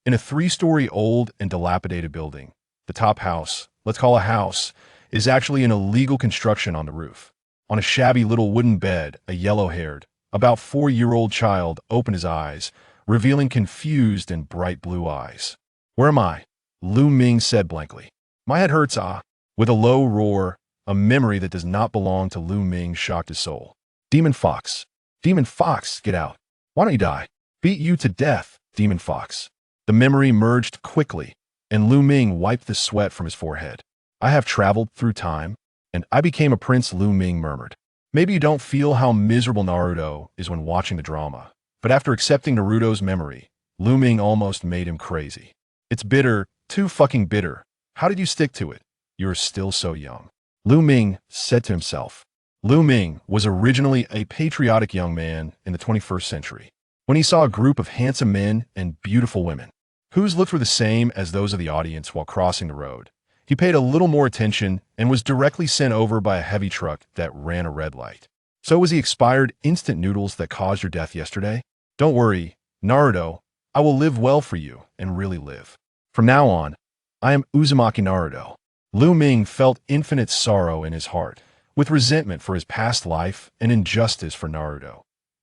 In a three-story old and dilapidated building, the top house, let's call a house, is actually an illegal construction on the roof. On a shabby little wooden bed, a yellow-haired, about 4-year-old child opened his eyes, revealing confused and bright blue eyes. "Where am I?" Lu Ming said blankly. "My head hurts, ah." With a low roar, a memory that does not belong to Lu Ming shocked his soul. "Demon Fox. Demon Fox, get out. Why don't you die? Beat you to death, Demon Fox." The memory merged quickly, and Lu Ming wiped the sweat from his forehead. "I have traveled through time, and I became a prince," Lu Ming murmured. "Maybe you don't feel how miserable Naruto is when watching the drama, but after accepting Naruto's memory, Lu Ming almost made him crazy. It's bitter, too fucking bitter. How did you stick to it? You're still so young," Lu Ming said to himself. Lu Ming was originally a patriotic young man in the 21st century. When he saw a group of handsome men and beautiful women, whose looks were the same as those of the audience while crossing the road, he paid a little more attention and was directly sent over by a heavy truck that ran a red light. "So was the expired instant noodles that caused your death yesterday? Don't worry, Naruto, I will live well for you and really live. From now on, I am Uzumaki Naruto." Lu Ming felt infinite sorrow in his heart, with resentment for his past life and injustice for Naruto.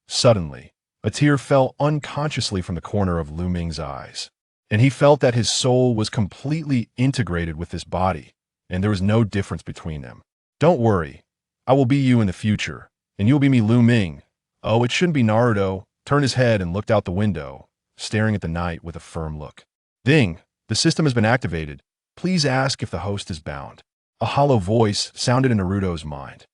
Suddenly, a tear fell unconsciously from the corner of Lu Ming's eyes, and he felt that his soul was completely integrated with his body, and there was no difference between them. "Don't worry, I will be you in the future, and you'll be me, Lu Ming." "Oh, it shouldn't be." Naruto turned his head and looked out the window, staring at the night with a firm look. "Ding, the system has been activated. Please ask if the host is bound." A hollow voice sounded in Naruto's mind.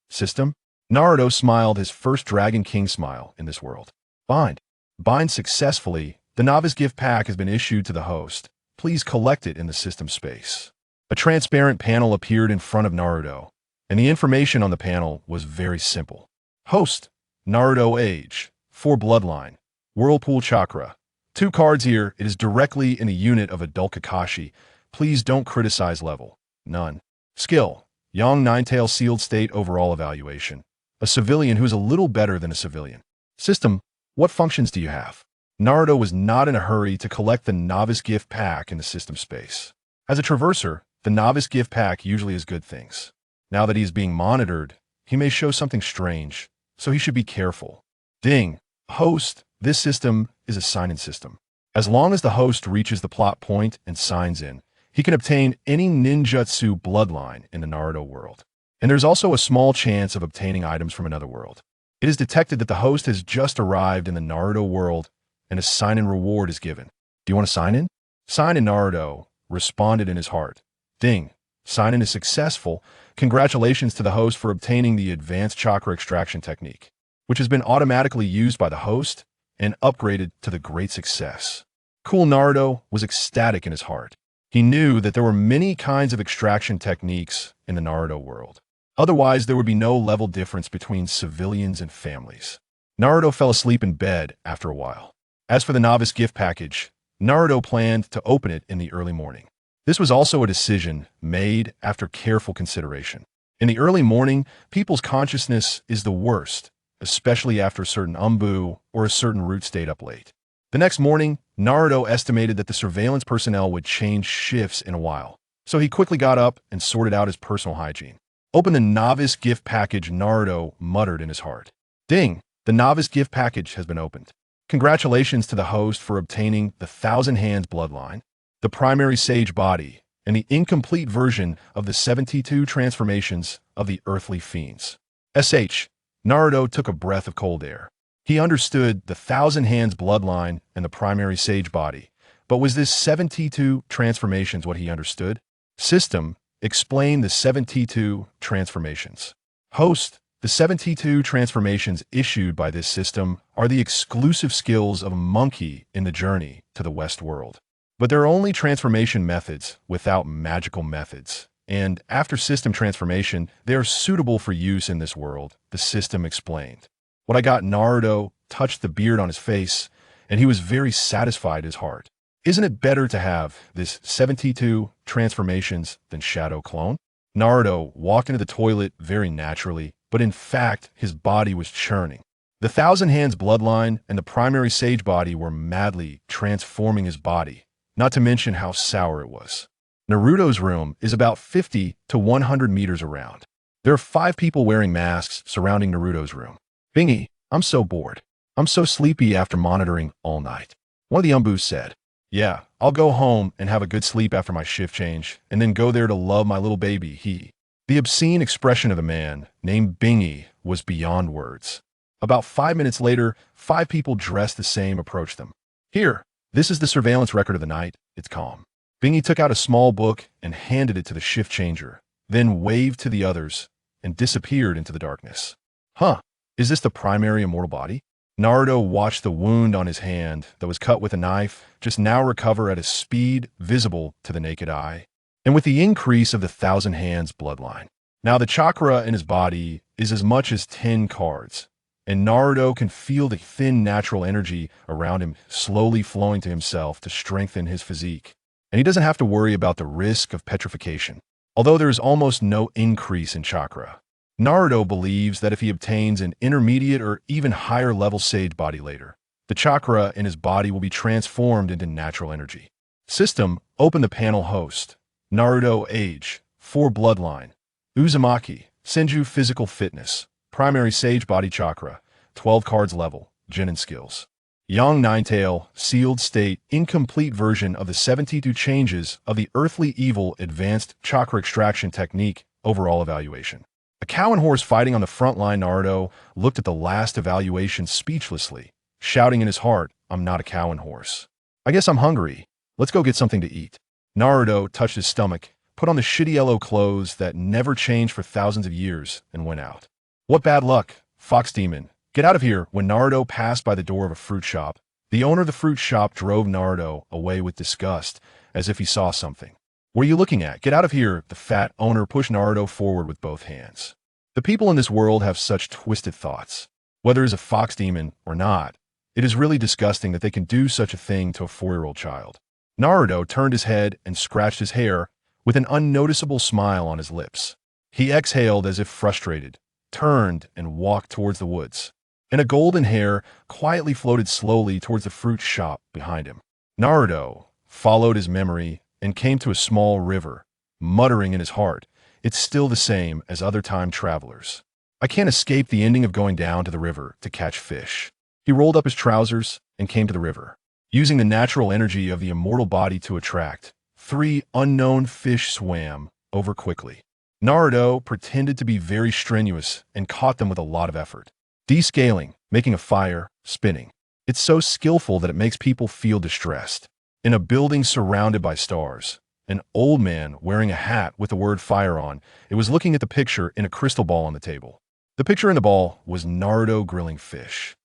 "System?" Naruto smiled his first Dragon King smile in this world. "Bind. Bind successfully. The novice gift pack has been issued to the host. Please collect it in the system space." A transparent panel appeared in front of Naruto, and the information on the panel was very simple. Host, Naruto age, 4 bloodline, Whirlpool Chakra. 2 cards here. It is directly in a unit of adult Kakashi. Please don't criticize level. None. Skill, Yang Ninetail sealed state overall evaluation. A civilian who is a little better than a civilian. System, what functions do you have? Naruto was not in a hurry to collect the novice gift pack in the system space. As a traverser, the novice gift pack usually has good things. Now that he is being monitored, he may show something strange, so he should be careful. Ding. Host, this system is a sign-in system. As long as the host reaches the plot point and signs in, he can obtain any ninjutsu bloodline in the Naruto world. And there's also a small chance of obtaining items from another world. It is detected that the host has just arrived in the Naruto world, and a sign-in reward is given. "Do you want to sign in?" "Sign in." Naruto responded in his heart. Ding. Sign-in is successful. Congratulations to the host for obtaining the advanced chakra extraction technique, which has been automatically used by the host and upgraded to the great success. Cool. Naruto was ecstatic in his heart. He knew that there were many kinds of extraction techniques in the Naruto world. Otherwise, there would be no level difference between civilians and families. Naruto fell asleep in bed after a while. As for the novice gift package, Naruto planned to open it in the early morning. This was also a decision made after careful consideration. In the early morning, people's consciousness is the worst, especially after a certain umbu or a certain route stayed up late. The next morning, Naruto estimated that the surveillance personnel would change shifts in a while, so he quickly got up and sorted out his personal hygiene. "Open the novice gift package," Naruto muttered in his heart. Ding! The novice gift package has been opened. Congratulations to the host for obtaining the Thousand Hands bloodline, the primary sage body, and the incomplete version of the 72 transformations of the earthly fiends. Naruto took a breath of cold air. He understood the Thousand Hands bloodline and the primary sage body, but was this 72 transformations what he understood? System, explain the 72 transformations. Host, the 72 transformations issued by this system are the exclusive skills of a monkey in the journey to the West world. But they're only transformation methods without magical methods, and after system transformation, they are suitable for use in this world, the system explained. What I got. Naruto touched the beard on his face, and he was very satisfied in his heart. Isn't it better to have this 72 transformations than Shadow Clone? Naruto walked into the toilet very naturally, but in fact, his body was churning. The Thousand Hands bloodline and the primary sage body were madly transforming his body, not to mention how sour it was. Naruto's room is about 50 to 100 meters around. There are 5 people wearing masks surrounding Naruto's room. Bingy, I'm so bored. I'm so sleepy after monitoring all night. One of the umbus said, yeah, I'll go home and have a good sleep after my shift change, and then go there to love my little baby, The obscene expression of the man, named Bingy, was beyond words. About 5 minutes later, 5 people dressed the same approached them. Here, this is the surveillance record of the night. It's calm. Bingy took out a small book and handed it to the shift changer, then waved to the others and disappeared into the darkness. Huh, is this the primary immortal body? Naruto watched the wound on his hand that was cut with a knife just now recover at a speed visible to the naked eye, and with the increase of the Thousand Hands bloodline. Now the chakra in his body is as much as 10 cards, and Naruto can feel the thin natural energy around him slowly flowing to himself to strengthen his physique. And he doesn't have to worry about the risk of petrification. Although there is almost no increase in chakra, Naruto believes that if he obtains an intermediate or even higher level sage body later, the chakra in his body will be transformed into natural energy. System, open the panel host. Naruto age, 4 bloodline. Uzumaki, Senju physical fitness. Primary sage body chakra, 12 cards level, Genin skills. Yang Ninetail, sealed state, incomplete version of the 72 changes of the earthly evil advanced chakra extraction technique overall evaluation. A cow and horse fighting on the front line. Naruto looked at the last evaluation speechlessly, shouting in his heart, I'm not a cow and horse. I guess I'm hungry. Let's go get something to eat. Naruto touched his stomach, put on the shitty yellow clothes that never changed for thousands of years, and went out. What bad luck, Fox Demon. Get out of here. When Naruto passed by the door of a fruit shop, the owner of the fruit shop drove Naruto away with disgust, as if he saw something. What are you looking at? Get out of here. The fat owner pushed Naruto forward with both hands. The people in this world have such twisted thoughts. Whether it's a fox demon or not, it is really disgusting that they can do such a thing to a 4-year-old child. Naruto turned his head and scratched his hair with an unnoticeable smile on his lips. He exhaled as if frustrated, turned and walked towards the woods, and a golden hair quietly floated slowly towards the fruit shop behind him. Naruto followed his memory and came to a small river, muttering in his heart, it's still the same as other time travelers. I can't escape the ending of going down to the river to catch fish. He rolled up his trousers and came to the river, using the natural energy of the immortal body to attract. 3 unknown fish swam over quickly. Naruto pretended to be very strenuous and caught them with a lot of effort. Descaling, making a fire, spinning. It's so skillful that it makes people feel distressed. In a building surrounded by stars, an old man wearing a hat with the word fire on, it was looking at the picture in a crystal ball on the table. The picture in the ball was Naruto grilling fish.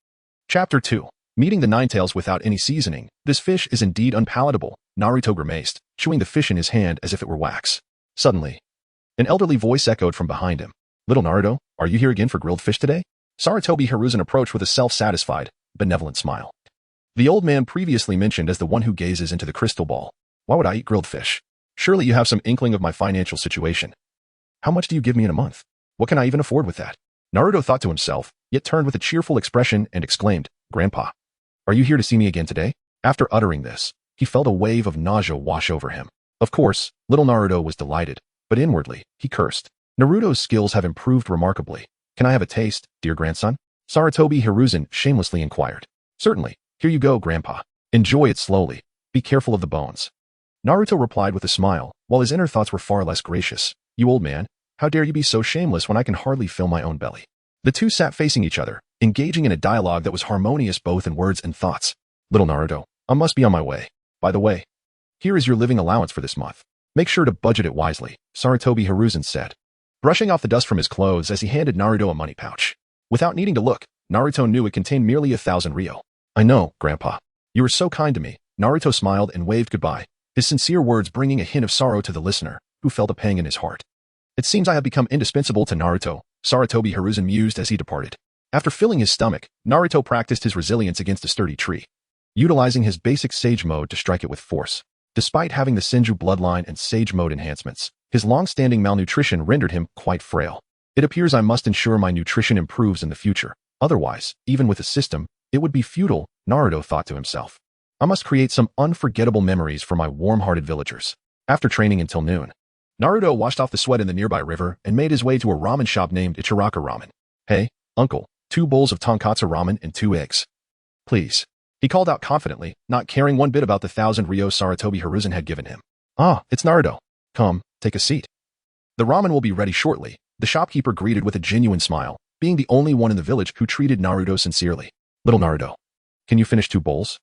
Chapter 2. Meeting the Ninetails without any seasoning. This fish is indeed unpalatable. Naruto grimaced, chewing the fish in his hand as if it were wax. Suddenly, an elderly voice echoed from behind him. Little Naruto, are you here again for grilled fish today? Sarutobi Hiruzen approached with a self-satisfied, benevolent smile. The old man previously mentioned as the one who gazes into the crystal ball. Why would I eat grilled fish? Surely you have some inkling of my financial situation. How much do you give me in a month? What can I even afford with that? Naruto thought to himself, yet turned with a cheerful expression and exclaimed, Grandpa, are you here to see me again today? After uttering this, he felt a wave of nausea wash over him. Of course, little Naruto was delighted, but inwardly, he cursed. Naruto's skills have improved remarkably. Can I have a taste, dear grandson? Sarutobi Hiruzen shamelessly inquired. Certainly. Here you go, Grandpa. Enjoy it slowly. Be careful of the bones. Naruto replied with a smile, while his inner thoughts were far less gracious. You old man, how dare you be so shameless when I can hardly fill my own belly? The two sat facing each other, engaging in a dialogue that was harmonious both in words and thoughts. Little Naruto, I must be on my way. By the way, here is your living allowance for this month. Make sure to budget it wisely, Sarutobi Hiruzen said, brushing off the dust from his clothes as he handed Naruto a money pouch. Without needing to look, Naruto knew it contained merely 1,000 ryo. I know, Grandpa. You were so kind to me. Naruto smiled and waved goodbye, his sincere words bringing a hint of sorrow to the listener, who felt a pang in his heart. It seems I have become indispensable to Naruto, Sarutobi Hiruzen mused as he departed. After filling his stomach, Naruto practiced his resilience against a sturdy tree, utilizing his basic Sage mode to strike it with force. Despite having the Senju bloodline and Sage mode enhancements, his long-standing malnutrition rendered him quite frail. It appears I must ensure my nutrition improves in the future. Otherwise, even with a system, it would be futile, Naruto thought to himself. I must create some unforgettable memories for my warm-hearted villagers. After training until noon, Naruto washed off the sweat in the nearby river and made his way to a ramen shop named Ichiraka Ramen. Hey, uncle, 2 bowls of tonkatsu ramen and 2 eggs. Please. He called out confidently, not caring one bit about the 1,000 Ryo Sarutobi Hiruzen had given him. Ah, it's Naruto. Come, take a seat. The ramen will be ready shortly, the shopkeeper greeted with a genuine smile, being the only one in the village who treated Naruto sincerely. Little Naruto, can you finish 2 bowls?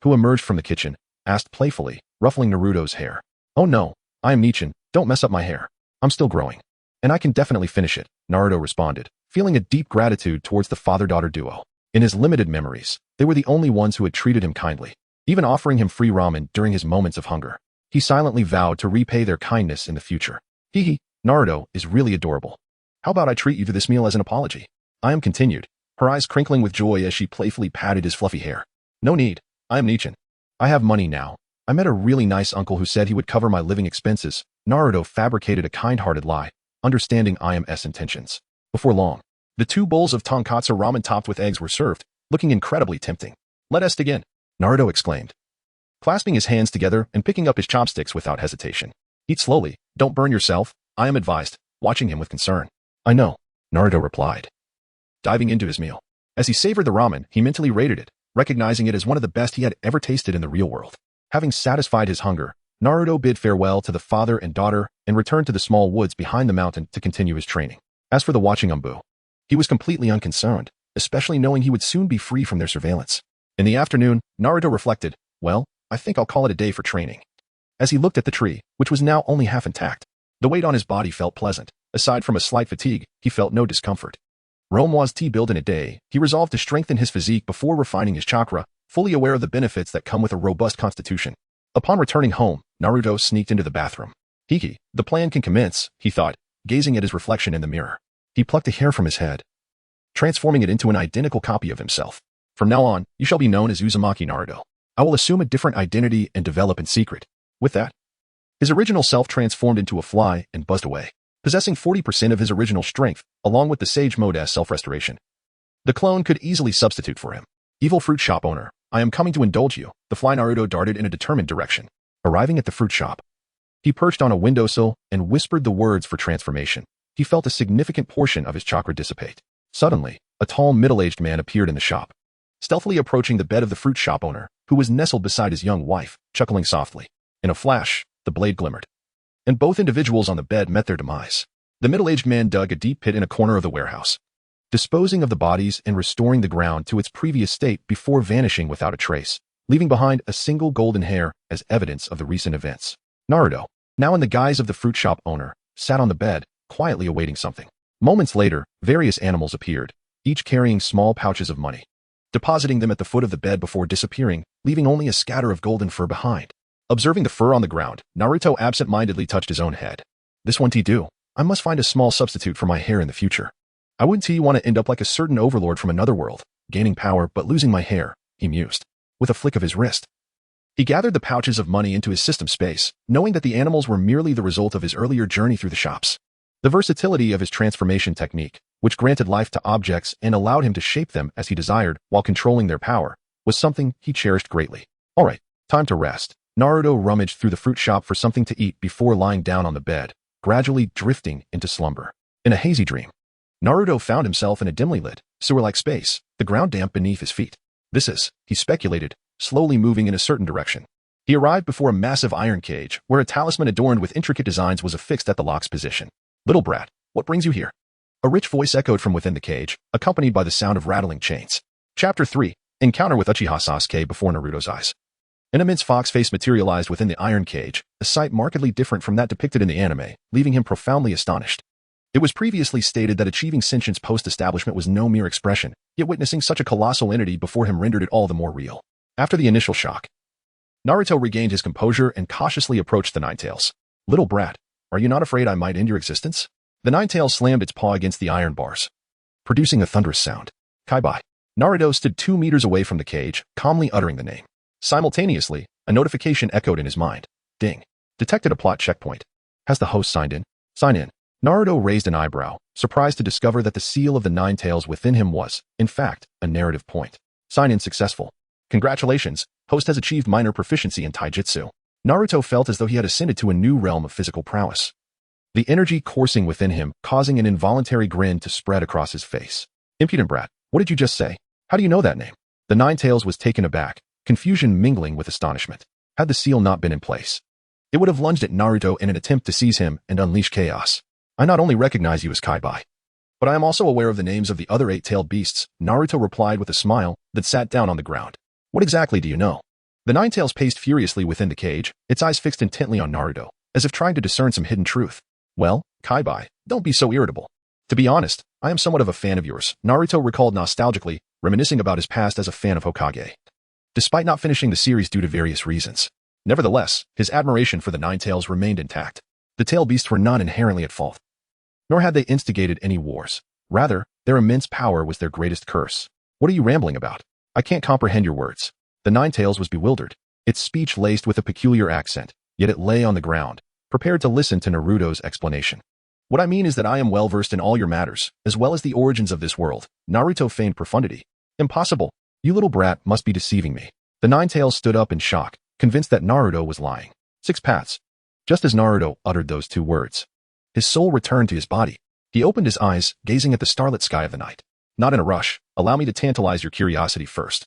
Who emerged from the kitchen, asked playfully, ruffling Naruto's hair. Oh no, I am Nichin, don't mess up my hair. I'm still growing. And I can definitely finish it, Naruto responded, feeling a deep gratitude towards the father-daughter duo. In his limited memories, they were the only ones who had treated him kindly, even offering him free ramen during his moments of hunger. He silently vowed to repay their kindness in the future. Hee, Naruto is really adorable. How about I treat you to this meal as an apology? I am continued, her eyes crinkling with joy as she playfully patted his fluffy hair. No need, I am Nichin. I have money now. I met a really nice uncle who said he would cover my living expenses. Naruto fabricated a kind-hearted lie, understanding IM's intentions. Before long, the 2 bowls of tonkatsu ramen topped with eggs were served, looking incredibly tempting. Let us begin, Naruto exclaimed, clasping his hands together and picking up his chopsticks without hesitation. Eat slowly, don't burn yourself, I am advised, watching him with concern. I know, Naruto replied, diving into his meal. As he savored the ramen, he mentally rated it, recognizing it as one of the best he had ever tasted in the real world. Having satisfied his hunger, Naruto bid farewell to the father and daughter and returned to the small woods behind the mountain to continue his training. As for the watching Umbu, he was completely unconcerned, especially knowing he would soon be free from their surveillance. In the afternoon, Naruto reflected, well, I think I'll call it a day for training. As he looked at the tree, which was now only half intact, the weight on his body felt pleasant. Aside from a slight fatigue, he felt no discomfort. Rome was to build in a day, he resolved to strengthen his physique before refining his chakra, fully aware of the benefits that come with a robust constitution. Upon returning home, Naruto sneaked into the bathroom. Hiki, the plan can commence, he thought, gazing at his reflection in the mirror. He plucked a hair from his head, transforming it into an identical copy of himself. From now on, you shall be known as Uzumaki Naruto. I will assume a different identity and develop in secret. With that, his original self transformed into a fly and buzzed away, possessing 40% of his original strength, along with the Sage Mode as self-restoration. The clone could easily substitute for him. Evil fruit shop owner, I am coming to indulge you. The fly Naruto darted in a determined direction. Arriving at the fruit shop, he perched on a windowsill and whispered the words for transformation. He felt a significant portion of his chakra dissipate. Suddenly, a tall middle-aged man appeared in the shop, stealthily approaching the bed of the fruit shop owner, who was nestled beside his young wife, chuckling softly. In a flash, the blade glimmered, and both individuals on the bed met their demise. The middle-aged man dug a deep pit in a corner of the warehouse, disposing of the bodies and restoring the ground to its previous state before vanishing without a trace, leaving behind a single golden hair as evidence of the recent events. Naruto, now in the guise of the fruit shop owner, sat on the bed, quietly awaiting something. Moments later, various animals appeared, each carrying small pouches of money, depositing them at the foot of the bed before disappearing, leaving only a scatter of golden fur behind. Observing the fur on the ground, Naruto absent-mindedly touched his own head. This won't do. I must find a small substitute for my hair in the future. I wouldn't want to end up like a certain overlord from another world, gaining power but losing my hair, he mused, with a flick of his wrist. He gathered the pouches of money into his system space, knowing that the animals were merely the result of his earlier journey through the shops. The versatility of his transformation technique, which granted life to objects and allowed him to shape them as he desired while controlling their power, was something he cherished greatly. All right, time to rest. Naruto rummaged through the fruit shop for something to eat before lying down on the bed, gradually drifting into slumber. In a hazy dream, Naruto found himself in a dimly lit, sewer-like space, the ground damp beneath his feet. This is, he speculated, slowly moving in a certain direction. He arrived before a massive iron cage, where a talisman adorned with intricate designs was affixed at the lock's position. Little brat, what brings you here? A rich voice echoed from within the cage, accompanied by the sound of rattling chains. Chapter 3. Encounter with Uchiha Sasuke before Naruto's eyes. An immense fox face materialized within the iron cage, a sight markedly different from that depicted in the anime, leaving him profoundly astonished. It was previously stated that achieving sentience post-establishment was no mere expression, yet witnessing such a colossal entity before him rendered it all the more real. After the initial shock, Naruto regained his composure and cautiously approached the Ninetales. Little brat, are you not afraid I might end your existence? The Ninetales slammed its paw against the iron bars, producing a thunderous sound. Kai-bai. Naruto stood 2 meters away from the cage, calmly uttering the name. Simultaneously, a notification echoed in his mind. Ding. Detected a plot checkpoint. Has the host signed in? Sign in. Naruto raised an eyebrow, surprised to discover that the seal of the nine tails within him was, in fact, a narrative point. Sign-in successful. Congratulations, host has achieved minor proficiency in taijutsu. Naruto felt as though he had ascended to a new realm of physical prowess. The energy coursing within him, causing an involuntary grin to spread across his face. Impudent brat, what did you just say? How do you know that name? The nine tails was taken aback, confusion mingling with astonishment. Had the seal not been in place, it would have lunged at Naruto in an attempt to seize him and unleash chaos. I not only recognize you as Kaibai, but I am also aware of the names of the other eight-tailed beasts, Naruto replied with a smile that sat down on the ground. What exactly do you know? The nine tails paced furiously within the cage, its eyes fixed intently on Naruto, as if trying to discern some hidden truth. Well, Kaibai, don't be so irritable. To be honest, I am somewhat of a fan of yours, Naruto recalled nostalgically, reminiscing about his past as a fan of Hokage. Despite not finishing the series due to various reasons, nevertheless, his admiration for the nine tails remained intact. The tail beasts were not inherently at fault, nor had they instigated any wars. Rather, their immense power was their greatest curse. What are you rambling about? I can't comprehend your words. The nine tails was bewildered, its speech laced with a peculiar accent, yet it lay on the ground, prepared to listen to Naruto's explanation. What I mean is that I am well versed in all your matters, as well as the origins of this world. Naruto feigned profundity. Impossible. You little brat must be deceiving me. The nine tails stood up in shock, convinced that Naruto was lying. Six paths. Just as Naruto uttered those two words, his soul returned to his body. He opened his eyes, gazing at the starlit sky of the night. Not in a rush. Allow me to tantalize your curiosity first.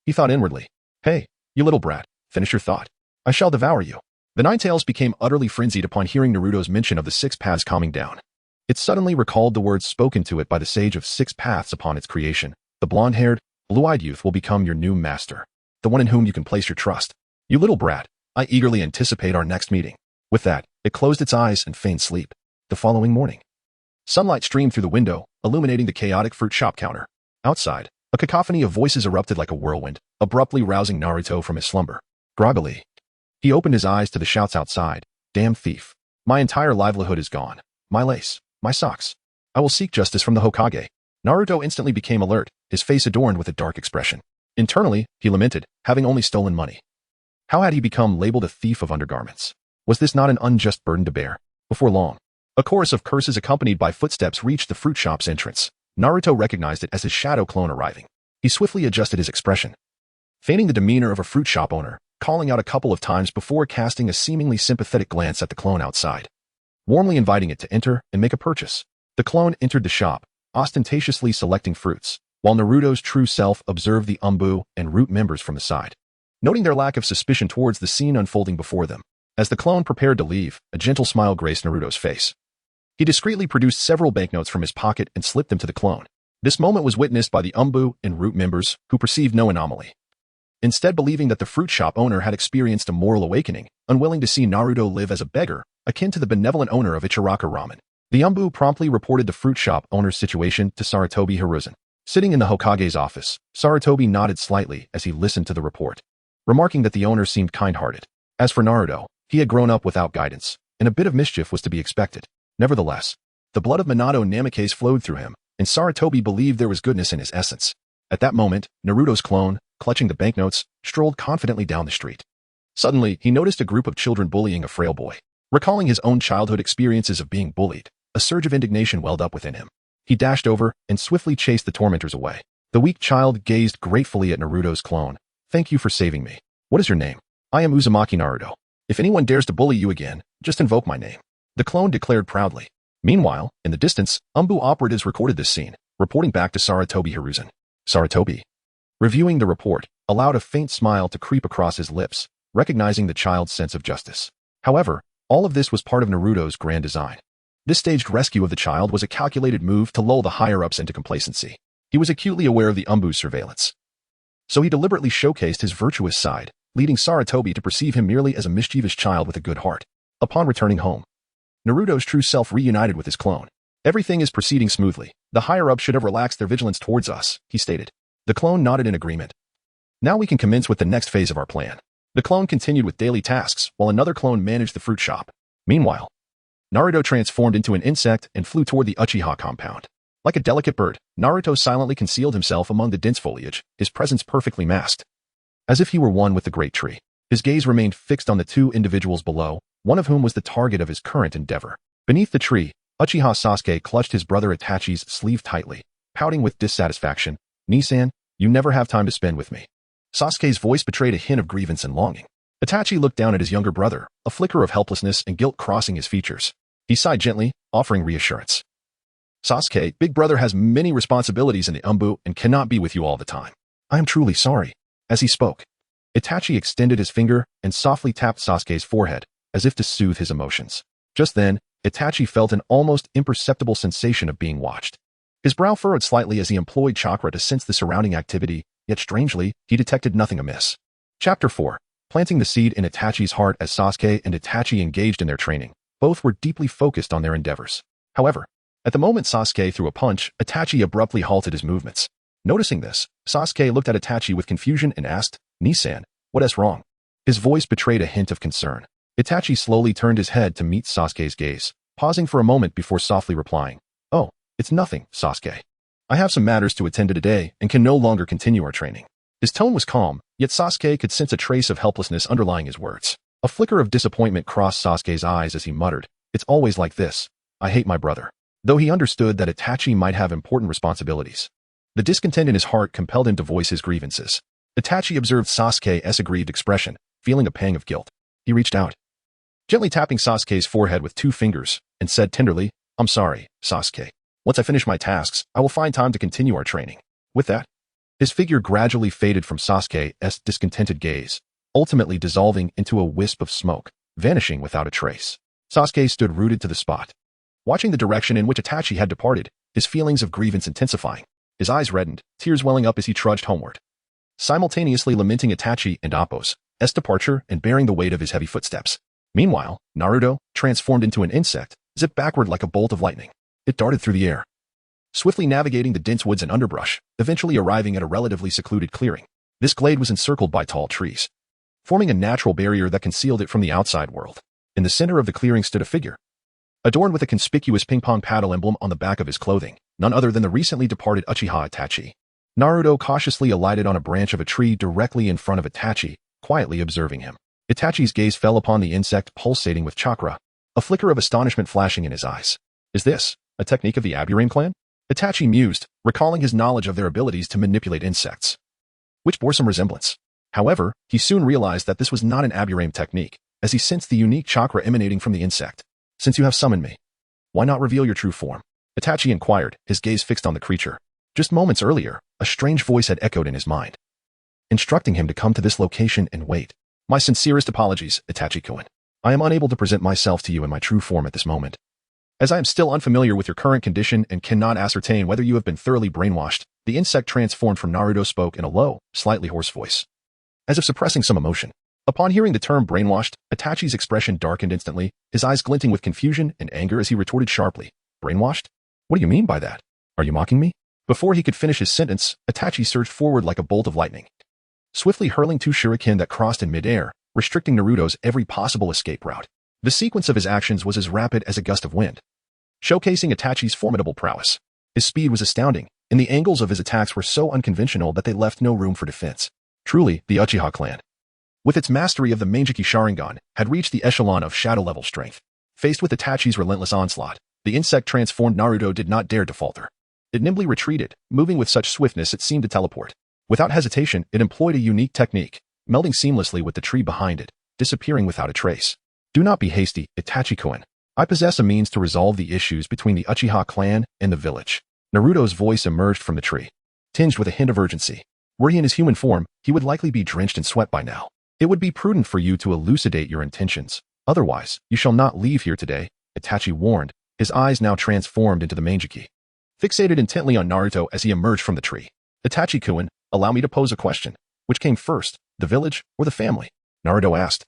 He thought inwardly. Hey, you little brat, finish your thought. I shall devour you. The nine tails became utterly frenzied upon hearing Naruto's mention of the six paths calming down. It suddenly recalled the words spoken to it by the sage of six paths upon its creation. The blonde-haired, blue-eyed youth will become your new master, the one in whom you can place your trust. You little brat, I eagerly anticipate our next meeting. With that, it closed its eyes and feigned sleep. The following morning, sunlight streamed through the window, illuminating the chaotic fruit shop counter. Outside, a cacophony of voices erupted like a whirlwind, abruptly rousing Naruto from his slumber. Groggily, he opened his eyes to the shouts outside. Damn thief. My entire livelihood is gone. My lace. My socks. I will seek justice from the Hokage. Naruto instantly became alert, his face adorned with a dark expression. Internally, he lamented, having only stolen money. How had he become labeled a thief of undergarments? Was this not an unjust burden to bear? Before long, a chorus of curses accompanied by footsteps reached the fruit shop's entrance. Naruto recognized it as his shadow clone arriving. He swiftly adjusted his expression, feigning the demeanor of a fruit shop owner, calling out a couple of times before casting a seemingly sympathetic glance at the clone outside, warmly inviting it to enter and make a purchase. The clone entered the shop, ostentatiously selecting fruits, while Naruto's true self observed the Umbu and Root members from the side, noting their lack of suspicion towards the scene unfolding before them. As the clone prepared to leave, a gentle smile graced Naruto's face. He discreetly produced several banknotes from his pocket and slipped them to the clone. This moment was witnessed by the Umbu and Root members, who perceived no anomaly, instead believing that the fruit shop owner had experienced a moral awakening, unwilling to see Naruto live as a beggar, akin to the benevolent owner of Ichiraka Ramen. The Umbu promptly reported the fruit shop owner's situation to Sarutobi Hiruzen. Sitting in the Hokage's office, Sarutobi nodded slightly as he listened to the report, remarking that the owner seemed kind-hearted. As for Naruto, he had grown up without guidance, and a bit of mischief was to be expected. Nevertheless, the blood of Minato Namikaze flowed through him, and Sarutobi believed there was goodness in his essence. At that moment, Naruto's clone, clutching the banknotes, strolled confidently down the street. Suddenly, he noticed a group of children bullying a frail boy. Recalling his own childhood experiences of being bullied, a surge of indignation welled up within him. He dashed over and swiftly chased the tormentors away. The weak child gazed gratefully at Naruto's clone. Thank you for saving me. What is your name? I am Uzumaki Naruto. If anyone dares to bully you again, just invoke my name, the clone declared proudly. Meanwhile, in the distance, Umbu operatives recorded this scene, reporting back to Sarutobi Hiruzen. Sarutobi, reviewing the report, allowed a faint smile to creep across his lips, recognizing the child's sense of justice. However, all of this was part of Naruto's grand design. This staged rescue of the child was a calculated move to lull the higher-ups into complacency. He was acutely aware of the Umbu's surveillance, so he deliberately showcased his virtuous side, leading Sarutobi to perceive him merely as a mischievous child with a good heart. Upon returning home, Naruto's true self reunited with his clone. Everything is proceeding smoothly. The higher-ups should have relaxed their vigilance towards us, he stated. The clone nodded in agreement. Now we can commence with the next phase of our plan. The clone continued with daily tasks, while another clone managed the fruit shop. Meanwhile, Naruto transformed into an insect and flew toward the Uchiha compound. Like a delicate bird, Naruto silently concealed himself among the dense foliage, his presence perfectly masked. As if he were one with the great tree, his gaze remained fixed on the two individuals below, one of whom was the target of his current endeavor. Beneath the tree, Uchiha Sasuke clutched his brother Itachi's sleeve tightly, pouting with dissatisfaction. "Nisan, you never have time to spend with me." Sasuke's voice betrayed a hint of grievance and longing. Itachi looked down at his younger brother, a flicker of helplessness and guilt crossing his features. He sighed gently, offering reassurance. "Sasuke, big brother has many responsibilities in the Umbu and cannot be with you all the time. I am truly sorry." As he spoke, Itachi extended his finger and softly tapped Sasuke's forehead, as if to soothe his emotions. Just then, Itachi felt an almost imperceptible sensation of being watched. His brow furrowed slightly as he employed chakra to sense the surrounding activity, yet strangely, he detected nothing amiss. Chapter 4. Planting the seed in Itachi's heart. As Sasuke and Itachi engaged in their training, both were deeply focused on their endeavors. However, at the moment Sasuke threw a punch, Itachi abruptly halted his movements. Noticing this, Sasuke looked at Itachi with confusion and asked, "Nisan, what is wrong?" His voice betrayed a hint of concern. Itachi slowly turned his head to meet Sasuke's gaze, pausing for a moment before softly replying, "Oh, it's nothing, Sasuke. I have some matters to attend to today and can no longer continue our training." His tone was calm, yet Sasuke could sense a trace of helplessness underlying his words. A flicker of disappointment crossed Sasuke's eyes as he muttered, "It's always like this. I hate my brother." Though he understood that Itachi might have important responsibilities, the discontent in his heart compelled him to voice his grievances. Itachi observed Sasuke's aggrieved expression, feeling a pang of guilt. He reached out, gently tapping Sasuke's forehead with 2 fingers, and said tenderly, "I'm sorry, Sasuke. Once I finish my tasks, I will find time to continue our training." With that, his figure gradually faded from Sasuke's discontented gaze, ultimately dissolving into a wisp of smoke, vanishing without a trace. Sasuke stood rooted to the spot, watching the direction in which Itachi had departed, his feelings of grievance intensifying. His eyes reddened, tears welling up as he trudged homeward, simultaneously lamenting Itachi and Appo's departure and bearing the weight of his heavy footsteps. Meanwhile, Naruto, transformed into an insect, zipped backward like a bolt of lightning. It darted through the air, swiftly navigating the dense woods and underbrush, eventually arriving at a relatively secluded clearing. This glade was encircled by tall trees, forming a natural barrier that concealed it from the outside world. In the center of the clearing stood a figure, adorned with a conspicuous ping-pong paddle emblem on the back of his clothing, none other than the recently departed Uchiha Itachi. Naruto cautiously alighted on a branch of a tree directly in front of Itachi, quietly observing him. Itachi's gaze fell upon the insect pulsating with chakra, a flicker of astonishment flashing in his eyes. "Is this a technique of the Aburame clan?" Itachi mused, recalling his knowledge of their abilities to manipulate insects, which bore some resemblance. However, he soon realized that this was not an Aburame technique, as he sensed the unique chakra emanating from the insect. "Since you have summoned me, why not reveal your true form?" Itachi inquired, his gaze fixed on the creature. Just moments earlier, a strange voice had echoed in his mind, instructing him to come to this location and wait. "My sincerest apologies, Itachi-kun. I am unable to present myself to you in my true form at this moment, as I am still unfamiliar with your current condition and cannot ascertain whether you have been thoroughly brainwashed." The insect transformed from Naruto spoke in a low, slightly hoarse voice, as if suppressing some emotion. Upon hearing the term brainwashed, Itachi's expression darkened instantly, his eyes glinting with confusion and anger as he retorted sharply, "Brainwashed? What do you mean by that? Are you mocking me?" Before he could finish his sentence, Itachi surged forward like a bolt of lightning, swiftly hurling 2 shuriken that crossed in midair, restricting Naruto's every possible escape route. The sequence of his actions was as rapid as a gust of wind, showcasing Itachi's formidable prowess. His speed was astounding, and the angles of his attacks were so unconventional that they left no room for defense. Truly, the Uchiha clan, with its mastery of the Manjiki Sharingan, had reached the echelon of shadow-level strength. Faced with Itachi's relentless onslaught, the insect-transformed Naruto did not dare to falter. It nimbly retreated, moving with such swiftness it seemed to teleport. Without hesitation, it employed a unique technique, melding seamlessly with the tree behind it, disappearing without a trace. "Do not be hasty, Itachi-kun. I possess a means to resolve the issues between the Uchiha clan and the village." Naruto's voice emerged from the tree, tinged with a hint of urgency. Were he in his human form, he would likely be drenched in sweat by now. "It would be prudent for you to elucidate your intentions. Otherwise, you shall not leave here today," Itachi warned, his eyes now transformed into the Manjiki, fixated intently on Naruto as he emerged from the tree. "Itachi-kun, allow me to pose a question. Which came first, the village or the family?" Naruto asked,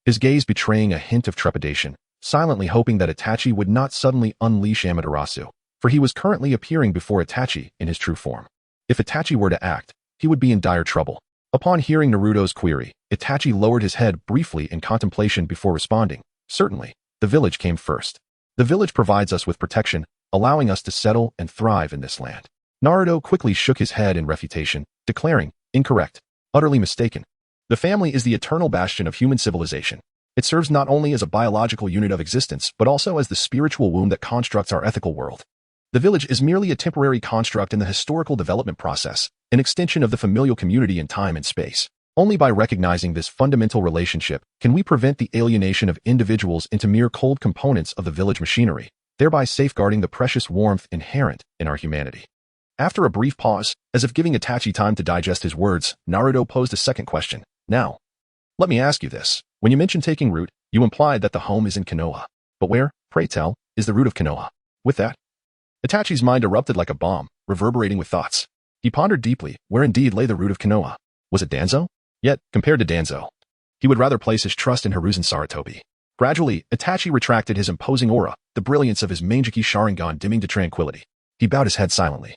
his gaze betraying a hint of trepidation, silently hoping that Itachi would not suddenly unleash Amaterasu, for he was currently appearing before Itachi in his true form. If Itachi were to act, he would be in dire trouble. Upon hearing Naruto's query, Itachi lowered his head briefly in contemplation before responding, "Certainly, the village came first. The village provides us with protection, allowing us to settle and thrive in this land." Naruto quickly shook his head in refutation, declaring, "Incorrect. Utterly mistaken. The family is the eternal bastion of human civilization. It serves not only as a biological unit of existence, but also as the spiritual womb that constructs our ethical world. The village is merely a temporary construct in the historical development process, an extension of the familial community in time and space. Only by recognizing this fundamental relationship can we prevent the alienation of individuals into mere cold components of the village machinery, thereby safeguarding the precious warmth inherent in our humanity. After a brief pause, as if giving Itachi time to digest his words, Naruto posed a second question. Now, let me ask you this. When you mentioned taking root, you implied that the home is in Konoha. But where, pray tell, is the root of Konoha? With that, Itachi's mind erupted like a bomb, reverberating with thoughts. He pondered deeply, where indeed lay the root of Konoha. Was it Danzo? Yet, compared to Danzo, he would rather place his trust in Hiruzen Sarutobi. Gradually, Itachi retracted his imposing aura, the brilliance of his Mangekyou Sharingan dimming to tranquility. He bowed his head silently,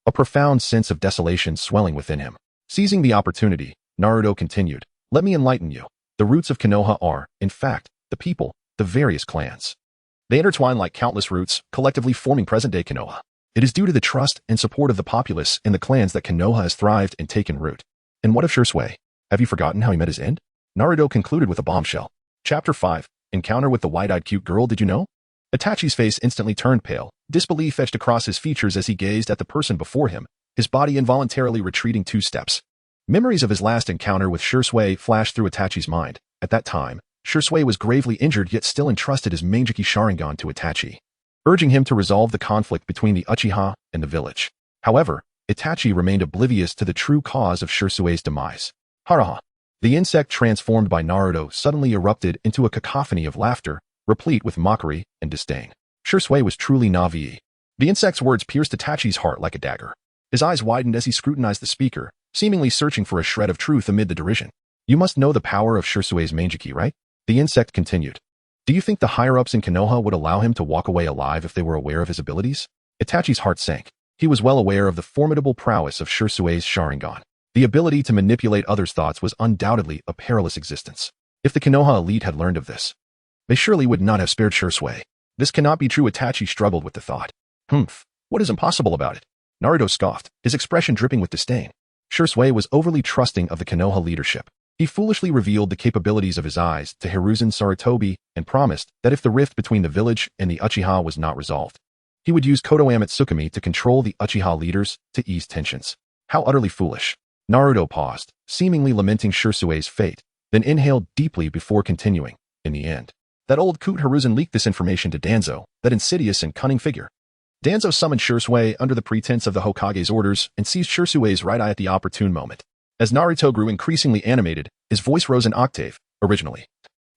a profound sense of desolation swelling within him. Seizing the opportunity, Naruto continued, "Let me enlighten you. The roots of Konoha are, in fact, the people, the various clans. They intertwine like countless roots, collectively forming present-day Konoha. It is due to the trust and support of the populace and the clans that Konoha has thrived and taken root. And what of Shursui? Have you forgotten how he met his end?" Naruto concluded with a bombshell. Chapter 5. Encounter with the wide-eyed cute girl. Did you know? Itachi's face instantly turned pale, disbelief etched across his features as he gazed at the person before him, his body involuntarily retreating 2 steps. Memories of his last encounter with Shursui flashed through Itachi's mind. At that time, Shursui was gravely injured yet still entrusted his Mangekyou Sharingan to Itachi, urging him to resolve the conflict between the Uchiha and the village. However, Itachi remained oblivious to the true cause of Shursui's demise. Haraha! The insect transformed by Naruto suddenly erupted into a cacophony of laughter, replete with mockery and disdain. Shursui was truly Navi. The insect's words pierced Itachi's heart like a dagger. His eyes widened as he scrutinized the speaker, seemingly searching for a shred of truth amid the derision. "You must know the power of Shursui's Mangekyou, right?" The insect continued. "Do you think the higher-ups in Konoha would allow him to walk away alive if they were aware of his abilities?" Itachi's heart sank. He was well aware of the formidable prowess of Shursui's Sharingan. The ability to manipulate others' thoughts was undoubtedly a perilous existence. If the Konoha elite had learned of this, they surely would not have spared Shursui. This cannot be true. Itachi struggled with the thought. What is impossible about it? Naruto scoffed, his expression dripping with disdain. Shursui was overly trusting of the Konoha leadership. He foolishly revealed the capabilities of his eyes to Hiruzen Sarutobi and promised that if the rift between the village and the Uchiha was not resolved, he would use Kotoame Tsukumi to control the Uchiha leaders to ease tensions. How utterly foolish. Naruto paused, seemingly lamenting Shursui's fate, then inhaled deeply before continuing. In the end, that old coot Hiruzen leaked this information to Danzo, that insidious and cunning figure. Danzo summoned Shursui under the pretense of the Hokage's orders and seized Shursui's right eye at the opportune moment. As Naruto grew increasingly animated, his voice rose an octave. Originally,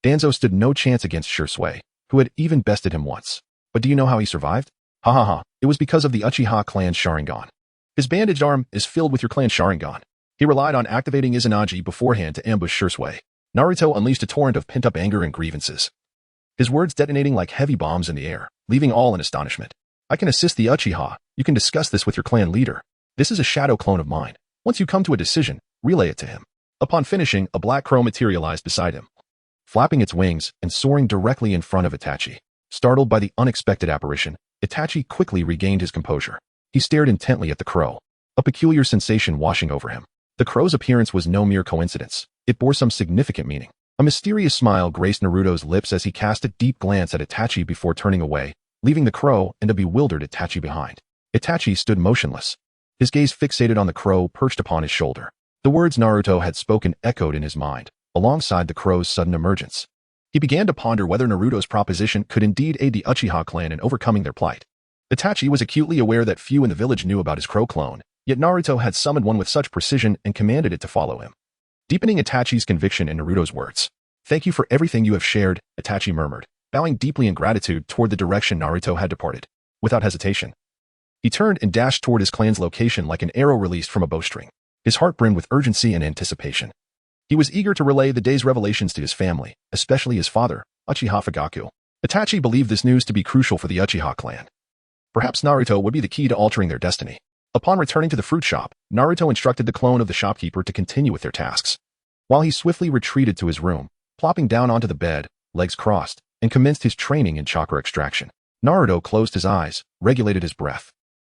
Danzo stood no chance against Shursui, who had even bested him once. But do you know how he survived? Ha ha ha, it was because of the Uchiha clan's Sharingan. His bandaged arm is filled with your clan's Sharingan. He relied on activating Izanagi beforehand to ambush Shursui. Naruto unleashed a torrent of pent-up anger and grievances, his words detonating like heavy bombs in the air, leaving all in astonishment. "I can assist the Uchiha. You can discuss this with your clan leader. This is a shadow clone of mine. Once you come to a decision, relay it to him." Upon finishing, a black crow materialized beside him, flapping its wings and soaring directly in front of Itachi. Startled by the unexpected apparition, Itachi quickly regained his composure. He stared intently at the crow, a peculiar sensation washing over him. The crow's appearance was no mere coincidence. It bore some significant meaning. A mysterious smile graced Naruto's lips as he cast a deep glance at Itachi before turning away, leaving the crow and a bewildered Itachi behind. Itachi stood motionless, his gaze fixated on the crow perched upon his shoulder. The words Naruto had spoken echoed in his mind, alongside the crow's sudden emergence. He began to ponder whether Naruto's proposition could indeed aid the Uchiha clan in overcoming their plight. Itachi was acutely aware that few in the village knew about his crow clone, yet Naruto had summoned one with such precision and commanded it to follow him, deepening Itachi's conviction in Naruto's words. "Thank you for everything you have shared," Itachi murmured, bowing deeply in gratitude toward the direction Naruto had departed. Without hesitation, he turned and dashed toward his clan's location like an arrow released from a bowstring. His heart brimmed with urgency and anticipation. He was eager to relay the day's revelations to his family, especially his father, Uchiha Fugaku. Itachi believed this news to be crucial for the Uchiha clan. Perhaps Naruto would be the key to altering their destiny. Upon returning to the fruit shop, Naruto instructed the clone of the shopkeeper to continue with their tasks, while he swiftly retreated to his room, plopping down onto the bed, legs crossed, and commenced his training in chakra extraction. Naruto closed his eyes, regulated his breath,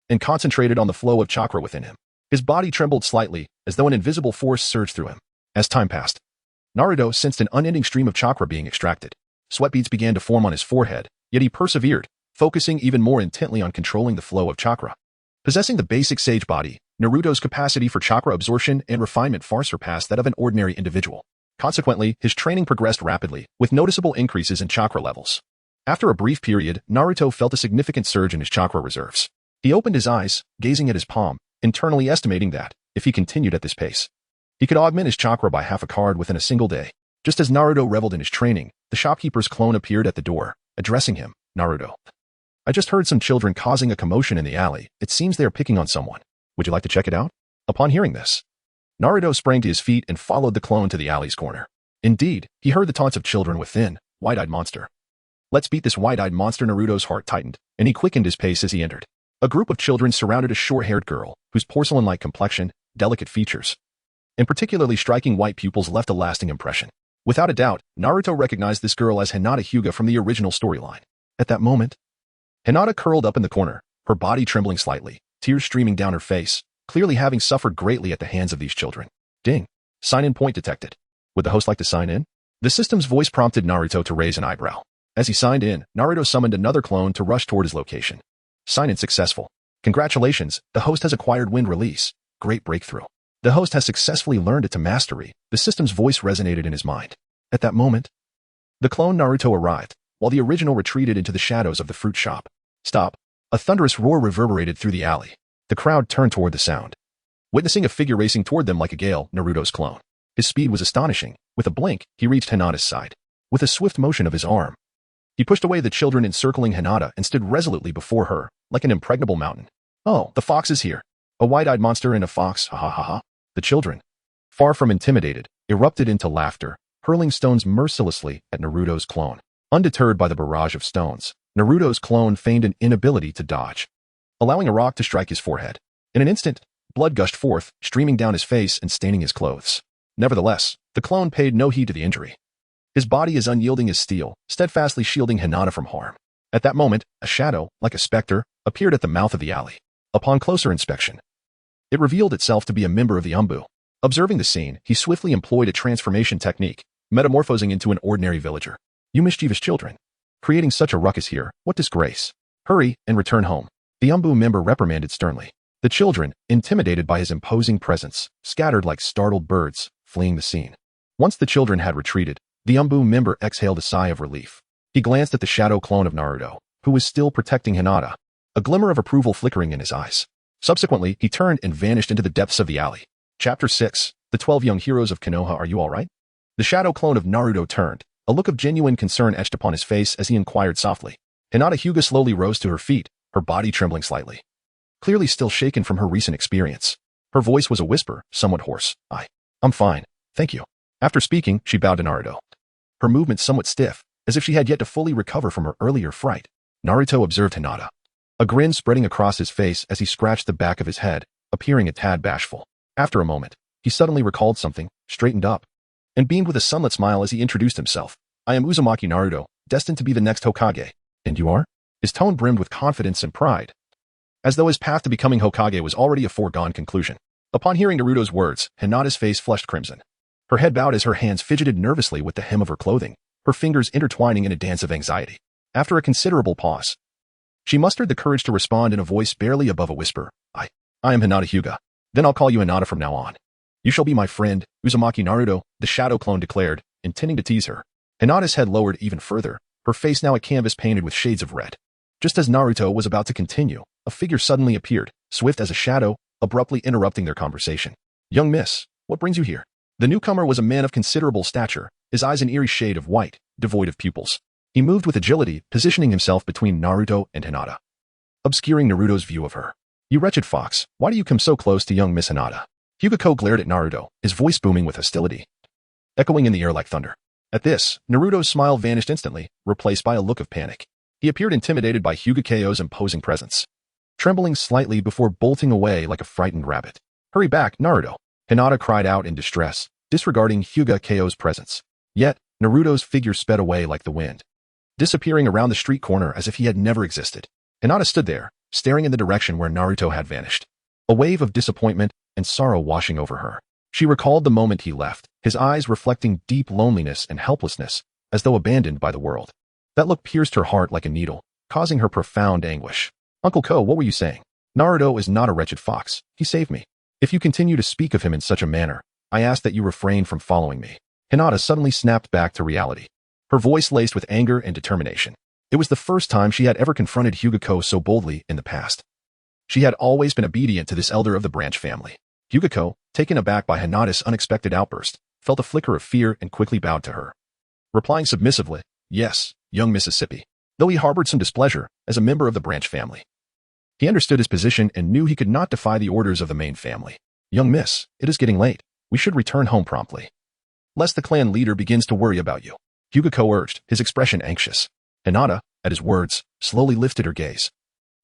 and concentrated on the flow of chakra within him. His body trembled slightly, as though an invisible force surged through him. As time passed, Naruto sensed an unending stream of chakra being extracted. Sweat beads began to form on his forehead, yet he persevered, focusing even more intently on controlling the flow of chakra. Possessing the basic sage body, Naruto's capacity for chakra absorption and refinement far surpassed that of an ordinary individual. Consequently, his training progressed rapidly, with noticeable increases in chakra levels. After a brief period, Naruto felt a significant surge in his chakra reserves. He opened his eyes, gazing at his palm, internally estimating that, if he continued at this pace, he could augment his chakra by half a card within a single day. Just as Naruto reveled in his training, the shopkeeper's clone appeared at the door, addressing him. Naruto, I just heard some children causing a commotion in the alley. It seems they are picking on someone. Would you like to check it out? Upon hearing this, Naruto sprang to his feet and followed the clone to the alley's corner. Indeed, he heard the taunts of children within. Wide-eyed monster. Let's beat this wide-eyed monster. Naruto's heart tightened, and he quickened his pace as he entered. A group of children surrounded a short-haired girl, whose porcelain-like complexion, delicate features, and particularly striking white pupils left a lasting impression. Without a doubt, Naruto recognized this girl as Hinata Hyuga from the original storyline. At that moment, Hinata curled up in the corner, her body trembling slightly, tears streaming down her face, clearly having suffered greatly at the hands of these children. Ding. Sign-in point detected. Would the host like to sign in? The system's voice prompted Naruto to raise an eyebrow. As he signed in, Naruto summoned another clone to rush toward his location. Sign-in successful. Congratulations, the host has acquired wind release. Great breakthrough. The host has successfully learned it to mastery. The system's voice resonated in his mind. At that moment, the clone Naruto arrived, while the original retreated into the shadows of the fruit shop. Stop. A thunderous roar reverberated through the alley. The crowd turned toward the sound, witnessing a figure racing toward them like a gale. Naruto's clone. His speed was astonishing. With a blink, he reached Hinata's side. With a swift motion of his arm, he pushed away the children encircling Hinata and stood resolutely before her, like an impregnable mountain. Oh, the fox is here. A wide-eyed monster and a fox, ha ha ha ha. The children, far from intimidated, erupted into laughter, hurling stones mercilessly at Naruto's clone. Undeterred by the barrage of stones, Naruto's clone feigned an inability to dodge, allowing a rock to strike his forehead. In an instant, blood gushed forth, streaming down his face and staining his clothes. Nevertheless, the clone paid no heed to the injury. His body as unyielding as steel, steadfastly shielding Hinata from harm. At that moment, a shadow, like a specter, appeared at the mouth of the alley. Upon closer inspection, it revealed itself to be a member of the Umbu. Observing the scene, he swiftly employed a transformation technique, metamorphosing into an ordinary villager. You mischievous children. Creating such a ruckus here, what disgrace. Hurry and return home. The Umbu member reprimanded sternly. The children, intimidated by his imposing presence, scattered like startled birds, fleeing the scene. Once the children had retreated, the Umbu member exhaled a sigh of relief. He glanced at the shadow clone of Naruto, who was still protecting Hinata, a glimmer of approval flickering in his eyes. Subsequently, he turned and vanished into the depths of the alley. Chapter 6. The 12 Young Heroes of Konoha. Are you alright? The shadow clone of Naruto turned, a look of genuine concern etched upon his face as he inquired softly. Hinata Hyuga slowly rose to her feet, her body trembling slightly, clearly still shaken from her recent experience. Her voice was a whisper, somewhat hoarse. I'm fine, thank you. After speaking, she bowed to Naruto, her movements somewhat stiff, as if she had yet to fully recover from her earlier fright. Naruto observed Hinata, a grin spreading across his face as he scratched the back of his head, appearing a tad bashful. After a moment, he suddenly recalled something, straightened up, and beamed with a sunlit smile as he introduced himself. I am Uzumaki Naruto, destined to be the next Hokage. And you are? His tone brimmed with confidence and pride, as though his path to becoming Hokage was already a foregone conclusion. Upon hearing Naruto's words, Hinata's face flushed crimson. Her head bowed as her hands fidgeted nervously with the hem of her clothing, her fingers intertwining in a dance of anxiety. After a considerable pause, she mustered the courage to respond in a voice barely above a whisper. I am Hinata Hyuga. Then I'll call you Hinata from now on. You shall be my friend, Uzumaki Naruto, the shadow clone declared, intending to tease her. Hinata's head lowered even further, her face now a canvas painted with shades of red. Just as Naruto was about to continue, a figure suddenly appeared, swift as a shadow, abruptly interrupting their conversation. Young miss, what brings you here? The newcomer was a man of considerable stature, his eyes an eerie shade of white, devoid of pupils. He moved with agility, positioning himself between Naruto and Hinata, obscuring Naruto's view of her. You wretched fox, why do you come so close to young Miss Hinata? Hyuga glared at Naruto, his voice booming with hostility, echoing in the air like thunder. At this, Naruto's smile vanished instantly, replaced by a look of panic. He appeared intimidated by Hyuga imposing presence, trembling slightly before bolting away like a frightened rabbit. Hurry back, Naruto! Hinata cried out in distress, disregarding Hyuga presence. Yet, Naruto's figure sped away like the wind, disappearing around the street corner as if he had never existed. Hinata stood there, staring in the direction where Naruto had vanished, a wave of disappointment and sorrow washing over her. She recalled the moment he left, his eyes reflecting deep loneliness and helplessness, as though abandoned by the world. That look pierced her heart like a needle, causing her profound anguish. Uncle Ko, what were you saying? Naruto is not a wretched fox. He saved me. If you continue to speak of him in such a manner, I ask that you refrain from following me. Hinata suddenly snapped back to reality, her voice laced with anger and determination. It was the first time she had ever confronted Hyuga so boldly in the past. She had always been obedient to this elder of the branch family. Hyuga, taken aback by Hinata's unexpected outburst, felt a flicker of fear and quickly bowed to her, replying submissively, "Yes, young Mississippi," though he harbored some displeasure as a member of the branch family. He understood his position and knew he could not defy the orders of the main family. "Young miss, it is getting late. We should return home promptly, lest the clan leader begins to worry about you," Hyuga urged, his expression anxious. Hinata, at his words, slowly lifted her gaze,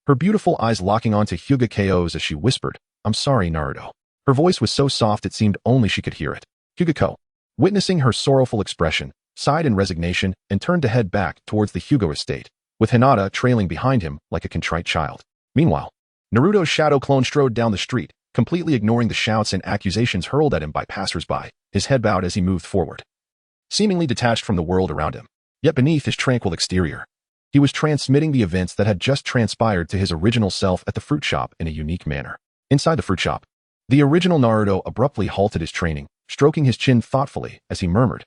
her beautiful eyes locking onto Hyuga as she whispered, "I'm sorry, Naruto." Her voice was so soft it seemed only she could hear it. Hyuga, witnessing her sorrowful expression, sighed in resignation and turned to head back towards the Hyuga estate, with Hinata trailing behind him like a contrite child. Meanwhile, Naruto's shadow clone strode down the street, completely ignoring the shouts and accusations hurled at him by passers-by, his head bowed as he moved forward, seemingly detached from the world around him. Yet beneath his tranquil exterior, he was transmitting the events that had just transpired to his original self at the fruit shop in a unique manner. Inside the fruit shop, the original Naruto abruptly halted his training, stroking his chin thoughtfully as he murmured,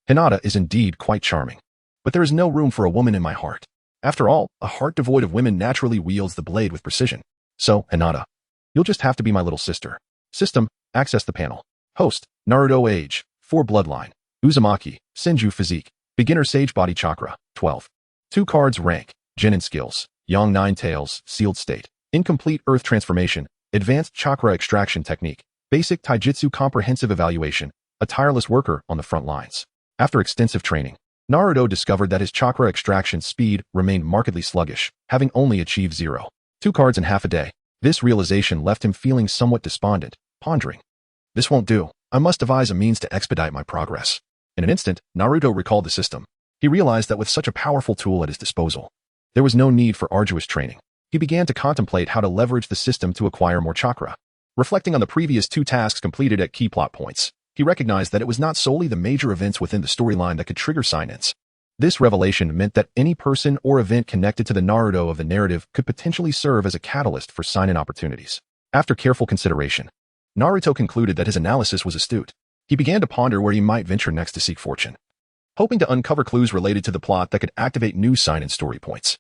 "Hinata is indeed quite charming, but there is no room for a woman in my heart. After all, a heart devoid of women naturally wields the blade with precision. So, Hinata, you'll just have to be my little sister." System, access the panel. Host, Naruto age, 4 bloodline, Uzumaki, Senju physique, beginner sage body chakra, 12. 2 cards rank, Genin skills, Yang 9 tails, sealed state, incomplete earth transformation, advanced chakra extraction technique, basic taijutsu comprehensive evaluation, a tireless worker on the front lines. After extensive training, Naruto discovered that his chakra extraction speed remained markedly sluggish, having only achieved 0. 2 cards in half a day. This realization left him feeling somewhat despondent, pondering, "This won't do. I must devise a means to expedite my progress." In an instant, Naruto recalled the system. He realized that with such a powerful tool at his disposal, there was no need for arduous training. He began to contemplate how to leverage the system to acquire more chakra. Reflecting on the previous 2 tasks completed at key plot points, he recognized that it was not solely the major events within the storyline that could trigger sign-ins. This revelation meant that any person or event connected to the Naruto of the narrative could potentially serve as a catalyst for sign-in opportunities. After careful consideration, Naruto concluded that his analysis was astute. He began to ponder where he might venture next to seek fortune, hoping to uncover clues related to the plot that could activate new sign-in story points.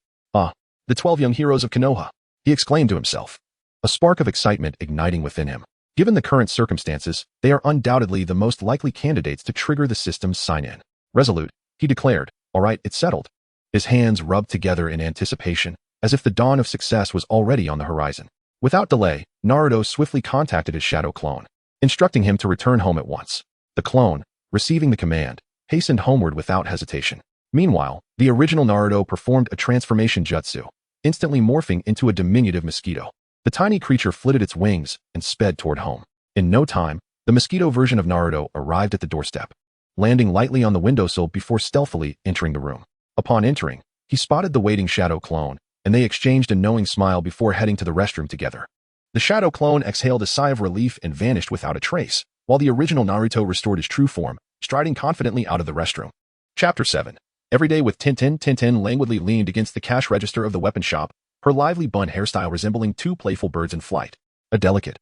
The 12 young heroes of Konoha, he exclaimed to himself, a spark of excitement igniting within him. Given the current circumstances, they are undoubtedly the most likely candidates to trigger the system's sign-in. Resolute, he declared, "All right, it's settled." His hands rubbed together in anticipation, as if the dawn of success was already on the horizon. Without delay, Naruto swiftly contacted his shadow clone, instructing him to return home at once. The clone, receiving the command, hastened homeward without hesitation. Meanwhile, the original Naruto performed a transformation jutsu, instantly morphing into a diminutive mosquito. The tiny creature flitted its wings and sped toward home. In no time, the mosquito version of Naruto arrived at the doorstep, landing lightly on the windowsill before stealthily entering the room. Upon entering, he spotted the waiting shadow clone, and they exchanged a knowing smile before heading to the restroom together. The shadow clone exhaled a sigh of relief and vanished without a trace, while the original Naruto restored his true form, striding confidently out of the restroom. Chapter 7. Every day with Tintin. Tintin languidly leaned against the cash register of the weapon shop, her lively bun hairstyle resembling 2 playful birds in flight. A delicate,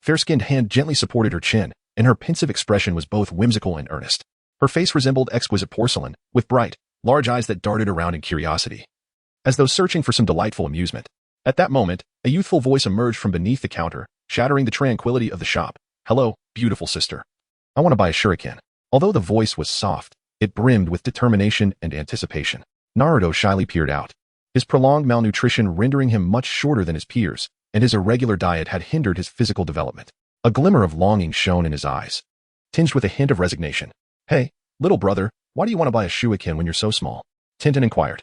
fair-skinned hand gently supported her chin, and her pensive expression was both whimsical and earnest. Her face resembled exquisite porcelain, with bright, large eyes that darted around in curiosity, as though searching for some delightful amusement. At that moment, a youthful voice emerged from beneath the counter, shattering the tranquility of the shop. "Hello, beautiful sister. I want to buy a shuriken." Although the voice was soft, it brimmed with determination and anticipation. Naruto shyly peered out, his prolonged malnutrition rendering him much shorter than his peers, and his irregular diet had hindered his physical development. A glimmer of longing shone in his eyes, tinged with a hint of resignation. "Hey, little brother, why do you want to buy a shuriken when you're so small?" Tintin inquired,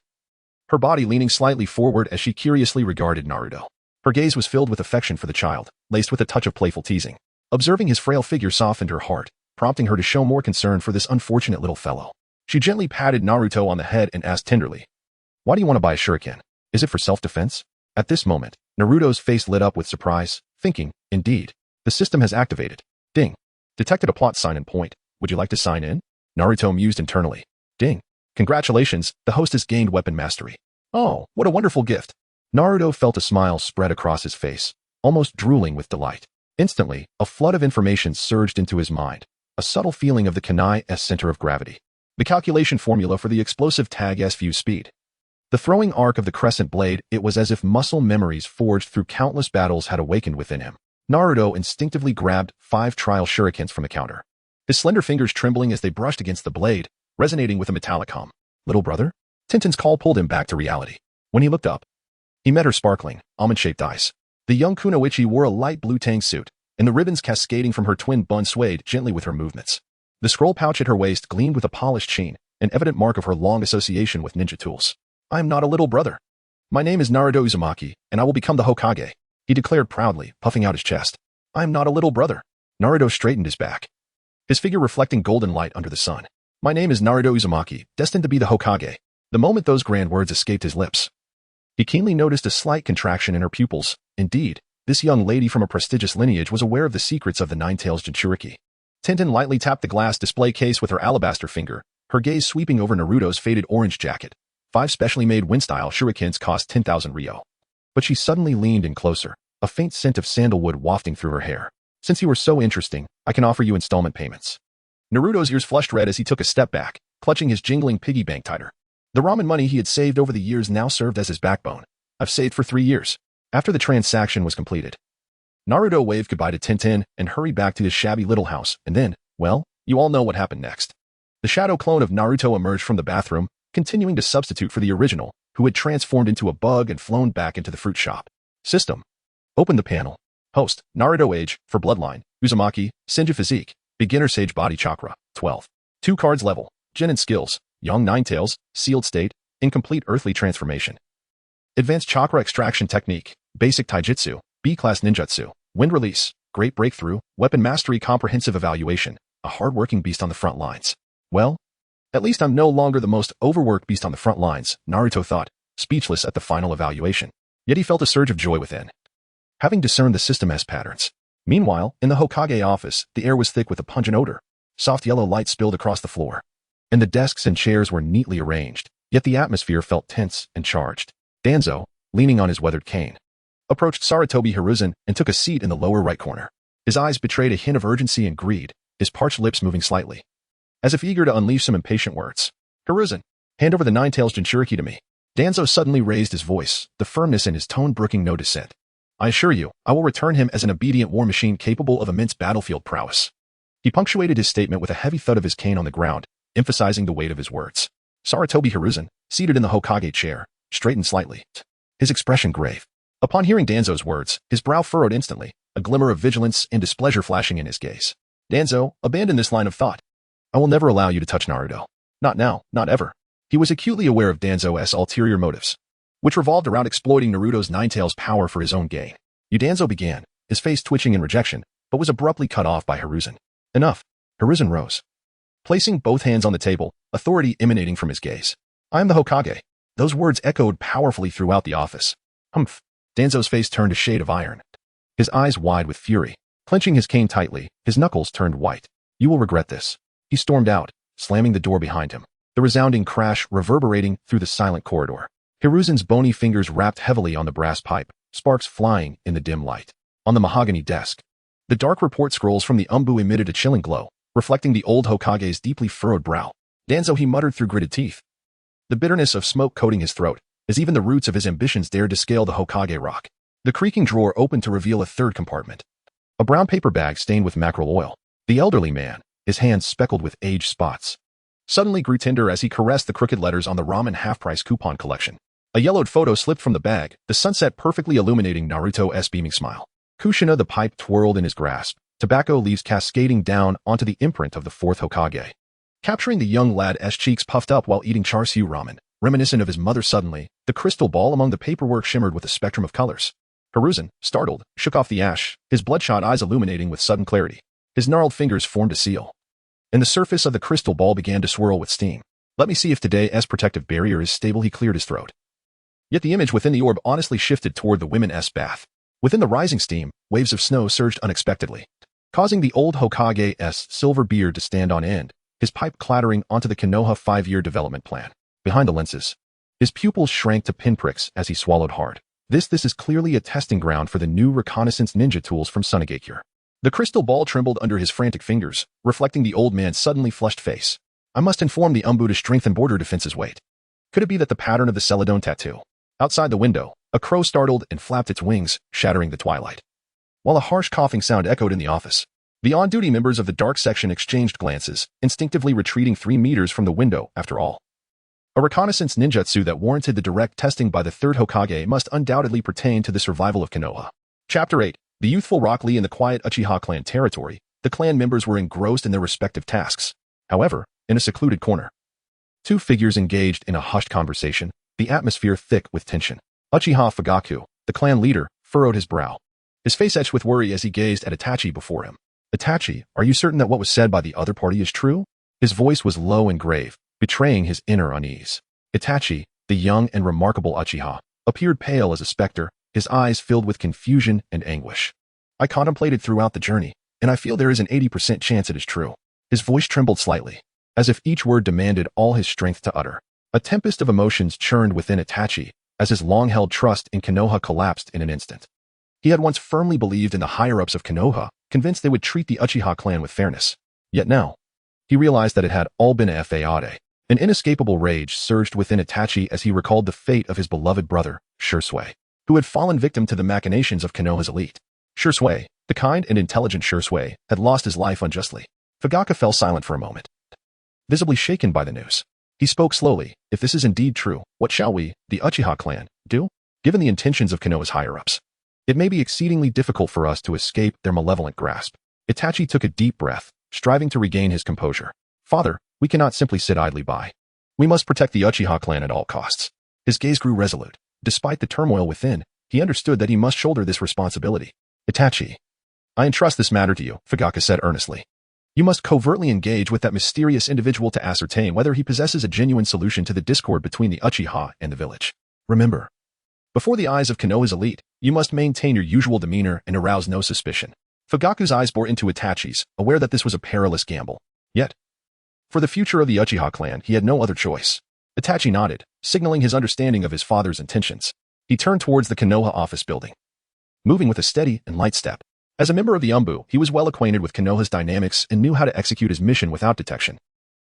her body leaning slightly forward as she curiously regarded Naruto. Her gaze was filled with affection for the child, laced with a touch of playful teasing. Observing his frail figure softened her heart, prompting her to show more concern for this unfortunate little fellow. She gently patted Naruto on the head and asked tenderly, "Why do you want to buy a shuriken? Is it for self-defense?" At this moment, Naruto's face lit up with surprise, thinking, "Indeed, the system has activated." Ding. Detected a plot sign in point. Would you like to sign in? Naruto mused internally. Ding. Congratulations, the host has gained weapon mastery. Oh, what a wonderful gift. Naruto felt a smile spread across his face, almost drooling with delight. Instantly, a flood of information surged into his mind, a subtle feeling of the Kanai's center of gravity. The calculation formula for the explosive tag's view speed. The throwing arc of the crescent blade, it was as if muscle memories forged through countless battles had awakened within him. Naruto instinctively grabbed 5 trial shurikens from the counter, his slender fingers trembling as they brushed against the blade, resonating with a metallic hum. Little brother? Tintin's call pulled him back to reality. When he looked up, he met her sparkling, almond-shaped eyes. The young kunoichi wore a light blue tang suit, and the ribbons cascading from her twin bun swayed gently with her movements. The scroll pouch at her waist gleamed with a polished sheen, an evident mark of her long association with ninja tools. I am not a little brother. My name is Naruto Uzumaki, and I will become the Hokage, he declared proudly, puffing out his chest. I am not a little brother. Naruto straightened his back, his figure reflecting golden light under the sun. My name is Naruto Uzumaki, destined to be the Hokage. The moment those grand words escaped his lips, he keenly noticed a slight contraction in her pupils. Indeed, this young lady from a prestigious lineage was aware of the secrets of the Nine-Tails Jinchuriki. Tintin lightly tapped the glass display case with her alabaster finger, her gaze sweeping over Naruto's faded orange jacket. 5 specially made wind-style shurikens cost 10,000 ryo. But she suddenly leaned in closer, a faint scent of sandalwood wafting through her hair. Since you were so interesting, I can offer you installment payments. Naruto's ears flushed red as he took a step back, clutching his jingling piggy bank tighter. The ramen money he had saved over the years now served as his backbone. I've saved for 3 years. After the transaction was completed, Naruto waved goodbye to Tintin and hurried back to his shabby little house, and then, well, you all know what happened next. The shadow clone of Naruto emerged from the bathroom, continuing to substitute for the original, who had transformed into a bug and flown back into the fruit shop. System. Open the panel. Host, Naruto age, for bloodline, Uzumaki, Senju physique, beginner sage body chakra, 12. 2 cards level, Genin skills, young Nine-Tails, sealed state, incomplete earthly transformation. Advanced chakra extraction technique, basic taijutsu, B-class ninjutsu, wind release, great breakthrough, weapon mastery comprehensive evaluation, a hard-working beast on the front lines. Well, at least I'm no longer the most overworked beast on the front lines, Naruto thought, speechless at the final evaluation. Yet he felt a surge of joy within, having discerned the system's patterns. Meanwhile, in the Hokage office, the air was thick with a pungent odor. Soft yellow light spilled across the floor, and the desks and chairs were neatly arranged, yet the atmosphere felt tense and charged. Danzo, leaning on his weathered cane, approached Sarutobi Hiruzen and took a seat in the lower right corner. His eyes betrayed a hint of urgency and greed, his parched lips moving slightly, as if eager to unleash some impatient words. Hiruzen, hand over the Nine-Tails Jinchuriki to me. Danzo suddenly raised his voice, the firmness in his tone brooking no dissent. I assure you, I will return him as an obedient war machine capable of immense battlefield prowess. He punctuated his statement with a heavy thud of his cane on the ground, emphasizing the weight of his words. Sarutobi Hiruzen, seated in the Hokage chair, straightened slightly, his expression grave. Upon hearing Danzo's words, his brow furrowed instantly, a glimmer of vigilance and displeasure flashing in his gaze. Danzo, abandon this line of thought. I will never allow you to touch Naruto. Not now, not ever. He was acutely aware of Danzo's ulterior motives, which revolved around exploiting Naruto's Nine-Tails power for his own gain. Danzo began, his face twitching in rejection, but was abruptly cut off by Hiruzen. Enough. Hiruzen rose, placing both hands on the table, authority emanating from his gaze. I am the Hokage. Those words echoed powerfully throughout the office. Humph. Danzo's face turned a shade of iron, his eyes wide with fury. Clenching his cane tightly, his knuckles turned white. You will regret this. He stormed out, slamming the door behind him, the resounding crash reverberating through the silent corridor. Hiruzen's bony fingers rapped heavily on the brass pipe, sparks flying in the dim light. On the mahogany desk, the dark report scrolls from the umbu emitted a chilling glow, reflecting the old Hokage's deeply furrowed brow. Danzo, he muttered through gritted teeth, the bitterness of smoke coating his throat, as even the roots of his ambitions dared to scale the Hokage rock. The creaking drawer opened to reveal a third compartment, a brown paper bag stained with mackerel oil. The elderly man, his hands speckled with age spots, suddenly grew tender as he caressed the crooked letters on the ramen half-price coupon collection. A yellowed photo slipped from the bag, the sunset perfectly illuminating Naruto's beaming smile. Kushina, the pipe twirled in his grasp, tobacco leaves cascading down onto the imprint of the fourth Hokage, capturing the young lad's cheeks puffed up while eating char siu ramen. Reminiscent of his mother suddenly, the crystal ball among the paperwork shimmered with a spectrum of colors. Hiruzen, startled, shook off the ash, his bloodshot eyes illuminating with sudden clarity. His gnarled fingers formed a seal, and the surface of the crystal ball began to swirl with steam. Let me see if today's protective barrier is stable, he cleared his throat. Yet the image within the orb honestly shifted toward the women's bath. Within the rising steam, waves of snow surged unexpectedly, causing the old Hokage's silver beard to stand on end, his pipe clattering onto the Konoha 5-year development plan. Behind the lenses, his pupils shrank to pinpricks as he swallowed hard. This is clearly a testing ground for the new reconnaissance ninja tools from Sunagakure. The crystal ball trembled under his frantic fingers, reflecting the old man's suddenly flushed face. I must inform the Umbu to strengthen border defenses. Wait. Could it be that the pattern of the Celadon tattoo? Outside the window, a crow startled and flapped its wings, shattering the twilight. While a harsh coughing sound echoed in the office, the on-duty members of the dark section exchanged glances, instinctively retreating 3 meters from the window, after all. A reconnaissance ninjutsu that warranted the direct testing by the third Hokage must undoubtedly pertain to the survival of Konoha. Chapter 8. The youthful Rock Lee in the quiet Uchiha clan territory, the clan members were engrossed in their respective tasks. However, in a secluded corner, 2 figures engaged in a hushed conversation, the atmosphere thick with tension. Uchiha Fugaku, the clan leader, furrowed his brow, his face etched with worry as he gazed at Itachi before him. Itachi, are you certain that what was said by the other party is true? His voice was low and grave, betraying his inner unease. Itachi, the young and remarkable Uchiha, appeared pale as a specter, his eyes filled with confusion and anguish. I contemplated throughout the journey, and I feel there is an 80% chance it is true. His voice trembled slightly, as if each word demanded all his strength to utter. A tempest of emotions churned within Itachi, as his long-held trust in Konoha collapsed in an instant. He had once firmly believed in the higher-ups of Konoha, convinced they would treat the Uchiha clan with fairness. Yet now, he realized that it had all been a fade. An inescapable rage surged within Itachi as he recalled the fate of his beloved brother, Shursui, who had fallen victim to the machinations of Konoha's elite. Shursui, the kind and intelligent Shursui, had lost his life unjustly. Fugaku fell silent for a moment, visibly shaken by the news. He spoke slowly. If this is indeed true, what shall we, the Uchiha clan, do? Given the intentions of Konoha's higher-ups, it may be exceedingly difficult for us to escape their malevolent grasp. Itachi took a deep breath, striving to regain his composure. Father, we cannot simply sit idly by. We must protect the Uchiha clan at all costs. His gaze grew resolute. Despite the turmoil within, he understood that he must shoulder this responsibility. Itachi, I entrust this matter to you, Fugaku said earnestly. You must covertly engage with that mysterious individual to ascertain whether he possesses a genuine solution to the discord between the Uchiha and the village. Remember, before the eyes of Konoha's elite, you must maintain your usual demeanor and arouse no suspicion. Fugaku's eyes bore into Itachi's, aware that this was a perilous gamble. Yet, for the future of the Uchiha clan, he had no other choice. Itachi nodded, signaling his understanding of his father's intentions. He turned towards the Konoha office building, moving with a steady and light step. As a member of the Umbu, he was well acquainted with Konoha's dynamics and knew how to execute his mission without detection.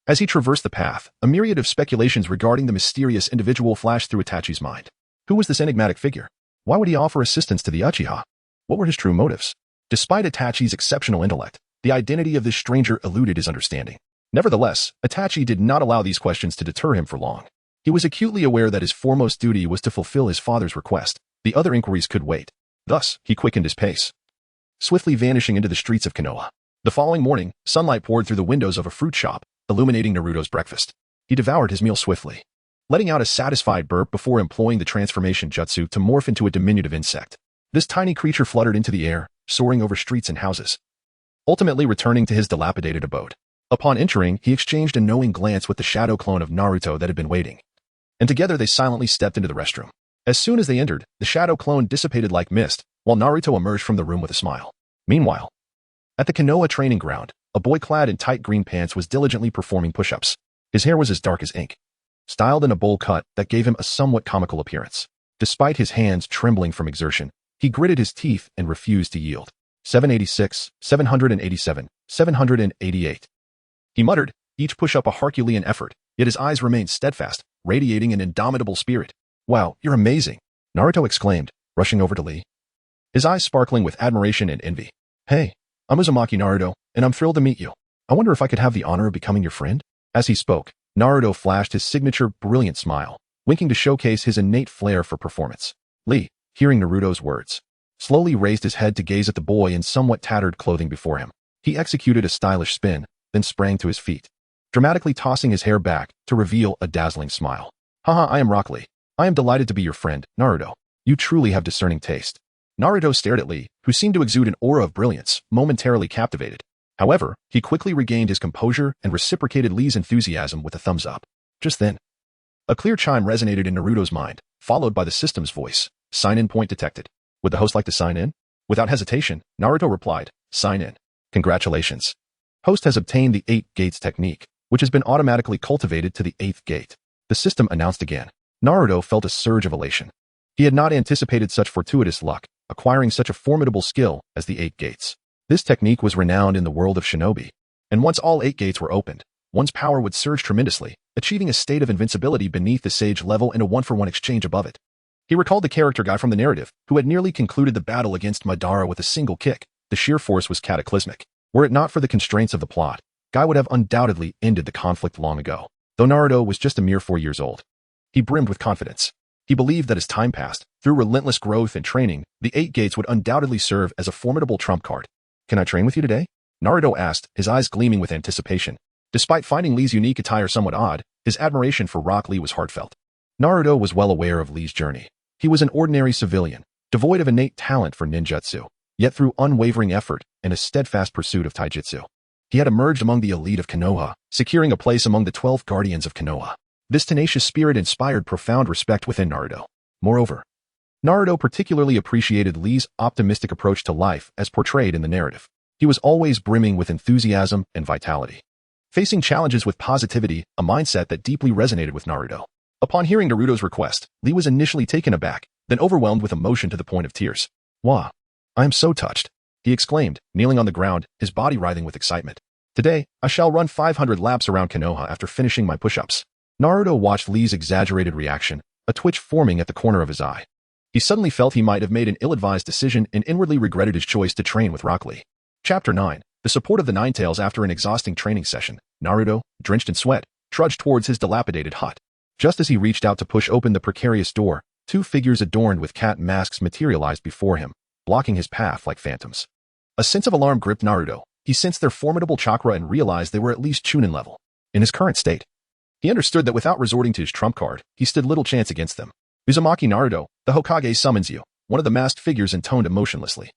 As he traversed the path, a myriad of speculations regarding the mysterious individual flashed through Itachi's mind. Who was this enigmatic figure? Why would he offer assistance to the Uchiha? What were his true motives? Despite Itachi's exceptional intellect, the identity of this stranger eluded his understanding. Nevertheless, Itachi did not allow these questions to deter him for long. He was acutely aware that his foremost duty was to fulfill his father's request. The other inquiries could wait. Thus, he quickened his pace, swiftly vanishing into the streets of Konoha. The following morning, sunlight poured through the windows of a fruit shop, illuminating Naruto's breakfast. He devoured his meal swiftly, letting out a satisfied burp before employing the transformation jutsu to morph into a diminutive insect. This tiny creature fluttered into the air, soaring over streets and houses, ultimately returning to his dilapidated abode. Upon entering, he exchanged a knowing glance with the shadow clone of Naruto that had been waiting, and together they silently stepped into the restroom. As soon as they entered, the shadow clone dissipated like mist, while Naruto emerged from the room with a smile. Meanwhile, at the Konoha training ground, a boy clad in tight green pants was diligently performing push-ups. His hair was as dark as ink, styled in a bowl cut that gave him a somewhat comical appearance. Despite his hands trembling from exertion, he gritted his teeth and refused to yield. 786, 787, 788. He muttered, each push-up a Herculean effort, yet his eyes remained steadfast, radiating an indomitable spirit. Wow, you're amazing, Naruto exclaimed, rushing over to Lee, his eyes sparkling with admiration and envy. Hey, I'm Uzumaki Naruto, and I'm thrilled to meet you. I wonder if I could have the honor of becoming your friend? As he spoke, Naruto flashed his signature brilliant smile, winking to showcase his innate flair for performance. Lee, hearing Naruto's words, slowly raised his head to gaze at the boy in somewhat tattered clothing before him. He executed a stylish spin, then sprang to his feet, dramatically tossing his hair back to reveal a dazzling smile. Haha, I am Rock Lee. I am delighted to be your friend, Naruto. You truly have discerning taste. Naruto stared at Lee, who seemed to exude an aura of brilliance, momentarily captivated. However, he quickly regained his composure and reciprocated Lee's enthusiasm with a thumbs up. Just then, a clear chime resonated in Naruto's mind, followed by the system's voice. Sign-in point detected. Would the host like to sign in? Without hesitation, Naruto replied, sign in. Congratulations. Host has obtained the 8 gates technique, which has been automatically cultivated to the 8th gate. The system announced again. Naruto felt a surge of elation. He had not anticipated such fortuitous luck, acquiring such a formidable skill as the 8 gates. This technique was renowned in the world of shinobi, and once all 8 gates were opened, one's power would surge tremendously, achieving a state of invincibility beneath the sage level and a one-for-one exchange above it. He recalled the character guy from the narrative, who had nearly concluded the battle against Madara with a single kick. The sheer force was cataclysmic. Were it not for the constraints of the plot, Guy would have undoubtedly ended the conflict long ago. Though Naruto was just a mere 4 years old, he brimmed with confidence. He believed that as time passed, through relentless growth and training, the 8 gates would undoubtedly serve as a formidable trump card. Can I train with you today? Naruto asked, his eyes gleaming with anticipation. Despite finding Lee's unique attire somewhat odd, his admiration for Rock Lee was heartfelt. Naruto was well aware of Lee's journey. He was an ordinary civilian, devoid of innate talent for ninjutsu, yet through unwavering effort and a steadfast pursuit of taijutsu, he had emerged among the elite of Konoha, securing a place among the 12 guardians of Konoha. This tenacious spirit inspired profound respect within Naruto. Moreover, Naruto particularly appreciated Lee's optimistic approach to life as portrayed in the narrative. He was always brimming with enthusiasm and vitality, facing challenges with positivity, a mindset that deeply resonated with Naruto. Upon hearing Naruto's request, Lee was initially taken aback, then overwhelmed with emotion to the point of tears. "Wow, I am so touched," he exclaimed, kneeling on the ground, his body writhing with excitement. "Today, I shall run 500 laps around Konoha after finishing my push-ups." Naruto watched Lee's exaggerated reaction, a twitch forming at the corner of his eye. He suddenly felt he might have made an ill-advised decision and inwardly regretted his choice to train with Rock Lee. Chapter 9. The support of the Nine Tails. After an exhausting training session, Naruto, drenched in sweat, trudged towards his dilapidated hut. Just as he reached out to push open the precarious door, 2 figures adorned with cat masks materialized before him, blocking his path like phantoms. A sense of alarm gripped Naruto. He sensed their formidable chakra and realized they were at least Chunin level. In his current state, he understood that without resorting to his trump card, he stood little chance against them. "Uzumaki Naruto, the Hokage summons you," one of the masked figures intoned emotionlessly,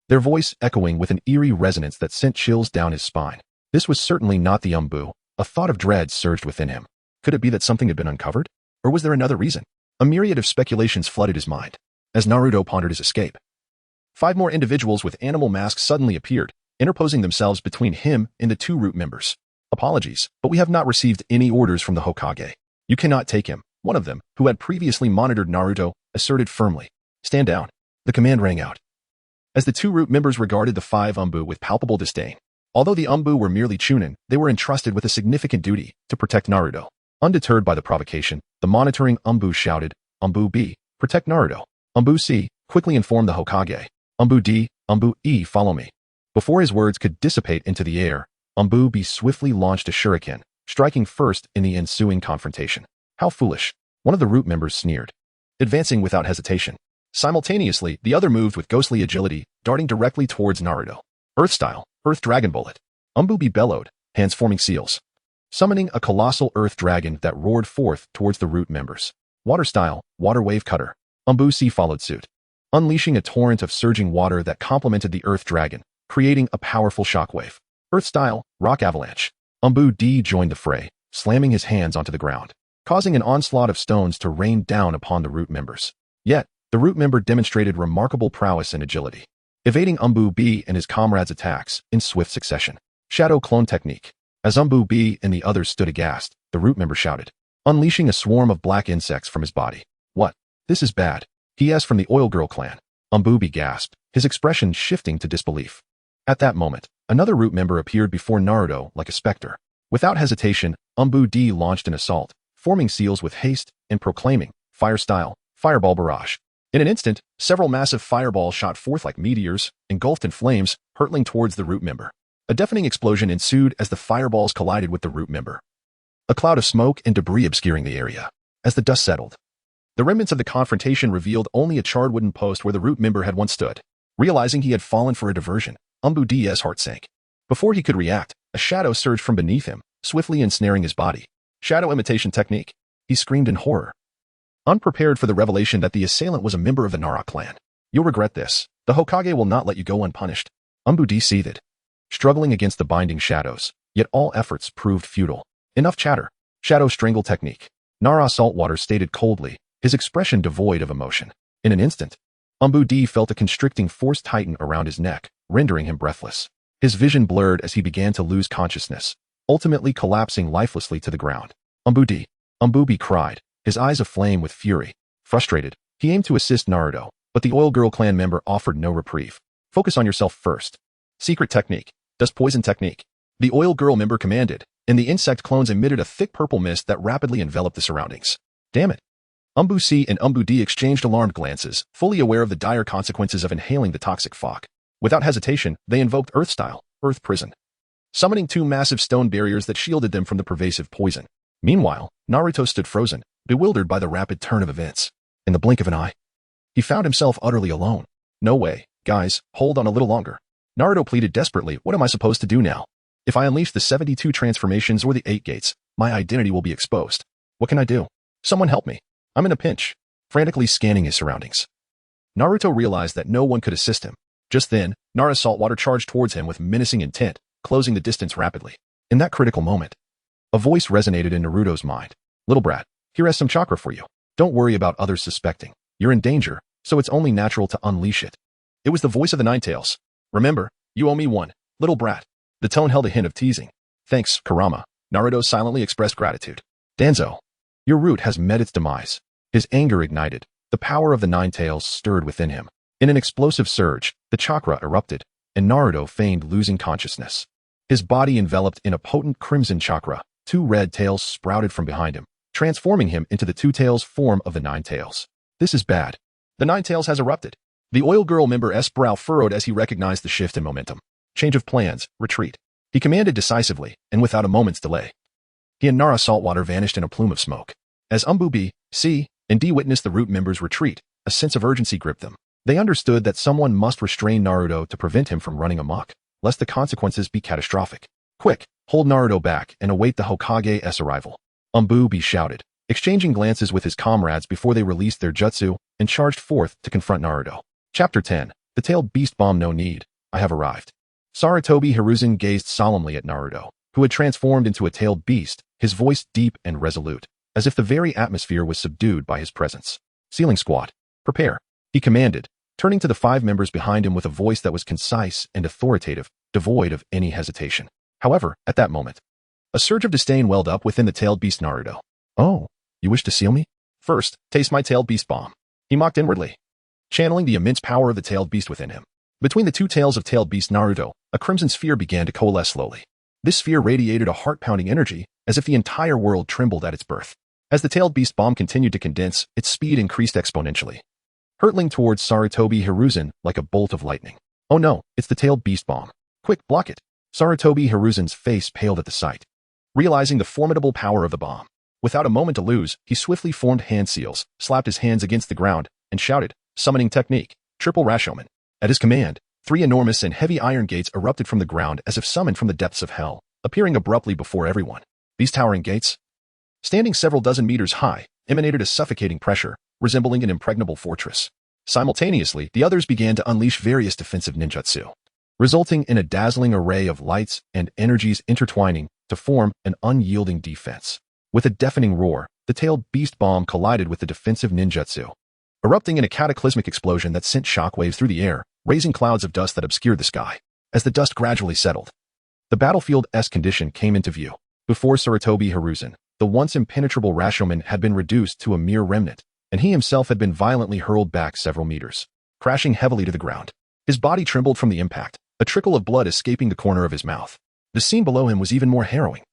their voice echoing with an eerie resonance that sent chills down his spine. This was certainly not the Umbu. A thought of dread surged within him. Could it be that something had been uncovered? Or was there another reason? A myriad of speculations flooded his mind. As Naruto pondered his escape, 5 more individuals with animal masks suddenly appeared, interposing themselves between him and the 2 root members. "Apologies, but we have not received any orders from the Hokage. You cannot take him," one of them, who had previously monitored Naruto, asserted firmly. "Stand down." The command rang out, as the 2 root members regarded the 5 Umbu with palpable disdain. Although the Umbu were merely Chunin, they were entrusted with a significant duty to protect Naruto. Undeterred by the provocation, the monitoring Umbu shouted, "Umbu B, protect Naruto. Umbu C, quickly inform the Hokage. Umbu D, Umbu E, follow me." Before his words could dissipate into the air, Umbu B swiftly launched a shuriken, striking first in the ensuing confrontation. "How foolish," one of the root members sneered, advancing without hesitation. Simultaneously, the other moved with ghostly agility, darting directly towards Naruto. Earth style, Earth Dragon Bullet. Umbu B bellowed, hands forming seals, summoning a colossal earth dragon that roared forth towards the root members. Water style, Water Wave Cutter. Umbu C followed suit, unleashing a torrent of surging water that complemented the earth dragon, creating a powerful shockwave. Earth style, Rock Avalanche. Umbu D joined the fray, slamming his hands onto the ground, causing an onslaught of stones to rain down upon the root members. Yet, the root member demonstrated remarkable prowess and agility, evading Umbu B and his comrades' attacks in swift succession. Shadow Clone Technique. As Umbu B and the others stood aghast, the root member shouted, unleashing a swarm of black insects from his body. "What? This is bad," he asked from the Oil Girl clan. Umbu B gasped, his expression shifting to disbelief. At that moment, another root member appeared before Naruto like a specter. Without hesitation, Umbu D launched an assault, forming seals with haste and proclaiming, "Fire style, Fireball Barrage." In an instant, several massive fireballs shot forth like meteors, engulfed in flames, hurtling towards the root member. A deafening explosion ensued as the fireballs collided with the root member, a cloud of smoke and debris obscuring the area. As the dust settled, the remnants of the confrontation revealed only a charred wooden post where the root member had once stood. Realizing he had fallen for a diversion, Umbu D's heart sank. Before he could react, a shadow surged from beneath him, swiftly ensnaring his body. "Shadow imitation technique," he screamed in horror, unprepared for the revelation that the assailant was a member of the Nara clan. "You'll regret this. The Hokage will not let you go unpunished." Umbu D seethed, struggling against the binding shadows, yet all efforts proved futile. "Enough chatter." Shadow Strangle Technique. Nara Saltwater stated coldly, his expression devoid of emotion. In an instant, Umbu D felt a constricting force tighten around his neck, rendering him breathless. His vision blurred as he began to lose consciousness, ultimately collapsing lifelessly to the ground. Umbubi! Umbubi cried, his eyes aflame with fury. Frustrated, he aimed to assist Naruto, but the Oil Girl clan member offered no reprieve. Focus on yourself first. Secret technique. Dust poison technique. The Oil Girl member commanded, and the insect clones emitted a thick purple mist that rapidly enveloped the surroundings. Damn it. Umbu-C and Umbu-D exchanged alarmed glances, fully aware of the dire consequences of inhaling the toxic fog. Without hesitation, they invoked Earth-style, Earth Prison, summoning two massive stone barriers that shielded them from the pervasive poison. Meanwhile, Naruto stood frozen, bewildered by the rapid turn of events. In the blink of an eye, he found himself utterly alone. No way, guys, hold on a little longer. Naruto pleaded desperately, what am I supposed to do now? If I unleash the 72 transformations or the 8 gates, my identity will be exposed. What can I do? Someone help me. I'm in a pinch. Frantically scanning his surroundings, Naruto realized that no one could assist him. Just then, Nara Saltwater charged towards him with menacing intent, closing the distance rapidly. In that critical moment, a voice resonated in Naruto's mind. Little brat, here has some chakra for you. Don't worry about others suspecting. You're in danger, so it's only natural to unleash it. It was the voice of the Ninetales. Remember, you owe me one, little brat. The tone held a hint of teasing. Thanks, Kurama. Naruto silently expressed gratitude. Danzo, your root has met its demise. His anger ignited. The power of the Ninetales stirred within him. In an explosive surge, the chakra erupted, and Naruto feigned losing consciousness. His body enveloped in a potent crimson chakra. 2 red tails sprouted from behind him, transforming him into the 2 tails form of the Ninetales. This is bad. The Ninetales has erupted. The Oil Girl member's brow furrowed as he recognized the shift in momentum. Change of plans, retreat. He commanded decisively, and without a moment's delay. He and Nara Saltwater vanished in a plume of smoke. As Umbu-B, C, and D witnessed the root members' retreat, a sense of urgency gripped them. They understood that someone must restrain Naruto to prevent him from running amok, lest the consequences be catastrophic. Quick, hold Naruto back and await the Hokage's arrival. Umbu-B shouted, exchanging glances with his comrades before they released their jutsu and charged forth to confront Naruto. Chapter 10. The Tailed Beast Bomb. No need. I have arrived. Sarutobi Hiruzen gazed solemnly at Naruto, who had transformed into a tailed beast, his voice deep and resolute, as if the very atmosphere was subdued by his presence. Ceiling squad, prepare, he commanded, turning to the 5 members behind him with a voice that was concise and authoritative, devoid of any hesitation. However, at that moment, a surge of disdain welled up within the tailed beast Naruto. Oh, you wish to seal me? First, taste my tailed beast bomb. He mocked inwardly, channeling the immense power of the tailed beast within him. Between the 2 tails of tailed beast Naruto, a crimson sphere began to coalesce slowly. This sphere radiated a heart-pounding energy, as if the entire world trembled at its birth. As the tailed beast bomb continued to condense, its speed increased exponentially, hurtling towards Sarutobi Hiruzen like a bolt of lightning. Oh no, it's the tailed beast bomb. Quick, block it. Sarutobi Hiruzen's face paled at the sight, realizing the formidable power of the bomb. Without a moment to lose, he swiftly formed hand seals, slapped his hands against the ground, and shouted, summoning technique, triple Rashomon. At his command, 3 enormous and heavy iron gates erupted from the ground as if summoned from the depths of hell, appearing abruptly before everyone. These towering gates, standing several dozen meters high, emanated a suffocating pressure, resembling an impregnable fortress. Simultaneously, the others began to unleash various defensive ninjutsu, resulting in a dazzling array of lights and energies intertwining to form an unyielding defense. With a deafening roar, the tailed beast bomb collided with the defensive ninjutsu, erupting in a cataclysmic explosion that sent shockwaves through the air, raising clouds of dust that obscured the sky. As the dust gradually settled, the battlefield-esque condition came into view. Before Sarutobi Hiruzen, the once impenetrable Rashomon had been reduced to a mere remnant, and he himself had been violently hurled back several meters, crashing heavily to the ground. His body trembled from the impact, a trickle of blood escaping the corner of his mouth. The scene below him was even more harrowing.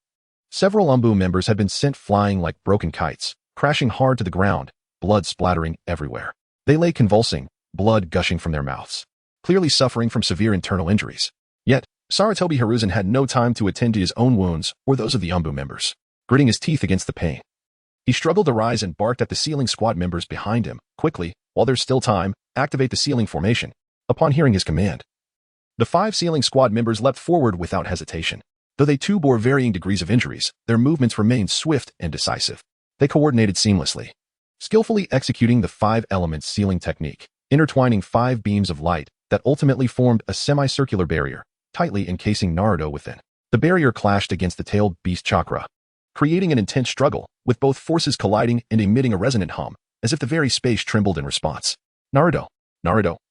Several Umbu members had been sent flying like broken kites, crashing hard to the ground, blood splattering everywhere. They lay convulsing, blood gushing from their mouths, clearly suffering from severe internal injuries. Yet, Sarutobi Hiruzen had no time to attend to his own wounds or those of the Umbu members. Gritting his teeth against the pain, he struggled to rise and barked at the sealing squad members behind him. Quickly, while there's still time, activate the sealing formation. Upon hearing his command, the 5 sealing squad members leapt forward without hesitation. Though they too bore varying degrees of injuries, their movements remained swift and decisive. They coordinated seamlessly, skillfully executing the 5-element sealing technique, intertwining 5 beams of light that ultimately formed a semicircular barrier, tightly encasing Naruto within. The barrier clashed against the tailed beast chakra, creating an intense struggle, with both forces colliding and emitting a resonant hum, as if the very space trembled in response. Naruto,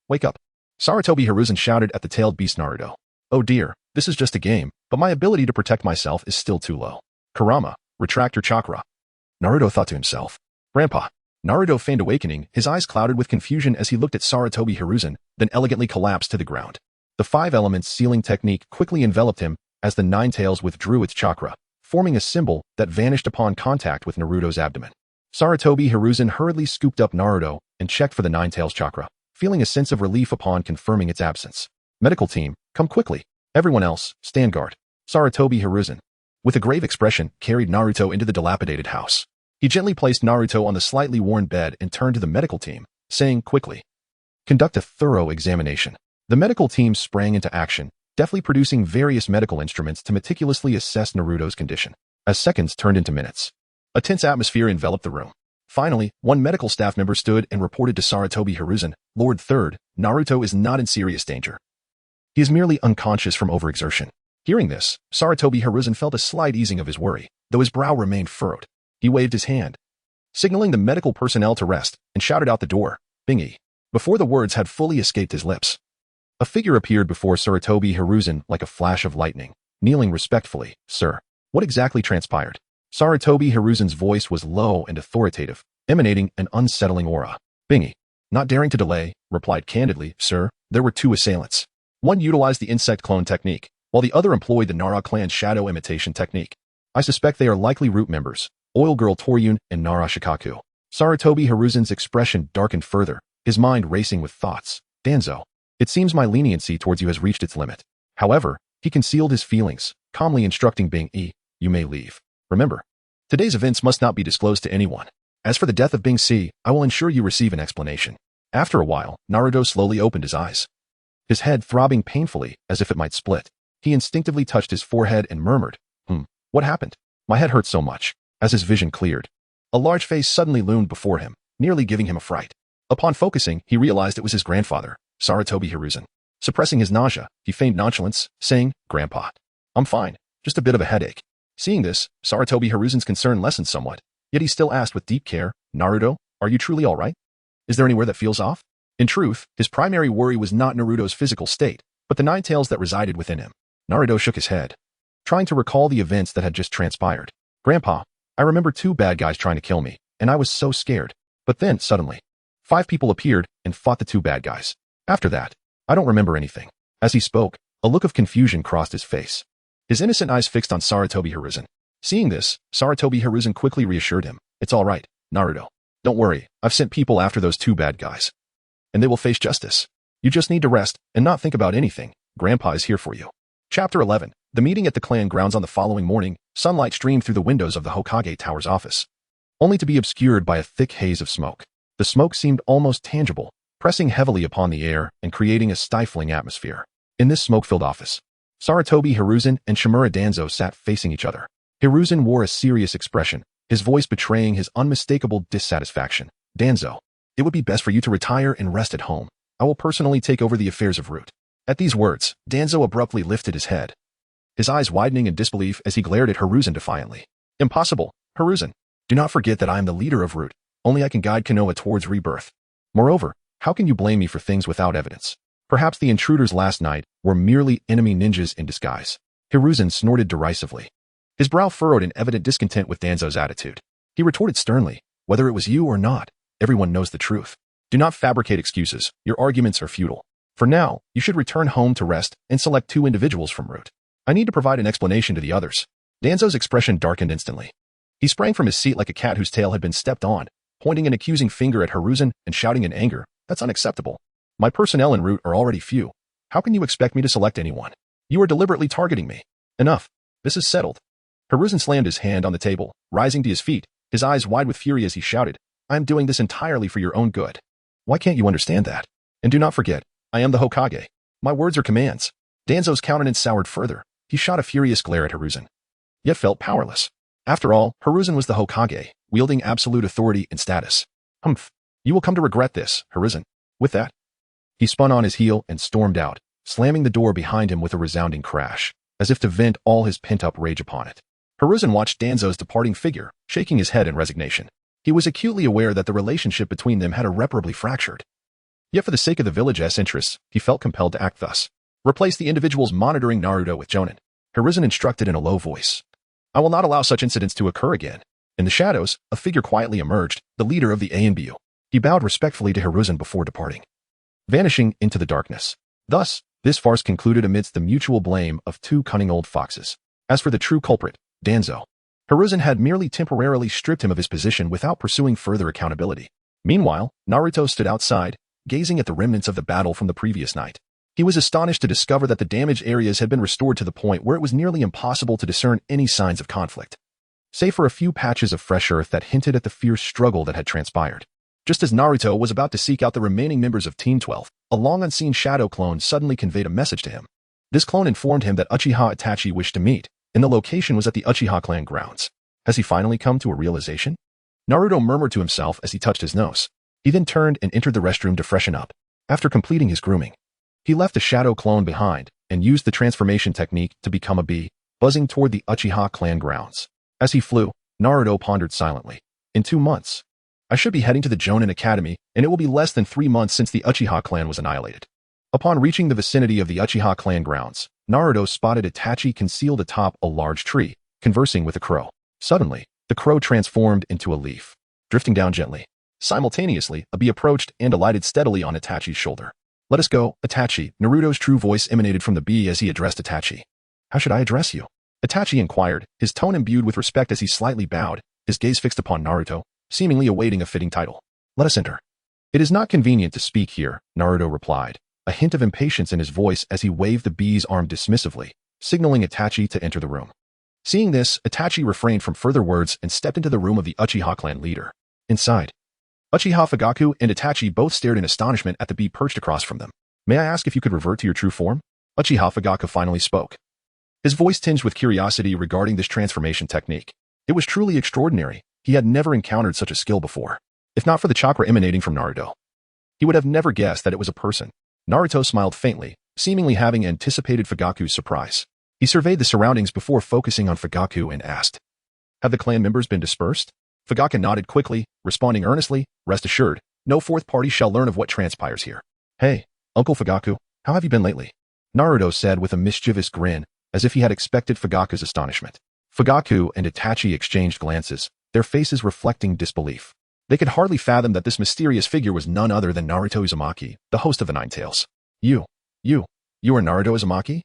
wake up. Sarutobi Hiruzen shouted at the tailed beast Naruto. Oh dear, This is just a game, but my ability to protect myself is still too low. Kurama, retract your chakra. Naruto thought to himself. Grandpa. Naruto feigned awakening, his eyes clouded with confusion as he looked at Sarutobi Hiruzen, then elegantly collapsed to the ground. The 5 elements sealing technique quickly enveloped him as the 9 tails withdrew its chakra, forming a symbol that vanished upon contact with Naruto's abdomen. Sarutobi Hiruzen hurriedly scooped up Naruto and checked for the 9 tails chakra, feeling a sense of relief upon confirming its absence. Medical team, come quickly. Everyone else, stand guard. Sarutobi Hiruzen, with a grave expression, carried Naruto into the dilapidated house. He gently placed Naruto on the slightly worn bed and turned to the medical team, saying quickly, conduct a thorough examination. The medical team sprang into action, deftly producing various medical instruments to meticulously assess Naruto's condition. As seconds turned into minutes, a tense atmosphere enveloped the room. Finally, one medical staff member stood and reported to Sarutobi Hiruzen, Lord Third, Naruto is not in serious danger. He is merely unconscious from overexertion. Hearing this, Sarutobi Hiruzen felt a slight easing of his worry, though his brow remained furrowed. He waved his hand, signaling the medical personnel to rest, and shouted out the door, Bingy. Before the words had fully escaped his lips, a figure appeared before Sarutobi Hiruzen like a flash of lightning, kneeling respectfully. Sir, what exactly transpired? Sarutobi Hiruzen's voice was low and authoritative, emanating an unsettling aura. Bingy, not daring to delay, replied candidly, Sir, there were 2 assailants. One utilized the insect clone technique, while the other employed the Nara clan's shadow imitation technique. I suspect they are likely root members, Oil Girl Toryun and Nara Shikaku. Sarutobi Hiruzen's expression darkened further, his mind racing with thoughts. Danzo, it seems my leniency towards you has reached its limit. However, he concealed his feelings, calmly instructing Bing-E, you may leave. Remember, today's events must not be disclosed to anyone. As for the death of Bing-C, I will ensure you receive an explanation. After a while, Naruto slowly opened his eyes, his head throbbing painfully as if it might split. He instinctively touched his forehead and murmured, what happened? My head hurts so much. As his vision cleared, a large face suddenly loomed before him, nearly giving him a fright. Upon focusing, he realized it was his grandfather, Sarutobi Hiruzen. Suppressing his nausea, he feigned nonchalance, saying, Grandpa, I'm fine, just a bit of a headache. Seeing this, Sarutobi Hiruzen's concern lessened somewhat, yet he still asked with deep care, Naruto, are you truly all right? Is there anywhere that feels off? In truth, his primary worry was not Naruto's physical state, but the 9 tails that resided within him. Naruto shook his head, trying to recall the events that had just transpired. Grandpa, I remember 2 bad guys trying to kill me, and I was so scared. But then, suddenly, 5 people appeared and fought the 2 bad guys. After that, I don't remember anything. As he spoke, a look of confusion crossed his face, his innocent eyes fixed on Sarutobi Hiruzen. Seeing this, Sarutobi Hiruzen quickly reassured him. It's all right, Naruto. Don't worry, I've sent people after those 2 bad guys, and they will face justice. You just need to rest and not think about anything. Grandpa is here for you. Chapter 11. The meeting at the clan grounds on the following morning, sunlight streamed through the windows of the Hokage Tower's office, only to be obscured by a thick haze of smoke. The smoke seemed almost tangible, pressing heavily upon the air and creating a stifling atmosphere. In this smoke-filled office, Sarutobi Hiruzen and Shimura Danzo sat facing each other. Hiruzen wore a serious expression, his voice betraying his unmistakable dissatisfaction. Danzo, it would be best for you to retire and rest at home. I will personally take over the affairs of Root. At these words, Danzo abruptly lifted his head, his eyes widening in disbelief as he glared at Hiruzen defiantly. Impossible, Hiruzen. Do not forget that I am the leader of Root. Only I can guide Konoha towards rebirth. Moreover, how can you blame me for things without evidence? Perhaps the intruders last night were merely enemy ninjas in disguise. Hiruzen snorted derisively, his brow furrowed in evident discontent with Danzo's attitude. He retorted sternly, whether it was you or not, everyone knows the truth. Do not fabricate excuses. Your arguments are futile. For now, you should return home to rest and select 2 individuals from Root. I need to provide an explanation to the others. Danzo's expression darkened instantly. He sprang from his seat like a cat whose tail had been stepped on, pointing an accusing finger at Hiruzen and shouting in anger, that's unacceptable. My personnel en route are already few. How can you expect me to select anyone? You are deliberately targeting me. Enough. This is settled. Hiruzen slammed his hand on the table, rising to his feet, his eyes wide with fury as he shouted, I am doing this entirely for your own good. Why can't you understand that? And do not forget, I am the Hokage. My words are commands. Danzo's countenance soured further. He shot a furious glare at Hiruzen, yet felt powerless. After all, Hiruzen was the Hokage, wielding absolute authority and status. Humph. You will come to regret this, Hiruzen. With that, he spun on his heel and stormed out, slamming the door behind him with a resounding crash, as if to vent all his pent-up rage upon it. Hiruzen watched Danzo's departing figure, shaking his head in resignation. He was acutely aware that the relationship between them had irreparably fractured. Yet for the sake of the village's interests, he felt compelled to act thus. Replace the individuals monitoring Naruto with Jonin. Hiruzen instructed in a low voice. I will not allow such incidents to occur again. In the shadows, a figure quietly emerged, the leader of the ANBU. He bowed respectfully to Hiruzen before departing, vanishing into the darkness. Thus, this farce concluded amidst the mutual blame of two cunning old foxes. As for the true culprit, Danzo, Hiruzen had merely temporarily stripped him of his position without pursuing further accountability. Meanwhile, Naruto stood outside, gazing at the remnants of the battle from the previous night. He was astonished to discover that the damaged areas had been restored to the point where it was nearly impossible to discern any signs of conflict, save for a few patches of fresh earth that hinted at the fierce struggle that had transpired. Just as Naruto was about to seek out the remaining members of Team 12, a long-unseen shadow clone suddenly conveyed a message to him. This clone informed him that Uchiha Itachi wished to meet, and the location was at the Uchiha clan grounds. Has he finally come to a realization? Naruto murmured to himself as he touched his nose. He then turned and entered the restroom to freshen up. After completing his grooming, he left the shadow clone behind and used the transformation technique to become a bee, buzzing toward the Uchiha clan grounds. As he flew, Naruto pondered silently. In 2 months, I should be heading to the Jonin Academy, and it will be less than 3 months since the Uchiha clan was annihilated. Upon reaching the vicinity of the Uchiha clan grounds, Naruto spotted Itachi concealed atop a large tree, conversing with a crow. Suddenly, the crow transformed into a leaf, drifting down gently. Simultaneously, a bee approached and alighted steadily on Itachi's shoulder. Let us go, Itachi. Naruto's true voice emanated from the bee as he addressed Itachi. How should I address you? Itachi inquired, his tone imbued with respect as he slightly bowed, his gaze fixed upon Naruto, seemingly awaiting a fitting title. Let us enter. It is not convenient to speak here, Naruto replied, a hint of impatience in his voice as he waved the bee's arm dismissively, signaling Itachi to enter the room. Seeing this, Itachi refrained from further words and stepped into the room of the Uchiha clan leader. Inside, Uchiha Fugaku and Itachi both stared in astonishment at the bee perched across from them. May I ask if you could revert to your true form? Uchiha Fugaku finally spoke, his voice tinged with curiosity regarding this transformation technique. It was truly extraordinary. He had never encountered such a skill before. If not for the chakra emanating from Naruto, he would have never guessed that it was a person. Naruto smiled faintly, seemingly having anticipated Fugaku's surprise. He surveyed the surroundings before focusing on Fugaku and asked, have the clan members been dispersed? Fugaku nodded quickly, responding earnestly, rest assured, no fourth party shall learn of what transpires here. Hey, Uncle Fugaku, how have you been lately? Naruto said with a mischievous grin, as if he had expected Fugaku's astonishment. Fugaku and Itachi exchanged glances, their faces reflecting disbelief. They could hardly fathom that this mysterious figure was none other than Naruto Uzumaki, the host of the Nine Tails. You are Naruto Uzumaki?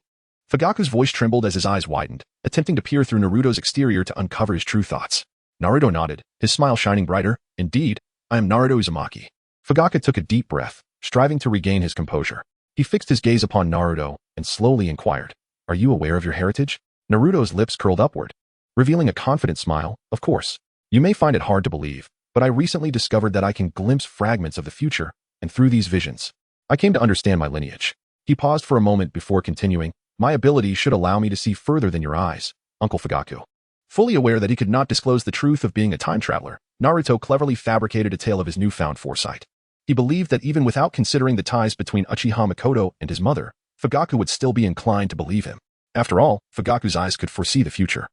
Fugaku's voice trembled as his eyes widened, attempting to peer through Naruto's exterior to uncover his true thoughts. Naruto nodded, his smile shining brighter. Indeed, I am Naruto Uzumaki. Fugaku took a deep breath, striving to regain his composure. He fixed his gaze upon Naruto and slowly inquired, are you aware of your heritage? Naruto's lips curled upward, revealing a confident smile. Of course. You may find it hard to believe, but I recently discovered that I can glimpse fragments of the future, and through these visions, I came to understand my lineage. He paused for a moment before continuing, my ability should allow me to see further than your eyes, Uncle Fugaku. Fully aware that he could not disclose the truth of being a time traveler, Naruto cleverly fabricated a tale of his newfound foresight. He believed that even without considering the ties between Uchiha Makoto and his mother, Fugaku would still be inclined to believe him. After all, Fugaku's eyes could foresee the future,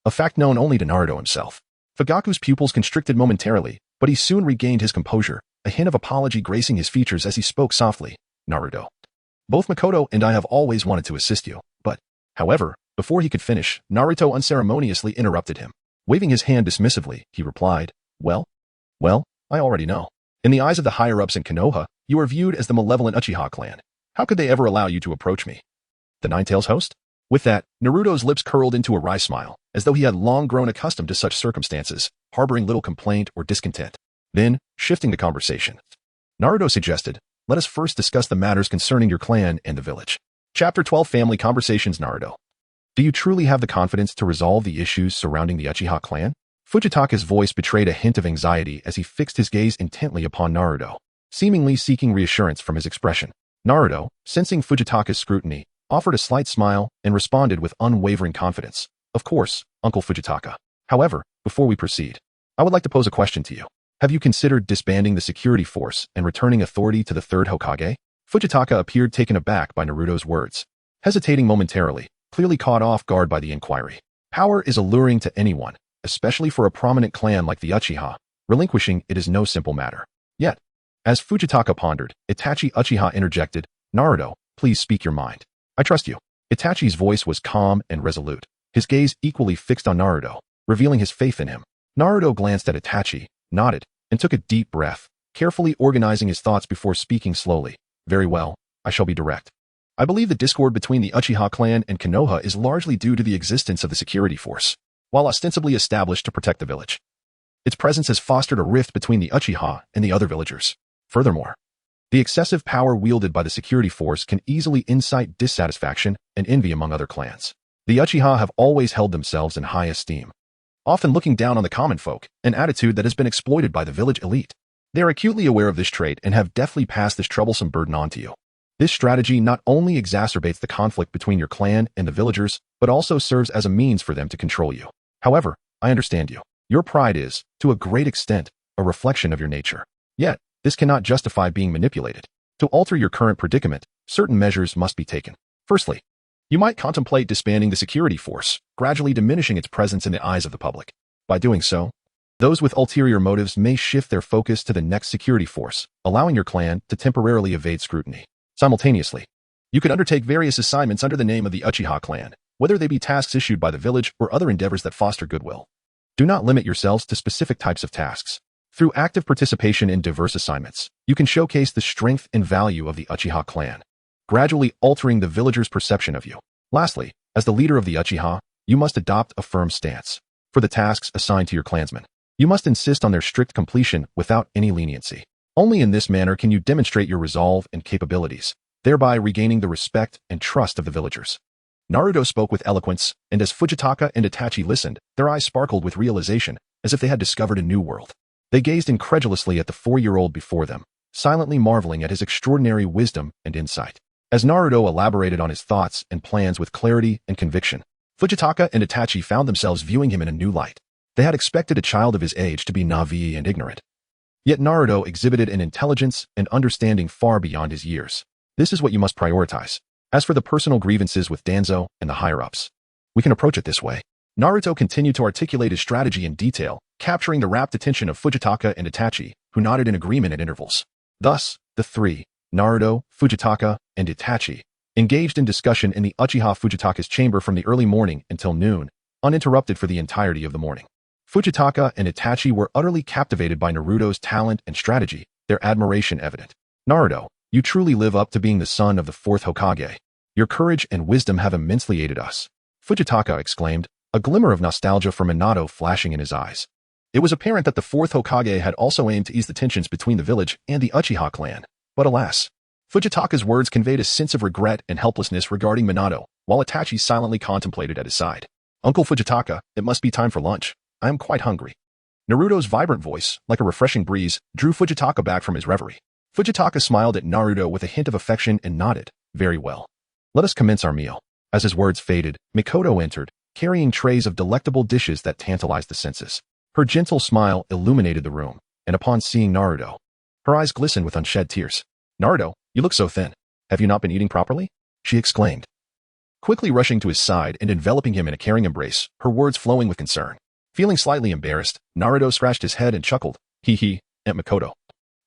a fact known only to Naruto himself. Fugaku's pupils constricted momentarily, but he soon regained his composure, a hint of apology gracing his features as he spoke softly. Naruto, both Makoto and I have always wanted to assist you, but, however, before he could finish, Naruto unceremoniously interrupted him. Waving his hand dismissively, he replied, Well, I already know. In the eyes of the higher-ups in Konoha, you are viewed as the malevolent Uchiha clan. How could they ever allow you to approach me? The Nine-Tails host? With that, Naruto's lips curled into a wry smile, as though he had long grown accustomed to such circumstances, harboring little complaint or discontent. Then, shifting the conversation, Naruto suggested, let us first discuss the matters concerning your clan and the village. Chapter 12 Family Conversations. Naruto, do you truly have the confidence to resolve the issues surrounding the Uchiha clan? Fujitaka's voice betrayed a hint of anxiety as he fixed his gaze intently upon Naruto, seemingly seeking reassurance from his expression. Naruto, sensing Fujitaka's scrutiny, offered a slight smile and responded with unwavering confidence. Of course, Uncle Fujitaka. However, before we proceed, I would like to pose a question to you. Have you considered disbanding the security force and returning authority to the third Hokage? Fujitaka appeared taken aback by Naruto's words, hesitating momentarily, clearly caught off guard by the inquiry. Power is alluring to anyone, especially for a prominent clan like the Uchiha. Relinquishing it is no simple matter. Yet, as Fujitaka pondered, Itachi Uchiha interjected, Naruto, please speak your mind. I trust you. Itachi's voice was calm and resolute, his gaze equally fixed on Naruto, revealing his faith in him. Naruto glanced at Itachi, nodded, and took a deep breath, carefully organizing his thoughts before speaking slowly. Very well, I shall be direct. I believe the discord between the Uchiha clan and Konoha is largely due to the existence of the security force, while ostensibly established to protect the village. Its presence has fostered a rift between the Uchiha and the other villagers. Furthermore, the excessive power wielded by the security force can easily incite dissatisfaction and envy among other clans. The Uchiha have always held themselves in high esteem, often looking down on the common folk, an attitude that has been exploited by the village elite. They are acutely aware of this trait and have deftly passed this troublesome burden on to you. This strategy not only exacerbates the conflict between your clan and the villagers, but also serves as a means for them to control you. However, I understand you. Your pride is, to a great extent, a reflection of your nature. Yet, this cannot justify being manipulated. To alter your current predicament, certain measures must be taken. Firstly, you might contemplate disbanding the security force, gradually diminishing its presence in the eyes of the public. By doing so, those with ulterior motives may shift their focus to the next security force, allowing your clan to temporarily evade scrutiny. Simultaneously, you could undertake various assignments under the name of the Uchiha clan, whether they be tasks issued by the village or other endeavors that foster goodwill. Do not limit yourselves to specific types of tasks. Through active participation in diverse assignments, you can showcase the strength and value of the Uchiha clan, gradually altering the villagers' perception of you. Lastly, as the leader of the Uchiha, you must adopt a firm stance. For the tasks assigned to your clansmen, you must insist on their strict completion without any leniency. Only in this manner can you demonstrate your resolve and capabilities, thereby regaining the respect and trust of the villagers. Naruto spoke with eloquence, and as Fujitaka and Itachi listened, their eyes sparkled with realization, as if they had discovered a new world. They gazed incredulously at the 4-year-old before them, silently marveling at his extraordinary wisdom and insight. As Naruto elaborated on his thoughts and plans with clarity and conviction, Fujitaka and Itachi found themselves viewing him in a new light. They had expected a child of his age to be naive and ignorant. Yet Naruto exhibited an intelligence and understanding far beyond his years. This is what you must prioritize. As for the personal grievances with Danzo and the higher-ups, we can approach it this way. Naruto continued to articulate his strategy in detail, capturing the rapt attention of Fujitaka and Itachi, who nodded in agreement at intervals. Thus, the three, Naruto, Fujitaka, and Itachi, engaged in discussion in the Uchiha Fujitaka's chamber from the early morning until noon, uninterrupted for the entirety of the morning. Fujitaka and Itachi were utterly captivated by Naruto's talent and strategy, their admiration evident. Naruto, you truly live up to being the son of the fourth Hokage. Your courage and wisdom have immensely aided us. Fujitaka exclaimed, a glimmer of nostalgia for Minato flashing in his eyes. It was apparent that the fourth Hokage had also aimed to ease the tensions between the village and the Uchiha clan. But alas, Fujitaka's words conveyed a sense of regret and helplessness regarding Minato, while Itachi silently contemplated at his side. Uncle Fujitaka, it must be time for lunch. I am quite hungry. Naruto's vibrant voice, like a refreshing breeze, drew Fujitaka back from his reverie. Fujitaka smiled at Naruto with a hint of affection and nodded. Very well. Let us commence our meal. As his words faded, Mikoto entered, carrying trays of delectable dishes that tantalized the senses. Her gentle smile illuminated the room, and upon seeing Naruto, her eyes glistened with unshed tears. Naruto, you look so thin. Have you not been eating properly? She exclaimed. Quickly rushing to his side and enveloping him in a caring embrace, her words flowing with concern. Feeling slightly embarrassed, Naruto scratched his head and chuckled. Hee, Aunt Mikoto.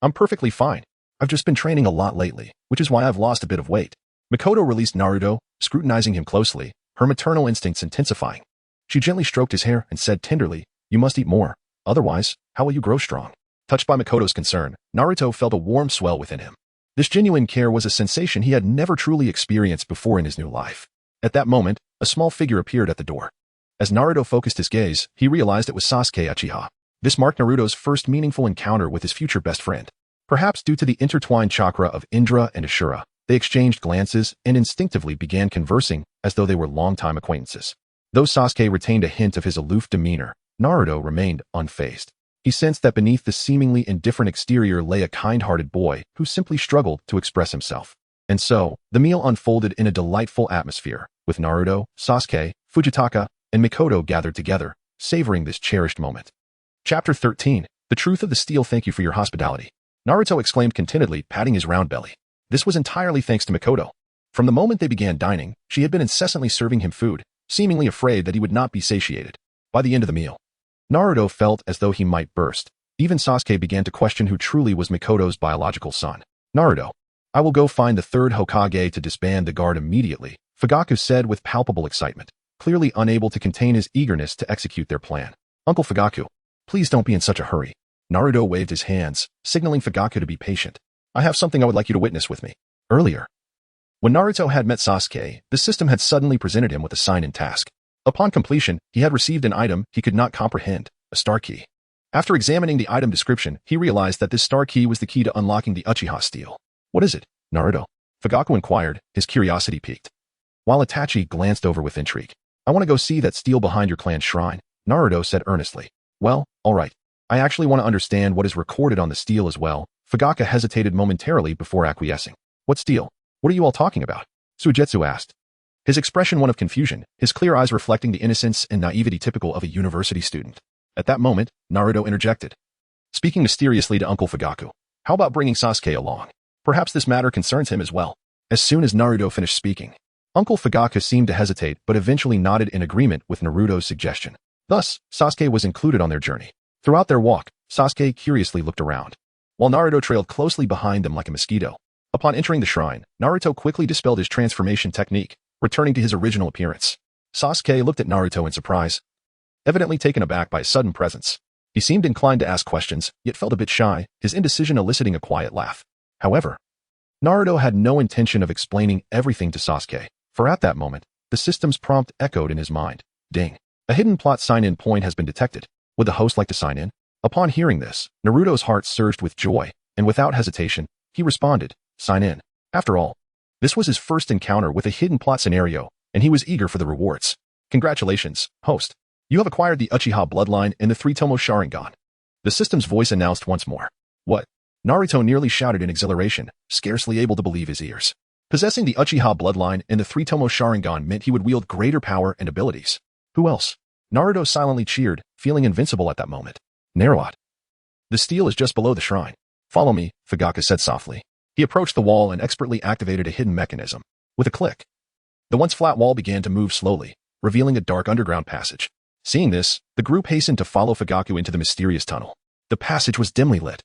I'm perfectly fine. I've just been training a lot lately, which is why I've lost a bit of weight. Mikoto released Naruto, scrutinizing him closely, her maternal instincts intensifying. She gently stroked his hair and said tenderly, you must eat more. Otherwise, how will you grow strong? Touched by Mikoto's concern, Naruto felt a warm swell within him. This genuine care was a sensation he had never truly experienced before in his new life. At that moment, a small figure appeared at the door. As Naruto focused his gaze, he realized it was Sasuke Uchiha. This marked Naruto's first meaningful encounter with his future best friend. Perhaps due to the intertwined chakra of Indra and Ashura, they exchanged glances and instinctively began conversing as though they were longtime acquaintances. Though Sasuke retained a hint of his aloof demeanor, Naruto remained unfazed. He sensed that beneath the seemingly indifferent exterior lay a kind-hearted boy who simply struggled to express himself. And so, the meal unfolded in a delightful atmosphere, with Naruto, Sasuke, Fujitaka, and Mikoto gathered together, savoring this cherished moment. Chapter 13. The Truth of the Steel. Thank you for your hospitality. Naruto exclaimed contentedly, patting his round belly. This was entirely thanks to Mikoto. From the moment they began dining, she had been incessantly serving him food, seemingly afraid that he would not be satiated. By the end of the meal, Naruto felt as though he might burst. Even Sasuke began to question who truly was Mikoto's biological son. Naruto, I will go find the third Hokage to disband the guard immediately, Fugaku said with palpable excitement, clearly unable to contain his eagerness to execute their plan. Uncle Fugaku, please don't be in such a hurry. Naruto waved his hands, signaling Fugaku to be patient. I have something I would like you to witness with me. Earlier, when Naruto had met Sasuke, the system had suddenly presented him with a sign-in task. Upon completion, he had received an item he could not comprehend, a star key. After examining the item description, he realized that this star key was the key to unlocking the Uchiha steel. What is it, Naruto? Fugaku inquired, his curiosity piqued. While Itachi glanced over with intrigue. I want to go see that steel behind your clan's shrine, Naruto said earnestly. Well, all right. I actually want to understand what is recorded on the steel as well. Fugaku hesitated momentarily before acquiescing. What steel? What are you all talking about? Suigetsu asked. His expression one of confusion, his clear eyes reflecting the innocence and naivety typical of a university student. At that moment, Naruto interjected, speaking mysteriously to Uncle Fugaku. How about bringing Sasuke along? Perhaps this matter concerns him as well. As soon as Naruto finished speaking, Uncle Fugaku seemed to hesitate but eventually nodded in agreement with Naruto's suggestion. Thus, Sasuke was included on their journey. Throughout their walk, Sasuke curiously looked around, while Naruto trailed closely behind them like a mosquito. Upon entering the shrine, Naruto quickly dispelled his transformation technique, returning to his original appearance. Sasuke looked at Naruto in surprise, evidently taken aback by his sudden presence. He seemed inclined to ask questions, yet felt a bit shy, his indecision eliciting a quiet laugh. However, Naruto had no intention of explaining everything to Sasuke, for at that moment, the system's prompt echoed in his mind. Ding. A hidden plot sign-in point has been detected. Would the host like to sign in? Upon hearing this, Naruto's heart surged with joy, and without hesitation, he responded, sign in. After all, this was his first encounter with a hidden plot scenario, and he was eager for the rewards. Congratulations, host. You have acquired the Uchiha bloodline and the three-tomo Sharingan. The system's voice announced once more. What? Naruto nearly shouted in exhilaration, scarcely able to believe his ears. Possessing the Uchiha bloodline and the three-tomo Sharingan meant he would wield greater power and abilities. Who else? Naruto silently cheered, feeling invincible at that moment. Narwhat. The steel is just below the shrine. Follow me, Fugaku said softly. He approached the wall and expertly activated a hidden mechanism. With a click, the once flat wall began to move slowly, revealing a dark underground passage. Seeing this, the group hastened to follow Fugaku into the mysterious tunnel. The passage was dimly lit,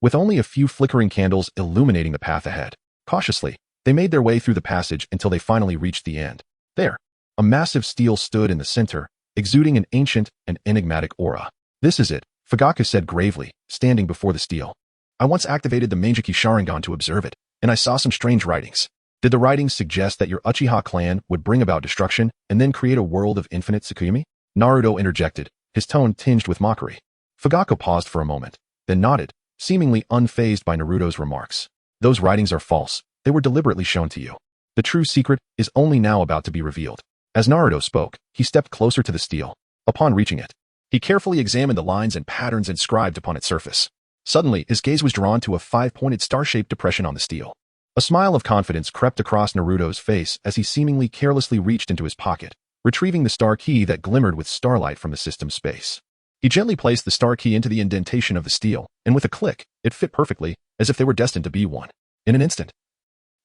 with only a few flickering candles illuminating the path ahead. Cautiously, they made their way through the passage until they finally reached the end. There, a massive steel stood in the center, exuding an ancient and enigmatic aura. This is it, Fugaku said gravely, standing before the steel. I once activated the Manjiki Sharingan to observe it, and I saw some strange writings. Did the writings suggest that your Uchiha clan would bring about destruction and then create a world of infinite Tsukuyomi? Naruto interjected, his tone tinged with mockery. Fugaku paused for a moment, then nodded, seemingly unfazed by Naruto's remarks. Those writings are false. They were deliberately shown to you. The true secret is only now about to be revealed. As Naruto spoke, he stepped closer to the steel. Upon reaching it, he carefully examined the lines and patterns inscribed upon its surface. Suddenly, his gaze was drawn to a five-pointed star-shaped depression on the steel. A smile of confidence crept across Naruto's face as he seemingly carelessly reached into his pocket, retrieving the star key that glimmered with starlight from the system's space. He gently placed the star key into the indentation of the steel, and with a click, it fit perfectly, as if they were destined to be one. In an instant,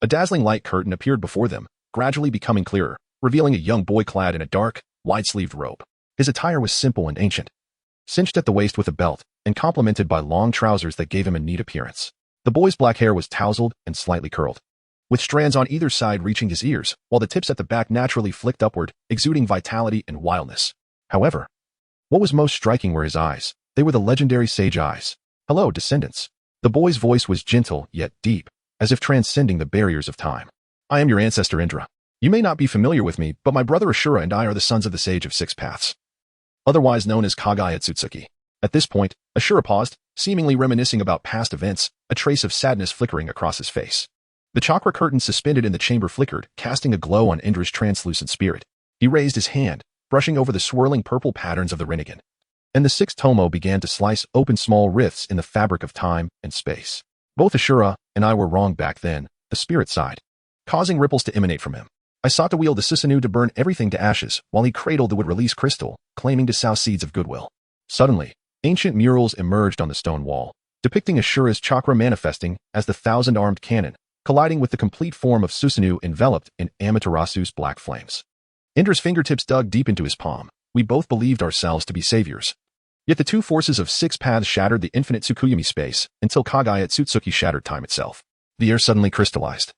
a dazzling light curtain appeared before them, gradually becoming clearer, revealing a young boy clad in a dark, wide-sleeved robe. His attire was simple and ancient, cinched at the waist with a belt, and complemented by long trousers that gave him a neat appearance. The boy's black hair was tousled and slightly curled, with strands on either side reaching his ears, while the tips at the back naturally flicked upward, exuding vitality and wildness. However, what was most striking were his eyes. They were the legendary sage eyes. Hello, descendants. The boy's voice was gentle yet deep, as if transcending the barriers of time. I am your ancestor Indra. You may not be familiar with me, but my brother Ashura and I are the sons of the Sage of Six Paths, otherwise known as Kagaya Tsutsuki. At this point, Ashura paused, seemingly reminiscing about past events, a trace of sadness flickering across his face. The chakra curtain suspended in the chamber flickered, casting a glow on Indra's translucent spirit. He raised his hand, brushing over the swirling purple patterns of the Rinnegan, and the sixth tomo began to slice open small rifts in the fabric of time and space. Both Ashura and I were wrong back then, the spirit sighed, causing ripples to emanate from him. I sought to wield the Susanoo to burn everything to ashes, while he cradled the wood-release crystal, claiming to sow seeds of goodwill. Suddenly, ancient murals emerged on the stone wall, depicting Ashura's chakra manifesting as the thousand-armed cannon, colliding with the complete form of Susanoo enveloped in Amaterasu's black flames. Indra's fingertips dug deep into his palm. We both believed ourselves to be saviors. Yet the two forces of six paths shattered the infinite Tsukuyomi space until Kagaya Tsutsuki shattered time itself. The air suddenly crystallized,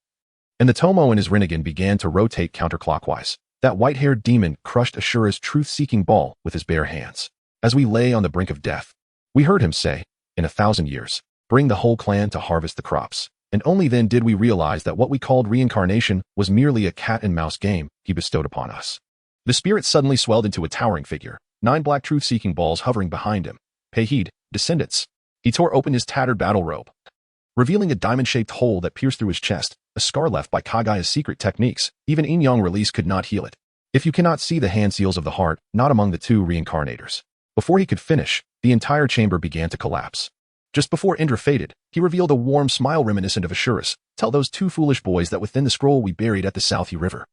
and the Tomo and his Rinnegan began to rotate counterclockwise. That white-haired demon crushed Ashura's truth-seeking ball with his bare hands. As we lay on the brink of death, we heard him say, in 1,000 years, bring the whole clan to harvest the crops. And only then did we realize that what we called reincarnation was merely a cat-and-mouse game he bestowed upon us. The spirit suddenly swelled into a towering figure, 9 black truth-seeking balls hovering behind him. Pay heed, descendants. He tore open his tattered battle robe, revealing a diamond-shaped hole that pierced through his chest, a scar left by Kagaya's secret techniques. Even Yin-Yang release could not heal it. If you cannot see the hand seals of the heart, not among the 2 reincarnators. Before he could finish, the entire chamber began to collapse. Just before Indra faded, he revealed a warm smile reminiscent of Ashura's. Tell those 2 foolish boys that within the scroll we buried at the Southie River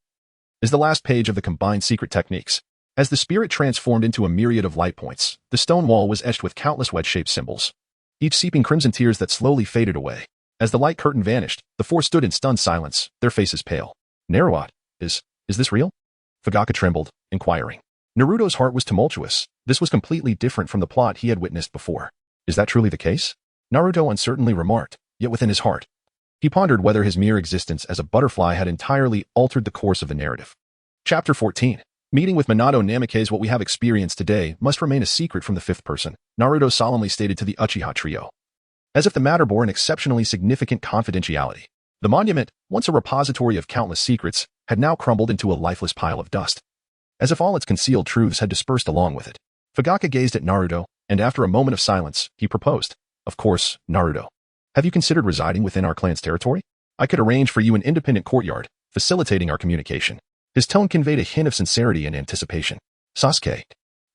is the last page of the combined secret techniques. As the spirit transformed into a myriad of light points, the stone wall was etched with countless wedge-shaped symbols, each seeping crimson tears that slowly faded away. As the light curtain vanished, the 4 stood in stunned silence, their faces pale. Naruto, is this real? Fugaka trembled, inquiring. Naruto's heart was tumultuous. This was completely different from the plot he had witnessed before. Is that truly the case? Naruto uncertainly remarked, yet within his heart, he pondered whether his mere existence as a butterfly had entirely altered the course of the narrative. Chapter 14. Meeting with Minato Namikaze. What we have experienced today must remain a secret from the 5th person, Naruto solemnly stated to the Uchiha trio, as if the matter bore an exceptionally significant confidentiality. The monument, once a repository of countless secrets, had now crumbled into a lifeless pile of dust, as if all its concealed truths had dispersed along with it. Fugaka gazed at Naruto, and after a moment of silence, he proposed, of course, Naruto, have you considered residing within our clan's territory? I could arrange for you an independent courtyard, facilitating our communication. His tone conveyed a hint of sincerity and anticipation. Sasuke,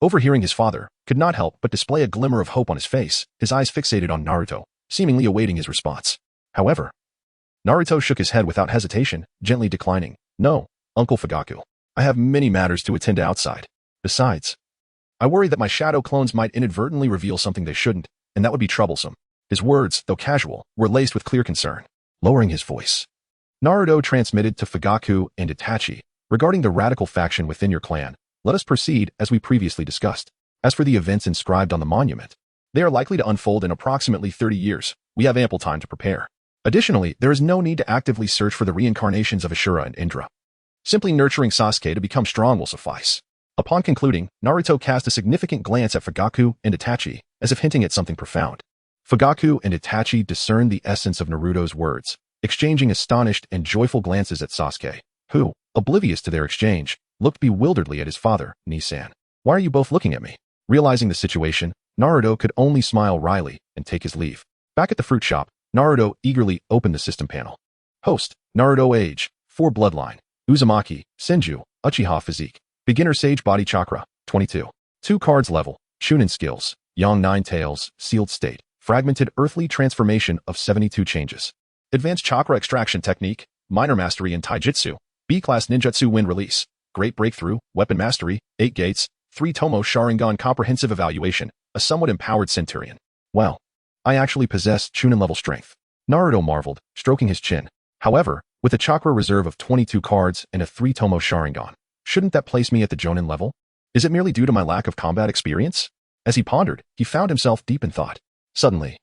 overhearing his father, could not help but display a glimmer of hope on his face, his eyes fixated on Naruto, seemingly awaiting his response. However, Naruto shook his head without hesitation, gently declining. No, Uncle Fugaku. I have many matters to attend to outside. Besides, I worry that my shadow clones might inadvertently reveal something they shouldn't, and that would be troublesome. His words, though casual, were laced with clear concern. Lowering his voice, Naruto transmitted to Fugaku and Itachi, regarding the radical faction within your clan, let us proceed as we previously discussed. As for the events inscribed on the monument, they are likely to unfold in approximately 30 years. We have ample time to prepare. Additionally, there is no need to actively search for the reincarnations of Ashura and Indra. Simply nurturing Sasuke to become strong will suffice. Upon concluding, Naruto cast a significant glance at Fugaku and Itachi, as if hinting at something profound. Fugaku and Itachi discerned the essence of Naruto's words, exchanging astonished and joyful glances at Sasuke, who, oblivious to their exchange, looked bewilderedly at his father, Nisan. Why are you both looking at me? Realizing the situation, Naruto could only smile wryly and take his leave. Back at the fruit shop, Naruto eagerly opened the system panel. Host, Naruto age, 4 bloodline, Uzumaki, Senju, Uchiha physique, beginner sage body chakra, 22. 2 cards level, Chunin skills, Yang 9 tails, sealed state, fragmented earthly transformation of 72 changes. Advanced chakra extraction technique, minor mastery in taijutsu, B-class ninjutsu wind release, great breakthrough, weapon mastery, 8 gates, 3 Tomo Sharingan comprehensive evaluation, a somewhat empowered centurion. Well, I actually possess Chunin level strength. Naruto marveled, stroking his chin. However, with a chakra reserve of 22 cards and a 3 Tomo Sharingan, shouldn't that place me at the Jonin level? Is it merely due to my lack of combat experience? As he pondered, he found himself deep in thought. Suddenly,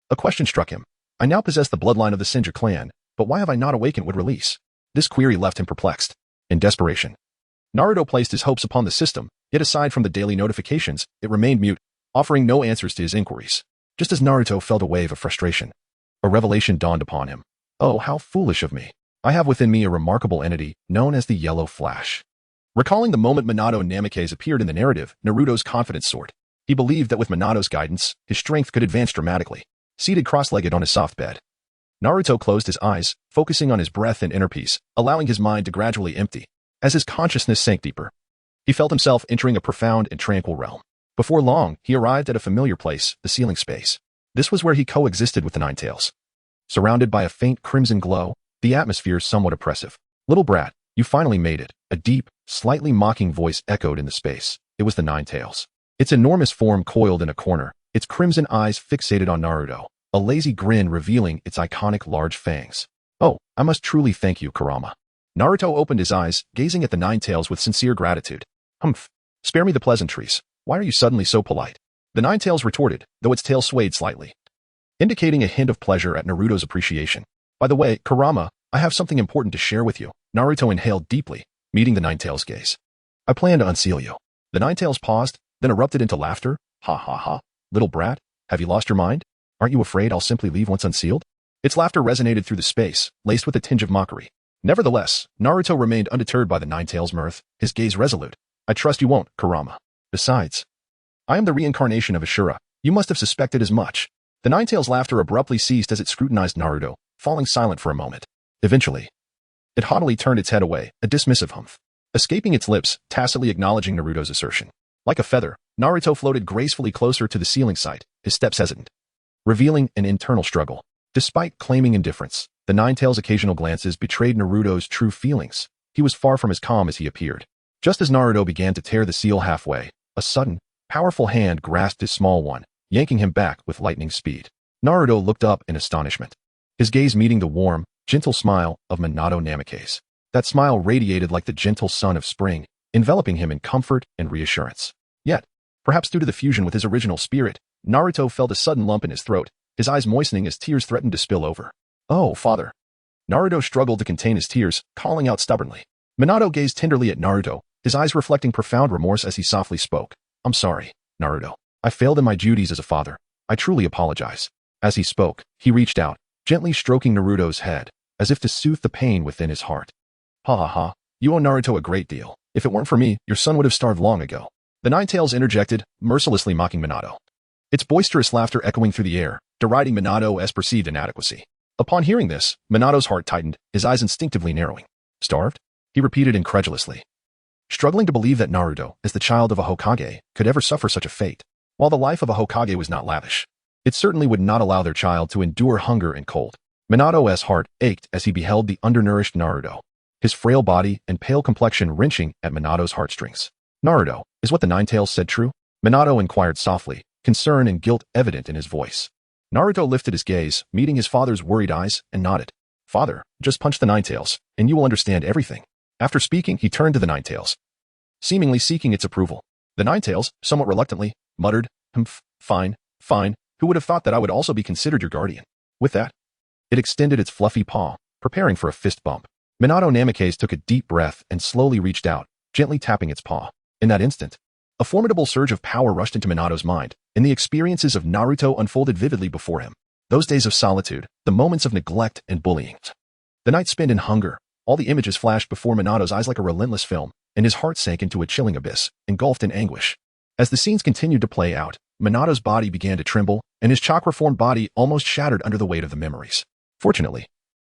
a question struck him. I now possess the bloodline of the Senju clan, but why have I not awakened with release? This query left him perplexed. In desperation, Naruto placed his hopes upon the system, yet aside from the daily notifications, it remained mute, offering no answers to his inquiries. Just as Naruto felt a wave of frustration, a revelation dawned upon him. Oh, how foolish of me. I have within me a remarkable entity known as the Yellow Flash. Recalling the moment Minato Namikaze appeared in the narrative, Naruto's confidence soared. He believed that with Minato's guidance, his strength could advance dramatically. Seated cross-legged on his soft bed, Naruto closed his eyes, focusing on his breath and inner peace, allowing his mind to gradually empty. As his consciousness sank deeper, he felt himself entering a profound and tranquil realm. Before long, he arrived at a familiar place, the ceiling space. This was where he coexisted with the Nine Tails. Surrounded by a faint crimson glow, the atmosphere somewhat oppressive. Little brat, you finally made it. A deep, slightly mocking voice echoed in the space. It was the Nine Tails. Its enormous form coiled in a corner, its crimson eyes fixated on Naruto, a lazy grin revealing its iconic large fangs. Oh, I must truly thank you, Kurama. Naruto opened his eyes, gazing at the Nine Tails with sincere gratitude. Humph. Spare me the pleasantries. Why are you suddenly so polite? The Nine Tails retorted, though its tail swayed slightly, indicating a hint of pleasure at Naruto's appreciation. By the way, Kurama, I have something important to share with you. Naruto inhaled deeply, meeting the Ninetales' gaze. I plan to unseal you. The Ninetales paused, then erupted into laughter. Ha ha ha. Little brat, have you lost your mind? Aren't you afraid I'll simply leave once unsealed? Its laughter resonated through the space, laced with a tinge of mockery. Nevertheless, Naruto remained undeterred by the Ninetales' mirth, his gaze resolute. I trust you won't, Kurama. Besides, I am the reincarnation of Ashura. You must have suspected as much. The Ninetales' laughter abruptly ceased as it scrutinized Naruto, falling silent for a moment. Eventually, it haughtily turned its head away, a dismissive humph, escaping its lips, tacitly acknowledging Naruto's assertion. Like a feather, Naruto floated gracefully closer to the ceiling site, his steps hesitant, revealing an internal struggle. Despite claiming indifference, the Ninetales' occasional glances betrayed Naruto's true feelings. He was far from as calm as he appeared. Just as Naruto began to tear the seal halfway, a sudden, powerful hand grasped his small one, yanking him back with lightning speed. Naruto looked up in astonishment, his gaze meeting the warm, gentle smile of Minato Namikaze. That smile radiated like the gentle sun of spring, enveloping him in comfort and reassurance. Yet, perhaps due to the fusion with his original spirit, Naruto felt a sudden lump in his throat, his eyes moistening as tears threatened to spill over. Oh, father. Naruto struggled to contain his tears, calling out stubbornly. Minato gazed tenderly at Naruto, his eyes reflecting profound remorse as he softly spoke. I'm sorry, Naruto. I failed in my duties as a father. I truly apologize. As he spoke, he reached out, gently stroking Naruto's head, as if to soothe the pain within his heart. Ha ha ha. You owe Naruto a great deal. If it weren't for me, your son would have starved long ago. The Ninetales interjected, mercilessly mocking Minato. Its boisterous laughter echoing through the air, deriding Minato's perceived inadequacy. Upon hearing this, Minato's heart tightened, his eyes instinctively narrowing. Starved? He repeated incredulously, struggling to believe that Naruto, as the child of a Hokage, could ever suffer such a fate. While the life of a Hokage was not lavish, it certainly would not allow their child to endure hunger and cold. Minato's heart ached as he beheld the undernourished Naruto, his frail body and pale complexion wrenching at Minato's heartstrings. Naruto, is what the Ninetales said true? Minato inquired softly, concern and guilt evident in his voice. Naruto lifted his gaze, meeting his father's worried eyes, and nodded. Father, just punch the Ninetales, and you will understand everything. After speaking, he turned to the Ninetales, seemingly seeking its approval. The Ninetales, somewhat reluctantly, muttered, fine, fine, who would have thought that I would also be considered your guardian? With that, it extended its fluffy paw, preparing for a fist bump. Minato Namikaze took a deep breath and slowly reached out, gently tapping its paw. In that instant, a formidable surge of power rushed into Minato's mind, and the experiences of Naruto unfolded vividly before him. Those days of solitude, the moments of neglect and bullying. The night spent in hunger, all the images flashed before Minato's eyes like a relentless film, and his heart sank into a chilling abyss, engulfed in anguish. As the scenes continued to play out, Minato's body began to tremble, and his chakra-formed body almost shattered under the weight of the memories. Fortunately,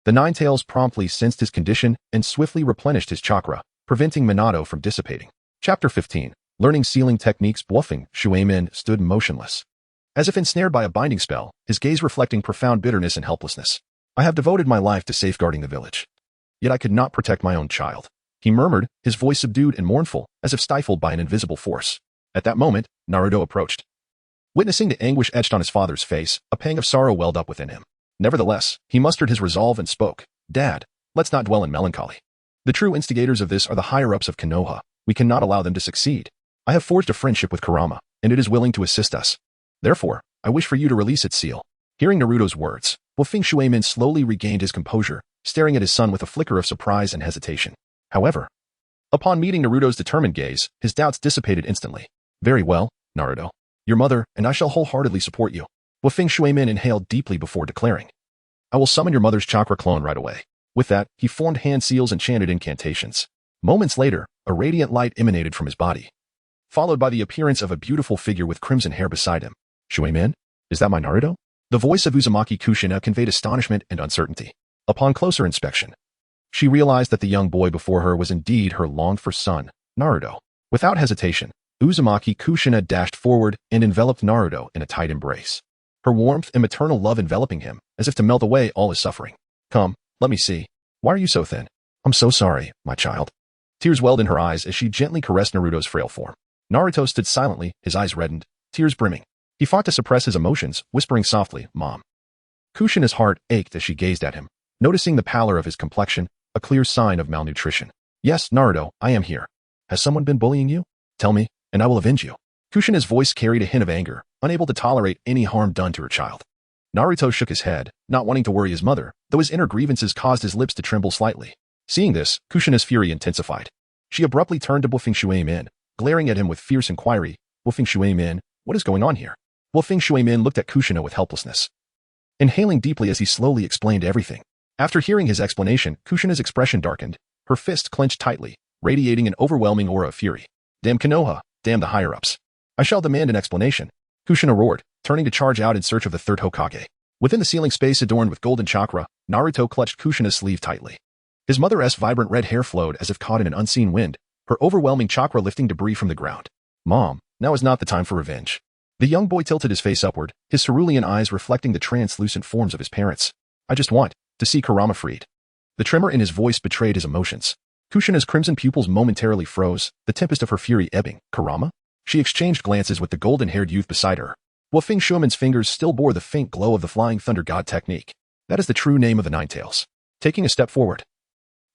the Ninetales promptly sensed his condition and swiftly replenished his chakra, preventing Minato from dissipating. Chapter 15. Learning Sealing Techniques. Bluffing. Shuemin stood motionless, as if ensnared by a binding spell, his gaze reflecting profound bitterness and helplessness. I have devoted my life to safeguarding the village, yet I could not protect my own child, he murmured, his voice subdued and mournful, as if stifled by an invisible force. At that moment, Naruto approached. Witnessing the anguish etched on his father's face, a pang of sorrow welled up within him. Nevertheless, he mustered his resolve and spoke. Dad, let's not dwell in melancholy. The true instigators of this are the higher-ups of Konoha. We cannot allow them to succeed. I have forged a friendship with Kurama, and it is willing to assist us. Therefore, I wish for you to release its seal. Hearing Naruto's words, Wufing Shuemin slowly regained his composure, staring at his son with a flicker of surprise and hesitation. However, upon meeting Naruto's determined gaze, his doubts dissipated instantly. Very well, Naruto. Your mother and I shall wholeheartedly support you. Wufing Shuemin inhaled deeply before declaring. I will summon your mother's chakra clone right away. With that, he formed hand seals and chanted incantations. Moments later, a radiant light emanated from his body, followed by the appearance of a beautiful figure with crimson hair beside him. Shuemin? Is that my Naruto? The voice of Uzumaki Kushina conveyed astonishment and uncertainty. Upon closer inspection, she realized that the young boy before her was indeed her longed-for son, Naruto. Without hesitation, Uzumaki Kushina dashed forward and enveloped Naruto in a tight embrace, her warmth and maternal love enveloping him, as if to melt away all his suffering. Come, let me see. Why are you so thin? I'm so sorry, my child. Tears welled in her eyes as she gently caressed Naruto's frail form. Naruto stood silently, his eyes reddened, tears brimming. He fought to suppress his emotions, whispering softly, Mom. Kushina's heart ached as she gazed at him, noticing the pallor of his complexion, a clear sign of malnutrition. Yes, Naruto, I am here. Has someone been bullying you? Tell me, and I will avenge you. Kushina's voice carried a hint of anger, unable to tolerate any harm done to her child. Naruto shook his head, not wanting to worry his mother, though his inner grievances caused his lips to tremble slightly. Seeing this, Kushina's fury intensified. She abruptly turned to Wufeng Shuimin, glaring at him with fierce inquiry. Wufeng Shuimin, what is going on here? Wufeng Shuimin looked at Kushina with helplessness, inhaling deeply as he slowly explained everything. After hearing his explanation, Kushina's expression darkened, her fists clenched tightly, radiating an overwhelming aura of fury. Damn Konoha, damn the higher-ups. I shall demand an explanation. Kushina roared, turning to charge out in search of the third Hokage. Within the ceiling space adorned with golden chakra, Naruto clutched Kushina's sleeve tightly. His mother's vibrant red hair flowed as if caught in an unseen wind, her overwhelming chakra lifting debris from the ground. Mom, now is not the time for revenge. The young boy tilted his face upward, his cerulean eyes reflecting the translucent forms of his parents. I just want to see Kurama freed. The tremor in his voice betrayed his emotions. Kushina's crimson pupils momentarily froze, the tempest of her fury ebbing. Kurama? She exchanged glances with the golden-haired youth beside her. Wufeng Shuimin's fingers still bore the faint glow of the Flying Thunder God technique. That is the true name of the Nine Tails. Taking a step forward,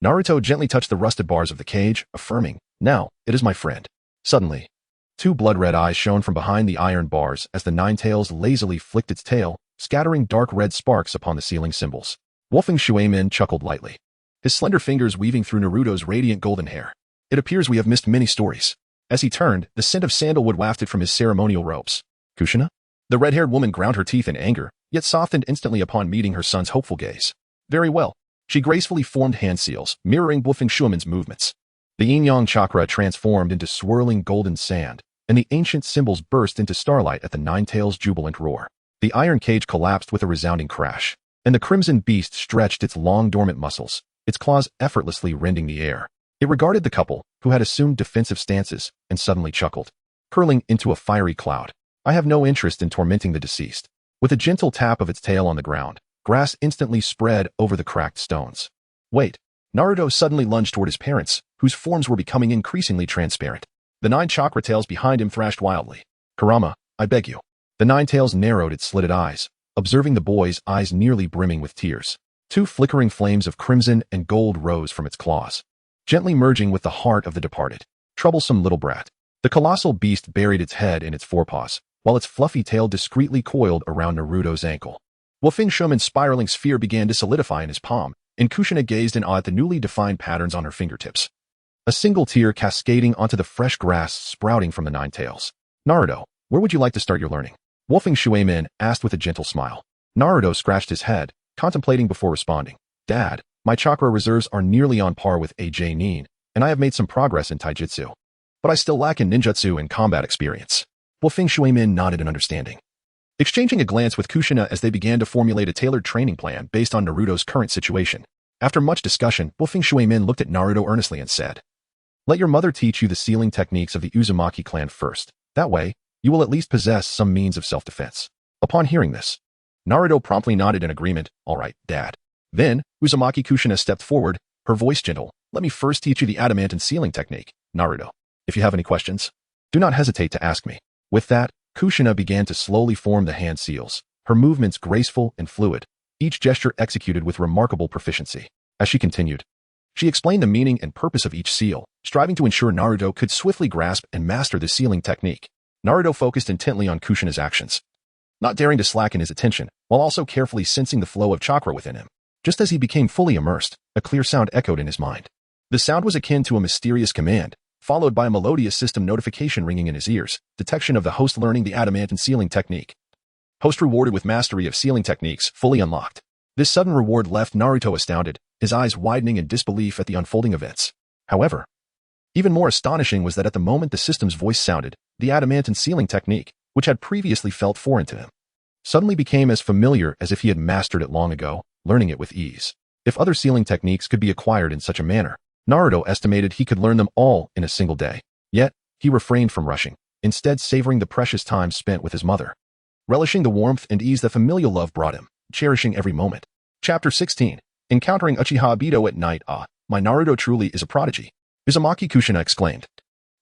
Naruto gently touched the rusted bars of the cage, affirming, now, it is my friend. Suddenly, two blood-red eyes shone from behind the iron bars as the Nine Tails lazily flicked its tail, scattering dark red sparks upon the ceiling symbols. Wufeng Shuimin chuckled lightly, his slender fingers weaving through Naruto's radiant golden hair. It appears we have missed many stories. As he turned, the scent of sandalwood wafted from his ceremonial robes. Kushina? The red-haired woman ground her teeth in anger, yet softened instantly upon meeting her son's hopeful gaze. Very well. She gracefully formed hand seals, mirroring Wufeng Shuimin's movements. The yin-yang chakra transformed into swirling golden sand, and the ancient symbols burst into starlight at the Nine Tails' jubilant roar. The iron cage collapsed with a resounding crash, and the crimson beast stretched its long dormant muscles, its claws effortlessly rending the air. It regarded the couple, who had assumed defensive stances, and suddenly chuckled, curling into a fiery cloud. I have no interest in tormenting the deceased. With a gentle tap of its tail on the ground, grass instantly spread over the cracked stones. Wait. Naruto suddenly lunged toward his parents, whose forms were becoming increasingly transparent. The 9 chakra tails behind him thrashed wildly. Kurama, I beg you. The 9 tails narrowed its slitted eyes, observing the boy's eyes nearly brimming with tears. 2 flickering flames of crimson and gold rose from its claws, gently merging with the heart of the departed. Troublesome little brat. The colossal beast buried its head in its forepaws, while its fluffy tail discreetly coiled around Naruto's ankle. Wufeng Shuimin's spiraling sphere began to solidify in his palm, and Kushina gazed in awe at the newly defined patterns on her fingertips. A single tear cascading onto the fresh grass sprouting from the 9 tails. Naruto, where would you like to start your learning? Wufeng Shuimin asked with a gentle smile. Naruto scratched his head, contemplating before responding. Dad, my chakra reserves are nearly on par with AJ Nin, and I have made some progress in taijutsu. But I still lack in ninjutsu and combat experience. Wufeng Shuimin nodded in understanding, exchanging a glance with Kushina as they began to formulate a tailored training plan based on Naruto's current situation. After much discussion, Wufeng Shuimin looked at Naruto earnestly and said, let your mother teach you the sealing techniques of the Uzumaki clan first. That way, you will at least possess some means of self-defense. Upon hearing this, Naruto promptly nodded in agreement. All right, Dad. Then, Uzumaki Kushina stepped forward, her voice gentle. Let me first teach you the adamant sealing technique, Naruto. If you have any questions, do not hesitate to ask me. With that, Kushina began to slowly form the hand seals, her movements graceful and fluid, each gesture executed with remarkable proficiency. As she continued, she explained the meaning and purpose of each seal, striving to ensure Naruto could swiftly grasp and master the sealing technique. Naruto focused intently on Kushina's actions, not daring to slacken his attention, while also carefully sensing the flow of chakra within him. Just as he became fully immersed, a clear sound echoed in his mind. The sound was akin to a mysterious command, followed by a melodious system notification ringing in his ears, detection of the host learning the adamant sealing technique. Host rewarded with mastery of sealing techniques, fully unlocked. This sudden reward left Naruto astounded, his eyes widening in disbelief at the unfolding events. However, even more astonishing was that at the moment the system's voice sounded, the adamant sealing technique, which had previously felt foreign to him, suddenly became as familiar as if he had mastered it long ago, learning it with ease. If other sealing techniques could be acquired in such a manner, Naruto estimated he could learn them all in a single day. Yet, he refrained from rushing, instead savoring the precious time spent with his mother, relishing the warmth and ease that familial love brought him, cherishing every moment. Chapter 16. Encountering Uchiha Obito at night. Ah, my Naruto truly is a prodigy. Uzumaki Kushina exclaimed,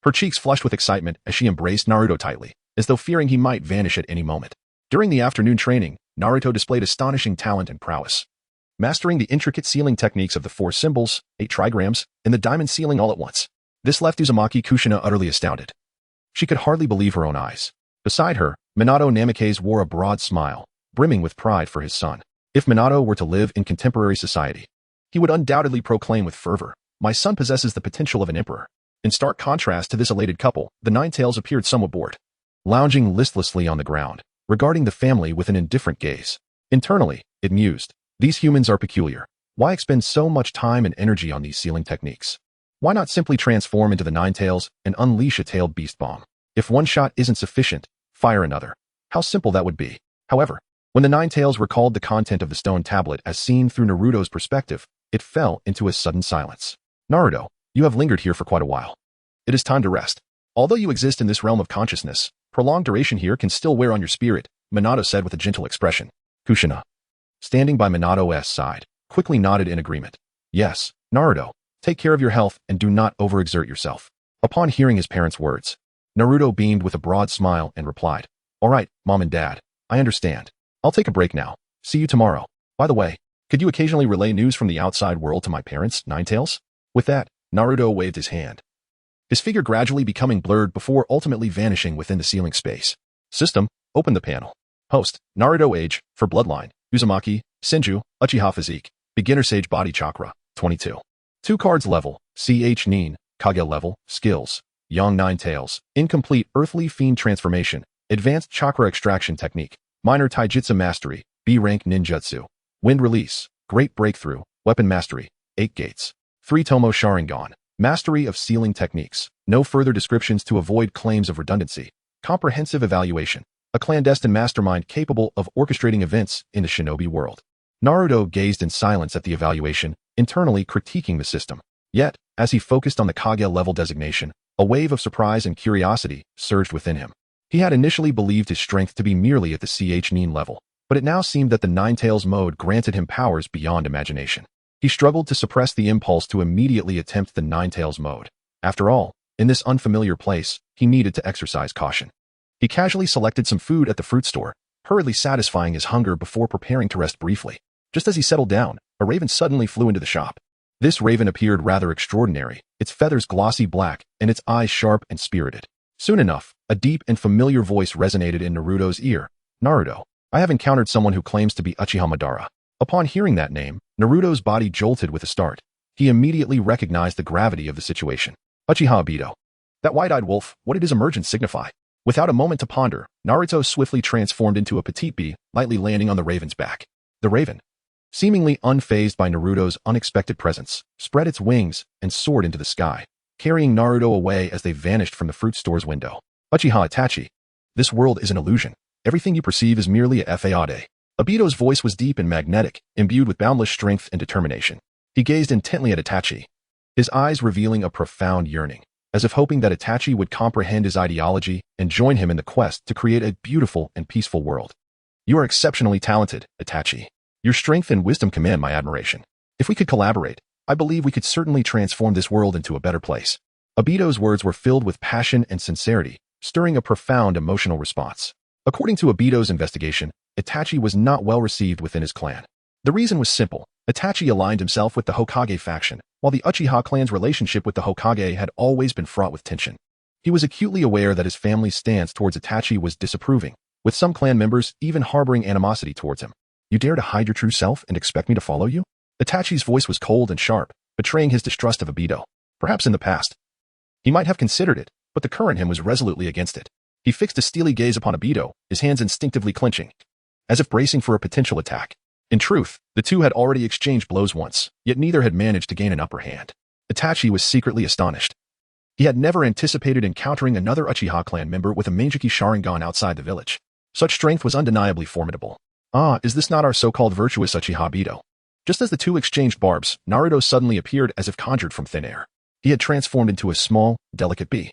her cheeks flushed with excitement as she embraced Naruto tightly, as though fearing he might vanish at any moment. During the afternoon training, Naruto displayed astonishing talent and prowess, mastering the intricate sealing techniques of the 4 symbols, 8 trigrams, and the diamond sealing all at once. This left Uzumaki Kushina utterly astounded. She could hardly believe her own eyes. Beside her, Minato Namikaze wore a broad smile, brimming with pride for his son. If Minato were to live in contemporary society, he would undoubtedly proclaim with fervor, "My son possesses the potential of an emperor." In stark contrast to this elated couple, the Ninetales appeared somewhat bored, lounging listlessly on the ground, regarding the family with an indifferent gaze. Internally, it mused, "These humans are peculiar. Why expend so much time and energy on these sealing techniques? Why not simply transform into the Ninetales and unleash a tailed beast bomb? If one shot isn't sufficient, fire another. How simple that would be." However, when the Ninetales recalled the content of the stone tablet as seen through Naruto's perspective, it fell into a sudden silence. "Naruto, you have lingered here for quite a while. It is time to rest. Although you exist in this realm of consciousness, prolonged duration here can still wear on your spirit," Minato said with a gentle expression. Kushina, standing by Minato's side, quickly nodded in agreement. "Yes, Naruto, take care of your health and do not overexert yourself." Upon hearing his parents' words, Naruto beamed with a broad smile and replied, "All right, Mom and Dad, I understand. I'll take a break now. See you tomorrow. By the way, could you occasionally relay news from the outside world to my parents, Ninetales?" With that, Naruto waved his hand, his figure gradually becoming blurred before ultimately vanishing within the ceiling space. System, open the panel. Host, Naruto age, for bloodline, Uzumaki, Senju, Uchiha physique, beginner sage body chakra, 22. 2 cards level, CH Nin, Kage level, skills, Young Ninetales, incomplete earthly fiend transformation, advanced chakra extraction technique, minor taijutsu mastery, B rank ninjutsu, wind release, great breakthrough, weapon mastery, 8 gates, 3 Tomo Sharingan, mastery of sealing techniques, no further descriptions to avoid claims of redundancy, comprehensive evaluation, a clandestine mastermind capable of orchestrating events in the shinobi world. Naruto gazed in silence at the evaluation, internally critiquing the system. Yet, as he focused on the Kage level designation, a wave of surprise and curiosity surged within him. He had initially believed his strength to be merely at the CH Nin level, but it now seemed that the Ninetales mode granted him powers beyond imagination. He struggled to suppress the impulse to immediately attempt the Ninetales mode. After all, in this unfamiliar place, he needed to exercise caution. He casually selected some food at the fruit store, hurriedly satisfying his hunger before preparing to rest briefly. Just as he settled down, a raven suddenly flew into the shop. This raven appeared rather extraordinary, its feathers glossy black and its eyes sharp and spirited. Soon enough, a deep and familiar voice resonated in Naruto's ear. "Naruto, I have encountered someone who claims to be Uchiha Madara." Upon hearing that name, Naruto's body jolted with a start. He immediately recognized the gravity of the situation. Uchiha Obito. That wide-eyed wolf, what did his emergence signify? Without a moment to ponder, Naruto swiftly transformed into a petite bee, lightly landing on the raven's back. The raven, seemingly unfazed by Naruto's unexpected presence, spread its wings and soared into the sky, carrying Naruto away as they vanished from the fruit store's window. Uchiha Itachi. This world is an illusion. Everything you perceive is merely a fade. Obito's voice was deep and magnetic, imbued with boundless strength and determination. He gazed intently at Itachi, his eyes revealing a profound yearning, as if hoping that Itachi would comprehend his ideology and join him in the quest to create a beautiful and peaceful world. "You are exceptionally talented, Itachi. Your strength and wisdom command my admiration. If we could collaborate, I believe we could certainly transform this world into a better place." Obito's words were filled with passion and sincerity, stirring a profound emotional response. According to Obito's investigation, Itachi was not well received within his clan. The reason was simple. Itachi aligned himself with the Hokage faction, while the Uchiha clan's relationship with the Hokage had always been fraught with tension. He was acutely aware that his family's stance towards Itachi was disapproving, with some clan members even harboring animosity towards him. "You dare to hide your true self and expect me to follow you?" Itachi's voice was cold and sharp, betraying his distrust of Obito. Perhaps in the past, he might have considered it, but the current him was resolutely against it. He fixed a steely gaze upon Obito, his hands instinctively clenching, as if bracing for a potential attack. In truth, the two had already exchanged blows once, yet neither had managed to gain an upper hand. Itachi was secretly astonished. He had never anticipated encountering another Uchiha clan member with a Mangeki Sharingan outside the village. Such strength was undeniably formidable. "Ah, is this not our so-called virtuous Uchiha Obito?" Just as the two exchanged barbs, Naruto suddenly appeared as if conjured from thin air. He had transformed into a small, delicate bee,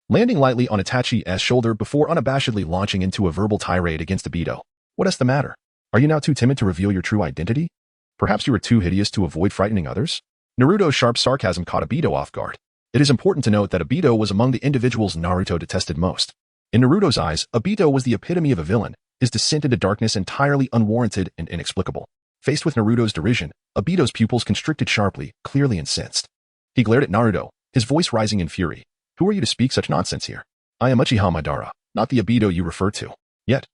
landing lightly on Itachi's shoulder before unabashedly launching into a verbal tirade against Obito. "What is the matter? Are you now too timid to reveal your true identity? Perhaps you are too hideous to avoid frightening others?" Naruto's sharp sarcasm caught Obito off guard. It is important to note that Obito was among the individuals Naruto detested most. In Naruto's eyes, Obito was the epitome of a villain, his descent into darkness entirely unwarranted and inexplicable. Faced with Naruto's derision, Obito's pupils constricted sharply, clearly incensed. He glared at Naruto, his voice rising in fury. "Who are you to speak such nonsense here? I am Uchiha Madara, not the Obito you refer to." Yet,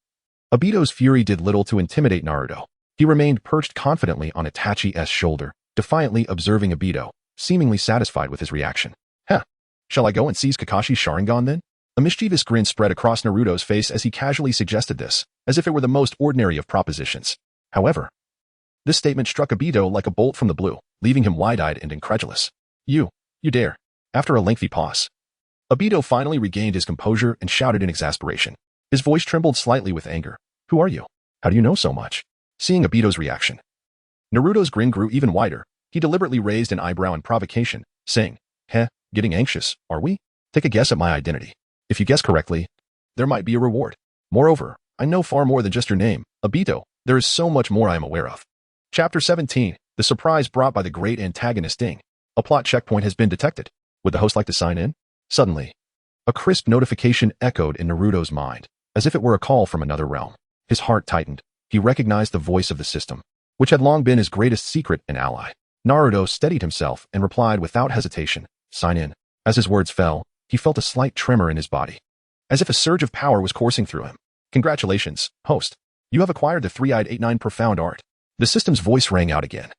Obito's fury did little to intimidate Naruto. He remained perched confidently on Itachi's shoulder, defiantly observing Obito, seemingly satisfied with his reaction. Huh. Shall I go and seize Kakashi's Sharingan then? A mischievous grin spread across Naruto's face as he casually suggested this, as if it were the most ordinary of propositions. However, this statement struck Obito like a bolt from the blue, leaving him wide-eyed and incredulous. You dare. After a lengthy pause, Obito finally regained his composure and shouted in exasperation. His voice trembled slightly with anger. Who are you? How do you know so much? Seeing Obito's reaction, Naruto's grin grew even wider. He deliberately raised an eyebrow in provocation, saying, getting anxious, are we? Take a guess at my identity. If you guess correctly, there might be a reward. Moreover, I know far more than just your name, Obito. There is so much more I am aware of. Chapter 17, the surprise brought by the great antagonist Ding. A plot checkpoint has been detected. Would the host like to sign in? Suddenly, a crisp notification echoed in Naruto's mind, as if it were a call from another realm. His heart tightened. He recognized the voice of the system, which had long been his greatest secret and ally. Naruto steadied himself and replied without hesitation, sign in. As his words fell, he felt a slight tremor in his body, as if a surge of power was coursing through him. Congratulations, host. You have acquired the three-eyed 8-9 profound art. The system's voice rang out again,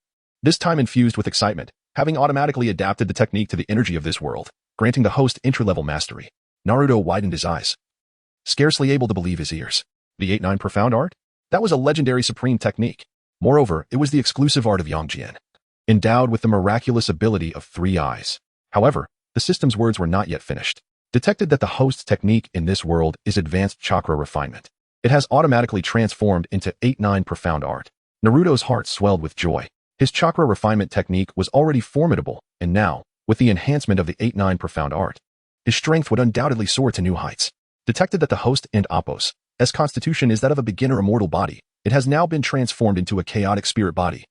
this time infused with excitement, having automatically adapted the technique to the energy of this world, granting the host entry-level mastery. Naruto widened his eyes, scarcely able to believe his ears. The 8-9 profound art? That was a legendary supreme technique. Moreover, it was the exclusive art of Yongjin, endowed with the miraculous ability of 3 eyes. However, the system's words were not yet finished. Detected that the host's technique in this world is advanced chakra refinement. It has automatically transformed into 8-9 profound art. Naruto's heart swelled with joy. His chakra refinement technique was already formidable, and now, with the enhancement of the 8-9 profound art, his strength would undoubtedly soar to new heights. Detected that the host and Appo's constitution is that of a beginner immortal body. It has now been transformed into a chaotic spirit body,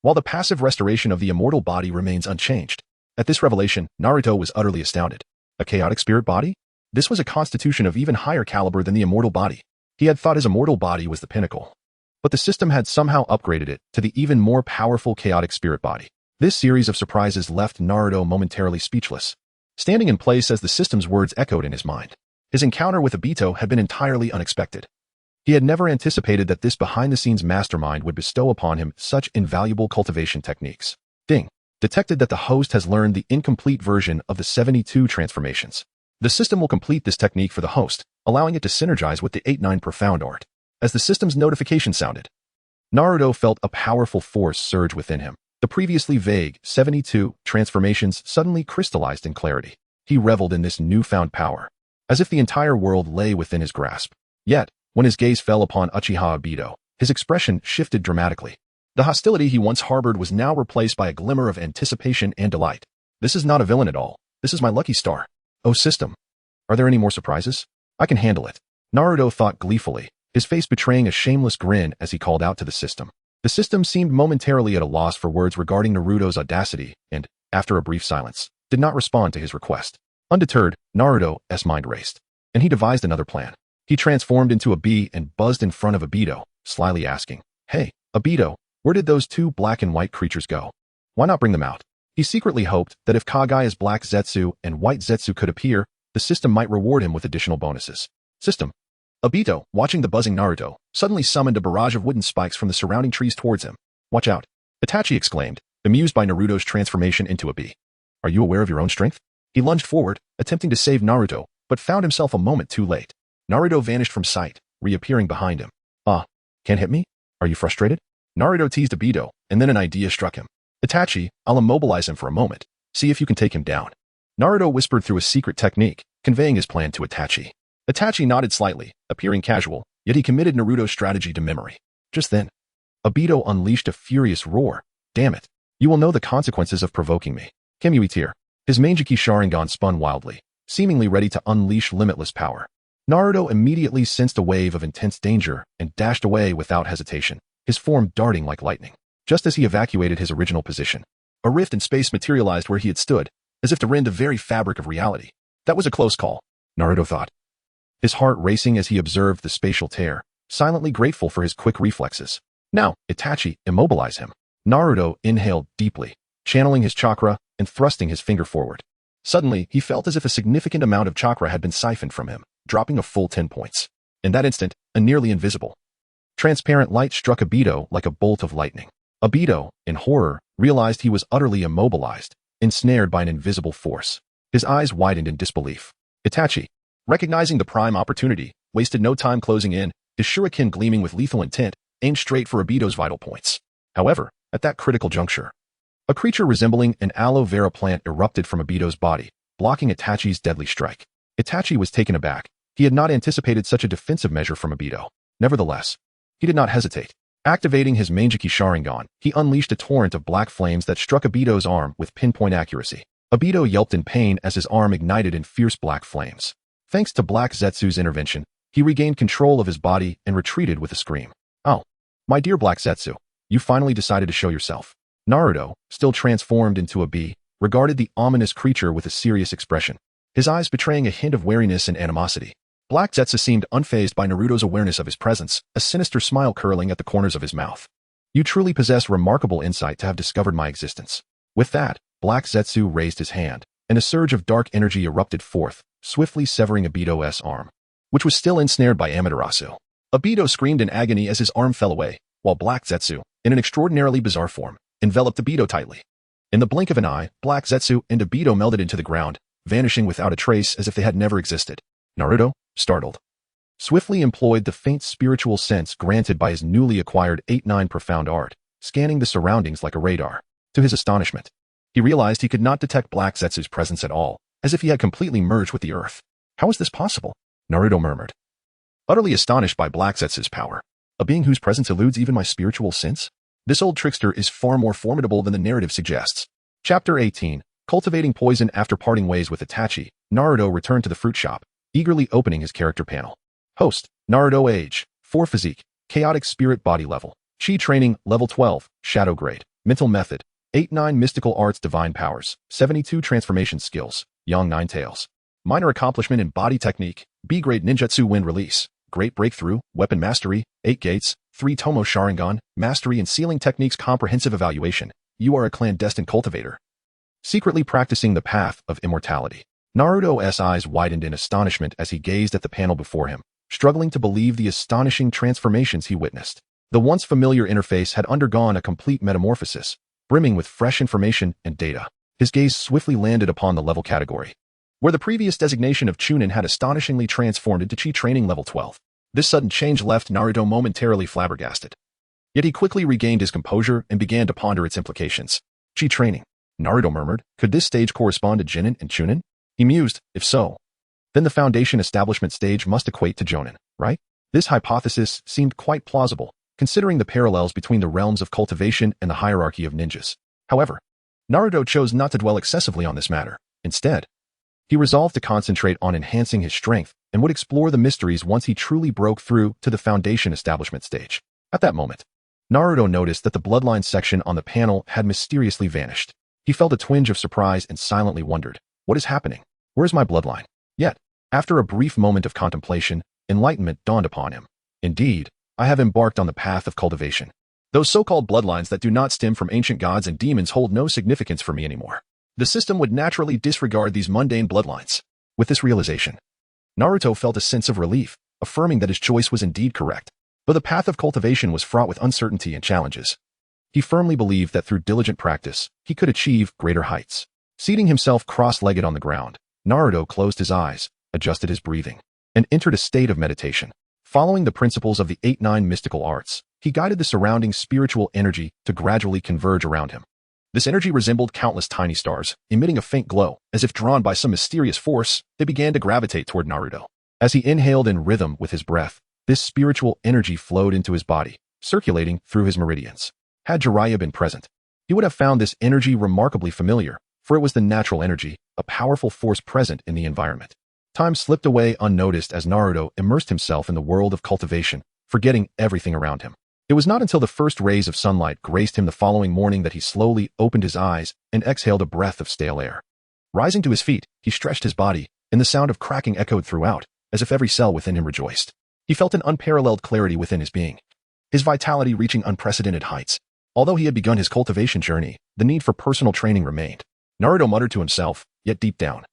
while the passive restoration of the immortal body remains unchanged. At this revelation, Naruto was utterly astounded. A chaotic spirit body? This was a constitution of even higher caliber than the immortal body. He had thought his immortal body was the pinnacle, but the system had somehow upgraded it to the even more powerful chaotic spirit body. This series of surprises left Naruto momentarily speechless, standing in place as the system's words echoed in his mind. His encounter with Obito had been entirely unexpected. He had never anticipated that this behind-the-scenes mastermind would bestow upon him such invaluable cultivation techniques. Ding. Detected that the host has learned the incomplete version of the 72 transformations. The system will complete this technique for the host, allowing it to synergize with the 8-9 profound art. As the system's notification sounded, Naruto felt a powerful force surge within him. The previously vague 72 transformations suddenly crystallized in clarity. He reveled in this newfound power, as if the entire world lay within his grasp. Yet, when his gaze fell upon Uchiha Obito, his expression shifted dramatically. The hostility he once harbored was now replaced by a glimmer of anticipation and delight. This is not a villain at all. This is my lucky star. Oh system, are there any more surprises? I can handle it. Naruto thought gleefully, his face betraying a shameless grin as he called out to the system. The system seemed momentarily at a loss for words regarding Naruto's audacity and, after a brief silence, did not respond to his request. Undeterred, Naruto's mind raced, and he devised another plan. He transformed into a bee and buzzed in front of Obito, slyly asking, Hey, Obito, where did those 2 black and white creatures go? Why not bring them out? He secretly hoped that if Kagaya's black Zetsu and white Zetsu could appear, the system might reward him with additional bonuses. System. Obito, watching the buzzing Naruto, suddenly summoned a barrage of wooden spikes from the surrounding trees towards him. Watch out. Itachi exclaimed, amused by Naruto's transformation into a bee. Are you aware of your own strength? He lunged forward, attempting to save Naruto, but found himself a moment too late. Naruto vanished from sight, reappearing behind him. Can't hit me? Are you frustrated? Naruto teased Obito, and then an idea struck him. Itachi, I'll immobilize him for a moment. See if you can take him down. Naruto whispered through a secret technique, conveying his plan to Itachi. Itachi nodded slightly, appearing casual, yet he committed Naruto's strategy to memory. Just then, Obito unleashed a furious roar. Damn it. You will know the consequences of provoking me. Kemuitir. His Manjiki Sharingan spun wildly, seemingly ready to unleash limitless power. Naruto immediately sensed a wave of intense danger and dashed away without hesitation, his form darting like lightning. Just as he evacuated his original position, a rift in space materialized where he had stood, as if to rend the very fabric of reality. That was a close call, Naruto thought, his heart racing as he observed the spatial tear, silently grateful for his quick reflexes. Now, Itachi, immobilize him. Naruto inhaled deeply, channeling his chakra and thrusting his finger forward. Suddenly, he felt as if a significant amount of chakra had been siphoned from him, dropping a full 10 points. In that instant, a nearly invisible, transparent light struck Obito like a bolt of lightning. Obito, in horror, realized he was utterly immobilized, ensnared by an invisible force. His eyes widened in disbelief. Itachi, recognizing the prime opportunity, wasted no time closing in, his shuriken gleaming with lethal intent, aimed straight for Obito's vital points. However, at that critical juncture, a creature resembling an aloe vera plant erupted from Obito's body, blocking Itachi's deadly strike. Itachi was taken aback. He had not anticipated such a defensive measure from Obito. Nevertheless, he did not hesitate. Activating his Manjiki Sharingan, he unleashed a torrent of black flames that struck Obito's arm with pinpoint accuracy. Obito yelped in pain as his arm ignited in fierce black flames. Thanks to Black Zetsu's intervention, he regained control of his body and retreated with a scream. "Oh, my dear Black Zetsu, you finally decided to show yourself." Naruto, still transformed into a bee, regarded the ominous creature with a serious expression, his eyes betraying a hint of wariness and animosity. Black Zetsu seemed unfazed by Naruto's awareness of his presence, a sinister smile curling at the corners of his mouth. "You truly possess remarkable insight to have discovered my existence." With that, Black Zetsu raised his hand, and a surge of dark energy erupted forth, swiftly severing Obito's arm, which was still ensnared by Amaterasu. Obito screamed in agony as his arm fell away, while Black Zetsu, in an extraordinarily bizarre form, enveloped Obito tightly. In the blink of an eye, Black Zetsu and Obito melded into the ground, vanishing without a trace as if they had never existed. Naruto, startled, swiftly employed the faint spiritual sense granted by his newly acquired 8-9 profound art, scanning the surroundings like a radar. To his astonishment, he realized he could not detect Black Zetsu's presence at all, as if he had completely merged with the earth. "How is this possible?" Naruto murmured, utterly astonished by Black Zetsu's power. "A being whose presence eludes even my spiritual sense? This old trickster is far more formidable than the narrative suggests." Chapter 18. Cultivating poison. After parting ways with Itachi, Naruto returned to the fruit shop, eagerly opening his character panel. Host, Naruto. Age, 4. Physique, chaotic spirit. Body level, Chi training, level 12, shadow grade. Mental method, 8-9 mystical arts. Divine powers, 72 transformation skills, Yang 9 tails. Minor accomplishment in body technique, B grade ninjutsu. Wind release, great breakthrough, weapon mastery, 8 gates, 3 Tomo Sharingan, mastery in sealing techniques. Comprehensive evaluation, you are a clandestine cultivator, secretly practicing the path of immortality. Naruto's eyes widened in astonishment as he gazed at the panel before him, struggling to believe the astonishing transformations he witnessed. The once familiar interface had undergone a complete metamorphosis, brimming with fresh information and data. His gaze swiftly landed upon the level category, where the previous designation of Chunin had astonishingly transformed into Chi training level 12. This sudden change left Naruto momentarily flabbergasted. Yet he quickly regained his composure and began to ponder its implications. Chi training, Naruto murmured. Could this stage correspond to Jinin and Chunin? He mused, if so, then the foundation establishment stage must equate to Jonin, right? This hypothesis seemed quite plausible, considering the parallels between the realms of cultivation and the hierarchy of ninjas. However, Naruto chose not to dwell excessively on this matter. Instead, he resolved to concentrate on enhancing his strength and would explore the mysteries once he truly broke through to the foundation establishment stage. At that moment, Naruto noticed that the bloodline section on the panel had mysteriously vanished. He felt a twinge of surprise and silently wondered, what is happening? Where is my bloodline? Yet, after a brief moment of contemplation, enlightenment dawned upon him. Indeed, I have embarked on the path of cultivation. Those so-called bloodlines that do not stem from ancient gods and demons hold no significance for me anymore. The system would naturally disregard these mundane bloodlines. With this realization, Naruto felt a sense of relief, affirming that his choice was indeed correct. But the path of cultivation was fraught with uncertainty and challenges. He firmly believed that through diligent practice, he could achieve greater heights. Seating himself cross-legged on the ground, Naruto closed his eyes, adjusted his breathing, and entered a state of meditation. Following the principles of the 8-9 mystical arts, he guided the surrounding spiritual energy to gradually converge around him. This energy resembled countless tiny stars, emitting a faint glow. As if drawn by some mysterious force, they began to gravitate toward Naruto. As he inhaled in rhythm with his breath, this spiritual energy flowed into his body, circulating through his meridians. Had Jiraiya been present, he would have found this energy remarkably familiar, for it was the natural energy, a powerful force present in the environment. Time slipped away unnoticed as Naruto immersed himself in the world of cultivation, forgetting everything around him. It was not until the first rays of sunlight graced him the following morning that he slowly opened his eyes and exhaled a breath of stale air. Rising to his feet, he stretched his body, and the sound of cracking echoed throughout, as if every cell within him rejoiced. He felt an unparalleled clarity within his being, his vitality reaching unprecedented heights. Although he had begun his cultivation journey, the need for personal training remained. Naruto muttered to himself, yet deep down,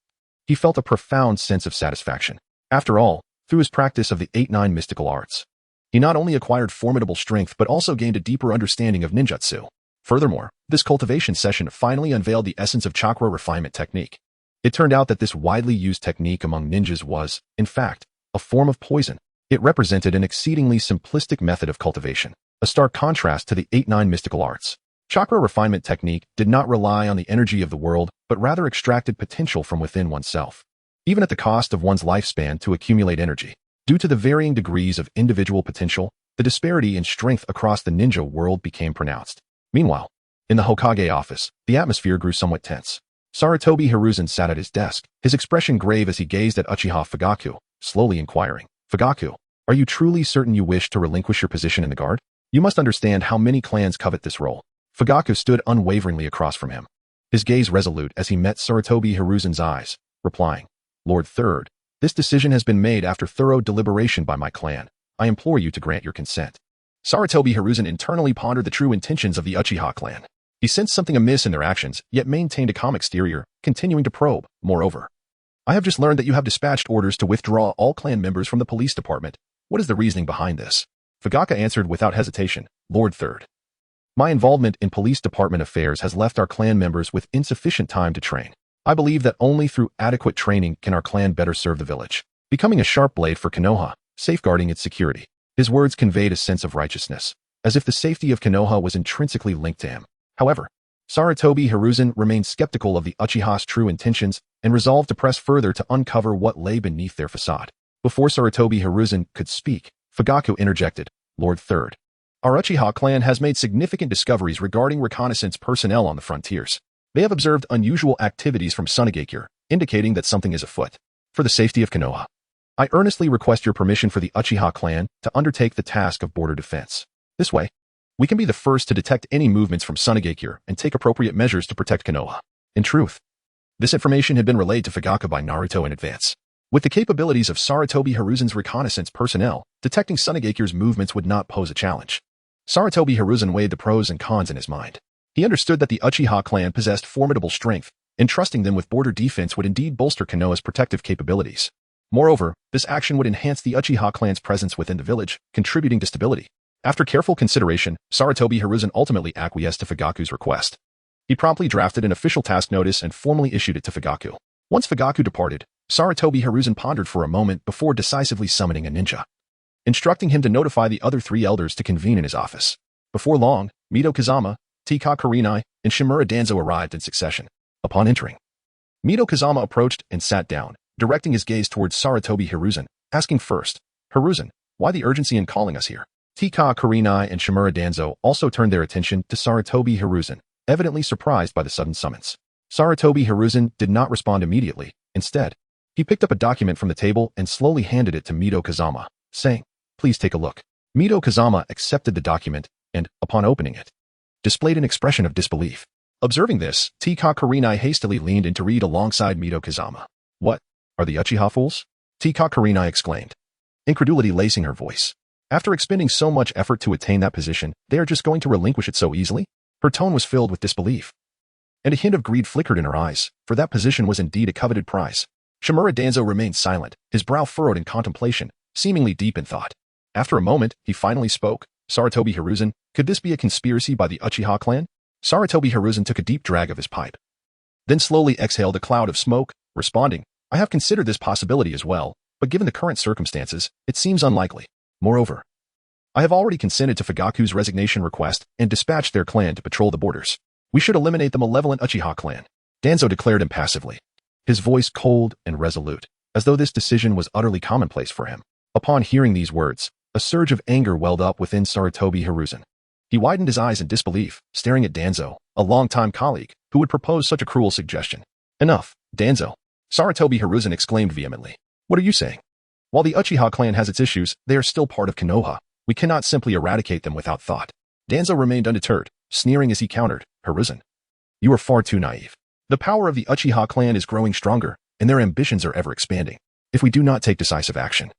he felt a profound sense of satisfaction. After all, Through his practice of the 8-9 mystical arts, he not only acquired formidable strength but also gained a deeper understanding of ninjutsu. Furthermore, this cultivation session finally unveiled the essence of chakra refinement technique. It turned out that this widely used technique among ninjas was, in fact, a form of poison. It represented an exceedingly simplistic method of cultivation, a stark contrast to the 8-9 mystical arts. Chakra refinement technique did not rely on the energy of the world, but rather extracted potential from within oneself, even at the cost of one's lifespan to accumulate energy. Due to the varying degrees of individual potential, the disparity in strength across the ninja world became pronounced. Meanwhile, in the Hokage office, the atmosphere grew somewhat tense. Sarutobi Hiruzen sat at his desk, his expression grave as he gazed at Uchiha Fugaku, slowly inquiring, "Fugaku, are you truly certain you wish to relinquish your position in the guard? You must understand how many clans covet this role." Fugaku stood unwaveringly across from him, his gaze resolute as he met Sarutobi Hiruzen's eyes, replying, "Lord Third, this decision has been made after thorough deliberation by my clan. I implore you to grant your consent." Sarutobi Hiruzen internally pondered the true intentions of the Uchiha clan. He sensed something amiss in their actions, yet maintained a calm exterior, continuing to probe. "Moreover, I have just learned that you have dispatched orders to withdraw all clan members from the police department. What is the reasoning behind this?" Fugaku answered without hesitation, "Lord Third, my involvement in police department affairs has left our clan members with insufficient time to train. I believe that only through adequate training can our clan better serve the village, becoming a sharp blade for Konoha, safeguarding its security." His words conveyed a sense of righteousness, as if the safety of Konoha was intrinsically linked to him. However, Sarutobi Hiruzen remained skeptical of the Uchiha's true intentions and resolved to press further to uncover what lay beneath their facade. Before Sarutobi Hiruzen could speak, Fugaku interjected, "Lord Third, our Uchiha clan has made significant discoveries regarding reconnaissance personnel on the frontiers. They have observed unusual activities from Sunagakure, indicating that something is afoot. For the safety of Konoha, I earnestly request your permission for the Uchiha clan to undertake the task of border defense. This way, we can be the first to detect any movements from Sunagakure and take appropriate measures to protect Konoha." In truth, this information had been relayed to Fugaku by Naruto in advance. With the capabilities of Sarutobi Hiruzen's reconnaissance personnel, detecting Sunagakure's movements would not pose a challenge. Sarutobi Hiruzen weighed the pros and cons in his mind. He understood that the Uchiha clan possessed formidable strength, and trusting them with border defense would indeed bolster Konoha's protective capabilities. Moreover, this action would enhance the Uchiha clan's presence within the village, contributing to stability. After careful consideration, Sarutobi Hiruzen ultimately acquiesced to Fugaku's request. He promptly drafted an official task notice and formally issued it to Fugaku. Once Fugaku departed, Sarutobi Hiruzen pondered for a moment before decisively summoning a ninja, instructing him to notify the other three elders to convene in his office. Before long, Mito Kazama, Tika Kurenai, and Shimura Danzo arrived in succession. Upon entering, Mito Kazama approached and sat down, directing his gaze towards Sarutobi Hiruzen, asking first, "Hiruzen, why the urgency in calling us here?" Tika Kurenai and Shimura Danzo also turned their attention to Sarutobi Hiruzen, evidently surprised by the sudden summons. Sarutobi Hiruzen did not respond immediately. Instead, he picked up a document from the table and slowly handed it to Mito Kazama, saying, "Please take a look." Mito Kazama accepted the document and, upon opening it, displayed an expression of disbelief. Observing this, Tika Kurenai hastily leaned in to read alongside Mito Kazama. "What? Are the Uchiha fools?" Tika Kurenai exclaimed, incredulity lacing her voice. "After expending so much effort to attain that position, they are just going to relinquish it so easily?" Her tone was filled with disbelief, and a hint of greed flickered in her eyes, for that position was indeed a coveted prize. Shimura Danzo remained silent, his brow furrowed in contemplation, seemingly deep in thought. After a moment, he finally spoke. "Sarutobi Hiruzen, could this be a conspiracy by the Uchiha clan?" Sarutobi Hiruzen took a deep drag of his pipe, then slowly exhaled a cloud of smoke, responding, "I have considered this possibility as well, but given the current circumstances, it seems unlikely. Moreover, I have already consented to Fugaku's resignation request and dispatched their clan to patrol the borders. We should eliminate the malevolent Uchiha clan," Danzo declared impassively, his voice cold and resolute, as though this decision was utterly commonplace for him. Upon hearing these words, a surge of anger welled up within Sarutobi Hiruzen. He widened his eyes in disbelief, staring at Danzo, a longtime colleague, who would propose such a cruel suggestion. "Enough, Danzo," Sarutobi Hiruzen exclaimed vehemently. "What are you saying? While the Uchiha clan has its issues, they are still part of Konoha. We cannot simply eradicate them without thought." Danzo remained undeterred, sneering as he countered, "Hiruzen, you are far too naive. The power of the Uchiha clan is growing stronger, and their ambitions are ever expanding. If we do not take decisive action,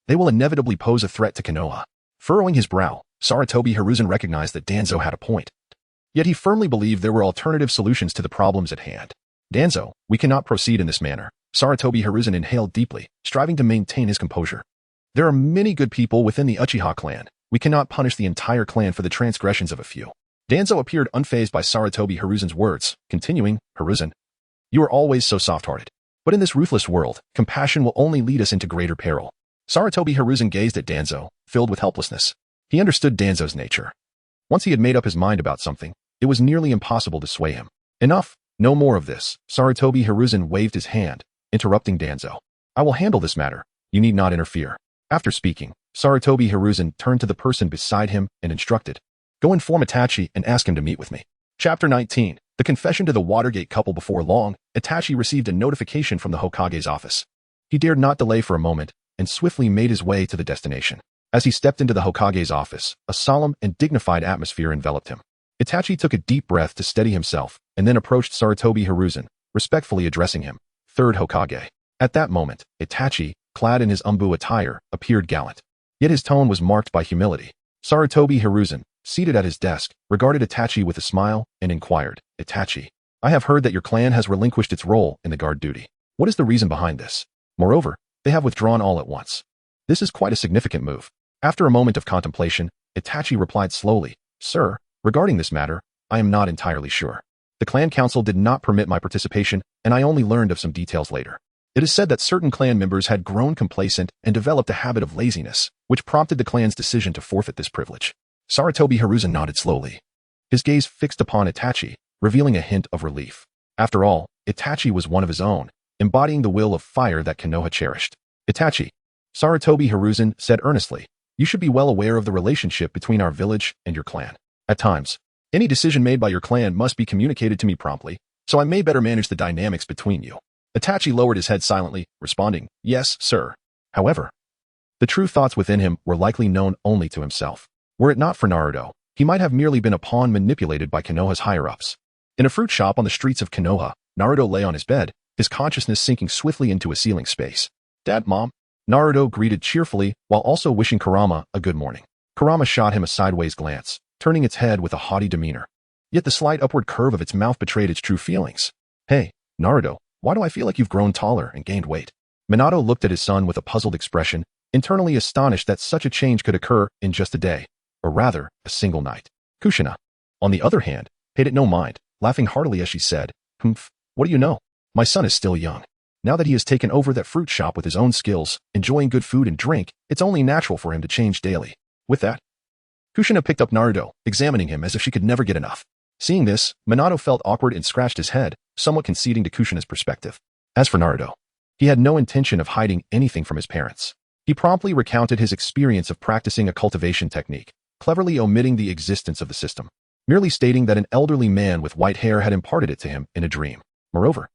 they will inevitably pose a threat to Konoha." Furrowing his brow, Sarutobi Hiruzen recognized that Danzo had a point. Yet he firmly believed there were alternative solutions to the problems at hand. "Danzo, we cannot proceed in this manner." Sarutobi Hiruzen inhaled deeply, striving to maintain his composure. There are many good people within the Uchiha clan. We cannot punish the entire clan for the transgressions of a few. Danzo appeared unfazed by Sarutobi Hiruzen's words, continuing, Hiruzen, you are always so soft-hearted. But in this ruthless world, compassion will only lead us into greater peril. Sarutobi Hiruzen gazed at Danzo, filled with helplessness. He understood Danzo's nature. Once he had made up his mind about something, it was nearly impossible to sway him. Enough, no more of this. Sarutobi Hiruzen waved his hand, interrupting Danzo. I will handle this matter. You need not interfere. After speaking, Sarutobi Hiruzen turned to the person beside him and instructed, Go inform Itachi and ask him to meet with me. Chapter 19. The confession to the Watergate couple. Before long, Itachi received a notification from the Hokage's office. He dared not delay for a moment and swiftly made his way to the destination. As he stepped into the Hokage's office, a solemn and dignified atmosphere enveloped him. Itachi took a deep breath to steady himself and then approached Sarutobi Hiruzen, respectfully addressing him, Third Hokage. At that moment, Itachi, clad in his umbu attire, appeared gallant. Yet his tone was marked by humility. Sarutobi Hiruzen, seated at his desk, regarded Itachi with a smile and inquired, Itachi, I have heard that your clan has relinquished its role in the guard duty. What is the reason behind this? Moreover, they have withdrawn all at once. This is quite a significant move. After a moment of contemplation, Itachi replied slowly, Sir, regarding this matter, I am not entirely sure. The clan council did not permit my participation, and I only learned of some details later. It is said that certain clan members had grown complacent and developed a habit of laziness, which prompted the clan's decision to forfeit this privilege. Sarutobi Hiruzen nodded slowly. His gaze fixed upon Itachi, revealing a hint of relief. After all, Itachi was one of his own, embodying the will of fire that Konoha cherished. Itachi, Sarutobi Hiruzen said earnestly, you should be well aware of the relationship between our village and your clan. At times, any decision made by your clan must be communicated to me promptly, so I may better manage the dynamics between you. Itachi lowered his head silently, responding, Yes, sir. However, the true thoughts within him were likely known only to himself. Were it not for Naruto, he might have merely been a pawn manipulated by Konoha's higher-ups. In a fruit shop on the streets of Konoha, Naruto lay on his bed, his consciousness sinking swiftly into a ceiling space. Dad, Mom. Naruto greeted cheerfully while also wishing Kurama a good morning. Kurama shot him a sideways glance, turning its head with a haughty demeanor. Yet the slight upward curve of its mouth betrayed its true feelings. Hey, Naruto, why do I feel like you've grown taller and gained weight? Minato looked at his son with a puzzled expression, internally astonished that such a change could occur in just a day, or rather, a single night. Kushina, on the other hand, paid it no mind, laughing heartily as she said, Humph, what do you know? My son is still young. Now that he has taken over that fruit shop with his own skills, enjoying good food and drink, it's only natural for him to change daily. With that, Kushina picked up Naruto, examining him as if she could never get enough. Seeing this, Minato felt awkward and scratched his head, somewhat conceding to Kushina's perspective. As for Naruto, he had no intention of hiding anything from his parents. He promptly recounted his experience of practicing a cultivation technique, cleverly omitting the existence of the system, merely stating that an elderly man with white hair had imparted it to him in a dream. Moreover,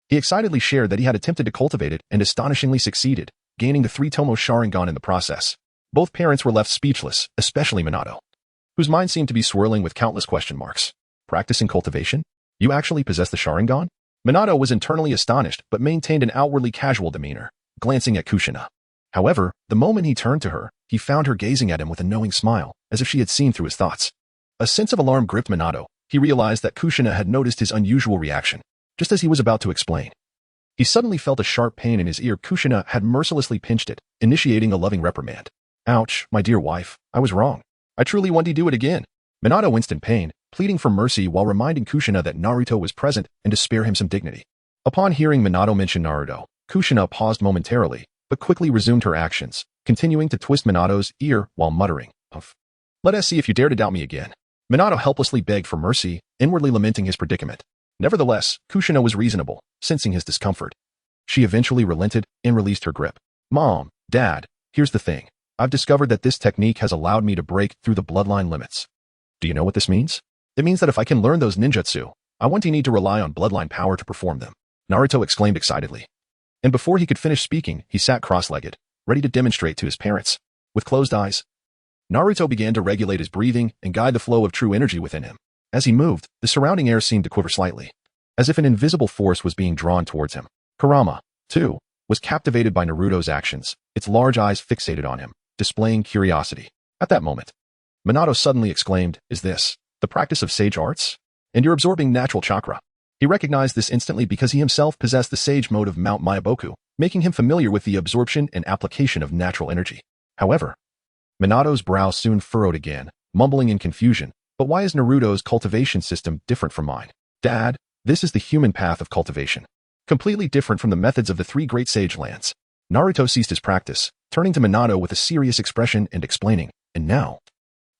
he excitedly shared that he had attempted to cultivate it and astonishingly succeeded, gaining the 3-tomo Sharingan in the process. Both parents were left speechless, especially Minato, whose mind seemed to be swirling with countless question marks. Practicing cultivation? You actually possess the Sharingan? Minato was internally astonished but maintained an outwardly casual demeanor, glancing at Kushina. However, the moment he turned to her, he found her gazing at him with a knowing smile, as if she had seen through his thoughts. A sense of alarm gripped Minato. He realized that Kushina had noticed his unusual reaction, just as he was about to explain. He suddenly felt a sharp pain in his ear. Kushina had mercilessly pinched it, initiating a loving reprimand. Ouch, my dear wife, I was wrong. I truly want to do it again. Minato winced in pain, pleading for mercy while reminding Kushina that Naruto was present and to spare him some dignity. Upon hearing Minato mention Naruto, Kushina paused momentarily, but quickly resumed her actions, continuing to twist Minato's ear while muttering, Let us see if you dare to doubt me again. Minato helplessly begged for mercy, inwardly lamenting his predicament. Nevertheless, Kushina was reasonable, sensing his discomfort. She eventually relented and released her grip. Mom, Dad, here's the thing. I've discovered that this technique has allowed me to break through the bloodline limits. Do you know what this means? It means that if I can learn those ninjutsu, I won't need to rely on bloodline power to perform them. Naruto exclaimed excitedly. And before he could finish speaking, he sat cross-legged, ready to demonstrate to his parents. With closed eyes, Naruto began to regulate his breathing and guide the flow of true energy within him. As he moved, the surrounding air seemed to quiver slightly, as if an invisible force was being drawn towards him. Kurama, too, was captivated by Naruto's actions, its large eyes fixated on him, displaying curiosity. At that moment, Minato suddenly exclaimed, Is this the practice of sage arts? And you're absorbing natural chakra. He recognized this instantly because he himself possessed the sage mode of Mount Myaboku, making him familiar with the absorption and application of natural energy. However, Minato's brow soon furrowed again, mumbling in confusion. But why is Naruto's cultivation system different from mine? Dad, this is the human path of cultivation. Completely different from the methods of the three great sage lands. Naruto ceased his practice, turning to Minato with a serious expression and explaining, and now,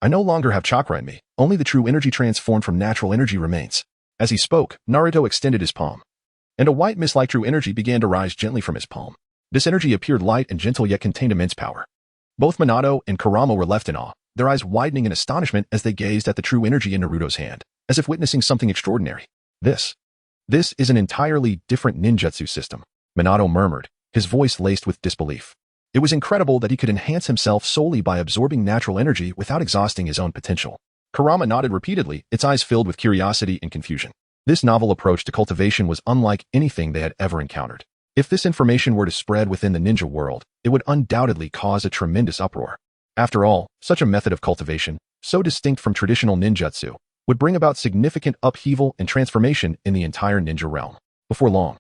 I no longer have chakra in me, only the true energy transformed from natural energy remains. As he spoke, Naruto extended his palm, and a white mist-like true energy began to rise gently from his palm. This energy appeared light and gentle yet contained immense power. Both Minato and Kurama were left in awe, their eyes widening in astonishment as they gazed at the true energy in Naruto's hand, as if witnessing something extraordinary. This is an entirely different ninjutsu system, Minato murmured, his voice laced with disbelief. It was incredible that he could enhance himself solely by absorbing natural energy without exhausting his own potential. Kurama nodded repeatedly, its eyes filled with curiosity and confusion. This novel approach to cultivation was unlike anything they had ever encountered. If this information were to spread within the ninja world, it would undoubtedly cause a tremendous uproar. After all, such a method of cultivation, so distinct from traditional ninjutsu, would bring about significant upheaval and transformation in the entire ninja realm. Before long,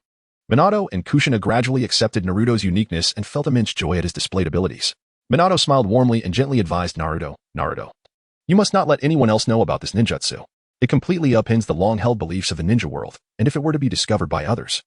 Minato and Kushina gradually accepted Naruto's uniqueness and felt immense joy at his displayed abilities. Minato smiled warmly and gently advised Naruto, you must not let anyone else know about this ninjutsu. It completely upends the long-held beliefs of the ninja world, and if it were to be discovered by others,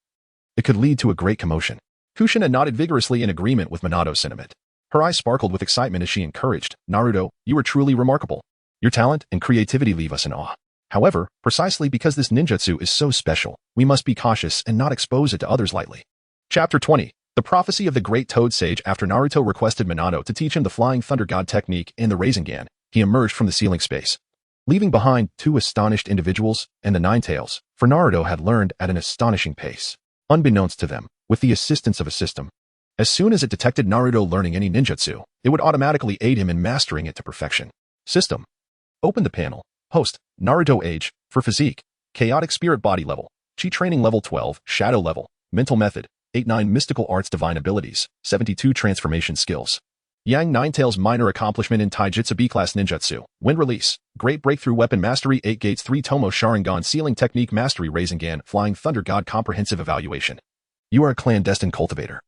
it could lead to a great commotion. Kushina nodded vigorously in agreement with Minato's sentiment. Her eyes sparkled with excitement as she encouraged, Naruto, you are truly remarkable. Your talent and creativity leave us in awe. However, precisely because this ninjutsu is so special, we must be cautious and not expose it to others lightly. Chapter 20. The Prophecy of the Great Toad Sage. After Naruto requested Minato to teach him the Flying Thunder God technique and the Rasengan, he emerged from the ceiling space, leaving behind two astonished individuals and the Nine Tails, for Naruto had learned at an astonishing pace. Unbeknownst to them, with the assistance of a system, as soon as it detected Naruto learning any ninjutsu, it would automatically aid him in mastering it to perfection. System. Open the panel. Host, Naruto age, for physique, chaotic spirit body level, chi training level 12, shadow level, mental method, 8-9 mystical arts divine abilities, 72 transformation skills. Yang Ninetails minor accomplishment in Taijutsu B-class ninjutsu, wind release, great breakthrough weapon mastery 8 gates 3 Tomo Sharingan sealing technique mastery Rasengan flying thunder god comprehensive evaluation. You are a clandestine cultivator,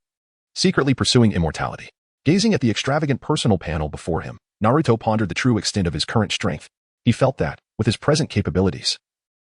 secretly pursuing immortality. Gazing at the extravagant personal panel before him, Naruto pondered the true extent of his current strength. He felt that, with his present capabilities,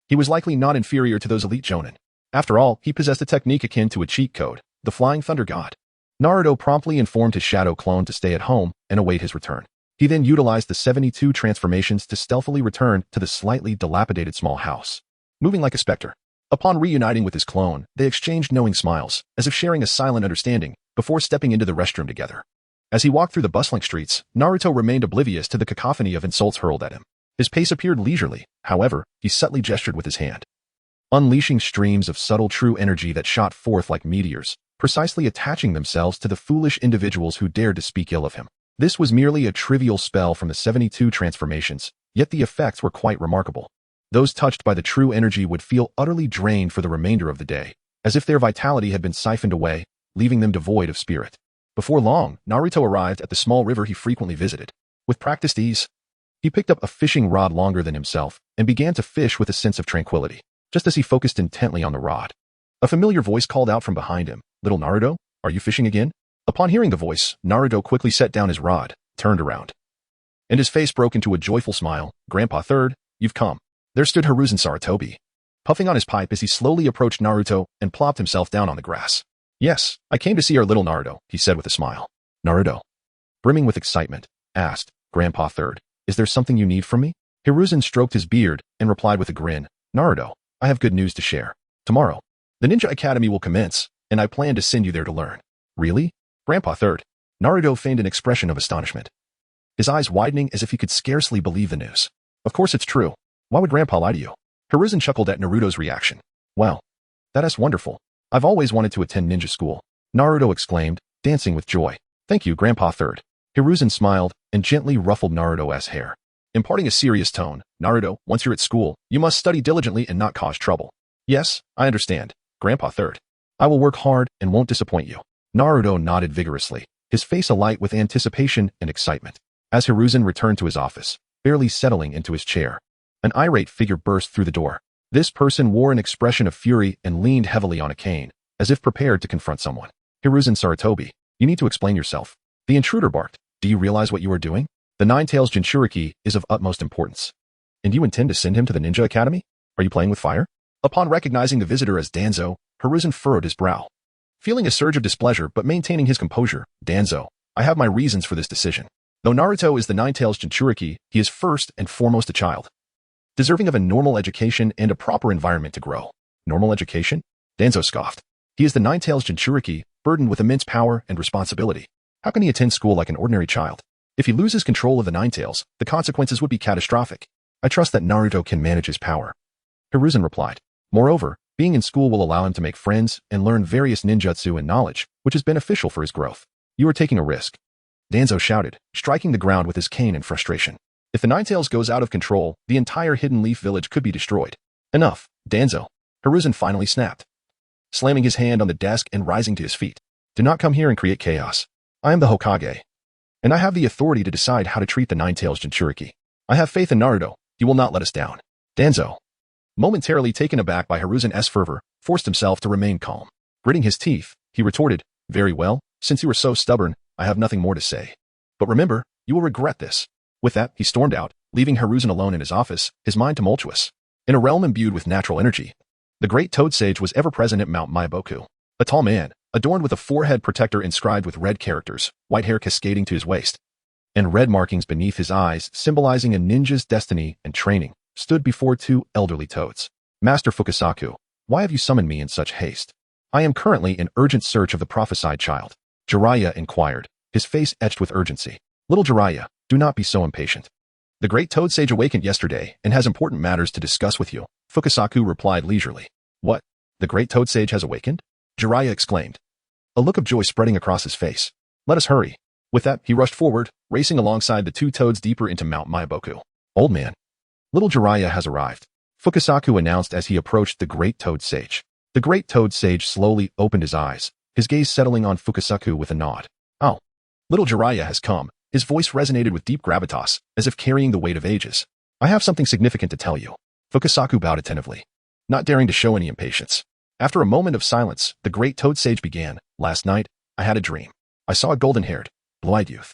he was likely not inferior to those elite jonin. After all, he possessed a technique akin to a cheat code, the Flying Thunder God. Naruto promptly informed his shadow clone to stay at home and await his return. He then utilized the 72 transformations to stealthily return to the slightly dilapidated small house, moving like a specter. Upon reuniting with his clone, they exchanged knowing smiles, as if sharing a silent understanding, before stepping into the restroom together. As he walked through the bustling streets, Naruto remained oblivious to the cacophony of insults hurled at him. His pace appeared leisurely, however, he subtly gestured with his hand, unleashing streams of subtle true energy that shot forth like meteors, precisely attaching themselves to the foolish individuals who dared to speak ill of him. This was merely a trivial spell from the 72 transformations, yet the effects were quite remarkable. Those touched by the true energy would feel utterly drained for the remainder of the day, as if their vitality had been siphoned away, leaving them devoid of spirit. Before long, Naruto arrived at the small river he frequently visited. With practiced ease, he picked up a fishing rod longer than himself and began to fish with a sense of tranquility. Just as he focused intently on the rod, a familiar voice called out from behind him, "Little Naruto, are you fishing again?" Upon hearing the voice, Naruto quickly set down his rod, turned around, and his face broke into a joyful smile. "Grandpa Third, you've come." There stood Hiruzen Sarutobi, puffing on his pipe as he slowly approached Naruto and plopped himself down on the grass. "Yes, I came to see our little Naruto," he said with a smile. Naruto, brimming with excitement, asked, "Grandpa Third, is there something you need from me?" Hiruzen stroked his beard and replied with a grin, "Naruto, I have good news to share. Tomorrow, the Ninja Academy will commence, and I plan to send you there to learn." "Really? Grandpa Third?" Naruto feigned an expression of astonishment, his eyes widening as if he could scarcely believe the news. "Of course it's true. Why would Grandpa lie to you?" Hiruzen chuckled at Naruto's reaction. "Well, that is wonderful. I've always wanted to attend ninja school," Naruto exclaimed, dancing with joy. "Thank you, Grandpa Third." Hiruzen smiled and gently ruffled Naruto's hair, imparting a serious tone. "Naruto, once you're at school, you must study diligently and not cause trouble." "Yes, I understand, Grandpa Third. I will work hard and won't disappoint you." Naruto nodded vigorously, his face alight with anticipation and excitement. As Hiruzen returned to his office, barely settling into his chair, an irate figure burst through the door. This person wore an expression of fury and leaned heavily on a cane, as if prepared to confront someone. "Hiruzen Sarutobi, you need to explain yourself," the intruder barked, Do you realize what you are doing? The Nine-Tails Jinchuriki is of utmost importance. And you intend to send him to the Ninja Academy? Are you playing with fire? Upon recognizing the visitor as Danzo, Hiruzen furrowed his brow. Feeling a surge of displeasure but maintaining his composure, Danzo, I have my reasons for this decision. Though Naruto is the Nine-Tails Jinchuriki, he is first and foremost a child, deserving of a normal education and a proper environment to grow. Normal education? Danzo scoffed. He is the Nine-Tails Jinchuriki, burdened with immense power and responsibility. How can he attend school like an ordinary child? If he loses control of the Nine-Tails, the consequences would be catastrophic. I trust that Naruto can manage his power. Hiruzen replied. Moreover, being in school will allow him to make friends and learn various ninjutsu and knowledge, which is beneficial for his growth. You are taking a risk. Danzo shouted, striking the ground with his cane in frustration. If the Nine-Tails goes out of control, the entire Hidden Leaf village could be destroyed. Enough, Danzo. Hiruzen finally snapped, slamming his hand on the desk and rising to his feet. Do not come here and create chaos. I am the Hokage, and I have the authority to decide how to treat the Nine-Tails Jinchuriki. I have faith in Naruto. He will not let us down. Danzo, momentarily taken aback by Hiruzen's fervor, forced himself to remain calm. Gritting his teeth, he retorted, very well, since you are so stubborn, I have nothing more to say. But remember, you will regret this. With that, he stormed out, leaving Hiruzen alone in his office, his mind tumultuous. In a realm imbued with natural energy, the great toad sage was ever present at Mount Maiboku. A tall man, adorned with a forehead protector inscribed with red characters, white hair cascading to his waist, and red markings beneath his eyes symbolizing a ninja's destiny and training, stood before two elderly toads. Master Fukasaku, why have you summoned me in such haste? I am currently in urgent search of the prophesied child. Jiraiya inquired, his face etched with urgency. Little Jiraiya, do not be so impatient. The great toad sage awakened yesterday and has important matters to discuss with you, Fukasaku replied leisurely. What? The great toad sage has awakened? Jiraiya exclaimed, a look of joy spreading across his face. Let us hurry. With that, he rushed forward, racing alongside the two toads deeper into Mount Maiboku. Old man. Little Jiraiya has arrived, Fukasaku announced as he approached the great toad sage. The great toad sage slowly opened his eyes, his gaze settling on Fukasaku with a nod. Oh. Little Jiraiya has come. His voice resonated with deep gravitas, as if carrying the weight of ages. I have something significant to tell you. Fukasaku bowed attentively, not daring to show any impatience. After a moment of silence, the great toad sage began. Last night, I had a dream. I saw a golden-haired, blue-eyed youth,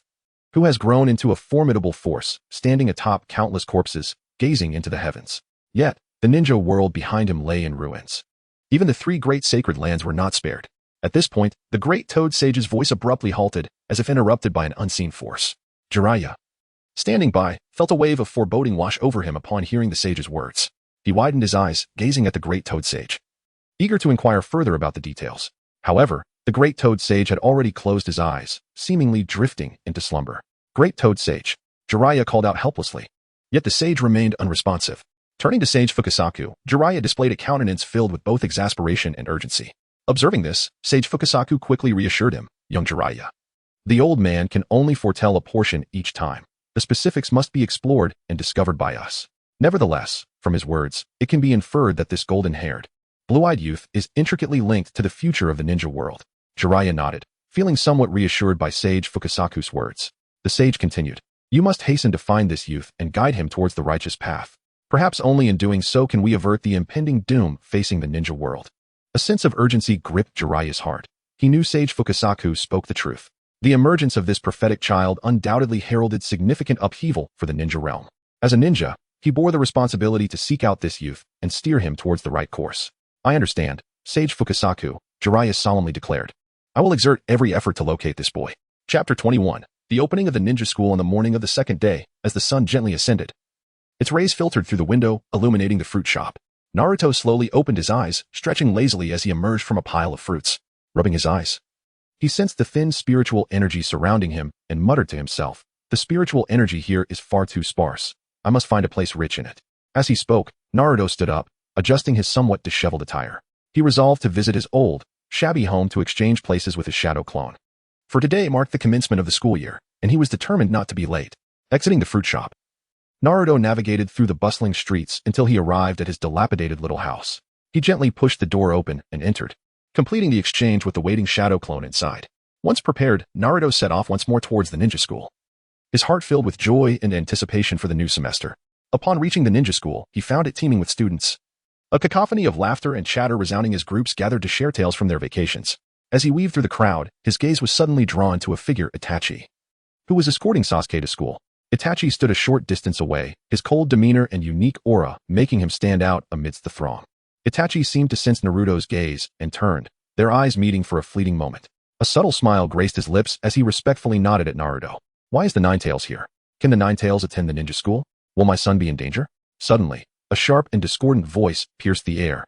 who has grown into a formidable force, standing atop countless corpses, gazing into the heavens. Yet, the ninja world behind him lay in ruins. Even the three great sacred lands were not spared. At this point, the great toad sage's voice abruptly halted, as if interrupted by an unseen force. Jiraiya, standing by, felt a wave of foreboding wash over him upon hearing the sage's words. He widened his eyes, gazing at the great toad sage, eager to inquire further about the details. However, the great toad sage had already closed his eyes, seemingly drifting into slumber. Great toad sage, Jiraiya called out helplessly. Yet the sage remained unresponsive. Turning to Sage Fukasaku, Jiraiya displayed a countenance filled with both exasperation and urgency. Observing this, Sage Fukasaku quickly reassured him, young Jiraiya. The old man can only foretell a portion each time. The specifics must be explored and discovered by us. Nevertheless, from his words, it can be inferred that this golden-haired, blue-eyed youth is intricately linked to the future of the ninja world. Jiraiya nodded, feeling somewhat reassured by Sage Fukasaku's words. The sage continued, you must hasten to find this youth and guide him towards the righteous path. Perhaps only in doing so can we avert the impending doom facing the ninja world. A sense of urgency gripped Jiraiya's heart. He knew Sage Fukasaku spoke the truth. The emergence of this prophetic child undoubtedly heralded significant upheaval for the ninja realm. As a ninja, he bore the responsibility to seek out this youth and steer him towards the right course. I understand, Sage Fukasaku, Jiraiya solemnly declared. I will exert every effort to locate this boy. Chapter 21. The opening of the ninja school on the morning of the second day, as the sun gently ascended. Its rays filtered through the window, illuminating the fruit shop. Naruto slowly opened his eyes, stretching lazily as he emerged from a pile of fruits. Rubbing his eyes, he sensed the thin spiritual energy surrounding him and muttered to himself, the spiritual energy here is far too sparse. I must find a place rich in it. As he spoke, Naruto stood up, adjusting his somewhat disheveled attire. He resolved to visit his old, shabby home to exchange places with his shadow clone. For today marked the commencement of the school year, and he was determined not to be late. Exiting the fruit shop, Naruto navigated through the bustling streets until he arrived at his dilapidated little house. He gently pushed the door open and entered, completing the exchange with the waiting shadow clone inside. Once prepared, Naruto set off once more towards the ninja school, his heart filled with joy and anticipation for the new semester. Upon reaching the ninja school, he found it teeming with students. A cacophony of laughter and chatter resounding as groups gathered to share tales from their vacations. As he weaved through the crowd, his gaze was suddenly drawn to a figure Itachi. who was escorting Sasuke to school. Itachi stood a short distance away, his cold demeanor and unique aura making him stand out amidst the throng. Itachi seemed to sense Naruto's gaze and turned, their eyes meeting for a fleeting moment. A subtle smile graced his lips as he respectfully nodded at Naruto. Why is the Nine-Tails here? Can the Nine-Tails attend the ninja school? Will my son be in danger? Suddenly, a sharp and discordant voice pierced the air,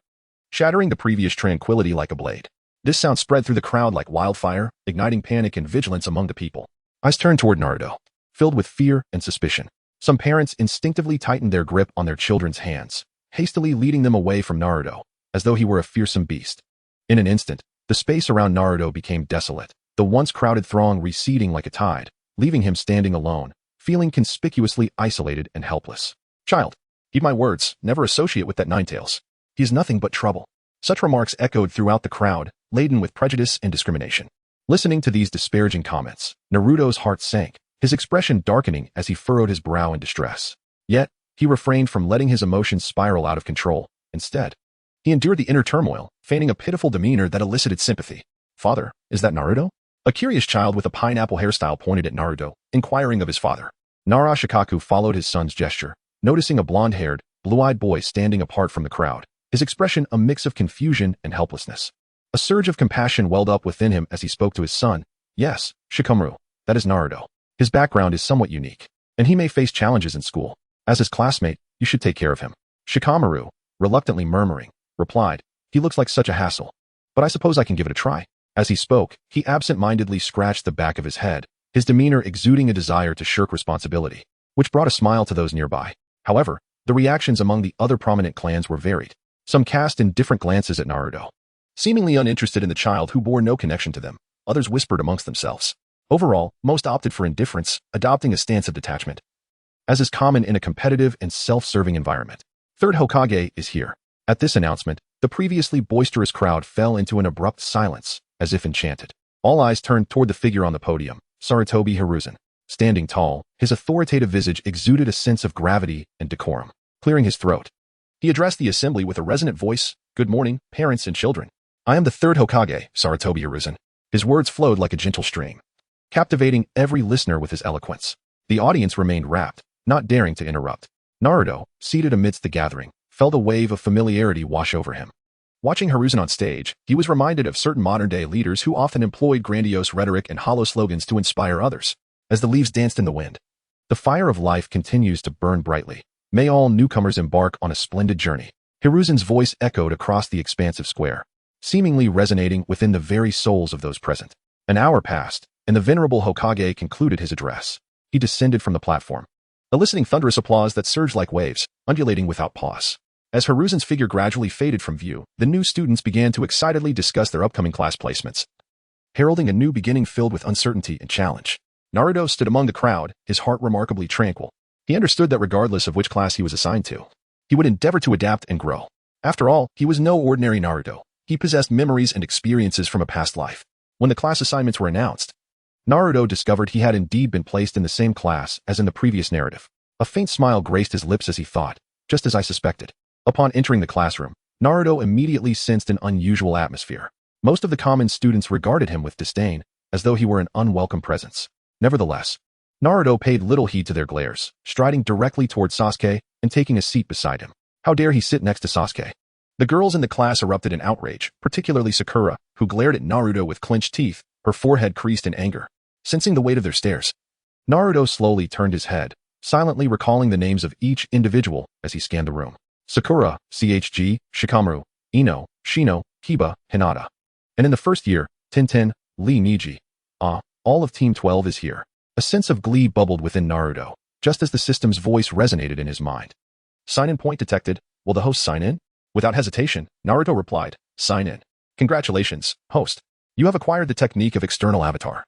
shattering the previous tranquility like a blade. This sound spread through the crowd like wildfire, igniting panic and vigilance among the people. Eyes turned toward Naruto, filled with fear and suspicion. Some parents instinctively tightened their grip on their children's hands, hastily leading them away from Naruto, as though he were a fearsome beast. In an instant, the space around Naruto became desolate, the once crowded throng receding like a tide, leaving him standing alone, feeling conspicuously isolated and helpless. Child, heed my words, never associate with that Nine-Tails. He is nothing but trouble. Such remarks echoed throughout the crowd, laden with prejudice and discrimination. Listening to these disparaging comments, Naruto's heart sank, his expression darkening as he furrowed his brow in distress. Yet, he refrained from letting his emotions spiral out of control. Instead, he endured the inner turmoil, feigning a pitiful demeanor that elicited sympathy. Father, is that Naruto? A curious child with a pineapple hairstyle pointed at Naruto, inquiring of his father. Nara Shikaku followed his son's gesture, noticing a blonde-haired, blue-eyed boy standing apart from the crowd, his expression a mix of confusion and helplessness. A surge of compassion welled up within him as he spoke to his son. Yes, Shikamaru, that is Naruto. His background is somewhat unique, and he may face challenges in school. As his classmate, you should take care of him. Shikamaru, reluctantly murmuring, replied, he looks like such a hassle. But I suppose I can give it a try. As he spoke, he absent-mindedly scratched the back of his head, his demeanor exuding a desire to shirk responsibility, which brought a smile to those nearby. However, the reactions among the other prominent clans were varied. Some cast indifferent glances at Naruto, seemingly uninterested in the child who bore no connection to them. Others whispered amongst themselves. Overall, most opted for indifference, adopting a stance of detachment, as is common in a competitive and self-serving environment. Third Hokage is here. At this announcement, the previously boisterous crowd fell into an abrupt silence, as if enchanted. All eyes turned toward the figure on the podium, Sarutobi Hiruzen. Standing tall, his authoritative visage exuded a sense of gravity and decorum. Clearing his throat, he addressed the assembly with a resonant voice. Good morning, parents and children. I am the third Hokage, Sarutobi Hiruzen. His words flowed like a gentle stream, captivating every listener with his eloquence. The audience remained rapt, not daring to interrupt. Naruto, seated amidst the gathering, felt a wave of familiarity wash over him. Watching Hiruzen on stage, he was reminded of certain modern-day leaders who often employed grandiose rhetoric and hollow slogans to inspire others. As the leaves danced in the wind, the fire of life continues to burn brightly. May all newcomers embark on a splendid journey. Hiruzen's voice echoed across the expansive square, seemingly resonating within the very souls of those present. An hour passed, and the venerable Hokage concluded his address. He descended from the platform, eliciting thunderous applause that surged like waves, undulating without pause. As Hiruzen's figure gradually faded from view, the new students began to excitedly discuss their upcoming class placements, heralding a new beginning filled with uncertainty and challenge. Naruto stood among the crowd, his heart remarkably tranquil. He understood that regardless of which class he was assigned to, he would endeavor to adapt and grow. After all, he was no ordinary Naruto. He possessed memories and experiences from a past life. When the class assignments were announced, Naruto discovered he had indeed been placed in the same class as in the previous narrative. A faint smile graced his lips as he thought, just as I suspected. Upon entering the classroom, Naruto immediately sensed an unusual atmosphere. Most of the common students regarded him with disdain, as though he were an unwelcome presence. Nevertheless, Naruto paid little heed to their glares, striding directly toward Sasuke and taking a seat beside him. How dare he sit next to Sasuke? The girls in the class erupted in outrage, particularly Sakura, who glared at Naruto with clenched teeth, her forehead creased in anger. Sensing the weight of their stares, Naruto slowly turned his head, silently recalling the names of each individual as he scanned the room. Sakura, CHG, Shikamaru, Ino, Shino, Hiba, Hinata. And in the first year, Tintin, Lee Niji. All of Team 12 is here. A sense of glee bubbled within Naruto, just as the system's voice resonated in his mind. Sign-in point detected. Will the host sign in? Without hesitation, Naruto replied, sign in. Congratulations, host. You have acquired the technique of external avatar,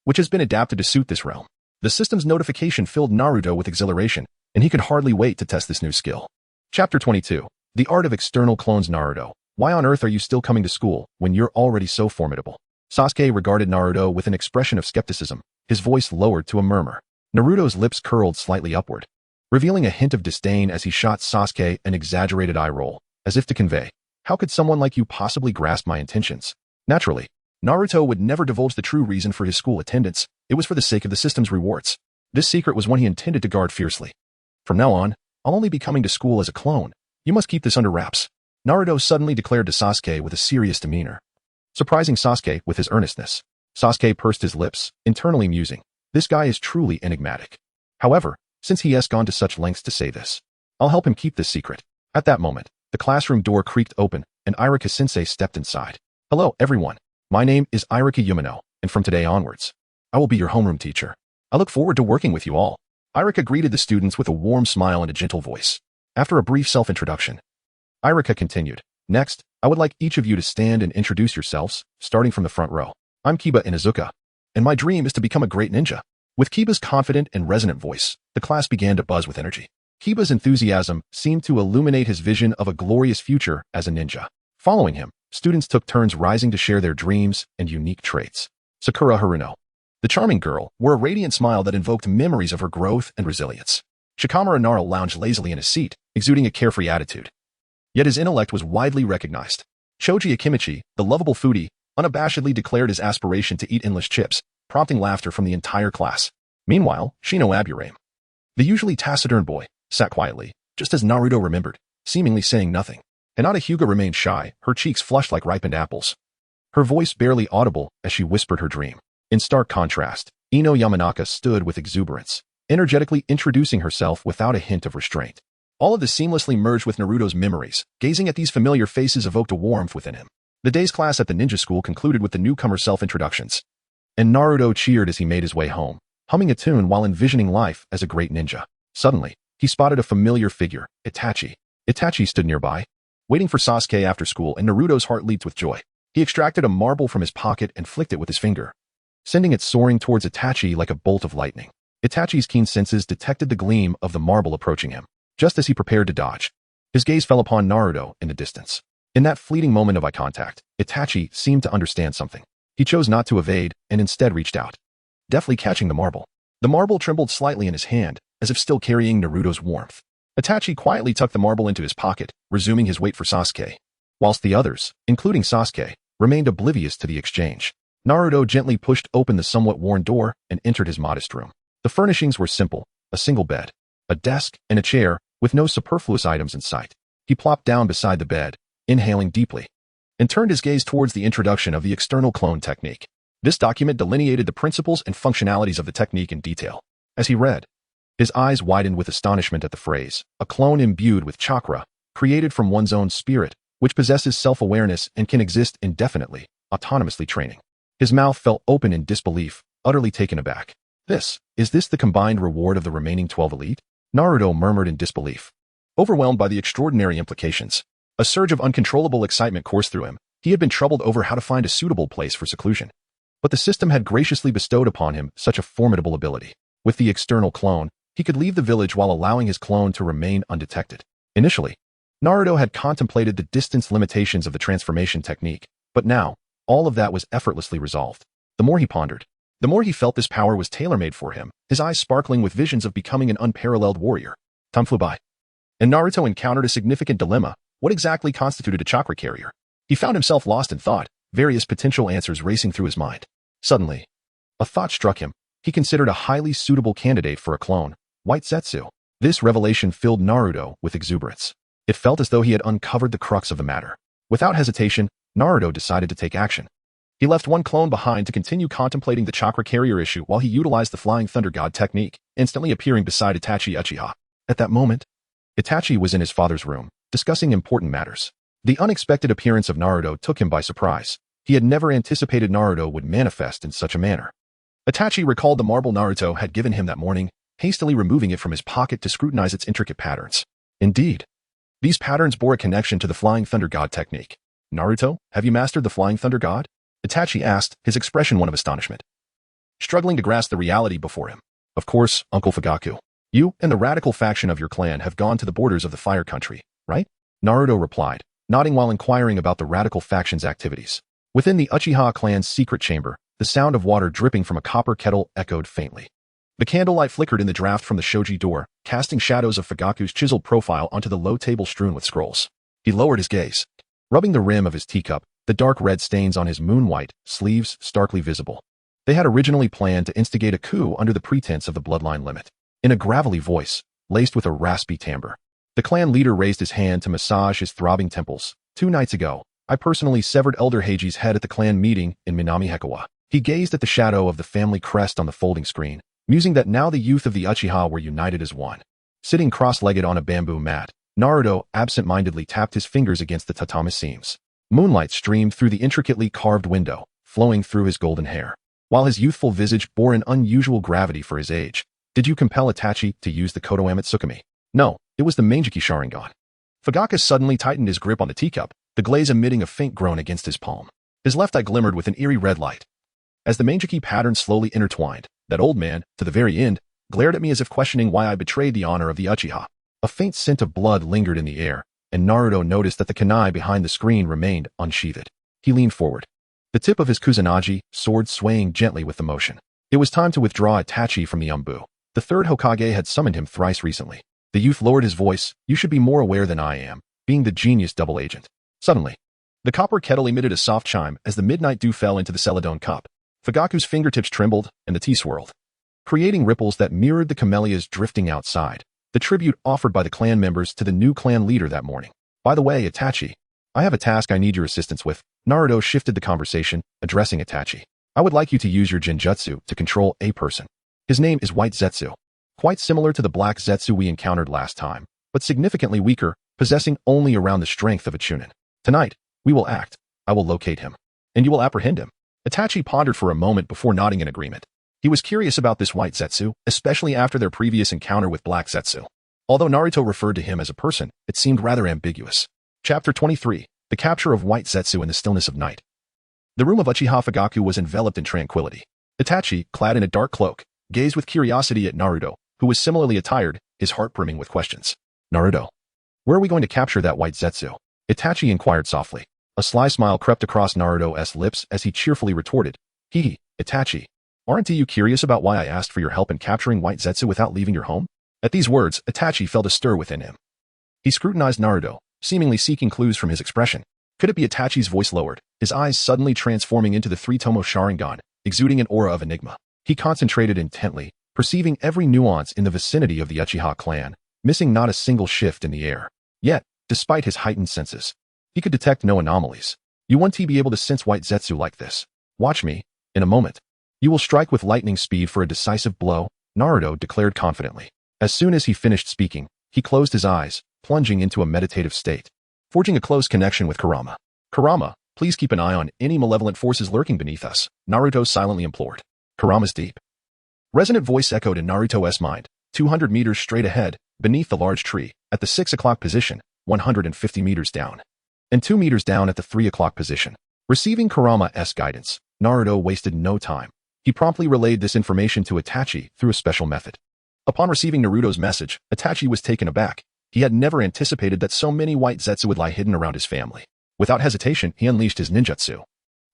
which has been adapted to suit this realm. The system's notification filled Naruto with exhilaration, and he could hardly wait to test this new skill. Chapter 22. The Art of External Clones. Naruto, why on earth are you still coming to school when you're already so formidable? Sasuke regarded Naruto with an expression of skepticism, his voice lowered to a murmur. Naruto's lips curled slightly upward, revealing a hint of disdain as he shot Sasuke an exaggerated eye roll, as if to convey, how could someone like you possibly grasp my intentions? Naturally, Naruto would never divulge the true reason for his school attendance. It was for the sake of the system's rewards. This secret was one he intended to guard fiercely. From now on, I'll only be coming to school as a clone. You must keep this under wraps. Naruto suddenly declared to Sasuke with a serious demeanor, surprising Sasuke with his earnestness. Sasuke pursed his lips, internally musing, this guy is truly enigmatic. However, since he has gone to such lengths to say this, I'll help him keep this secret. At that moment, the classroom door creaked open, and Irika-sensei stepped inside. Hello, everyone. My name is Irika Yumino, and from today onwards, I will be your homeroom teacher. I look forward to working with you all. Irika greeted the students with a warm smile and a gentle voice. After a brief self-introduction, Irika continued, next, I would like each of you to stand and introduce yourselves, starting from the front row. I'm Kiba Inuzuka, and my dream is to become a great ninja. With Kiba's confident and resonant voice, the class began to buzz with energy. Kiba's enthusiasm seemed to illuminate his vision of a glorious future as a ninja. Following him, students took turns rising to share their dreams and unique traits. Sakura Haruno, the charming girl, wore a radiant smile that invoked memories of her growth and resilience. Shikamaru Nara lounged lazily in his seat, exuding a carefree attitude. Yet his intellect was widely recognized. Choji Akimichi, the lovable foodie, unabashedly declared his aspiration to eat endless chips, prompting laughter from the entire class. Meanwhile, Shino Aburame, the usually taciturn boy, sat quietly, just as Naruto remembered, seemingly saying nothing. Hinata Hyuga remained shy, her cheeks flushed like ripened apples, her voice barely audible as she whispered her dream. In stark contrast, Ino Yamanaka stood with exuberance, energetically introducing herself without a hint of restraint. All of this seamlessly merged with Naruto's memories. Gazing at these familiar faces evoked a warmth within him. The day's class at the ninja school concluded with the newcomer self-introductions, and Naruto cheered as he made his way home, humming a tune while envisioning life as a great ninja. Suddenly, he spotted a familiar figure, Itachi. Itachi stood nearby, waiting for Sasuke after school, and Naruto's heart leaped with joy. He extracted a marble from his pocket and flicked it with his finger, sending it soaring towards Itachi like a bolt of lightning. Itachi's keen senses detected the gleam of the marble approaching him. Just as he prepared to dodge, his gaze fell upon Naruto in the distance. In that fleeting moment of eye contact, Itachi seemed to understand something. He chose not to evade and instead reached out, deftly catching the marble. The marble trembled slightly in his hand, as if still carrying Naruto's warmth. Itachi quietly tucked the marble into his pocket, resuming his wait for Sasuke, whilst the others, including Sasuke, remained oblivious to the exchange. Naruto gently pushed open the somewhat worn door and entered his modest room. The furnishings were simple, a single bed, a desk, and a chair, with no superfluous items in sight. He plopped down beside the bed, inhaling deeply, and turned his gaze towards the introduction of the external clone technique. This document delineated the principles and functionalities of the technique in detail. As he read, his eyes widened with astonishment at the phrase, a clone imbued with chakra, created from one's own spirit, which possesses self-awareness and can exist indefinitely, autonomously training. His mouth fell open in disbelief, utterly taken aback. Is this the combined reward of the remaining 12 elite? Naruto murmured in disbelief. Overwhelmed by the extraordinary implications, a surge of uncontrollable excitement coursed through him. He had been troubled over how to find a suitable place for seclusion. But the system had graciously bestowed upon him such a formidable ability. With the external clone, he could leave the village while allowing his clone to remain undetected. Initially, Naruto had contemplated the distance limitations of the transformation technique, but now, all of that was effortlessly resolved. The more he pondered, the more he felt this power was tailor-made for him, his eyes sparkling with visions of becoming an unparalleled warrior. Time flew by, and Naruto encountered a significant dilemma. What exactly constituted a chakra carrier? He found himself lost in thought, various potential answers racing through his mind. Suddenly, a thought struck him. He considered a highly suitable candidate for a clone, White Zetsu. This revelation filled Naruto with exuberance. It felt as though he had uncovered the crux of the matter. Without hesitation, Naruto decided to take action. He left one clone behind to continue contemplating the chakra carrier issue while he utilized the Flying Thunder God technique, instantly appearing beside Itachi Uchiha. At that moment, Itachi was in his father's room, discussing important matters. The unexpected appearance of Naruto took him by surprise. He had never anticipated Naruto would manifest in such a manner. Itachi recalled the marble Naruto had given him that morning, hastily removing it from his pocket to scrutinize its intricate patterns. Indeed, these patterns bore a connection to the Flying Thunder God technique. Naruto, have you mastered the Flying Thunder God? Itachi asked, his expression one of astonishment, struggling to grasp the reality before him. Of course, Uncle Fugaku. You and the radical faction of your clan have gone to the borders of the Fire Country, right? Naruto replied, nodding while inquiring about the radical faction's activities. Within the Uchiha clan's secret chamber, the sound of water dripping from a copper kettle echoed faintly. The candlelight flickered in the draft from the shoji door, casting shadows of Fugaku's chiseled profile onto the low table strewn with scrolls. He lowered his gaze, rubbing the rim of his teacup, the dark red stains on his moon-white sleeves starkly visible. They had originally planned to instigate a coup under the pretense of the bloodline limit. In a gravelly voice, laced with a raspy timbre, the clan leader raised his hand to massage his throbbing temples. 2 nights ago, I personally severed Elder Heiji's head at the clan meeting in Minami Hekawa. He gazed at the shadow of the family crest on the folding screen, musing that now the youth of the Uchiha were united as one. Sitting cross-legged on a bamboo mat, Naruto absent-mindedly tapped his fingers against the tatami seams. Moonlight streamed through the intricately carved window, flowing through his golden hair, while his youthful visage bore an unusual gravity for his age. Did you compel Itachi to use the Kotoame Tsukumi? No, it was the Manjiki Sharingan. Fugaku suddenly tightened his grip on the teacup, the glaze emitting a faint groan against his palm. His left eye glimmered with an eerie red light. As the Manjiki pattern slowly intertwined, that old man, to the very end, glared at me as if questioning why I betrayed the honor of the Uchiha. A faint scent of blood lingered in the air, and Naruto noticed that the kunai behind the screen remained unsheathed. He leaned forward, the tip of his kusanagi sword swaying gently with the motion. It was time to withdraw Itachi from the Umbu. The third Hokage had summoned him thrice recently. The youth lowered his voice. You should be more aware than I am, being the genius double agent. Suddenly, the copper kettle emitted a soft chime as the midnight dew fell into the celadon cup. Fugaku's fingertips trembled, and the tea swirled, creating ripples that mirrored the camellias drifting outside, the tribute offered by the clan members to the new clan leader that morning. By the way, Itachi, I have a task I need your assistance with. Naruto shifted the conversation, addressing Itachi. I would like you to use your genjutsu to control a person. His name is White Zetsu. Quite similar to the Black Zetsu we encountered last time, but significantly weaker, possessing only around the strength of a Chunin. Tonight, we will act. I will locate him, and you will apprehend him. Itachi pondered for a moment before nodding in agreement. He was curious about this White Zetsu, especially after their previous encounter with Black Zetsu. Although Naruto referred to him as a person, it seemed rather ambiguous. Chapter 23. The Capture of White Zetsu in the Stillness of Night. The room of Uchiha Fugaku was enveloped in tranquility. Itachi, clad in a dark cloak, gazed with curiosity at Naruto, who was similarly attired, his heart brimming with questions. Naruto, where are we going to capture that White Zetsu? Itachi inquired softly. A sly smile crept across Naruto's lips as he cheerfully retorted. Hee, Itachi, aren't you curious about why I asked for your help in capturing White Zetsu without leaving your home? At these words, Itachi felt a stir within him. He scrutinized Naruto, seemingly seeking clues from his expression. Could it be? Itachi's voice lowered, his eyes suddenly transforming into the three-tomo Sharingan, exuding an aura of enigma. He concentrated intently, perceiving every nuance in the vicinity of the Uchiha clan, missing not a single shift in the air. Yet, despite his heightened senses, he could detect no anomalies. You won't be able to sense White Zetsu like this. Watch me. In a moment, you will strike with lightning speed for a decisive blow, Naruto declared confidently. As soon as he finished speaking, he closed his eyes, plunging into a meditative state, forging a close connection with Kurama. Kurama, please keep an eye on any malevolent forces lurking beneath us, Naruto silently implored. Kurama's deep, resonant voice echoed in Naruto's mind, 200 meters straight ahead, beneath the large tree, at the 6 o'clock position, 150 meters down, and 2 meters down at the 3 o'clock position. Receiving Kurama's guidance, Naruto wasted no time. He promptly relayed this information to Itachi through a special method. Upon receiving Naruto's message, Itachi was taken aback. He had never anticipated that so many White Zetsu would lie hidden around his family. Without hesitation, he unleashed his ninjutsu,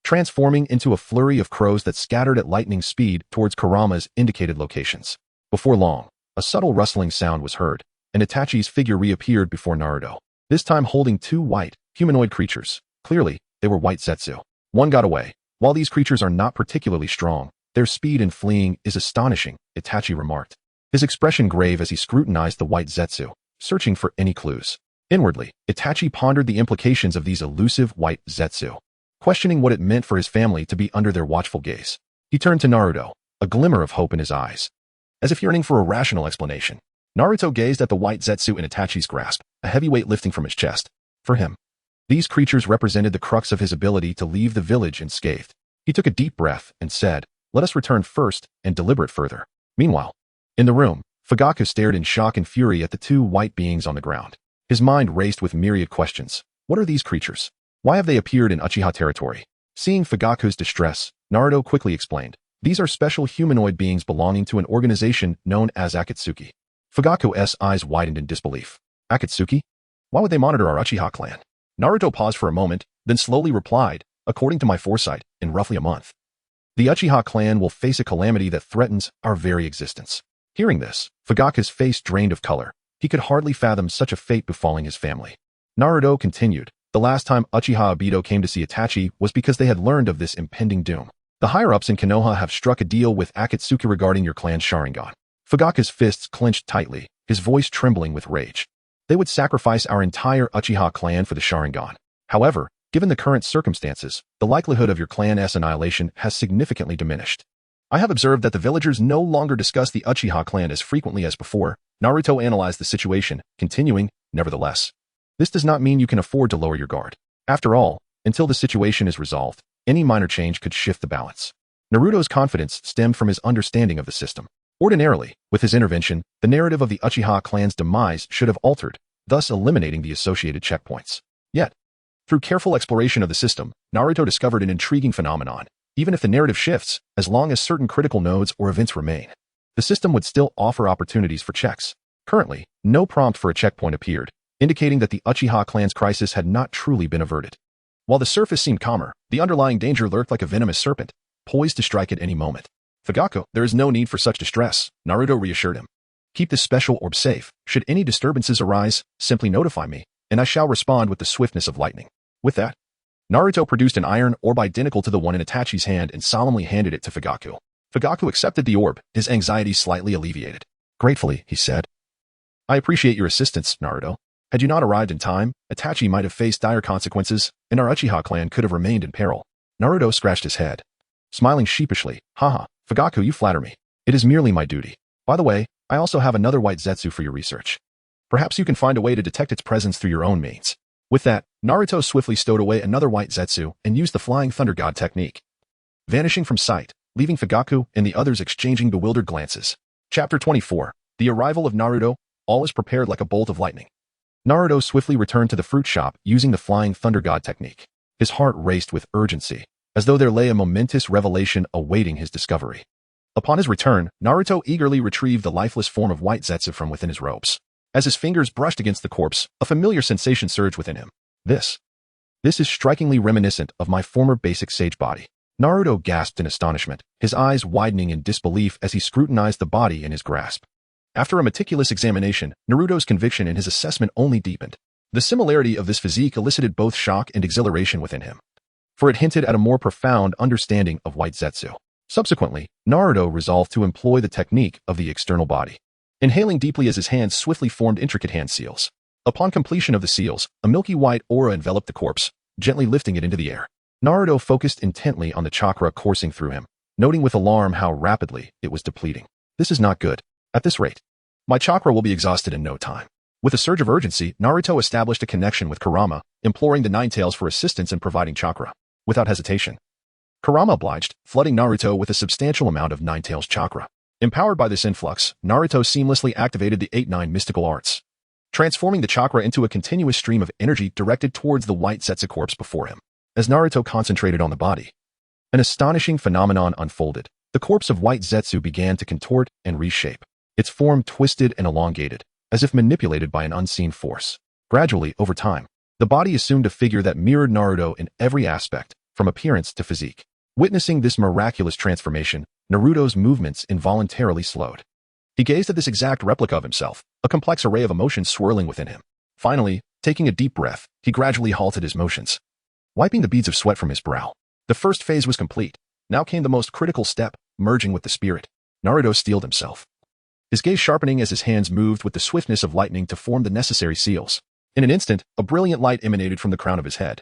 transforming into a flurry of crows that scattered at lightning speed towards Kurama's indicated locations. Before long, a subtle rustling sound was heard, and Itachi's figure reappeared before Naruto, this time holding 2 white, humanoid creatures. Clearly, they were White Zetsu. One got away. While these creatures are not particularly strong, their speed in fleeing is astonishing, Itachi remarked, his expression grave as he scrutinized the White Zetsu, searching for any clues. Inwardly, Itachi pondered the implications of these elusive White Zetsu, questioning what it meant for his family to be under their watchful gaze. He turned to Naruto, a glimmer of hope in his eyes, as if yearning for a rational explanation. Naruto gazed at the White Zetsu in Itachi's grasp, a heavy weight lifting from his chest. For him, these creatures represented the crux of his ability to leave the village unscathed. He took a deep breath and said, let us return first and deliberate further. Meanwhile, in the room, Fugaku stared in shock and fury at the 2 white beings on the ground. His mind raced with myriad questions. What are these creatures? Why have they appeared in Uchiha territory? Seeing Fugaku's distress, Naruto quickly explained. These are special humanoid beings belonging to an organization known as Akatsuki. Fugaku's eyes widened in disbelief. Akatsuki? Why would they monitor our Uchiha clan? Naruto paused for a moment, then slowly replied, according to my foresight, in roughly a month, the Uchiha clan will face a calamity that threatens our very existence. Hearing this, Fugaku's face drained of color. He could hardly fathom such a fate befalling his family. Naruto continued, The last time Uchiha Obito came to see Itachi was because they had learned of this impending doom. The higher-ups in Konoha have struck a deal with Akatsuki regarding your clan's Sharingan. Fugaku's fists clenched tightly, his voice trembling with rage. They would sacrifice our entire Uchiha clan for the Sharingan. However, given the current circumstances, the likelihood of your clan's annihilation has significantly diminished. I have observed that the villagers no longer discuss the Uchiha clan as frequently as before. Naruto analyzed the situation, continuing, nevertheless. This does not mean you can afford to lower your guard. After all, until the situation is resolved, any minor change could shift the balance. Naruto's confidence stemmed from his understanding of the system. Ordinarily, with his intervention, the narrative of the Uchiha clan's demise should have altered, thus eliminating the associated checkpoints. Yet, through careful exploration of the system, Naruto discovered an intriguing phenomenon. Even if the narrative shifts, as long as certain critical nodes or events remain, the system would still offer opportunities for checks. Currently, no prompt for a checkpoint appeared, indicating that the Uchiha clan's crisis had not truly been averted. While the surface seemed calmer, the underlying danger lurked like a venomous serpent, poised to strike at any moment. Fugaku, there is no need for such distress, Naruto reassured him. Keep this special orb safe. Should any disturbances arise, simply notify me, and I shall respond with the swiftness of lightning. With that, Naruto produced an iron orb identical to the one in Itachi's hand and solemnly handed it to Fugaku. Fugaku accepted the orb, his anxiety slightly alleviated. Gratefully, he said. I appreciate your assistance, Naruto. Had you not arrived in time, Itachi might have faced dire consequences, and our Uchiha clan could have remained in peril. Naruto scratched his head. Smiling sheepishly, haha, Fugaku, you flatter me. It is merely my duty. By the way, I also have another white zetsu for your research. Perhaps you can find a way to detect its presence through your own means. With that, Naruto swiftly stowed away another white zetsu and used the Flying Thunder God technique, vanishing from sight, leaving Fugaku and the others exchanging bewildered glances. Chapter 24. The arrival of Naruto, all is prepared like a bolt of lightning. Naruto swiftly returned to the fruit shop using the Flying Thunder God technique. His heart raced with urgency, as though there lay a momentous revelation awaiting his discovery. Upon his return, Naruto eagerly retrieved the lifeless form of white zetsu from within his robes. As his fingers brushed against the corpse, a familiar sensation surged within him. This is strikingly reminiscent of my former basic sage body. Naruto gasped in astonishment, his eyes widening in disbelief as he scrutinized the body in his grasp. After a meticulous examination, Naruto's conviction in his assessment only deepened. The similarity of this physique elicited both shock and exhilaration within him, for it hinted at a more profound understanding of white zetsu. Subsequently, Naruto resolved to employ the technique of the external body, inhaling deeply as his hands swiftly formed intricate hand seals. Upon completion of the seals, a milky white aura enveloped the corpse, gently lifting it into the air. Naruto focused intently on the chakra coursing through him, noting with alarm how rapidly it was depleting. This is not good. At this rate, my chakra will be exhausted in no time. With a surge of urgency, Naruto established a connection with Kurama, imploring the Nine Tails for assistance in providing chakra. Without hesitation, Kurama obliged, flooding Naruto with a substantial amount of Nine Tails chakra. Empowered by this influx, Naruto seamlessly activated the 8-9 mystical arts, transforming the chakra into a continuous stream of energy directed towards the white zetsu corpse before him. As Naruto concentrated on the body, an astonishing phenomenon unfolded. The corpse of white zetsu began to contort and reshape. Its form twisted and elongated, as if manipulated by an unseen force. Gradually, over time, the body assumed a figure that mirrored Naruto in every aspect, from appearance to physique. Witnessing this miraculous transformation, Naruto's movements involuntarily slowed. He gazed at this exact replica of himself, a complex array of emotions swirling within him. Finally, taking a deep breath, he gradually halted his motions, wiping the beads of sweat from his brow. The first phase was complete. Now came the most critical step, merging with the spirit. Naruto steeled himself, his gaze sharpening as his hands moved with the swiftness of lightning to form the necessary seals. In an instant, a brilliant light emanated from the crown of his head,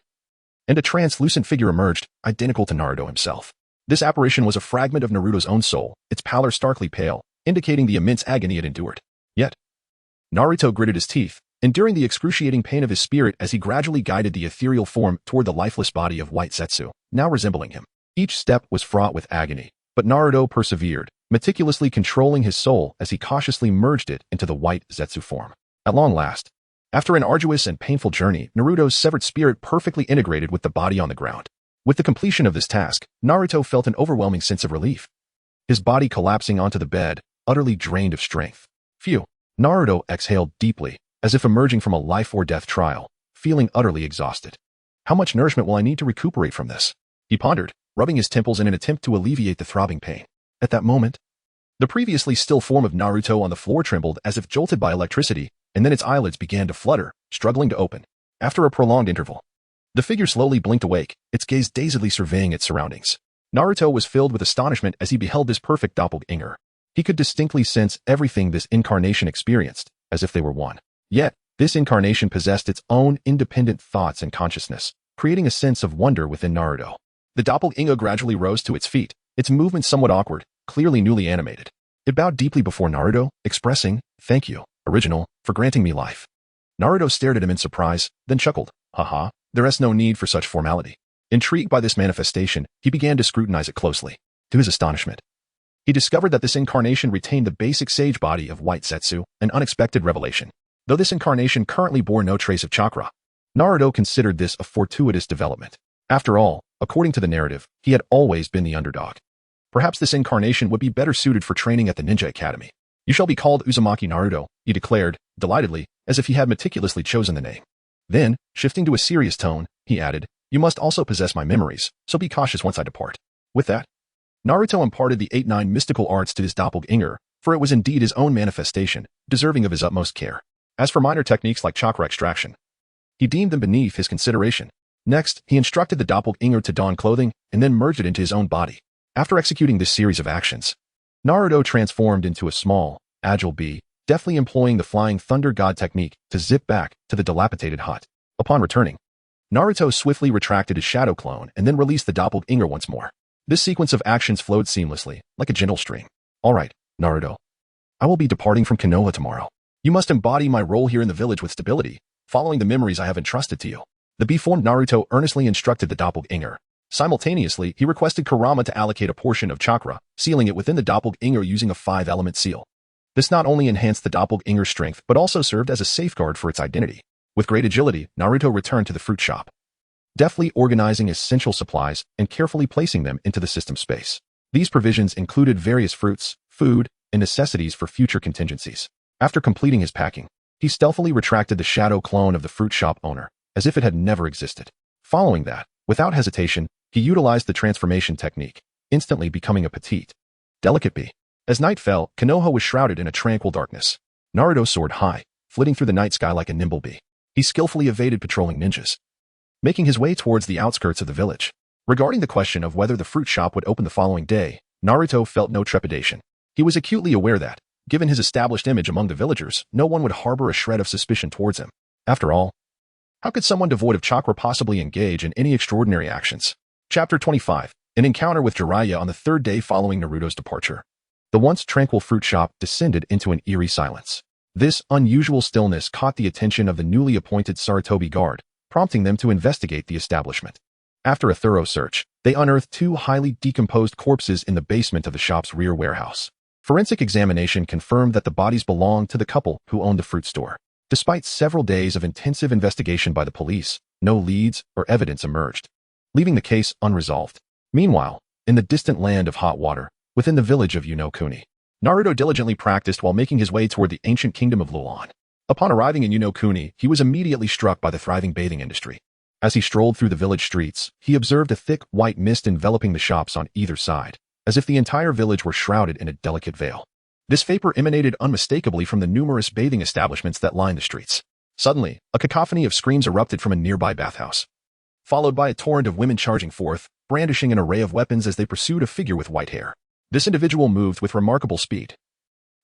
and a translucent figure emerged, identical to Naruto himself. This apparition was a fragment of Naruto's own soul, its pallor starkly pale, indicating the immense agony it endured. Yet, Naruto gritted his teeth, enduring the excruciating pain of his spirit as he gradually guided the ethereal form toward the lifeless body of white zetsu, now resembling him. Each step was fraught with agony, but Naruto persevered, meticulously controlling his soul as he cautiously merged it into the white zetsu form. At long last, after an arduous and painful journey, Naruto's severed spirit perfectly integrated with the body on the ground. With the completion of this task, Naruto felt an overwhelming sense of relief, his body collapsing onto the bed, utterly drained of strength. Phew. Naruto exhaled deeply, as if emerging from a life-or-death trial, feeling utterly exhausted. How much nourishment will I need to recuperate from this? He pondered, rubbing his temples in an attempt to alleviate the throbbing pain. At that moment, the previously still form of Naruto on the floor trembled as if jolted by electricity, and then its eyelids began to flutter, struggling to open. After a prolonged interval, The figure slowly blinked awake, its gaze dazedly surveying its surroundings. Naruto was filled with astonishment as he beheld this perfect doppelganger. He could distinctly sense everything this incarnation experienced, as if they were one. Yet, this incarnation possessed its own independent thoughts and consciousness, creating a sense of wonder within Naruto. The doppelganger gradually rose to its feet, its movements somewhat awkward, clearly newly animated. It bowed deeply before Naruto, expressing, "Thank you, original, for granting me life." Naruto stared at him in surprise, then chuckled, "Haha, there is no need for such formality." Intrigued by this manifestation, he began to scrutinize it closely. To his astonishment, he discovered that this incarnation retained the basic sage body of White Setsu, an unexpected revelation. Though this incarnation currently bore no trace of chakra, Naruto considered this a fortuitous development. After all, according to the narrative, he had always been the underdog. Perhaps this incarnation would be better suited for training at the Ninja Academy. "You shall be called Uzumaki Naruto," he declared, delightedly, as if he had meticulously chosen the name. Then, shifting to a serious tone, he added, "You must also possess my memories, so be cautious once I depart." With that, Naruto imparted the 8-9 mystical arts to his doppelganger, for it was indeed his own manifestation, deserving of his utmost care. As for minor techniques like chakra extraction, he deemed them beneath his consideration. Next, he instructed the doppelganger to don clothing and then merge it into his own body. After executing this series of actions, Naruto transformed into a small, agile bee, deftly employing the flying thunder god technique to zip back to the dilapidated hut. Upon returning, Naruto swiftly retracted his shadow clone and then released the doppelganger once more. This sequence of actions flowed seamlessly, like a gentle stream. "All right, Naruto. I will be departing from Konoha tomorrow. You must embody my role here in the village with stability, following the memories I have entrusted to you." The bee-formed Naruto earnestly instructed the doppelganger. Simultaneously, he requested Kurama to allocate a portion of chakra, sealing it within the doppelganger using a 5-element seal. This not only enhanced the doppelganger's strength, but also served as a safeguard for its identity. With great agility, Naruto returned to the fruit shop, deftly organizing essential supplies and carefully placing them into the system space. These provisions included various fruits, food, and necessities for future contingencies. After completing his packing, he stealthily retracted the shadow clone of the fruit shop owner, as if it had never existed. Following that, without hesitation, he utilized the transformation technique, instantly becoming a petite, delicate bee. As night fell, Konoha was shrouded in a tranquil darkness. Naruto soared high, flitting through the night sky like a nimble bee. He skillfully evaded patrolling ninjas, making his way towards the outskirts of the village. Regarding the question of whether the fruit shop would open the following day, Naruto felt no trepidation. He was acutely aware that, given his established image among the villagers, no one would harbor a shred of suspicion towards him. After all, how could someone devoid of chakra possibly engage in any extraordinary actions? Chapter 25. An encounter with Jiraiya on the third day following Naruto's departure. The once tranquil fruit shop descended into an eerie silence. This unusual stillness caught the attention of the newly appointed Sarutobi guard, prompting them to investigate the establishment. After a thorough search, they unearthed 2 highly decomposed corpses in the basement of the shop's rear warehouse. Forensic examination confirmed that the bodies belonged to the couple who owned the fruit store. Despite several days of intensive investigation by the police, no leads or evidence emerged, leaving the case unresolved. Meanwhile, in the distant land of hot water, within the village of Unokuni, Naruto diligently practiced while making his way toward the ancient kingdom of Luan. Upon arriving in Unokuni, he was immediately struck by the thriving bathing industry. As he strolled through the village streets, he observed a thick white mist enveloping the shops on either side, as if the entire village were shrouded in a delicate veil. This vapor emanated unmistakably from the numerous bathing establishments that lined the streets. Suddenly, a cacophony of screams erupted from a nearby bathhouse, followed by a torrent of women charging forth, brandishing an array of weapons as they pursued a figure with white hair. This individual moved with remarkable speed,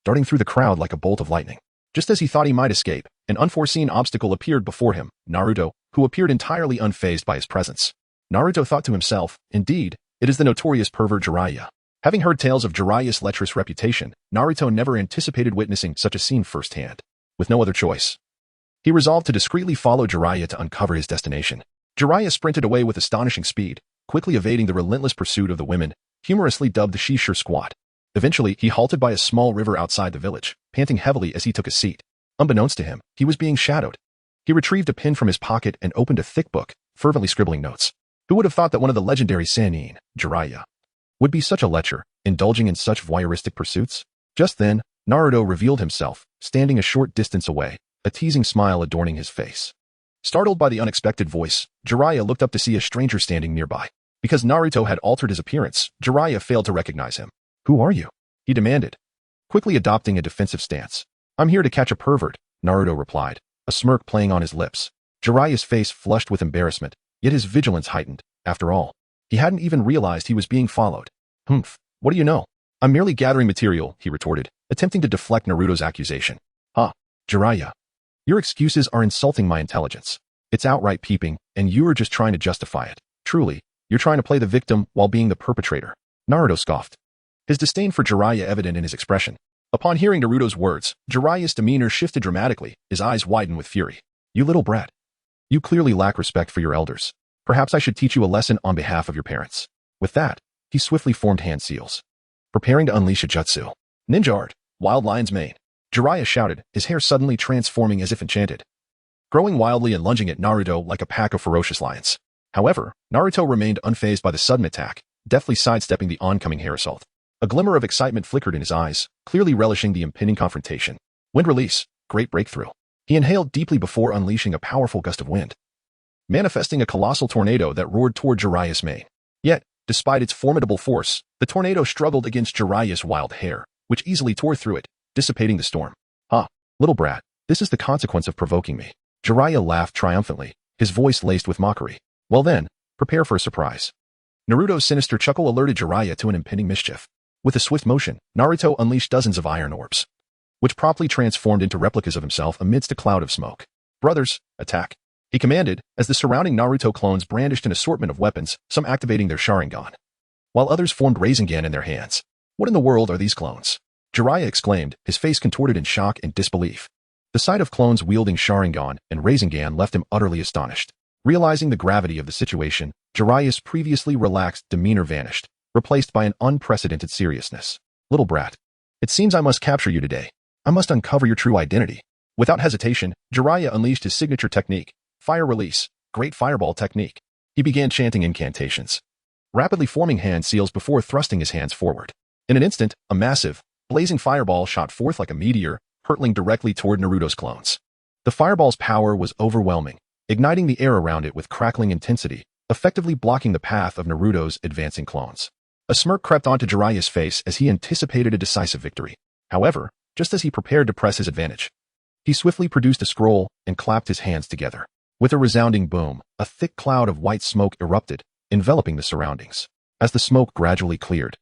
darting through the crowd like a bolt of lightning. Just as he thought he might escape, an unforeseen obstacle appeared before him, Naruto, who appeared entirely unfazed by his presence. Naruto thought to himself, indeed, it is the notorious pervert Jiraiya. Having heard tales of Jiraiya's lecherous reputation, Naruto never anticipated witnessing such a scene firsthand. With no other choice, he resolved to discreetly follow Jiraiya to uncover his destination. Jiraiya sprinted away with astonishing speed, quickly evading the relentless pursuit of the women, humorously dubbed the She-Sure Squad. Eventually, he halted by a small river outside the village, panting heavily as he took a seat. Unbeknownst to him, he was being shadowed. He retrieved a pen from his pocket and opened a thick book, fervently scribbling notes. Who would have thought that one of the legendary Sannin, Jiraiya, would be such a lecher, indulging in such voyeuristic pursuits? Just then, Naruto revealed himself, standing a short distance away, a teasing smile adorning his face. Startled by the unexpected voice, Jiraiya looked up to see a stranger standing nearby. Because Naruto had altered his appearance, Jiraiya failed to recognize him. "Who are you?" he demanded, quickly adopting a defensive stance. "I'm here to catch a pervert," Naruto replied, a smirk playing on his lips. Jiraiya's face flushed with embarrassment, Yet his vigilance heightened. After all, he hadn't even realized he was being followed. Humph, what do you know? I'm merely gathering material, he retorted, attempting to deflect Naruto's accusation. Jiraiya. Your excuses are insulting my intelligence. It's outright peeping, and you are just trying to justify it. Truly, you're trying to play the victim while being the perpetrator. Naruto scoffed. His disdain for Jiraiya evident in his expression. Upon hearing Naruto's words, Jiraiya's demeanor shifted dramatically, his eyes widened with fury. You little brat. You clearly lack respect for your elders. Perhaps I should teach you a lesson on behalf of your parents. With that, he swiftly formed hand seals, preparing to unleash a jutsu. Ninja art, wild lion's mane. Jiraiya shouted, his hair suddenly transforming as if enchanted, growing wildly and lunging at Naruto like a pack of ferocious lions. However, Naruto remained unfazed by the sudden attack, deftly sidestepping the oncoming hair assault. A glimmer of excitement flickered in his eyes, clearly relishing the impending confrontation. Wind release, great breakthrough. He inhaled deeply before unleashing a powerful gust of wind, manifesting a colossal tornado that roared toward Jiraiya's mane. Yet, despite its formidable force, the tornado struggled against Jiraiya's wild hair, which easily tore through it, dissipating the storm. Little brat, this is the consequence of provoking me. Jiraiya laughed triumphantly, his voice laced with mockery. Well then, prepare for a surprise. Naruto's sinister chuckle alerted Jiraiya to an impending mischief. With a swift motion, Naruto unleashed dozens of iron orbs, which promptly transformed into replicas of himself amidst a cloud of smoke. Brothers, attack, he commanded, as the surrounding Naruto clones brandished an assortment of weapons, some activating their Sharingan, while others formed Rasengan in their hands. What in the world are these clones? Jiraiya exclaimed, his face contorted in shock and disbelief. The sight of clones wielding Sharingan and Rasengan left him utterly astonished. Realizing the gravity of the situation, Jiraiya's previously relaxed demeanor vanished, replaced by an unprecedented seriousness. Little brat, it seems I must capture you today. I must uncover your true identity. Without hesitation, Jiraiya unleashed his signature technique, Fire Release, Great Fireball Technique. He began chanting incantations, rapidly forming hand seals before thrusting his hands forward. In an instant, a massive, blazing fireball shot forth like a meteor, hurtling directly toward Naruto's clones. The fireball's power was overwhelming, igniting the air around it with crackling intensity, effectively blocking the path of Naruto's advancing clones. A smirk crept onto Jiraiya's face as he anticipated a decisive victory. However, just as he prepared to press his advantage, he swiftly produced a scroll and clapped his hands together. With a resounding boom, a thick cloud of white smoke erupted, enveloping the surroundings. As the smoke gradually cleared,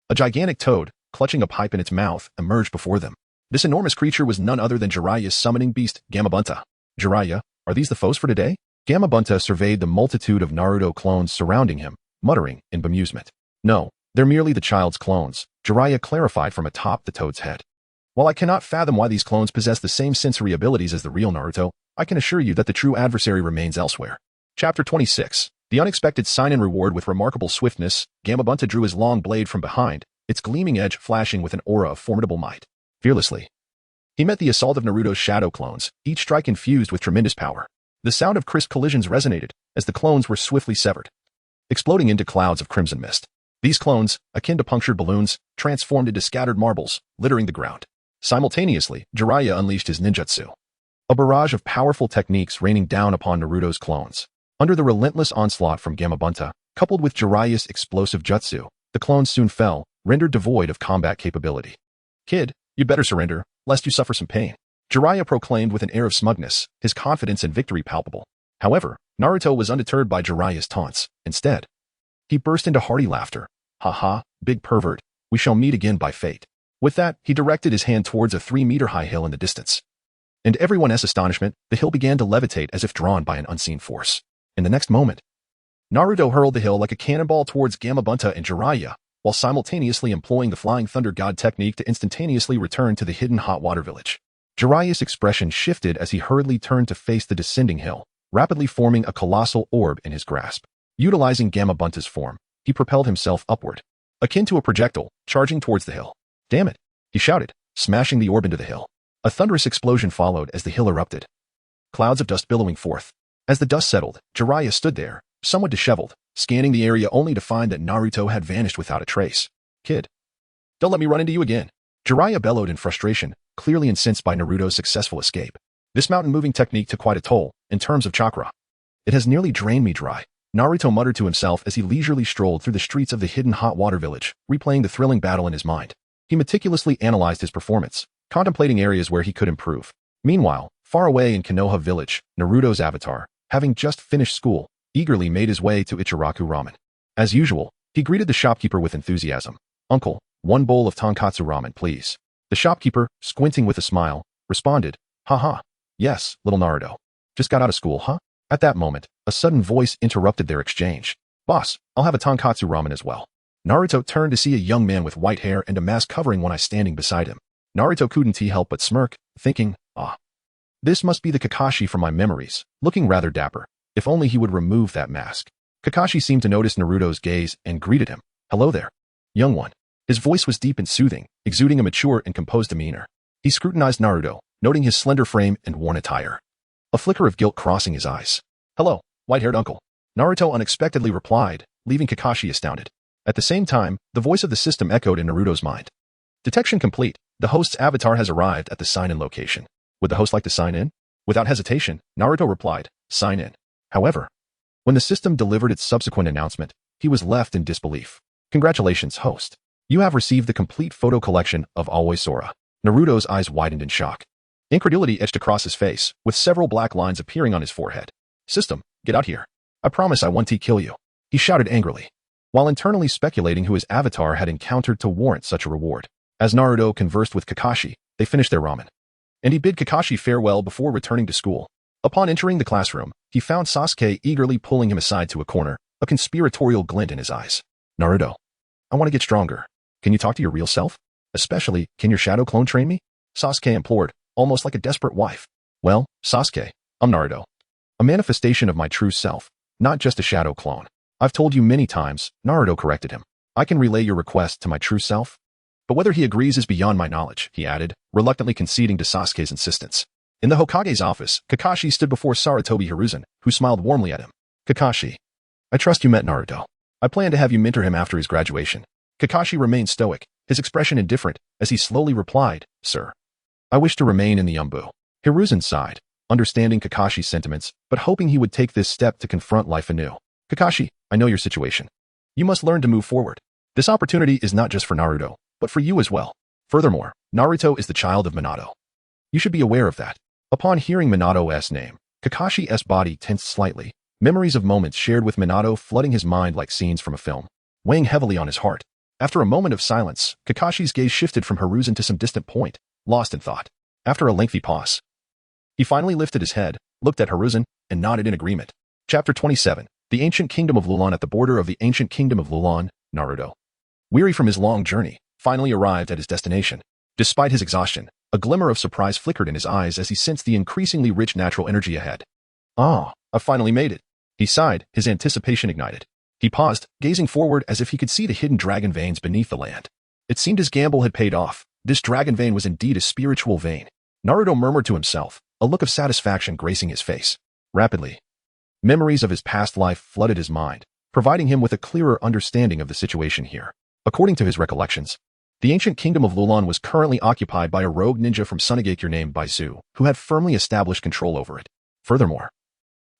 a gigantic toad, clutching a pipe in its mouth, emerged before them. This enormous creature was none other than Jiraiya's summoning beast, Gamabunta. Jiraiya, are these the foes for today? Gamabunta surveyed the multitude of Naruto clones surrounding him, muttering in bemusement. No, they're merely the child's clones, Jiraiya clarified from atop the toad's head. While I cannot fathom why these clones possess the same sensory abilities as the real Naruto, I can assure you that the true adversary remains elsewhere. Chapter 26. The unexpected sign and reward. With remarkable swiftness, Gamabunta drew his long blade from behind, its gleaming edge flashing with an aura of formidable might. Fearlessly, he met the assault of Naruto's shadow clones, each strike infused with tremendous power. The sound of crisp collisions resonated, as the clones were swiftly severed, exploding into clouds of crimson mist. These clones, akin to punctured balloons, transformed into scattered marbles, littering the ground. Simultaneously, Jiraiya unleashed his ninjutsu, a barrage of powerful techniques raining down upon Naruto's clones. Under the relentless onslaught from Gamabunta, coupled with Jiraiya's explosive jutsu, the clones soon fell, rendered devoid of combat capability. Kid, you'd better surrender, lest you suffer some pain, Jiraiya proclaimed with an air of smugness, his confidence and victory palpable. However, Naruto was undeterred by Jiraiya's taunts. Instead, he burst into hearty laughter. Ha ha, big pervert, we shall meet again by fate. With that, he directed his hand towards a 3-meter-high hill in the distance. And everyone's astonishment, the hill began to levitate as if drawn by an unseen force. In the next moment, Naruto hurled the hill like a cannonball towards Gamabunta and Jiraiya, while simultaneously employing the Flying Thunder God technique to instantaneously return to the hidden hot water village. Jiraiya's expression shifted as he hurriedly turned to face the descending hill, rapidly forming a colossal orb in his grasp. Utilizing Gamabunta's form, he propelled himself upward, akin to a projectile, charging towards the hill. Damn it, he shouted, smashing the orb into the hill. A thunderous explosion followed as the hill erupted, clouds of dust billowing forth. As the dust settled, Jiraiya stood there, somewhat disheveled, scanning the area only to find that Naruto had vanished without a trace. Kid, don't let me run into you again, Jiraiya bellowed in frustration, clearly incensed by Naruto's successful escape. This mountain-moving technique took quite a toll, in terms of chakra. It has nearly drained me dry, Naruto muttered to himself as he leisurely strolled through the streets of the hidden hot water village, replaying the thrilling battle in his mind. He meticulously analyzed his performance, contemplating areas where he could improve. Meanwhile, far away in Konoha village, Naruto's avatar, having just finished school, eagerly made his way to Ichiraku Ramen. As usual, he greeted the shopkeeper with enthusiasm. "Uncle, 1 bowl of tonkatsu ramen, please." The shopkeeper, squinting with a smile, responded, "Haha. Yes, little Naruto. Just got out of school, huh?" At that moment, a sudden voice interrupted their exchange. "Boss, I'll have a tonkatsu ramen as well." Naruto turned to see a young man with white hair and a mask covering one eye standing beside him. Naruto couldn't help but smirk, thinking, this must be the Kakashi from my memories, looking rather dapper. If only he would remove that mask. Kakashi seemed to notice Naruto's gaze and greeted him. "Hello there, young one." His voice was deep and soothing, exuding a mature and composed demeanor. He scrutinized Naruto, noting his slender frame and worn attire. A flicker of guilt crossing his eyes. "Hello, white-haired uncle." Naruto unexpectedly replied, leaving Kakashi astounded. At the same time, the voice of the system echoed in Naruto's mind. "Detection complete. The host's avatar has arrived at the sign-in location. Would the host like to sign in?" Without hesitation, Naruto replied, "Sign in." However, when the system delivered its subsequent announcement, he was left in disbelief. "Congratulations, host. You have received the complete photo collection of Always Sora." Naruto's eyes widened in shock. Incredulity etched across his face, with several black lines appearing on his forehead. "System, get out here. I promise I won't kill you," he shouted angrily, while internally speculating who his avatar had encountered to warrant such a reward. As Naruto conversed with Kakashi, they finished their ramen, and he bid Kakashi farewell before returning to school. Upon entering the classroom, he found Sasuke eagerly pulling him aside to a corner, a conspiratorial glint in his eyes. "Naruto, I want to get stronger. Can you talk to your real self? Especially, can your shadow clone train me?" Sasuke implored, almost like a desperate wife. "Well, Sasuke, I'm Naruto. A manifestation of my true self, not just a shadow clone. I've told you many times," Naruto corrected him. "I can relay your request to my true self. But whether he agrees is beyond my knowledge," he added, reluctantly conceding to Sasuke's insistence. In the Hokage's office, Kakashi stood before Sarutobi Hiruzen, who smiled warmly at him. "Kakashi, I trust you met Naruto. I plan to have you mentor him after his graduation." Kakashi remained stoic, his expression indifferent, as he slowly replied, "Sir, I wish to remain in the Yambu." Hiruzen sighed, understanding Kakashi's sentiments, but hoping he would take this step to confront life anew. "Kakashi, I know your situation. You must learn to move forward. This opportunity is not just for Naruto, but for you as well. Furthermore, Naruto is the child of Minato. You should be aware of that." Upon hearing Minato's name, Kakashi's body tensed slightly, memories of moments shared with Minato flooding his mind like scenes from a film, weighing heavily on his heart. After a moment of silence, Kakashi's gaze shifted from Hiruzen to some distant point, lost in thought. After a lengthy pause, he finally lifted his head, looked at Hiruzen, and nodded in agreement. Chapter 27. The Ancient Kingdom of Lulan. At the border of the ancient kingdom of Lulan, Naruto, weary from his long journey, finally arrived at his destination. Despite his exhaustion, a glimmer of surprise flickered in his eyes as he sensed the increasingly rich natural energy ahead. "Ah, I finally made it." He sighed, his anticipation ignited. He paused, gazing forward as if he could see the hidden dragon veins beneath the land. It seemed his gamble had paid off. This dragon vein was indeed a spiritual vein. Naruto murmured to himself, a look of satisfaction gracing his face. Rapidly, memories of his past life flooded his mind, providing him with a clearer understanding of the situation here. According to his recollections, the ancient kingdom of Lulan was currently occupied by a rogue ninja from Sunagakure named Baizu, who had firmly established control over it. Furthermore,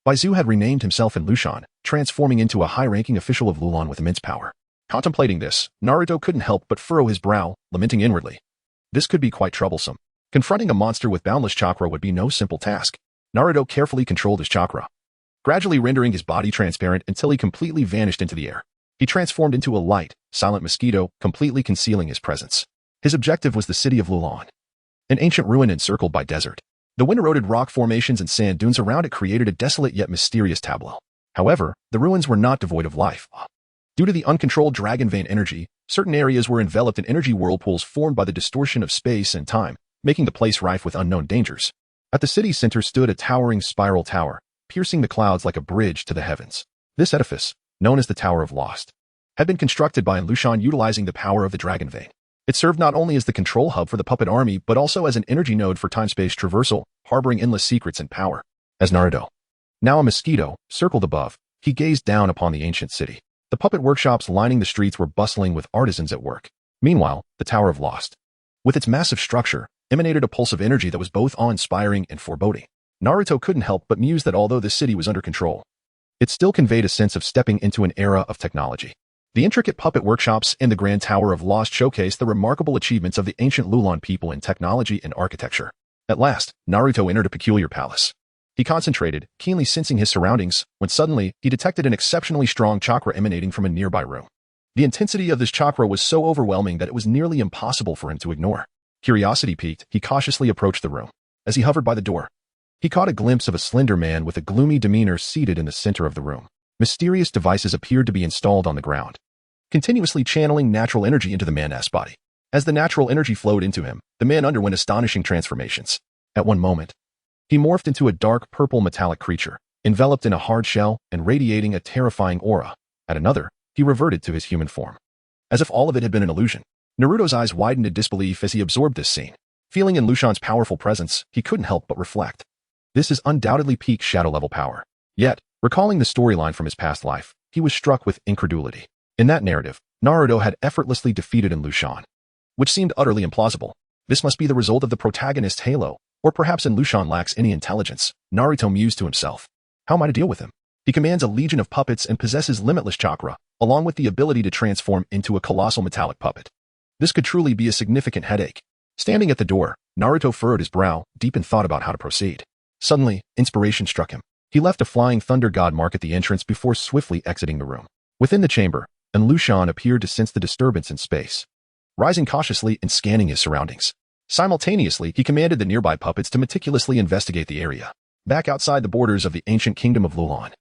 Baizu had renamed himself in Lushan, transforming into a high-ranking official of Lulan with immense power. Contemplating this, Naruto couldn't help but furrow his brow, lamenting inwardly. This could be quite troublesome. Confronting a monster with boundless chakra would be no simple task. Naruto carefully controlled his chakra, gradually rendering his body transparent until he completely vanished into the air. He transformed into a light, silent mosquito, completely concealing his presence. His objective was the city of Lulan, an ancient ruin encircled by desert. The wind-eroded rock formations and sand dunes around it created a desolate yet mysterious tableau. However, the ruins were not devoid of life. Due to the uncontrolled dragon vein energy, certain areas were enveloped in energy whirlpools formed by the distortion of space and time, making the place rife with unknown dangers. At the city's center stood a towering spiral tower, piercing the clouds like a bridge to the heavens. This edifice, known as the Tower of Lost, had been constructed by Lushan utilizing the power of the dragon vein. It served not only as the control hub for the puppet army but also as an energy node for time-space traversal, harboring endless secrets and power. As Naruto, now a mosquito, circled above, he gazed down upon the ancient city. The puppet workshops lining the streets were bustling with artisans at work. Meanwhile, the Tower of Lost, with its massive structure, emanated a pulse of energy that was both awe-inspiring and foreboding. Naruto couldn't help but muse that although the city was under control, it still conveyed a sense of stepping into an era of technology. The intricate puppet workshops and the Grand Tower of Lost showcased the remarkable achievements of the ancient Lulan people in technology and architecture. At last, Naruto entered a peculiar palace. He concentrated, keenly sensing his surroundings, when suddenly, he detected an exceptionally strong chakra emanating from a nearby room. The intensity of this chakra was so overwhelming that it was nearly impossible for him to ignore. Curiosity piqued, he cautiously approached the room. As he hovered by the door, he caught a glimpse of a slender man with a gloomy demeanor seated in the center of the room. Mysterious devices appeared to be installed on the ground, continuously channeling natural energy into the man's body. As the natural energy flowed into him, the man underwent astonishing transformations. At one moment, he morphed into a dark purple metallic creature, enveloped in a hard shell and radiating a terrifying aura. At another, he reverted to his human form. As if all of it had been an illusion, Naruto's eyes widened in disbelief as he absorbed this scene. Feeling in Lushan's powerful presence, he couldn't help but reflect. This is undoubtedly peak shadow-level power. Yet, recalling the storyline from his past life, he was struck with incredulity. In that narrative, Naruto had effortlessly defeated Lushan, which seemed utterly implausible. This must be the result of the protagonist's halo, or perhaps Lushan lacks any intelligence. Naruto mused to himself. How am I to deal with him? He commands a legion of puppets and possesses limitless chakra, along with the ability to transform into a colossal metallic puppet. This could truly be a significant headache. Standing at the door, Naruto furrowed his brow, deep in thought about how to proceed. Suddenly, inspiration struck him. He left a flying thunder god mark at the entrance before swiftly exiting the room. Within the chamber, Lushan appeared to sense the disturbance in space, rising cautiously and scanning his surroundings. Simultaneously, he commanded the nearby puppets to meticulously investigate the area. Back outside the borders of the ancient kingdom of Lulan,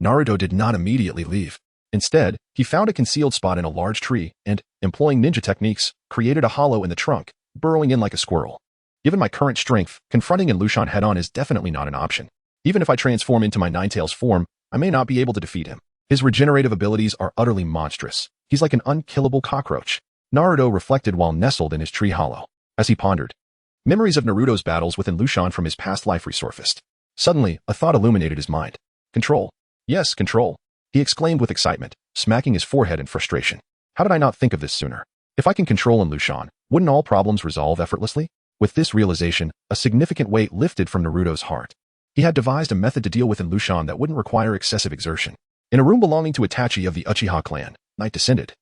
Naruto did not immediately leave. Instead, he found a concealed spot in a large tree and, employing ninja techniques, created a hollow in the trunk, burrowing in like a squirrel. Given my current strength, confronting Lushan head-on is definitely not an option. Even if I transform into my Ninetales form, I may not be able to defeat him. His regenerative abilities are utterly monstrous. He's like an unkillable cockroach. Naruto reflected while nestled in his tree hollow. As he pondered, memories of Naruto's battles with Lushan from his past life resurfaced. Suddenly, a thought illuminated his mind. Control. Yes, control. He exclaimed with excitement, smacking his forehead in frustration. How did I not think of this sooner? If I can control Lushan, wouldn't all problems resolve effortlessly? With this realization, a significant weight lifted from Naruto's heart. He had devised a method to deal with Lushan that wouldn't require excessive exertion. In a room belonging to Itachi of the Uchiha clan, night descended,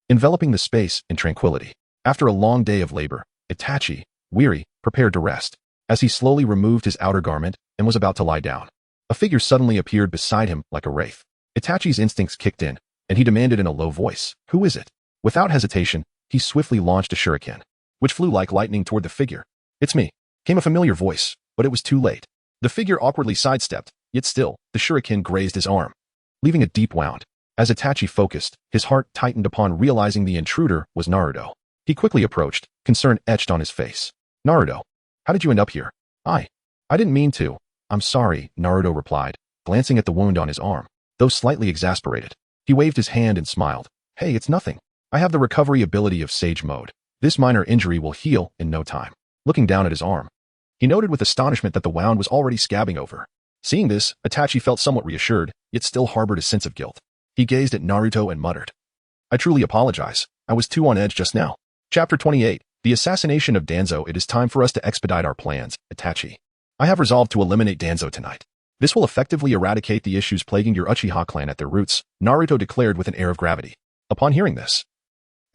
enveloping the space in tranquility. After a long day of labor, Itachi, weary, prepared to rest. As he slowly removed his outer garment and was about to lie down, a figure suddenly appeared beside him like a wraith. Itachi's instincts kicked in, and he demanded in a low voice, "Who is it?" Without hesitation, he swiftly launched a shuriken, which flew like lightning toward the figure. "It's me," came a familiar voice, but it was too late. The figure awkwardly sidestepped, yet still, the shuriken grazed his arm, leaving a deep wound. As Itachi focused, his heart tightened upon realizing the intruder was Naruto. He quickly approached, concern etched on his face. "Naruto, how did you end up here?" I didn't mean to. I'm sorry," Naruto replied, glancing at the wound on his arm. Though slightly exasperated, he waved his hand and smiled. "Hey, it's nothing. I have the recovery ability of Sage Mode. This minor injury will heal in no time." Looking down at his arm, he noted with astonishment that the wound was already scabbing over. Seeing this, Itachi felt somewhat reassured, yet still harbored a sense of guilt. He gazed at Naruto and muttered, "I truly apologize. I was too on edge just now." Chapter 28. The Assassination of Danzo. It is time for us to expedite our plans, Itachi. I have resolved to eliminate Danzo tonight. This will effectively eradicate the issues plaguing your Uchiha clan at their roots, Naruto declared with an air of gravity. Upon hearing this,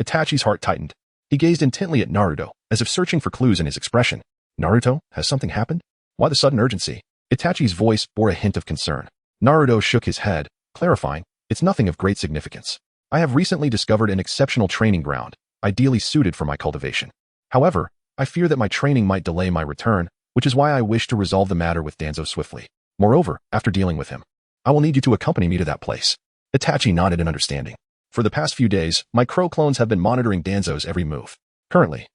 Itachi's heart tightened. He gazed intently at Naruto, as if searching for clues in his expression. "Naruto, has something happened? Why the sudden urgency?" Itachi's voice bore a hint of concern. Naruto shook his head, clarifying, "It's nothing of great significance. I have recently discovered an exceptional training ground, ideally suited for my cultivation. However, I fear that my training might delay my return, which is why I wish to resolve the matter with Danzo swiftly. Moreover, after dealing with him, I will need you to accompany me to that place." Itachi nodded in understanding. "For the past few days, my crow clones have been monitoring Danzo's every move. Currently,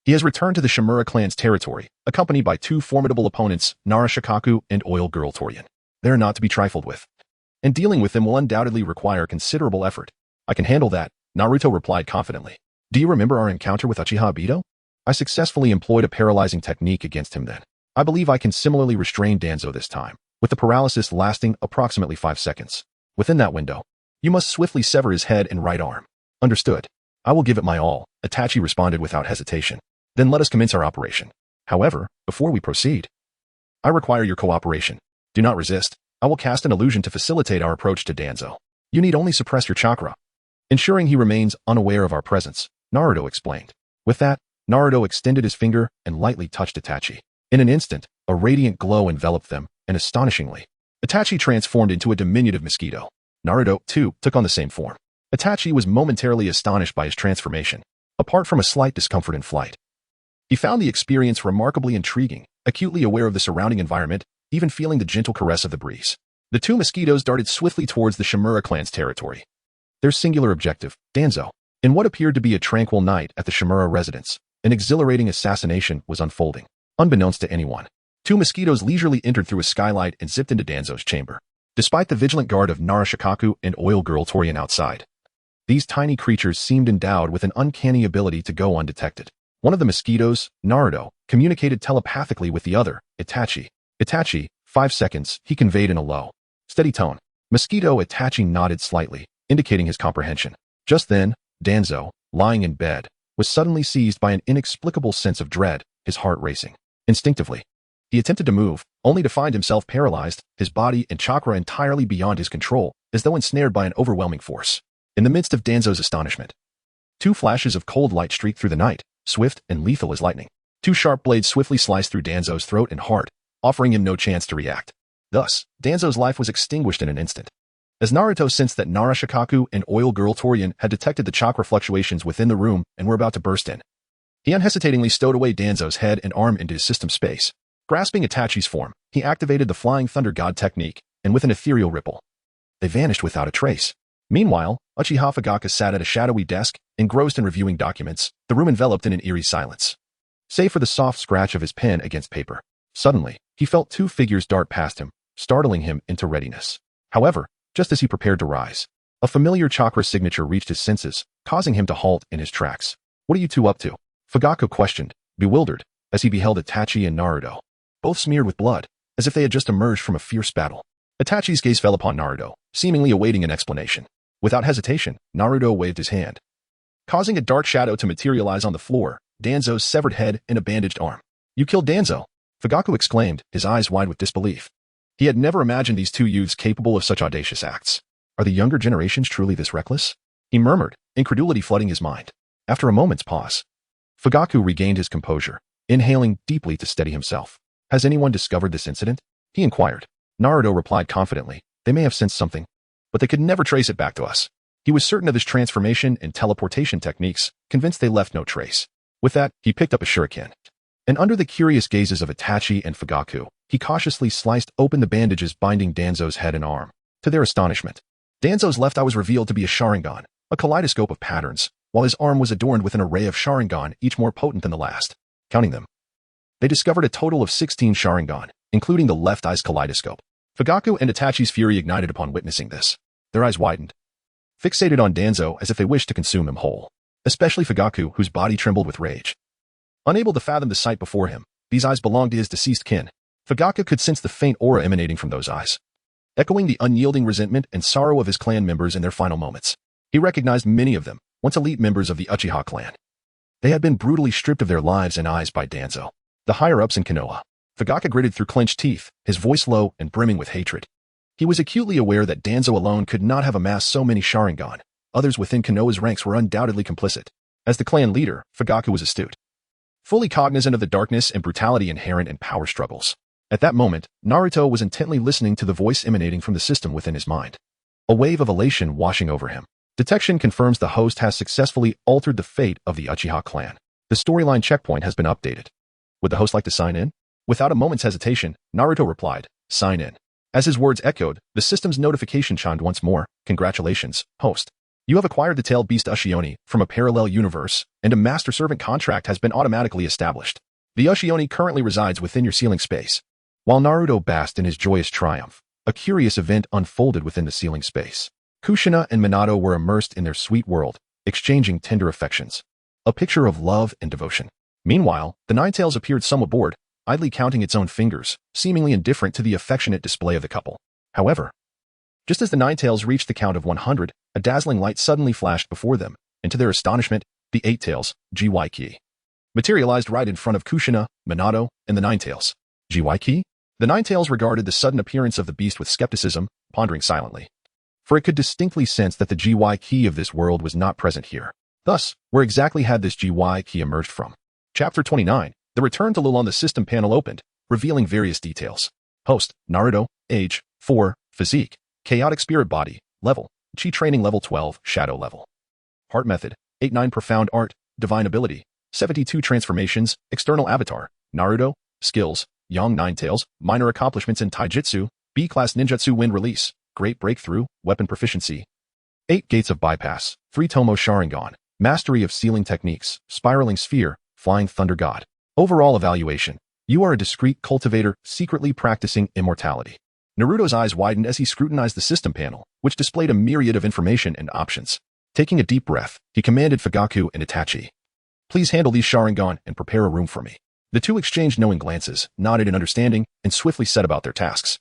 he has returned to the Shimura clan's territory, accompanied by two formidable opponents, Nara Shikaku and Oil Girl Torian. They are not to be trifled with, and dealing with them will undoubtedly require considerable effort." "I can handle that," Naruto replied confidently. "Do you remember our encounter with Uchiha Obito? I successfully employed a paralyzing technique against him then. I believe I can similarly restrain Danzo this time, with the paralysis lasting approximately 5 seconds. Within that window, you must swiftly sever his head and right arm." "Understood. I will give it my all," Itachi responded without hesitation. "Then let us commence our operation. However, before we proceed, I require your cooperation. Do not resist. I will cast an illusion to facilitate our approach to Danzo. You need only suppress your chakra, ensuring he remains unaware of our presence," Naruto explained. With that, Naruto extended his finger and lightly touched Itachi. In an instant, a radiant glow enveloped them, and astonishingly, Itachi transformed into a diminutive mosquito. Naruto, too, took on the same form. Itachi was momentarily astonished by his transformation, apart from a slight discomfort in flight. He found the experience remarkably intriguing, acutely aware of the surrounding environment, even feeling the gentle caress of the breeze. The two mosquitoes darted swiftly towards the Shimura clan's territory. Their singular objective, Danzo. In what appeared to be a tranquil night at the Shimura residence, an exhilarating assassination was unfolding. Unbeknownst to anyone, two mosquitoes leisurely entered through a skylight and zipped into Danzo's chamber. Despite the vigilant guard of Narashikaku and Oil Girl Torian outside, these tiny creatures seemed endowed with an uncanny ability to go undetected. One of the mosquitoes, Naruto, communicated telepathically with the other, Itachi. Itachi, 5 seconds, he conveyed in a low, steady tone. Mosquito Itachi nodded slightly, indicating his comprehension. Just then, Danzo, lying in bed, was suddenly seized by an inexplicable sense of dread, his heart racing. Instinctively, he attempted to move, only to find himself paralyzed, his body and chakra entirely beyond his control, as though ensnared by an overwhelming force. In the midst of Danzo's astonishment, two flashes of cold light streaked through the night, swift and lethal as lightning. Two sharp blades swiftly sliced through Danzo's throat and heart, offering him no chance to react. Thus, Danzo's life was extinguished in an instant. As Naruto sensed that Narashikaku and Oil Girl Torian had detected the chakra fluctuations within the room and were about to burst in, he unhesitatingly stowed away Danzo's head and arm into his system space. Grasping Itachi's form, he activated the Flying Thunder God technique, and with an ethereal ripple, they vanished without a trace. Meanwhile, Uchiha Fugaka sat at a shadowy desk, engrossed in reviewing documents, the room enveloped in an eerie silence. Save for the soft scratch of his pen against paper. Suddenly, he felt two figures dart past him, startling him into readiness. However, just as he prepared to rise, a familiar chakra signature reached his senses, causing him to halt in his tracks. "What are you two up to?" Fugaka questioned, bewildered, as he beheld Itachi and Naruto, both smeared with blood, as if they had just emerged from a fierce battle. Itachi's gaze fell upon Naruto, seemingly awaiting an explanation. Without hesitation, Naruto waved his hand, causing a dark shadow to materialize on the floor, Danzo's severed head and a bandaged arm. "You killed Danzo?" Fugaku exclaimed, his eyes wide with disbelief. He had never imagined these two youths capable of such audacious acts. Are the younger generations truly this reckless? He murmured, incredulity flooding his mind. After a moment's pause, Fugaku regained his composure, inhaling deeply to steady himself. "Has anyone discovered this incident?" he inquired. Naruto replied confidently, "They may have sensed something, but they could never trace it back to us." He was certain of his transformation and teleportation techniques, convinced they left no trace. With that, he picked up a shuriken, and under the curious gazes of Itachi and Fugaku, he cautiously sliced open the bandages binding Danzo's head and arm. To their astonishment, Danzo's left eye was revealed to be a Sharingan, a kaleidoscope of patterns, while his arm was adorned with an array of Sharingan, each more potent than the last. Counting them, they discovered a total of 16 Sharingan, including the left eye's kaleidoscope. Fugaku and Itachi's fury ignited upon witnessing this. Their eyes widened, fixated on Danzo as if they wished to consume him whole. Especially Fugaku, whose body trembled with rage. Unable to fathom the sight before him, these eyes belonged to his deceased kin. Fugaku could sense the faint aura emanating from those eyes, echoing the unyielding resentment and sorrow of his clan members in their final moments. He recognized many of them, once elite members of the Uchiha clan. They had been brutally stripped of their lives and eyes by Danzo. The higher-ups in Konoha. Fugaku gritted through clenched teeth, his voice low and brimming with hatred. He was acutely aware that Danzo alone could not have amassed so many Sharingan. Others within Konoha's ranks were undoubtedly complicit. As the clan leader, Fugaku was astute, fully cognizant of the darkness and brutality inherent in power struggles. At that moment, Naruto was intently listening to the voice emanating from the system within his mind. A wave of elation washing over him. Detection confirms the host has successfully altered the fate of the Uchiha clan. The storyline checkpoint has been updated. Would the host like to sign in? Without a moment's hesitation, Naruto replied, "Sign in." As his words echoed, the system's notification chimed once more. "Congratulations, host. You have acquired the tailed beast Ushioni from a parallel universe, and a master-servant contract has been automatically established. The Ushioni currently resides within your ceiling space." While Naruto basked in his joyous triumph, a curious event unfolded within the ceiling space. Kushina and Minato were immersed in their sweet world, exchanging tender affections. A picture of love and devotion. Meanwhile, the Ninetales appeared somewhat bored, idly counting its own fingers, seemingly indifferent to the affectionate display of the couple. However, just as the Ninetales reached the count of 100, a dazzling light suddenly flashed before them, and to their astonishment, the Eight Tails, GY materialized right in front of Kushina, Minato, and the Ninetales. GY? The Ninetales regarded the sudden appearance of the beast with skepticism, pondering silently. For it could distinctly sense that the GY of this world was not present here. Thus, where exactly had this GY emerged from? Chapter 29. The return to Lul on the system panel opened, revealing various details. Host, Naruto. Age, 4. Physique, Chaotic Spirit Body. Level, Chi Training Level 12, Shadow Level. Heart Method, 8-9 Profound Art, Divine Ability, 72 Transformations, External Avatar, Naruto. Skills, Yang Nine Tails, Minor Accomplishments in Taijutsu, B-Class Ninjutsu Wind Release, Great Breakthrough, Weapon Proficiency. 8 Gates of Bypass, 3 Tomo Sharingan, Mastery of Sealing Techniques, Spiraling Sphere, Flying Thunder God. Overall evaluation, you are a discreet cultivator secretly practicing immortality. Naruto's eyes widened as he scrutinized the system panel, which displayed a myriad of information and options. Taking a deep breath, he commanded Fugaku and Itachi. Please handle these Sharingan and prepare a room for me. The two exchanged knowing glances, nodded in understanding, and swiftly set about their tasks.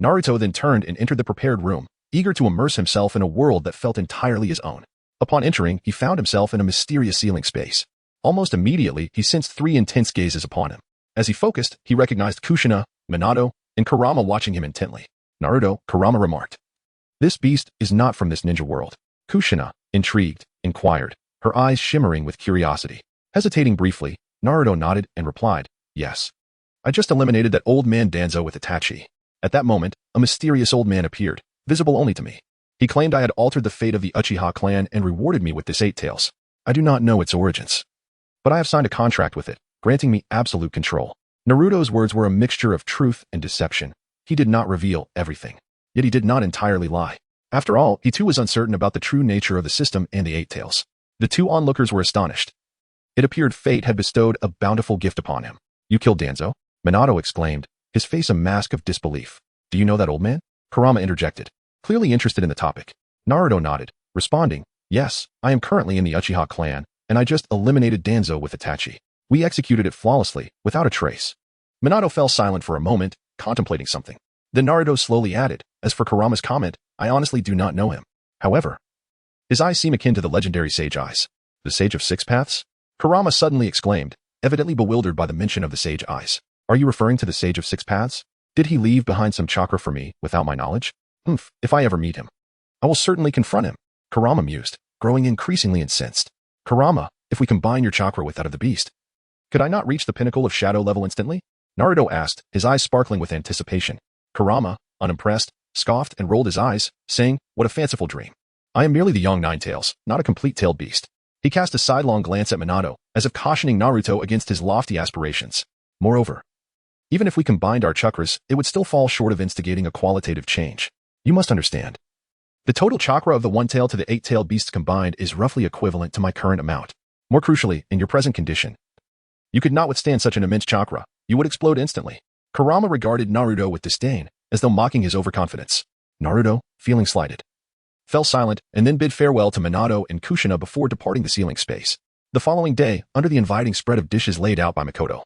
Naruto then turned and entered the prepared room, eager to immerse himself in a world that felt entirely his own. Upon entering, he found himself in a mysterious ceiling space. Almost immediately, he sensed 3 intense gazes upon him. As he focused, he recognized Kushina, Minato, and Kurama watching him intently. Naruto, Kurama remarked. This beast is not from this ninja world. Kushina, intrigued, inquired, her eyes shimmering with curiosity. Hesitating briefly, Naruto nodded and replied, yes. I just eliminated that old man Danzo with Itachi. At that moment, a mysterious old man appeared, visible only to me. He claimed I had altered the fate of the Uchiha clan and rewarded me with this 8 tails. I do not know its origins, but I have signed a contract with it, granting me absolute control. Naruto's words were a mixture of truth and deception. He did not reveal everything, yet he did not entirely lie. After all, he too was uncertain about the true nature of the system and the 8 tails. The two onlookers were astonished. It appeared fate had bestowed a bountiful gift upon him. You killed Danzo? Minato exclaimed, his face a mask of disbelief. Do you know that old man? Kurama interjected, clearly interested in the topic. Naruto nodded, responding, yes, I am currently in the Uchiha clan, and I just eliminated Danzo with Itachi. We executed it flawlessly, without a trace. Minato fell silent for a moment, contemplating something. Then Naruto slowly added, as for Kurama's comment, I honestly do not know him. However, his eyes seem akin to the legendary sage eyes. The Sage of Six Paths? Kurama suddenly exclaimed, evidently bewildered by the mention of the sage eyes. Are you referring to the Sage of Six Paths? Did he leave behind some chakra for me, without my knowledge? If I ever meet him, I will certainly confront him. Kurama mused, growing increasingly incensed. Kurama, if we combine your chakra with that of the beast, could I not reach the pinnacle of shadow level instantly? Naruto asked, his eyes sparkling with anticipation. Kurama, unimpressed, scoffed and rolled his eyes, saying, what a fanciful dream. I am merely the young Nine Tails, not a complete-tailed beast. He cast a sidelong glance at Minato, as if cautioning Naruto against his lofty aspirations. Moreover, even if we combined our chakras, it would still fall short of instigating a qualitative change. You must understand. The total chakra of the one-tail to the 8-tailed beasts combined is roughly equivalent to my current amount. More crucially, in your present condition, you could not withstand such an immense chakra. You would explode instantly. Kurama regarded Naruto with disdain, as though mocking his overconfidence. Naruto, feeling slighted, fell silent and then bid farewell to Minato and Kushina before departing the ceiling space. The following day, under the inviting spread of dishes laid out by Makoto,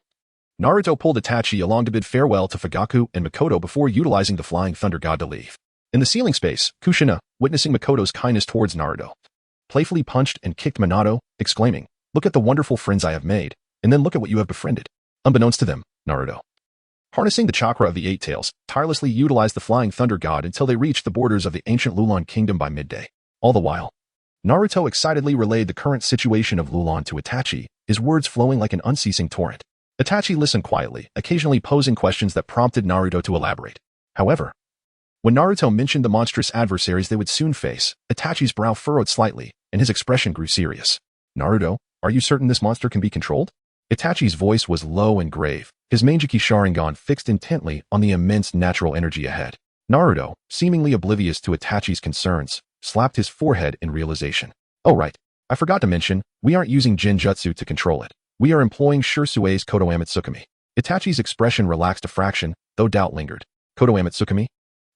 Naruto pulled Itachi along to bid farewell to Fugaku and Makoto before utilizing the Flying Thunder God to leave. In the ceiling space, Kushina, witnessing Makoto's kindness towards Naruto, playfully punched and kicked Minato, exclaiming, look at the wonderful friends I have made, and then look at what you have befriended. Unbeknownst to them, Naruto, harnessing the chakra of the 8 tails, tirelessly utilized the Flying Thunder God until they reached the borders of the ancient Lulon Kingdom by midday. All the while, Naruto excitedly relayed the current situation of Lulon to Itachi, his words flowing like an unceasing torrent. Itachi listened quietly, occasionally posing questions that prompted Naruto to elaborate. However, when Naruto mentioned the monstrous adversaries they would soon face, Itachi's brow furrowed slightly, and his expression grew serious. Naruto, are you certain this monster can be controlled? Itachi's voice was low and grave, his Manjiki Sharingan fixed intently on the immense natural energy ahead. Naruto, seemingly oblivious to Itachi's concerns, slapped his forehead in realization. Oh right, I forgot to mention, we aren't using Jinjutsu to control it. We are employing Shursui's Kotoamatsukami. Itachi's expression relaxed a fraction, though doubt lingered. Kotoamatsukami?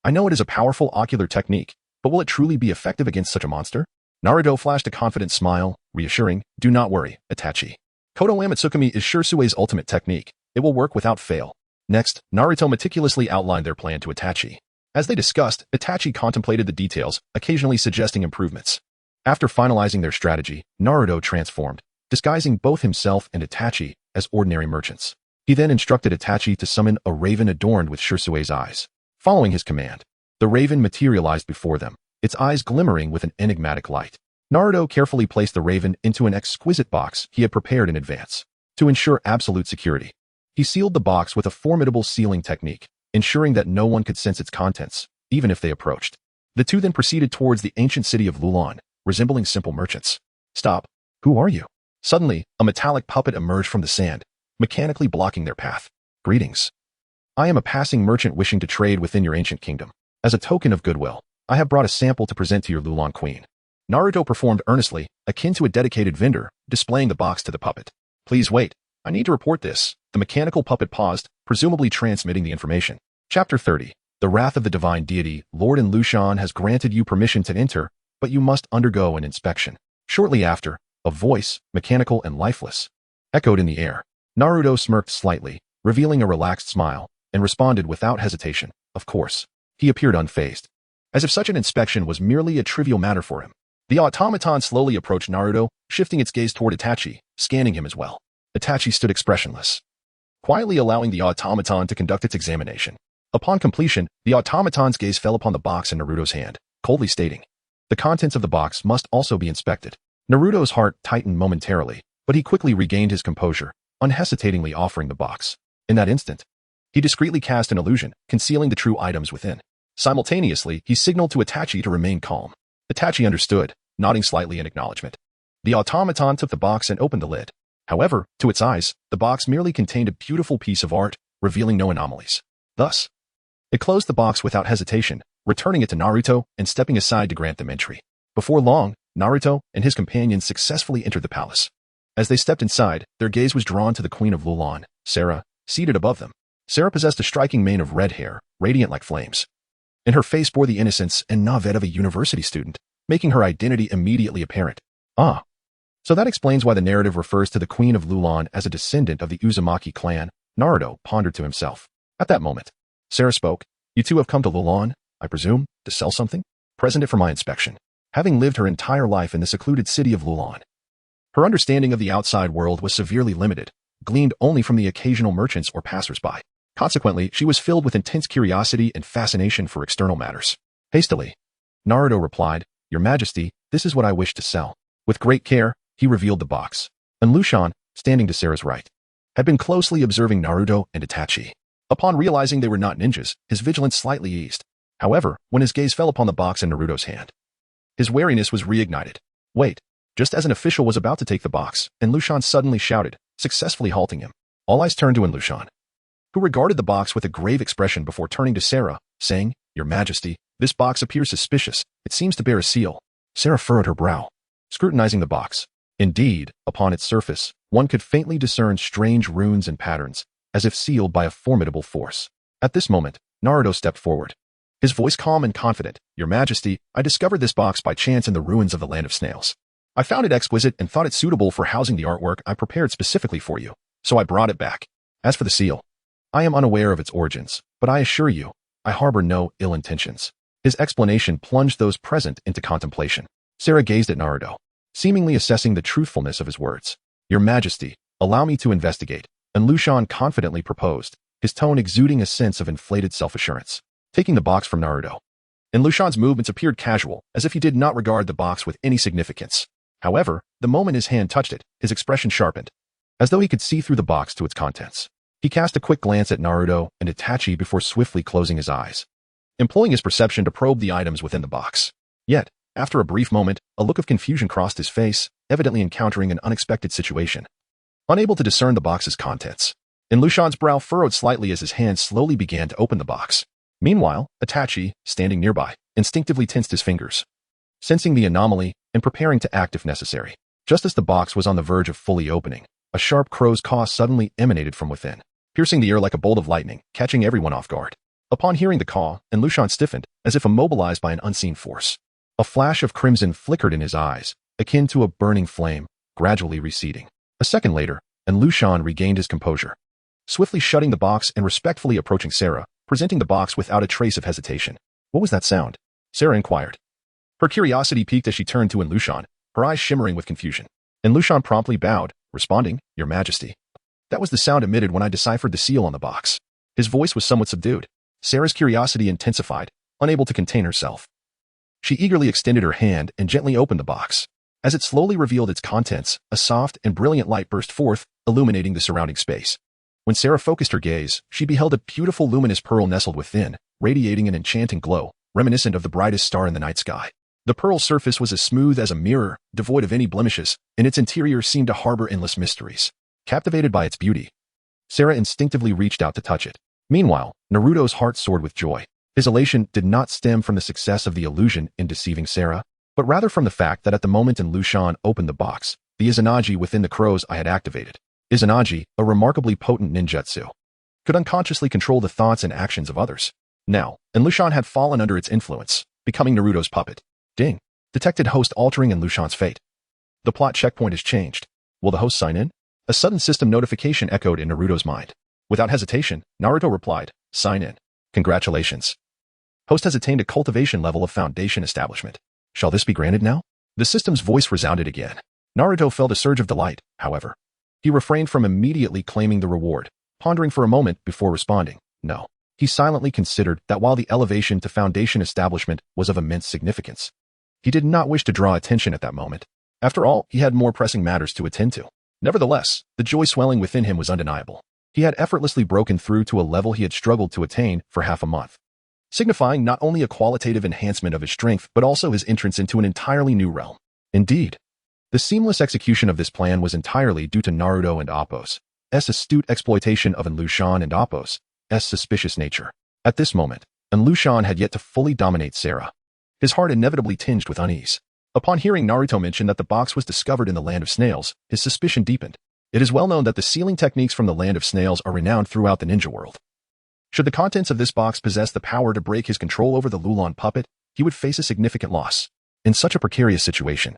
I know it is a powerful ocular technique, but will it truly be effective against such a monster? Naruto flashed a confident smile, reassuring, do not worry, Itachi. Kotoamatsukami is Shursui's ultimate technique. It will work without fail. Next, Naruto meticulously outlined their plan to Itachi. As they discussed, Itachi contemplated the details, occasionally suggesting improvements. After finalizing their strategy, Naruto transformed, disguising both himself and Itachi as ordinary merchants. He then instructed Itachi to summon a raven adorned with Shursui's eyes. Following his command, the raven materialized before them, its eyes glimmering with an enigmatic light. Naruto carefully placed the raven into an exquisite box he had prepared in advance. To ensure absolute security, he sealed the box with a formidable sealing technique, ensuring that no one could sense its contents, even if they approached. The two then proceeded towards the ancient city of Lulan, resembling simple merchants. Stop. Who are you? Suddenly, a metallic puppet emerged from the sand, mechanically blocking their path. Greetings. I am a passing merchant wishing to trade within your ancient kingdom. As a token of goodwill, I have brought a sample to present to your Lulan queen. Naruto performed earnestly, akin to a dedicated vendor, displaying the box to the puppet. Please wait. I need to report this. The mechanical puppet paused, presumably transmitting the information. Chapter 30. The Wrath of the Divine Deity, Lord Lushan has granted you permission to enter, but you must undergo an inspection. Shortly after, a voice, mechanical and lifeless, echoed in the air. Naruto smirked slightly, revealing a relaxed smile, and responded without hesitation. Of course. He appeared unfazed, as if such an inspection was merely a trivial matter for him. The automaton slowly approached Naruto, shifting its gaze toward Itachi, scanning him as well. Itachi stood expressionless, quietly allowing the automaton to conduct its examination. Upon completion, the automaton's gaze fell upon the box in Naruto's hand, coldly stating, "The contents of the box must also be inspected." Naruto's heart tightened momentarily, but he quickly regained his composure, unhesitatingly offering the box. In that instant, he discreetly cast an illusion, concealing the true items within. Simultaneously, he signaled to Itachi to remain calm. Itachi understood, nodding slightly in acknowledgement. The automaton took the box and opened the lid. However, to its eyes, the box merely contained a beautiful piece of art, revealing no anomalies. Thus, it closed the box without hesitation, returning it to Naruto and stepping aside to grant them entry. Before long, Naruto and his companions successfully entered the palace. As they stepped inside, their gaze was drawn to the Queen of Lulan, Sarah, seated above them. Sarah possessed a striking mane of red hair, radiant like flames. In her face bore the innocence and navet of a university student, making her identity immediately apparent. Ah. So that explains why the narrative refers to the Queen of Lulan as a descendant of the Uzumaki clan, Naruto pondered to himself. At that moment, Sarah spoke. You two have come to Lulan, I presume, to sell something? Present it for my inspection. Having lived her entire life in the secluded city of Lulan, her understanding of the outside world was severely limited, gleaned only from the occasional merchants or passers-by. Consequently, she was filled with intense curiosity and fascination for external matters. Hastily, Naruto replied, Your Majesty, this is what I wish to sell. With great care, he revealed the box. And Lushan, standing to Sarah's right, had been closely observing Naruto and Itachi. Upon realizing they were not ninjas, his vigilance slightly eased. However, when his gaze fell upon the box in Naruto's hand, his wariness was reignited. Wait, just as an official was about to take the box, and Lushan suddenly shouted, successfully halting him. All eyes turned to Lushan, who regarded the box with a grave expression before turning to Sarah, saying, Your Majesty, this box appears suspicious. It seems to bear a seal. Sarah furrowed her brow, scrutinizing the box. Indeed, upon its surface, one could faintly discern strange runes and patterns, as if sealed by a formidable force. At this moment, Naruto stepped forward, his voice calm and confident. Your Majesty, I discovered this box by chance in the ruins of the Land of Snails. I found it exquisite and thought it suitable for housing the artwork I prepared specifically for you, so I brought it back. As for the seal, I am unaware of its origins, but I assure you, I harbor no ill intentions. His explanation plunged those present into contemplation. Sarah gazed at Naruto, seemingly assessing the truthfulness of his words. Your Majesty, allow me to investigate, and Lushan confidently proposed, his tone exuding a sense of inflated self-assurance. Taking the box from Naruto, and Lushan's movements appeared casual, as if he did not regard the box with any significance. However, the moment his hand touched it, his expression sharpened, as though he could see through the box to its contents. He cast a quick glance at Naruto and Itachi before swiftly closing his eyes, employing his perception to probe the items within the box. Yet, after a brief moment, a look of confusion crossed his face, evidently encountering an unexpected situation. Unable to discern the box's contents, and Lushan's brow furrowed slightly as his hand slowly began to open the box. Meanwhile, Itachi, standing nearby, instinctively tensed his fingers, sensing the anomaly and preparing to act if necessary. Just as the box was on the verge of fully opening, a sharp crow's caw suddenly emanated from within, piercing the air like a bolt of lightning, catching everyone off guard. Upon hearing the caw, and Lushan stiffened, as if immobilized by an unseen force. A flash of crimson flickered in his eyes, akin to a burning flame, gradually receding. A second later, and Lushan regained his composure, swiftly shutting the box and respectfully approaching Sarah, presenting the box without a trace of hesitation. What was that sound? Sarah inquired. Her curiosity piqued as she turned to Lushan, her eyes shimmering with confusion. And Lushan promptly bowed, responding, Your Majesty. That was the sound emitted when I deciphered the seal on the box. His voice was somewhat subdued. Sarah's curiosity intensified, unable to contain herself. She eagerly extended her hand and gently opened the box. As it slowly revealed its contents, a soft and brilliant light burst forth, illuminating the surrounding space. When Sarah focused her gaze, she beheld a beautiful luminous pearl nestled within, radiating an enchanting glow, reminiscent of the brightest star in the night sky. The pearl's surface was as smooth as a mirror, devoid of any blemishes, and its interior seemed to harbor endless mysteries. Captivated by its beauty, Sarah instinctively reached out to touch it. Meanwhile, Naruto's heart soared with joy. His elation did not stem from the success of the illusion in deceiving Sarah, but rather from the fact that at the moment Lushan opened the box, the Izanagi within the crow's eye had activated. Izanagi, a remarkably potent ninjutsu, could unconsciously control the thoughts and actions of others. Now, Lushan had fallen under its influence, becoming Naruto's puppet. Ding. Detected host altering Lushan's fate. The plot checkpoint has changed. Will the host sign in? A sudden system notification echoed in Naruto's mind. Without hesitation, Naruto replied, sign in. Congratulations. Host has attained a cultivation level of foundation establishment. Shall this be granted now? The system's voice resounded again. Naruto felt a surge of delight, however. He refrained from immediately claiming the reward, pondering for a moment before responding, no. He silently considered that while the elevation to foundation establishment was of immense significance, he did not wish to draw attention at that moment. After all, he had more pressing matters to attend to. Nevertheless, the joy swelling within him was undeniable. He had effortlessly broken through to a level he had struggled to attain for half a month, signifying not only a qualitative enhancement of his strength but also his entrance into an entirely new realm. Indeed, the seamless execution of this plan was entirely due to Naruto and Appo's astute exploitation of Lushan and Appo's suspicious nature. At this moment, Lushan had yet to fully dominate Sarah. His heart inevitably tinged with unease. Upon hearing Naruto mention that the box was discovered in the land of snails, his suspicion deepened. It is well known that the sealing techniques from the land of snails are renowned throughout the ninja world. Should the contents of this box possess the power to break his control over the Lulan puppet, he would face a significant loss. In such a precarious situation,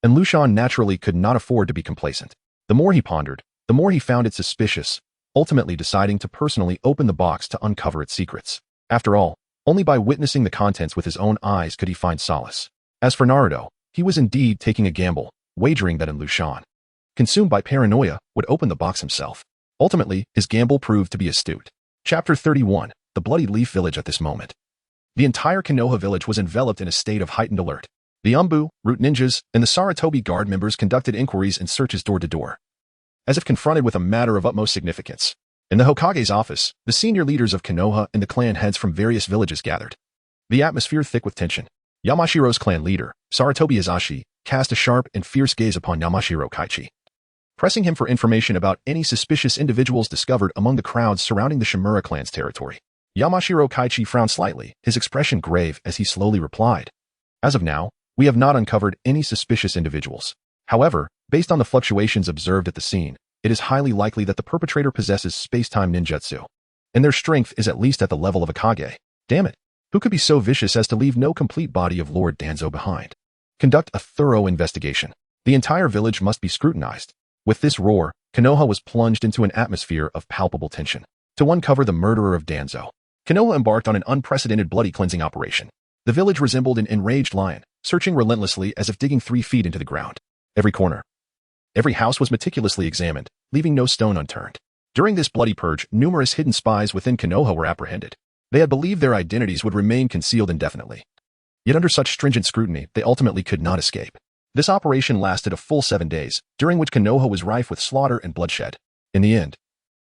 Lushan naturally could not afford to be complacent. The more he pondered, the more he found it suspicious, ultimately deciding to personally open the box to uncover its secrets. After all, only by witnessing the contents with his own eyes could he find solace. As for Naruto, he was indeed taking a gamble, wagering that Lushan, consumed by paranoia, would open the box himself. Ultimately, his gamble proved to be astute. Chapter 31, The Bloody Leaf Village. At this moment, the entire Konoha village was enveloped in a state of heightened alert. The Umbu, Root Ninjas, and the Saratobi guard members conducted inquiries and searches door to door, as if confronted with a matter of utmost significance. In the Hokage's office, the senior leaders of Konoha and the clan heads from various villages gathered. The atmosphere thick with tension. Yamashiro's clan leader, Saratobi Hizashi, cast a sharp and fierce gaze upon Yamashiro Kaichi, pressing him for information about any suspicious individuals discovered among the crowds surrounding the Shimura clan's territory. Yamashiro Kaichi frowned slightly, his expression grave as he slowly replied, as of now, we have not uncovered any suspicious individuals. However, based on the fluctuations observed at the scene, it is highly likely that the perpetrator possesses space-time ninjutsu, and their strength is at least at the level of a Kage. Damn it, who could be so vicious as to leave no complete body of Lord Danzo behind? Conduct a thorough investigation. The entire village must be scrutinized. With this roar, Konoha was plunged into an atmosphere of palpable tension. To uncover the murderer of Danzo, Konoha embarked on an unprecedented bloody cleansing operation. The village resembled an enraged lion, searching relentlessly as if digging 3 feet into the ground. Every corner, every house was meticulously examined, leaving no stone unturned. During this bloody purge, numerous hidden spies within Konoha were apprehended. They had believed their identities would remain concealed indefinitely. Yet under such stringent scrutiny, they ultimately could not escape. This operation lasted a full 7 days, during which Konoha was rife with slaughter and bloodshed. In the end,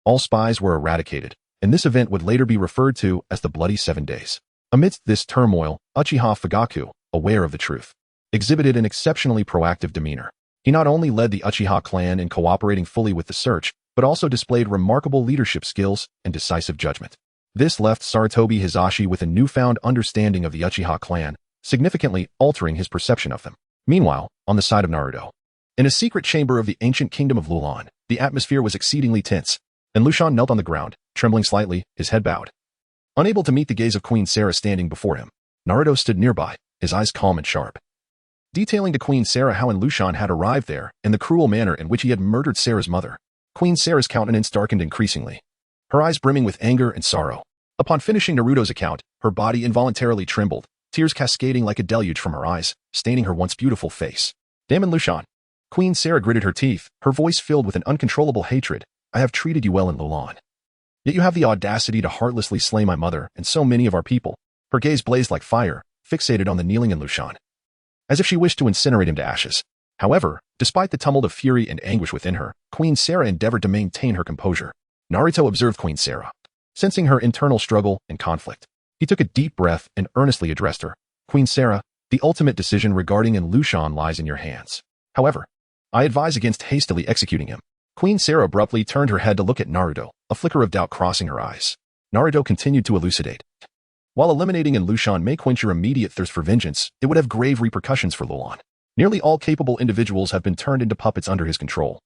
all spies were eradicated, and this event would later be referred to as the Bloody 7 Days. Amidst this turmoil, Uchiha Fugaku, aware of the truth, exhibited an exceptionally proactive demeanor. He not only led the Uchiha clan in cooperating fully with the search, but also displayed remarkable leadership skills and decisive judgment. This left Saratobi Hizashi with a newfound understanding of the Uchiha clan, significantly altering his perception of them. Meanwhile, on the side of Naruto, in a secret chamber of the ancient kingdom of Lulan, the atmosphere was exceedingly tense, and Lushan knelt on the ground, trembling slightly, his head bowed. Unable to meet the gaze of Queen Sarah standing before him, Naruto stood nearby, his eyes calm and sharp, detailing to Queen Sarah how Lushan had arrived there and the cruel manner in which he had murdered Sarah's mother. Queen Sarah's countenance darkened increasingly, her eyes brimming with anger and sorrow. Upon finishing Naruto's account, her body involuntarily trembled, tears cascading like a deluge from her eyes, staining her once beautiful face. Damn Lushan. Queen Sarah gritted her teeth, her voice filled with an uncontrollable hatred. I have treated you well in Lulan. Yet you have the audacity to heartlessly slay my mother and so many of our people. Her gaze blazed like fire, fixated on the kneeling Lushan, as if she wished to incinerate him to ashes. However, despite the tumult of fury and anguish within her, Queen Sarah endeavored to maintain her composure. Naruto observed Queen Sarah, sensing her internal struggle and conflict. He took a deep breath and earnestly addressed her. Queen Sarah, the ultimate decision regarding Lushan lies in your hands. However, I advise against hastily executing him. Queen Sarah abruptly turned her head to look at Naruto, a flicker of doubt crossing her eyes. Naruto continued to elucidate. While eliminating Lushan may quench your immediate thirst for vengeance, it would have grave repercussions for Lulan. Nearly all capable individuals have been turned into puppets under his control.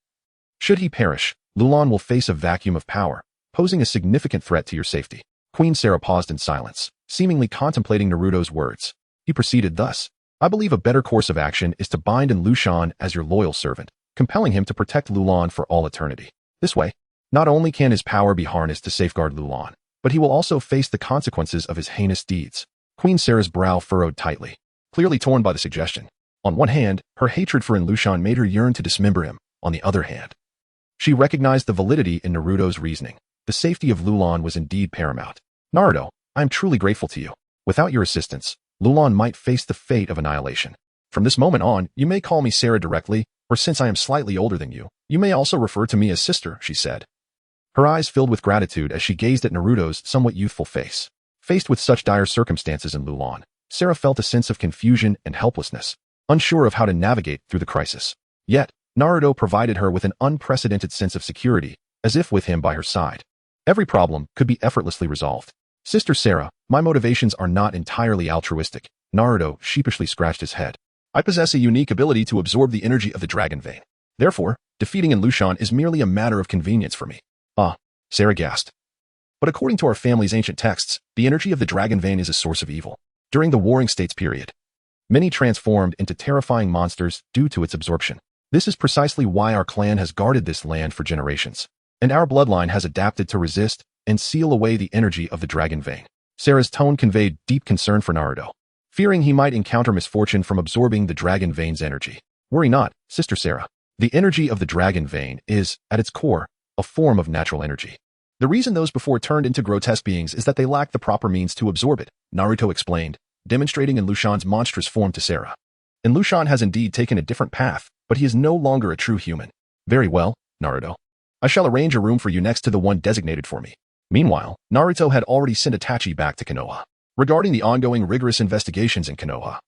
Should he perish, Lulan will face a vacuum of power, posing a significant threat to your safety. Queen Sarah paused in silence, seemingly contemplating Naruto's words. He proceeded thus. I believe a better course of action is to bind Lushan as your loyal servant, compelling him to protect Lulan for all eternity. This way, not only can his power be harnessed to safeguard Lulan, but he will also face the consequences of his heinous deeds. Queen Sarah's brow furrowed tightly, clearly torn by the suggestion. On one hand, her hatred for Lushan made her yearn to dismember him. On the other hand, she recognized the validity in Naruto's reasoning. The safety of Lulan was indeed paramount. Naruto, I am truly grateful to you. Without your assistance, Lulan might face the fate of annihilation. From this moment on, you may call me Sarah directly, or since I am slightly older than you, you may also refer to me as sister, she said. Her eyes filled with gratitude as she gazed at Naruto's somewhat youthful face. Faced with such dire circumstances in Lulan, Sarah felt a sense of confusion and helplessness, unsure of how to navigate through the crisis. Yet, Naruto provided her with an unprecedented sense of security, as if with him by her side. Every problem could be effortlessly resolved. Sister Sarah, my motivations are not entirely altruistic. Naruto sheepishly scratched his head. I possess a unique ability to absorb the energy of the dragon vein. Therefore, defeating Lushan is merely a matter of convenience for me. Ah, Sarah gasped. But according to our family's ancient texts, the energy of the dragon vein is a source of evil. During the Warring States period, many transformed into terrifying monsters due to its absorption. This is precisely why our clan has guarded this land for generations, and our bloodline has adapted to resist and seal away the energy of the dragon vein. Sarah's tone conveyed deep concern for Naruto, fearing he might encounter misfortune from absorbing the dragon vein's energy. Worry not, Sister Sarah. The energy of the dragon vein is, at its core, a form of natural energy. The reason those before turned into grotesque beings is that they lack the proper means to absorb it, Naruto explained, demonstrating Lushan's monstrous form to Sarah. Lushan has indeed taken a different path, but he is no longer a true human. Very well, Naruto. I shall arrange a room for you next to the one designated for me. Meanwhile, Naruto had already sent Itachi back to Konoha. Regarding the ongoing rigorous investigations in Konoha,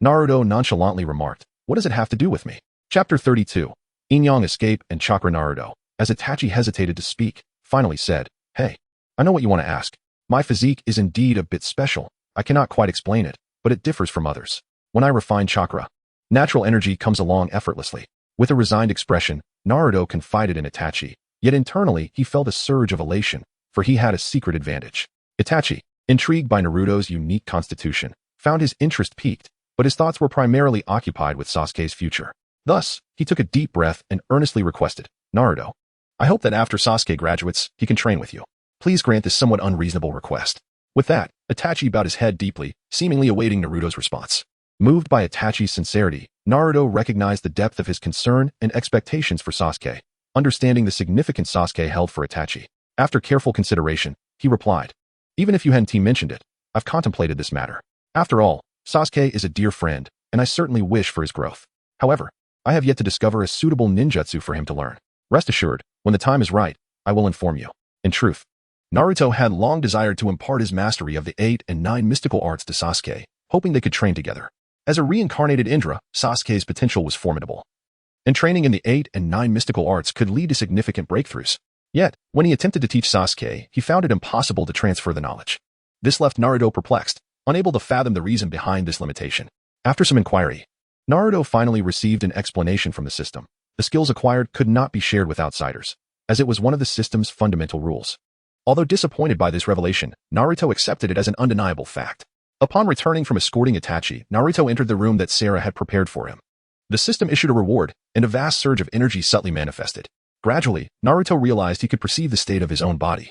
Naruto nonchalantly remarked, what does it have to do with me? Chapter 32. Inyang Escape and Chakra. Naruto, as Itachi hesitated to speak, finally said, Hey, I know what you want to ask. My physique is indeed a bit special. I cannot quite explain it, but it differs from others. When I refine chakra, natural energy comes along effortlessly. With a resigned expression, Naruto confided in Itachi, yet internally he felt a surge of elation, for he had a secret advantage. Itachi, intrigued by Naruto's unique constitution, found his interest piqued, but his thoughts were primarily occupied with Sasuke's future. Thus, he took a deep breath and earnestly requested, Naruto, I hope that after Sasuke graduates, he can train with you. Please grant this somewhat unreasonable request. With that, Itachi bowed his head deeply, seemingly awaiting Naruto's response. Moved by Itachi's sincerity, Naruto recognized the depth of his concern and expectations for Sasuke, understanding the significance Sasuke held for Itachi. After careful consideration, he replied, Even if you hadn't mentioned it, I've contemplated this matter. After all, Sasuke is a dear friend, and I certainly wish for his growth. However, I have yet to discover a suitable ninjutsu for him to learn. Rest assured, when the time is right, I will inform you. In truth, Naruto had long desired to impart his mastery of the 8 and 9 mystical arts to Sasuke, hoping they could train together. As a reincarnated Indra, Sasuke's potential was formidable, and training in the 8 and 9 mystical arts could lead to significant breakthroughs. Yet, when he attempted to teach Sasuke, he found it impossible to transfer the knowledge. This left Naruto perplexed, unable to fathom the reason behind this limitation. After some inquiry, Naruto finally received an explanation from the system. The skills acquired could not be shared with outsiders, as it was one of the system's fundamental rules. Although disappointed by this revelation, Naruto accepted it as an undeniable fact. Upon returning from escorting Itachi, Naruto entered the room that Sarah had prepared for him. The system issued a reward, and a vast surge of energy subtly manifested. Gradually, Naruto realized he could perceive the state of his own body,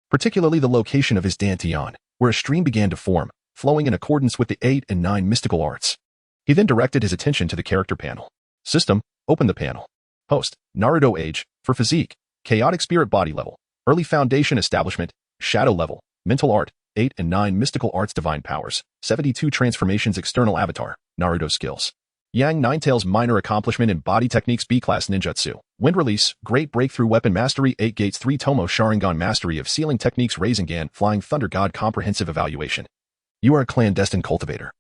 particularly the location of his dantian, where a stream began to form, flowing in accordance with the 8 and 9 mystical arts. He then directed his attention to the character panel. System, open the panel. Host, Naruto age, for physique, chaotic spirit body level, early foundation establishment, shadow level, mental art, 8 and 9 mystical arts divine powers, 72 transformations external avatar, Naruto skills. Yang Ninetales minor accomplishment in body techniques B-class ninjutsu, Wind Release, Great Breakthrough Weapon Mastery 8 Gates 3 Tomo Sharingan Mastery of Sealing Techniques Rasengan Flying Thunder God Comprehensive Evaluation. You are a clandestine cultivator,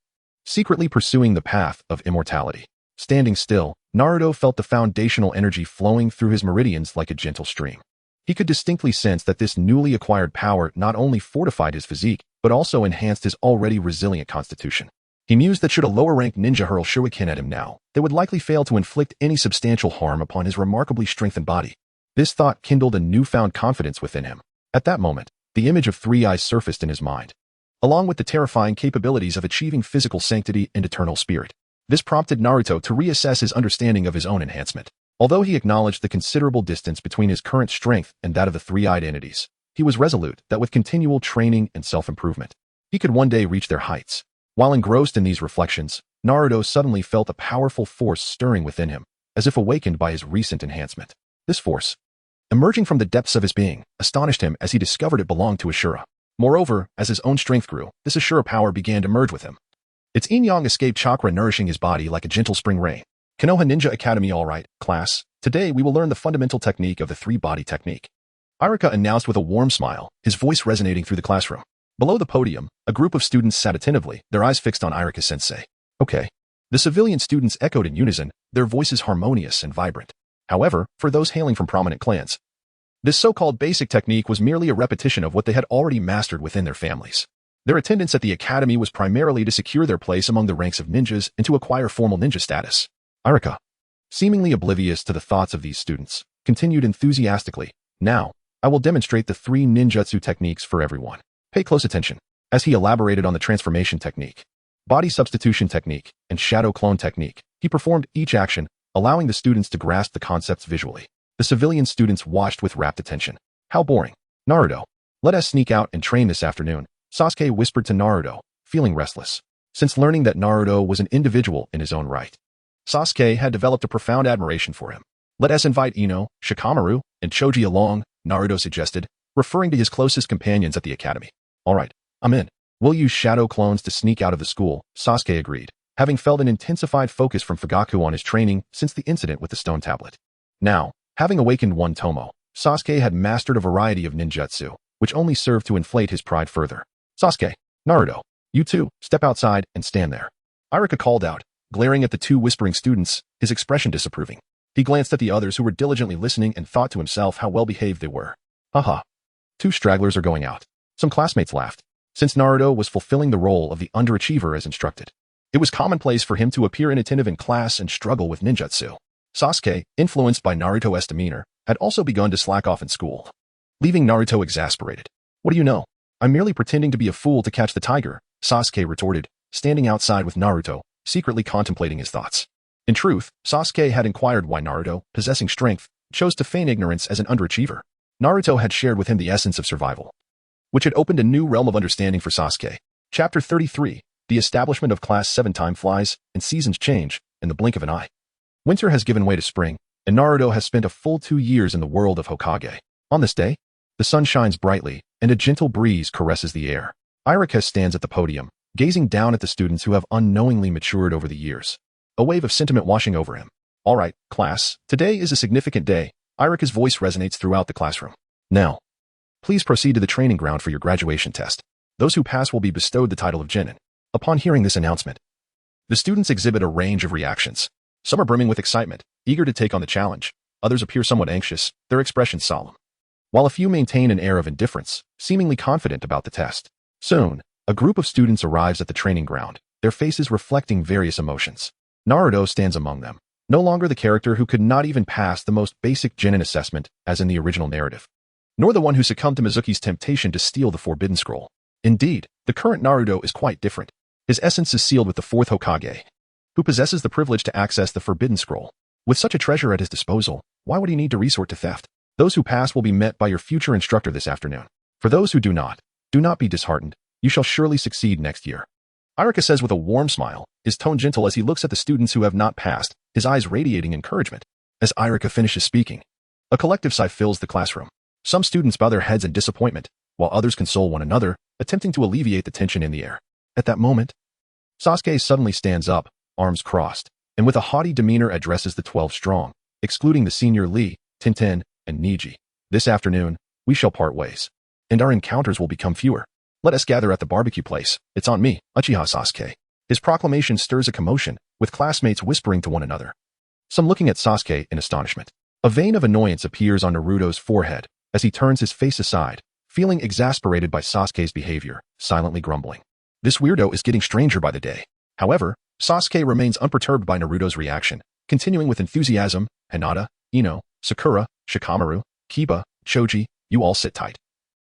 secretly pursuing the path of immortality. Standing still, Naruto felt the foundational energy flowing through his meridians like a gentle stream. He could distinctly sense that this newly acquired power not only fortified his physique, but also enhanced his already resilient constitution. He mused that should a lower-ranked ninja hurl shuriken at him now, they would likely fail to inflict any substantial harm upon his remarkably strengthened body. This thought kindled a newfound confidence within him. At that moment, the image of three eyes surfaced in his mind, along with the terrifying capabilities of achieving physical sanctity and eternal spirit. This prompted Naruto to reassess his understanding of his own enhancement. Although he acknowledged the considerable distance between his current strength and that of the three-eyed entities, he was resolute that with continual training and self-improvement, he could one day reach their heights. While engrossed in these reflections, Naruto suddenly felt a powerful force stirring within him, as if awakened by his recent enhancement. This force, emerging from the depths of his being, astonished him as he discovered it belonged to Ashura. Moreover, as his own strength grew, this Ashura power began to merge with him, its yin-yang escape chakra nourishing his body like a gentle spring rain. Konoha Ninja Academy. All right, class. Today we will learn the fundamental technique of the three-body technique, Irika announced with a warm smile, his voice resonating through the classroom. Below the podium, a group of students sat attentively, their eyes fixed on Irika-sensei. Okay. The civilian students echoed in unison, their voices harmonious and vibrant. However, for those hailing from prominent clans, this so-called basic technique was merely a repetition of what they had already mastered within their families. Their attendance at the academy was primarily to secure their place among the ranks of ninjas and to acquire formal ninja status. Irika, seemingly oblivious to the thoughts of these students, continued enthusiastically, "Now, I will demonstrate the three ninjutsu techniques for everyone. Pay close attention." As he elaborated on the transformation technique, body substitution technique, and shadow clone technique, he performed each action, allowing the students to grasp the concepts visually. The civilian students watched with rapt attention. "How boring. Naruto, let us sneak out and train this afternoon," Sasuke whispered to Naruto, feeling restless. Since learning that Naruto was an individual in his own right, Sasuke had developed a profound admiration for him. "Let us invite Ino, Shikamaru, and Choji along," Naruto suggested, referring to his closest companions at the academy. "All right, I'm in. We'll use shadow clones to sneak out of the school," Sasuke agreed, having felt an intensified focus from Fugaku on his training since the incident with the stone tablet. Now, having awakened one Tomo, Sasuke had mastered a variety of ninjutsu, which only served to inflate his pride further. "Sasuke, Naruto, you two, step outside and stand there," Irika called out, glaring at the two whispering students, his expression disapproving. He glanced at the others who were diligently listening and thought to himself how well-behaved they were. Haha. Two stragglers are going out. Some classmates laughed, since Naruto was fulfilling the role of the underachiever as instructed. It was commonplace for him to appear inattentive in class and struggle with ninjutsu. Sasuke, influenced by Naruto's demeanor, had also begun to slack off in school, leaving Naruto exasperated. "What do you know? I'm merely pretending to be a fool to catch the tiger," Sasuke retorted, standing outside with Naruto, secretly contemplating his thoughts. In truth, Sasuke had inquired why Naruto, possessing strength, chose to feign ignorance as an underachiever. Naruto had shared with him the essence of survival, which had opened a new realm of understanding for Sasuke. Chapter 33, The Establishment of Class 7. Time flies, and seasons change, in the blink of an eye. Winter has given way to spring, and Naruto has spent a full 2 years in the world of Hokage. On this day, the sun shines brightly, and a gentle breeze caresses the air. Irika stands at the podium, gazing down at the students who have unknowingly matured over the years, a wave of sentiment washing over him. "All right, class, today is a significant day," Irika's voice resonates throughout the classroom. "Now, please proceed to the training ground for your graduation test. Those who pass will be bestowed the title of Genin." Upon hearing this announcement, the students exhibit a range of reactions. Some are brimming with excitement, eager to take on the challenge. Others appear somewhat anxious, their expressions solemn, while a few maintain an air of indifference, seemingly confident about the test. Soon, a group of students arrives at the training ground, their faces reflecting various emotions. Naruto stands among them, no longer the character who could not even pass the most basic Genin assessment as in the original narrative, nor the one who succumbed to Mizuki's temptation to steal the Forbidden Scroll. Indeed, the current Naruto is quite different. His essence is sealed with the fourth Hokage, who possesses the privilege to access the Forbidden Scroll. With such a treasure at his disposal, why would he need to resort to theft? Those who pass will be met by your future instructor this afternoon. For those who do not be disheartened. You shall surely succeed next year." Irika says with a warm smile, his tone gentle as he looks at the students who have not passed, his eyes radiating encouragement. As Irika finishes speaking, a collective sigh fills the classroom. Some students bow their heads in disappointment, while others console one another, attempting to alleviate the tension in the air. At that moment, Sasuke suddenly stands up, arms crossed, and with a haughty demeanor addresses the 12 strong. excluding the senior Lee, Tintin, and Niji. This afternoon, we shall part ways, and our encounters will become fewer. Let us gather at the barbecue place. It's on me, Uchiha Sasuke. His proclamation stirs a commotion, with classmates whispering to one another. Some looking at Sasuke in astonishment. A vein of annoyance appears on Naruto's forehead as he turns his face aside, feeling exasperated by Sasuke's behavior, silently grumbling. This weirdo is getting stranger by the day. However, Sasuke remains unperturbed by Naruto's reaction, continuing with enthusiasm. Hinata, Ino, Sakura, Shikamaru, Kiba, Choji, you all sit tight.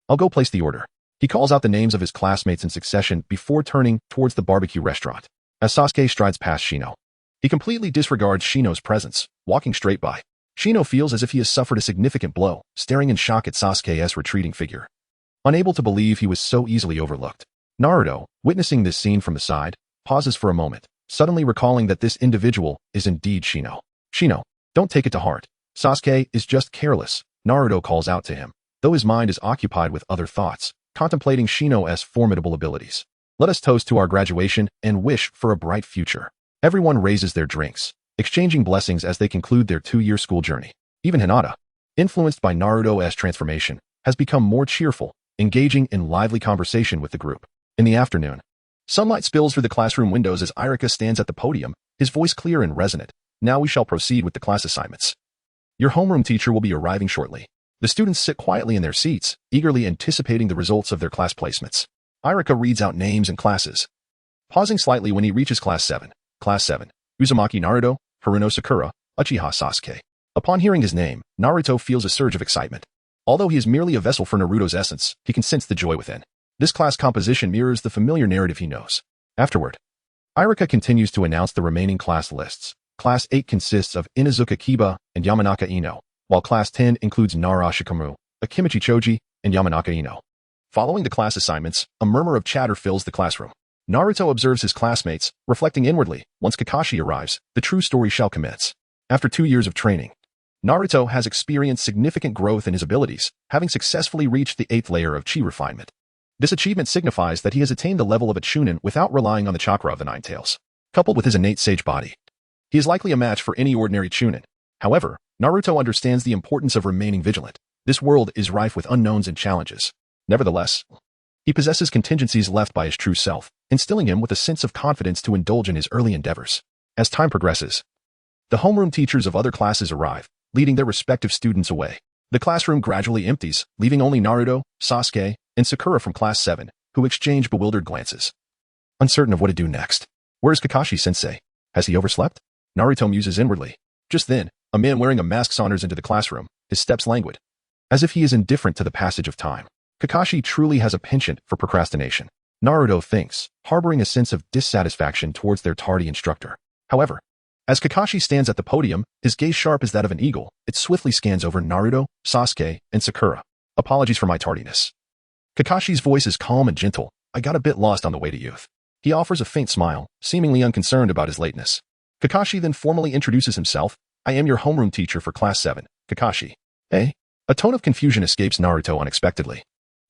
I'll go place the order. He calls out the names of his classmates in succession before turning towards the barbecue restaurant. As Sasuke strides past Shino, he completely disregards Shino's presence, walking straight by. Shino feels as if he has suffered a significant blow, staring in shock at Sasuke's retreating figure. Unable to believe he was so easily overlooked. Naruto, witnessing this scene from the side, pauses for a moment, suddenly recalling that this individual is indeed Shino. Shino, don't take it to heart. Sasuke is just careless, Naruto calls out to him, though his mind is occupied with other thoughts, contemplating Shino's formidable abilities. Let us toast to our graduation and wish for a bright future. Everyone raises their drinks, exchanging blessings as they conclude their 2-year school journey. Even Hinata, influenced by Naruto's transformation, has become more cheerful, engaging in lively conversation with the group. In the afternoon, sunlight spills through the classroom windows as Irika stands at the podium, his voice clear and resonant. Now we shall proceed with the class assignments. Your homeroom teacher will be arriving shortly. The students sit quietly in their seats, eagerly anticipating the results of their class placements. Irika reads out names and classes, pausing slightly when he reaches Class 7. Class 7. Uzumaki Naruto, Haruno Sakura, Uchiha Sasuke. Upon hearing his name, Naruto feels a surge of excitement. Although he is merely a vessel for Naruto's essence, he can sense the joy within. This class composition mirrors the familiar narrative he knows. Afterward, Irika continues to announce the remaining class lists. Class 8 consists of Inuzuka Kiba and Yamanaka Ino, while Class 10 includes Nara Shikamaru, Akimichi Choji, and Yamanaka Ino. Following the class assignments, a murmur of chatter fills the classroom. Naruto observes his classmates, reflecting inwardly. Once Kakashi arrives, the true story shall commence. After 2 years of training, Naruto has experienced significant growth in his abilities, having successfully reached the 8th layer of chi refinement. This achievement signifies that he has attained the level of a chunin without relying on the chakra of the Nine Tails. Coupled with his innate sage body, he is likely a match for any ordinary chunin. However, Naruto understands the importance of remaining vigilant. This world is rife with unknowns and challenges. Nevertheless, he possesses contingencies left by his true self, instilling him with a sense of confidence to indulge in his early endeavors. As time progresses, the homeroom teachers of other classes arrive, leading their respective students away. The classroom gradually empties, leaving only Naruto, Sasuke, and Sakura from Class 7, who exchange bewildered glances, uncertain of what to do next. Where is Kakashi-sensei? Has he overslept? Naruto muses inwardly. Just then, a man wearing a mask saunters into the classroom, his steps languid, as if he is indifferent to the passage of time. Kakashi truly has a penchant for procrastination, Naruto thinks, harboring a sense of dissatisfaction towards their tardy instructor. However, as Kakashi stands at the podium, his gaze sharp as that of an eagle, it swiftly scans over Naruto, Sasuke, and Sakura. Apologies for my tardiness. Kakashi's voice is calm and gentle. I got a bit lost on the way to youth. He offers a faint smile, seemingly unconcerned about his lateness. Kakashi then formally introduces himself. I am your homeroom teacher for Class 7, Kakashi. Eh? A tone of confusion escapes Naruto unexpectedly.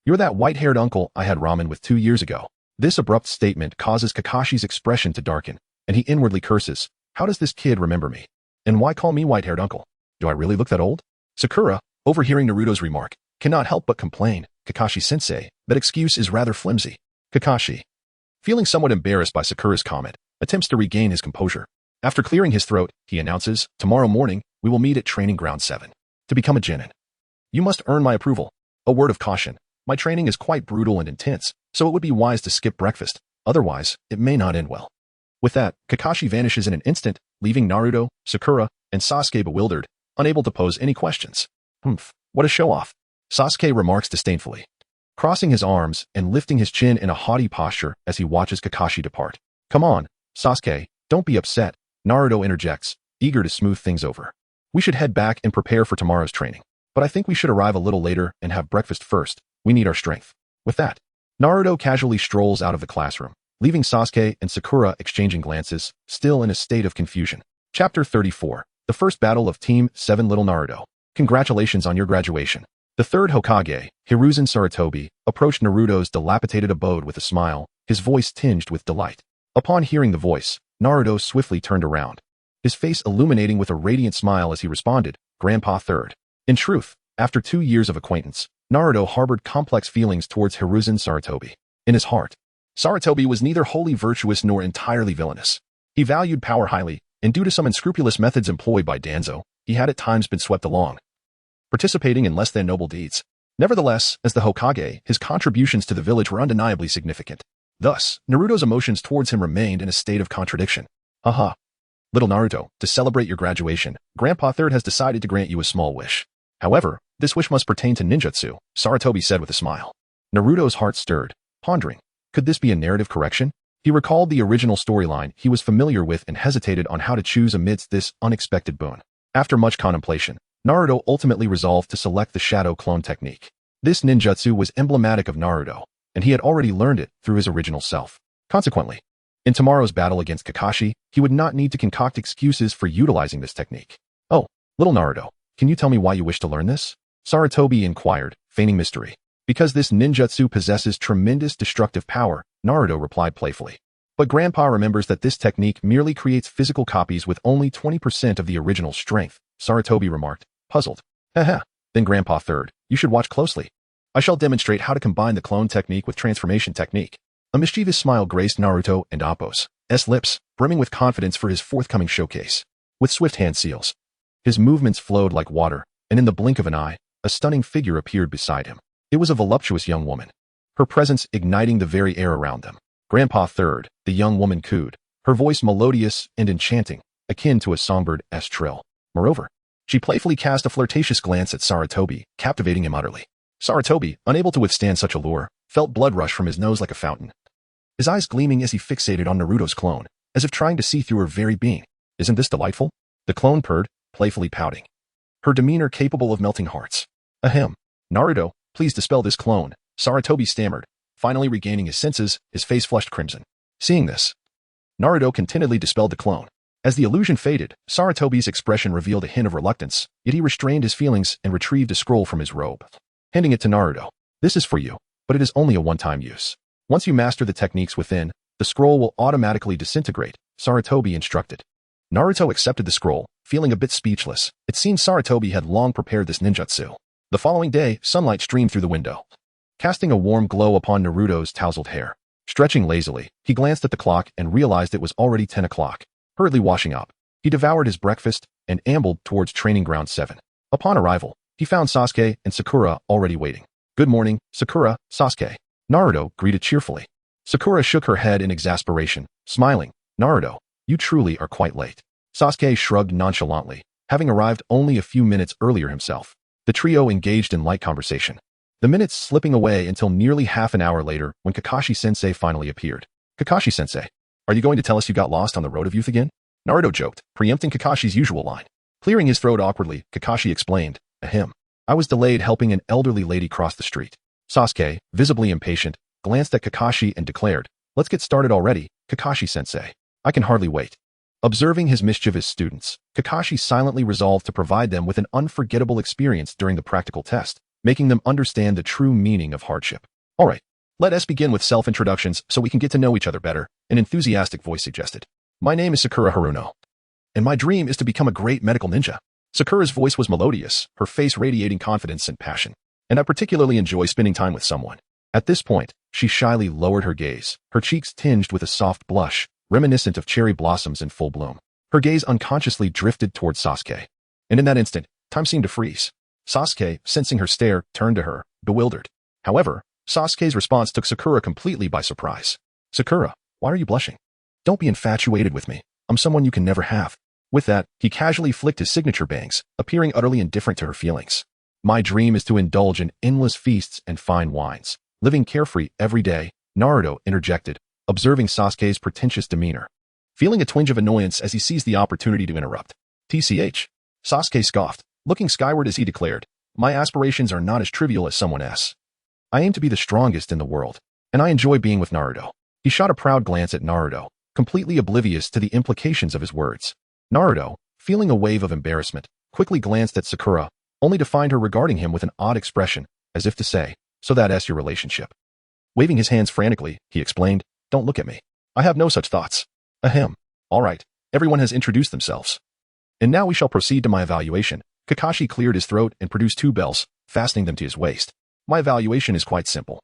You're that white-haired uncle I had ramen with 2 years ago. This abrupt statement causes Kakashi's expression to darken, and he inwardly curses. How does this kid remember me? And why call me white-haired uncle? Do I really look that old? Sakura, overhearing Naruto's remark, cannot help but complain. Kakashi-sensei, that excuse is rather flimsy. Kakashi, feeling somewhat embarrassed by Sakura's comment, attempts to regain his composure. After clearing his throat, he announces, tomorrow morning, we will meet at Training Ground 7. To become a genin, you must earn my approval. A word of caution. My training is quite brutal and intense, so it would be wise to skip breakfast. Otherwise, it may not end well. With that, Kakashi vanishes in an instant, leaving Naruto, Sakura, and Sasuke bewildered, unable to pose any questions. What a show-off. Sasuke remarks disdainfully, crossing his arms and lifting his chin in a haughty posture as he watches Kakashi depart. Come on, Sasuke, don't be upset, Naruto interjects, eager to smooth things over. We should head back and prepare for tomorrow's training. But I think we should arrive a little later and have breakfast first. We need our strength. With that, Naruto casually strolls out of the classroom, leaving Sasuke and Sakura exchanging glances, still in a state of confusion. Chapter 34. The First Battle of Team 7. Little Naruto. Congratulations on your graduation. The third Hokage, Hiruzen Sarutobi, approached Naruto's dilapidated abode with a smile, his voice tinged with delight. Upon hearing the voice, Naruto swiftly turned around, his face illuminating with a radiant smile as he responded, Grandpa Third. In truth, after 2 years of acquaintance, Naruto harbored complex feelings towards Hiruzen Sarutobi. In his heart, Sarutobi was neither wholly virtuous nor entirely villainous. He valued power highly, and due to some unscrupulous methods employed by Danzo, he had at times been swept along, participating in less than noble deeds. Nevertheless, as the Hokage, his contributions to the village were undeniably significant. Thus, Naruto's emotions towards him remained in a state of contradiction. Haha. Little Naruto, to celebrate your graduation, Grandpa Third has decided to grant you a small wish. However, this wish must pertain to ninjutsu, Sarutobi said with a smile. Naruto's heart stirred, pondering, could this be a narrative correction? He recalled the original storyline he was familiar with and hesitated on how to choose amidst this unexpected boon. After much contemplation, Naruto ultimately resolved to select the shadow clone technique. This ninjutsu was emblematic of Naruto, and he had already learned it through his original self. Consequently, in tomorrow's battle against Kakashi, he would not need to concoct excuses for utilizing this technique. Oh, little Naruto, can you tell me why you wish to learn this? Sarutobi inquired, feigning mystery. Because this ninjutsu possesses tremendous destructive power, Naruto replied playfully. But Grandpa remembers that this technique merely creates physical copies with only 20% of the original strength, Sarutobi remarked, puzzled. Haha, then Grandpa Third, you should watch closely. I shall demonstrate how to combine the clone technique with transformation technique. A mischievous smile graced Naruto and Appo's lips, brimming with confidence for his forthcoming showcase. With swift hand seals, his movements flowed like water, and in the blink of an eye, a stunning figure appeared beside him. It was a voluptuous young woman, her presence igniting the very air around them. Grandpa Third, the young woman cooed, her voice melodious and enchanting, akin to a songbird's trill. Moreover, she playfully cast a flirtatious glance at Sarutobi, captivating him utterly. Sarutobi, unable to withstand such allure, felt blood rush from his nose like a fountain, his eyes gleaming as he fixated on Naruto's clone, as if trying to see through her very being. Isn't this delightful? The clone purred, playfully pouting, her demeanor capable of melting hearts. Ahem. Naruto, please dispel this clone, Sarutobi stammered, finally regaining his senses, his face flushed crimson. Seeing this, Naruto contentedly dispelled the clone. As the illusion faded, Sarutobi's expression revealed a hint of reluctance, yet he restrained his feelings and retrieved a scroll from his robe. Handing it to Naruto. This is for you, but it is only a one-time use. Once you master the techniques within, the scroll will automatically disintegrate, Sarutobi instructed. Naruto accepted the scroll, feeling a bit speechless. It seemed Sarutobi had long prepared this ninjutsu. The following day, sunlight streamed through the window, casting a warm glow upon Naruto's tousled hair. Stretching lazily, he glanced at the clock and realized it was already 10 o'clock. Hurriedly washing up, he devoured his breakfast and ambled towards Training Ground 7. Upon arrival, he found Sasuke and Sakura already waiting. Good morning, Sakura, Sasuke. Naruto greeted cheerfully. Sakura shook her head in exasperation, smiling. Naruto, you truly are quite late. Sasuke shrugged nonchalantly, having arrived only a few minutes earlier himself. The trio engaged in light conversation, the minutes slipping away until nearly half an hour later when Kakashi-sensei finally appeared. Kakashi-sensei, are you going to tell us you got lost on the road of youth again? Naruto joked, preempting Kakashi's usual line. Clearing his throat awkwardly, Kakashi explained, ahem. I was delayed helping an elderly lady cross the street. Sasuke, visibly impatient, glanced at Kakashi and declared, let's get started already, Kakashi-sensei. I can hardly wait. Observing his mischievous students, Kakashi silently resolved to provide them with an unforgettable experience during the practical test, making them understand the true meaning of hardship. All right, let us begin with self-introductions so we can get to know each other better, an enthusiastic voice suggested. My name is Sakura Haruno, and my dream is to become a great medical ninja. Sakura's voice was melodious, her face radiating confidence and passion. And I particularly enjoy spending time with someone. At this point, she shyly lowered her gaze, her cheeks tinged with a soft blush, reminiscent of cherry blossoms in full bloom. Her gaze unconsciously drifted towards Sasuke. And in that instant, time seemed to freeze. Sasuke, sensing her stare, turned to her, bewildered. However, Sasuke's response took Sakura completely by surprise. Sakura, why are you blushing? Don't be infatuated with me. I'm someone you can never have. With that, he casually flicked his signature bangs, appearing utterly indifferent to her feelings. My dream is to indulge in endless feasts and fine wines, living carefree every day, Naruto interjected, observing Sasuke's pretentious demeanor. Feeling a twinge of annoyance as he seized the opportunity to interrupt. TCH. Sasuke scoffed, looking skyward as he declared, my aspirations are not as trivial as someone else. I aim to be the strongest in the world, and I enjoy being with Naruto. He shot a proud glance at Naruto, completely oblivious to the implications of his words. Naruto, feeling a wave of embarrassment, quickly glanced at Sakura, only to find her regarding him with an odd expression, as if to say, so that's your relationship. Waving his hands frantically, he explained, don't look at me. I have no such thoughts. Ahem. All right, Everyone has introduced themselves. And now we shall proceed to my evaluation. Kakashi cleared his throat and produced 2 bells, fastening them to his waist. My evaluation is quite simple.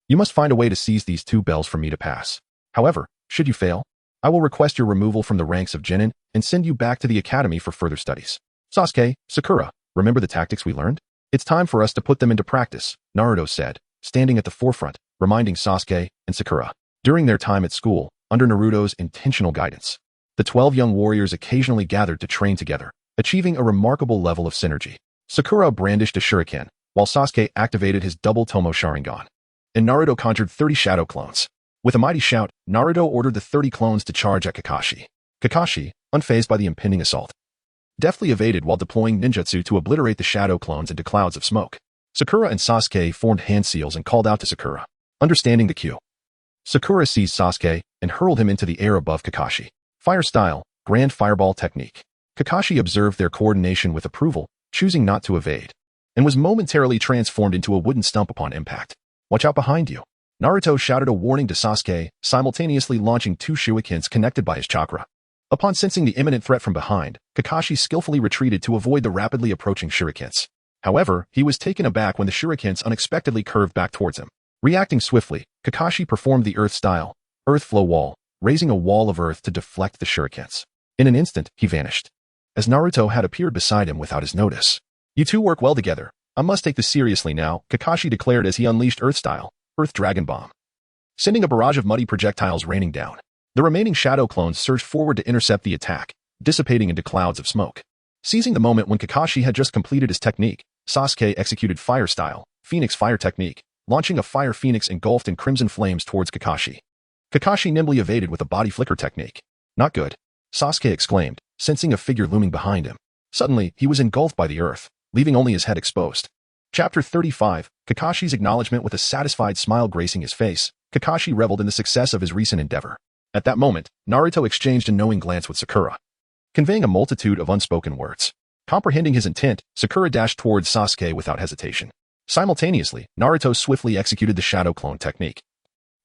You must find a way to seize these 2 bells for me to pass. However, should you fail, I will request your removal from the ranks of Genin and send you back to the academy for further studies. Sasuke, Sakura, remember the tactics we learned? It's time for us to put them into practice, Naruto said, standing at the forefront, reminding Sasuke and Sakura. During their time at school, under Naruto's intentional guidance, the 12 young warriors occasionally gathered to train together, achieving a remarkable level of synergy. Sakura brandished a shuriken, while Sasuke activated his double Tomo Sharingan. And Naruto conjured 30 shadow clones. With a mighty shout, Naruto ordered the 30 clones to charge at Kakashi. Kakashi, unfazed by the impending assault, deftly evaded while deploying ninjutsu to obliterate the shadow clones into clouds of smoke. Sakura and Sasuke formed hand seals and called out to Sakura. Understanding the cue, Sakura seized Sasuke and hurled him into the air above Kakashi. Fire style, grand fireball technique. Kakashi observed their coordination with approval, choosing not to evade, and was momentarily transformed into a wooden stump upon impact. Watch out behind you. Naruto shouted a warning to Sasuke, simultaneously launching 2 shurikens connected by his chakra. Upon sensing the imminent threat from behind, Kakashi skillfully retreated to avoid the rapidly approaching shurikens. However, he was taken aback when the shurikens unexpectedly curved back towards him. Reacting swiftly, Kakashi performed the earth style, earth flow wall, raising a wall of earth to deflect the shurikens. In an instant, he vanished, as Naruto had appeared beside him without his notice. You two work well together. I must take this seriously now, Kakashi declared as he unleashed earth style, earth dragon bomb, sending a barrage of muddy projectiles raining down. The remaining shadow clones surged forward to intercept the attack, dissipating into clouds of smoke. Seizing the moment when Kakashi had just completed his technique, Sasuke executed fire style, phoenix fire technique, launching a fire phoenix engulfed in crimson flames towards Kakashi. Kakashi nimbly evaded with a body flicker technique. Not good, Sasuke exclaimed, sensing a figure looming behind him. Suddenly, he was engulfed by the earth, leaving only his head exposed. Chapter 35, Kakashi's acknowledgement with a satisfied smile gracing his face. Kakashi reveled in the success of his recent endeavor. At that moment, Naruto exchanged a knowing glance with Sakura, conveying a multitude of unspoken words. Comprehending his intent, Sakura dashed towards Sasuke without hesitation. Simultaneously, Naruto swiftly executed the shadow clone technique,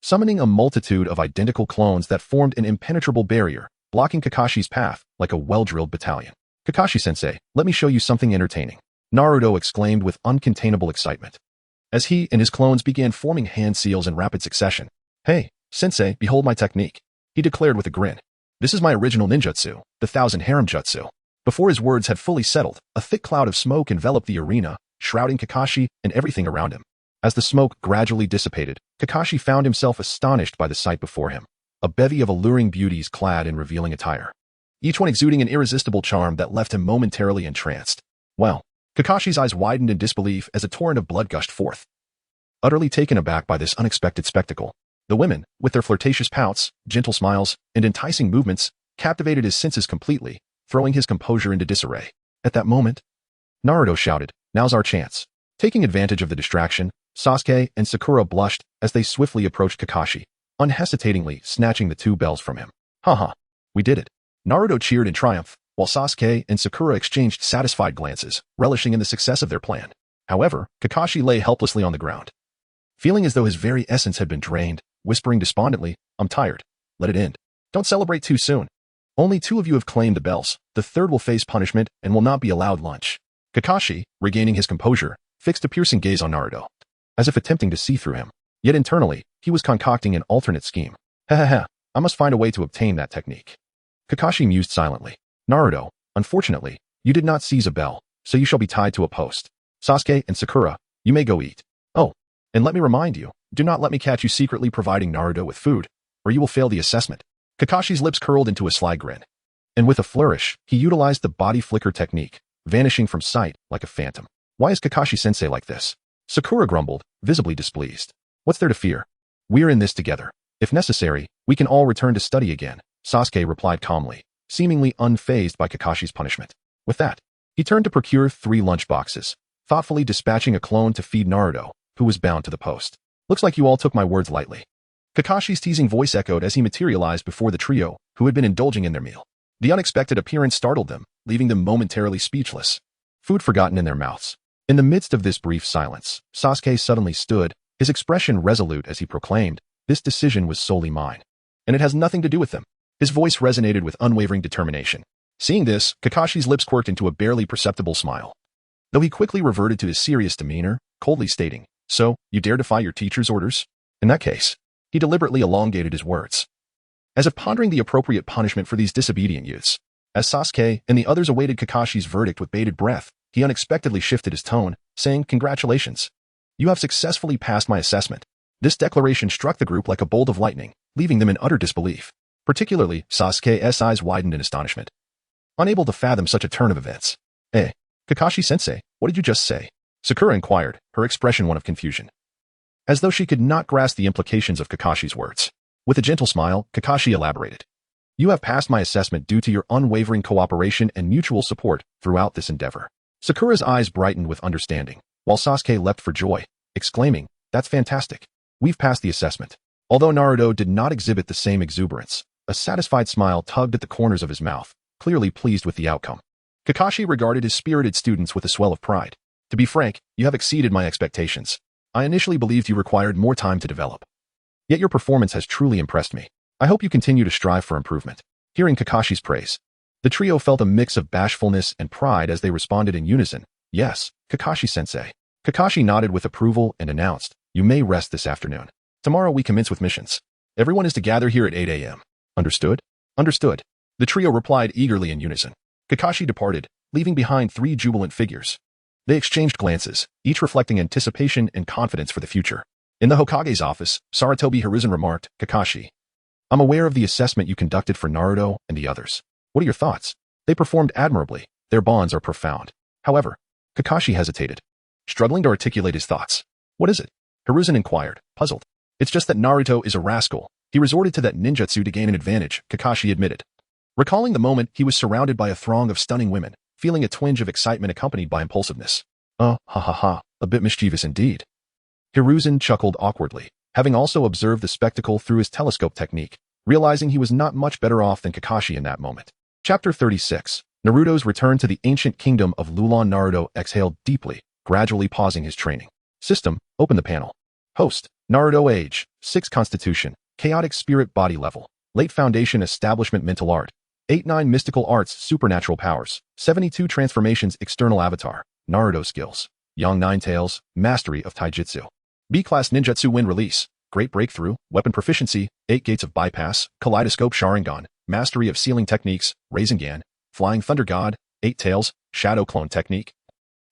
summoning a multitude of identical clones that formed an impenetrable barrier, blocking Kakashi's path like a well-drilled battalion. Kakashi-sensei, let me show you something entertaining, Naruto exclaimed with uncontainable excitement, as he and his clones began forming hand seals in rapid succession. Hey, sensei, behold my technique, he declared with a grin. This is my original ninjutsu, the Thousand Harem Jutsu. Before his words had fully settled, a thick cloud of smoke enveloped the arena, shrouding Kakashi and everything around him. As the smoke gradually dissipated, Kakashi found himself astonished by the sight before him. A bevy of alluring beauties clad in revealing attire, each one exuding an irresistible charm that left him momentarily entranced. Well, Kakashi's eyes widened in disbelief as a torrent of blood gushed forth. Utterly taken aback by this unexpected spectacle, the women, with their flirtatious pouts, gentle smiles, and enticing movements, captivated his senses completely, throwing his composure into disarray. At that moment, Naruto shouted, "Now's our chance." Taking advantage of the distraction, Sasuke and Sakura blushed as they swiftly approached Kakashi, unhesitatingly snatching the 2 bells from him. Haha, we did it. Naruto cheered in triumph, while Sasuke and Sakura exchanged satisfied glances, relishing in the success of their plan. However, Kakashi lay helplessly on the ground, feeling as though his very essence had been drained, whispering despondently, "I'm tired. Let it end. Don't celebrate too soon. Only 2 of you have claimed the bells. The 3rd will face punishment and will not be allowed lunch." Kakashi, regaining his composure, fixed a piercing gaze on Naruto, as if attempting to see through him. Yet internally, he was concocting an alternate scheme. Ha, I must find a way to obtain that technique. Kakashi mused silently. Naruto, unfortunately, you did not seize a bell, so you shall be tied to a post. Sasuke and Sakura, you may go eat. Oh, and let me remind you, do not let me catch you secretly providing Naruto with food, or you will fail the assessment. Kakashi's lips curled into a sly grin, and with a flourish, he utilized the body flicker technique, vanishing from sight like a phantom. Why is Kakashi-sensei like this? Sakura grumbled, visibly displeased. What's there to fear? We're in this together. If necessary, we can all return to study again, Sasuke replied calmly, seemingly unfazed by Kakashi's punishment. With that, he turned to procure 3 lunch boxes, thoughtfully dispatching a clone to feed Naruto, who was bound to the post. Looks like you all took my words lightly. Kakashi's teasing voice echoed as he materialized before the trio, who had been indulging in their meal. The unexpected appearance startled them, leaving them momentarily speechless, food forgotten in their mouths. In the midst of this brief silence, Sasuke suddenly stood, his expression resolute as he proclaimed, "This decision was solely mine, and it has nothing to do with them. His voice resonated with unwavering determination. Seeing this, Kakashi's lips quirked into a barely perceptible smile. Though he quickly reverted to his serious demeanor, coldly stating, "So, you dare defy your teacher's orders?" In that case, he deliberately elongated his words, as if pondering the appropriate punishment for these disobedient youths. As Sasuke and the others awaited Kakashi's verdict with bated breath, he unexpectedly shifted his tone, saying, "Congratulations. You have successfully passed my assessment." This declaration struck the group like a bolt of lightning, leaving them in utter disbelief. Particularly, Sasuke's eyes widened in astonishment, unable to fathom such a turn of events. Kakashi-sensei, what did you just say?" Sakura inquired, her expression one of confusion, as though she could not grasp the implications of Kakashi's words. With a gentle smile, Kakashi elaborated, "You have passed my assessment due to your unwavering cooperation and mutual support throughout this endeavor." Sakura's eyes brightened with understanding, while Sasuke leapt for joy, exclaiming, "That's fantastic. We've passed the assessment." Although Naruto did not exhibit the same exuberance, a satisfied smile tugged at the corners of his mouth, clearly pleased with the outcome. Kakashi regarded his spirited students with a swell of pride. "To be frank, you have exceeded my expectations. I initially believed you required more time to develop. Yet your performance has truly impressed me. I hope you continue to strive for improvement." Hearing Kakashi's praise, the trio felt a mix of bashfulness and pride as they responded in unison, "Yes, Kakashi-sensei." Kakashi nodded with approval and announced, "You may rest this afternoon. Tomorrow we commence with missions. Everyone is to gather here at 8 a.m. Understood?" "Understood." The trio replied eagerly in unison. Kakashi departed, leaving behind 3 jubilant figures. They exchanged glances, each reflecting anticipation and confidence for the future. In the Hokage's office, Sarutobi Hiruzen remarked, "Kakashi, I'm aware of the assessment you conducted for Naruto and the others. What are your thoughts?" "They performed admirably. Their bonds are profound." However, Kakashi hesitated, struggling to articulate his thoughts. "What is it?" Hiruzen inquired, puzzled. "It's just that Naruto is a rascal. He resorted to that ninjutsu to gain an advantage," Kakashi admitted. Recalling the moment he was surrounded by a throng of stunning women, feeling a twinge of excitement accompanied by impulsiveness. Ha ha ha, a bit mischievous indeed." Hiruzen chuckled awkwardly, having also observed the spectacle through his telescope technique, realizing he was not much better off than Kakashi in that moment. Chapter 36. Naruto's return to the ancient kingdom of Lulan. Naruto exhaled deeply, gradually pausing his training. System, open the panel. Host, Naruto age, 6 constitution, chaotic spirit body level, late foundation establishment mental art, 8-9 mystical arts supernatural powers, 72 transformations external avatar, Naruto skills, Yang 9 tails, mastery of taijutsu. B-class ninjutsu wind release, great breakthrough, weapon proficiency, 8 gates of bypass, kaleidoscope Sharingan, mastery of sealing techniques, Rasengan, flying thunder god, 8 tails, shadow clone technique,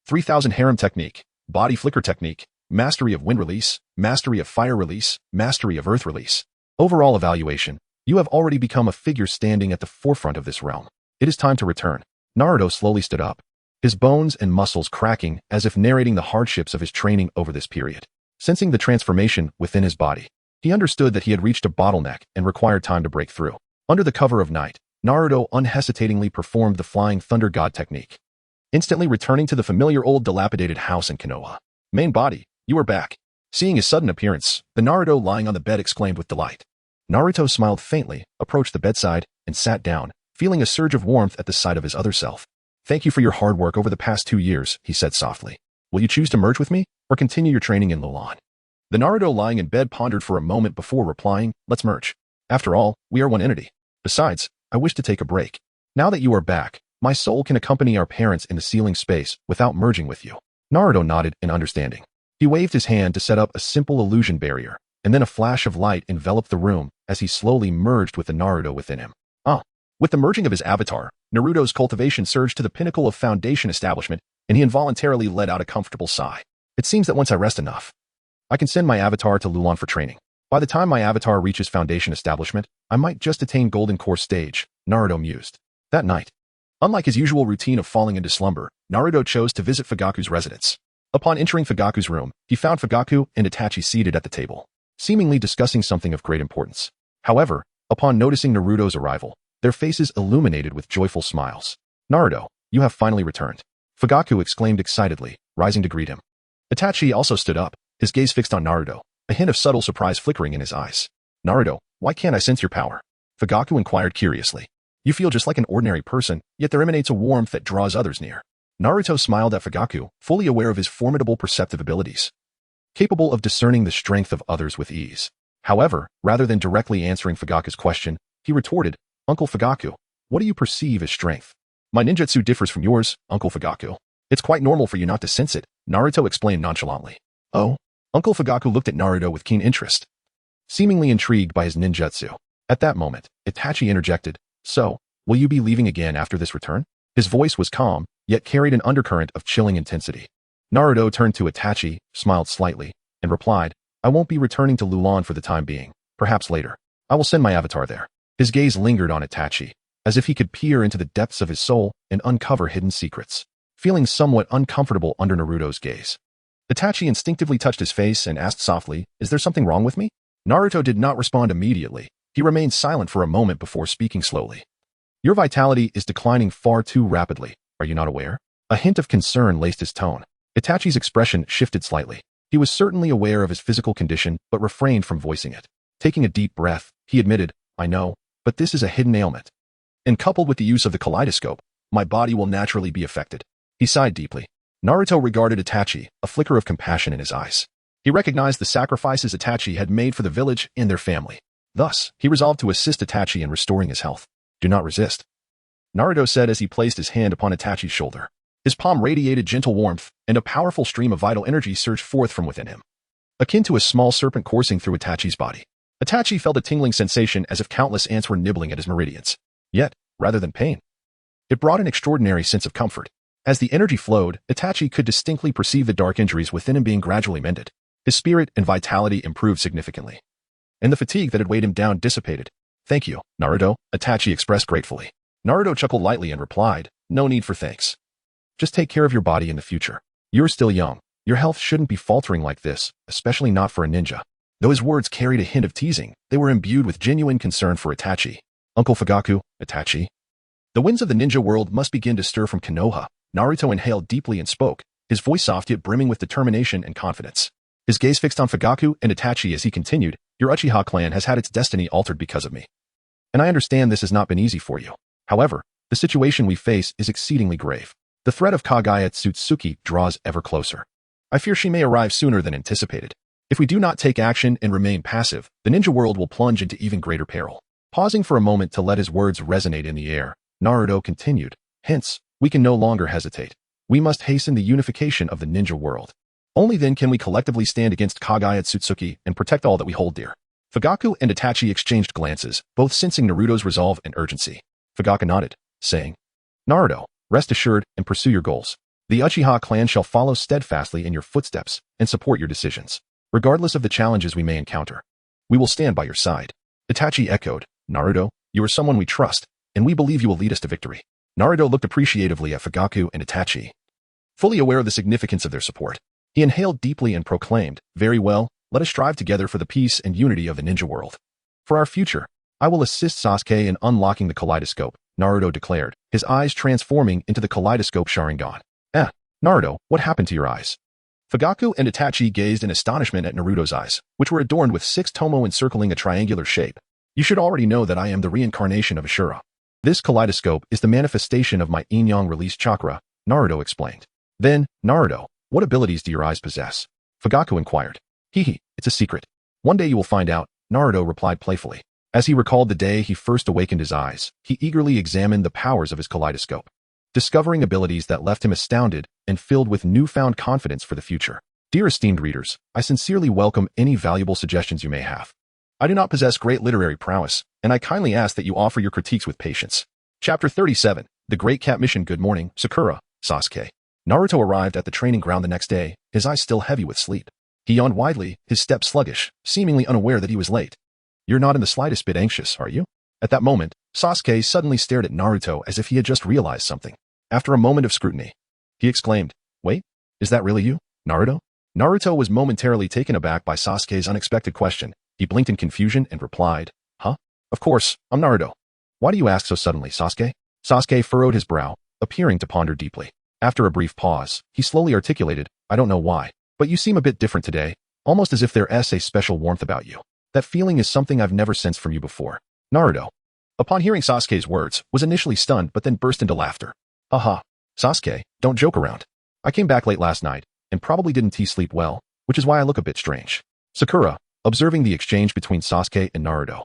3000 harem technique, body flicker technique, mastery of wind release, mastery of fire release, mastery of earth release. Overall evaluation, you have already become a figure standing at the forefront of this realm. It is time to return. Naruto slowly stood up, his bones and muscles cracking as if narrating the hardships of his training over this period. Sensing the transformation within his body, he understood that he had reached a bottleneck and required time to break through. Under the cover of night, Naruto unhesitatingly performed the flying thunder god technique, instantly returning to the familiar old dilapidated house in Konoha. "Main body, you are back." Seeing his sudden appearance, the Naruto lying on the bed exclaimed with delight. Naruto smiled faintly, approached the bedside, and sat down, feeling a surge of warmth at the sight of his other self. "Thank you for your hard work over the past 2 years, he said softly. "Will you choose to merge with me, or continue your training in Lulan?" The Naruto lying in bed pondered for a moment before replying, "Let's merge. After all, we are one entity. Besides, I wish to take a break. Now that you are back, my soul can accompany our parents in the ceiling space without merging with you." Naruto nodded in understanding. He waved his hand to set up a simple illusion barrier, and then a flash of light enveloped the room as he slowly merged with the Naruto within him. With the merging of his avatar, Naruto's cultivation surged to the pinnacle of foundation establishment, and he involuntarily let out a comfortable sigh. "It seems that once I rest enough, I can send my avatar to Lulan for training. By the time my avatar reaches foundation establishment, I might just attain golden core stage," Naruto mused. That night, unlike his usual routine of falling into slumber, Naruto chose to visit Fugaku's residence. Upon entering Fugaku's room, he found Fugaku and Itachi seated at the table, seemingly discussing something of great importance. However, upon noticing Naruto's arrival, their faces illuminated with joyful smiles. "Naruto, you have finally returned," Fugaku exclaimed excitedly, rising to greet him. Itachi also stood up, his gaze fixed on Naruto, a hint of subtle surprise flickering in his eyes. "Naruto, why can't I sense your power?" Fugaku inquired curiously. "You feel just like an ordinary person, yet there emanates a warmth that draws others near." Naruto smiled at Fugaku, fully aware of his formidable perceptive abilities, capable of discerning the strength of others with ease. However, rather than directly answering Fugaku's question, he retorted, Uncle Fugaku, what do you perceive as strength? My ninjutsu differs from yours, Uncle Fugaku. It's quite normal for you not to sense it, Naruto explained nonchalantly. Oh? Uncle Fugaku looked at Naruto with keen interest, seemingly intrigued by his ninjutsu. At that moment, Itachi interjected, so, will you be leaving again after this return? His voice was calm, yet carried an undercurrent of chilling intensity. Naruto turned to Itachi, smiled slightly, and replied, I won't be returning to Lulan for the time being. Perhaps later. I will send my avatar there. His gaze lingered on Itachi, as if he could peer into the depths of his soul and uncover hidden secrets. Feeling somewhat uncomfortable under Naruto's gaze, Itachi instinctively touched his face and asked softly, is there something wrong with me? Naruto did not respond immediately. He remained silent for a moment before speaking slowly. Your vitality is declining far too rapidly. Are you not aware? A hint of concern laced his tone. Itachi's expression shifted slightly. He was certainly aware of his physical condition, but refrained from voicing it. Taking a deep breath, he admitted, I know, but this is a hidden ailment. And coupled with the use of the kaleidoscope, my body will naturally be affected. He sighed deeply. Naruto regarded Itachi, a flicker of compassion in his eyes. He recognized the sacrifices Itachi had made for the village and their family. Thus, he resolved to assist Itachi in restoring his health. Do not resist, Naruto said as he placed his hand upon Itachi's shoulder. His palm radiated gentle warmth, and a powerful stream of vital energy surged forth from within him, akin to a small serpent coursing through Itachi's body. Itachi felt a tingling sensation as if countless ants were nibbling at his meridians. Yet, rather than pain, it brought an extraordinary sense of comfort. As the energy flowed, Itachi could distinctly perceive the dark injuries within him being gradually mended. His spirit and vitality improved significantly, and the fatigue that had weighed him down dissipated. Thank you, Naruto, Itachi expressed gratefully. Naruto chuckled lightly and replied, no need for thanks. Just take care of your body in the future. You're still young. Your health shouldn't be faltering like this, especially not for a ninja. Though his words carried a hint of teasing, they were imbued with genuine concern for Itachi. Uncle Fugaku, Itachi. The winds of the ninja world must begin to stir from Konoha. Naruto inhaled deeply and spoke, his voice soft yet brimming with determination and confidence. His gaze fixed on Fugaku and Itachi as he continued, your Uchiha clan has had its destiny altered because of me. And I understand this has not been easy for you. However, the situation we face is exceedingly grave. The threat of Kagaya Tsutsuki draws ever closer. I fear she may arrive sooner than anticipated. If we do not take action and remain passive, the ninja world will plunge into even greater peril. Pausing for a moment to let his words resonate in the air, Naruto continued, hence, we can no longer hesitate. We must hasten the unification of the ninja world. Only then can we collectively stand against Kagaya Tsutsuki and protect all that we hold dear. Fugaku and Itachi exchanged glances, both sensing Naruto's resolve and urgency. Fugaku nodded, saying, Naruto, rest assured and pursue your goals. The Uchiha clan shall follow steadfastly in your footsteps and support your decisions. Regardless of the challenges we may encounter, we will stand by your side. Itachi echoed, Naruto, you are someone we trust, and we believe you will lead us to victory. Naruto looked appreciatively at Fugaku and Itachi, fully aware of the significance of their support. He inhaled deeply and proclaimed, very well, let us strive together for the peace and unity of the ninja world. For our future, I will assist Sasuke in unlocking the kaleidoscope, Naruto declared, his eyes transforming into the kaleidoscope Sharingan. Naruto, what happened to your eyes? Fugaku and Itachi gazed in astonishment at Naruto's eyes, which were adorned with 6 tomo encircling a triangular shape. You should already know that I am the reincarnation of Ashura. This kaleidoscope is the manifestation of my yin-yang release chakra, Naruto explained. Then, Naruto, what abilities do your eyes possess? Fugaku inquired. It's a secret. One day you will find out, Naruto replied playfully. As he recalled the day he first awakened his eyes, he eagerly examined the powers of his kaleidoscope, discovering abilities that left him astounded and filled with newfound confidence for the future. Dear esteemed readers, I sincerely welcome any valuable suggestions you may have. I do not possess great literary prowess, and I kindly ask that you offer your critiques with patience. Chapter 37, The Great Cat Mission. Good morning, Sakura, Sasuke. Naruto arrived at the training ground the next day, his eyes still heavy with sleep. He yawned widely, his step sluggish, seemingly unaware that he was late. You're not in the slightest bit anxious, are you? At that moment, Sasuke suddenly stared at Naruto as if he had just realized something. After a moment of scrutiny, he exclaimed, wait, is that really you, Naruto? Naruto was momentarily taken aback by Sasuke's unexpected question. He blinked in confusion and replied, huh? Of course, I'm Naruto. Why do you ask so suddenly, Sasuke? Sasuke furrowed his brow, appearing to ponder deeply. After a brief pause, he slowly articulated, I don't know why, but you seem a bit different today, almost as if there's a special warmth about you. That feeling is something I've never sensed from you before. Naruto, upon hearing Sasuke's words, was initially stunned but then burst into laughter. Haha, Sasuke, don't joke around. I came back late last night, and probably didn't sleep well, which is why I look a bit strange. Sakura, observing the exchange between Sasuke and Naruto,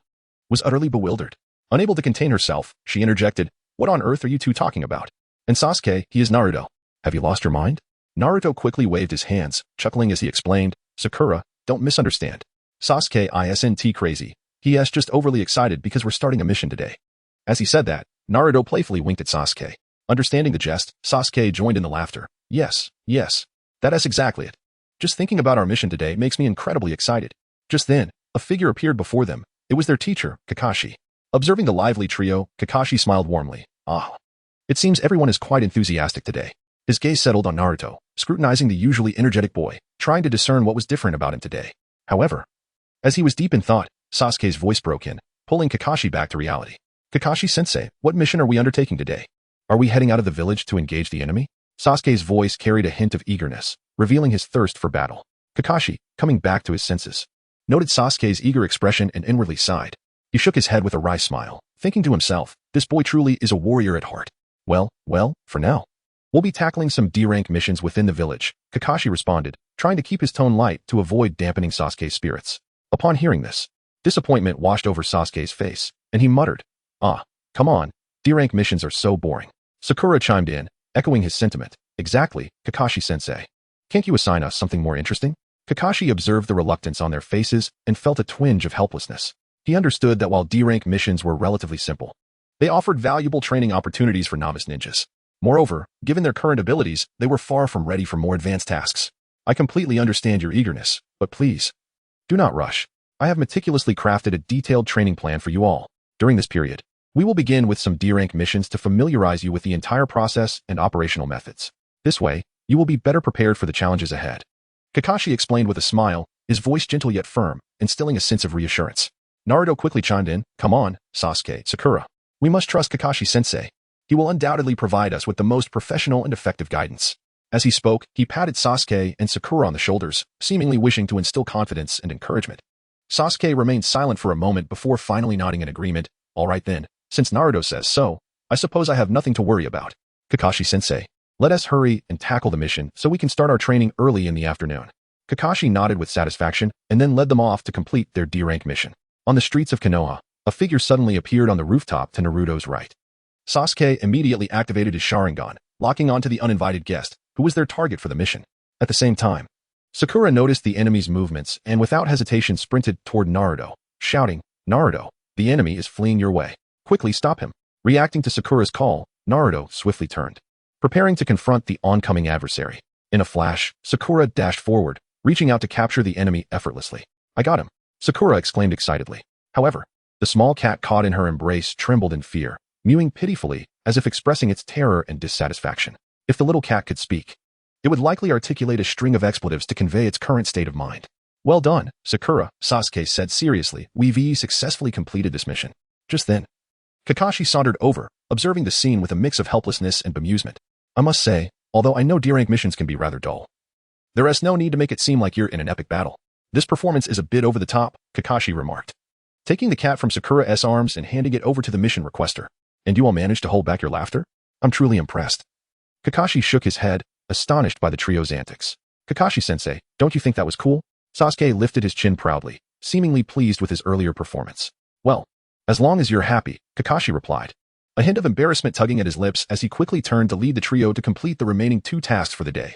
was utterly bewildered. Unable to contain herself, she interjected, "What on earth are you two talking about?" "And Sasuke, he is Naruto. Have you lost your mind?" Naruto quickly waved his hands, chuckling as he explained, "Sakura, don't misunderstand. Sasuke isn't crazy. He is just overly excited because we're starting a mission today." As he said that, Naruto playfully winked at Sasuke. Understanding the jest, Sasuke joined in the laughter. Yes, that is exactly it. Just thinking about our mission today makes me incredibly excited." Just then, a figure appeared before them. It was their teacher, Kakashi. Observing the lively trio, Kakashi smiled warmly. "Ah. It seems everyone is quite enthusiastic today." His gaze settled on Naruto, scrutinizing the usually energetic boy, trying to discern what was different about him today. However, as he was deep in thought, Sasuke's voice broke in, pulling Kakashi back to reality. "Kakashi-sensei, what mission are we undertaking today? Are we heading out of the village to engage the enemy?" Sasuke's voice carried a hint of eagerness, revealing his thirst for battle. Kakashi, coming back to his senses, noted Sasuke's eager expression and inwardly sighed. He shook his head with a wry smile, thinking to himself, this boy truly is a warrior at heart. Well, for now. We'll be tackling some D-rank missions within the village, Kakashi responded, trying to keep his tone light to avoid dampening Sasuke's spirits. Upon hearing this, disappointment washed over Sasuke's face, and he muttered, "Ah, come on, D-rank missions are so boring." Sakura chimed in, echoing his sentiment. "Exactly, Kakashi-sensei. Can't you assign us something more interesting?" Kakashi observed the reluctance on their faces and felt a twinge of helplessness. He understood that while D-rank missions were relatively simple, they offered valuable training opportunities for novice ninjas. Moreover, given their current abilities, they were far from ready for more advanced tasks. "I completely understand your eagerness, but please, do not rush. I have meticulously crafted a detailed training plan for you all. During this period, we will begin with some D-rank missions to familiarize you with the entire process and operational methods. This way, you will be better prepared for the challenges ahead." Kakashi explained with a smile, his voice gentle yet firm, instilling a sense of reassurance. Naruto quickly chimed in, "Come on, Sasuke, Sakura. We must trust Kakashi-sensei. He will undoubtedly provide us with the most professional and effective guidance." As he spoke, he patted Sasuke and Sakura on the shoulders, seemingly wishing to instill confidence and encouragement. Sasuke remained silent for a moment before finally nodding in agreement. "All right then, since Naruto says so, I suppose I have nothing to worry about. Kakashi-sensei, let us hurry and tackle the mission so we can start our training early in the afternoon." Kakashi nodded with satisfaction and then led them off to complete their D-rank mission. On the streets of Konoha, a figure suddenly appeared on the rooftop to Naruto's right. Sasuke immediately activated his Sharingan, locking onto the uninvited guest, who was their target for the mission. At the same time, Sakura noticed the enemy's movements and without hesitation sprinted toward Naruto, shouting, "Naruto, the enemy is fleeing your way. Quickly stop him." Reacting to Sakura's call, Naruto swiftly turned, preparing to confront the oncoming adversary. In a flash, Sakura dashed forward, reaching out to capture the enemy effortlessly. "I got him," Sakura exclaimed excitedly. However, the small cat caught in her embrace trembled in fear, mewing pitifully as if expressing its terror and dissatisfaction. If the little cat could speak, it would likely articulate a string of expletives to convey its current state of mind. "Well done, Sakura," Sasuke said seriously. "We've successfully completed this mission." Just then, Kakashi sauntered over, observing the scene with a mix of helplessness and bemusement. "I must say, although I know D-rank missions can be rather dull, there is no need to make it seem like you're in an epic battle. This performance is a bit over the top," Kakashi remarked, taking the cat from Sakura's arms and handing it over to the mission requester. "And you all managed to hold back your laughter? I'm truly impressed." Kakashi shook his head, astonished by the trio's antics. "Kakashi-sensei, don't you think that was cool?" Sasuke lifted his chin proudly, seemingly pleased with his earlier performance. "Well, as long as you're happy," Kakashi replied, a hint of embarrassment tugging at his lips as he quickly turned to lead the trio to complete the remaining 2 tasks for the day.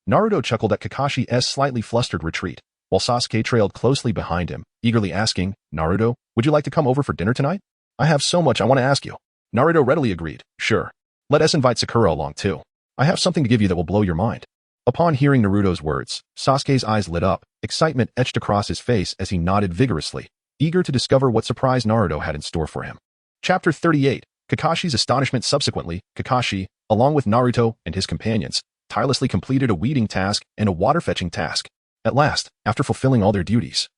Naruto chuckled at Kakashi's slightly flustered retreat, while Sasuke trailed closely behind him, eagerly asking, "Naruto, would you like to come over for dinner tonight? I have so much I want to ask you." Naruto readily agreed, "Sure. Let us invite Sakura along too. I have something to give you that will blow your mind." Upon hearing Naruto's words, Sasuke's eyes lit up, excitement etched across his face as he nodded vigorously, eager to discover what surprise Naruto had in store for him. Chapter 38, Kakashi's Astonishment. Subsequently, Kakashi, along with Naruto and his companions, tirelessly completed a weeding task and a water-fetching task. At last, after fulfilling all their duties,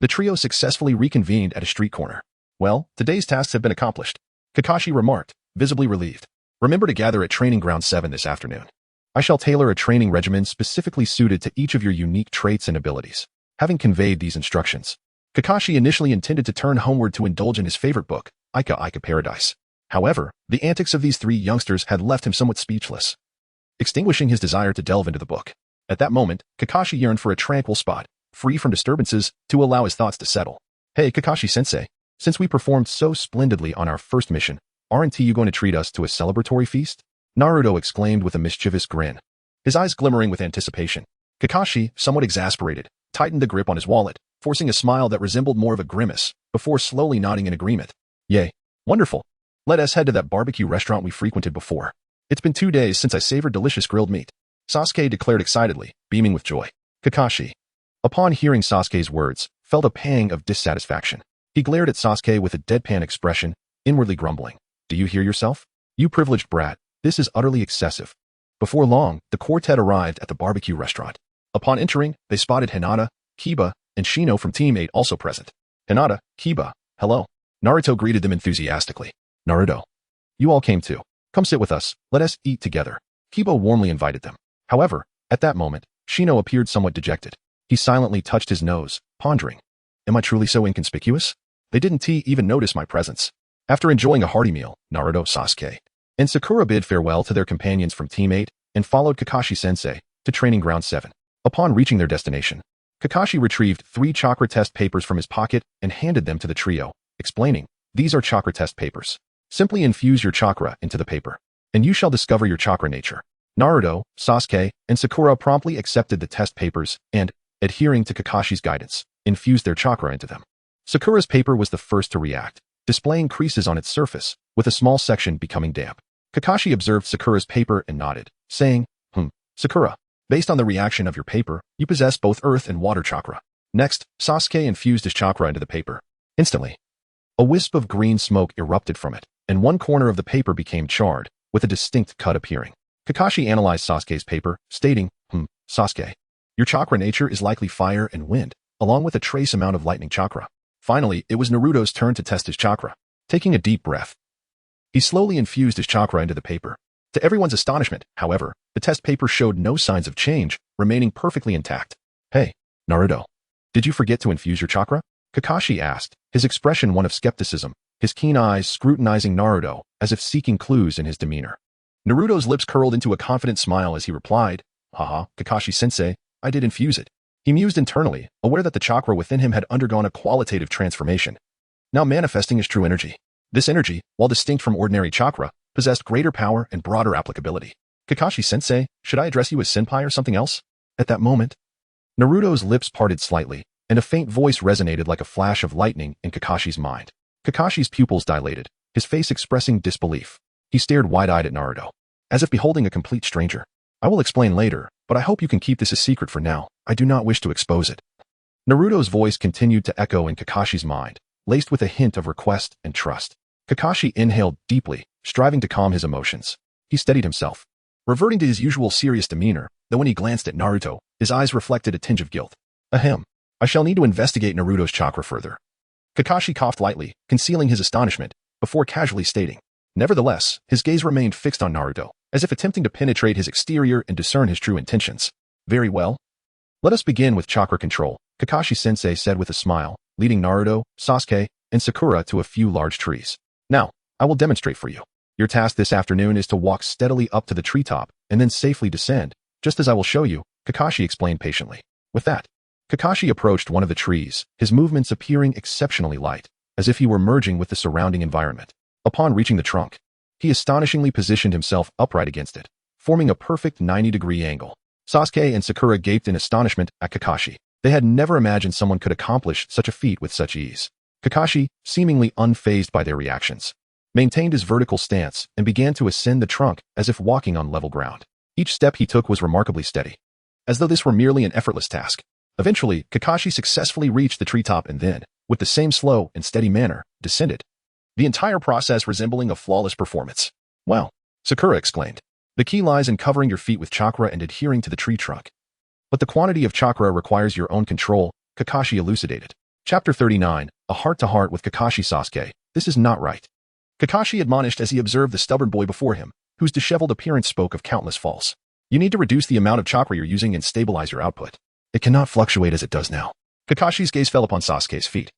the trio successfully reconvened at a street corner. "Well, today's tasks have been accomplished," Kakashi remarked, visibly relieved. "Remember to gather at Training Ground 7 this afternoon. I shall tailor a training regimen specifically suited to each of your unique traits and abilities." Having conveyed these instructions, Kakashi initially intended to turn homeward to indulge in his favorite book, Ika Ika Paradise. However, the antics of these 3 youngsters had left him somewhat speechless, extinguishing his desire to delve into the book. At that moment, Kakashi yearned for a tranquil spot, free from disturbances, to allow his thoughts to settle. "Hey, Kakashi-sensei, Since we performed so splendidly on our first mission, aren't you going to treat us to a celebratory feast? Naruto exclaimed with a mischievous grin, his eyes glimmering with anticipation. Kakashi, somewhat exasperated, tightened the grip on his wallet, forcing a smile that resembled more of a grimace, before slowly nodding in agreement. Yay. Wonderful. Let us head to that barbecue restaurant we frequented before. It's been 2 days since I savored delicious grilled meat, Sasuke declared excitedly, beaming with joy. Kakashi, upon hearing Sasuke's words, felt a pang of dissatisfaction. He glared at Sasuke with a deadpan expression, inwardly grumbling. Do you hear yourself? You privileged brat, this is utterly excessive. Before long, the quartet arrived at the barbecue restaurant. Upon entering, they spotted Hinata, Kiba, and Shino from Team 8 also present. Hinata, Kiba, hello. Naruto greeted them enthusiastically. Naruto, you all came too. Come sit with us, let us eat together. Kiba warmly invited them. However, at that moment, Shino appeared somewhat dejected. He silently touched his nose, pondering. Am I truly so inconspicuous? They didn't even notice my presence. After enjoying a hearty meal, Naruto, Sasuke, and Sakura bid farewell to their companions from Team 8 and followed Kakashi-sensei to Training Ground 7. Upon reaching their destination, Kakashi retrieved 3 chakra test papers from his pocket and handed them to the trio, explaining, these are chakra test papers. Simply infuse your chakra into the paper, and you shall discover your chakra nature. Naruto, Sasuke, and Sakura promptly accepted the test papers and, adhering to Kakashi's guidance, infused their chakra into them. Sakura's paper was the first to react, displaying creases on its surface, with a small section becoming damp. Kakashi observed Sakura's paper and nodded, saying, Sakura, based on the reaction of your paper, you possess both earth and water chakra. Next, Sasuke infused his chakra into the paper. Instantly, a wisp of green smoke erupted from it, and one corner of the paper became charred, with a distinct cut appearing. Kakashi analyzed Sasuke's paper, stating, Sasuke, your chakra nature is likely fire and wind, along with a trace amount of lightning chakra. Finally, it was Naruto's turn to test his chakra. Taking a deep breath, he slowly infused his chakra into the paper. To everyone's astonishment, however, the test paper showed no signs of change, remaining perfectly intact. Hey, Naruto, did you forget to infuse your chakra? Kakashi asked, his expression one of skepticism, his keen eyes scrutinizing Naruto as if seeking clues in his demeanor. Naruto's lips curled into a confident smile as he replied, Haha, Kakashi-sensei, I did infuse it. He mused internally, aware that the chakra within him had undergone a qualitative transformation, now manifesting his true energy. This energy, while distinct from ordinary chakra, possessed greater power and broader applicability. Kakashi-sensei, should I address you as senpai or something else? At that moment, Naruto's lips parted slightly, and a faint voice resonated like a flash of lightning in Kakashi's mind. Kakashi's pupils dilated, his face expressing disbelief. He stared wide-eyed at Naruto, as if beholding a complete stranger. I will explain later, but I hope you can keep this a secret for now. I do not wish to expose it. Naruto's voice continued to echo in Kakashi's mind, laced with a hint of request and trust. Kakashi inhaled deeply, striving to calm his emotions. He steadied himself, reverting to his usual serious demeanor, though when he glanced at Naruto, his eyes reflected a tinge of guilt. Ahem. I shall need to investigate Naruto's chakra further. Kakashi coughed lightly, concealing his astonishment, before casually stating. Nevertheless, his gaze remained fixed on Naruto, as if attempting to penetrate his exterior and discern his true intentions. Very well. Let us begin with chakra control, Kakashi-sensei said with a smile, leading Naruto, Sasuke, and Sakura to a few large trees. Now, I will demonstrate for you. Your task this afternoon is to walk steadily up to the treetop and then safely descend, just as I will show you, Kakashi explained patiently. With that, Kakashi approached one of the trees, his movements appearing exceptionally light, as if he were merging with the surrounding environment. Upon reaching the trunk, he astonishingly positioned himself upright against it, forming a perfect 90-degree angle. Sasuke and Sakura gaped in astonishment at Kakashi. They had never imagined someone could accomplish such a feat with such ease. Kakashi, seemingly unfazed by their reactions, maintained his vertical stance and began to ascend the trunk as if walking on level ground. Each step he took was remarkably steady, as though this were merely an effortless task. Eventually, Kakashi successfully reached the treetop and then, with the same slow and steady manner, descended. The entire process resembling a flawless performance. Wow, Sakura exclaimed. The key lies in covering your feet with chakra and adhering to the tree trunk. But the quantity of chakra requires your own control, Kakashi elucidated. Chapter 39, A Heart-to-Heart with Kakashi Sasuke. This is not right. Kakashi admonished as he observed the stubborn boy before him, whose disheveled appearance spoke of countless falls. You need to reduce the amount of chakra you're using and stabilize your output. It cannot fluctuate as it does now. Kakashi's gaze fell upon Sasuke's feet,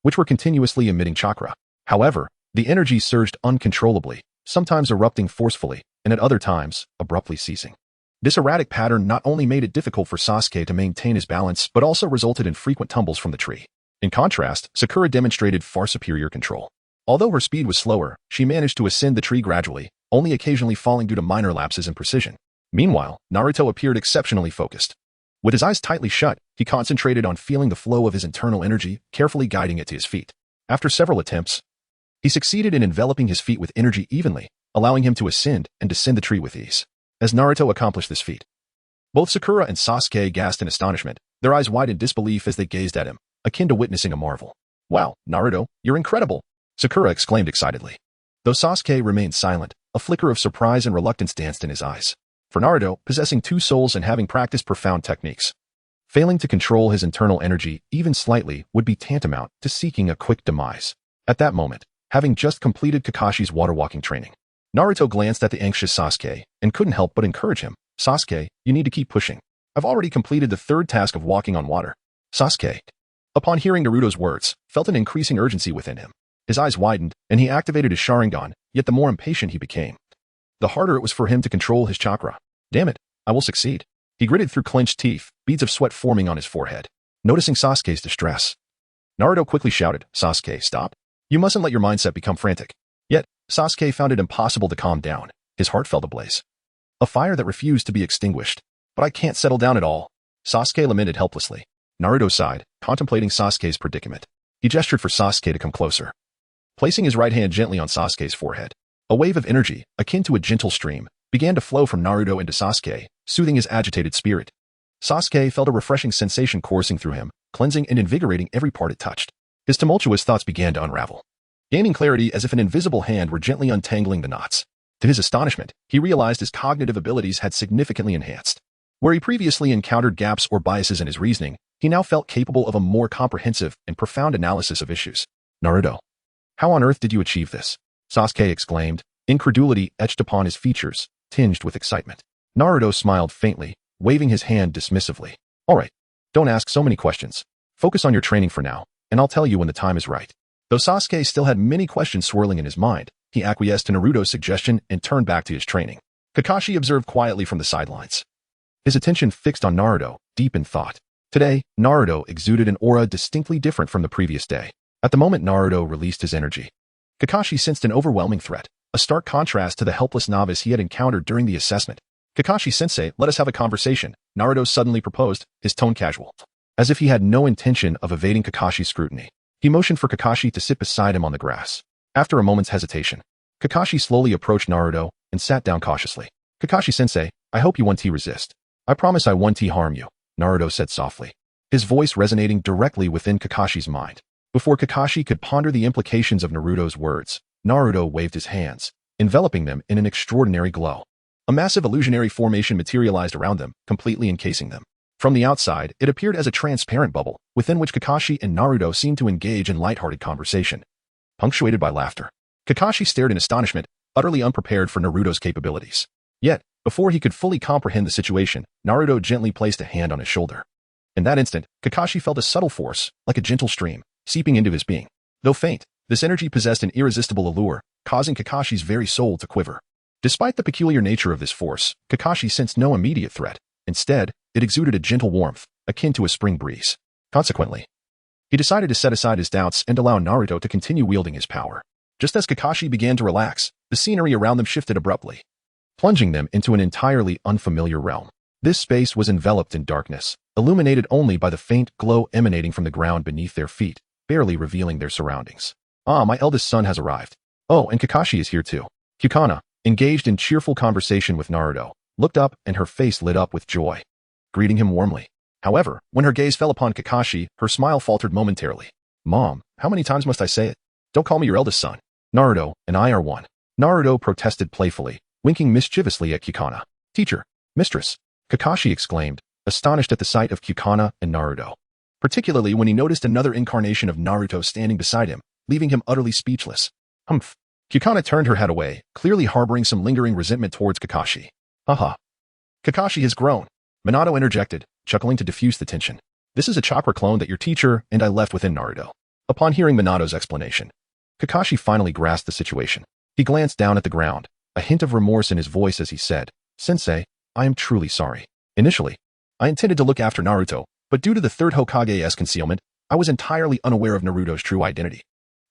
which were continuously emitting chakra. However, the energy surged uncontrollably, sometimes erupting forcefully, and at other times, abruptly ceasing. This erratic pattern not only made it difficult for Sasuke to maintain his balance, but also resulted in frequent tumbles from the tree. In contrast, Sakura demonstrated far superior control. Although her speed was slower, she managed to ascend the tree gradually, only occasionally falling due to minor lapses in precision. Meanwhile, Naruto appeared exceptionally focused. With his eyes tightly shut, he concentrated on feeling the flow of his internal energy, carefully guiding it to his feet. After several attempts, he succeeded in enveloping his feet with energy evenly, allowing him to ascend and descend the tree with ease. As Naruto accomplished this feat, both Sakura and Sasuke gasped in astonishment, their eyes wide in disbelief as they gazed at him, akin to witnessing a marvel. "Wow, Naruto, you're incredible!" Sakura exclaimed excitedly. Though Sasuke remained silent, a flicker of surprise and reluctance danced in his eyes. For Naruto, possessing two souls and having practiced profound techniques, failing to control his internal energy even slightly would be tantamount to seeking a quick demise. At that moment, having just completed Kakashi's water-walking training, Naruto glanced at the anxious Sasuke and couldn't help but encourage him. "Sasuke, you need to keep pushing. I've already completed the third task of walking on water." Sasuke, upon hearing Naruto's words, felt an increasing urgency within him. His eyes widened, and he activated his Sharingan, yet the more impatient he became, the harder it was for him to control his chakra. "Damn it, I will succeed." He gritted through clenched teeth, beads of sweat forming on his forehead. Noticing Sasuke's distress, Naruto quickly shouted, "Sasuke, stop. You mustn't let your mindset become frantic." Yet, Sasuke found it impossible to calm down. His heart felt ablaze. A fire that refused to be extinguished. "But I can't settle down at all," Sasuke lamented helplessly. Naruto sighed, contemplating Sasuke's predicament. He gestured for Sasuke to come closer, placing his right hand gently on Sasuke's forehead. A wave of energy, akin to a gentle stream, began to flow from Naruto into Sasuke, soothing his agitated spirit. Sasuke felt a refreshing sensation coursing through him, cleansing and invigorating every part it touched. His tumultuous thoughts began to unravel, gaining clarity as if an invisible hand were gently untangling the knots. To his astonishment, he realized his cognitive abilities had significantly enhanced. Where he previously encountered gaps or biases in his reasoning, he now felt capable of a more comprehensive and profound analysis of issues. "Naruto, how on earth did you achieve this?" Sasuke exclaimed, incredulity etched upon his features, tinged with excitement. Naruto smiled faintly, waving his hand dismissively. "All right, don't ask so many questions. Focus on your training for now, and I'll tell you when the time is right." Though Sasuke still had many questions swirling in his mind, he acquiesced to Naruto's suggestion and turned back to his training. Kakashi observed quietly from the sidelines, his attention fixed on Naruto, deep in thought. Today, Naruto exuded an aura distinctly different from the previous day. At the moment Naruto released his energy, Kakashi sensed an overwhelming threat, a stark contrast to the helpless novice he had encountered during the assessment. "Kakashi-sensei, let us have a conversation," Naruto suddenly proposed, his tone casual. As if he had no intention of evading Kakashi's scrutiny, he motioned for Kakashi to sit beside him on the grass. After a moment's hesitation, Kakashi slowly approached Naruto and sat down cautiously. "Kakashi-sensei, I hope you won't resist. I promise I won't harm you," Naruto said softly, his voice resonating directly within Kakashi's mind. Before Kakashi could ponder the implications of Naruto's words, Naruto waved his hands, enveloping them in an extraordinary glow. A massive illusionary formation materialized around them, completely encasing them. From the outside, it appeared as a transparent bubble, within which Kakashi and Naruto seemed to engage in lighthearted conversation, punctuated by laughter. Kakashi stared in astonishment, utterly unprepared for Naruto's capabilities. Yet, before he could fully comprehend the situation, Naruto gently placed a hand on his shoulder. In that instant, Kakashi felt a subtle force, like a gentle stream, seeping into his being. Though faint, this energy possessed an irresistible allure, causing Kakashi's very soul to quiver. Despite the peculiar nature of this force, Kakashi sensed no immediate threat. Instead, it exuded a gentle warmth, akin to a spring breeze. Consequently, he decided to set aside his doubts and allow Naruto to continue wielding his power. Just as Kakashi began to relax, the scenery around them shifted abruptly, plunging them into an entirely unfamiliar realm. This space was enveloped in darkness, illuminated only by the faint glow emanating from the ground beneath their feet, barely revealing their surroundings. "Ah, my eldest son has arrived. Oh, and Kakashi is here too." Kyukana, engaged in cheerful conversation with Naruto, looked up and her face lit up with joy, greeting him warmly. However, when her gaze fell upon Kakashi, her smile faltered momentarily. "Mom, how many times must I say it? Don't call me your eldest son. Naruto and I are one." Naruto protested playfully, winking mischievously at Kyukana. "Teacher, mistress," Kakashi exclaimed, astonished at the sight of Kyukana and Naruto, particularly when he noticed another incarnation of Naruto standing beside him, leaving him utterly speechless. "Humph." Kyukana turned her head away, clearly harboring some lingering resentment towards Kakashi. "Haha. Kakashi has grown," Minato interjected, chuckling to diffuse the tension. "This is a chakra clone that your teacher and I left within Naruto." Upon hearing Minato's explanation, Kakashi finally grasped the situation. He glanced down at the ground, a hint of remorse in his voice as he said, "Sensei, I am truly sorry. Initially, I intended to look after Naruto, but due to the third Hokage's concealment, I was entirely unaware of Naruto's true identity.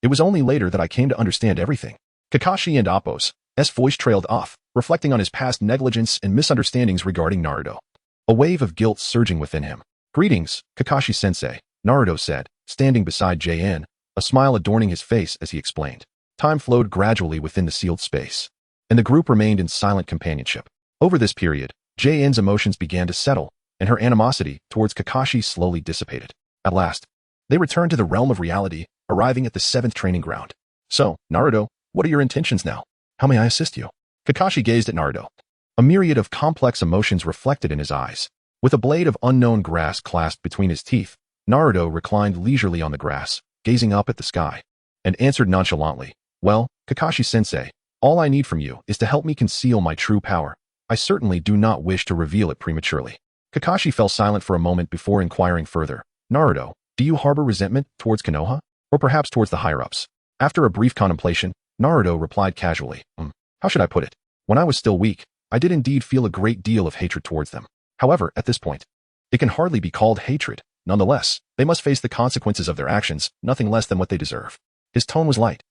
It was only later that I came to understand everything. Kakashi and Appo's voice trailed off, reflecting on his past negligence and misunderstandings regarding Naruto. A wave of guilt surging within him. "Greetings, Kakashi-sensei," Naruto said, standing beside JN, a smile adorning his face as he explained. Time flowed gradually within the sealed space, and the group remained in silent companionship. Over this period, JN's emotions began to settle, and her animosity towards Kakashi slowly dissipated. At last, they returned to the realm of reality, arriving at the 7th training ground. "So, Naruto, what are your intentions now? How may I assist you?" Kakashi gazed at Naruto. A myriad of complex emotions reflected in his eyes. With a blade of unknown grass clasped between his teeth, Naruto reclined leisurely on the grass, gazing up at the sky, and answered nonchalantly, "Well, Kakashi-sensei, all I need from you is to help me conceal my true power. I certainly do not wish to reveal it prematurely." Kakashi fell silent for a moment before inquiring further, "Naruto, do you harbor resentment towards Konoha? Or perhaps towards the higher-ups?" After a brief contemplation, Naruto replied casually, "How should I put it? When I was still weak, I did indeed feel a great deal of hatred towards them. However, at this point, it can hardly be called hatred. Nonetheless, they must face the consequences of their actions, nothing less than what they deserve." His tone was light,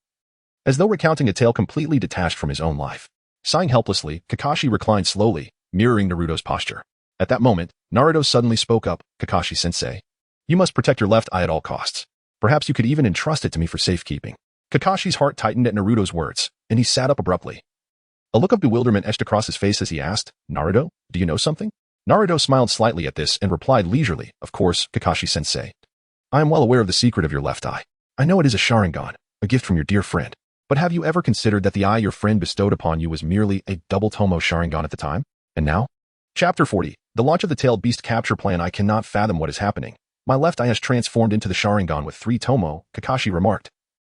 as though recounting a tale completely detached from his own life. Sighing helplessly, Kakashi reclined slowly, mirroring Naruto's posture. At that moment, Naruto suddenly spoke up, "Kakashi-sensei, you must protect your left eye at all costs. Perhaps you could even entrust it to me for safekeeping." Kakashi's heart tightened at Naruto's words, and he sat up abruptly. A look of bewilderment etched across his face as he asked, "Naruto, do you know something?" Naruto smiled slightly at this and replied leisurely, "Of course, Kakashi-sensei. I am well aware of the secret of your left eye. I know it is a Sharingan, a gift from your dear friend. But have you ever considered that the eye your friend bestowed upon you was merely a double Tomo Sharingan at the time? And now?" Chapter 40. The launch of the tailed beast capture plan. "I cannot fathom what is happening. My left eye has transformed into the Sharingan with 3 Tomo," Kakashi remarked.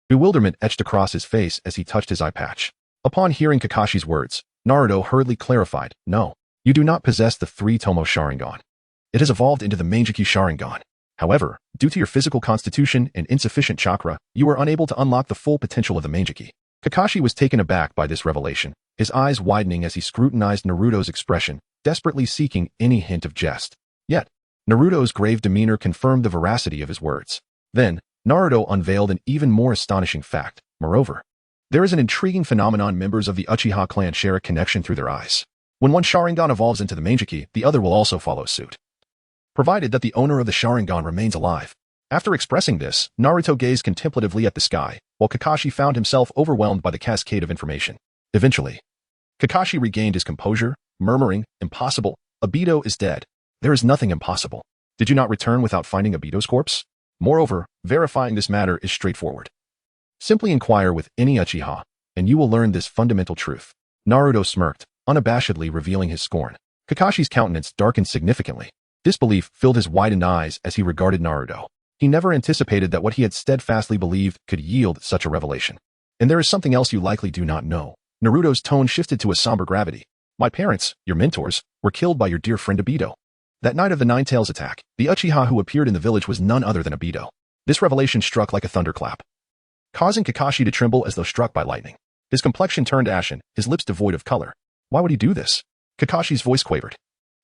Bewilderment etched across his face as he touched his eye patch. Upon hearing Kakashi's words, Naruto hurriedly clarified, "No, you do not possess the 3 Tomo Sharingan. It has evolved into the Mangekyou Sharingan. However, due to your physical constitution and insufficient chakra, you are unable to unlock the full potential of the Mangekyou." Kakashi was taken aback by this revelation, his eyes widening as he scrutinized Naruto's expression, desperately seeking any hint of jest. Yet, Naruto's grave demeanor confirmed the veracity of his words. Then, Naruto unveiled an even more astonishing fact. Moreover, there is an intriguing phenomenon. Members of the Uchiha clan share a connection through their eyes. When one Sharingan evolves into the Mangekyou, the other will also follow suit, provided that the owner of the Sharingan remains alive. After expressing this, Naruto gazed contemplatively at the sky, while Kakashi found himself overwhelmed by the cascade of information. Eventually, Kakashi regained his composure, murmuring, "Impossible. Obito is dead. There is nothing impossible. Did you not return without finding Obito's corpse? Moreover, verifying this matter is straightforward. Simply inquire with any Uchiha, and you will learn this fundamental truth." Naruto smirked, unabashedly revealing his scorn. Kakashi's countenance darkened significantly. Disbelief filled his widened eyes as he regarded Naruto. He never anticipated that what he had steadfastly believed could yield such a revelation. "And there is something else you likely do not know." Naruto's tone shifted to a somber gravity. "My parents, your mentors, were killed by your dear friend Obito. That night of the Nine Tails attack, the Uchiha who appeared in the village was none other than Obito." This revelation struck like a thunderclap, causing Kakashi to tremble as though struck by lightning. His complexion turned ashen, his lips devoid of color. Why would he do this? Kakashi's voice quavered,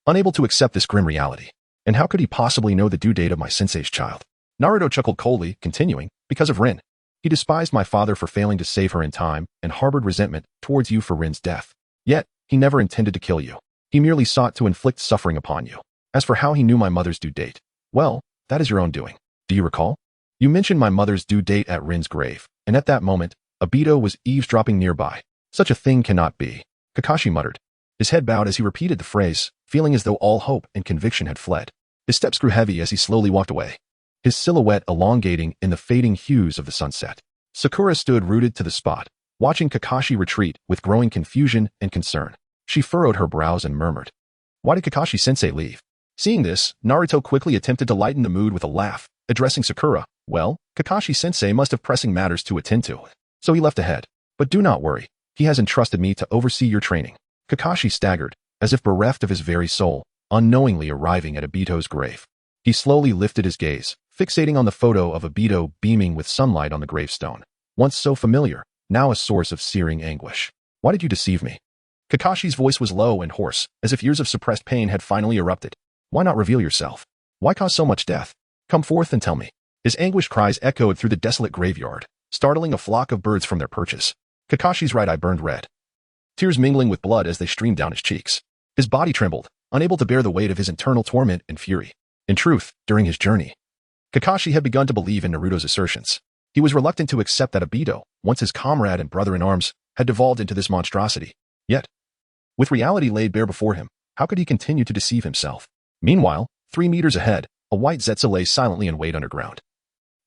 unable to accept this grim reality. "And how could he possibly know the due date of my sensei's child?" Naruto chuckled coldly, continuing, "Because of Rin. He despised my father for failing to save her in time and harbored resentment towards you for Rin's death. Yet, he never intended to kill you. He merely sought to inflict suffering upon you. As for how he knew my mother's due date, well, that is your own doing. Do you recall? You mentioned my mother's due date at Rin's grave, and at that moment, Obito was eavesdropping nearby. Such a thing cannot be." Kakashi muttered, his head bowed as he repeated the phrase, feeling as though all hope and conviction had fled. His steps grew heavy as he slowly walked away, his silhouette elongating in the fading hues of the sunset. Sakura stood rooted to the spot, watching Kakashi retreat with growing confusion and concern. She furrowed her brows and murmured, "Why did Kakashi-sensei leave?" Seeing this, Naruto quickly attempted to lighten the mood with a laugh, addressing Sakura. "Well, Kakashi-sensei must have pressing matters to attend to, so he left ahead. But do not worry, he has entrusted me to oversee your training." Kakashi staggered, as if bereft of his very soul, unknowingly arriving at Obito's grave. He slowly lifted his gaze, fixating on the photo of Obito beaming with sunlight on the gravestone. Once so familiar, now a source of searing anguish. "Why did you deceive me?" Kakashi's voice was low and hoarse, as if years of suppressed pain had finally erupted. "Why not reveal yourself? Why cause so much death? Come forth and tell me. His anguished cries echoed through the desolate graveyard, startling a flock of birds from their perches. Kakashi's right eye burned red, tears mingling with blood as they streamed down his cheeks. His body trembled, unable to bear the weight of his internal torment and fury. In truth, during his journey, Kakashi had begun to believe in Naruto's assertions. He was reluctant to accept that Obito, once his comrade and brother-in-arms, had devolved into this monstrosity. Yet, with reality laid bare before him, how could he continue to deceive himself? Meanwhile, 3 meters ahead, a white Zetsu lay silently in wait underground,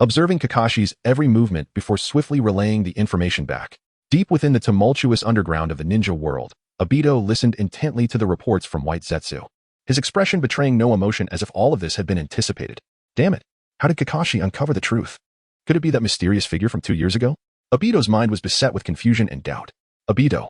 observing Kakashi's every movement before swiftly relaying the information back. Deep within the tumultuous underground of the ninja world, Obito listened intently to the reports from White Zetsu, his expression betraying no emotion, as if all of this had been anticipated. Damn it! How did Kakashi uncover the truth? Could it be that mysterious figure from 2 years ago? Obito's mind was beset with confusion and doubt. Obito,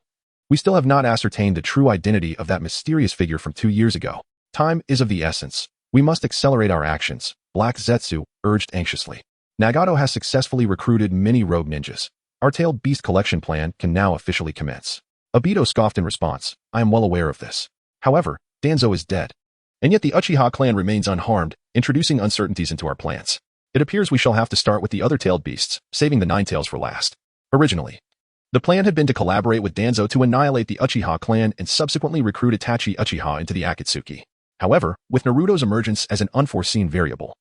we still have not ascertained the true identity of that mysterious figure from 2 years ago. Time is of the essence. We must accelerate our actions, Black Zetsu urged anxiously. Nagato has successfully recruited many rogue ninjas. Our tailed beast collection plan can now officially commence. Obito scoffed in response. I am well aware of this. However, Danzo is dead. And yet the Uchiha clan remains unharmed, introducing uncertainties into our plans. It appears we shall have to start with the other tailed beasts, saving the 9 tails for last. Originally, the plan had been to collaborate with Danzo to annihilate the Uchiha clan and subsequently recruit Itachi Uchiha into the Akatsuki. However, with Naruto's emergence as an unforeseen variable,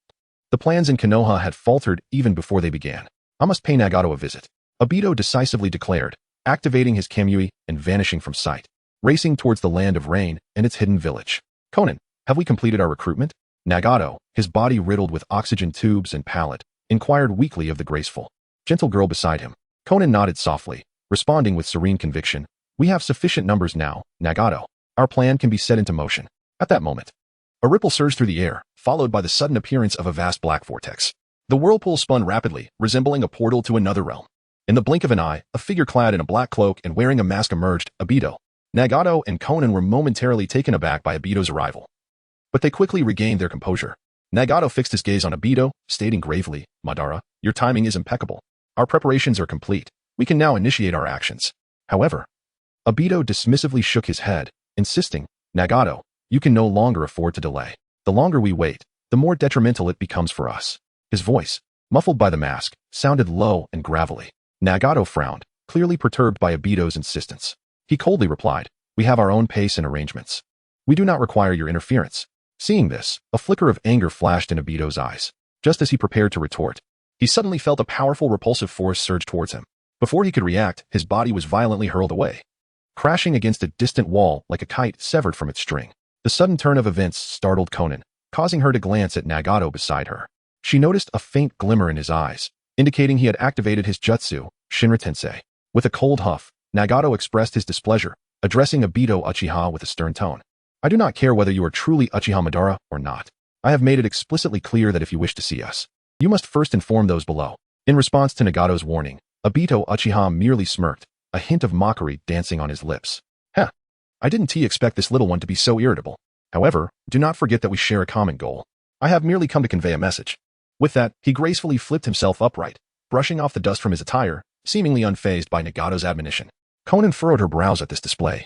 the plans in Konoha had faltered even before they began. I must pay Nagato a visit, Obito decisively declared, activating his Kamui and vanishing from sight, racing towards the land of rain and its hidden village. Konan, have we completed our recruitment? Nagato, his body riddled with oxygen tubes and pallet, inquired weakly of the graceful, gentle girl beside him. Konan nodded softly, responding with serene conviction. We have sufficient numbers now, Nagato. Our plan can be set into motion. At that moment, a ripple surged through the air, followed by the sudden appearance of a vast black vortex. The whirlpool spun rapidly, resembling a portal to another realm. In the blink of an eye, a figure clad in a black cloak and wearing a mask emerged. Obito, Nagato, and Konan were momentarily taken aback by Obito's arrival, but they quickly regained their composure. Nagato fixed his gaze on Obito, stating gravely, Madara, your timing is impeccable. Our preparations are complete. We can now initiate our actions. However, Obito dismissively shook his head, insisting, Nagato, you can no longer afford to delay. The longer we wait, the more detrimental it becomes for us. His voice, muffled by the mask, sounded low and gravelly. Nagato frowned, clearly perturbed by Obito's insistence. He coldly replied, we have our own pace and arrangements. We do not require your interference. Seeing this, a flicker of anger flashed in Obito's eyes. Just as he prepared to retort, he suddenly felt a powerful repulsive force surge towards him. Before he could react, his body was violently hurled away, crashing against a distant wall like a kite severed from its string. The sudden turn of events startled Konan, causing her to glance at Nagato beside her. She noticed a faint glimmer in his eyes, indicating he had activated his jutsu, Shinra Tensei. With a cold huff, Nagato expressed his displeasure, addressing Obito Uchiha with a stern tone. I do not care whether you are truly Uchiha Madara or not. I have made it explicitly clear that if you wish to see us, you must first inform those below. In response to Nagato's warning, Obito Uchiha merely smirked, a hint of mockery dancing on his lips. Heh, I didn't expect this little one to be so irritable. However, do not forget that we share a common goal. I have merely come to convey a message. With that, he gracefully flipped himself upright, brushing off the dust from his attire, seemingly unfazed by Nagato's admonition. Konan furrowed her brows at this display,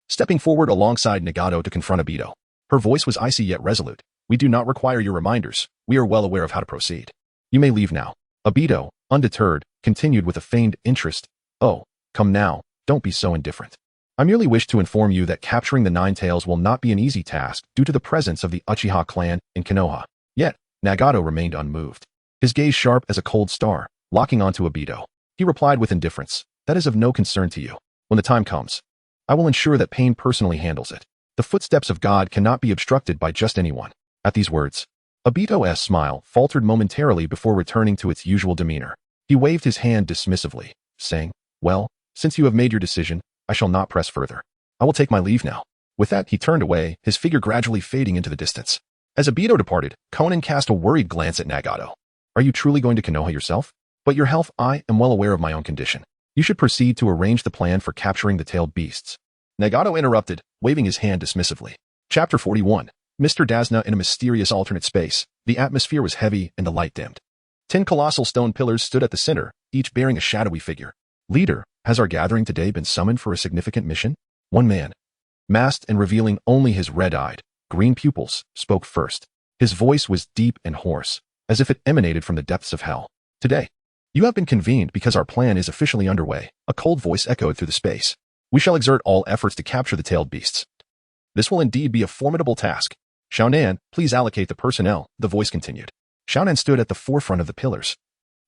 stepping forward alongside Nagato to confront Obito. Her voice was icy yet resolute. We do not require your reminders. We are well aware of how to proceed. You may leave now. Obito, undeterred, continued with a feigned interest. Oh, come now, don't be so indifferent. I merely wish to inform you that capturing the 9 tails will not be an easy task due to the presence of the Uchiha clan in Konoha. Yet, Nagato remained unmoved, his gaze sharp as a cold star, locking onto Obito. He replied with indifference, that is of no concern to you. When the time comes, I will ensure that Pain personally handles it. The footsteps of God cannot be obstructed by just anyone. At these words, Obito's smile faltered momentarily before returning to its usual demeanor. He waved his hand dismissively, saying, well, since you have made your decision, I shall not press further. I will take my leave now. With that, he turned away, his figure gradually fading into the distance. As Obito departed, Konan cast a worried glance at Nagato. Are you truly going to Konoha yourself? But your health, I am well aware of my own condition. You should proceed to arrange the plan for capturing the tailed beasts. Nagato interrupted, waving his hand dismissively. Chapter 41. Mr. Dasna in a mysterious alternate space. The atmosphere was heavy and the light dimmed. 10 colossal stone pillars stood at the center, each bearing a shadowy figure. Leader, has our gathering today been summoned for a significant mission? One man, masked and revealing only his red-eyed, green pupils, spoke first. His voice was deep and hoarse, as if it emanated from the depths of hell. Today, you have been convened because our plan is officially underway, a cold voice echoed through the space. We shall exert all efforts to capture the tailed beasts. This will indeed be a formidable task. Xiaonan, please allocate the personnel, the voice continued. Xiaonan stood at the forefront of the pillars,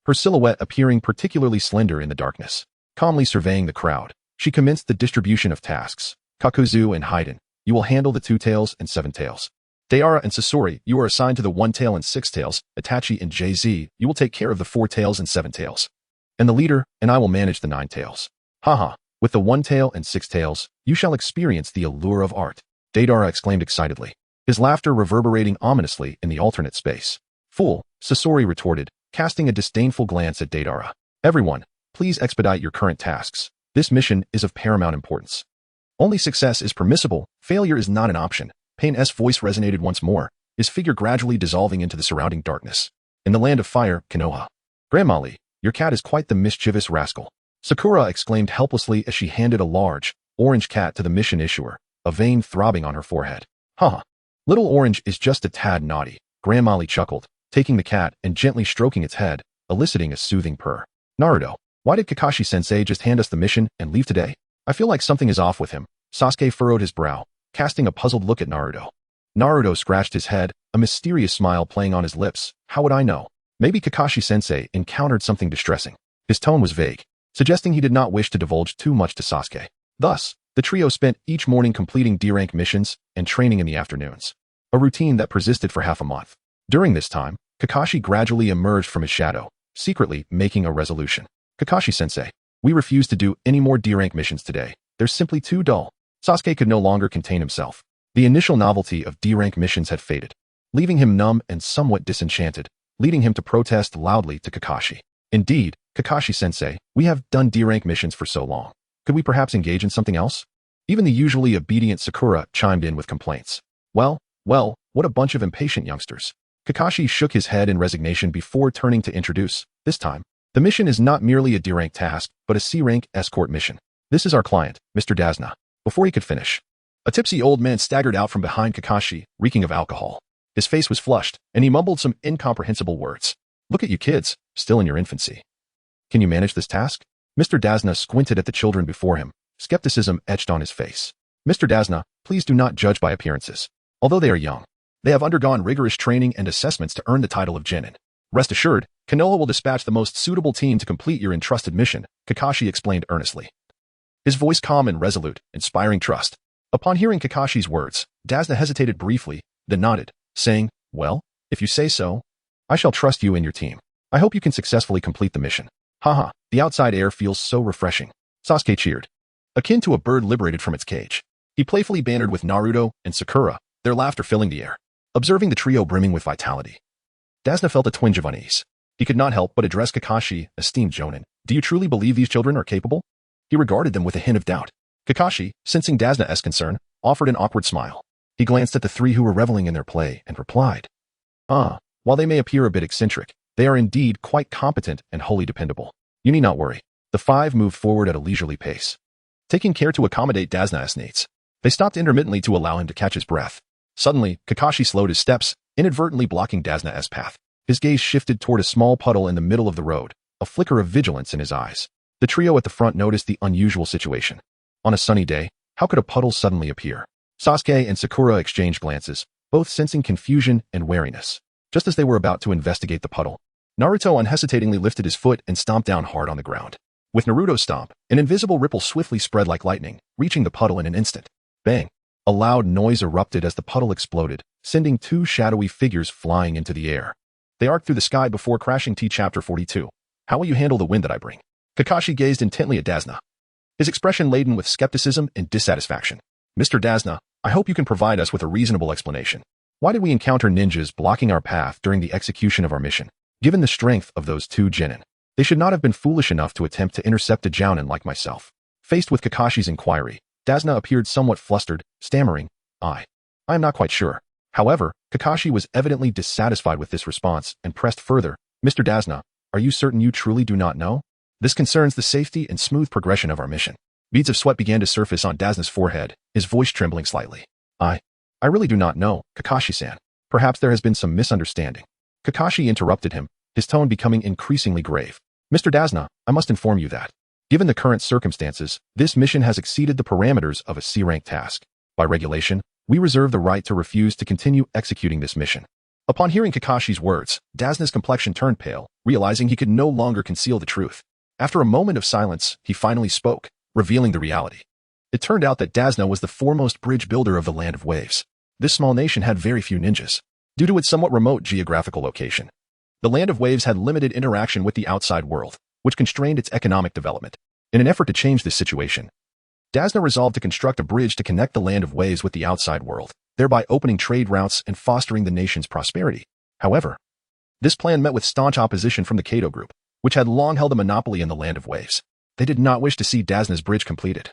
her silhouette appearing particularly slender in the darkness. Calmly surveying the crowd, she commenced the distribution of tasks. Kakuzu and Haiden, you will handle the 2 tails and 7 tails. Deara and Sasori, you are assigned to the 1 tail and 6 tails. Itachi and JZ, you will take care of the 4 tails and 7 tails. And the leader, and I will manage the 9 tails. Haha, with the 1 tail and 6 tails, you shall experience the allure of art. Deidara exclaimed excitedly, his laughter reverberating ominously in the alternate space. Fool, Sasori retorted, casting a disdainful glance at Deidara. Everyone, please expedite your current tasks. This mission is of paramount importance. Only success is permissible, failure is not an option. Pain's voice resonated once more, his figure gradually dissolving into the surrounding darkness. In the land of fire, Konoha. Grandmali, your cat is quite the mischievous rascal. Sakura exclaimed helplessly as she handed a large, orange cat to the mission issuer, a vein throbbing on her forehead. Haha. Little Orange is just a tad naughty, Grandmali chuckled, taking the cat and gently stroking its head, eliciting a soothing purr. Naruto, why did Kakashi-sensei just hand us the mission and leave today? I feel like something is off with him. Sasuke furrowed his brow, casting a puzzled look at Naruto. Naruto scratched his head, a mysterious smile playing on his lips. How would I know? Maybe Kakashi-sensei encountered something distressing. His tone was vague, suggesting he did not wish to divulge too much to Sasuke. Thus, the trio spent each morning completing D-rank missions and training in the afternoons, a routine that persisted for half a month. During this time, Kakashi gradually emerged from his shadow, secretly making a resolution. Kakashi-sensei, we refuse to do any more D-rank missions today. They're simply too dull. Sasuke could no longer contain himself. The initial novelty of D-rank missions had faded, leaving him numb and somewhat disenchanted, leading him to protest loudly to Kakashi. Indeed, Kakashi-sensei, we have done D-rank missions for so long. Could we perhaps engage in something else? Even the usually obedient Sakura chimed in with complaints. Well, what a bunch of impatient youngsters. Kakashi shook his head in resignation before turning to introduce. This time, the mission is not merely a D-rank task, but a C-rank escort mission. This is our client, Mr. Dasna. Before he could finish, a tipsy old man staggered out from behind Kakashi, reeking of alcohol. His face was flushed, and he mumbled some incomprehensible words. Look at you kids, still in your infancy. Can you manage this task? Mr. Dasna squinted at the children before him, skepticism etched on his face. Mr. Dasna, please do not judge by appearances. Although they are young, they have undergone rigorous training and assessments to earn the title of Genin. Rest assured, Konoha will dispatch the most suitable team to complete your entrusted mission, Kakashi explained earnestly. His voice calm and resolute, inspiring trust. Upon hearing Kakashi's words, Dasna hesitated briefly, then nodded, saying, well, if you say so, I shall trust you and your team. I hope you can successfully complete the mission. Haha, the outside air feels so refreshing. Sasuke cheered, akin to a bird liberated from its cage. He playfully bantered with Naruto and Sakura, their laughter filling the air, observing the trio brimming with vitality. Dasna felt a twinge of unease. He could not help but address Kakashi, esteemed Jonin. Do you truly believe these children are capable? He regarded them with a hint of doubt. Kakashi, sensing Dasna's concern, offered an awkward smile. He glanced at the 3 who were reveling in their play and replied, while they may appear a bit eccentric, they are indeed quite competent and wholly dependable. You need not worry. The 5 moved forward at a leisurely pace, taking care to accommodate Dasna's needs. They stopped intermittently to allow him to catch his breath. Suddenly, Kakashi slowed his steps, inadvertently blocking Dasna's path. His gaze shifted toward a small puddle in the middle of the road, a flicker of vigilance in his eyes. The trio at the front noticed the unusual situation. On a sunny day, how could a puddle suddenly appear? Sasuke and Sakura exchanged glances, both sensing confusion and wariness. Just as they were about to investigate the puddle, Naruto unhesitatingly lifted his foot and stomped down hard on the ground. With Naruto's stomp, an invisible ripple swiftly spread like lightning, reaching the puddle in an instant. Bang! A loud noise erupted as the puddle exploded, sending 2 shadowy figures flying into the air. They arced through the sky before crashing. Chapter 42. How will you handle the wind that I bring? Kakashi gazed intently at Dasna, his expression laden with skepticism and dissatisfaction. Mr. Dasna, I hope you can provide us with a reasonable explanation. Why did we encounter ninjas blocking our path during the execution of our mission? Given the strength of those 2 genin, they should not have been foolish enough to attempt to intercept a jounin like myself. Faced with Kakashi's inquiry, Dasna appeared somewhat flustered, stammering, I am not quite sure. However, Kakashi was evidently dissatisfied with this response and pressed further. Mr. Dasna, are you certain you truly do not know? This concerns the safety and smooth progression of our mission. Beads of sweat began to surface on Dasna's forehead, his voice trembling slightly. I really do not know, Kakashi-san. Perhaps there has been some misunderstanding. Kakashi interrupted him, his tone becoming increasingly grave. Mr. Dazna, I must inform you that, given the current circumstances, this mission has exceeded the parameters of a C-rank task. By regulation, we reserve the right to refuse to continue executing this mission. Upon hearing Kakashi's words, Dazna's complexion turned pale, realizing he could no longer conceal the truth. After a moment of silence, he finally spoke, revealing the reality. It turned out that Dazna was the foremost bridge builder of the Land of Waves. This small nation had very few ninjas, due to its somewhat remote geographical location. The Land of Waves had limited interaction with the outside world, which constrained its economic development. In an effort to change this situation, Dazna resolved to construct a bridge to connect the Land of Waves with the outside world, thereby opening trade routes and fostering the nation's prosperity. However, this plan met with staunch opposition from the Kato group, which had long held a monopoly in the Land of Waves. They did not wish to see Dazna's bridge completed,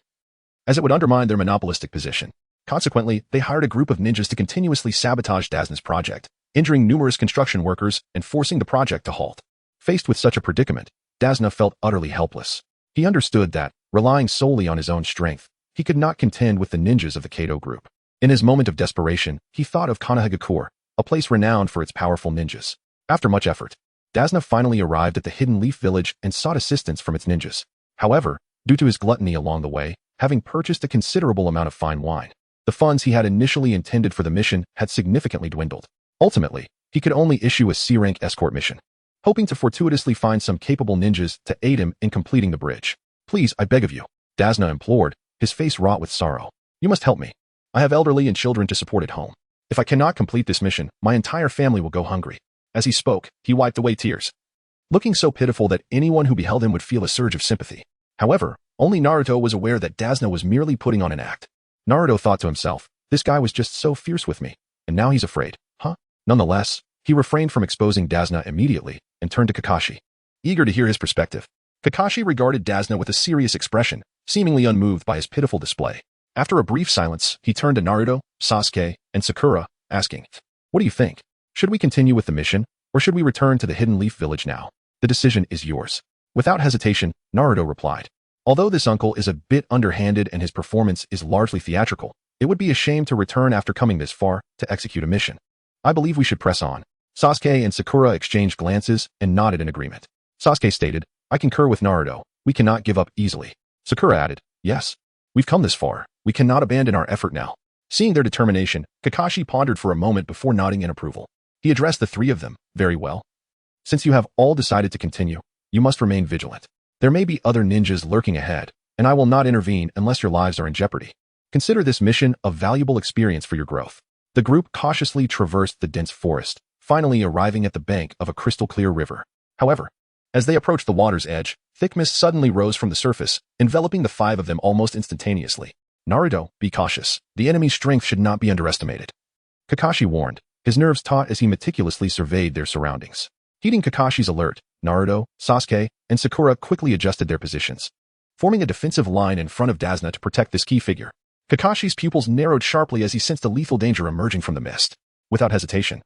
as it would undermine their monopolistic position. Consequently, they hired a group of ninjas to continuously sabotage Dazna's project, injuring numerous construction workers and forcing the project to halt. Faced with such a predicament, Dazna felt utterly helpless. He understood that, relying solely on his own strength, he could not contend with the ninjas of the Kato group. In his moment of desperation, he thought of Konohagakure, a place renowned for its powerful ninjas. After much effort, Dazna finally arrived at the Hidden Leaf Village and sought assistance from its ninjas. However, due to his gluttony along the way, having purchased a considerable amount of fine wine, the funds he had initially intended for the mission had significantly dwindled. Ultimately, he could only issue a C-rank escort mission, hoping to fortuitously find some capable ninjas to aid him in completing the bridge. Please, I beg of you, Dazna implored, his face wrought with sorrow. You must help me. I have elderly and children to support at home. If I cannot complete this mission, my entire family will go hungry. As he spoke, he wiped away tears, looking so pitiful that anyone who beheld him would feel a surge of sympathy. However, only Naruto was aware that Dazna was merely putting on an act. Naruto thought to himself, this guy was just so fierce with me, and now he's afraid, huh? Nonetheless, he refrained from exposing Dazna immediately and turned to Kakashi, eager to hear his perspective. Kakashi regarded Dazna with a serious expression, seemingly unmoved by his pitiful display. After a brief silence, he turned to Naruto, Sasuke, and Sakura, asking, what do you think? Should we continue with the mission, or should we return to the Hidden Leaf Village now? The decision is yours. Without hesitation, Naruto replied. Although this uncle is a bit underhanded and his performance is largely theatrical, it would be a shame to return after coming this far to execute a mission. I believe we should press on. Sasuke and Sakura exchanged glances and nodded in agreement. Sasuke stated, I concur with Naruto. We cannot give up easily. Sakura added, yes. We've come this far. We cannot abandon our effort now. Seeing their determination, Kakashi pondered for a moment before nodding in approval. He addressed the three of them, very well. Since you have all decided to continue, you must remain vigilant. There may be other ninjas lurking ahead, and I will not intervene unless your lives are in jeopardy. Consider this mission a valuable experience for your growth. The group cautiously traversed the dense forest, finally arriving at the bank of a crystal-clear river. However, as they approached the water's edge, thick mist suddenly rose from the surface, enveloping the five of them almost instantaneously. Naruto, be cautious. The enemy's strength should not be underestimated. Kakashi warned, his nerves taut as he meticulously surveyed their surroundings. Heeding Kakashi's alert, Naruto, Sasuke, and Sakura quickly adjusted their positions, forming a defensive line in front of Dazna to protect this key figure. Kakashi's pupils narrowed sharply as he sensed a lethal danger emerging from the mist. Without hesitation,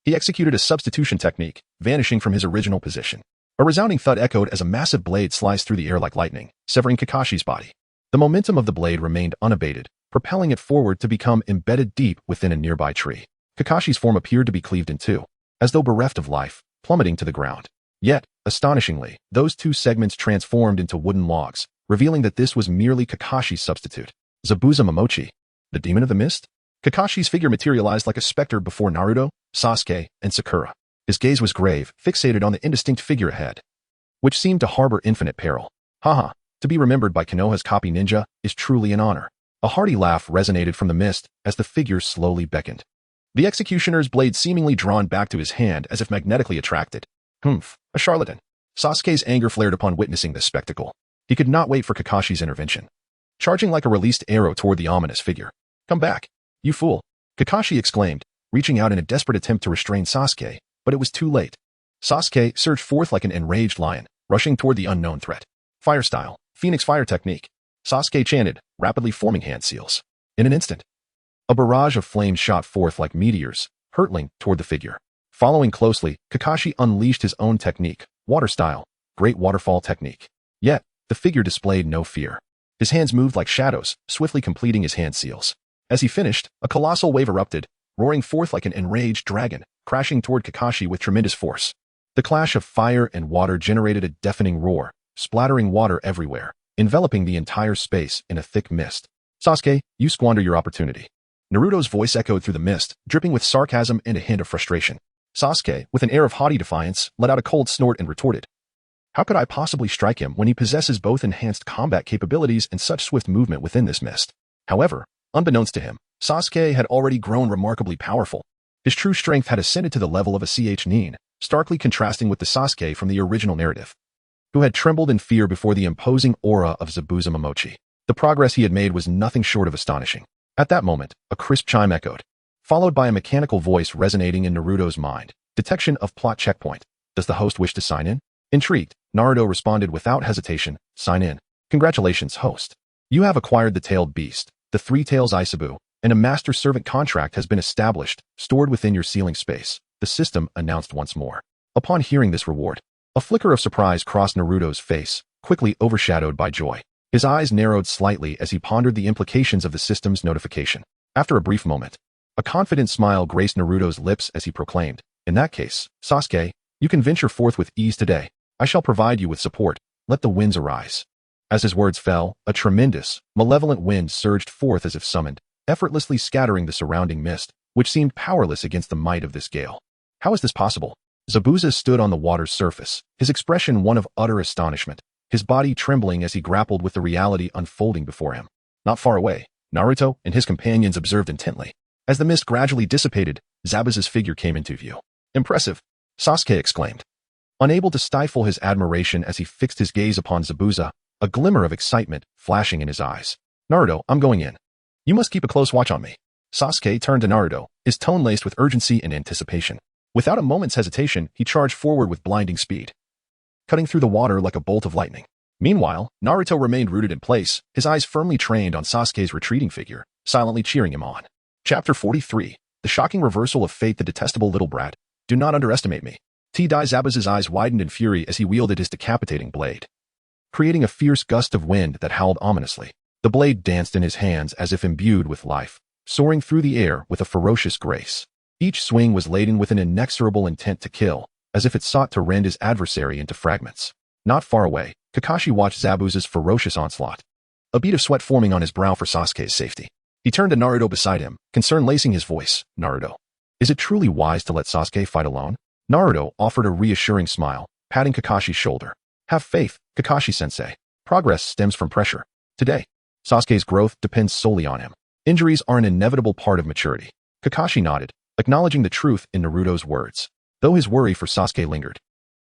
he executed a substitution technique, vanishing from his original position. A resounding thud echoed as a massive blade sliced through the air like lightning, severing Kakashi's body. The momentum of the blade remained unabated, propelling it forward to become embedded deep within a nearby tree. Kakashi's form appeared to be cleaved in two, as though bereft of life, plummeting to the ground. Yet, astonishingly, those two segments transformed into wooden logs, revealing that this was merely Kakashi's substitute. Zabuza Momochi, the demon of the mist? Kakashi's figure materialized like a specter before Naruto, Sasuke, and Sakura. His gaze was grave, fixated on the indistinct figure ahead, which seemed to harbor infinite peril. Haha, to be remembered by Konoha's copy ninja is truly an honor. A hearty laugh resonated from the mist as the figure slowly beckoned, the executioner's blade seemingly drawn back to his hand as if magnetically attracted. Humph, a charlatan. Sasuke's anger flared upon witnessing this spectacle. He could not wait for Kakashi's intervention, charging like a released arrow toward the ominous figure. Come back, you fool, Kakashi exclaimed, reaching out in a desperate attempt to restrain Sasuke, but it was too late. Sasuke surged forth like an enraged lion, rushing toward the unknown threat. Fire style, Phoenix fire technique, Sasuke chanted, rapidly forming hand seals. In an instant, a barrage of flames shot forth like meteors, hurtling toward the figure. Following closely, Kakashi unleashed his own technique, water style, great waterfall technique. Yet, the figure displayed no fear. His hands moved like shadows, swiftly completing his hand seals. As he finished, a colossal wave erupted, roaring forth like an enraged dragon, crashing toward Kakashi with tremendous force. The clash of fire and water generated a deafening roar, splattering water everywhere, enveloping the entire space in a thick mist. Sasuke, you squander your opportunity. Naruto's voice echoed through the mist, dripping with sarcasm and a hint of frustration. Sasuke, with an air of haughty defiance, let out a cold snort and retorted, how could I possibly strike him when he possesses both enhanced combat capabilities and such swift movement within this mist? However, unbeknownst to him, Sasuke had already grown remarkably powerful. His true strength had ascended to the level of a Nin, starkly contrasting with the Sasuke from the original narrative, who had trembled in fear before the imposing aura of Zabuza Momochi. The progress he had made was nothing short of astonishing. At that moment, a crisp chime echoed, followed by a mechanical voice resonating in Naruto's mind. Detection of plot checkpoint. Does the host wish to sign in? Intrigued, Naruto responded without hesitation, sign in. Congratulations, host. You have acquired the tailed beast, the three tails Isabu, and a master-servant contract has been established, stored within your ceiling space, the system announced once more. Upon hearing this reward, a flicker of surprise crossed Naruto's face, quickly overshadowed by joy. His eyes narrowed slightly as he pondered the implications of the system's notification. After a brief moment, a confident smile graced Naruto's lips as he proclaimed, in that case, Sasuke, you can venture forth with ease today. I shall provide you with support. Let the winds arise. As his words fell, a tremendous, malevolent wind surged forth as if summoned, effortlessly scattering the surrounding mist, which seemed powerless against the might of this gale. How is this possible? Zabuza stood on the water's surface, his expression one of utter astonishment, his body trembling as he grappled with the reality unfolding before him. Not far away, Naruto and his companions observed intently. As the mist gradually dissipated, Zabuza's figure came into view. Impressive, Sasuke exclaimed, unable to stifle his admiration as he fixed his gaze upon Zabuza, a glimmer of excitement flashing in his eyes. Naruto, I'm going in. You must keep a close watch on me. Sasuke turned to Naruto, his tone laced with urgency and anticipation. Without a moment's hesitation, he charged forward with blinding speed, cutting through the water like a bolt of lightning. Meanwhile, Naruto remained rooted in place, his eyes firmly trained on Sasuke's retreating figure, silently cheering him on. Chapter 43. The shocking reversal of fate, the detestable little brat. Do not underestimate me. Zabuza's eyes widened in fury as he wielded his decapitating blade, creating a fierce gust of wind that howled ominously. The blade danced in his hands as if imbued with life, soaring through the air with a ferocious grace. Each swing was laden with an inexorable intent to kill, as if it sought to rend his adversary into fragments. Not far away, Kakashi watched Zabuza's ferocious onslaught, a bead of sweat forming on his brow for Sasuke's safety. He turned to Naruto beside him, concern lacing his voice. Naruto, is it truly wise to let Sasuke fight alone? Naruto offered a reassuring smile, patting Kakashi's shoulder. Have faith, Kakashi-sensei. Progress stems from pressure. Today, Sasuke's growth depends solely on him. Injuries are an inevitable part of maturity. Kakashi nodded, acknowledging the truth in Naruto's words. Though his worry for Sasuke lingered,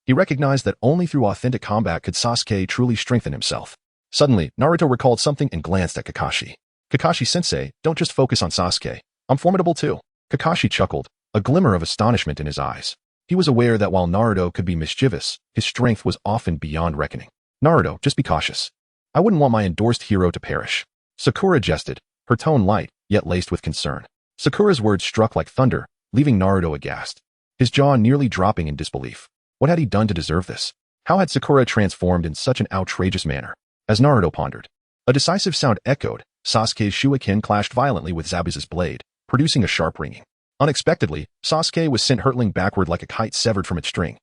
he recognized that only through authentic combat could Sasuke truly strengthen himself. Suddenly, Naruto recalled something and glanced at Kakashi. Kakashi-sensei, don't just focus on Sasuke. I'm formidable too. Kakashi chuckled, a glimmer of astonishment in his eyes. He was aware that while Naruto could be mischievous, his strength was often beyond reckoning. Naruto, just be cautious. I wouldn't want my endorsed hero to perish. Sakura jested, her tone light, yet laced with concern. Sakura's words struck like thunder, leaving Naruto aghast, his jaw nearly dropping in disbelief. What had he done to deserve this? How had Sakura transformed in such an outrageous manner? As Naruto pondered, a decisive sound echoed. Sasuke's shuriken clashed violently with Zabuza's blade, producing a sharp ringing. Unexpectedly, Sasuke was sent hurtling backward like a kite severed from its string,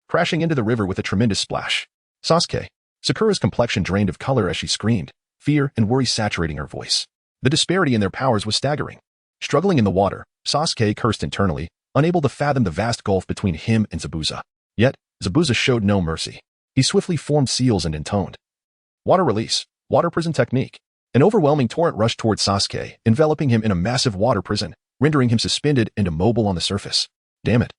crashing into the river with a tremendous splash. Sasuke. Sakura's complexion drained of color as she screamed, fear and worry saturating her voice. The disparity in their powers was staggering. Struggling in the water, Sasuke cursed internally, unable to fathom the vast gulf between him and Zabuza. Yet, Zabuza showed no mercy. He swiftly formed seals and intoned water release, water prison technique. An overwhelming torrent rushed towards Sasuke, enveloping him in a massive water prison, rendering him suspended and immobile on the surface. Damn it.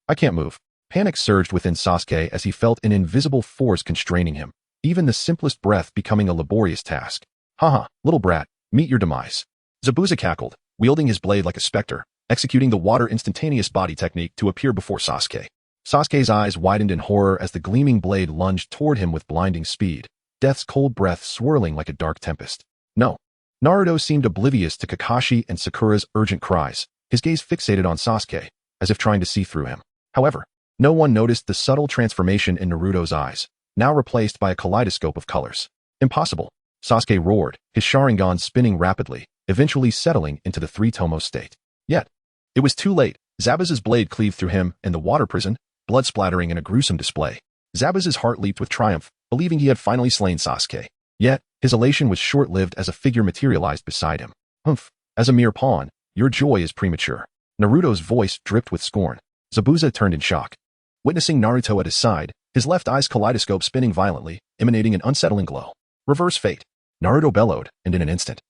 I can't move. Panic surged within Sasuke as he felt an invisible force constraining him, even the simplest breath becoming a laborious task. Haha, little brat, meet your demise. Zabuza cackled, wielding his blade like a specter, executing the water instantaneous body technique to appear before Sasuke. Sasuke's eyes widened in horror as the gleaming blade lunged toward him with blinding speed, death's cold breath swirling like a dark tempest. No. Naruto seemed oblivious to Kakashi and Sakura's urgent cries, his gaze fixated on Sasuke, as if trying to see through him. However, no one noticed the subtle transformation in Naruto's eyes, now replaced by a kaleidoscope of colors. Impossible. Sasuke roared, his Sharingan spinning rapidly, eventually settling into the three-tomo state. Yet, it was too late. Zabuza's blade cleaved through him and the water prison, blood splattering in a gruesome display. Zabuza's heart leaped with triumph, believing he had finally slain Sasuke. Yet, his elation was short-lived as a figure materialized beside him. Humph, as a mere pawn, your joy is premature. Naruto's voice dripped with scorn. Zabuza turned in shock. Witnessing Naruto at his side, his left eye's kaleidoscope spinning violently, emanating an unsettling glow. Reverse fate. Naruto bellowed, and in an instant,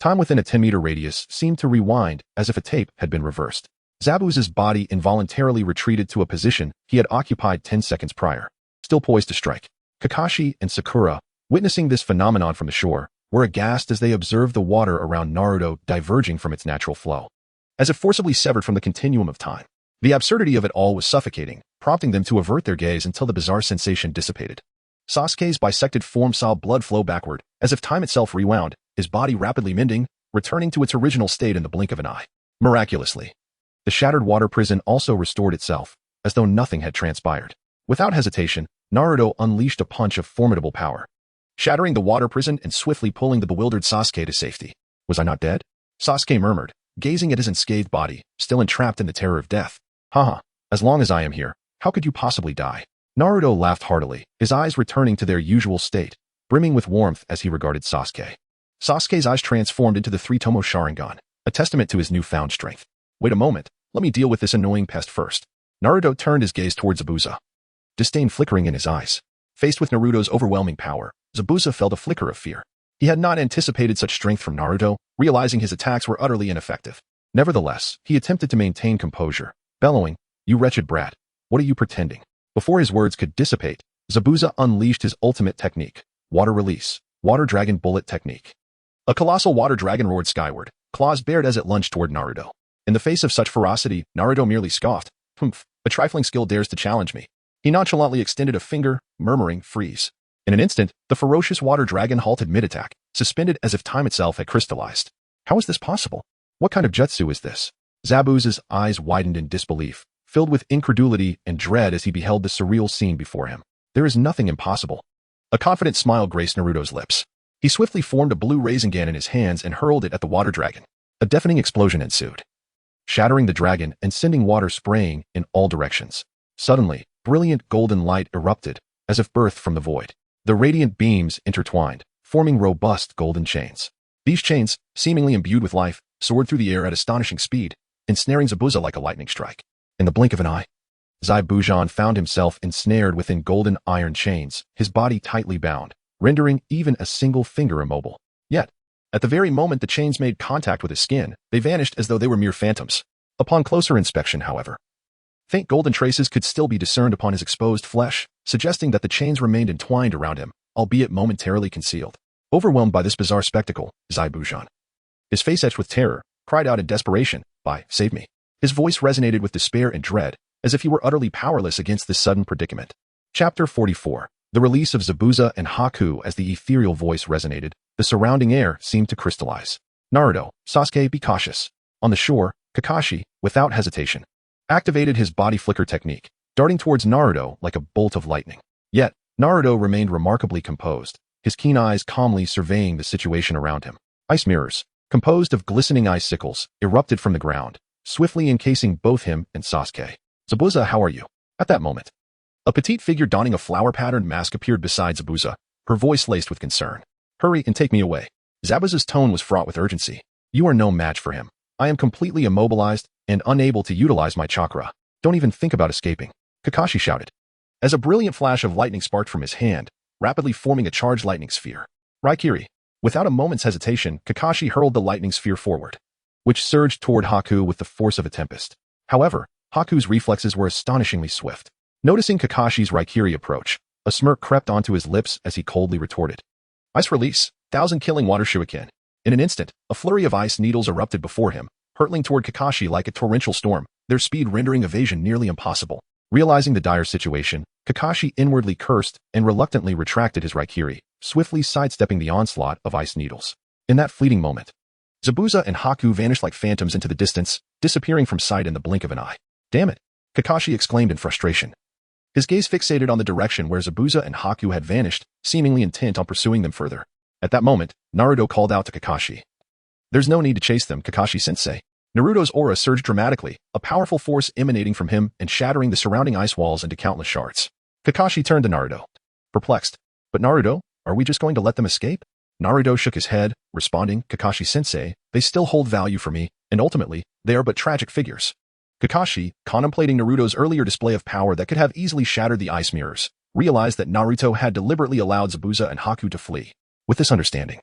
time within a 10-meter radius seemed to rewind as if a tape had been reversed. Zabuza's body involuntarily retreated to a position he had occupied 10 seconds prior, still poised to strike. Kakashi and Sakura, witnessing this phenomenon from the shore, were aghast as they observed the water around Naruto diverging from its natural flow, as if forcibly severed from the continuum of time. The absurdity of it all was suffocating, prompting them to avert their gaze until the bizarre sensation dissipated. Sasuke's bisected form saw blood flow backward, as if time itself rewound, his body rapidly mending, returning to its original state in the blink of an eye. Miraculously, the shattered water prison also restored itself, as though nothing had transpired. Without hesitation, Naruto unleashed a punch of formidable power, shattering the water prison and swiftly pulling the bewildered Sasuke to safety. Was I not dead? Sasuke murmured, gazing at his unscathed body, still entrapped in the terror of death. Haha, as long as I am here, how could you possibly die? Naruto laughed heartily, his eyes returning to their usual state, brimming with warmth as he regarded Sasuke. Sasuke's eyes transformed into the three-tomo Sharingan, a testament to his newfound strength. Wait a moment, let me deal with this annoying pest first. Naruto turned his gaze towards Zabuza, disdain flickering in his eyes. Faced with Naruto's overwhelming power, Zabuza felt a flicker of fear. He had not anticipated such strength from Naruto, realizing his attacks were utterly ineffective. Nevertheless, he attempted to maintain composure, bellowing, "You wretched brat, what are you pretending?" Before his words could dissipate, Zabuza unleashed his ultimate technique, Water Release, Water Dragon Bullet Technique. A colossal water dragon roared skyward, claws bared as it lunged toward Naruto. In the face of such ferocity, Naruto merely scoffed. Humph, a trifling skill dares to challenge me. He nonchalantly extended a finger, murmuring, "Freeze." In an instant, the ferocious water dragon halted mid-attack, suspended as if time itself had crystallized. How is this possible? What kind of jutsu is this? Zabuza's eyes widened in disbelief, filled with incredulity and dread as he beheld the surreal scene before him. There is nothing impossible. A confident smile graced Naruto's lips. He swiftly formed a blue Rasengan in his hands and hurled it at the water dragon. A deafening explosion ensued, shattering the dragon and sending water spraying in all directions. Suddenly, brilliant golden light erupted, as if birthed from the void. The radiant beams intertwined, forming robust golden chains. These chains, seemingly imbued with life, soared through the air at astonishing speed, ensnaring Zabuza like a lightning strike. In the blink of an eye, Zabuza found himself ensnared within golden iron chains, his body tightly bound, rendering even a single finger immobile. Yet, at the very moment the chains made contact with his skin, they vanished as though they were mere phantoms. Upon closer inspection, however, faint golden traces could still be discerned upon his exposed flesh, suggesting that the chains remained entwined around him, albeit momentarily concealed. Overwhelmed by this bizarre spectacle, Zabuza, his face etched with terror, cried out in desperation, "Save me." His voice resonated with despair and dread, as if he were utterly powerless against this sudden predicament. Chapter 44. The release of Zabuza and Haku. As the ethereal voice resonated, the surrounding air seemed to crystallize. Naruto, Sasuke, be cautious. On the shore, Kakashi, without hesitation, activated his body flicker technique, darting towards Naruto like a bolt of lightning. Yet, Naruto remained remarkably composed, his keen eyes calmly surveying the situation around him. Ice mirrors, composed of glistening icicles, erupted from the ground, swiftly encasing both him and Sasuke. "Zabuza, how are you?" At that moment, a petite figure donning a flower-patterned mask appeared beside Zabuza, her voice laced with concern. "Hurry and take me away." Zabuza's tone was fraught with urgency. "You are no match for him. I am completely immobilized and unable to utilize my chakra. Don't even think about escaping," Kakashi shouted, as a brilliant flash of lightning sparked from his hand, rapidly forming a charged lightning sphere. Raikiri. Without a moment's hesitation, Kakashi hurled the lightning sphere forward, which surged toward Haku with the force of a tempest. However, Haku's reflexes were astonishingly swift. Noticing Kakashi's Raikiri approach, a smirk crept onto his lips as he coldly retorted, "Ice release, 1,000 killing water shuriken." In an instant, a flurry of ice needles erupted before him, hurtling toward Kakashi like a torrential storm, their speed rendering evasion nearly impossible. Realizing the dire situation, Kakashi inwardly cursed and reluctantly retracted his Raikiri, swiftly sidestepping the onslaught of ice needles. In that fleeting moment, Zabuza and Haku vanished like phantoms into the distance, disappearing from sight in the blink of an eye. "Damn it!" Kakashi exclaimed in frustration, his gaze fixated on the direction where Zabuza and Haku had vanished, seemingly intent on pursuing them further. At that moment, Naruto called out to Kakashi, "There's no need to chase them, Kakashi-sensei. Naruto's aura surged dramatically, a powerful force emanating from him and shattering the surrounding ice walls into countless shards. Kakashi turned to Naruto, perplexed. But Naruto, are we just going to let them escape? Naruto shook his head, responding, Kakashi-sensei, they still hold value for me, and ultimately, they are but tragic figures. Kakashi, contemplating Naruto's earlier display of power that could have easily shattered the ice mirrors, realized that Naruto had deliberately allowed Zabuza and Haku to flee. With this understanding,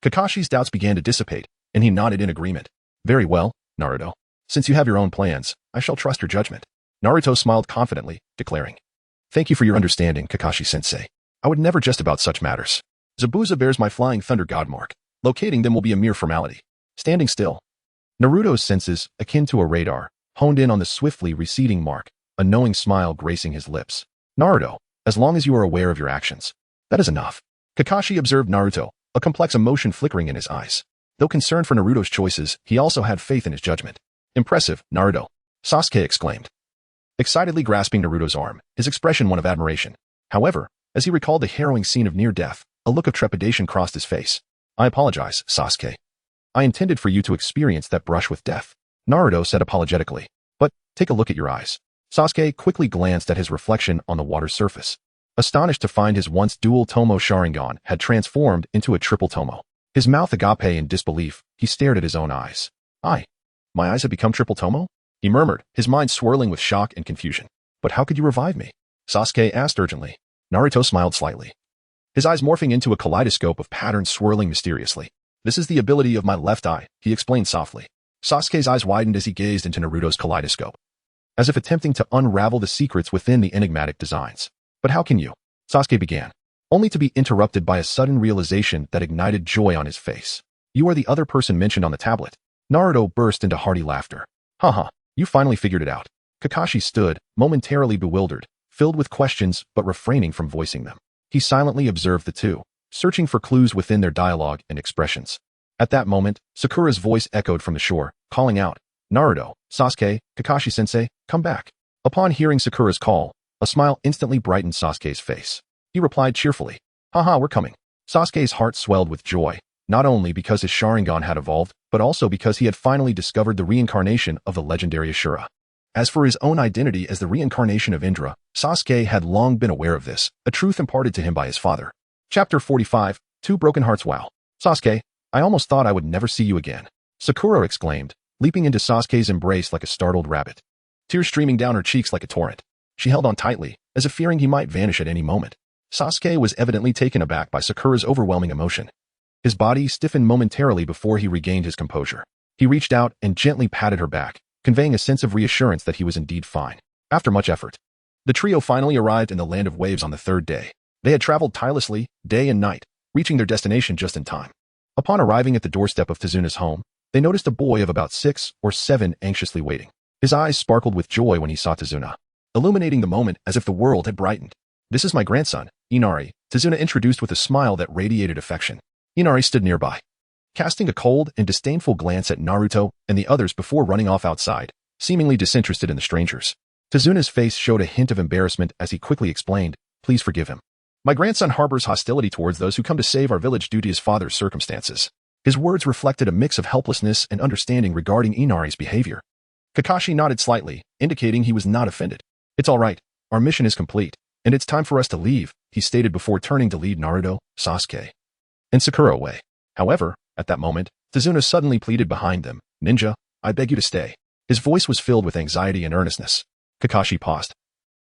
Kakashi's doubts began to dissipate, and he nodded in agreement. Very well, Naruto. Since you have your own plans, I shall trust your judgment. Naruto smiled confidently, declaring, Thank you for your understanding, Kakashi-sensei. I would never jest about such matters. Zabuza bears my flying thunder god mark. Locating them will be a mere formality. Standing still. Naruto's senses, akin to a radar, honed in on the swiftly receding mark, a knowing smile gracing his lips. Naruto, as long as you are aware of your actions, that is enough. Kakashi observed Naruto, a complex emotion flickering in his eyes. Though concerned for Naruto's choices, he also had faith in his judgment. Impressive, Naruto. Sasuke exclaimed, excitedly grasping Naruto's arm, his expression one of admiration. However, as he recalled the harrowing scene of near death, a look of trepidation crossed his face. I apologize, Sasuke. I intended for you to experience that brush with death, Naruto said apologetically. But, take a look at your eyes. Sasuke quickly glanced at his reflection on the water's surface. Astonished to find his once dual Tomo Sharingan had transformed into a triple Tomo. His mouth agape in disbelief, he stared at his own eyes. My eyes have become triple Tomo? He murmured, his mind swirling with shock and confusion. But how could you revive me? Sasuke asked urgently. Naruto smiled slightly, his eyes morphing into a kaleidoscope of patterns swirling mysteriously. This is the ability of my left eye, he explained softly. Sasuke's eyes widened as he gazed into Naruto's kaleidoscope, as if attempting to unravel the secrets within the enigmatic designs. But how can you? Sasuke began, only to be interrupted by a sudden realization that ignited joy on his face. You are the other person mentioned on the tablet. Naruto burst into hearty laughter. Haha, you finally figured it out. Kakashi stood, momentarily bewildered, filled with questions but refraining from voicing them. He silently observed the two, searching for clues within their dialogue and expressions. At that moment, Sakura's voice echoed from the shore, calling out, Naruto, Sasuke, Kakashi-sensei, come back. Upon hearing Sakura's call, a smile instantly brightened Sasuke's face. He replied cheerfully, Haha, we're coming. Sasuke's heart swelled with joy, not only because his Sharingan had evolved, but also because he had finally discovered the reincarnation of the legendary Ashura. As for his own identity as the reincarnation of Indra, Sasuke had long been aware of this, a truth imparted to him by his father. Chapter 45, Two Broken Hearts. Wow. Sasuke, I almost thought I would never see you again. Sakura exclaimed, leaping into Sasuke's embrace like a startled rabbit. Tears streaming down her cheeks like a torrent. She held on tightly, as if fearing he might vanish at any moment. Sasuke was evidently taken aback by Sakura's overwhelming emotion. His body stiffened momentarily before he regained his composure. He reached out and gently patted her back, conveying a sense of reassurance that he was indeed fine. After much effort, the trio finally arrived in the land of waves on the third day. They had traveled tirelessly, day and night, reaching their destination just in time. Upon arriving at the doorstep of Tezuna's home, they noticed a boy of about 6 or 7 anxiously waiting. His eyes sparkled with joy when he saw Tezuna, illuminating the moment as if the world had brightened. This is my grandson, Inari, Tezuna introduced with a smile that radiated affection. Inari stood nearby, casting a cold and disdainful glance at Naruto and the others before running off outside, seemingly disinterested in the strangers. Tezuna's face showed a hint of embarrassment as he quickly explained, please forgive him. My grandson harbors hostility towards those who come to save our village due to his father's circumstances. His words reflected a mix of helplessness and understanding regarding Inari's behavior. Kakashi nodded slightly, indicating he was not offended. It's all right, our mission is complete, and it's time for us to leave, he stated before turning to lead Naruto, Sasuke, and Sakura away. However, at that moment, Tezuna suddenly pleaded behind them, Ninja, I beg you to stay. His voice was filled with anxiety and earnestness. Kakashi paused,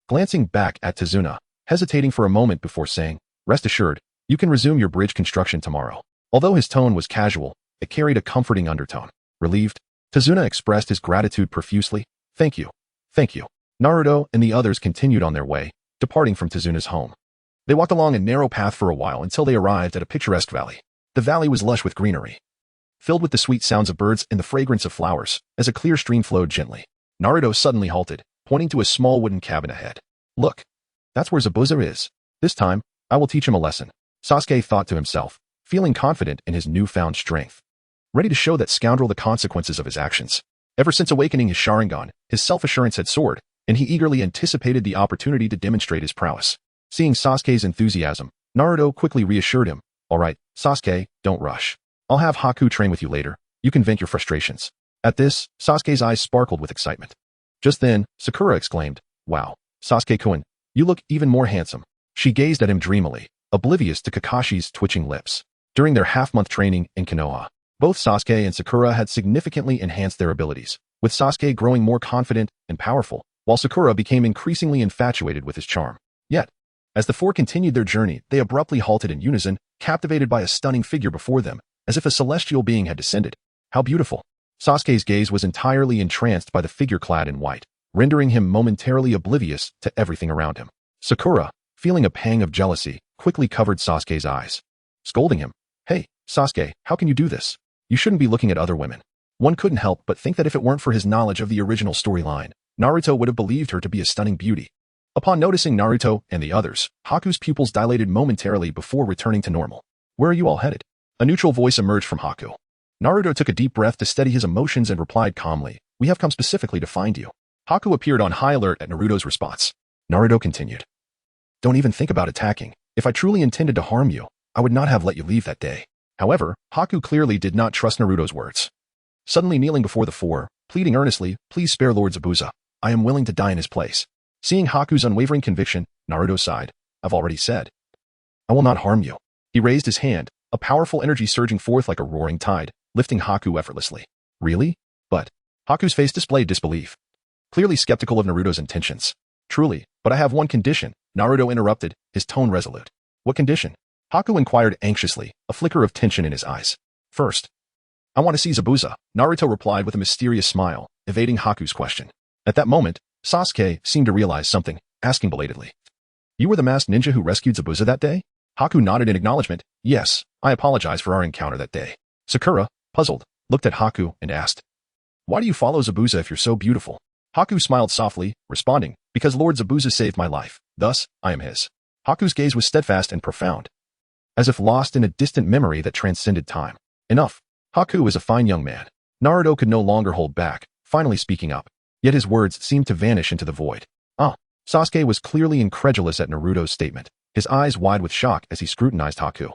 glancing back at Tezuna, hesitating for a moment before saying, rest assured, you can resume your bridge construction tomorrow. Although his tone was casual, it carried a comforting undertone. Relieved, Tezuna expressed his gratitude profusely. Thank you. Thank you. Naruto and the others continued on their way, departing from Tezuna's home. They walked along a narrow path for a while until they arrived at a picturesque valley. The valley was lush with greenery, filled with the sweet sounds of birds and the fragrance of flowers, as a clear stream flowed gently. Naruto suddenly halted, pointing to a small wooden cabin ahead. Look, that's where Zabuza is. This time, I will teach him a lesson. Sasuke thought to himself, feeling confident in his newfound strength, ready to show that scoundrel the consequences of his actions. Ever since awakening his Sharingan, his self-assurance had soared, and he eagerly anticipated the opportunity to demonstrate his prowess. Seeing Sasuke's enthusiasm, Naruto quickly reassured him, all right, Sasuke, don't rush. I'll have Haku train with you later. You can vent your frustrations. At this, Sasuke's eyes sparkled with excitement. Just then, Sakura exclaimed, "Wow, Sasuke-kun, you look even more handsome." She gazed at him dreamily, oblivious to Kakashi's twitching lips. During their half-month training in Konoha, both Sasuke and Sakura had significantly enhanced their abilities, with Sasuke growing more confident and powerful, while Sakura became increasingly infatuated with his charm. Yet, as the four continued their journey, they abruptly halted in unison, captivated by a stunning figure before them, as if a celestial being had descended. How beautiful! Sasuke's gaze was entirely entranced by the figure clad in white, rendering him momentarily oblivious to everything around him. Sakura, feeling a pang of jealousy, quickly covered Sasuke's eyes, scolding him. "Hey, Sasuke, how can you do this? You shouldn't be looking at other women." One couldn't help but think that if it weren't for his knowledge of the original storyline, Naruto would have believed her to be a stunning beauty. Upon noticing Naruto and the others, Haku's pupils dilated momentarily before returning to normal. "Where are you all headed?" A neutral voice emerged from Haku. Naruto took a deep breath to steady his emotions and replied calmly, "We have come specifically to find you." Haku appeared on high alert at Naruto's response. Naruto continued, "Don't even think about attacking. If I truly intended to harm you, I would not have let you leave that day." However, Haku clearly did not trust Naruto's words. Suddenly kneeling before the four, pleading earnestly, "Please spare Lord Zabuza. I am willing to die in his place." Seeing Haku's unwavering conviction, Naruto sighed. "I've already said. I will not harm you." He raised his hand, a powerful energy surging forth like a roaring tide, lifting Haku effortlessly. "Really? But..." Haku's face displayed disbelief, clearly skeptical of Naruto's intentions. "Truly, but I have one condition," Naruto interrupted, his tone resolute. "What condition?" Haku inquired anxiously, a flicker of tension in his eyes. "First, I want to see Zabuza," Naruto replied with a mysterious smile, evading Haku's question. At that moment, Sasuke seemed to realize something, asking belatedly, "You were the masked ninja who rescued Zabuza that day?" Haku nodded in acknowledgement. "Yes, I apologize for our encounter that day." Sakura, puzzled, looked at Haku and asked, "Why do you follow Zabuza if you're so beautiful?" Haku smiled softly, responding, "Because Lord Zabuza saved my life, thus, I am his." Haku's gaze was steadfast and profound, as if lost in a distant memory that transcended time. "Enough. Haku is a fine young man." Naruto could no longer hold back, finally speaking up. Yet his words seemed to vanish into the void. "Ah." Sasuke was clearly incredulous at Naruto's statement, his eyes wide with shock as he scrutinized Haku,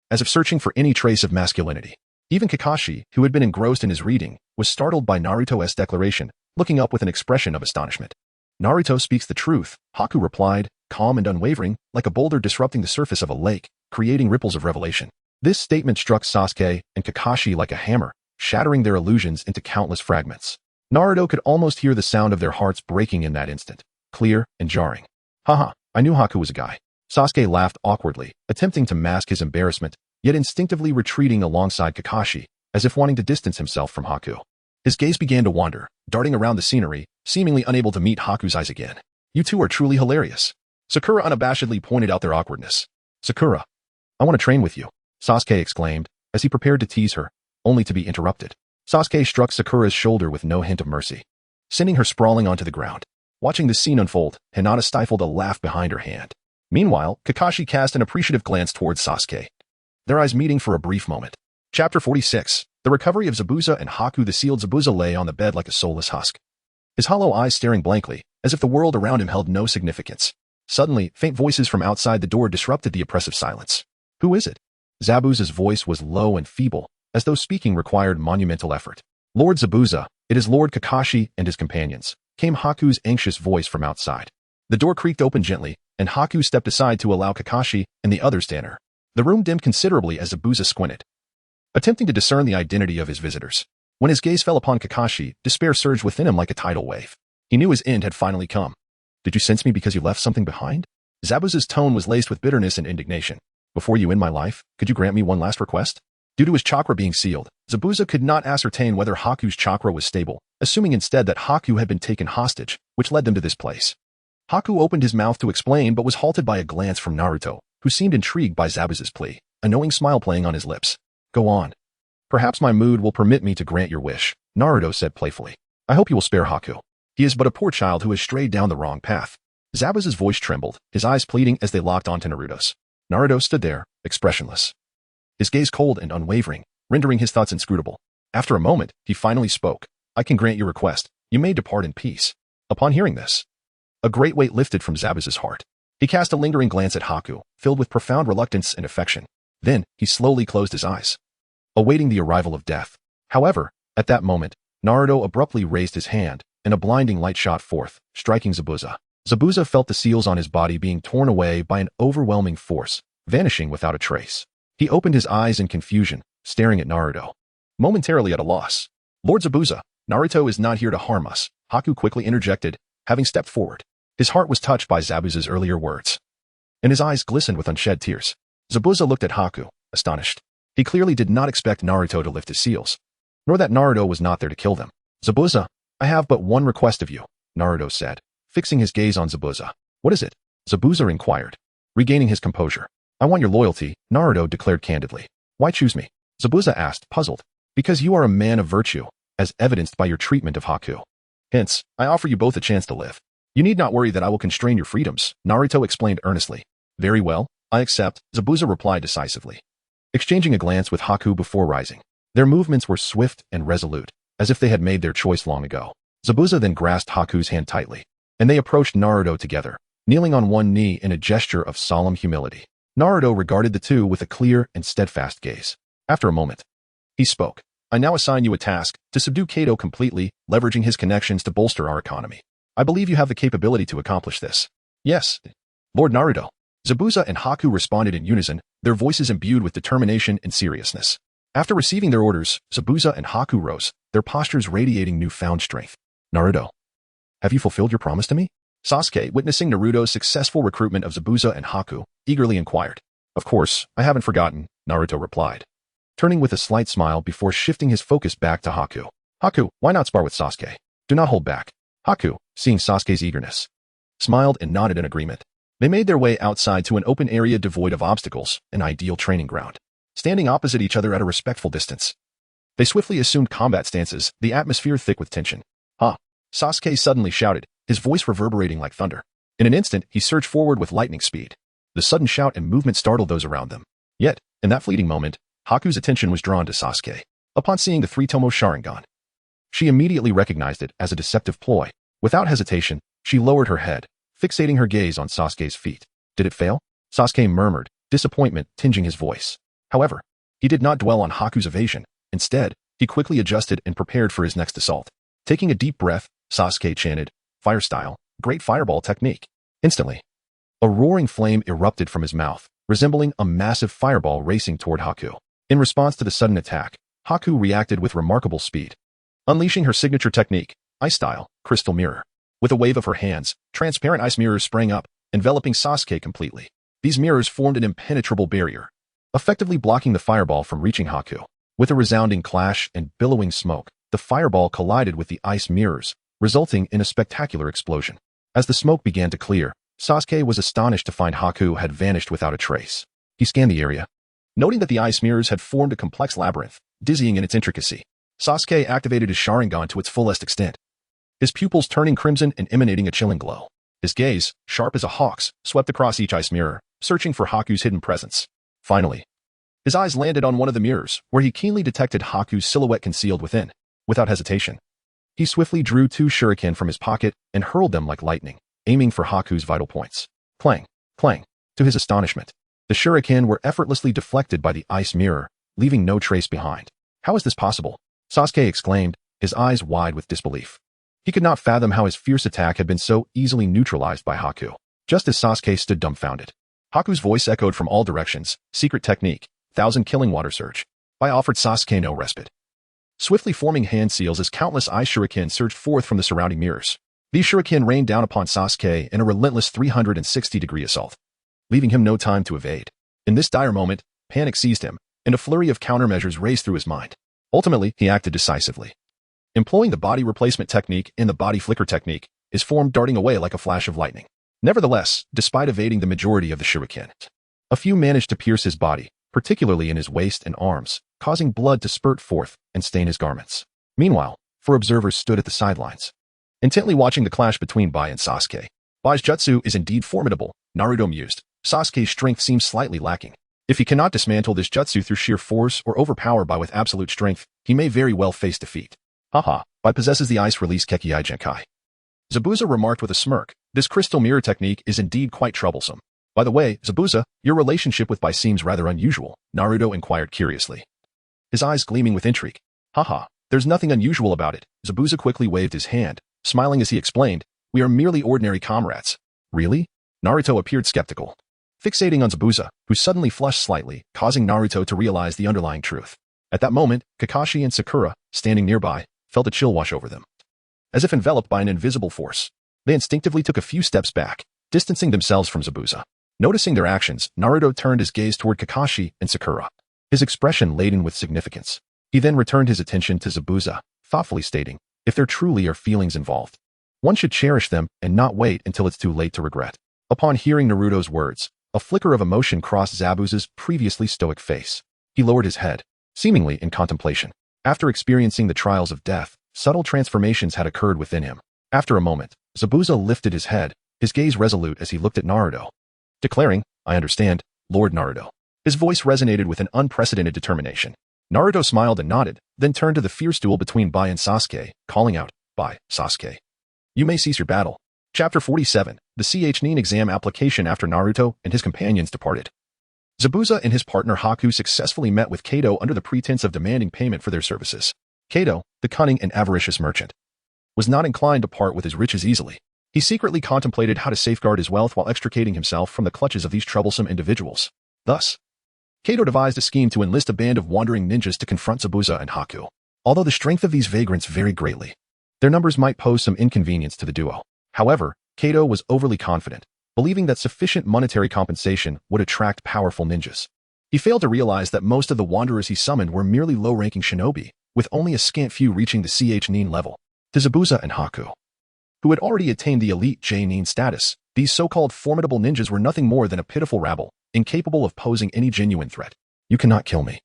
as if searching for any trace of masculinity. Even Kakashi, who had been engrossed in his reading, was startled by Naruto's declaration, looking up with an expression of astonishment. "Naruto speaks the truth," Haku replied, calm and unwavering, like a boulder disrupting the surface of a lake, creating ripples of revelation. This statement struck Sasuke and Kakashi like a hammer, shattering their illusions into countless fragments. Naruto could almost hear the sound of their hearts breaking in that instant, clear and jarring. "Haha, I knew Haku was a guy." Sasuke laughed awkwardly, attempting to mask his embarrassment, yet instinctively retreating alongside Kakashi, as if wanting to distance himself from Haku. His gaze began to wander, darting around the scenery, seemingly unable to meet Haku's eyes again. "You two are truly hilarious." Sakura unabashedly pointed out their awkwardness. "Sakura, I want to train with you," Sasuke exclaimed, as he prepared to tease her, only to be interrupted. Sasuke struck Sakura's shoulder with no hint of mercy, sending her sprawling onto the ground. Watching this scene unfold, Hinata stifled a laugh behind her hand. Meanwhile, Kakashi cast an appreciative glance towards Sasuke, their eyes meeting for a brief moment. Chapter 46. The recovery of Zabuza and Haku. The sealed Zabuza lay on the bed like a soulless husk, his hollow eyes staring blankly, as if the world around him held no significance. Suddenly, faint voices from outside the door disrupted the oppressive silence. "Who is it?" Zabuza's voice was low and feeble, as though speaking required monumental effort. "Lord Zabuza, it is Lord Kakashi and his companions," came Haku's anxious voice from outside. The door creaked open gently, and Haku stepped aside to allow Kakashi and the others to enter. The room dimmed considerably as Zabuza squinted, attempting to discern the identity of his visitors. When his gaze fell upon Kakashi, despair surged within him like a tidal wave. He knew his end had finally come. "Did you sense me because you left something behind?" Zabuza's tone was laced with bitterness and indignation. "Before you end my life, could you grant me one last request?" Due to his chakra being sealed, Zabuza could not ascertain whether Haku's chakra was stable, assuming instead that Haku had been taken hostage, which led them to this place. Haku opened his mouth to explain but was halted by a glance from Naruto, who seemed intrigued by Zabuza's plea, a knowing smile playing on his lips. "Go on. Perhaps my mood will permit me to grant your wish," Naruto said playfully. "I hope you will spare Haku. He is but a poor child who has strayed down the wrong path." Zabuza's voice trembled, his eyes pleading as they locked onto Naruto's. Naruto stood there, expressionless, his gaze cold and unwavering, rendering his thoughts inscrutable. After a moment, he finally spoke. "I can grant your request. You may depart in peace." Upon hearing this, a great weight lifted from Zabuza's heart. He cast a lingering glance at Haku, filled with profound reluctance and affection. Then, he slowly closed his eyes, awaiting the arrival of death. However, at that moment, Naruto abruptly raised his hand, and a blinding light shot forth, striking Zabuza. Zabuza felt the seals on his body being torn away by an overwhelming force, vanishing without a trace. He opened his eyes in confusion, staring at Naruto. Momentarily at a loss. Lord Zabuza, Naruto is not here to harm us, Haku quickly interjected, having stepped forward. His heart was touched by Zabuza's earlier words, and his eyes glistened with unshed tears. Zabuza looked at Haku, astonished. He clearly did not expect Naruto to lift his seals, nor that Naruto was not there to kill them. Zabuza, I have but one request of you, Naruto said, fixing his gaze on Zabuza. What is it? Zabuza inquired, regaining his composure. I want your loyalty, Naruto declared candidly. Why choose me? Zabuza asked, puzzled. Because you are a man of virtue, as evidenced by your treatment of Haku. Hence, I offer you both a chance to live. You need not worry that I will constrain your freedoms, Naruto explained earnestly. Very well, I accept, Zabuza replied decisively, exchanging a glance with Haku before rising. Their movements were swift and resolute, as if they had made their choice long ago. Zabuza then grasped Haku's hand tightly, and they approached Naruto together, kneeling on one knee in a gesture of solemn humility. Naruto regarded the two with a clear and steadfast gaze. After a moment, he spoke. I now assign you a task to subdue Kato completely, leveraging his connections to bolster our economy. I believe you have the capability to accomplish this. Yes, Lord Naruto. Zabuza and Haku responded in unison, their voices imbued with determination and seriousness. After receiving their orders, Zabuza and Haku rose, their postures radiating newfound strength. Naruto, have you fulfilled your promise to me? Sasuke, witnessing Naruto's successful recruitment of Zabuza and Haku, eagerly inquired. Of course, I haven't forgotten, Naruto replied, turning with a slight smile before shifting his focus back to Haku. Haku, why not spar with Sasuke? Do not hold back. Haku, seeing Sasuke's eagerness, smiled and nodded in agreement. They made their way outside to an open area devoid of obstacles, an ideal training ground. Standing opposite each other at a respectful distance, they swiftly assumed combat stances, the atmosphere thick with tension. Ha! Sasuke suddenly shouted, his voice reverberating like thunder. In an instant, he surged forward with lightning speed. The sudden shout and movement startled those around them. Yet, in that fleeting moment, Haku's attention was drawn to Sasuke. Upon seeing the three-tomo Sharingan, she immediately recognized it as a deceptive ploy. Without hesitation, she lowered her head, fixating her gaze on Sasuke's feet. Did it fail? Sasuke murmured, disappointment tinging his voice. However, he did not dwell on Haku's evasion. Instead, he quickly adjusted and prepared for his next assault. Taking a deep breath, Sasuke chanted, Fire style, great fireball technique. Instantly, a roaring flame erupted from his mouth, resembling a massive fireball racing toward Haku. In response to the sudden attack, Haku reacted with remarkable speed, unleashing her signature technique, Ice Style, Crystal Mirror. With a wave of her hands, transparent ice mirrors sprang up, enveloping Sasuke completely. These mirrors formed an impenetrable barrier, effectively blocking the fireball from reaching Haku. With a resounding clash and billowing smoke, the fireball collided with the ice mirrors, resulting in a spectacular explosion. As the smoke began to clear, Sasuke was astonished to find Haku had vanished without a trace. He scanned the area, noting that the ice mirrors had formed a complex labyrinth, dizzying in its intricacy. Sasuke activated his Sharingan to its fullest extent, his pupils turning crimson and emanating a chilling glow. His gaze, sharp as a hawk's, swept across each ice mirror, searching for Haku's hidden presence. Finally, his eyes landed on one of the mirrors, where he keenly detected Haku's silhouette concealed within. Without hesitation, he swiftly drew two shuriken from his pocket and hurled them like lightning, aiming for Haku's vital points. Clang, clang. To his astonishment, the shuriken were effortlessly deflected by the ice mirror, leaving no trace behind. How is this possible? Sasuke exclaimed, his eyes wide with disbelief. He could not fathom how his fierce attack had been so easily neutralized by Haku. Just as Sasuke stood dumbfounded, Haku's voice echoed from all directions, secret technique, 1,000 killing water surge. I offered Sasuke no respite, swiftly forming hand seals as countless ice shuriken surged forth from the surrounding mirrors. These shuriken rained down upon Sasuke in a relentless 360-degree assault, leaving him no time to evade. In this dire moment, panic seized him, and a flurry of countermeasures raced through his mind. Ultimately, he acted decisively, employing the body replacement technique and the body flicker technique, his form darting away like a flash of lightning. Nevertheless, despite evading the majority of the shuriken, a few managed to pierce his body, particularly in his waist and arms, causing blood to spurt forth and stain his garments. Meanwhile, four observers stood at the sidelines, intently watching the clash between Bai and Sasuke. Bai's jutsu is indeed formidable, Naruto mused. Sasuke's strength seems slightly lacking. If he cannot dismantle this jutsu through sheer force or overpower Bai with absolute strength, he may very well face defeat. Haha, Bai possesses the ice-release Kekiai Genkai. Zabuza remarked with a smirk, this crystal mirror technique is indeed quite troublesome. By the way, Zabuza, your relationship with Bai seems rather unusual, Naruto inquired curiously, his eyes gleaming with intrigue. Haha, There's nothing unusual about it. Zabuza quickly waved his hand, smiling as he explained, we are merely ordinary comrades. Really? Naruto appeared skeptical, fixating on Zabuza, who suddenly flushed slightly, causing Naruto to realize the underlying truth. At that moment, Kakashi and Sakura, standing nearby, felt a chill wash over them. As if enveloped by an invisible force, they instinctively took a few steps back, distancing themselves from Zabuza. Noticing their actions, Naruto turned his gaze toward Kakashi and Sakura, his expression laden with significance. He then returned his attention to Zabuza, thoughtfully stating, if there truly are feelings involved, one should cherish them and not wait until it's too late to regret. Upon hearing Naruto's words, a flicker of emotion crossed Zabuza's previously stoic face. He lowered his head, seemingly in contemplation. After experiencing the trials of death, subtle transformations had occurred within him. After a moment, Zabuza lifted his head, his gaze resolute as he looked at Naruto, declaring, I understand, Lord Naruto. His voice resonated with an unprecedented determination. Naruto smiled and nodded, then turned to the fierce duel between Bai and Sasuke, calling out, Bai, Sasuke. You may cease your battle. Chapter 47, the Ch-Nin exam application. After Naruto and his companions departed, Zabuza and his partner Haku successfully met with Kato under the pretense of demanding payment for their services. Kato, the cunning and avaricious merchant, was not inclined to part with his riches easily. He secretly contemplated how to safeguard his wealth while extricating himself from the clutches of these troublesome individuals. Thus, Kato devised a scheme to enlist a band of wandering ninjas to confront Zabuza and Haku. Although the strength of these vagrants varied greatly, their numbers might pose some inconvenience to the duo. However, Kato was overly confident, believing that sufficient monetary compensation would attract powerful ninjas. He failed to realize that most of the wanderers he summoned were merely low-ranking shinobi, with only a scant few reaching the Ch-Nin level. To Zabuza and Haku, who had already attained the elite J-Nin status, these so-called formidable ninjas were nothing more than a pitiful rabble, incapable of posing any genuine threat. You cannot kill me.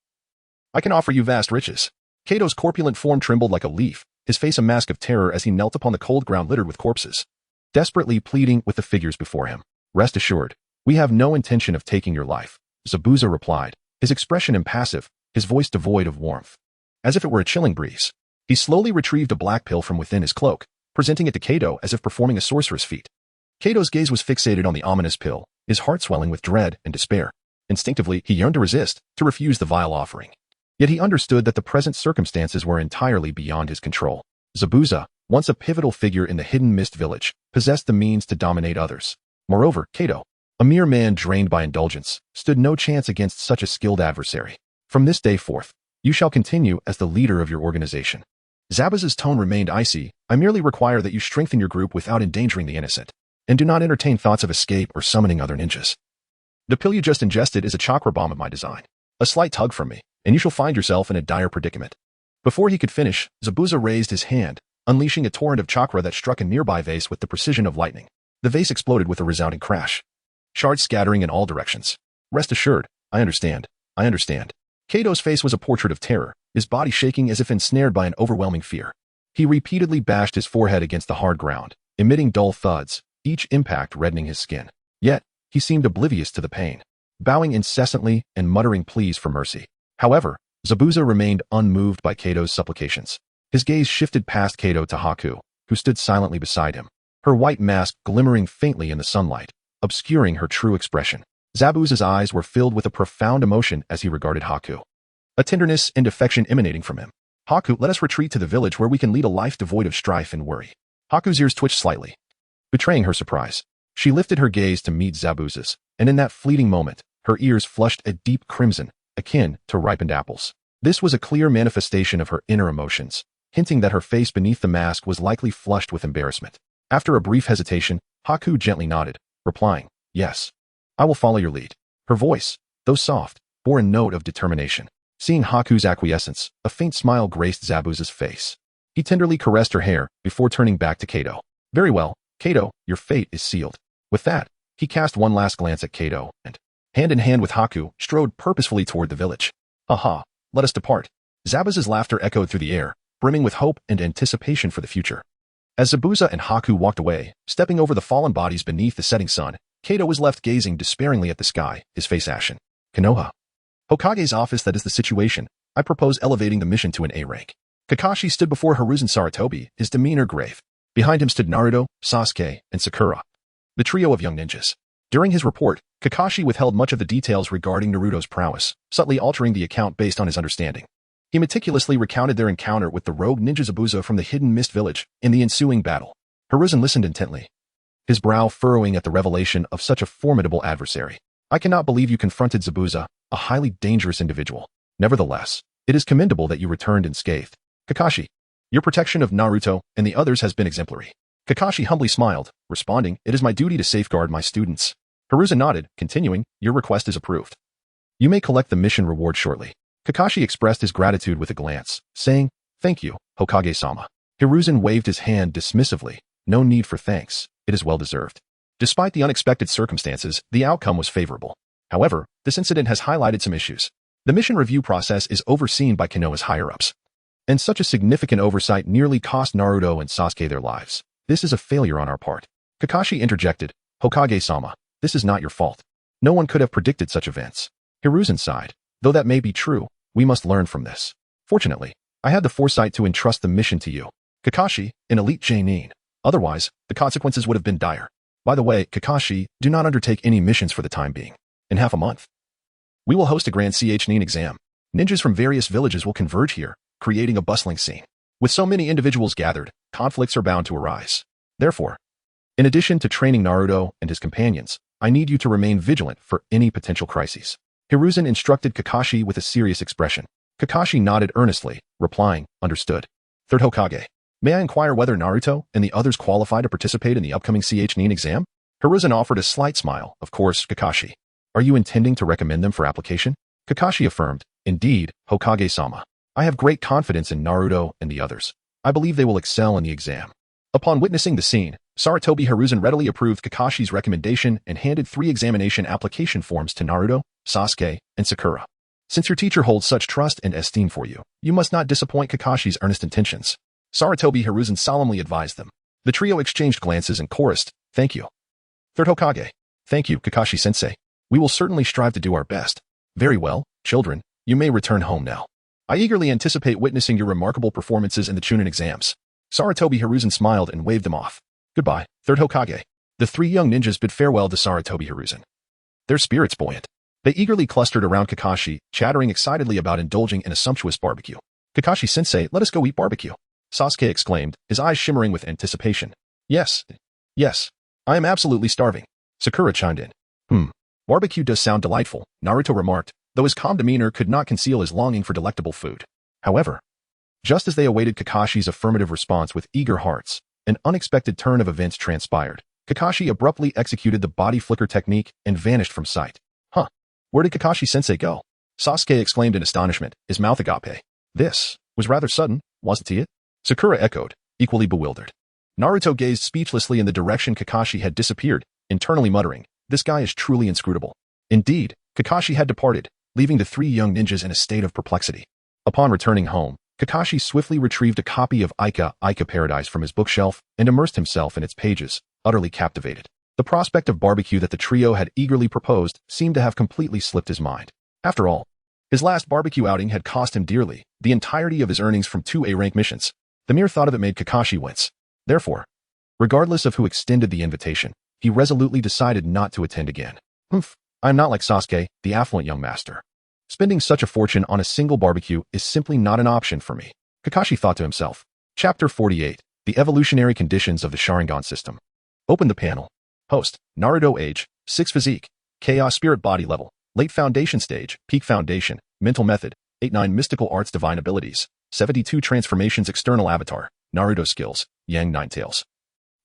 I can offer you vast riches. Kato's corpulent form trembled like a leaf, his face a mask of terror as he knelt upon the cold ground littered with corpses, desperately pleading with the figures before him. Rest assured, we have no intention of taking your life, Zabuza replied, his expression impassive, his voice devoid of warmth. As if it were a chilling breeze, he slowly retrieved a black pill from within his cloak, presenting it to Kato as if performing a sorceress feat. Kato's gaze was fixated on the ominous pill, his heart swelling with dread and despair. Instinctively, he yearned to resist, to refuse the vile offering. Yet he understood that the present circumstances were entirely beyond his control. Zabuza, once a pivotal figure in the hidden mist village, possessed the means to dominate others. Moreover, Kato, a mere man drained by indulgence, stood no chance against such a skilled adversary. From this day forth, you shall continue as the leader of your organization. Zabuza's tone remained icy. I merely require that you strengthen your group without endangering the innocent, and do not entertain thoughts of escape or summoning other ninjas. The pill you just ingested is a chakra bomb of my design. A slight tug from me, and you shall find yourself in a dire predicament. Before he could finish, Zabuza raised his hand, unleashing a torrent of chakra that struck a nearby vase with the precision of lightning. The vase exploded with a resounding crash, shards scattering in all directions. Rest assured, I understand. I understand. Kato's face was a portrait of terror, his body shaking as if ensnared by an overwhelming fear. He repeatedly bashed his forehead against the hard ground, emitting dull thuds, each impact reddening his skin. Yet, he seemed oblivious to the pain, bowing incessantly and muttering pleas for mercy. However, Zabuza remained unmoved by Kato's supplications. His gaze shifted past Kato to Haku, who stood silently beside him, her white mask glimmering faintly in the sunlight, obscuring her true expression. Zabuza's eyes were filled with a profound emotion as he regarded Haku, a tenderness and affection emanating from him. Haku, let us retreat to the village where we can lead a life devoid of strife and worry. Haku's ears twitched slightly, betraying her surprise. She lifted her gaze to meet Zabuza's, and in that fleeting moment, her ears flushed a deep crimson, akin to ripened apples. This was a clear manifestation of her inner emotions, hinting that her face beneath the mask was likely flushed with embarrassment. After a brief hesitation, Haku gently nodded, replying, yes, I will follow your lead. Her voice, though soft, bore a note of determination. Seeing Haku's acquiescence, a faint smile graced Zabuza's face. He tenderly caressed her hair before turning back to Kato. Very well, Kato, your fate is sealed. With that, he cast one last glance at Kato and, hand in hand with Haku, strode purposefully toward the village. Aha, let us depart. Zabuza's laughter echoed through the air, brimming with hope and anticipation for the future. As Zabuza and Haku walked away, stepping over the fallen bodies beneath the setting sun, Kato was left gazing despairingly at the sky, his face ashen. Konoha. Hokage's office. That is the situation. I propose elevating the mission to an A rank. Kakashi stood before Hiruzen Sarutobi, his demeanor grave. Behind him stood Naruto, Sasuke, and Sakura, the trio of young ninjas. During his report, Kakashi withheld much of the details regarding Naruto's prowess, subtly altering the account based on his understanding. He meticulously recounted their encounter with the rogue ninja Zabuza from the hidden mist village in the ensuing battle. Hiruzen listened intently, his brow furrowing at the revelation of such a formidable adversary. I cannot believe you confronted Zabuza, a highly dangerous individual. Nevertheless, it is commendable that you returned unscathed. Kakashi, your protection of Naruto and the others has been exemplary. Kakashi humbly smiled, responding, it is my duty to safeguard my students. Hiruzen nodded, continuing, your request is approved. You may collect the mission reward shortly. Kakashi expressed his gratitude with a glance, saying, thank you, Hokage-sama. Hiruzen waved his hand dismissively. No need for thanks, it is well deserved. Despite the unexpected circumstances, the outcome was favorable. However, this incident has highlighted some issues. The mission review process is overseen by Konoha's higher-ups, and such a significant oversight nearly cost Naruto and Sasuke their lives. This is a failure on our part. Kakashi interjected, Hokage-sama, this is not your fault. No one could have predicted such events. Hiruzen sighed. Though that may be true, we must learn from this. Fortunately, I had the foresight to entrust the mission to you. Kakashi, an elite Genin. Otherwise, the consequences would have been dire. By the way, Kakashi, do not undertake any missions for the time being. In half a month, we will host a grand Genin exam. Ninjas from various villages will converge here, creating a bustling scene. With so many individuals gathered, conflicts are bound to arise. Therefore, in addition to training Naruto and his companions, I need you to remain vigilant for any potential crises. Hiruzen instructed Kakashi with a serious expression. Kakashi nodded earnestly, replying, understood. Third Hokage, may I inquire whether Naruto and the others qualify to participate in the upcoming Genin exam? Hiruzen offered a slight smile. Of course, Kakashi. Are you intending to recommend them for application? Kakashi affirmed, indeed, Hokage-sama. I have great confidence in Naruto and the others. I believe they will excel in the exam. Upon witnessing the scene, Sarutobi Hiruzen readily approved Kakashi's recommendation and handed 3 examination application forms to Naruto, Sasuke, and Sakura. Since your teacher holds such trust and esteem for you, you must not disappoint Kakashi's earnest intentions. Sarutobi Hiruzen solemnly advised them. The trio exchanged glances and chorused, thank you. Third Hokage, thank you, Kakashi-sensei. We will certainly strive to do our best. Very well, children, you may return home now. I eagerly anticipate witnessing your remarkable performances in the Chunin exams. Sarutobi Hiruzen smiled and waved them off. Goodbye, Third Hokage. The 3 young ninjas bid farewell to Sarutobi Hiruzen. Their spirits buoyant. They eagerly clustered around Kakashi, chattering excitedly about indulging in a sumptuous barbecue. Kakashi-sensei, let us go eat barbecue. Sasuke exclaimed, his eyes shimmering with anticipation. Yes. I am absolutely starving. Sakura chimed in. Barbecue does sound delightful, Naruto remarked, though his calm demeanor could not conceal his longing for delectable food. However, just as they awaited Kakashi's affirmative response with eager hearts, an unexpected turn of events transpired. Kakashi abruptly executed the body flicker technique and vanished from sight. Where did Kakashi-sensei go? Sasuke exclaimed in astonishment, his mouth agape. This was rather sudden, wasn't it? Sakura echoed, equally bewildered. Naruto gazed speechlessly in the direction Kakashi had disappeared, internally muttering, this guy is truly inscrutable. Indeed, Kakashi had departed, leaving the 3 young ninjas in a state of perplexity. Upon returning home, Kakashi swiftly retrieved a copy of Aika Paradise from his bookshelf and immersed himself in its pages, utterly captivated. The prospect of barbecue that the trio had eagerly proposed seemed to have completely slipped his mind. After all, his last barbecue outing had cost him dearly, the entirety of his earnings from 2 A-rank missions. The mere thought of it made Kakashi wince. Therefore, regardless of who extended the invitation, he resolutely decided not to attend again. I am not like Sasuke, the affluent young master. Spending such a fortune on a single barbecue is simply not an option for me, Kakashi thought to himself. Chapter 48, The Evolutionary Conditions of the Sharingan System. Open the panel. Host, Naruto age, 6 physique, chaos spirit body level, late foundation stage, peak foundation, mental method, 8-9 mystical arts divine abilities, 72 transformations external avatar, Naruto skills, Yang Nine Tails.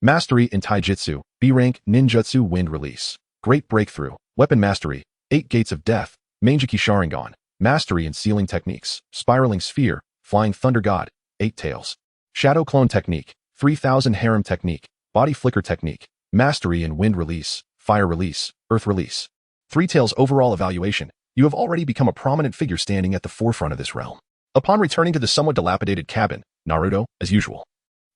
Mastery in Taijutsu, B rank ninjutsu wind release. Great breakthrough, weapon mastery, 8 gates of death, Manjiki Sharingan, mastery in sealing techniques, spiraling sphere, flying thunder god, 8 tails. Shadow clone technique, 3000 harem technique, body flicker technique, mastery in wind release, fire release, earth release. 3 tails overall evaluation, you have already become a prominent figure standing at the forefront of this realm. Upon returning to the somewhat dilapidated cabin, Naruto, as usual,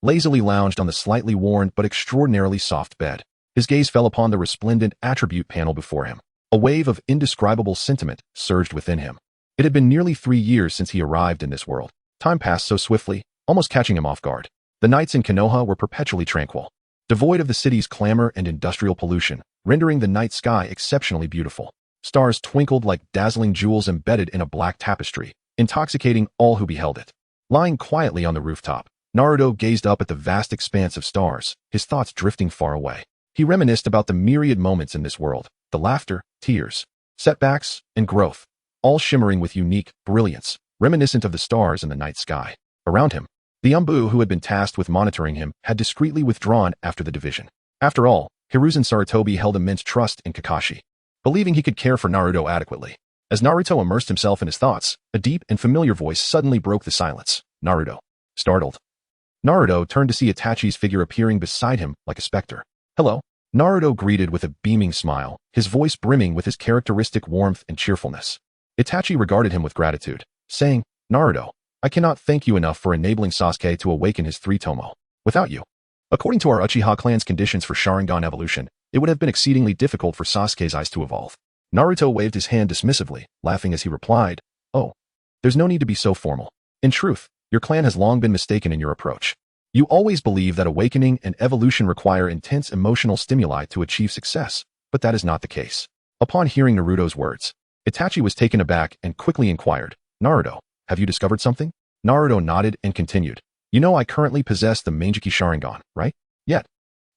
lazily lounged on the slightly worn but extraordinarily soft bed. His gaze fell upon the resplendent attribute panel before him. A wave of indescribable sentiment surged within him. It had been nearly 3 years since he arrived in this world. Time passed so swiftly, almost catching him off guard. The nights in Konoha were perpetually tranquil, devoid of the city's clamor and industrial pollution, rendering the night sky exceptionally beautiful. Stars twinkled like dazzling jewels embedded in a black tapestry, intoxicating all who beheld it. Lying quietly on the rooftop, Naruto gazed up at the vast expanse of stars, his thoughts drifting far away. He reminisced about the myriad moments in this world, the laughter, tears, setbacks, and growth, all shimmering with unique brilliance, reminiscent of the stars in the night sky. Around him, the Umbu who had been tasked with monitoring him had discreetly withdrawn after the division. After all, Hiruzen Sarutobi held immense trust in Kakashi, believing he could care for Naruto adequately. As Naruto immersed himself in his thoughts, a deep and familiar voice suddenly broke the silence. Naruto. Startled, Naruto turned to see Itachi's figure appearing beside him like a specter. Hello? Naruto greeted with a beaming smile, his voice brimming with his characteristic warmth and cheerfulness. Itachi regarded him with gratitude, saying, Naruto, I cannot thank you enough for enabling Sasuke to awaken his three tomo. Without you, according to our Uchiha clan's conditions for Sharingan evolution, it would have been exceedingly difficult for Sasuke's eyes to evolve. Naruto waved his hand dismissively, laughing as he replied, Oh, there's no need to be so formal. In truth, your clan has long been mistaken in your approach. You always believe that awakening and evolution require intense emotional stimuli to achieve success, but that is not the case. Upon hearing Naruto's words, Itachi was taken aback and quickly inquired, Naruto, have you discovered something? Naruto nodded and continued, You know I currently possess the Mangekyou Sharingan, right? Yet,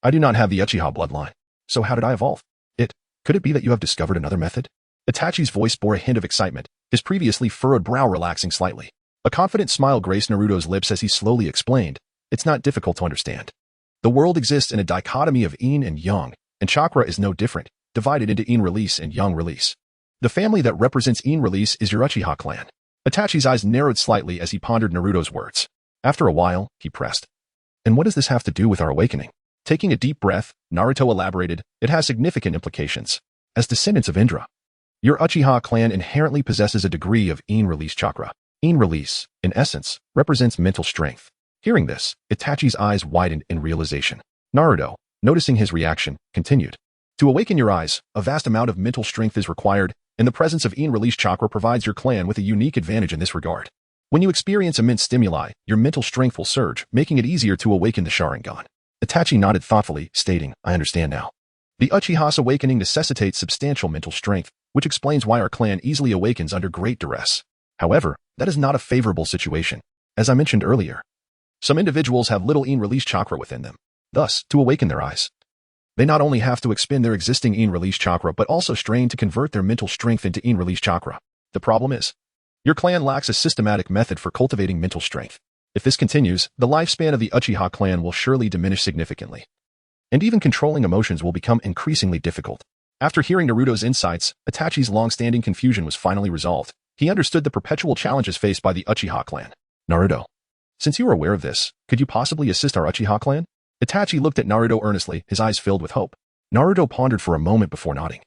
I do not have the Uchiha bloodline. So how did I evolve? Could it be that you have discovered another method? Itachi's voice bore a hint of excitement, his previously furrowed brow relaxing slightly. A confident smile graced Naruto's lips as he slowly explained, It's not difficult to understand. The world exists in a dichotomy of yin and yang, and chakra is no different, divided into yin release and yang release. The family that represents yin release is your Uchiha clan. Itachi's eyes narrowed slightly as he pondered Naruto's words. After a while, he pressed. And what does this have to do with our awakening? Taking a deep breath, Naruto elaborated, It has significant implications. As descendants of Indra, your Uchiha clan inherently possesses a degree of yin release chakra. Yin release, in essence, represents mental strength. Hearing this, Itachi's eyes widened in realization. Naruto, noticing his reaction, continued. To awaken your eyes, a vast amount of mental strength is required, and the presence of yin release chakra provides your clan with a unique advantage in this regard. When you experience immense stimuli, your mental strength will surge, making it easier to awaken the Sharingan. Itachi nodded thoughtfully, stating, I understand now. The Uchiha's awakening necessitates substantial mental strength, which explains why our clan easily awakens under great duress. However, that is not a favorable situation. As I mentioned earlier, some individuals have little yin release chakra within them. Thus, to awaken their eyes, they not only have to expend their existing yin release chakra but also strain to convert their mental strength into yin release chakra. The problem is, your clan lacks a systematic method for cultivating mental strength. If this continues, the lifespan of the Uchiha clan will surely diminish significantly. And even controlling emotions will become increasingly difficult. After hearing Naruto's insights, Itachi's long-standing confusion was finally resolved. He understood the perpetual challenges faced by the Uchiha clan. Naruto, since you are aware of this, could you possibly assist our Uchiha clan? Itachi looked at Naruto earnestly, his eyes filled with hope. Naruto pondered for a moment before nodding.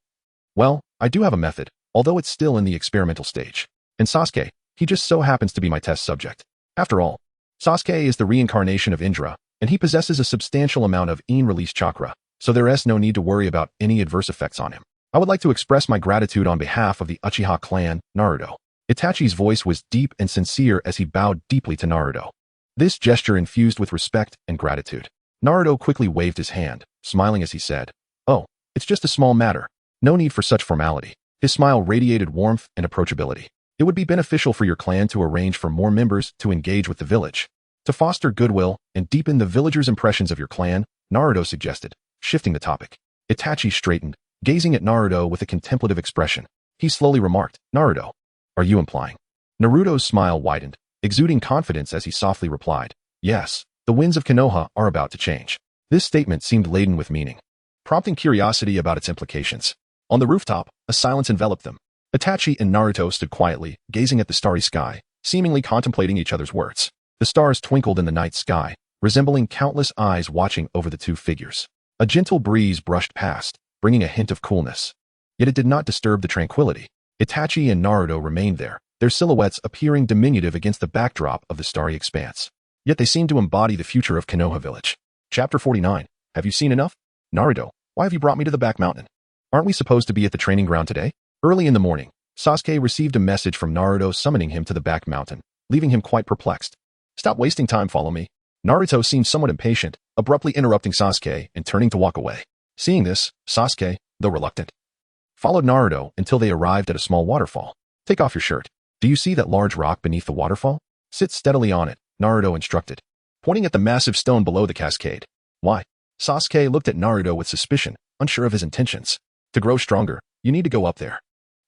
Well, I do have a method, although it's still in the experimental stage. And Sasuke, he just so happens to be my test subject. After all, Sasuke is the reincarnation of Indra, and he possesses a substantial amount of yin release chakra, so there is no need to worry about any adverse effects on him. I would like to express my gratitude on behalf of the Uchiha clan, Naruto. Itachi's voice was deep and sincere as he bowed deeply to Naruto. This gesture infused with respect and gratitude. Naruto quickly waved his hand, smiling as he said, Oh, it's just a small matter. No need for such formality. His smile radiated warmth and approachability. It would be beneficial for your clan to arrange for more members to engage with the village. To foster goodwill and deepen the villagers' impressions of your clan, Naruto suggested, shifting the topic. Itachi straightened, gazing at Naruto with a contemplative expression. He slowly remarked, Naruto, are you implying? Naruto's smile widened, exuding confidence as he softly replied, Yes, the winds of Konoha are about to change. This statement seemed laden with meaning, prompting curiosity about its implications. On the rooftop, a silence enveloped them. Itachi and Naruto stood quietly, gazing at the starry sky, seemingly contemplating each other's words. The stars twinkled in the night sky, resembling countless eyes watching over the two figures. A gentle breeze brushed past, bringing a hint of coolness. Yet it did not disturb the tranquility. Itachi and Naruto remained there, their silhouettes appearing diminutive against the backdrop of the starry expanse. Yet they seemed to embody the future of Konoha Village. Chapter 49. Have you seen enough? Naruto, why have you brought me to the back mountain? Aren't we supposed to be at the training ground today? Early in the morning, Sasuke received a message from Naruto summoning him to the back mountain, leaving him quite perplexed. Stop wasting time, follow me. Naruto seemed somewhat impatient, abruptly interrupting Sasuke and turning to walk away. Seeing this, Sasuke, though reluctant, followed Naruto until they arrived at a small waterfall. Take off your shirt. Do you see that large rock beneath the waterfall? Sit steadily on it, Naruto instructed, pointing at the massive stone below the cascade. Why? Sasuke looked at Naruto with suspicion, unsure of his intentions. To grow stronger, you need to go up there.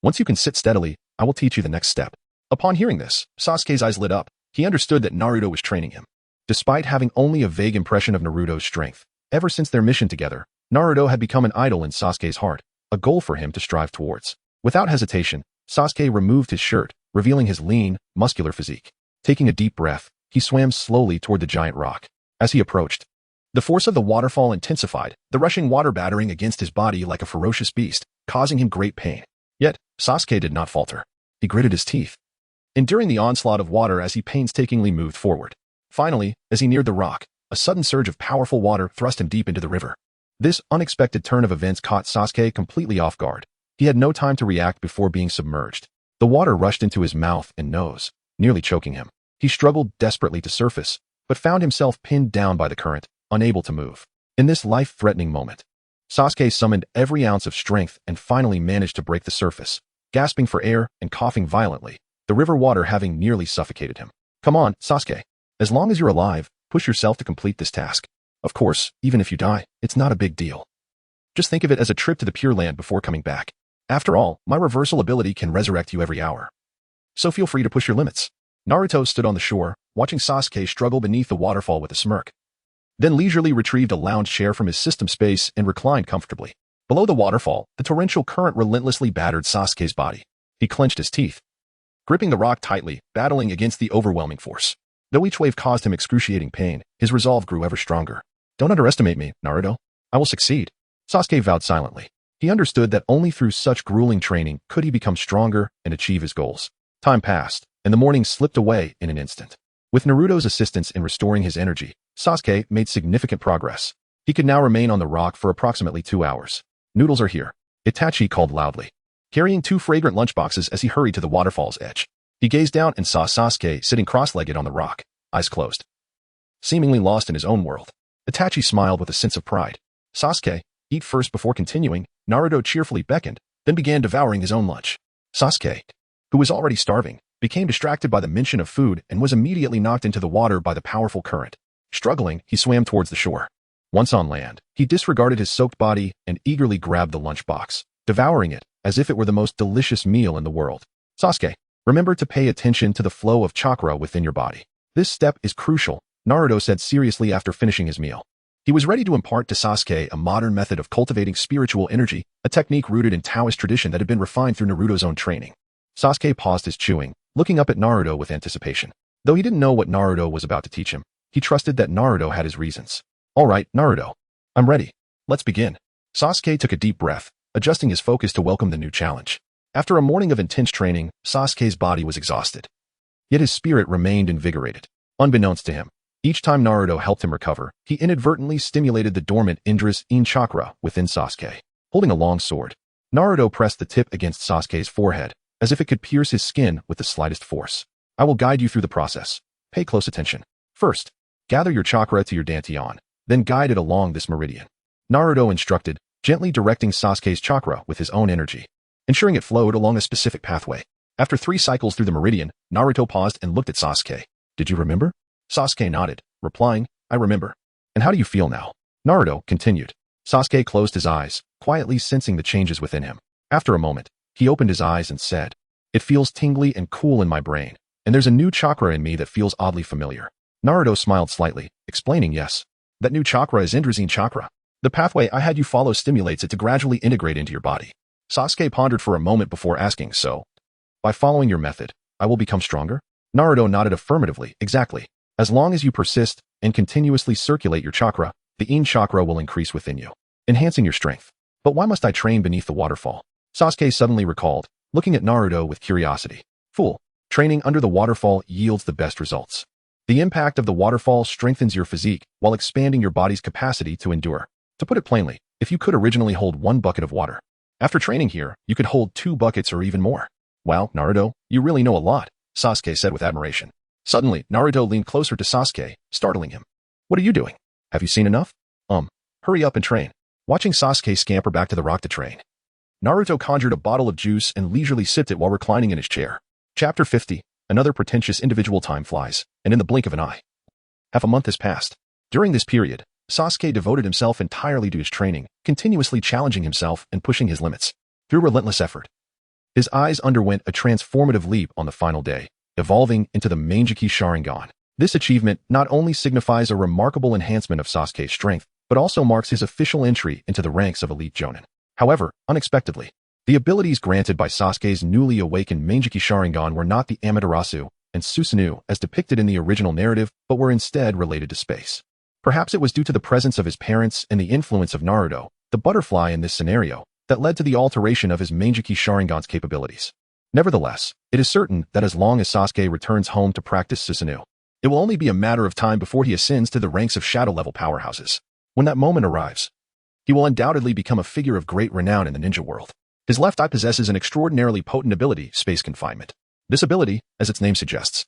Once you can sit steadily, I will teach you the next step. Upon hearing this, Sasuke's eyes lit up. He understood that Naruto was training him. Despite having only a vague impression of Naruto's strength, ever since their mission together, Naruto had become an idol in Sasuke's heart, a goal for him to strive towards. Without hesitation, Sasuke removed his shirt, revealing his lean, muscular physique. Taking a deep breath, he swam slowly toward the giant rock. As he approached, the force of the waterfall intensified, the rushing water battering against his body like a ferocious beast, causing him great pain. Yet, Sasuke did not falter. He gritted his teeth, enduring the onslaught of water as he painstakingly moved forward. Finally, as he neared the rock, a sudden surge of powerful water thrust him deep into the river. This unexpected turn of events caught Sasuke completely off guard. He had no time to react before being submerged. The water rushed into his mouth and nose, nearly choking him. He struggled desperately to surface, but found himself pinned down by the current, unable to move. In this life-threatening moment, Sasuke summoned every ounce of strength and finally managed to break the surface, gasping for air and coughing violently, the river water having nearly suffocated him. Come on, Sasuke. As long as you're alive, push yourself to complete this task. Of course, even if you die, it's not a big deal. Just think of it as a trip to the Pure Land before coming back. After all, my reversal ability can resurrect you every hour. So feel free to push your limits. Naruto stood on the shore, watching Sasuke struggle beneath the waterfall with a smirk. Then leisurely retrieved a lounge chair from his system space and reclined comfortably. Below the waterfall, the torrential current relentlessly battered Sasuke's body. He clenched his teeth, gripping the rock tightly, battling against the overwhelming force. Though each wave caused him excruciating pain, his resolve grew ever stronger. Don't underestimate me, Naruto. I will succeed. Sasuke vowed silently. He understood that only through such grueling training could he become stronger and achieve his goals. Time passed, and the morning slipped away in an instant. With Naruto's assistance in restoring his energy, Sasuke made significant progress. He could now remain on the rock for approximately 2 hours. Noodles are here, Itachi called loudly, carrying 2 fragrant lunchboxes as he hurried to the waterfall's edge. He gazed down and saw Sasuke sitting cross-legged on the rock, eyes closed, seemingly lost in his own world. Itachi smiled with a sense of pride. Sasuke, eat first before continuing, Naruto cheerfully beckoned, then began devouring his own lunch. Sasuke, who was already starving, became distracted by the mention of food and was immediately knocked into the water by the powerful current. Struggling, he swam towards the shore. Once on land, he disregarded his soaked body and eagerly grabbed the lunchbox, devouring it as if it were the most delicious meal in the world. Sasuke, remember to pay attention to the flow of chakra within your body. This step is crucial, Naruto said seriously after finishing his meal. He was ready to impart to Sasuke a modern method of cultivating spiritual energy, a technique rooted in Taoist tradition that had been refined through Naruto's own training. Sasuke paused his chewing, looking up at Naruto with anticipation. Though he didn't know what Naruto was about to teach him, he trusted that Naruto had his reasons. All right, Naruto. I'm ready. Let's begin. Sasuke took a deep breath, adjusting his focus to welcome the new challenge. After a morning of intense training, Sasuke's body was exhausted. Yet his spirit remained invigorated. Unbeknownst to him, each time Naruto helped him recover, he inadvertently stimulated the dormant Indra's-in chakra within Sasuke. Holding a long sword, Naruto pressed the tip against Sasuke's forehead, as if it could pierce his skin with the slightest force. I will guide you through the process. Pay close attention. First, gather your chakra to your dantian, then guide it along this meridian. Naruto instructed, gently directing Sasuke's chakra with his own energy, ensuring it flowed along a specific pathway. After 3 cycles through the meridian, Naruto paused and looked at Sasuke. Did you remember? Sasuke nodded, replying, I remember. And how do you feel now? Naruto continued. Sasuke closed his eyes, quietly sensing the changes within him. After a moment, he opened his eyes and said, it feels tingly and cool in my brain, and there's a new chakra in me that feels oddly familiar. Naruto smiled slightly, explaining yes. That new chakra is Indra's-in chakra. The pathway I had you follow stimulates it to gradually integrate into your body. Sasuke pondered for a moment before asking, so, by following your method, I will become stronger? Naruto nodded affirmatively, exactly. As long as you persist and continuously circulate your chakra, the in chakra will increase within you, enhancing your strength. But why must I train beneath the waterfall? Sasuke suddenly recalled, looking at Naruto with curiosity. Fool, training under the waterfall yields the best results. The impact of the waterfall strengthens your physique while expanding your body's capacity to endure. To put it plainly, if you could originally hold 1 bucket of water, after training here, you could hold 2 buckets or even more. Wow, Naruto, you really know a lot, Sasuke said with admiration. Suddenly, Naruto leaned closer to Sasuke, startling him. What are you doing? Have you seen enough? Hurry up and train. Watching Sasuke scamper back to the rock to train, Naruto conjured a bottle of juice and leisurely sipped it while reclining in his chair. Chapter 50. Another pretentious individual. Time flies, and in the blink of an eye. Half a month has passed. During this period, Sasuke devoted himself entirely to his training, continuously challenging himself and pushing his limits. Through relentless effort, his eyes underwent a transformative leap on the final day, evolving into the Mangekyou Sharingan. This achievement not only signifies a remarkable enhancement of Sasuke's strength, but also marks his official entry into the ranks of elite Jonin. However, unexpectedly, the abilities granted by Sasuke's newly awakened Mangekyou Sharingan were not the Amaterasu and Susanoo as depicted in the original narrative, but were instead related to space. Perhaps it was due to the presence of his parents and the influence of Naruto, the butterfly in this scenario, that led to the alteration of his Mangekyou Sharingan's capabilities. Nevertheless, it is certain that as long as Sasuke returns home to practice Susanoo, it will only be a matter of time before he ascends to the ranks of shadow-level powerhouses. When that moment arrives, he will undoubtedly become a figure of great renown in the ninja world. His left eye possesses an extraordinarily potent ability, space confinement. This ability, as its name suggests,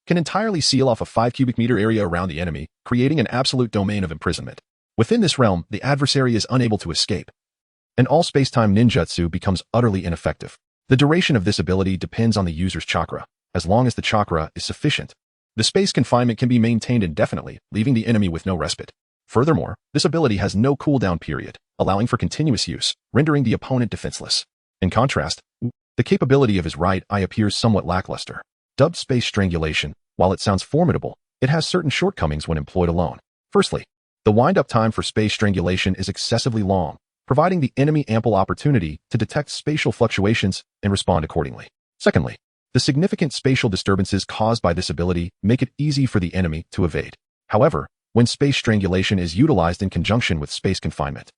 can entirely seal off a 5 cubic meter area around the enemy, creating an absolute domain of imprisonment. Within this realm, the adversary is unable to escape, and all space-time ninjutsu becomes utterly ineffective. The duration of this ability depends on the user's chakra. As long as the chakra is sufficient, the space confinement can be maintained indefinitely, leaving the enemy with no respite. Furthermore, this ability has no cooldown period, allowing for continuous use, rendering the opponent defenseless. In contrast, the capability of his right eye appears somewhat lackluster. Dubbed space strangulation, while it sounds formidable, it has certain shortcomings when employed alone. Firstly, the wind-up time for space strangulation is excessively long, providing the enemy ample opportunity to detect spatial fluctuations and respond accordingly. Secondly, the significant spatial disturbances caused by this ability make it easy for the enemy to evade. However, when space strangulation is utilized in conjunction with space confinement,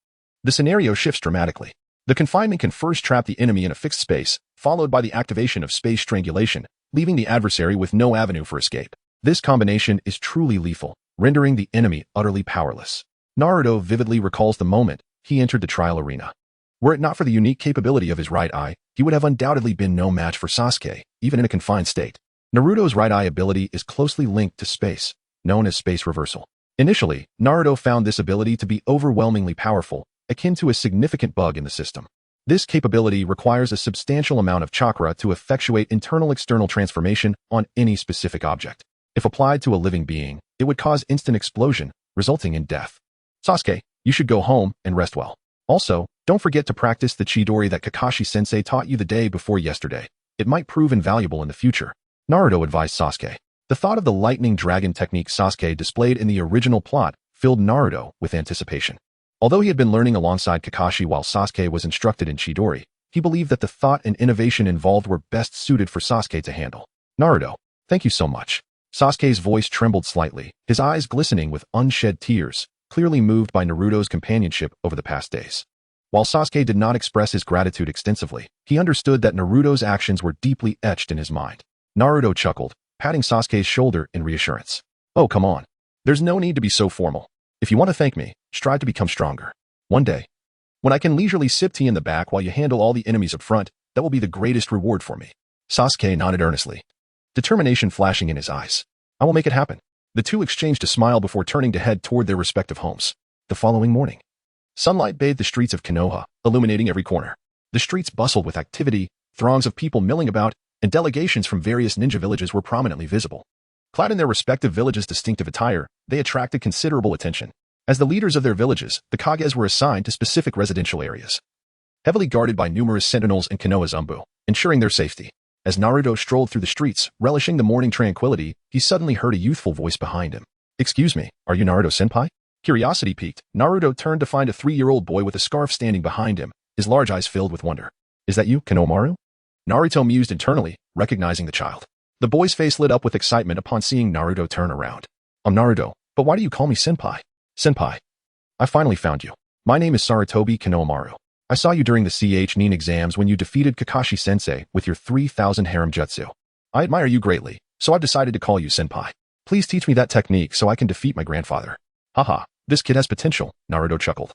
the scenario shifts dramatically. The confinement can first trap the enemy in a fixed space, followed by the activation of space strangulation, leaving the adversary with no avenue for escape. This combination is truly lethal, rendering the enemy utterly powerless. Naruto vividly recalls the moment he entered the trial arena. Were it not for the unique capability of his right eye, he would have undoubtedly been no match for Sasuke, even in a confined state. Naruto's right eye ability is closely linked to space, known as space reversal. Initially, Naruto found this ability to be overwhelmingly powerful, akin to a significant bug in the system. This capability requires a substantial amount of chakra to effectuate internal-external transformation on any specific object. If applied to a living being, it would cause instant explosion, resulting in death. Sasuke, you should go home and rest well. Also, don't forget to practice the Chidori that Kakashi-sensei taught you the day before yesterday. It might prove invaluable in the future. Naruto advised Sasuke. The thought of the lightning dragon technique Sasuke displayed in the original plot filled Naruto with anticipation. Although he had been learning alongside Kakashi while Sasuke was instructed in Chidori, he believed that the thought and innovation involved were best suited for Sasuke to handle. Naruto, thank you so much. Sasuke's voice trembled slightly, his eyes glistening with unshed tears, clearly moved by Naruto's companionship over the past days. While Sasuke did not express his gratitude extensively, he understood that Naruto's actions were deeply etched in his mind. Naruto chuckled, patting Sasuke's shoulder in reassurance. Oh, come on. There's no need to be so formal. If you want to thank me, strive to become stronger. One day, when I can leisurely sip tea in the back while you handle all the enemies up front, that will be the greatest reward for me. Sasuke nodded earnestly, determination flashing in his eyes. I will make it happen. The two exchanged a smile before turning to head toward their respective homes. The following morning, sunlight bathed the streets of Konoha, illuminating every corner. The streets bustled with activity, throngs of people milling about, and delegations from various ninja villages were prominently visible. Clad in their respective villages' distinctive attire, they attracted considerable attention. As the leaders of their villages, the Kages were assigned to specific residential areas, heavily guarded by numerous sentinels in Konoha's Umbu, ensuring their safety. As Naruto strolled through the streets, relishing the morning tranquility, he suddenly heard a youthful voice behind him. Excuse me, are you Naruto-senpai? Curiosity piqued, Naruto turned to find a 3-year-old boy with a scarf standing behind him, his large eyes filled with wonder. Is that you, Konohamaru? Naruto mused internally, recognizing the child. The boy's face lit up with excitement upon seeing Naruto turn around. I'm Naruto, but why do you call me senpai? Senpai. I finally found you. My name is Sarutobi Konohamaru. I saw you during the Nin exams when you defeated Kakashi-sensei with your 3,000 harem jutsu. I admire you greatly, so I've decided to call you senpai. Please teach me that technique so I can defeat my grandfather. Haha, this kid has potential, Naruto chuckled,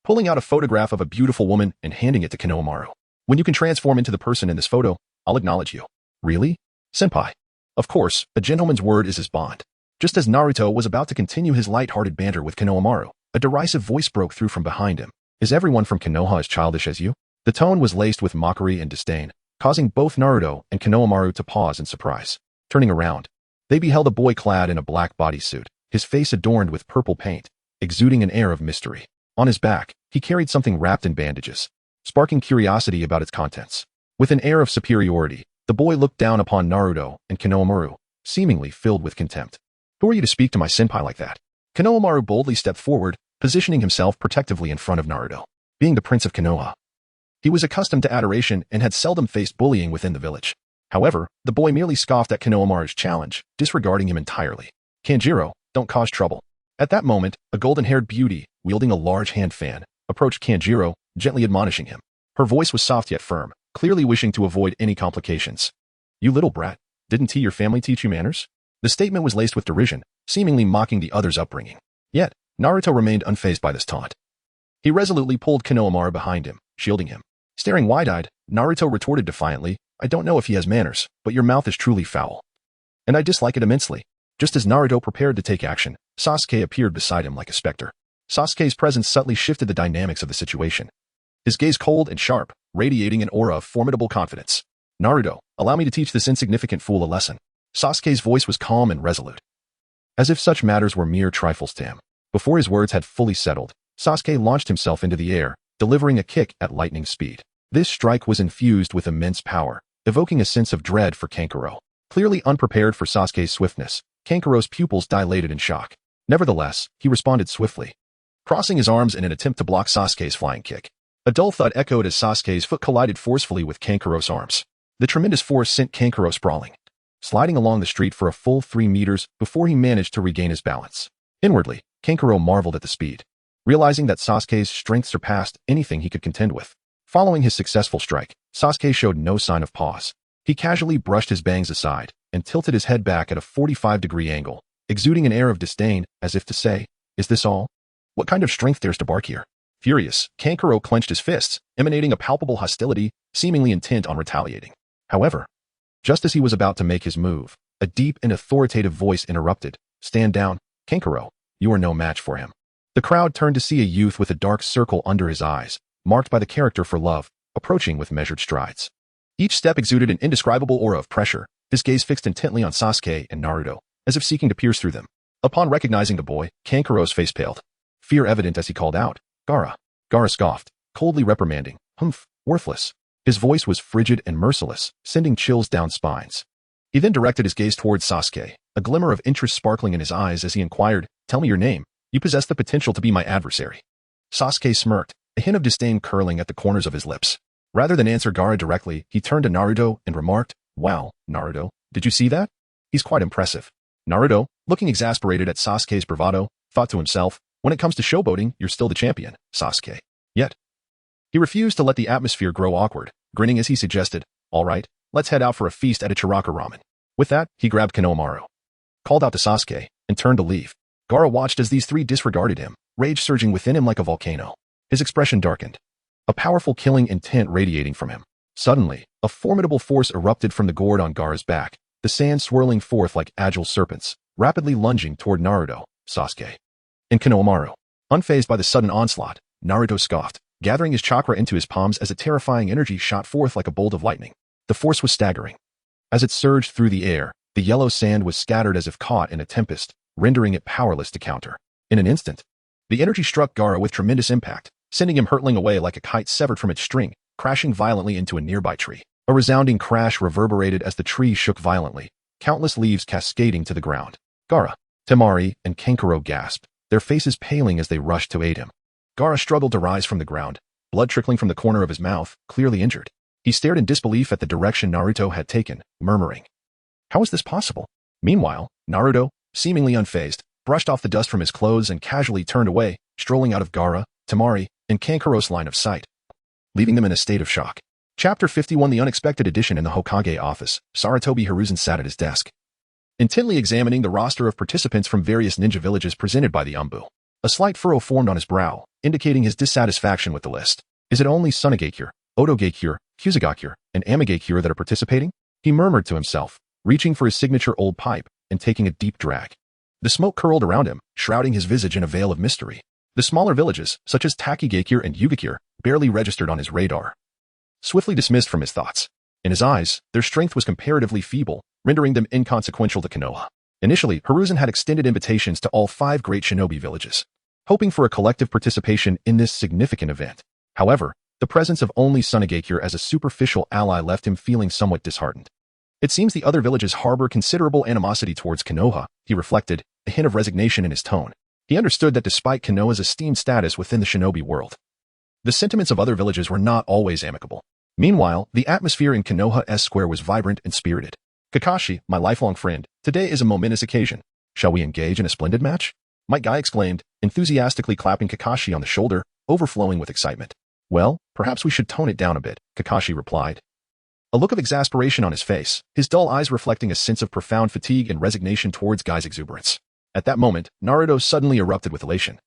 pulling out a photograph of a beautiful woman and handing it to Konohamaru. When you can transform into the person in this photo, I'll acknowledge you. Really? Senpai. Of course, a gentleman's word is his bond. Just as Naruto was about to continue his light-hearted banter with Konohamaru, a derisive voice broke through from behind him. Is everyone from Konoha as childish as you? The tone was laced with mockery and disdain, causing both Naruto and Konohamaru to pause in surprise. Turning around, they beheld a boy clad in a black bodysuit, his face adorned with purple paint, exuding an air of mystery. On his back, he carried something wrapped in bandages, sparking curiosity about its contents. With an air of superiority, the boy looked down upon Naruto and Konohamaru, seemingly filled with contempt. Who are you to speak to my senpai like that? Konohamaru boldly stepped forward, positioning himself protectively in front of Naruto. Being the prince of Konoha, he was accustomed to adoration and had seldom faced bullying within the village. However, the boy merely scoffed at Konohamaru's challenge, disregarding him entirely. Kanjiro, don't cause trouble. At that moment, a golden-haired beauty, wielding a large hand fan, approached Kanjiro, gently admonishing him. Her voice was soft yet firm, clearly wishing to avoid any complications. You little brat, didn't your family teach you manners? The statement was laced with derision, seemingly mocking the other's upbringing. Yet, Naruto remained unfazed by this taunt. He resolutely pulled Konohamaru behind him, shielding him. Staring wide-eyed, Naruto retorted defiantly, I don't know if he has manners, but your mouth is truly foul. And I dislike it immensely. Just as Naruto prepared to take action, Sasuke appeared beside him like a specter. Sasuke's presence subtly shifted the dynamics of the situation. His gaze cold and sharp, radiating an aura of formidable confidence. Naruto, allow me to teach this insignificant fool a lesson. Sasuke's voice was calm and resolute, as if such matters were mere trifles to him. Before his words had fully settled, Sasuke launched himself into the air, delivering a kick at lightning speed. This strike was infused with immense power, evoking a sense of dread for Kankuro. Clearly unprepared for Sasuke's swiftness, Kankuro's pupils dilated in shock. Nevertheless, he responded swiftly, crossing his arms in an attempt to block Sasuke's flying kick. A dull thud echoed as Sasuke's foot collided forcefully with Kankuro's arms. The tremendous force sent Kankuro sprawling, sliding along the street for a full 3 meters before he managed to regain his balance. Inwardly, Kankuro marveled at the speed, realizing that Sasuke's strength surpassed anything he could contend with. Following his successful strike, Sasuke showed no sign of pause. He casually brushed his bangs aside and tilted his head back at a 45-degree angle, exuding an air of disdain as if to say, is this all? What kind of strength dares to bark here? Furious, Kankuro clenched his fists, emanating a palpable hostility, seemingly intent on retaliating. However, just as he was about to make his move, a deep and authoritative voice interrupted. Stand down, Kankuro. You are no match for him. The crowd turned to see a youth with a dark circle under his eyes, marked by the character for love, approaching with measured strides. Each step exuded an indescribable aura of pressure, his gaze fixed intently on Sasuke and Naruto, as if seeking to pierce through them. Upon recognizing the boy, Kankuro's face paled, fear evident as he called out, Gaara. Gaara scoffed, coldly reprimanding, humph, worthless. His voice was frigid and merciless, sending chills down spines. He then directed his gaze towards Sasuke, a glimmer of interest sparkling in his eyes as he inquired, tell me your name. You possess the potential to be my adversary. Sasuke smirked, a hint of disdain curling at the corners of his lips. Rather than answer Gaara directly, he turned to Naruto and remarked, wow, Naruto, did you see that? He's quite impressive. Naruto, looking exasperated at Sasuke's bravado, thought to himself, when it comes to showboating, you're still the champion, Sasuke. Yet, he refused to let the atmosphere grow awkward, grinning as he suggested, all right, let's head out for a feast at a Chiraka ramen. With that, he grabbed Konohamaru, called out to Sasuke, and turned to leave. Gaara watched as these three disregarded him, rage surging within him like a volcano. His expression darkened, a powerful killing intent radiating from him. Suddenly, a formidable force erupted from the gourd on Gaara's back, the sand swirling forth like agile serpents, rapidly lunging toward Naruto, Sasuke, and Konohamaru. Unfazed by the sudden onslaught, Naruto scoffed, gathering his chakra into his palms as a terrifying energy shot forth like a bolt of lightning. The force was staggering. As it surged through the air, the yellow sand was scattered as if caught in a tempest, rendering it powerless to counter. In an instant, the energy struck Gaara with tremendous impact, sending him hurtling away like a kite severed from its string, crashing violently into a nearby tree. A resounding crash reverberated as the tree shook violently, countless leaves cascading to the ground. Gaara, Temari, and Kankuro gasped, their faces paling as they rushed to aid him. Gaara struggled to rise from the ground, blood trickling from the corner of his mouth, clearly injured. He stared in disbelief at the direction Naruto had taken, murmuring, how is this possible? Meanwhile, Naruto, seemingly unfazed, brushed off the dust from his clothes and casually turned away, strolling out of Gaara, Temari, and Kankuro's line of sight, leaving them in a state of shock. Chapter 51 The Unexpected Edition. In the Hokage office, Sarutobi Hiruzen sat at his desk, intently examining the roster of participants from various ninja villages presented by the Umbu. A slight furrow formed on his brow, indicating his dissatisfaction with the list. Is it only Sunagakure, Otogakure, Kusagakure, and Amigakure that are participating? He murmured to himself, reaching for his signature old pipe and taking a deep drag. The smoke curled around him, shrouding his visage in a veil of mystery. The smaller villages, such as Takigakure and Yugakure, barely registered on his radar. Swiftly dismissed from his thoughts, In his eyes, their strength was comparatively feeble, rendering them inconsequential to Konoha. Initially, Hiruzen had extended invitations to all 5 great shinobi villages, hoping for a collective participation in this significant event. However, the presence of only Sunagakure as a superficial ally left him feeling somewhat disheartened. It seems the other villages harbor considerable animosity towards Konoha, he reflected, a hint of resignation in his tone. He understood that despite Konoha's esteemed status within the shinobi world, the sentiments of other villages were not always amicable. Meanwhile, the atmosphere in Konoha's square was vibrant and spirited. Kakashi, my lifelong friend, today is a momentous occasion. Shall we engage in a splendid match? Might Guy exclaimed, enthusiastically clapping Kakashi on the shoulder, overflowing with excitement. Well, perhaps we should tone it down a bit, Kakashi replied. A look of exasperation on his face, his dull eyes reflecting a sense of profound fatigue and resignation towards Guy's exuberance. At that moment, Naruto suddenly erupted with elation,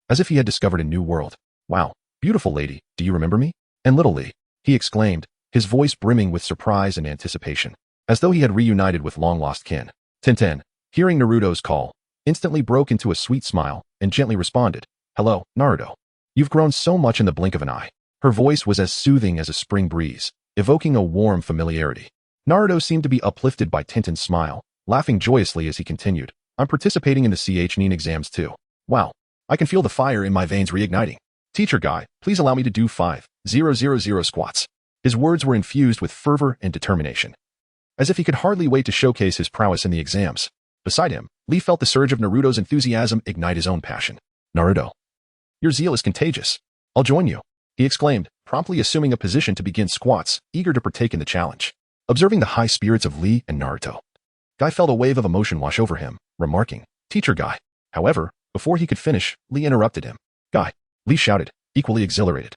as if he had discovered a new world. Wow, beautiful lady, do you remember me? And little Lee, he exclaimed, his voice brimming with surprise and anticipation, as though he had reunited with long-lost kin. Tenten, hearing Naruto's call, instantly broke into a sweet smile and gently responded, Hello, Naruto. You've grown so much in the blink of an eye. Her voice was as soothing as a spring breeze, evoking a warm familiarity. Naruto seemed to be uplifted by Tenten's smile, laughing joyously as he continued, I'm participating in the Nin exams too. Wow, I can feel the fire in my veins reigniting. Teacher Guy, please allow me to do 5,000 squats. His words were infused with fervor and determination, as if he could hardly wait to showcase his prowess in the exams. Beside him, Lee felt the surge of Naruto's enthusiasm ignite his own passion. Naruto, your zeal is contagious. I'll join you, he exclaimed, promptly assuming a position to begin squats, eager to partake in the challenge. Observing the high spirits of Lee and Naruto, Guy felt a wave of emotion wash over him, remarking, Teacher Guy. However, before he could finish, Lee interrupted him. Guy, Lee shouted, equally exhilarated.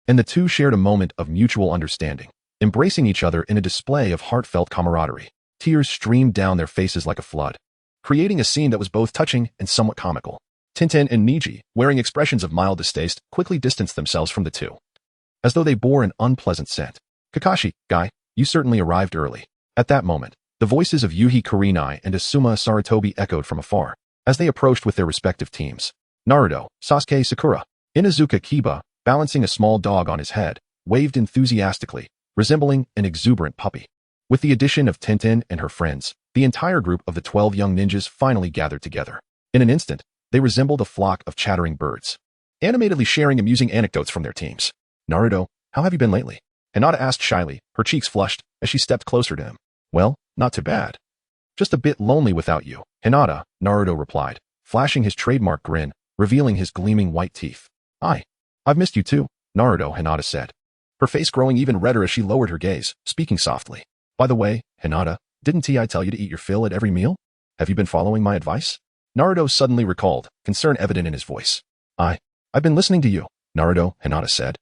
And the two shared a moment of mutual understanding, embracing each other in a display of heartfelt camaraderie. Tears streamed down their faces like a flood, creating a scene that was both touching and somewhat comical. Tenten and Niji, wearing expressions of mild distaste, quickly distanced themselves from the two, as though they bore an unpleasant scent. Kakashi, Guy, you certainly arrived early. At that moment, the voices of Yuhi Kurenai and Asuma Sarutobi echoed from afar, as they approached with their respective teams. Naruto, Sasuke Sakura, Inuzuka Kiba, balancing a small dog on his head, waved enthusiastically, resembling an exuberant puppy. With the addition of Tenten and her friends, the entire group of the 12 young ninjas finally gathered together. In an instant, they resembled a flock of chattering birds, animatedly sharing amusing anecdotes from their teams. Naruto, how have you been lately? Hinata asked shyly, her cheeks flushed, as she stepped closer to him. Well, not too bad. Just a bit lonely without you, Hinata, Naruto replied, flashing his trademark grin, revealing his gleaming white teeth. I've missed you too, Naruto, Hinata said, her face growing even redder as she lowered her gaze, speaking softly. By the way, Hinata, didn't I tell you to eat your fill at every meal? Have you been following my advice? Naruto suddenly recalled, concern evident in his voice. I've been listening to you, Naruto, Hinata said,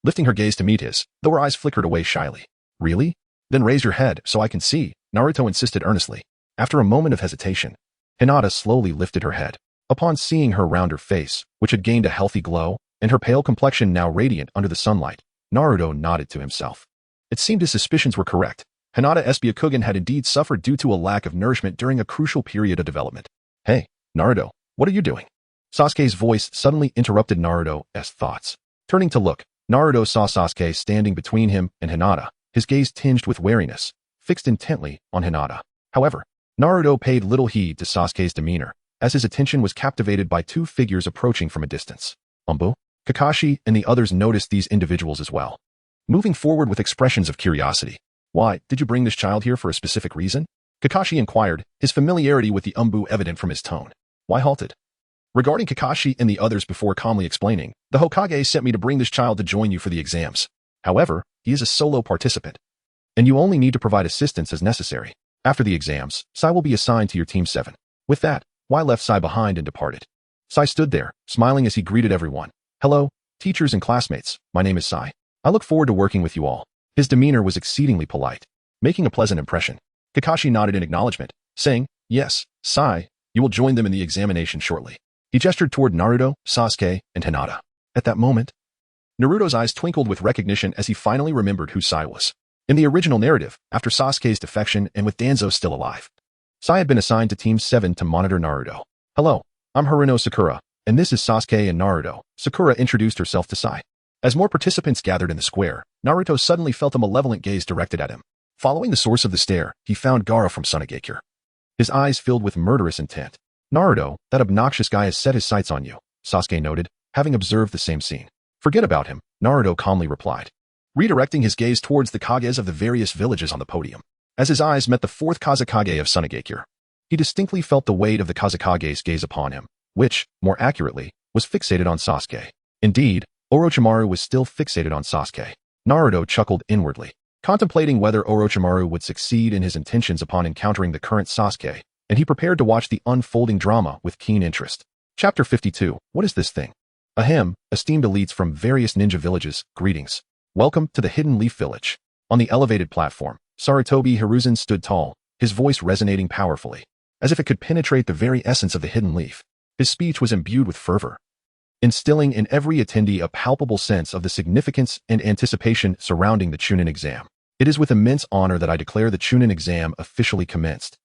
lifting her gaze to meet his, though her eyes flickered away shyly. Really? Then raise your head so I can see, Naruto insisted earnestly. After a moment of hesitation, Hinata slowly lifted her head. Upon seeing her rounder face, which had gained a healthy glow, and her pale complexion now radiant under the sunlight, Naruto nodded to himself. It seemed his suspicions were correct. Hinata's Byakugan had indeed suffered due to a lack of nourishment during a crucial period of development. Hey, Naruto, what are you doing? Sasuke's voice suddenly interrupted Naruto's thoughts. Turning to look, Naruto saw Sasuke standing between him and Hinata, his gaze tinged with wariness, fixed intently on Hinata. However, Naruto paid little heed to Sasuke's demeanor, as his attention was captivated by two figures approaching from a distance. Umbu, Kakashi, and the others noticed these individuals as well, moving forward with expressions of curiosity. Why, did you bring this child here for a specific reason? Kakashi inquired, his familiarity with the Umbu evident from his tone. Why halted? Regarding Kakashi and the others before calmly explaining, the Hokage sent me to bring this child to join you for the exams. However, he is a solo participant, and you only need to provide assistance as necessary. After the exams, Sai will be assigned to your Team 7. With that, Wai left Sai behind and departed. Sai stood there, smiling as he greeted everyone. Hello, teachers and classmates, my name is Sai. I look forward to working with you all. His demeanor was exceedingly polite, making a pleasant impression. Kakashi nodded in acknowledgement, saying, Yes, Sai, you will join them in the examination shortly. He gestured toward Naruto, Sasuke, and Hinata. At that moment, Naruto's eyes twinkled with recognition as he finally remembered who Sai was. In the original narrative, after Sasuke's defection and with Danzo still alive, Sai had been assigned to Team 7 to monitor Naruto. Hello, I'm Haruno Sakura, and this is Sasuke and Naruto. Sakura introduced herself to Sai. As more participants gathered in the square, Naruto suddenly felt a malevolent gaze directed at him. Following the source of the stare, he found Gaara from Sunagakure. His eyes filled with murderous intent. Naruto, that obnoxious guy has set his sights on you, Sasuke noted, having observed the same scene. Forget about him, Naruto calmly replied, redirecting his gaze towards the Kages of the various villages on the podium. As his eyes met the fourth Kazekage of Sunagakure, he distinctly felt the weight of the Kazekage's gaze upon him, which, more accurately, was fixated on Sasuke. Indeed, Orochimaru was still fixated on Sasuke. Naruto chuckled inwardly, contemplating whether Orochimaru would succeed in his intentions upon encountering the current Sasuke, and he prepared to watch the unfolding drama with keen interest. Chapter 52. What is this thing? Ahem, esteemed elites from various ninja villages, greetings. Welcome to the Hidden Leaf Village. On the elevated platform, Sarutobi Hiruzen stood tall, his voice resonating powerfully, as if it could penetrate the very essence of the hidden leaf. His speech was imbued with fervor, instilling in every attendee a palpable sense of the significance and anticipation surrounding the Chunin exam. It is with immense honor that I declare the Chunin exam officially commenced.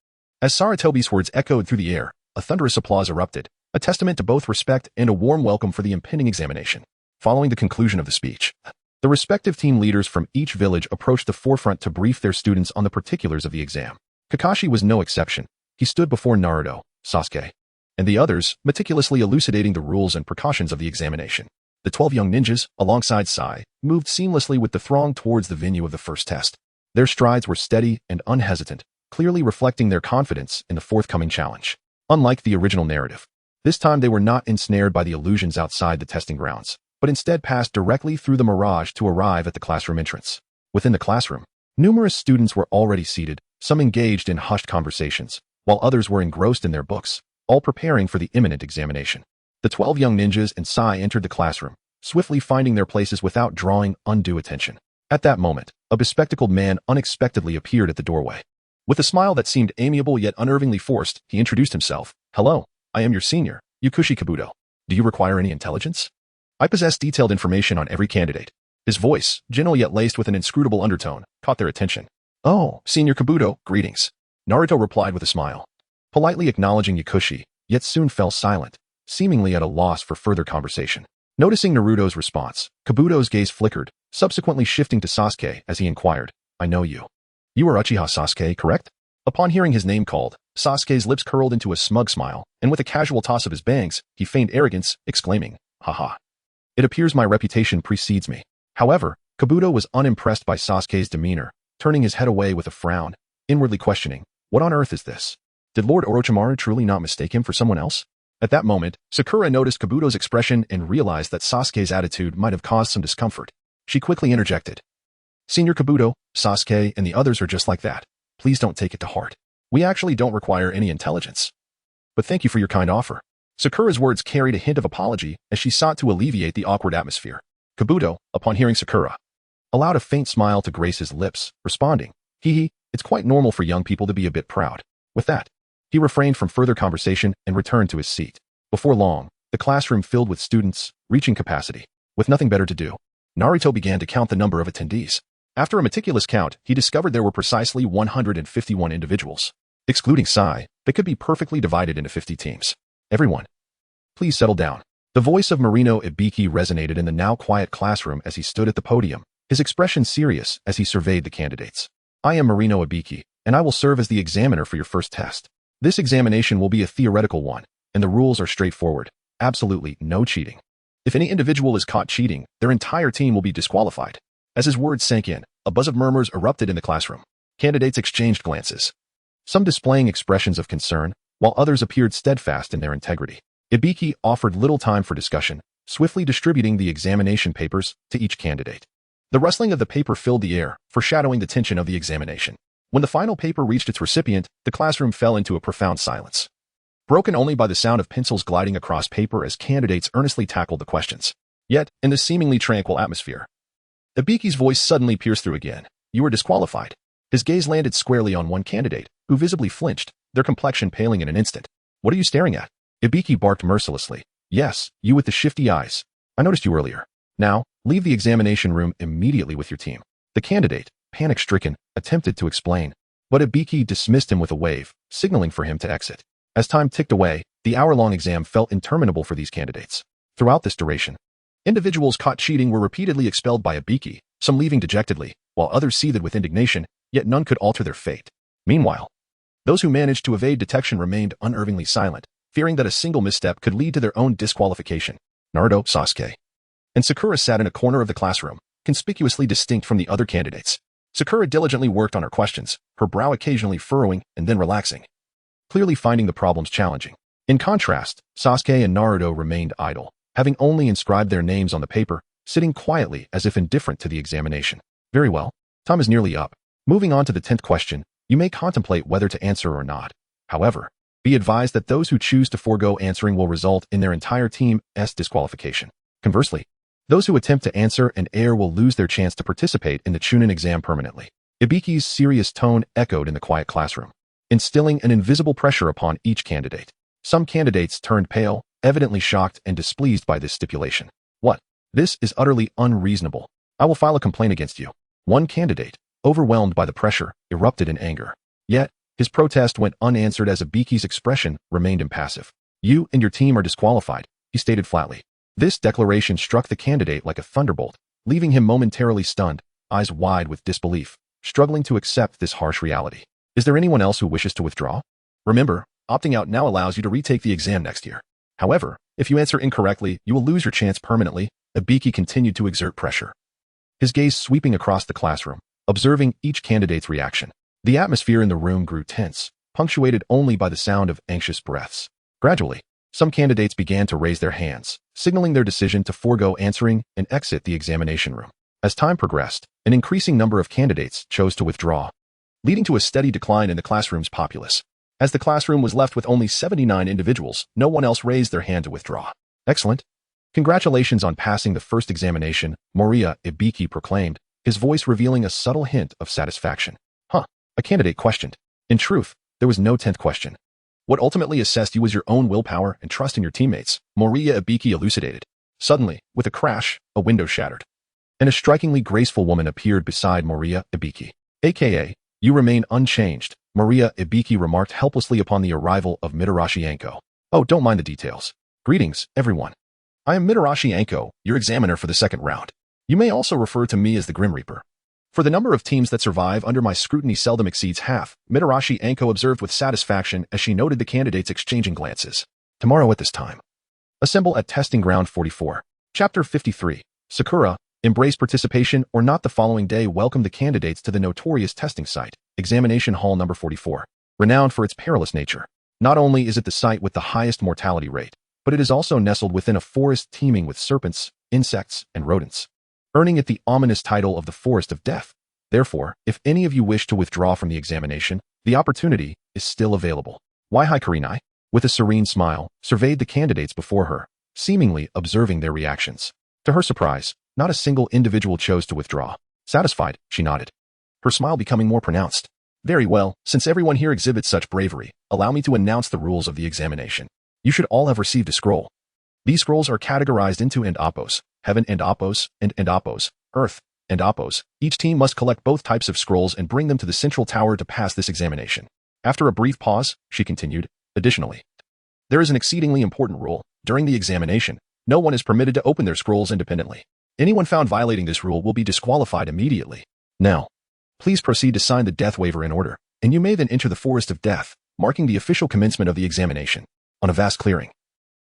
As Sarutobi's words echoed through the air, a thunderous applause erupted, a testament to both respect and a warm welcome for the impending examination. Following the conclusion of the speech, the respective team leaders from each village approached the forefront to brief their students on the particulars of the exam. Kakashi was no exception. He stood before Naruto, Sasuke, and the others, meticulously elucidating the rules and precautions of the examination. The 12 young ninjas, alongside Sai, moved seamlessly with the throng towards the venue of the first test. Their strides were steady and unhesitant, clearly reflecting their confidence in the forthcoming challenge. Unlike the original narrative, this time they were not ensnared by the illusions outside the testing grounds, but instead passed directly through the mirage to arrive at the classroom entrance. Within the classroom, numerous students were already seated, some engaged in hushed conversations, while others were engrossed in their books, all preparing for the imminent examination. The 12 young ninjas and Sai entered the classroom, swiftly finding their places without drawing undue attention. At that moment, a bespectacled man unexpectedly appeared at the doorway. With a smile that seemed amiable yet unnervingly forced, he introduced himself. Hello, I am your senior, Yukushi Kabuto. Do you require any intelligence? I possess detailed information on every candidate. His voice, gentle yet laced with an inscrutable undertone, caught their attention. Oh, Senior Kabuto, greetings. Naruto replied with a smile, politely acknowledging Yukushi, yet soon fell silent, seemingly at a loss for further conversation. Noticing Naruto's response, Kabuto's gaze flickered, subsequently shifting to Sasuke as he inquired, I know you. You are Uchiha Sasuke, correct? Upon hearing his name called, Sasuke's lips curled into a smug smile, and with a casual toss of his bangs, he feigned arrogance, exclaiming, haha. It appears my reputation precedes me. However, Kabuto was unimpressed by Sasuke's demeanor, turning his head away with a frown, inwardly questioning, what on earth is this? Did Lord Orochimaru truly not mistake him for someone else? At that moment, Sakura noticed Kabuto's expression and realized that Sasuke's attitude might have caused some discomfort. She quickly interjected. Senior Kabuto, Sasuke, and the others are just like that. Please don't take it to heart. We actually don't require any intelligence. But thank you for your kind offer. Sakura's words carried a hint of apology as she sought to alleviate the awkward atmosphere. Kabuto, upon hearing Sakura, allowed a faint smile to grace his lips, responding, hee, it's quite normal for young people to be a bit proud. With that, he refrained from further conversation and returned to his seat. Before long, the classroom filled with students, reaching capacity. With nothing better to do, Naruto began to count the number of attendees. After a meticulous count, he discovered there were precisely 151 individuals. Excluding Sai, they could be perfectly divided into 50 teams. Everyone, please settle down. The voice of Marino Ibiki resonated in the now quiet classroom as he stood at the podium, his expression serious as he surveyed the candidates. I am Marino Ibiki, and I will serve as the examiner for your first test. This examination will be a theoretical one, and the rules are straightforward. Absolutely no cheating. If any individual is caught cheating, their entire team will be disqualified. As his words sank in, a buzz of murmurs erupted in the classroom. Candidates exchanged glances, some displaying expressions of concern, while others appeared steadfast in their integrity. Ibiki offered little time for discussion, swiftly distributing the examination papers to each candidate. The rustling of the paper filled the air, foreshadowing the tension of the examination. When the final paper reached its recipient, the classroom fell into a profound silence, broken only by the sound of pencils gliding across paper as candidates earnestly tackled the questions. Yet, in this seemingly tranquil atmosphere, Ibiki's voice suddenly pierced through again. You are disqualified. His gaze landed squarely on one candidate, who visibly flinched, their complexion paling in an instant. What are you staring at? Ibiki barked mercilessly. Yes, you with the shifty eyes. I noticed you earlier. Now, leave the examination room immediately with your team. The candidate, panic-stricken, attempted to explain, but Ibiki dismissed him with a wave, signaling for him to exit. As time ticked away, the hour-long exam felt interminable for these candidates. Throughout this duration, individuals caught cheating were repeatedly expelled by Ibiki, some leaving dejectedly, while others seethed with indignation, yet none could alter their fate. Meanwhile, those who managed to evade detection remained unerringly silent, fearing that a single misstep could lead to their own disqualification. Naruto, Sasuke, and Sakura sat in a corner of the classroom, conspicuously distinct from the other candidates. Sakura diligently worked on her questions, her brow occasionally furrowing and then relaxing, clearly finding the problems challenging. In contrast, Sasuke and Naruto remained idle, having only inscribed their names on the paper, sitting quietly as if indifferent to the examination. Very well, time is nearly up. Moving on to the 10th question, you may contemplate whether to answer or not. However, be advised that those who choose to forego answering will result in their entire team's disqualification. Conversely, those who attempt to answer and err will lose their chance to participate in the Chunin exam permanently. Ibiki's serious tone echoed in the quiet classroom, instilling an invisible pressure upon each candidate. Some candidates turned pale, evidently shocked and displeased by this stipulation. What? This is utterly unreasonable. I will file a complaint against you. One candidate, overwhelmed by the pressure, erupted in anger. Yet, his protest went unanswered as Ibiki's expression remained impassive. You and your team are disqualified, he stated flatly. This declaration struck the candidate like a thunderbolt, leaving him momentarily stunned, eyes wide with disbelief, struggling to accept this harsh reality. Is there anyone else who wishes to withdraw? Remember, opting out now allows you to retake the exam next year. However, if you answer incorrectly, you will lose your chance permanently. Ibiki continued to exert pressure, his gaze sweeping across the classroom, observing each candidate's reaction. The atmosphere in the room grew tense, punctuated only by the sound of anxious breaths. Gradually, some candidates began to raise their hands, signaling their decision to forego answering and exit the examination room. As time progressed, an increasing number of candidates chose to withdraw, leading to a steady decline in the classroom's populace. As the classroom was left with only 79 individuals, no one else raised their hand to withdraw. Excellent. Congratulations on passing the first examination, Moriya, Ibiki proclaimed, his voice revealing a subtle hint of satisfaction. A candidate questioned. In truth, there was no 10th question. What ultimately assessed you was your own willpower and trust in your teammates, Moriya Ibiki elucidated. Suddenly, with a crash, a window shattered, and a strikingly graceful woman appeared beside Moriya Ibiki. AKA, you remain unchanged, Moriya Ibiki remarked helplessly upon the arrival of Mitarashi Anko. Oh, don't mind the details. Greetings, everyone. I am Mitarashi Anko, your examiner for the second round. You may also refer to me as the Grim Reaper. For the number of teams that survive under my scrutiny seldom exceeds half, Mitarashi Anko observed with satisfaction as she noted the candidates exchanging glances. Tomorrow at this time. Assemble at Testing Ground 44. Chapter 53. Sakura, embrace participation or not. The following day welcomed the candidates to the notorious testing site, Examination Hall number 44. Renowned for its perilous nature. Not only is it the site with the highest mortality rate, but it is also nestled within a forest teeming with serpents, insects, and rodents, earning it the ominous title of the Forest of Death. Therefore, if any of you wish to withdraw from the examination, the opportunity is still available. Waihai Kurenai, with a serene smile, surveyed the candidates before her, seemingly observing their reactions. To her surprise, not a single individual chose to withdraw. Satisfied, she nodded, her smile becoming more pronounced. Very well, since everyone here exhibits such bravery, allow me to announce the rules of the examination. You should all have received a scroll. These scrolls are categorized into Apos, Heaven and Apos, and Apos, Earth and Apos. Each team must collect both types of scrolls and bring them to the central tower to pass this examination. After a brief pause, she continued, additionally, there is an exceedingly important rule. During the examination, no one is permitted to open their scrolls independently. Anyone found violating this rule will be disqualified immediately. Now, please proceed to sign the death waiver in order, and you may then enter the Forest of Death, marking the official commencement of the examination. On a vast clearing,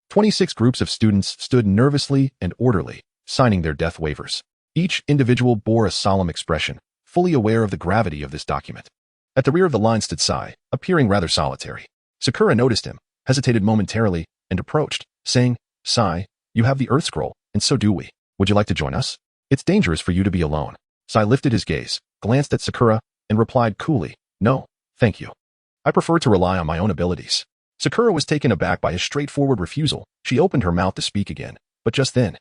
26 groups of students stood nervously and orderly, signing their death waivers. Each individual bore a solemn expression, fully aware of the gravity of this document. At the rear of the line stood Sai, appearing rather solitary. Sakura noticed him, hesitated momentarily, and approached, saying, Sai, you have the Earth Scroll, and so do we. Would you like to join us? It's dangerous for you to be alone. Sai lifted his gaze, glanced at Sakura, and replied coolly, No, thank you. I prefer to rely on my own abilities. Sakura was taken aback by his straightforward refusal. She opened her mouth to speak again, but just then,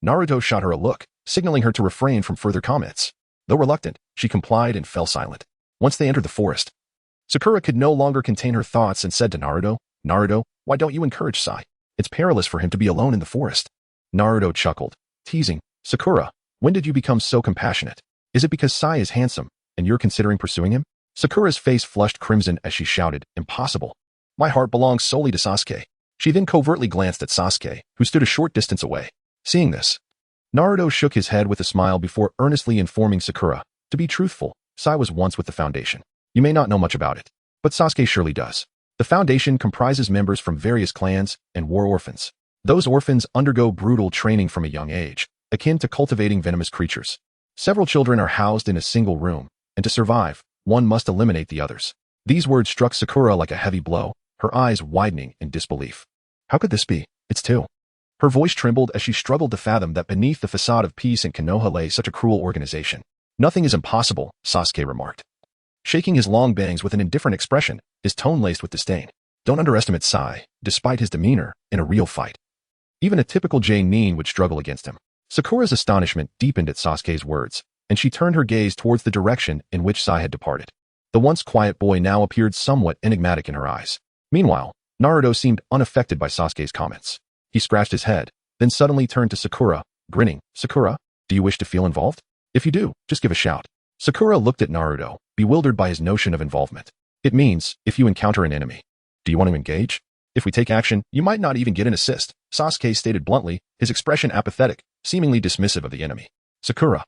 Naruto shot her a look, signaling her to refrain from further comments. Though reluctant, she complied and fell silent. Once they entered the forest, Sakura could no longer contain her thoughts and said to Naruto, Naruto, why don't you encourage Sai? It's perilous for him to be alone in the forest. Naruto chuckled, teasing, Sakura, when did you become so compassionate? Is it because Sai is handsome, and you're considering pursuing him? Sakura's face flushed crimson as she shouted, Impossible. My heart belongs solely to Sasuke. She then covertly glanced at Sasuke, who stood a short distance away. Seeing this, Naruto shook his head with a smile before earnestly informing Sakura. To be truthful, Sai was once with the Foundation. You may not know much about it, but Sasuke surely does. The Foundation comprises members from various clans and war orphans. Those orphans undergo brutal training from a young age, akin to cultivating venomous creatures. Several children are housed in a single room, and to survive, one must eliminate the others. These words struck Sakura like a heavy blow, her eyes widening in disbelief. How could this be? It's two. Her voice trembled as she struggled to fathom that beneath the facade of peace in Konoha lay such a cruel organization. Nothing is impossible, Sasuke remarked, shaking his long bangs with an indifferent expression, his tone laced with disdain. Don't underestimate Sai, despite his demeanor, in a real fight. Even a typical Nin would struggle against him. Sakura's astonishment deepened at Sasuke's words, and she turned her gaze towards the direction in which Sai had departed. The once quiet boy now appeared somewhat enigmatic in her eyes. Meanwhile, Naruto seemed unaffected by Sasuke's comments. He scratched his head, then suddenly turned to Sakura, grinning. Sakura, do you wish to feel involved? If you do, just give a shout. Sakura looked at Naruto, bewildered by his notion of involvement. It means, if you encounter an enemy. Do you want to engage? If we take action, you might not even get an assist, Sasuke stated bluntly, his expression apathetic, seemingly dismissive of the enemy. Sakura,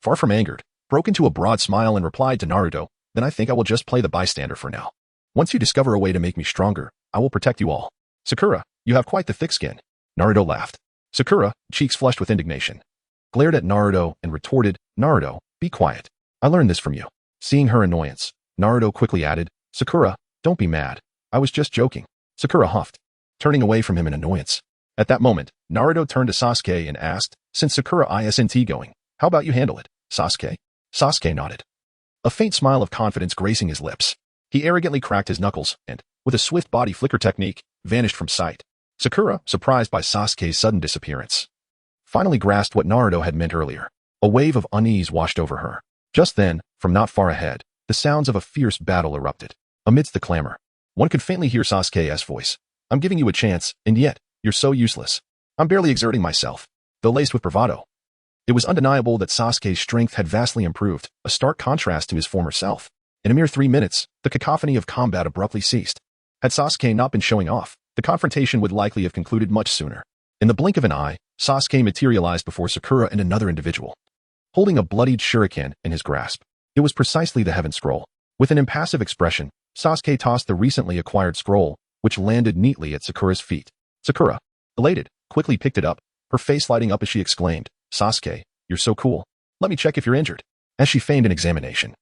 far from angered, broke into a broad smile and replied to Naruto, then I think I will just play the bystander for now. Once you discover a way to make me stronger, I will protect you all. Sakura, you have quite the thick skin. Naruto laughed. Sakura, cheeks flushed with indignation, glared at Naruto and retorted, Naruto, be quiet. I learned this from you. Seeing her annoyance, Naruto quickly added, Sakura, don't be mad. I was just joking. Sakura huffed, turning away from him in annoyance. At that moment, Naruto turned to Sasuke and asked, since Sakura isn't going, how about you handle it, Sasuke? Sasuke nodded, a faint smile of confidence gracing his lips. He arrogantly cracked his knuckles and, with a swift body flicker technique, vanished from sight. Sakura, surprised by Sasuke's sudden disappearance, finally grasped what Naruto had meant earlier. A wave of unease washed over her. Just then, from not far ahead, the sounds of a fierce battle erupted. Amidst the clamor, one could faintly hear Sasuke's voice. I'm giving you a chance, and yet, you're so useless. I'm barely exerting myself, though laced with bravado. It was undeniable that Sasuke's strength had vastly improved, a stark contrast to his former self. In a mere 3 minutes, the cacophony of combat abruptly ceased. Had Sasuke not been showing off, the confrontation would likely have concluded much sooner. In the blink of an eye, Sasuke materialized before Sakura and another individual, holding a bloodied shuriken in his grasp. It was precisely the Heaven Scroll. With an impassive expression, Sasuke tossed the recently acquired scroll, which landed neatly at Sakura's feet. Sakura, elated, quickly picked it up, her face lighting up as she exclaimed, Sasuke, you're so cool. Let me check if you're injured. As she feigned an examination,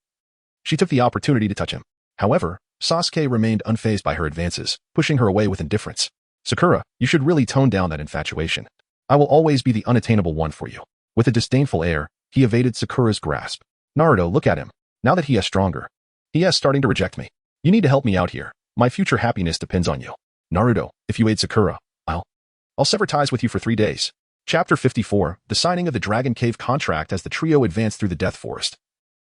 she took the opportunity to touch him. However, Sasuke remained unfazed by her advances, pushing her away with indifference. Sakura, you should really tone down that infatuation. I will always be the unattainable one for you. With a disdainful air, he evaded Sakura's grasp. Naruto, look at him. Now that he is stronger, he is starting to reject me. You need to help me out here. My future happiness depends on you. Naruto, if you aid Sakura, I'll sever ties with you for 3 days. Chapter 54, the signing of the Dragon Cave contract. As the trio advanced through the Death Forest,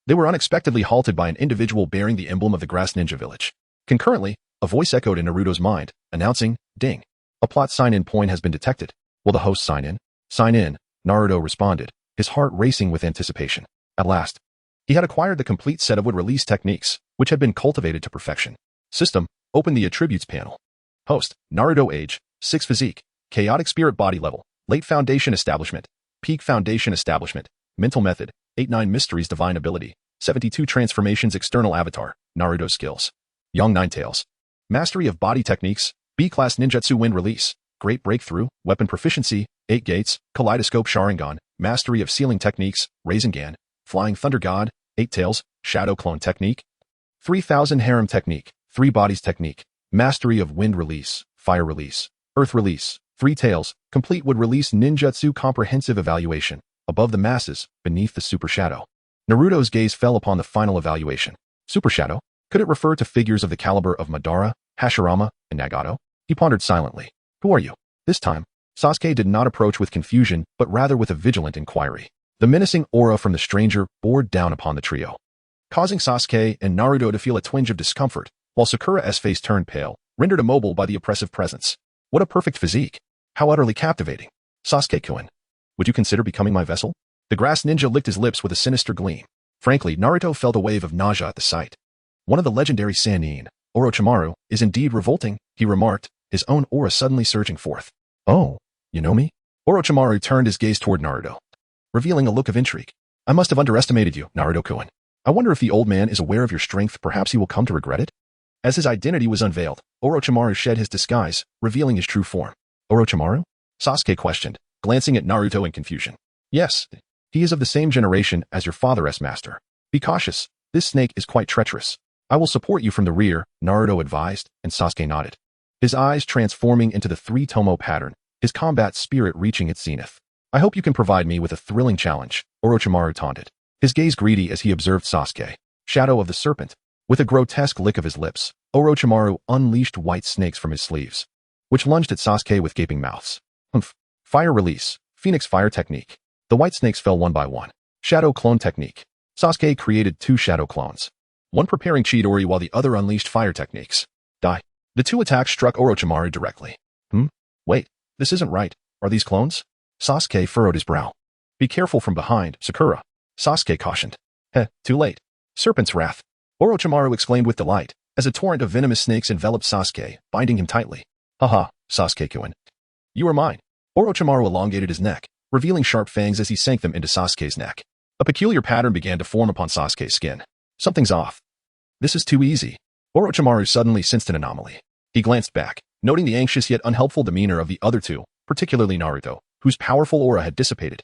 they were unexpectedly halted by an individual bearing the emblem of the Grass Ninja Village. Concurrently, a voice echoed in Naruto's mind, announcing, ding. A plot sign-in point has been detected. Will the host sign in? Sign in, Naruto responded, his heart racing with anticipation. At last, he had acquired the complete set of would-release techniques, which had been cultivated to perfection. System, open the attributes panel. Host, Naruto age, 6 physique, chaotic spirit body level, late foundation establishment, peak foundation establishment, mental method, 8-9 mysteries divine ability, 72 transformations external avatar, Naruto skills. Young Nine Tails. Mastery of body techniques, B-class ninjutsu wind release, great breakthrough, weapon proficiency, 8 gates, kaleidoscope Sharingan, mastery of sealing techniques, Rasengan, flying thunder god, 8 tails, shadow clone technique, 3000 harem technique, 3 bodies technique, mastery of wind release, fire release, earth release, 3 tails, complete would release ninjutsu comprehensive evaluation, above the masses, beneath the super shadow. Naruto's gaze fell upon the final evaluation. Super shadow? Could it refer to figures of the caliber of Madara, Hashirama, and Nagato? He pondered silently. Who are you? This time, Sasuke did not approach with confusion, but rather with a vigilant inquiry. The menacing aura from the stranger bore down upon the trio, causing Sasuke and Naruto to feel a twinge of discomfort, while Sakura's face turned pale, rendered immobile by the oppressive presence. What a perfect physique! How utterly captivating! Sasuke-kun, would you consider becoming my vessel? The grass ninja licked his lips with a sinister gleam. Frankly, Naruto felt a wave of nausea at the sight. One of the legendary Sannin, Orochimaru, is indeed revolting, he remarked, his own aura suddenly surging forth. Oh, you know me? Orochimaru turned his gaze toward Naruto. revealing a look of intrigue. I must have underestimated you, Naruto-kun. I wonder if the old man is aware of your strength, perhaps he will come to regret it? As his identity was unveiled, Orochimaru shed his disguise, revealing his true form. Orochimaru? Sasuke questioned, glancing at Naruto in confusion. Yes, he is of the same generation as your father's master. Be cautious, this snake is quite treacherous. I will support you from the rear, Naruto advised, and Sasuke nodded. His eyes transforming into the three-tomo pattern, his combat spirit reaching its zenith. I hope you can provide me with a thrilling challenge, Orochimaru taunted, his gaze greedy as he observed Sasuke, shadow of the serpent. With a grotesque lick of his lips, Orochimaru unleashed white snakes from his sleeves, which lunged at Sasuke with gaping mouths. Humph. Fire release, Phoenix fire technique. The white snakes fell one by one. Shadow clone technique. Sasuke created 2 shadow clones, one preparing Chidori while the other unleashed fire techniques. Die. The 2 attacks struck Orochimaru directly. Wait, this isn't right. Are these clones? Sasuke furrowed his brow. Be careful from behind, Sakura. Sasuke cautioned. Too late. Serpent's wrath. Orochimaru exclaimed with delight, as a torrent of venomous snakes enveloped Sasuke, binding him tightly. Haha, Sasuke-kun. You are mine. Orochimaru elongated his neck, revealing sharp fangs as he sank them into Sasuke's neck. A peculiar pattern began to form upon Sasuke's skin. Something's off. This is too easy. Orochimaru suddenly sensed an anomaly. He glanced back, noting the anxious yet unhelpful demeanor of the other 2, particularly Naruto, whose powerful aura had dissipated.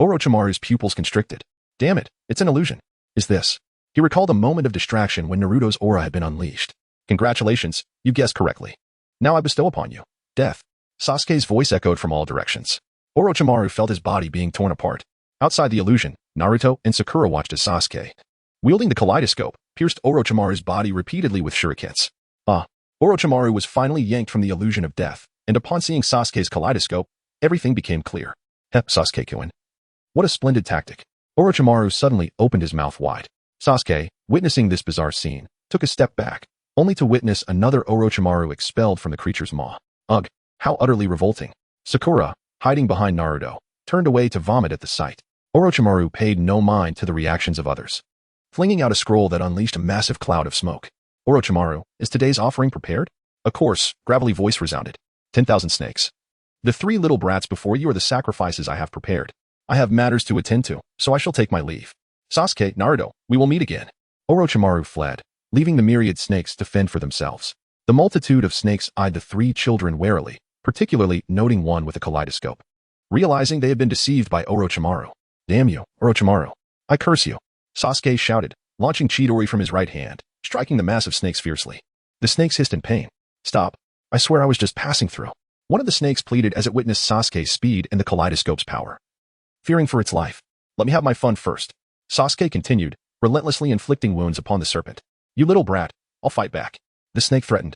Orochimaru's pupils constricted. Damn it, it's an illusion. Is this? He recalled a moment of distraction when Naruto's aura had been unleashed. Congratulations, you guessed correctly. Now I bestow upon you death. Sasuke's voice echoed from all directions. Orochimaru felt his body being torn apart. Outside the illusion, Naruto and Sakura watched as Sasuke, wielding the kaleidoscope, pierced Orochimaru's body repeatedly with shurikens. Orochimaru was finally yanked from the illusion of death, and upon seeing Sasuke's kaleidoscope, everything became clear. Sasuke-kun. What a splendid tactic. Orochimaru suddenly opened his mouth wide. Sasuke, witnessing this bizarre scene, took a step back, only to witness another Orochimaru expelled from the creature's maw. Ugh, how utterly revolting. Sakura, hiding behind Naruto, turned away to vomit at the sight. Orochimaru paid no mind to the reactions of others, flinging out a scroll that unleashed a massive cloud of smoke. Orochimaru, is today's offering prepared? A coarse, gravelly voice resounded. 10,000 snakes. The 3 little brats before you are the sacrifices I have prepared. I have matters to attend to, so I shall take my leave. Sasuke, Naruto, we will meet again. Orochimaru fled, leaving the myriad snakes to fend for themselves. The multitude of snakes eyed the 3 children warily, particularly noting one with a kaleidoscope. Realizing they had been deceived by Orochimaru. Damn you, Orochimaru. I curse you. Sasuke shouted, launching Chidori from his right hand, striking the massive snakes fiercely. The snakes hissed in pain. Stop. I swear I was just passing through. One of the snakes pleaded as it witnessed Sasuke's speed and the kaleidoscope's power, fearing for its life. Let me have my fun first. Sasuke continued, relentlessly inflicting wounds upon the serpent. You little brat, I'll fight back. The snake threatened,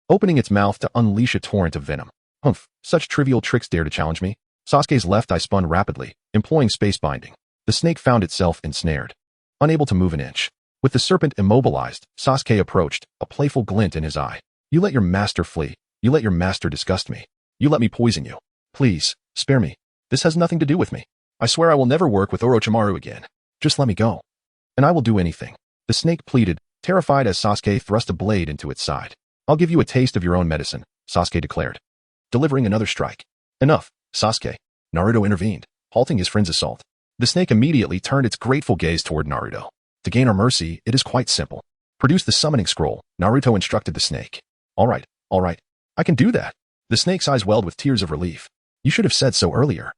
opening its mouth to unleash a torrent of venom. Humph, such trivial tricks dare to challenge me? Sasuke's left eye spun rapidly, employing space binding. The snake found itself ensnared, unable to move an inch. With the serpent immobilized, Sasuke approached, a playful glint in his eye. You let your master flee. You let your master disgust me. You let me poison you. Please, spare me. This has nothing to do with me. I swear I will never work with Orochimaru again. Just let me go, and I will do anything. The snake pleaded, terrified as Sasuke thrust a blade into its side. I'll give you a taste of your own medicine, Sasuke declared, delivering another strike. Enough, Sasuke. Naruto intervened, halting his friend's assault. The snake immediately turned its grateful gaze toward Naruto. To gain our mercy, it is quite simple. Produce the summoning scroll, Naruto instructed the snake. All right, I can do that. The snake's eyes welled with tears of relief. You should have said so earlier.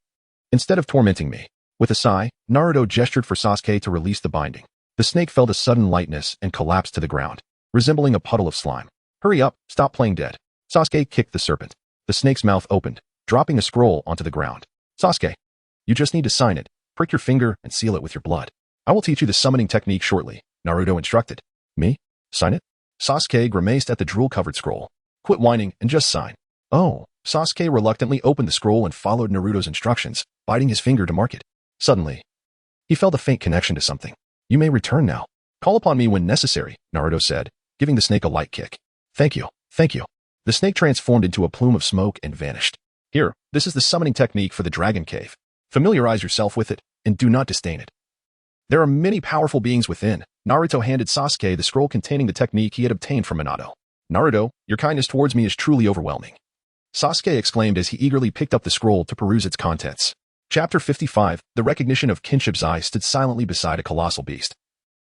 Instead of tormenting me. With a sigh, Naruto gestured for Sasuke to release the binding. The snake felt a sudden lightness and collapsed to the ground, resembling a puddle of slime. Hurry up, stop playing dead. Sasuke kicked the serpent. The snake's mouth opened, dropping a scroll onto the ground. Sasuke, you just need to sign it. Prick your finger and seal it with your blood. I will teach you the summoning technique shortly, Naruto instructed. Me? Sign it? Sasuke grimaced at the drool-covered scroll. Quit whining and just sign. Oh, Sasuke reluctantly opened the scroll and followed Naruto's instructions, biting his finger to mark it. Suddenly, he felt a faint connection to something. You may return now. Call upon me when necessary, Naruto said, giving the snake a light kick. Thank you. The snake transformed into a plume of smoke and vanished. Here, this is the summoning technique for the Dragon Cave. Familiarize yourself with it, and do not disdain it. There are many powerful beings within. Naruto handed Sasuke the scroll containing the technique he had obtained from Minato. Naruto, your kindness towards me is truly overwhelming. Sasuke exclaimed as he eagerly picked up the scroll to peruse its contents. Chapter 55, The recognition of kinship. Zai stood silently beside a colossal beast,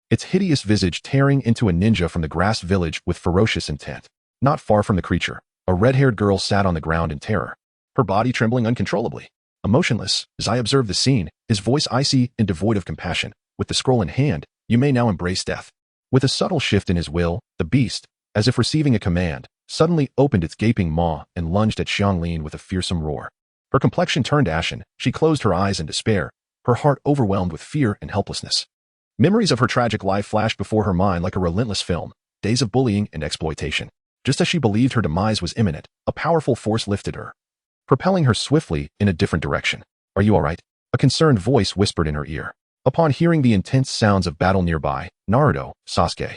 its hideous visage tearing into a ninja from the grass village with ferocious intent. Not far from the creature, a red-haired girl sat on the ground in terror, her body trembling uncontrollably. Emotionless, Zai observed the scene, his voice icy and devoid of compassion. With the scroll in hand, you may now embrace death. With a subtle shift in his will, the beast, as if receiving a command, suddenly opened its gaping maw and lunged at Xianglin with a fearsome roar. Her complexion turned ashen, she closed her eyes in despair, her heart overwhelmed with fear and helplessness. Memories of her tragic life flashed before her mind like a relentless film, days of bullying and exploitation. Just as she believed her demise was imminent, a powerful force lifted her, propelling her swiftly in a different direction. Are you all right? A concerned voice whispered in her ear. Upon hearing the intense sounds of battle nearby, Naruto, Sasuke,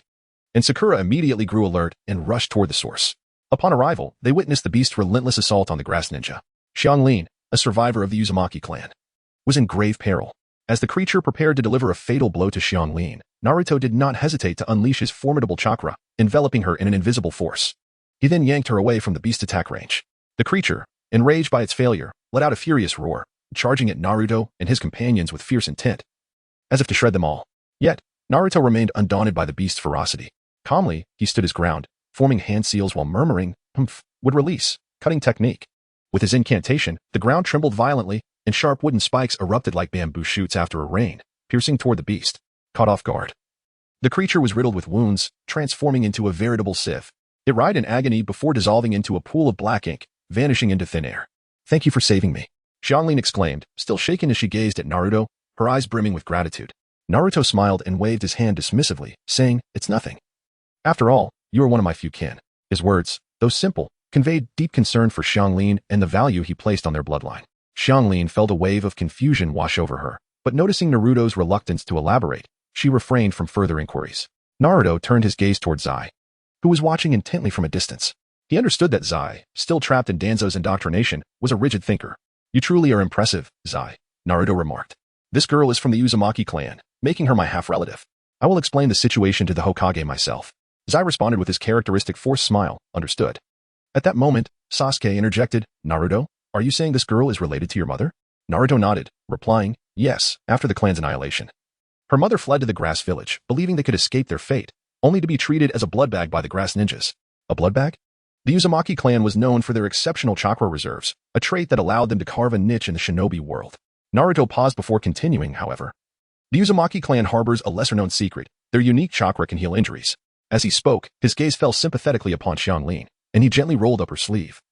and Sakura immediately grew alert and rushed toward the source. Upon arrival, they witnessed the beast's relentless assault on the grass ninja. Xianglin, a survivor of the Uzumaki clan, was in grave peril. As the creature prepared to deliver a fatal blow to Xianglin, Naruto did not hesitate to unleash his formidable chakra, enveloping her in an invisible force. He then yanked her away from the beast's attack range. The creature, enraged by its failure, let out a furious roar, charging at Naruto and his companions with fierce intent, as if to shred them all. Yet, Naruto remained undaunted by the beast's ferocity. Calmly, he stood his ground, forming hand seals while murmuring, "Humph," would release, cutting technique. With his incantation, the ground trembled violently, and sharp wooden spikes erupted like bamboo shoots after a rain, piercing toward the beast. Caught off guard, the creature was riddled with wounds, transforming into a veritable sieve. It writhed in agony before dissolving into a pool of black ink, vanishing into thin air. "Thank you for saving me," Xianglin exclaimed, still shaken as she gazed at Naruto, her eyes brimming with gratitude. Naruto smiled and waved his hand dismissively, saying, "It's nothing. After all, you are one of my few kin." His words, though simple, conveyed deep concern for Xianglin and the value he placed on their bloodline. Xianglin felt a wave of confusion wash over her, but noticing Naruto's reluctance to elaborate, she refrained from further inquiries. Naruto turned his gaze toward Zai, who was watching intently from a distance. He understood that Zai, still trapped in Danzo's indoctrination, was a rigid thinker. "You truly are impressive, Zai," Naruto remarked. "This girl is from the Uzumaki clan, making her my half-relative. I will explain the situation to the Hokage myself." Zai responded with his characteristic forced smile, "Understood." At that moment, Sasuke interjected, "Naruto, are you saying this girl is related to your mother?" Naruto nodded, replying, "Yes, after the clan's annihilation. Her mother fled to the grass village, believing they could escape their fate, only to be treated as a bloodbag by the grass ninjas." A bloodbag? The Uzumaki clan was known for their exceptional chakra reserves, a trait that allowed them to carve a niche in the shinobi world. Naruto paused before continuing, however. The Uzumaki clan harbors a lesser-known secret. Their unique chakra can heal injuries. As he spoke, his gaze fell sympathetically upon Xianglin, and he gently rolled up her sleeve,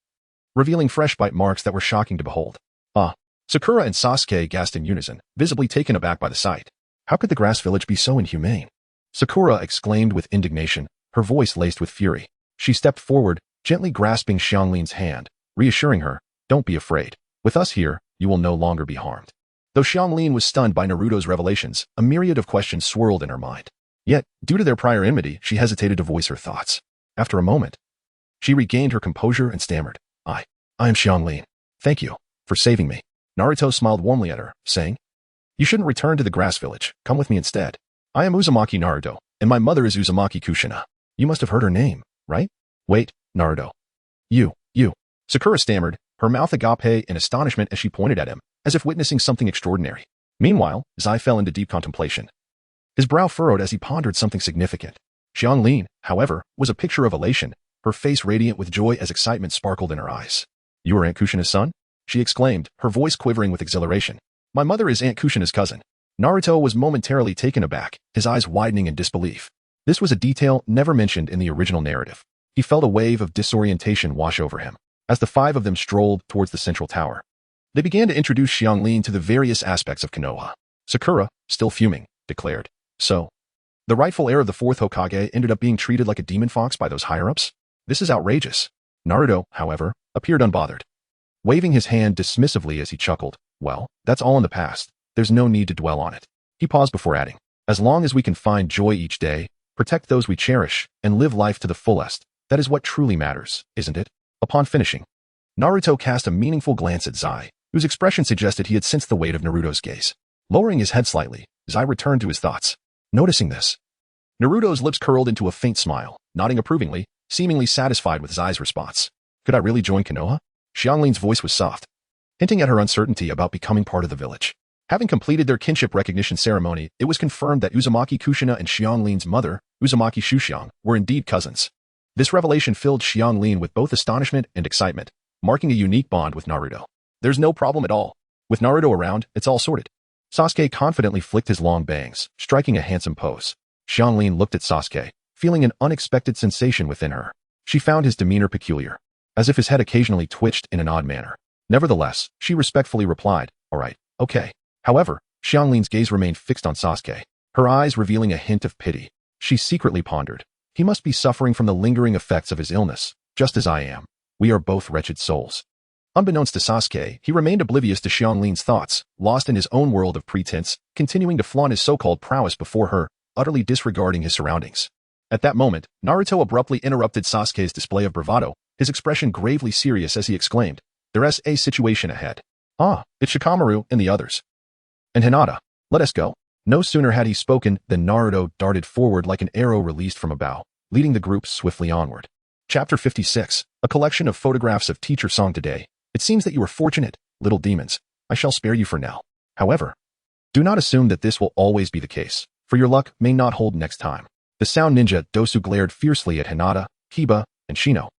revealing fresh bite marks that were shocking to behold. "Ah!" Sakura and Sasuke gasped in unison, visibly taken aback by the sight. How could the grass village be so inhumane? Sakura exclaimed with indignation, her voice laced with fury. She stepped forward, gently grasping Xianglin's hand, reassuring her, "Don't be afraid. With us here, you will no longer be harmed." Though Xianglin was stunned by Naruto's revelations, a myriad of questions swirled in her mind. Yet, due to their prior enmity, she hesitated to voice her thoughts. After a moment, she regained her composure and stammered, I am Xianglin. Thank you for saving me." Naruto smiled warmly at her, saying, "You shouldn't return to the grass village. Come with me instead. I am Uzumaki Naruto, and my mother is Uzumaki Kushina. You must have heard her name, right?" "Wait, Naruto. You. Sakura stammered, her mouth agape in astonishment as she pointed at him, as if witnessing something extraordinary. Meanwhile, Zai fell into deep contemplation. His brow furrowed as he pondered something significant. Xianglin, however, was a picture of elation, her face radiant with joy as excitement sparkled in her eyes. "You are Aunt Kushina's son?" she exclaimed, her voice quivering with exhilaration. "My mother is Aunt Kushina's cousin." Naruto was momentarily taken aback, his eyes widening in disbelief. This was a detail never mentioned in the original narrative. He felt a wave of disorientation wash over him. As the five of them strolled towards the central tower, they began to introduce Xianglin to the various aspects of Konoha. Sakura, still fuming, declared, "So, the rightful heir of the fourth Hokage ended up being treated like a demon fox by those higher-ups? This is outrageous." Naruto, however, appeared unbothered, waving his hand dismissively as he chuckled. "Well, that's all in the past. There's no need to dwell on it." He paused before adding, "As long as we can find joy each day, protect those we cherish, and live life to the fullest, that is what truly matters, isn't it?" Upon finishing, Naruto cast a meaningful glance at Zai, whose expression suggested he had sensed the weight of Naruto's gaze. Lowering his head slightly, Zai returned to his thoughts. Noticing this, Naruto's lips curled into a faint smile, nodding approvingly, seemingly satisfied with Zai's response. "Could I really join Konoha?" Xianglin's voice was soft, hinting at her uncertainty about becoming part of the village. Having completed their kinship recognition ceremony, it was confirmed that Uzumaki Kushina and Xianglin's mother, Uzumaki Shuxiang, were indeed cousins. This revelation filled Xianglin with both astonishment and excitement, marking a unique bond with Naruto. There's no problem at all. With Naruto around, it's all sorted. Sasuke confidently flicked his long bangs, striking a handsome pose. Xianglin looked at Sasuke, feeling an unexpected sensation within her. She found his demeanor peculiar, as if his head occasionally twitched in an odd manner. Nevertheless, she respectfully replied, "All right, okay." However, Xianglin's gaze remained fixed on Sasuke, her eyes revealing a hint of pity. She secretly pondered. He must be suffering from the lingering effects of his illness, just as I am. We are both wretched souls. Unbeknownst to Sasuke, he remained oblivious to Xianglin's thoughts, lost in his own world of pretense, continuing to flaunt his so-called prowess before her, utterly disregarding his surroundings. At that moment, Naruto abruptly interrupted Sasuke's display of bravado, his expression gravely serious as he exclaimed, "There's a situation ahead. Ah, it's Shikamaru and the others. And Hinata, let us go." No sooner had he spoken than Naruto darted forward like an arrow released from a bow, leading the group swiftly onward. Chapter 56, a collection of photographs of Teacher Song today. It seems that you were fortunate, little demons. I shall spare you for now. However, do not assume that this will always be the case, for your luck may not hold next time. The sound ninja Dosu glared fiercely at Hinata, Kiba, and Shino,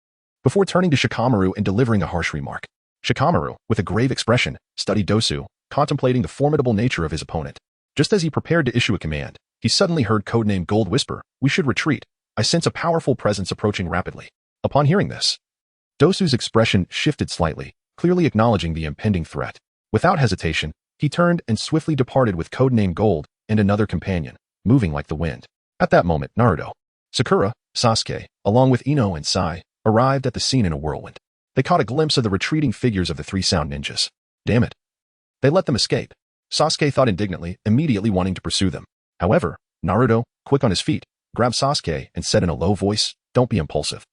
before turning to Shikamaru and delivering a harsh remark. Shikamaru, with a grave expression, studied Dosu, contemplating the formidable nature of his opponent. Just as he prepared to issue a command, he suddenly heard codename Gold whisper, "We should retreat. I sense a powerful presence approaching rapidly." Upon hearing this, Dosu's expression shifted slightly, clearly acknowledging the impending threat. Without hesitation, he turned and swiftly departed with codename Gold and another companion, moving like the wind. At that moment, Naruto, Sakura, Sasuke, along with Ino and Sai, arrived at the scene in a whirlwind. They caught a glimpse of the retreating figures of the three sound ninjas. Damn it. They let them escape. Sasuke thought indignantly, immediately wanting to pursue them. However, Naruto, quick on his feet, grabbed Sasuke and said in a low voice, "Don't be impulsive.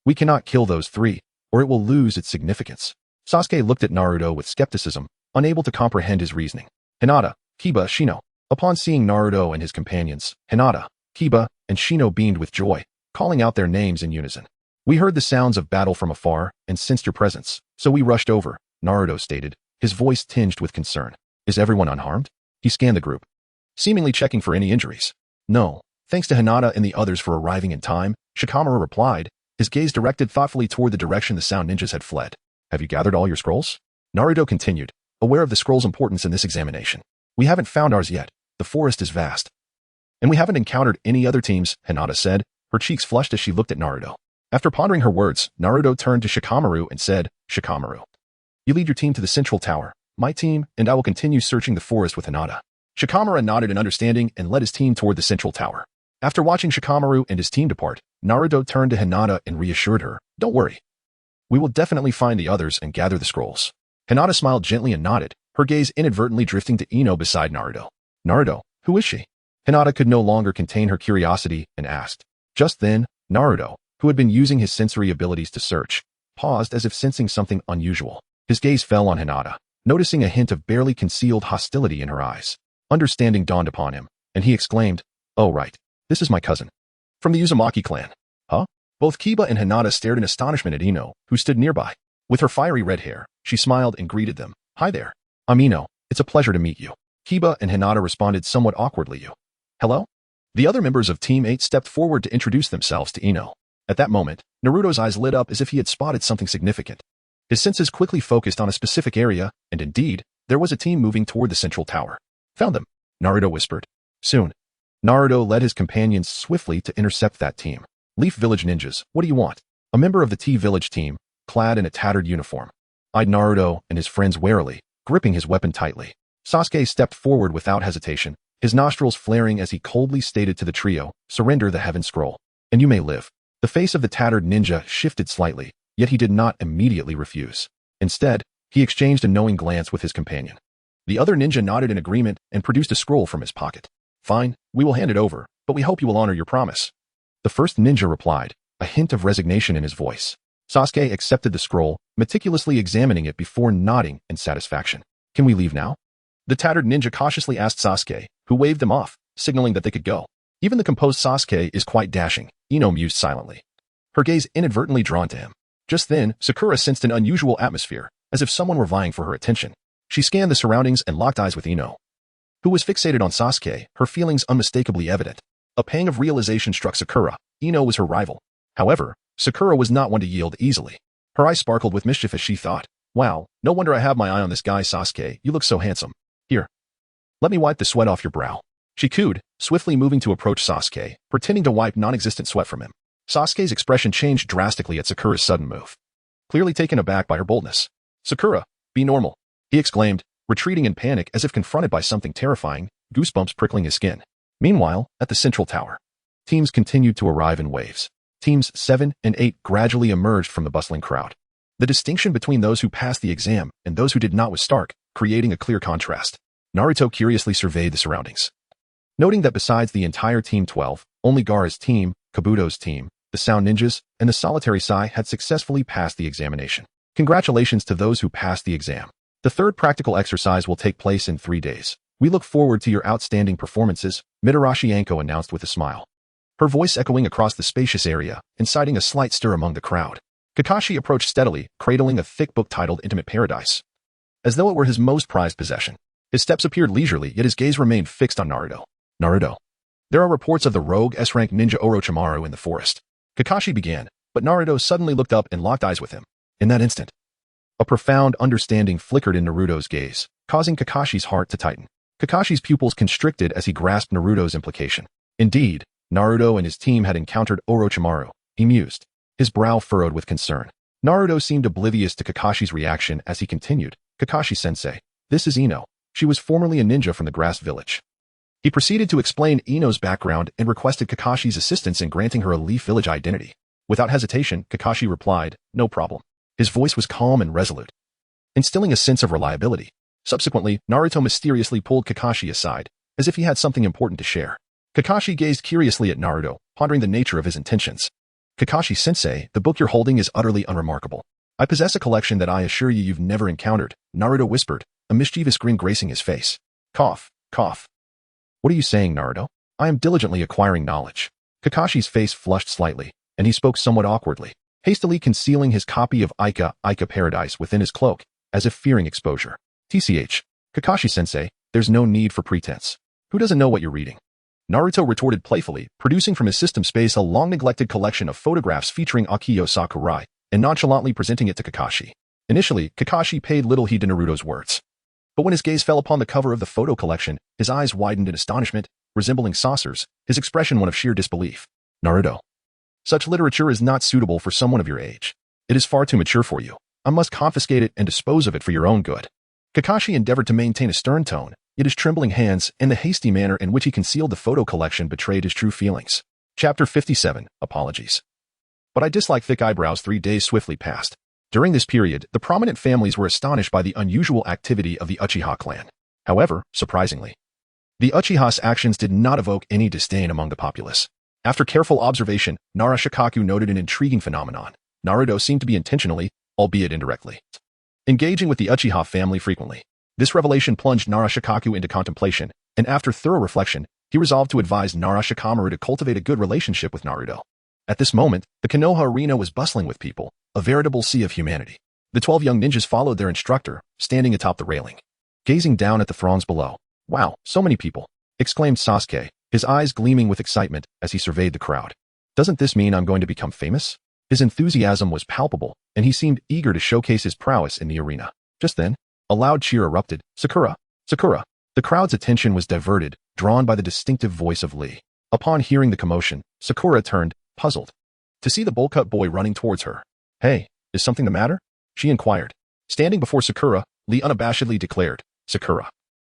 We cannot kill those three, or it will lose its significance." Sasuke looked at Naruto with skepticism, unable to comprehend his reasoning. Hinata, Kiba, Shino. Upon seeing Naruto and his companions, Hinata, Kiba, and Shino beamed with joy, calling out their names in unison. "We heard the sounds of battle from afar and sensed your presence, so we rushed over," Naruto stated, his voice tinged with concern. "Is everyone unharmed?" He scanned the group, seemingly checking for any injuries. "No, thanks to Hinata and the others for arriving in time," Shikamaru replied, his gaze directed thoughtfully toward the direction the sound ninjas had fled. "Have you gathered all your scrolls?" Naruto continued, aware of the scroll's importance in this examination. "We haven't found ours yet. The forest is vast. And we haven't encountered any other teams," Hinata said, her cheeks flushed as she looked at Naruto. After pondering her words, Naruto turned to Shikamaru and said, "Shikamaru, you lead your team to the central tower. My team and I will continue searching the forest with Hinata." Shikamaru nodded in understanding and led his team toward the central tower. After watching Shikamaru and his team depart, Naruto turned to Hinata and reassured her, "Don't worry. We will definitely find the others and gather the scrolls." Hinata smiled gently and nodded, her gaze inadvertently drifting to Ino beside Naruto. "Naruto, who is she?" Hinata could no longer contain her curiosity and asked. Just then, Naruto, who had been using his sensory abilities to search, paused as if sensing something unusual. His gaze fell on Hinata, noticing a hint of barely concealed hostility in her eyes. Understanding dawned upon him, and he exclaimed, "Oh right, this is my cousin. From the Uzumaki clan." "Huh?" Both Kiba and Hinata stared in astonishment at Ino, who stood nearby. With her fiery red hair, she smiled and greeted them. "Hi there. I'm Ino. It's a pleasure to meet you." Kiba and Hinata responded somewhat awkwardly. "You. Hello?" The other members of Team 8 stepped forward to introduce themselves to Ino. At that moment, Naruto's eyes lit up as if he had spotted something significant. His senses quickly focused on a specific area, and indeed, there was a team moving toward the central tower. "Found them," Naruto whispered. Soon, Naruto led his companions swiftly to intercept that team. "Leaf Village Ninjas, what do you want?" A member of the T-Village team, clad in a tattered uniform, eyed Naruto and his friends warily, gripping his weapon tightly. Sasuke stepped forward without hesitation, his nostrils flaring as he coldly stated to the trio, "Surrender the Heaven Scroll, and you may live." The face of the tattered ninja shifted slightly, yet he did not immediately refuse. Instead, he exchanged a knowing glance with his companion. The other ninja nodded in agreement and produced a scroll from his pocket. "Fine, we will hand it over, but we hope you will honor your promise." The first ninja replied, a hint of resignation in his voice. Sasuke accepted the scroll, meticulously examining it before nodding in satisfaction. "Can we leave now?" The tattered ninja cautiously asked Sasuke, who waved them off, signaling that they could go. "Even the composed Sasuke is quite dashing," Ino mused silently, her gaze inadvertently drawn to him. Just then, Sakura sensed an unusual atmosphere, as if someone were vying for her attention. She scanned the surroundings and locked eyes with Ino, who was fixated on Sasuke, her feelings unmistakably evident. A pang of realization struck Sakura. Ino was her rival. However, Sakura was not one to yield easily. Her eyes sparkled with mischief as she thought, "Wow, no wonder I have my eye on this guy Sasuke, you look so handsome. Here, let me wipe the sweat off your brow." She cooed, swiftly moving to approach Sasuke, pretending to wipe non-existent sweat from him. Sasuke's expression changed drastically at Sakura's sudden move, clearly taken aback by her boldness. "Sakura, be normal," he exclaimed, retreating in panic as if confronted by something terrifying, goosebumps prickling his skin. Meanwhile, at the central tower, teams continued to arrive in waves. Teams 7 and 8 gradually emerged from the bustling crowd. The distinction between those who passed the exam and those who did not was stark, creating a clear contrast. Naruto curiously surveyed the surroundings, noting that besides the entire Team 12, only Gaara's team, Kabuto's team, the Sound Ninjas, and the Solitary Sai had successfully passed the examination. Congratulations to those who passed the exam. The third practical exercise will take place in 3 days. We look forward to your outstanding performances, Mitarashi Anko announced with a smile, her voice echoing across the spacious area, inciting a slight stir among the crowd. Kakashi approached steadily, cradling a thick book titled Intimate Paradise, as though it were his most prized possession. His steps appeared leisurely, yet his gaze remained fixed on Naruto. "Naruto, there are reports of the rogue S-rank ninja Orochimaru in the forest," Kakashi began, but Naruto suddenly looked up and locked eyes with him. In that instant, a profound understanding flickered in Naruto's gaze, causing Kakashi's heart to tighten. Kakashi's pupils constricted as he grasped Naruto's implication. Indeed, Naruto and his team had encountered Orochimaru, he mused, his brow furrowed with concern. Naruto seemed oblivious to Kakashi's reaction as he continued, "Kakashi-sensei, this is Ino. She was formerly a ninja from the Grass Village." He proceeded to explain Ino's background and requested Kakashi's assistance in granting her a Leaf Village identity. Without hesitation, Kakashi replied, "No problem." His voice was calm and resolute, instilling a sense of reliability. Subsequently, Naruto mysteriously pulled Kakashi aside, as if he had something important to share. Kakashi gazed curiously at Naruto, pondering the nature of his intentions. "Kakashi-sensei, the book you're holding is utterly unremarkable. I possess a collection that I assure you you've never encountered," Naruto whispered, a mischievous grin gracing his face. Cough, cough. "What are you saying, Naruto? I am diligently acquiring knowledge." Kakashi's face flushed slightly, and he spoke somewhat awkwardly, hastily concealing his copy of Ica Paradise within his cloak, as if fearing exposure. "TCH, Kakashi-sensei, there's no need for pretense. Who doesn't know what you're reading?" Naruto retorted playfully, producing from his system space a long-neglected collection of photographs featuring Akiyo Sakurai, and nonchalantly presenting it to Kakashi. Initially, Kakashi paid little heed to Naruto's words. But when his gaze fell upon the cover of the photo collection, his eyes widened in astonishment, resembling saucers, his expression one of sheer disbelief. "Naruto, such literature is not suitable for someone of your age. It is far too mature for you. I must confiscate it and dispose of it for your own good." Kakashi endeavored to maintain a stern tone, yet his trembling hands and the hasty manner in which he concealed the photo collection betrayed his true feelings. Chapter 57, Apologies. But I dislike thick eyebrows. 3 days swiftly passed. During this period, the prominent families were astonished by the unusual activity of the Uchiha clan. However, surprisingly, the Uchiha's actions did not evoke any disdain among the populace. After careful observation, Nara Shikaku noted an intriguing phenomenon. Naruto seemed to be intentionally, albeit indirectly, engaging with the Uchiha family frequently. This revelation plunged Nara Shikaku into contemplation, and after thorough reflection, he resolved to advise Nara Shikamaru to cultivate a good relationship with Naruto. At this moment, the Konoha arena was bustling with people, a veritable sea of humanity. The 12 young ninjas followed their instructor, standing atop the railing, gazing down at the throngs below. "Wow, so many people," exclaimed Sasuke, his eyes gleaming with excitement as he surveyed the crowd. "Doesn't this mean I'm going to become famous?" His enthusiasm was palpable, and he seemed eager to showcase his prowess in the arena. Just then, a loud cheer erupted. "Sakura! Sakura!" The crowd's attention was diverted, drawn by the distinctive voice of Lee. Upon hearing the commotion, Sakura turned, puzzled, to see the bowl-cut boy running towards her. "Hey, is something the matter?" she inquired. Standing before Sakura, Lee unabashedly declared, "Sakura,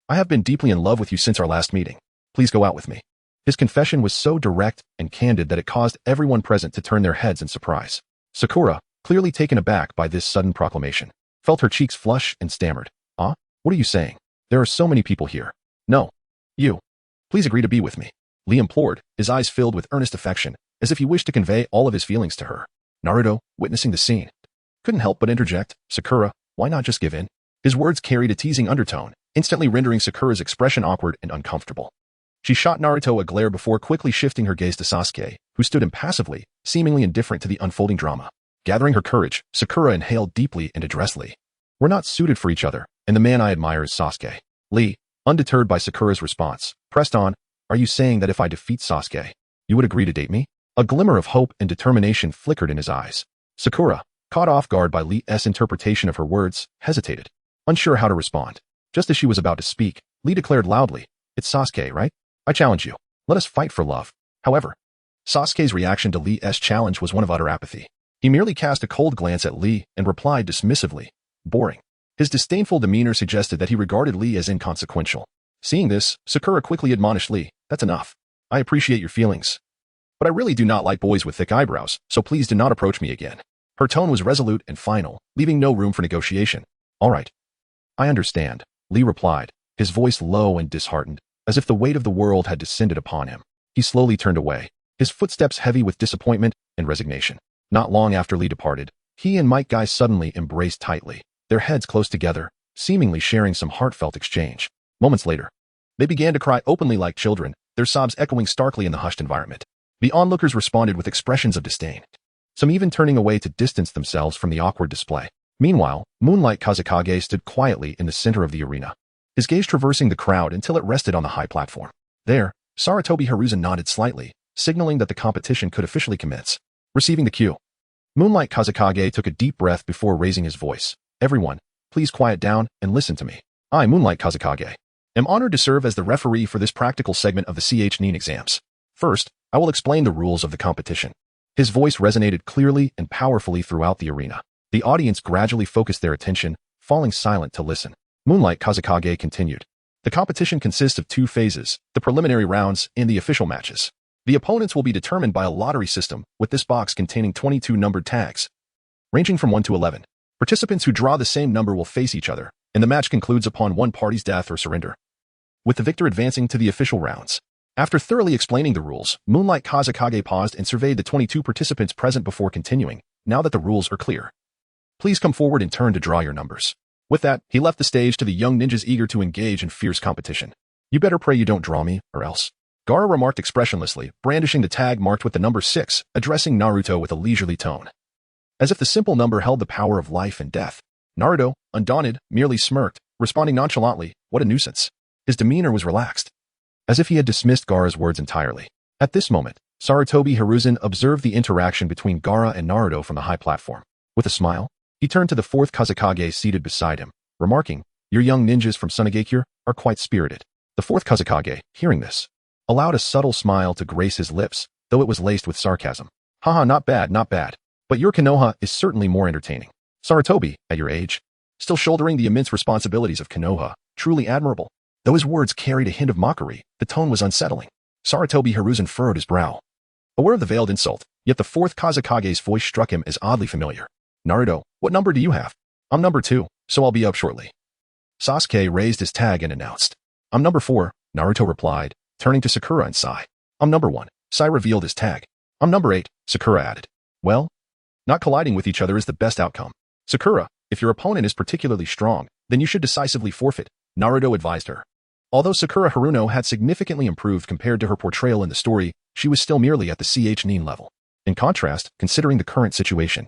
I have been deeply in love with you since our last meeting. Please go out with me." His confession was so direct and candid that it caused everyone present to turn their heads in surprise. Sakura, clearly taken aback by this sudden proclamation, felt her cheeks flush and stammered, What are you saying? There are so many people here." "No. You. Please agree to be with me," Lee implored, his eyes filled with earnest affection, as if he wished to convey all of his feelings to her. Naruto, witnessing the scene, couldn't help but interject, "Sakura, why not just give in?" His words carried a teasing undertone, instantly rendering Sakura's expression awkward and uncomfortable. She shot Naruto a glare before quickly shifting her gaze to Sasuke, who stood impassively, seemingly indifferent to the unfolding drama. Gathering her courage, Sakura inhaled deeply and addressed Lee. We're not suited for each other, and the man I admire is Sasuke. Lee, undeterred by Sakura's response, pressed on, are you saying that if I defeat Sasuke, you would agree to date me? A glimmer of hope and determination flickered in his eyes. Sakura, caught off guard by Lee's interpretation of her words, hesitated, unsure how to respond. Just as she was about to speak, Lee declared loudly, it's Sasuke, right? I challenge you. Let us fight for love. However, Sasuke's reaction to Lee's challenge was one of utter apathy. He merely cast a cold glance at Lee and replied dismissively, boring. His disdainful demeanor suggested that he regarded Lee as inconsequential. Seeing this, Sakura quickly admonished Lee, that's enough. I appreciate your feelings, but I really do not like boys with thick eyebrows, so please do not approach me again. Her tone was resolute and final, leaving no room for negotiation. All right. I understand, Lee replied, his voice low and disheartened, as if the weight of the world had descended upon him. He slowly turned away, his footsteps heavy with disappointment and resignation. Not long after Lee departed, he and Mike Guy suddenly embraced tightly, their heads close together, seemingly sharing some heartfelt exchange. Moments later, they began to cry openly like children, their sobs echoing starkly in the hushed environment. The onlookers responded with expressions of disdain, some even turning away to distance themselves from the awkward display. Meanwhile, Moonlight Kazekage stood quietly in the center of the arena, his gaze traversing the crowd until it rested on the high platform. There, Sarutobi Hiruzen nodded slightly, signaling that the competition could officially commence. Receiving the cue, Moonlight Kazekage took a deep breath before raising his voice. Everyone, please quiet down and listen to me. I, Moonlight Kazekage, am honored to serve as the referee for this practical segment of the CH9 exams. First, I will explain the rules of the competition. His voice resonated clearly and powerfully throughout the arena. The audience gradually focused their attention, falling silent to listen. Moonlight Kazekage continued. The competition consists of two phases, the preliminary rounds and the official matches. The opponents will be determined by a lottery system, with this box containing 22 numbered tags, ranging from 1 to 11. Participants who draw the same number will face each other, and the match concludes upon one party's death or surrender, with the victor advancing to the official rounds. After thoroughly explaining the rules, Moonlight Kazekage paused and surveyed the 22 participants present before continuing. Now that the rules are clear, please come forward in turn to draw your numbers. With that, he left the stage to the young ninjas eager to engage in fierce competition. You better pray you don't draw me, or else. Gaara remarked expressionlessly, brandishing the tag marked with the number 6, addressing Naruto with a leisurely tone, as if the simple number held the power of life and death. Naruto, undaunted, merely smirked, responding nonchalantly, what a nuisance. His demeanor was relaxed, as if he had dismissed Gaara's words entirely. At this moment, Sarutobi Hiruzen observed the interaction between Gaara and Naruto from the high platform. With a smile, he turned to the fourth Kazekage seated beside him, remarking, your young ninjas from Sunagakure are quite spirited. The fourth Kazekage, hearing this, allowed a subtle smile to grace his lips, though it was laced with sarcasm. Haha, not bad, not bad. But your Konoha is certainly more entertaining. Sarutobi, at your age, still shouldering the immense responsibilities of Konoha, truly admirable. Though his words carried a hint of mockery, the tone was unsettling. Sarutobi Hiruzen furrowed his brow, aware of the veiled insult, yet the fourth Kazekage's voice struck him as oddly familiar. Naruto, what number do you have? I'm number 2, so I'll be up shortly. Sasuke raised his tag and announced. I'm number 4, Naruto replied, turning to Sakura and Sai. I'm number 1, Sai revealed his tag. I'm number 8, Sakura added. Well, not colliding with each other is the best outcome. Sakura, if your opponent is particularly strong, then you should decisively forfeit, Naruto advised her. Although Sakura Haruno had significantly improved compared to her portrayal in the story, she was still merely at the CH9 level. In contrast, considering the current situation,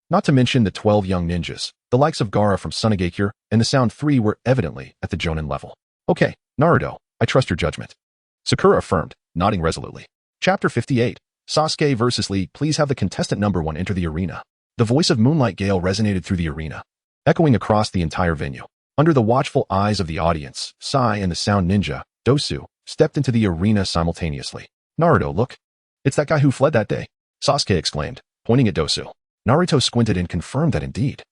not to mention the 12 young ninjas, the likes of Gaara from Sunagakure and the Sound 3 were evidently at the Jonin level. Okay, Naruto, I trust your judgment. Sakura affirmed, nodding resolutely. Chapter 58, Sasuke vs. Lee. Please have the contestant number 1 enter the arena. The voice of Moonlight Gale resonated through the arena, echoing across the entire venue. Under the watchful eyes of the audience, Sai and the Sound Ninja, Dosu, stepped into the arena simultaneously. Naruto, look. It's that guy who fled that day, Sasuke exclaimed, pointing at Dosu. Naruto squinted and confirmed that indeed.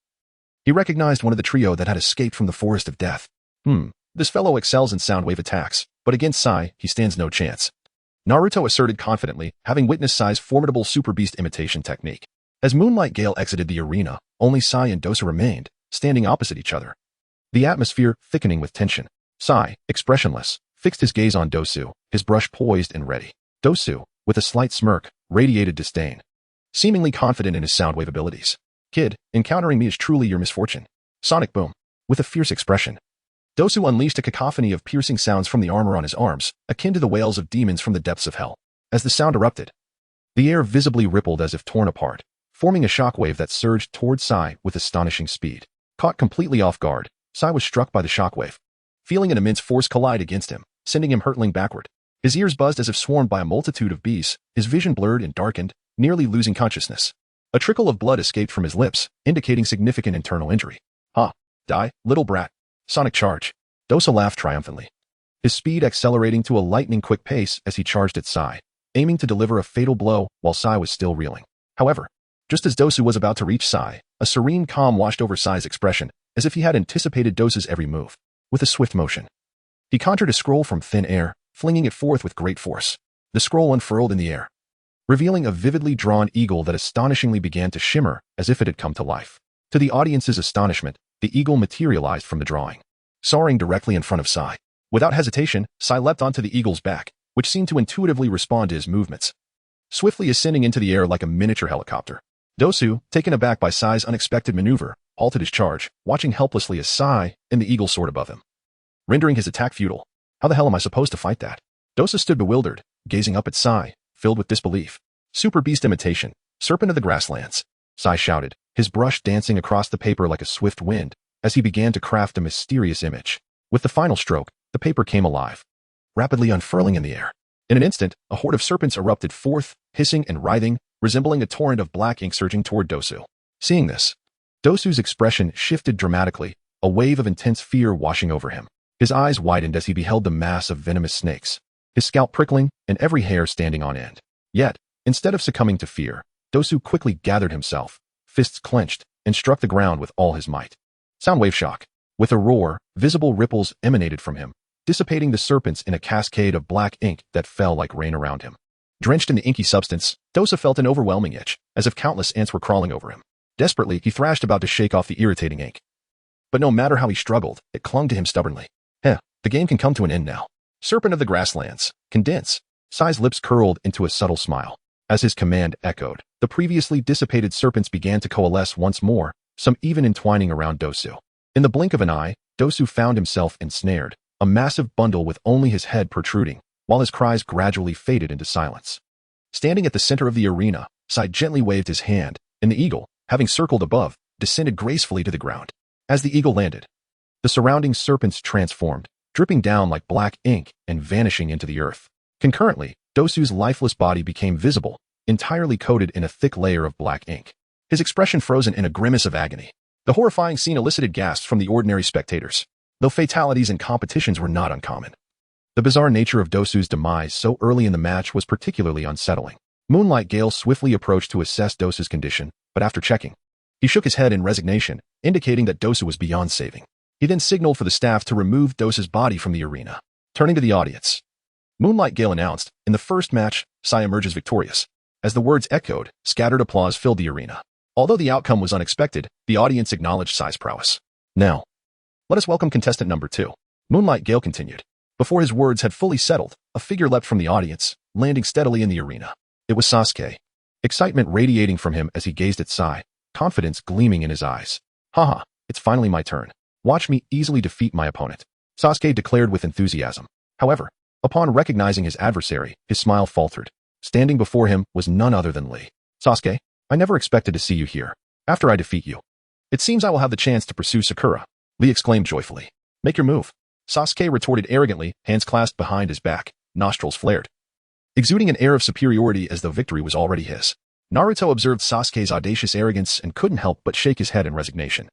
He recognized one of the trio that had escaped from the forest of death. This fellow excels in sound wave attacks, but against Sai, he stands no chance. Naruto asserted confidently, having witnessed Sai's formidable super beast imitation technique. As Moonlight Gale exited the arena, only Sai and Dosu remained, standing opposite each other, the atmosphere thickening with tension. Sai, expressionless, fixed his gaze on Dosu, his brush poised and ready. Dosu, with a slight smirk, radiated disdain, seemingly confident in his sound wave abilities. Kid, encountering me is truly your misfortune. Sonic boom. With a fierce expression, Dosu unleashed a cacophony of piercing sounds from the armor on his arms, akin to the wails of demons from the depths of hell. As the sound erupted, the air visibly rippled as if torn apart, forming a shockwave that surged toward Sai with astonishing speed. Caught completely off guard, Sai was struck by the shockwave, feeling an immense force collide against him, sending him hurtling backward. His ears buzzed as if swarmed by a multitude of bees, his vision blurred and darkened, nearly losing consciousness. A trickle of blood escaped from his lips, indicating significant internal injury. "Ha! Die, little brat." Sonic charge. Dosa laughed triumphantly, his speed accelerating to a lightning-quick pace as he charged at Sai, aiming to deliver a fatal blow while Sai was still reeling. However, just as Dosu was about to reach Sai, a serene calm washed over Sai's expression, as if he had anticipated Dosa's every move. With a swift motion, he conjured a scroll from thin air, flinging it forth with great force. The scroll unfurled in the air, revealing a vividly drawn eagle that astonishingly began to shimmer as if it had come to life. To the audience's astonishment, the eagle materialized from the drawing, soaring directly in front of Sai. Without hesitation, Sai leapt onto the eagle's back, which seemed to intuitively respond to his movements, swiftly ascending into the air like a miniature helicopter. Dosu, taken aback by Sai's unexpected maneuver, halted his charge, watching helplessly as Sai and the eagle soared above him, rendering his attack futile. How the hell am I supposed to fight that? Dosa stood bewildered, gazing up at Sai, filled with disbelief. Super beast imitation, serpent of the grasslands, Sai shouted, his brush dancing across the paper like a swift wind, as he began to craft a mysterious image. With the final stroke, the paper came alive, rapidly unfurling in the air. In an instant, a horde of serpents erupted forth, hissing and writhing, resembling a torrent of black ink surging toward Dosu. Seeing this, Dosu's expression shifted dramatically, a wave of intense fear washing over him. His eyes widened as he beheld the mass of venomous snakes, his scalp prickling and every hair standing on end. Yet, instead of succumbing to fear, Dosu quickly gathered himself, fists clenched, and struck the ground with all his might. Soundwave shock. With a roar, visible ripples emanated from him, dissipating the serpents in a cascade of black ink that fell like rain around him. Drenched in the inky substance, Dosa felt an overwhelming itch, as if countless ants were crawling over him. Desperately, he thrashed about to shake off the irritating ink. But no matter how he struggled, it clung to him stubbornly. The game can come to an end now. Serpent of the grasslands, condense. Sai's lips curled into a subtle smile. As his command echoed, the previously dissipated serpents began to coalesce once more, some even entwining around Dosu. In the blink of an eye, Dosu found himself ensnared, a massive bundle with only his head protruding, while his cries gradually faded into silence. Standing at the center of the arena, Sai gently waved his hand, and the eagle, having circled above, descended gracefully to the ground. As the eagle landed, the surrounding serpents transformed, dripping down like black ink and vanishing into the earth. Concurrently, Dosu's lifeless body became visible, entirely coated in a thick layer of black ink, his expression frozen in a grimace of agony. The horrifying scene elicited gasps from the ordinary spectators, though fatalities and competitions were not uncommon. The bizarre nature of Dosu's demise so early in the match was particularly unsettling. Moonlight Gale swiftly approached to assess Dosu's condition, but after checking, he shook his head in resignation, indicating that Dosu was beyond saving. He then signaled for the staff to remove Dosa's body from the arena. Turning to the audience, Moonlight Gale announced, in the first match, Sai emerges victorious. As the words echoed, scattered applause filled the arena. Although the outcome was unexpected, the audience acknowledged Sai's prowess. Now, let us welcome contestant number 2. Moonlight Gale continued. Before his words had fully settled, a figure leapt from the audience, landing steadily in the arena. It was Sasuke. Excitement radiating from him as he gazed at Sai, confidence gleaming in his eyes. Haha, it's finally my turn. Watch me easily defeat my opponent, Sasuke declared with enthusiasm. However, upon recognizing his adversary, his smile faltered. Standing before him was none other than Lee. Sasuke, I never expected to see you here. After I defeat you, it seems I will have the chance to pursue Sakura, Lee exclaimed joyfully. Make your move, Sasuke retorted arrogantly, hands clasped behind his back, nostrils flared, exuding an air of superiority as though victory was already his. Naruto observed Sasuke's audacious arrogance and couldn't help but shake his head in resignation,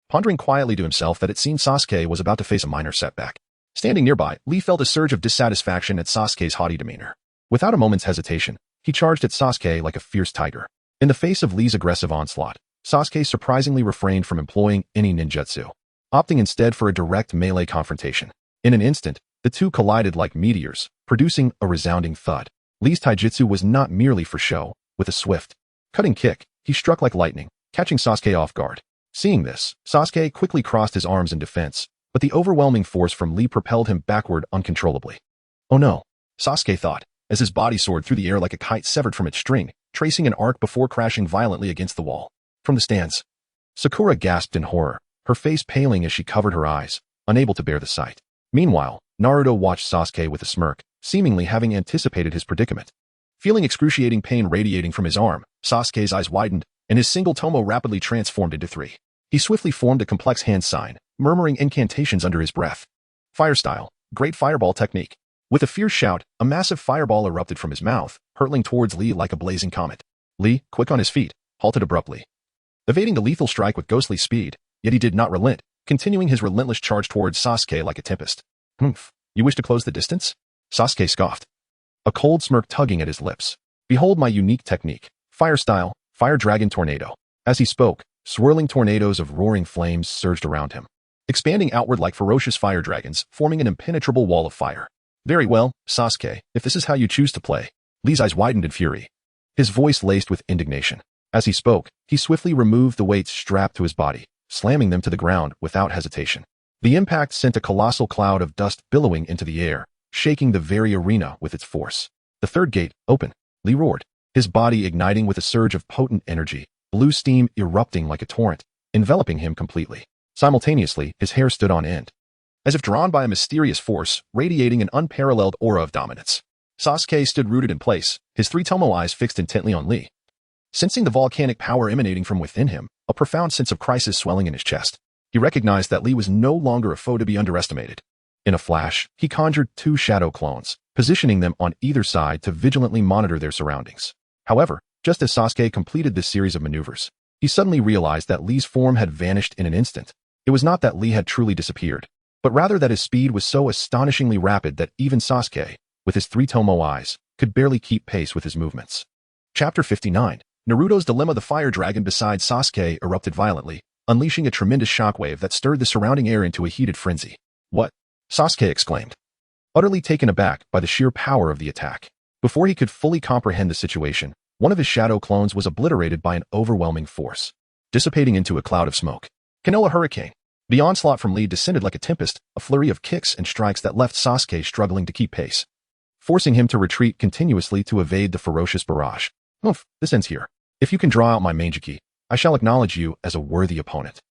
pondering quietly to himself that it seemed Sasuke was about to face a minor setback. Standing nearby, Lee felt a surge of dissatisfaction at Sasuke's haughty demeanor. Without a moment's hesitation, he charged at Sasuke like a fierce tiger. In the face of Lee's aggressive onslaught, Sasuke surprisingly refrained from employing any ninjutsu, opting instead for a direct melee confrontation. In an instant, the two collided like meteors, producing a resounding thud. Lee's taijutsu was not merely for show. With a swift, cutting kick, he struck like lightning, catching Sasuke off guard. Seeing this, Sasuke quickly crossed his arms in defense, but the overwhelming force from Lee propelled him backward uncontrollably. Oh no, Sasuke thought, as his body soared through the air like a kite severed from its string, tracing an arc before crashing violently against the wall. From the stands, Sakura gasped in horror, her face paling as she covered her eyes, unable to bear the sight. Meanwhile, Naruto watched Sasuke with a smirk, seemingly having anticipated his predicament. Feeling excruciating pain radiating from his arm, Sasuke's eyes widened, and his single tomo rapidly transformed into 3. He swiftly formed a complex hand sign, murmuring incantations under his breath. Fire style, great fireball technique. With a fierce shout, a massive fireball erupted from his mouth, hurtling towards Lee like a blazing comet. Lee, quick on his feet, halted abruptly, evading the lethal strike with ghostly speed, yet he did not relent, continuing his relentless charge towards Sasuke like a tempest. Humph, you wish to close the distance? Sasuke scoffed, a cold smirk tugging at his lips. Behold my unique technique, fire style, fire dragon tornado. As he spoke, swirling tornadoes of roaring flames surged around him, expanding outward like ferocious fire dragons, forming an impenetrable wall of fire. Very well, Sasuke, if this is how you choose to play. Lee's eyes widened in fury, his voice laced with indignation. As he spoke, he swiftly removed the weights strapped to his body, slamming them to the ground without hesitation. The impact sent a colossal cloud of dust billowing into the air, shaking the very arena with its force. The third gate, open, Lee roared, his body igniting with a surge of potent energy, blue steam erupting like a torrent, enveloping him completely. Simultaneously, his hair stood on end, as if drawn by a mysterious force, radiating an unparalleled aura of dominance. Sasuke stood rooted in place, his three Tomo eyes fixed intently on Lee. Sensing the volcanic power emanating from within him, a profound sense of crisis swelling in his chest, he recognized that Lee was no longer a foe to be underestimated. In a flash, he conjured two shadow clones, positioning them on either side to vigilantly monitor their surroundings. However, just as Sasuke completed this series of maneuvers, he suddenly realized that Lee's form had vanished in an instant. It was not that Lee had truly disappeared, but rather that his speed was so astonishingly rapid that even Sasuke, with his three Tomo eyes, could barely keep pace with his movements. Chapter 59. Naruto's Dilemma. The fire dragon beside Sasuke erupted violently, unleashing a tremendous shockwave that stirred the surrounding air into a heated frenzy. What? Sasuke exclaimed, utterly taken aback by the sheer power of the attack. Before he could fully comprehend the situation, one of his shadow clones was obliterated by an overwhelming force, dissipating into a cloud of smoke. Canoa Hurricane. The onslaught from Lee descended like a tempest, a flurry of kicks and strikes that left Sasuke struggling to keep pace, forcing him to retreat continuously to evade the ferocious barrage. Oof, this ends here. If you can draw out my Manjiki, I shall acknowledge you as a worthy opponent.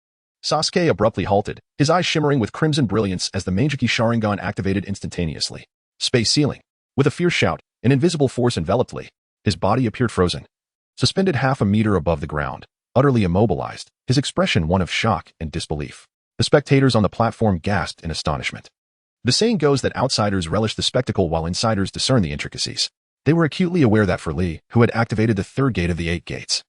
Sasuke abruptly halted, his eyes shimmering with crimson brilliance as the Manjiki Sharingan activated instantaneously. Space ceiling. With a fierce shout, an invisible force enveloped Lee. His body appeared frozen, suspended half a meter above the ground, utterly immobilized, his expression one of shock and disbelief. The spectators on the platform gasped in astonishment. The saying goes that outsiders relish the spectacle while insiders discern the intricacies. They were acutely aware that for Lee, who had activated the third gate of the 8 gates,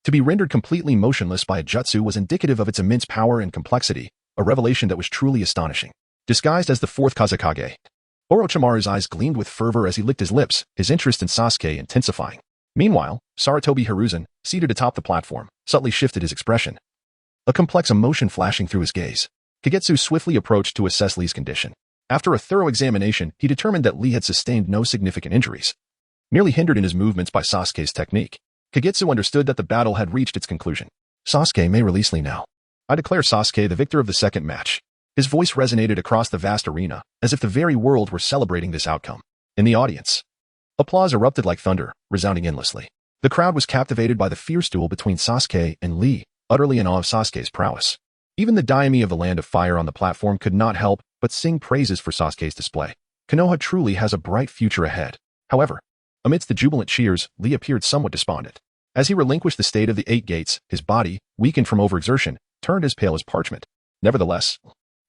to be rendered completely motionless by a jutsu was indicative of its immense power and complexity, a revelation that was truly astonishing. Disguised as the fourth Kazekage, Orochimaru's eyes gleamed with fervor as he licked his lips, his interest in Sasuke intensifying. Meanwhile, Sarutobi Hiruzen, seated atop the platform, subtly shifted his expression, a complex emotion flashing through his gaze. Kagetsu swiftly approached to assess Lee's condition. After a thorough examination, he determined that Lee had sustained no significant injuries, merely hindered in his movements by Sasuke's technique. Kagetsu understood that the battle had reached its conclusion. Sasuke may release Lee now. I declare Sasuke the victor of the second match. His voice resonated across the vast arena, as if the very world were celebrating this outcome. In the audience, applause erupted like thunder, resounding endlessly. The crowd was captivated by the fierce duel between Sasuke and Lee, utterly in awe of Sasuke's prowess. Even the daimyo of the Land of Fire on the platform could not help but sing praises for Sasuke's display. Konoha truly has a bright future ahead. However, amidst the jubilant cheers, Lee appeared somewhat despondent. As he relinquished the state of the 8 gates, his body, weakened from overexertion, turned as pale as parchment. Nevertheless,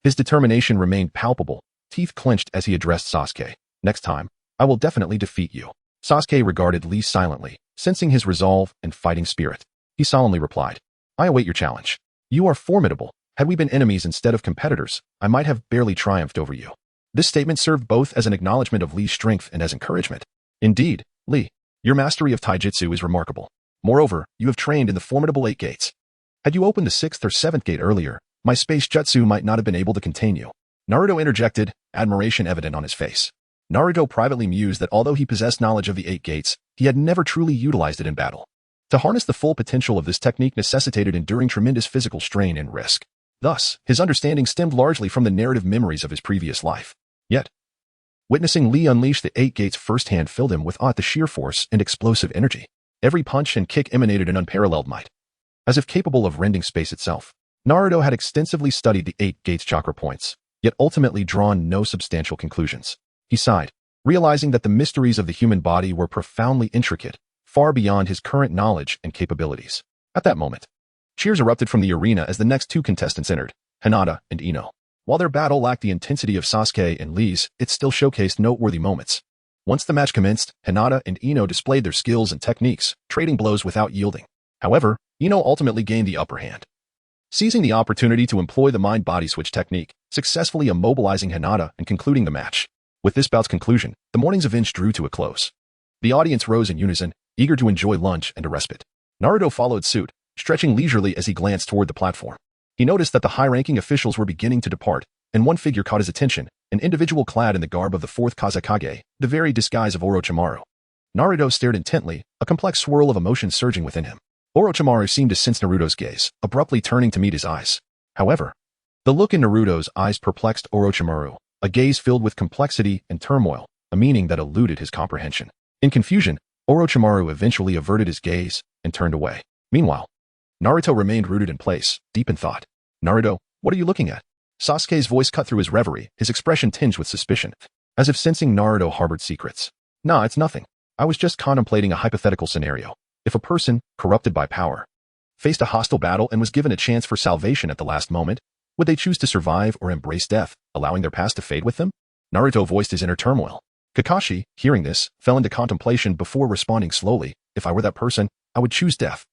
his determination remained palpable, teeth clenched as he addressed Sasuke. Next time, I will definitely defeat you. Sasuke regarded Lee silently, sensing his resolve and fighting spirit. He solemnly replied, I await your challenge. You are formidable. Had we been enemies instead of competitors, I might have barely triumphed over you. This statement served both as an acknowledgement of Lee's strength and as encouragement. Indeed, Lee, your mastery of taijutsu is remarkable. Moreover, you have trained in the formidable 8 gates. Had you opened the 6th or 7th gate earlier, my space jutsu might not have been able to contain you. Naruto interjected, admiration evident on his face. Naruto privately mused that although he possessed knowledge of the 8 gates, he had never truly utilized it in battle. To harness the full potential of this technique necessitated enduring tremendous physical strain and risk. Thus, his understanding stemmed largely from the narrative memories of his previous life. Yet, witnessing Lee unleash the 8 gates firsthand filled him with awe at the sheer force and explosive energy. Every punch and kick emanated an unparalleled might, as if capable of rending space itself. Naruto had extensively studied the 8 gates chakra points, yet ultimately drawn no substantial conclusions. He sighed, realizing that the mysteries of the human body were profoundly intricate, far beyond his current knowledge and capabilities. At that moment, Cheers erupted from the arena as the next two contestants entered, Hinata and Ino. While their battle lacked the intensity of Sasuke and Lee's, it still showcased noteworthy moments. Once the match commenced, Hinata and Ino displayed their skills and techniques, trading blows without yielding. However, Ino ultimately gained the upper hand, seizing the opportunity to employ the mind-body switch technique, successfully immobilizing Hinata and concluding the match. With this bout's conclusion, the morning's events drew to a close. The audience rose in unison, eager to enjoy lunch and a respite. Naruto followed suit, stretching leisurely as he glanced toward the platform. He noticed that the high-ranking officials were beginning to depart, and one figure caught his attention, an individual clad in the garb of the fourth Kazekage, the very disguise of Orochimaru. Naruto stared intently, a complex swirl of emotion surging within him. Orochimaru seemed to sense Naruto's gaze, abruptly turning to meet his eyes. However, the look in Naruto's eyes perplexed Orochimaru, a gaze filled with complexity and turmoil, a meaning that eluded his comprehension. In confusion, Orochimaru eventually averted his gaze and turned away. Meanwhile, Naruto remained rooted in place, deep in thought. Naruto, what are you looking at? Sasuke's voice cut through his reverie, his expression tinged with suspicion, as if sensing Naruto harbored secrets. Nah, it's nothing. I was just contemplating a hypothetical scenario. If a person, corrupted by power, faced a hostile battle and was given a chance for salvation at the last moment, would they choose to survive or embrace death, allowing their past to fade with them? Naruto voiced his inner turmoil. Kakashi, hearing this, fell into contemplation before responding slowly. If I were that person, I would choose death.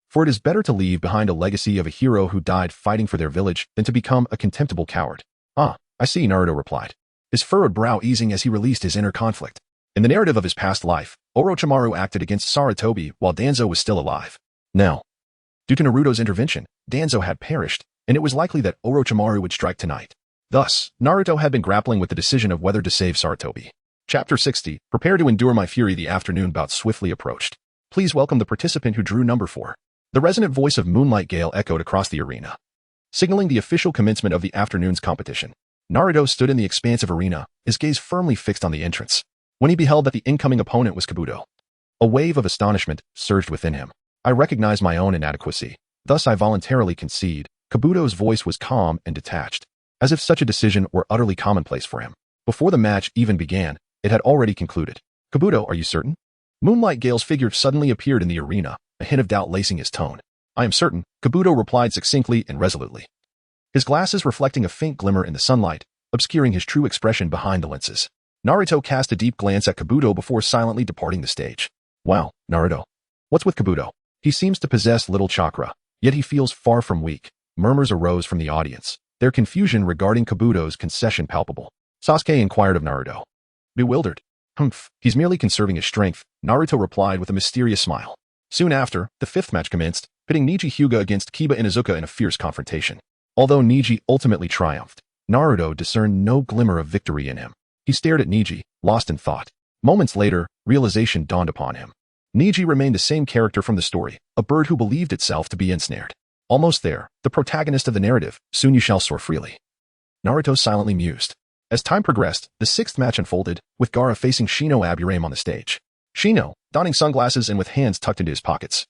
For it is better to leave behind a legacy of a hero who died fighting for their village than to become a contemptible coward. Ah, I see, Naruto replied, his furrowed brow easing as he released his inner conflict. In the narrative of his past life, Orochimaru acted against Sarutobi while Danzo was still alive. Now, due to Naruto's intervention, Danzo had perished, and it was likely that Orochimaru would strike tonight. Thus, Naruto had been grappling with the decision of whether to save Sarutobi. Chapter 60, Prepare to Endure My Fury. The afternoon bout swiftly approached. Please welcome the participant who drew number 4. The resonant voice of Moonlight Gale echoed across the arena, signaling the official commencement of the afternoon's competition. Naruto stood in the expansive arena, his gaze firmly fixed on the entrance. When he beheld that the incoming opponent was Kabuto, a wave of astonishment surged within him. I recognize my own inadequacy. Thus I voluntarily concede. Kabuto's voice was calm and detached, as if such a decision were utterly commonplace for him. Before the match even began, it had already concluded. Kabuto, are you certain? Moonlight Gale's figure suddenly appeared in the arena, a hint of doubt lacing his tone. I am certain, Kabuto replied succinctly and resolutely, his glasses reflecting a faint glimmer in the sunlight, obscuring his true expression behind the lenses. Naruto cast a deep glance at Kabuto before silently departing the stage. Wow, Naruto. What's with Kabuto? He seems to possess little chakra, yet he feels far from weak. Murmurs arose from the audience, their confusion regarding Kabuto's concession palpable. Sasuke inquired of Naruto. Bewildered. He's merely conserving his strength, Naruto replied with a mysterious smile. Soon after, the fifth match commenced, pitting Neji Hyuga against Kiba Inuzuka in a fierce confrontation. Although Neji ultimately triumphed, Naruto discerned no glimmer of victory in him. He stared at Neji, lost in thought. Moments later, realization dawned upon him. Neji remained the same character from the story, a bird who believed itself to be ensnared. Almost there, the protagonist of the narrative, soon you shall soar freely. Naruto silently mused. As time progressed, the sixth match unfolded, with Gaara facing Shino Aburame on the stage. Shino, donning sunglasses and with hands tucked into his pockets,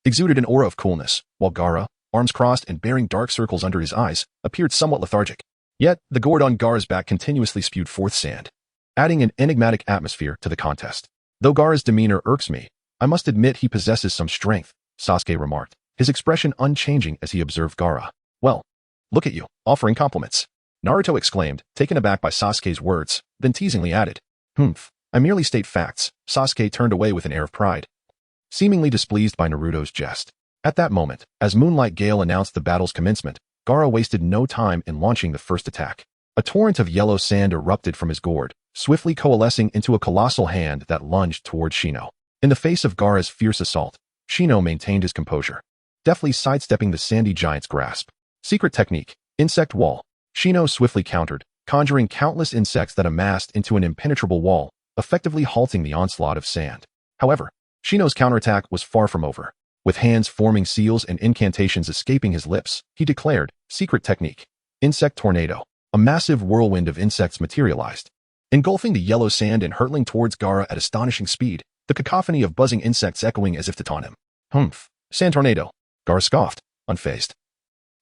exuded an aura of coolness, while Gaara, arms crossed and bearing dark circles under his eyes, appeared somewhat lethargic. Yet, the gourd on Gaara's back continuously spewed forth sand, adding an enigmatic atmosphere to the contest. Though Gaara's demeanor irks me, I must admit he possesses some strength, Sasuke remarked, his expression unchanging as he observed Gaara. Well, look at you, offering compliments. Naruto exclaimed, taken aback by Sasuke's words, then teasingly added, I merely state facts. Sasuke turned away with an air of pride, seemingly displeased by Naruto's jest. At that moment, as Moonlight Gale announced the battle's commencement, Gaara wasted no time in launching the first attack. A torrent of yellow sand erupted from his gourd, swiftly coalescing into a colossal hand that lunged toward Shino. In the face of Gaara's fierce assault, Shino maintained his composure, deftly sidestepping the sandy giant's grasp. Secret technique, insect wall. Shino swiftly countered, conjuring countless insects that amassed into an impenetrable wall, effectively halting the onslaught of sand. However, Shino's counterattack was far from over. With hands forming seals and incantations escaping his lips, he declared, secret technique, insect tornado. A massive whirlwind of insects materialized, engulfing the yellow sand and hurtling towards Gaara at astonishing speed, the cacophony of buzzing insects echoing as if to taunt him. Sand tornado. Gaara scoffed, unfazed,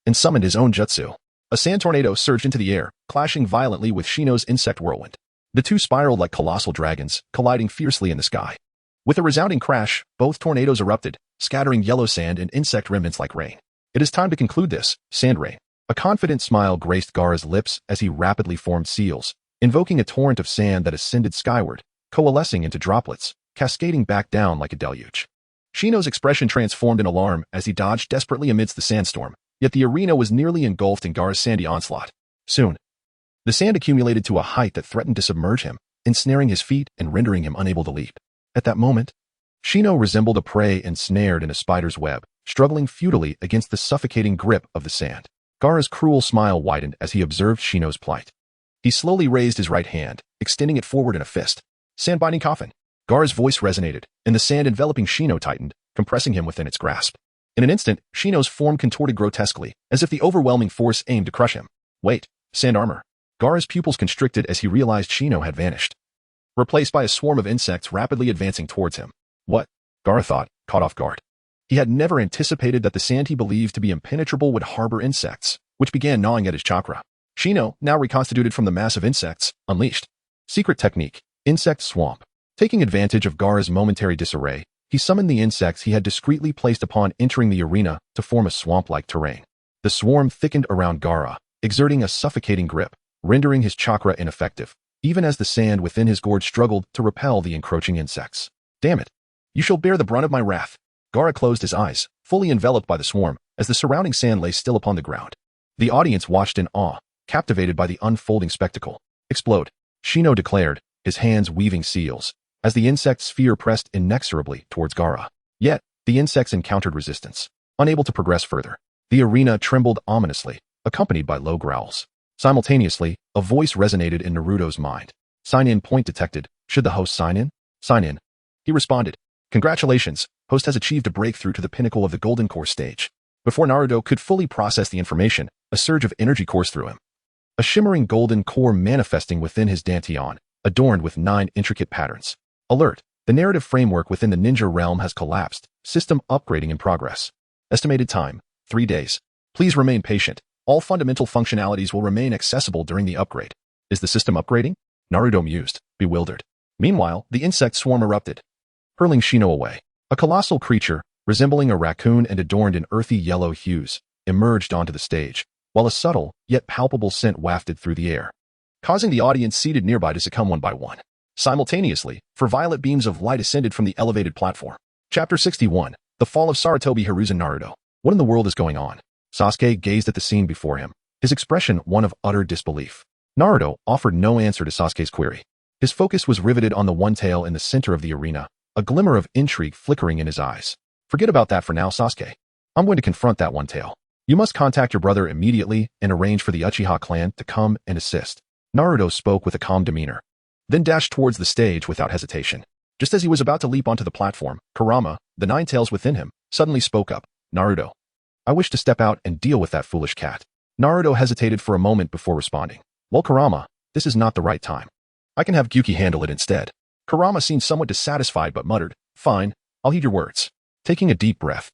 and summoned his own jutsu. A sand tornado surged into the air, clashing violently with Shino's insect whirlwind. The two spiraled like colossal dragons, colliding fiercely in the sky. With a resounding crash, both tornadoes erupted, scattering yellow sand and insect remnants like rain. It is time to conclude this, sand rain. A confident smile graced Gaara's lips as he rapidly formed seals, invoking a torrent of sand that ascended skyward, coalescing into droplets, cascading back down like a deluge. Shino's expression transformed in alarm as he dodged desperately amidst the sandstorm, yet the arena was nearly engulfed in Gaara's sandy onslaught. Soon, the sand accumulated to a height that threatened to submerge him, ensnaring his feet and rendering him unable to leap. At that moment, Shino resembled a prey ensnared in a spider's web, struggling futilely against the suffocating grip of the sand. Gaara's cruel smile widened as he observed Shino's plight. He slowly raised his right hand, extending it forward in a fist. Sand-binding coffin. Gaara's voice resonated, and the sand enveloping Shino tightened, compressing him within its grasp. In an instant, Shino's form contorted grotesquely, as if the overwhelming force aimed to crush him. Wait, sand armor. Gaara's pupils constricted as he realized Shino had vanished, replaced by a swarm of insects rapidly advancing towards him. What? Gaara thought, caught off guard. He had never anticipated that the sand he believed to be impenetrable would harbor insects, which began gnawing at his chakra. Shino, now reconstituted from the mass of insects, unleashed. Secret technique, insect swamp. Taking advantage of Gaara's momentary disarray, he summoned the insects he had discreetly placed upon entering the arena to form a swamp-like terrain. The swarm thickened around Gaara, exerting a suffocating grip, rendering his chakra ineffective, even as the sand within his gourd struggled to repel the encroaching insects. Damn it! You shall bear the brunt of my wrath. Gaara closed his eyes, fully enveloped by the swarm, as the surrounding sand lay still upon the ground. The audience watched in awe, captivated by the unfolding spectacle. Explode, Shino declared, his hands weaving seals, as the insect sphere pressed inexorably towards Gaara. Yet, the insects encountered resistance, unable to progress further. The arena trembled ominously, accompanied by low growls. Simultaneously, a voice resonated in Naruto's mind. Sign-in point detected. Should the host sign in? Sign in. He responded. Congratulations, host has achieved a breakthrough to the pinnacle of the Golden Core stage. Before Naruto could fully process the information, a surge of energy coursed through him. A shimmering golden core manifesting within his dantian, adorned with 9 intricate patterns. Alert, the narrative framework within the ninja realm has collapsed. System upgrading in progress. Estimated time, 3 days. Please remain patient. All fundamental functionalities will remain accessible during the upgrade. Is the system upgrading? Naruto mused, bewildered. Meanwhile, the insect swarm erupted, hurling Shino away. A colossal creature, resembling a raccoon and adorned in earthy yellow hues, emerged onto the stage, while a subtle, yet palpable scent wafted through the air, causing the audience seated nearby to succumb one by one. Simultaneously, violet beams of light ascended from the elevated platform. Chapter 61, The Fall of Sarutobi Hiruzen. Naruto. What in the world is going on? Sasuke gazed at the scene before him, his expression one of utter disbelief. Naruto offered no answer to Sasuke's query. His focus was riveted on the one tail in the center of the arena, a glimmer of intrigue flickering in his eyes. Forget about that for now, Sasuke. I'm going to confront that one tail. You must contact your brother immediately and arrange for the Uchiha clan to come and assist. Naruto spoke with a calm demeanor, then dashed towards the stage without hesitation. Just as he was about to leap onto the platform, Kurama, the 9 tails within him, suddenly spoke up. Naruto, I wish to step out and deal with that foolish cat. Naruto hesitated for a moment before responding. Well, Kurama, this is not the right time. I can have Gyuki handle it instead. Kurama seemed somewhat dissatisfied but muttered, Fine, I'll heed your words. Taking a deep breath,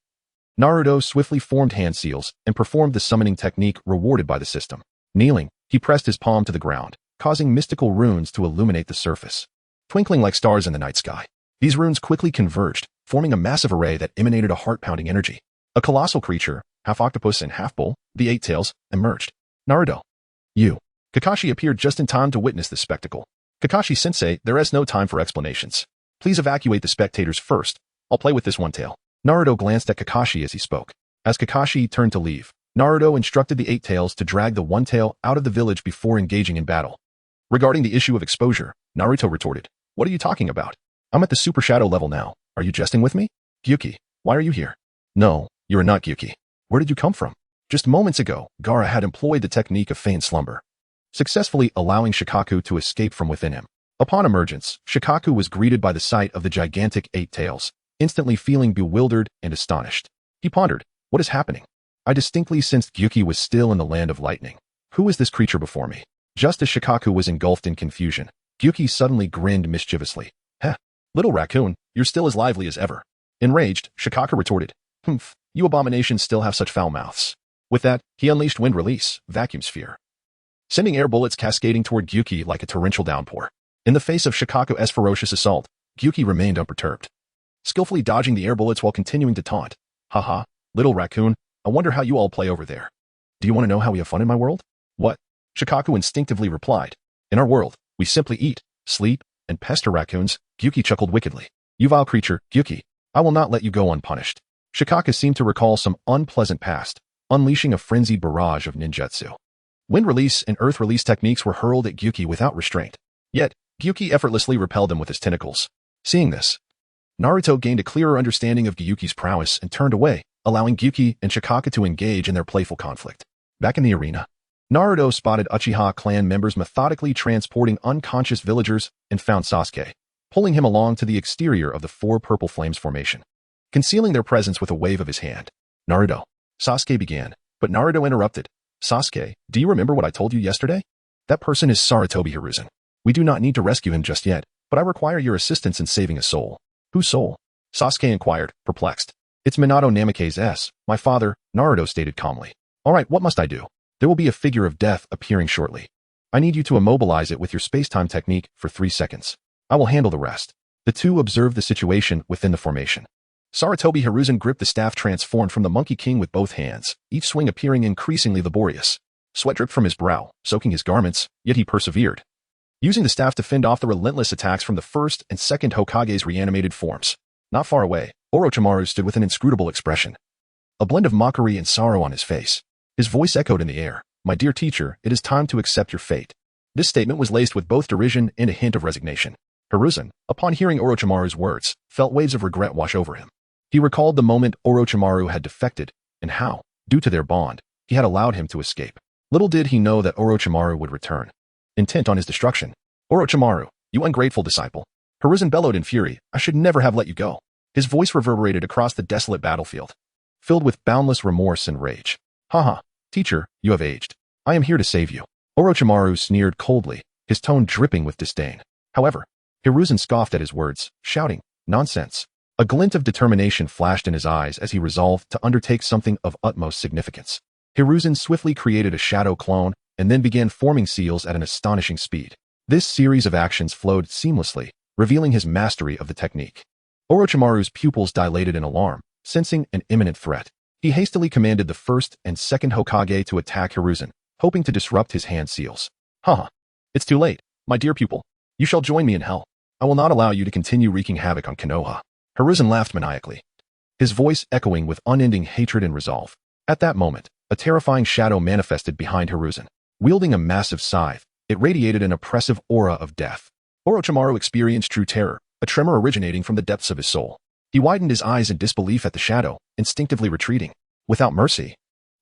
Naruto swiftly formed hand seals and performed the summoning technique rewarded by the system. Kneeling, he pressed his palm to the ground, causing mystical runes to illuminate the surface, twinkling like stars in the night sky. These runes quickly converged, forming a massive array that emanated a heart-pounding energy. A colossal creature, half octopus and half bull, the 8 tails, emerged. Naruto. You. Kakashi appeared just in time to witness this spectacle. Kakashi-sensei, there is no time for explanations. Please evacuate the spectators first. I'll play with this one tail. Naruto glanced at Kakashi as he spoke. As Kakashi turned to leave, Naruto instructed the 8 tails to drag the one tail out of the village before engaging in battle. Regarding the issue of exposure, Naruto retorted, What are you talking about? I'm at the Super Shadow level now. Are you jesting with me? Gyuki, why are you here? No, you are not Gyuki. Where did you come from? Just moments ago, Gaara had employed the technique of feigned slumber, successfully allowing Shikaku to escape from within him. Upon emergence, Shikaku was greeted by the sight of the gigantic 8 tails, instantly feeling bewildered and astonished. He pondered, what is happening? I distinctly sensed Gyuki was still in the land of lightning. Who is this creature before me? Just as Shikaku was engulfed in confusion, Gyuki suddenly grinned mischievously. Heh, little raccoon, you're still as lively as ever. Enraged, Shikaku retorted, Humph, you abominations still have such foul mouths. With that, he unleashed Wind Release, Vacuum Sphere, sending air bullets cascading toward Gyuki like a torrential downpour. In the face of Shikaku's ferocious assault, Gyuki remained unperturbed, skillfully dodging the air bullets while continuing to taunt. Haha, little raccoon, I wonder how you all play over there. Do you want to know how we have fun in my world? What? Shikaku instinctively replied. In our world, we simply eat, sleep, and pester raccoons. Gyuki chuckled wickedly. You vile creature, Gyuki. I will not let you go unpunished. Shikaku seemed to recall some unpleasant past, unleashing a frenzied barrage of ninjutsu. Wind release and earth release techniques were hurled at Gyuki without restraint. Yet, Gyuki effortlessly repelled them with his tentacles. Seeing this, Naruto gained a clearer understanding of Gyuki's prowess and turned away, allowing Gyuki and Shikaku to engage in their playful conflict. Back in the arena, Naruto spotted Uchiha clan members methodically transporting unconscious villagers and found Sasuke, pulling him along to the exterior of the four purple flames formation, concealing their presence with a wave of his hand. Naruto, Sasuke began, but Naruto interrupted. Sasuke, do you remember what I told you yesterday? That person is Sarutobi Hiruzen. We do not need to rescue him just yet, but I require your assistance in saving a soul. Whose soul? Sasuke inquired, perplexed. It's Minato Namake's, my father, Naruto stated calmly. All right, what must I do? There will be a figure of death appearing shortly. I need you to immobilize it with your space-time technique for 3 seconds. I will handle the rest. The two observed the situation within the formation. Sarutobi Hiruzen gripped the staff transformed from the Monkey King with both hands, each swing appearing increasingly laborious. Sweat dripped from his brow, soaking his garments, yet he persevered, using the staff to fend off the relentless attacks from the first and second Hokage's reanimated forms. Not far away, Orochimaru stood with an inscrutable expression, a blend of mockery and sorrow on his face. His voice echoed in the air. My dear teacher, it is time to accept your fate. This statement was laced with both derision and a hint of resignation. Hiruzen, upon hearing Orochimaru's words, felt waves of regret wash over him. He recalled the moment Orochimaru had defected, and how, due to their bond, he had allowed him to escape. Little did he know that Orochimaru would return, intent on his destruction. Orochimaru, you ungrateful disciple. Hiruzen bellowed in fury. I should never have let you go. His voice reverberated across the desolate battlefield, filled with boundless remorse and rage. Haha, teacher, you have aged. I am here to save you. Orochimaru sneered coldly, his tone dripping with disdain. However, Hiruzen scoffed at his words, shouting, nonsense. A glint of determination flashed in his eyes as he resolved to undertake something of utmost significance. Hiruzen swiftly created a shadow clone and then began forming seals at an astonishing speed. This series of actions flowed seamlessly, revealing his mastery of the technique. Orochimaru's pupils dilated in alarm, sensing an imminent threat. He hastily commanded the first and second Hokage to attack Hiruzen, hoping to disrupt his hand seals. Haha, it's too late, my dear pupil. You shall join me in hell. I will not allow you to continue wreaking havoc on Konoha. Hiruzen laughed maniacally, his voice echoing with unending hatred and resolve. At that moment, a terrifying shadow manifested behind Hiruzen. Wielding a massive scythe, it radiated an oppressive aura of death. Orochimaru experienced true terror, a tremor originating from the depths of his soul. He widened his eyes in disbelief at the shadow, instinctively retreating. Without mercy,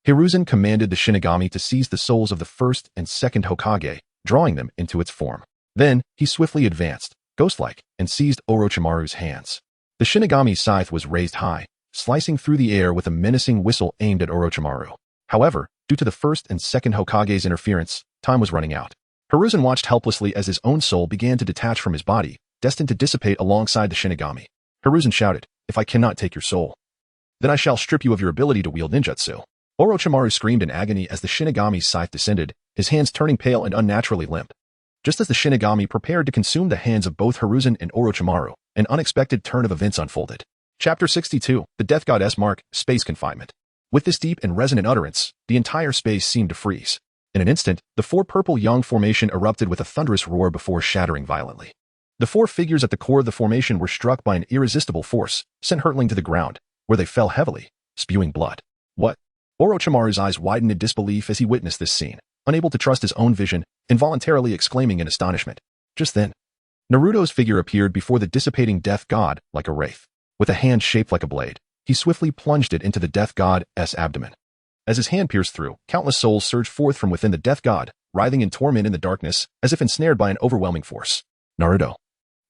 Hiruzen commanded the Shinigami to seize the souls of the first and second Hokage, drawing them into its form. Then, he swiftly advanced, ghost-like, and seized Orochimaru's hands. The Shinigami's scythe was raised high, slicing through the air with a menacing whistle aimed at Orochimaru. However, due to the first and second Hokage's interference, time was running out. Hiruzen watched helplessly as his own soul began to detach from his body, destined to dissipate alongside the Shinigami. Hiruzen shouted, if I cannot take your soul, then I shall strip you of your ability to wield ninjutsu. Orochimaru screamed in agony as the Shinigami's scythe descended, his hands turning pale and unnaturally limp. Just as the Shinigami prepared to consume the hands of both Hiruzen and Orochimaru, an unexpected turn of events unfolded. Chapter 62, The Death Goddess Mark, Space Confinement. With this deep and resonant utterance, the entire space seemed to freeze. In an instant, the four purple yang formation erupted with a thunderous roar before shattering violently. The four figures at the core of the formation were struck by an irresistible force, sent hurtling to the ground, where they fell heavily, spewing blood. What? Orochimaru's eyes widened in disbelief as he witnessed this scene, unable to trust his own vision, involuntarily exclaiming in astonishment. Just then, Naruto's figure appeared before the dissipating death god like a wraith. With a hand shaped like a blade, he swiftly plunged it into the death god's abdomen. As his hand pierced through, countless souls surged forth from within the death god, writhing in torment in the darkness, as if ensnared by an overwhelming force. Naruto,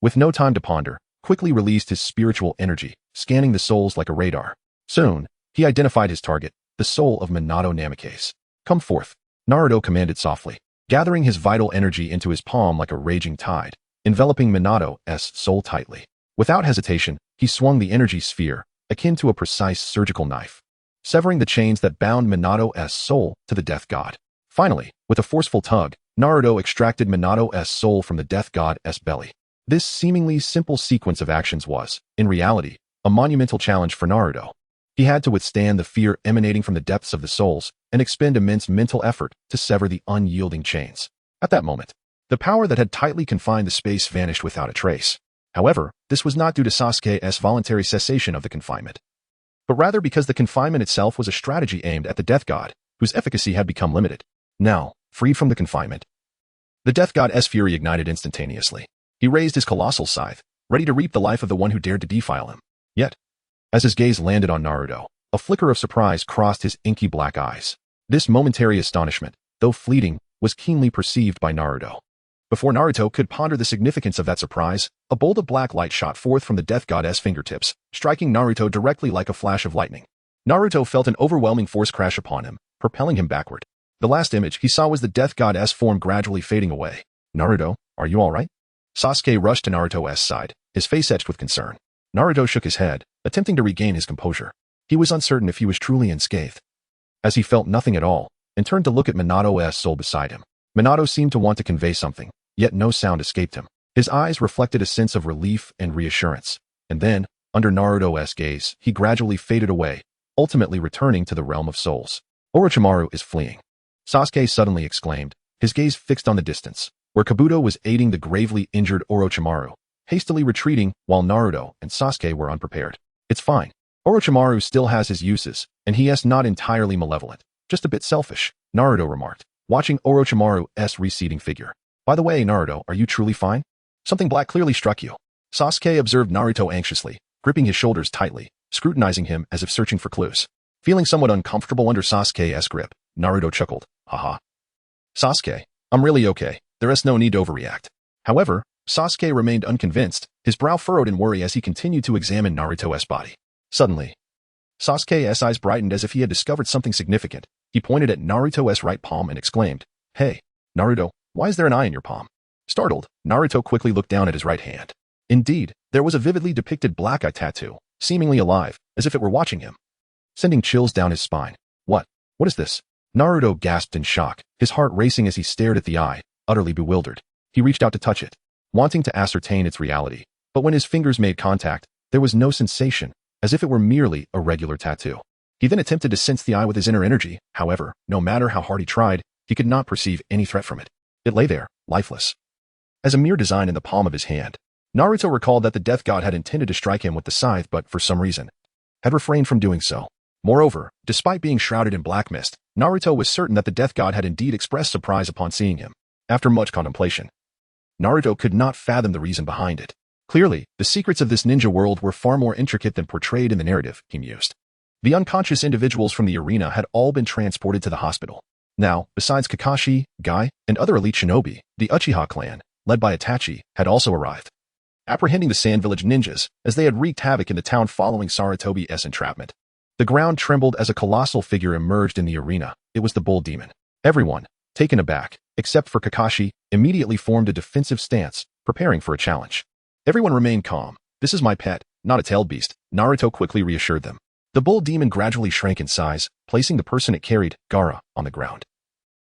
with no time to ponder, quickly released his spiritual energy, scanning the souls like a radar. Soon, he identified his target, the soul of Minato Namikaze. Come forth, Naruto commanded softly, gathering his vital energy into his palm like a raging tide, enveloping Minato's soul tightly. Without hesitation, he swung the energy sphere, akin to a precise surgical knife, severing the chains that bound Minato's soul to the death god. Finally, with a forceful tug, Naruto extracted Minato's soul from the death god's belly. This seemingly simple sequence of actions was, in reality, a monumental challenge for Naruto. He had to withstand the fear emanating from the depths of the souls and expend immense mental effort to sever the unyielding chains. At that moment, the power that had tightly confined the space vanished without a trace. However, this was not due to Sasuke's voluntary cessation of the confinement, but rather because the confinement itself was a strategy aimed at the Death God, whose efficacy had become limited. Now, freed from the confinement, the Death God's fury ignited instantaneously. He raised his colossal scythe, ready to reap the life of the one who dared to defile him. Yet, as his gaze landed on Naruto, a flicker of surprise crossed his inky black eyes. This momentary astonishment, though fleeting, was keenly perceived by Naruto. Before Naruto could ponder the significance of that surprise, a bolt of black light shot forth from the Death God's fingertips, striking Naruto directly like a flash of lightning. Naruto felt an overwhelming force crash upon him, propelling him backward. The last image he saw was the Death God's form gradually fading away. Naruto, are you all right? Sasuke rushed to Naruto's side, his face etched with concern. Naruto shook his head, attempting to regain his composure. He was uncertain if he was truly unscathed, as he felt nothing at all, and turned to look at Minato's soul beside him. Minato seemed to want to convey something, yet no sound escaped him. His eyes reflected a sense of relief and reassurance, and then, under Naruto's gaze, he gradually faded away, ultimately returning to the realm of souls. Orochimaru is fleeing, Sasuke suddenly exclaimed, his gaze fixed on the distance, where Kabuto was aiding the gravely injured Orochimaru, hastily retreating while Naruto and Sasuke were unprepared. It's fine. Orochimaru still has his uses, and he is not entirely malevolent, just a bit selfish, Naruto remarked, watching Orochimaru's receding figure. By the way, Naruto, are you truly fine? Something black clearly struck you. Sasuke observed Naruto anxiously, gripping his shoulders tightly, scrutinizing him as if searching for clues. Feeling somewhat uncomfortable under Sasuke's grip, Naruto chuckled, haha. Sasuke, I'm really okay. There is no need to overreact. However, Sasuke remained unconvinced, his brow furrowed in worry as he continued to examine Naruto's body. Suddenly, Sasuke's eyes brightened as if he had discovered something significant. He pointed at Naruto's right palm and exclaimed, Hey, Naruto, why is there an eye in your palm? Startled, Naruto quickly looked down at his right hand. Indeed, there was a vividly depicted black eye tattoo, seemingly alive, as if it were watching him, sending chills down his spine. What is this? Naruto gasped in shock, his heart racing as he stared at the eye, utterly bewildered. He reached out to touch it, wanting to ascertain its reality, but when his fingers made contact, there was no sensation, as if it were merely a regular tattoo. He then attempted to sense the eye with his inner energy, however, no matter how hard he tried, he could not perceive any threat from it. It lay there, lifeless, as a mere design in the palm of his hand. Naruto recalled that the Death God had intended to strike him with the scythe but, for some reason, had refrained from doing so. Moreover, despite being shrouded in black mist, Naruto was certain that the Death God had indeed expressed surprise upon seeing him. After much contemplation, Naruto could not fathom the reason behind it. Clearly, the secrets of this ninja world were far more intricate than portrayed in the narrative, he mused. The unconscious individuals from the arena had all been transported to the hospital. Now, besides Kakashi, Guy, and other elite shinobi, the Uchiha clan, led by Itachi, had also arrived, apprehending the Sand Village ninjas, as they had wreaked havoc in the town following Sarutobi's entrapment. The ground trembled as a colossal figure emerged in the arena. It was the Bull Demon. Everyone, taken aback, except for Kakashi, immediately formed a defensive stance, preparing for a challenge. Everyone remained calm. This is my pet, not a tailed beast, Naruto quickly reassured them. The Bull Demon gradually shrank in size, placing the person it carried, Gaara, on the ground,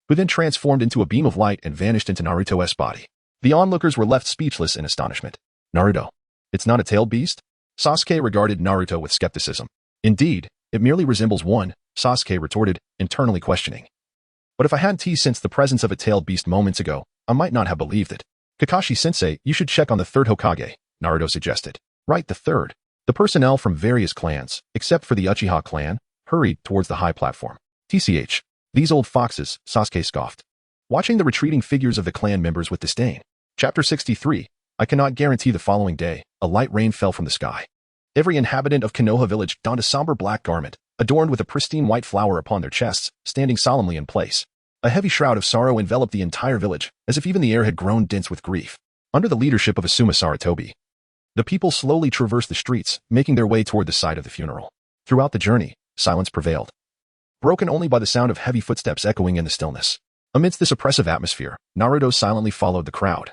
who then transformed into a beam of light and vanished into Naruto's body. The onlookers were left speechless in astonishment. Naruto, it's not a tailed beast? Sasuke regarded Naruto with skepticism. Indeed, it merely resembles one, Sasuke retorted, internally questioning. But if I hadn't sensed the presence of a tailed beast moments ago, I might not have believed it. Kakashi-sensei, you should check on the third Hokage, Naruto suggested. Right, the third. The personnel from various clans, except for the Uchiha clan, hurried towards the high platform. TCH. These old foxes, Sasuke scoffed, watching the retreating figures of the clan members with disdain. Chapter 63. I cannot guarantee the following day, a light rain fell from the sky. Every inhabitant of Konoha village donned a somber black garment, adorned with a pristine white flower upon their chests, standing solemnly in place. A heavy shroud of sorrow enveloped the entire village, as if even the air had grown dense with grief. Under the leadership of Asuma Sarutobi, the people slowly traversed the streets, making their way toward the site of the funeral. Throughout the journey, silence prevailed, broken only by the sound of heavy footsteps echoing in the stillness. Amidst this oppressive atmosphere, Naruto silently followed the crowd,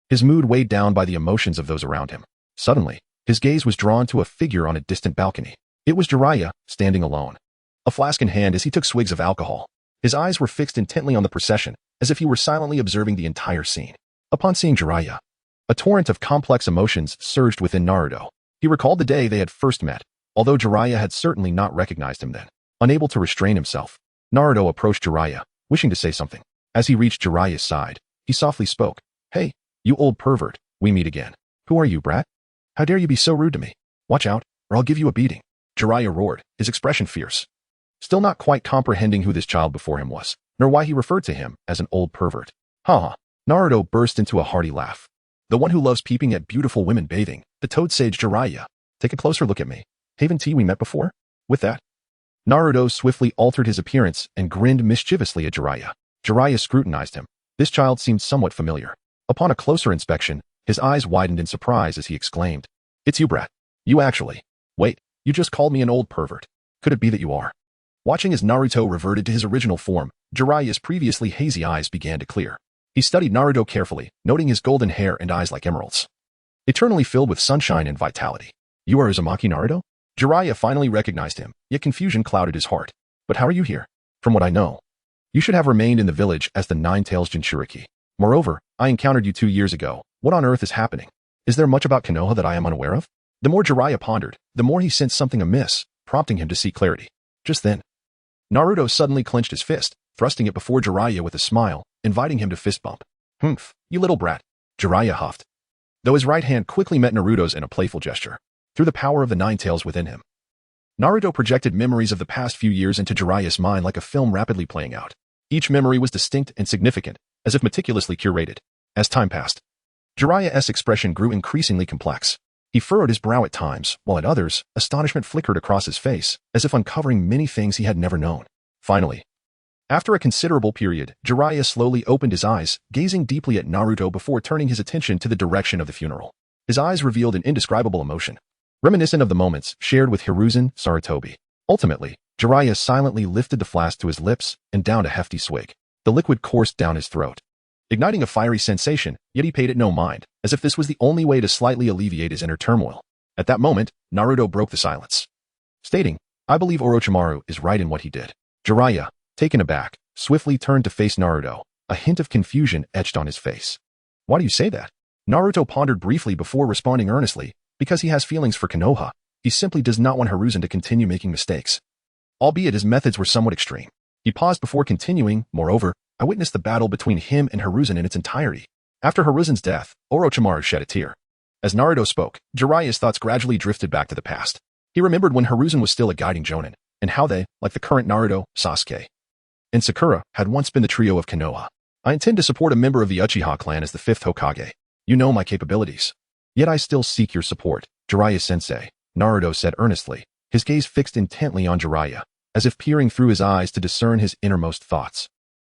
his mood weighed down by the emotions of those around him. Suddenly, his gaze was drawn to a figure on a distant balcony. It was Jiraiya, standing alone, a flask in hand as he took swigs of alcohol. His eyes were fixed intently on the procession, as if he were silently observing the entire scene. Upon seeing Jiraiya, a torrent of complex emotions surged within Naruto. He recalled the day they had first met, although Jiraiya had certainly not recognized him then. Unable to restrain himself, Naruto approached Jiraiya, wishing to say something. As he reached Jiraiya's side, he softly spoke. Hey, you old pervert, we meet again. Who are you, brat? How dare you be so rude to me? Watch out, or I'll give you a beating. Jiraiya roared, his expression fierce. Still not quite comprehending who this child before him was, nor why he referred to him as an old pervert. Ha! Naruto burst into a hearty laugh. The one who loves peeping at beautiful women bathing, the toad sage Jiraiya. Take a closer look at me. Haven't we met before? With that, Naruto swiftly altered his appearance and grinned mischievously at Jiraiya. Jiraiya scrutinized him. This child seemed somewhat familiar. Upon a closer inspection, his eyes widened in surprise as he exclaimed, It's you, brat. You actually. Wait, you just called me an old pervert. Could it be that you are? Watching as Naruto reverted to his original form, Jiraiya's previously hazy eyes began to clear. He studied Naruto carefully, noting his golden hair and eyes like emeralds, eternally filled with sunshine and vitality. You are Uzumaki Naruto? Jiraiya finally recognized him, yet confusion clouded his heart. But how are you here? From what I know, you should have remained in the village as the Nine-Tails Jinchuriki. Moreover, I encountered you 2 years ago. What on earth is happening? Is there much about Konoha that I am unaware of? The more Jiraiya pondered, the more he sensed something amiss, prompting him to seek clarity. Just then, Naruto suddenly clenched his fist, thrusting it before Jiraiya with a smile, inviting him to fist bump. Humph, you little brat. Jiraiya huffed, though his right hand quickly met Naruto's in a playful gesture. Through the power of the Nine Tails within him, Naruto projected memories of the past few years into Jiraiya's mind like a film rapidly playing out. Each memory was distinct and significant, as if meticulously curated. As time passed, Jiraiya's expression grew increasingly complex. He furrowed his brow at times, while at others, astonishment flickered across his face, as if uncovering many things he had never known. Finally, after a considerable period, Jiraiya slowly opened his eyes, gazing deeply at Naruto before turning his attention to the direction of the funeral. His eyes revealed an indescribable emotion, reminiscent of the moments shared with Hiruzen Sarutobi. Ultimately, Jiraiya silently lifted the flask to his lips and downed a hefty swig. The liquid coursed down his throat, igniting a fiery sensation, yet he paid it no mind, as if this was the only way to slightly alleviate his inner turmoil. At that moment, Naruto broke the silence, stating, I believe Orochimaru is right in what he did. Jiraiya, taken aback, swiftly turned to face Naruto, a hint of confusion etched on his face. Why do you say that? Naruto pondered briefly before responding earnestly, because he has feelings for Konoha. He simply does not want Hiruzen to continue making mistakes, albeit his methods were somewhat extreme. He paused before continuing. Moreover, I witnessed the battle between him and Hiruzen in its entirety. After Hiruzen's death, Orochimaru shed a tear. As Naruto spoke, Jiraiya's thoughts gradually drifted back to the past. He remembered when Hiruzen was still a guiding Jonin, and how they, like the current Naruto, Sasuke, and Sakura, had once been the trio of Konoha. I intend to support a member of the Uchiha clan as the 5th Hokage. You know my capabilities. Yet I still seek your support, Jiraiya-sensei, Naruto said earnestly, his gaze fixed intently on Jiraiya, as if peering through his eyes to discern his innermost thoughts.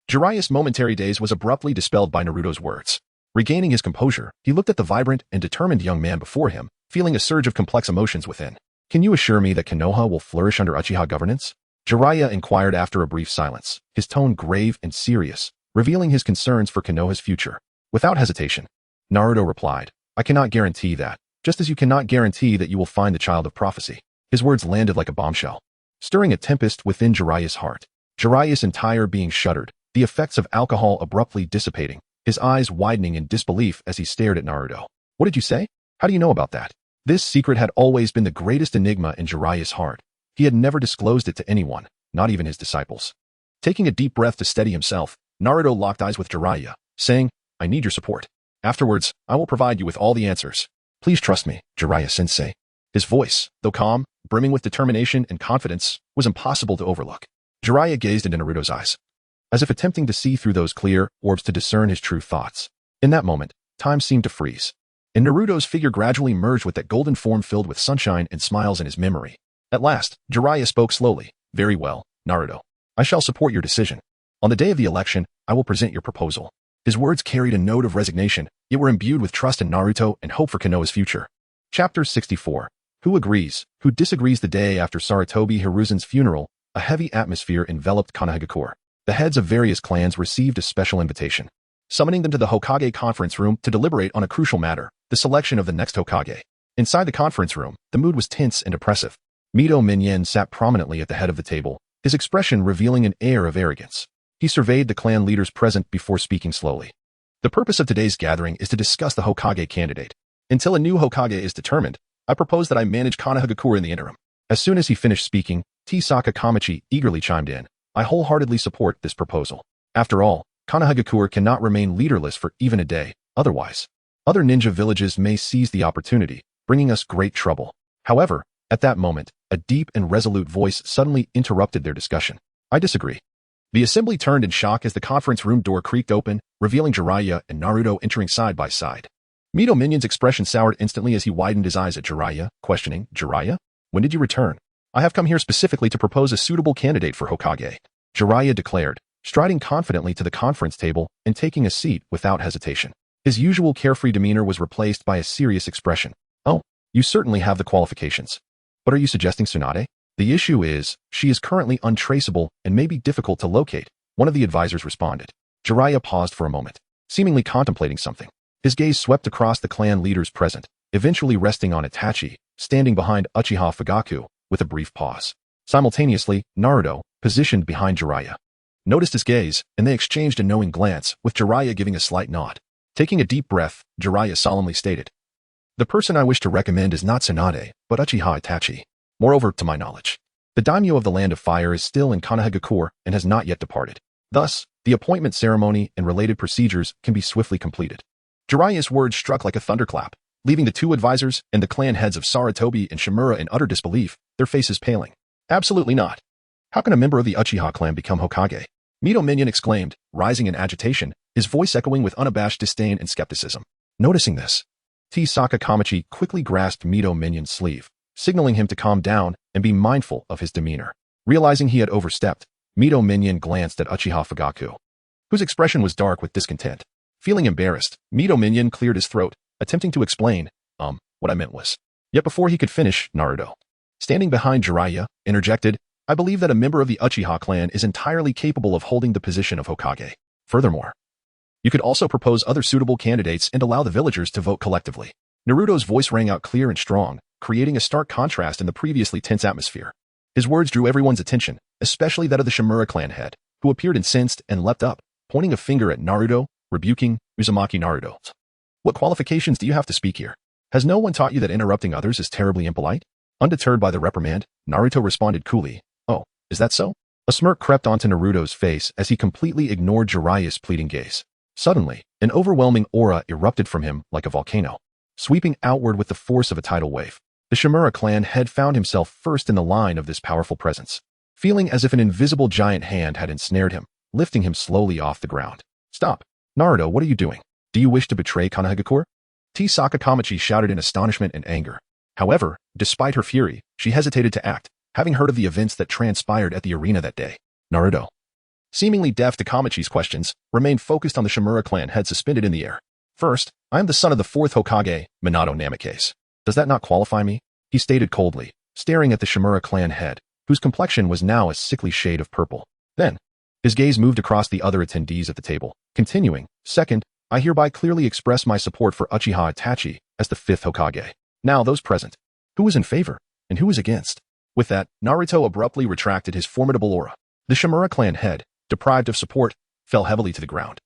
Jiraiya's momentary daze was abruptly dispelled by Naruto's words. Regaining his composure, he looked at the vibrant and determined young man before him, feeling a surge of complex emotions within. Can you assure me that Konoha will flourish under Uchiha governance? Jiraiya inquired after a brief silence, his tone grave and serious, revealing his concerns for Konoha's future. Without hesitation, Naruto replied, I cannot guarantee that, just as you cannot guarantee that you will find the child of prophecy. His words landed like a bombshell, stirring a tempest within Jiraiya's heart. Jiraiya's entire being shuddered, the effects of alcohol abruptly dissipating, his eyes widening in disbelief as he stared at Naruto. What did you say? How do you know about that? This secret had always been the greatest enigma in Jiraiya's heart. He had never disclosed it to anyone, not even his disciples. Taking a deep breath to steady himself, Naruto locked eyes with Jiraiya, saying, I need your support. Afterwards, I will provide you with all the answers. Please trust me, Jiraiya-sensei. His voice, though calm, brimming with determination and confidence, was impossible to overlook. Jiraiya gazed into Naruto's eyes, as if attempting to see through those clear orbs to discern his true thoughts. In that moment, time seemed to freeze, and Naruto's figure gradually merged with that golden form filled with sunshine and smiles in his memory. At last, Jiraiya spoke slowly. Very well, Naruto. I shall support your decision. On the day of the election, I will present your proposal. His words carried a note of resignation, yet were imbued with trust in Naruto and hope for Konoha's future. Chapter 64. Who agrees? Who disagrees? The day after Sarutobi Hiruzen's funeral, a heavy atmosphere enveloped Konohagakure. The heads of various clans received a special invitation, summoning them to the Hokage conference room to deliberate on a crucial matter, the selection of the next Hokage. Inside the conference room, the mood was tense and oppressive. Mito Minyen sat prominently at the head of the table, his expression revealing an air of arrogance. He surveyed the clan leaders present before speaking slowly. The purpose of today's gathering is to discuss the Hokage candidate. Until a new Hokage is determined, I propose that I manage Konohagakure in the interim. As soon as he finished speaking, Tisaka Kamachi eagerly chimed in. I wholeheartedly support this proposal. After all, Konohagakure cannot remain leaderless for even a day, otherwise. Other ninja villages may seize the opportunity, bringing us great trouble. However, at that moment, a deep and resolute voice suddenly interrupted their discussion. I disagree. The assembly turned in shock as the conference room door creaked open, revealing Jiraiya and Naruto entering side by side. Mito Minion's expression soured instantly as he widened his eyes at Jiraiya, questioning, Jiraiya? When did you return? I have come here specifically to propose a suitable candidate for Hokage. Jiraiya declared, striding confidently to the conference table and taking a seat without hesitation. His usual carefree demeanor was replaced by a serious expression. Oh, you certainly have the qualifications. But are you suggesting Tsunade? The issue is, she is currently untraceable and may be difficult to locate, one of the advisors responded. Jiraiya paused for a moment, seemingly contemplating something. His gaze swept across the clan leaders present, eventually resting on Itachi, standing behind Uchiha Fugaku, with a brief pause. Simultaneously, Naruto, positioned behind Jiraiya, noticed his gaze, and they exchanged a knowing glance, with Jiraiya giving a slight nod. Taking a deep breath, Jiraiya solemnly stated, the person I wish to recommend is not Tsunade, but Uchiha Itachi. Moreover, to my knowledge, the daimyo of the Land of Fire is still in Konohagakure and has not yet departed. Thus, the appointment ceremony and related procedures can be swiftly completed. Jiraiya's words struck like a thunderclap, leaving the two advisors and the clan heads of Sarutobi and Shimura in utter disbelief, their faces paling. Absolutely not. How can a member of the Uchiha clan become Hokage? Mito Minion exclaimed, rising in agitation, his voice echoing with unabashed disdain and skepticism. Noticing this, Tisaka Kamachi quickly grasped Mito Minion's sleeve, signaling him to calm down and be mindful of his demeanor. Realizing he had overstepped, Mito Minion glanced at Uchiha Fugaku, whose expression was dark with discontent. Feeling embarrassed, Mito Minion cleared his throat, attempting to explain, what I meant was. Yet before he could finish, Naruto, standing behind Jiraiya, interjected, I believe that a member of the Uchiha clan is entirely capable of holding the position of Hokage. Furthermore, you could also propose other suitable candidates and allow the villagers to vote collectively. Naruto's voice rang out clear and strong, creating a stark contrast in the previously tense atmosphere. His words drew everyone's attention, especially that of the Shimura clan head, who appeared incensed and leapt up, pointing a finger at Naruto, rebuking Uzumaki Naruto. What qualifications do you have to speak here? Has no one taught you that interrupting others is terribly impolite? Undeterred by the reprimand, Naruto responded coolly, oh, is that so? A smirk crept onto Naruto's face as he completely ignored Jiraiya's pleading gaze. Suddenly, an overwhelming aura erupted from him like a volcano, sweeping outward with the force of a tidal wave. The Shimura clan head found himself first in the line of this powerful presence, feeling as if an invisible giant hand had ensnared him, lifting him slowly off the ground. Stop. Naruto, what are you doing? Do you wish to betray Konohagakure? Tisaka Kamachi shouted in astonishment and anger. However, despite her fury, she hesitated to act, having heard of the events that transpired at the arena that day. Naruto, seemingly deaf to Kamachi's questions, remained focused on the Shimura clan head suspended in the air. First, I am the son of the fourth Hokage, Minato Namikaze. Does that not qualify me? He stated coldly, staring at the Shimura clan head, whose complexion was now a sickly shade of purple. Then, his gaze moved across the other attendees at the table, continuing, second, I hereby clearly express my support for Uchiha Itachi as the fifth Hokage. Now those present, who was in favor, and who was against? With that, Naruto abruptly retracted his formidable aura. The Shimura clan head, deprived of support, fell heavily to the ground.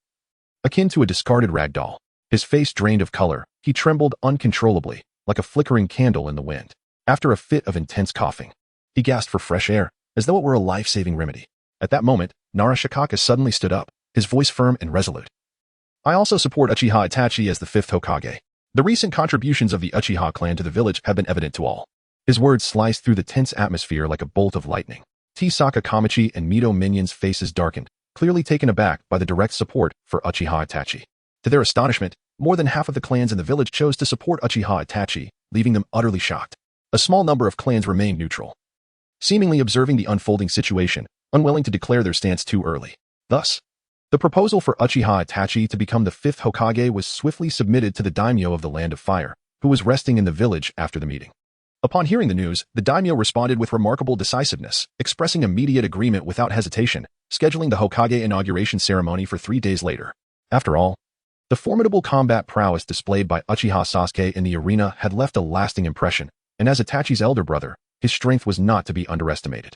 Akin to a discarded rag doll, his face drained of color, he trembled uncontrollably, like a flickering candle in the wind. After a fit of intense coughing, he gasped for fresh air, as though it were a life-saving remedy. At that moment, Narashikaka suddenly stood up, his voice firm and resolute. I also support Uchiha Itachi as the fifth Hokage. The recent contributions of the Uchiha clan to the village have been evident to all. His words sliced through the tense atmosphere like a bolt of lightning. Tisaka Kamachi and Mito Minion's faces darkened, clearly taken aback by the direct support for Uchiha Itachi. To their astonishment, more than half of the clans in the village chose to support Uchiha Itachi, leaving them utterly shocked. A small number of clans remained neutral, seemingly observing the unfolding situation, unwilling to declare their stance too early. Thus, the proposal for Uchiha Itachi to become the fifth Hokage was swiftly submitted to the daimyo of the Land of Fire, who was resting in the village after the meeting. Upon hearing the news, the daimyo responded with remarkable decisiveness, expressing immediate agreement without hesitation, scheduling the Hokage inauguration ceremony for 3 days later. After all, the formidable combat prowess displayed by Uchiha Sasuke in the arena had left a lasting impression, and as Itachi's elder brother, his strength was not to be underestimated.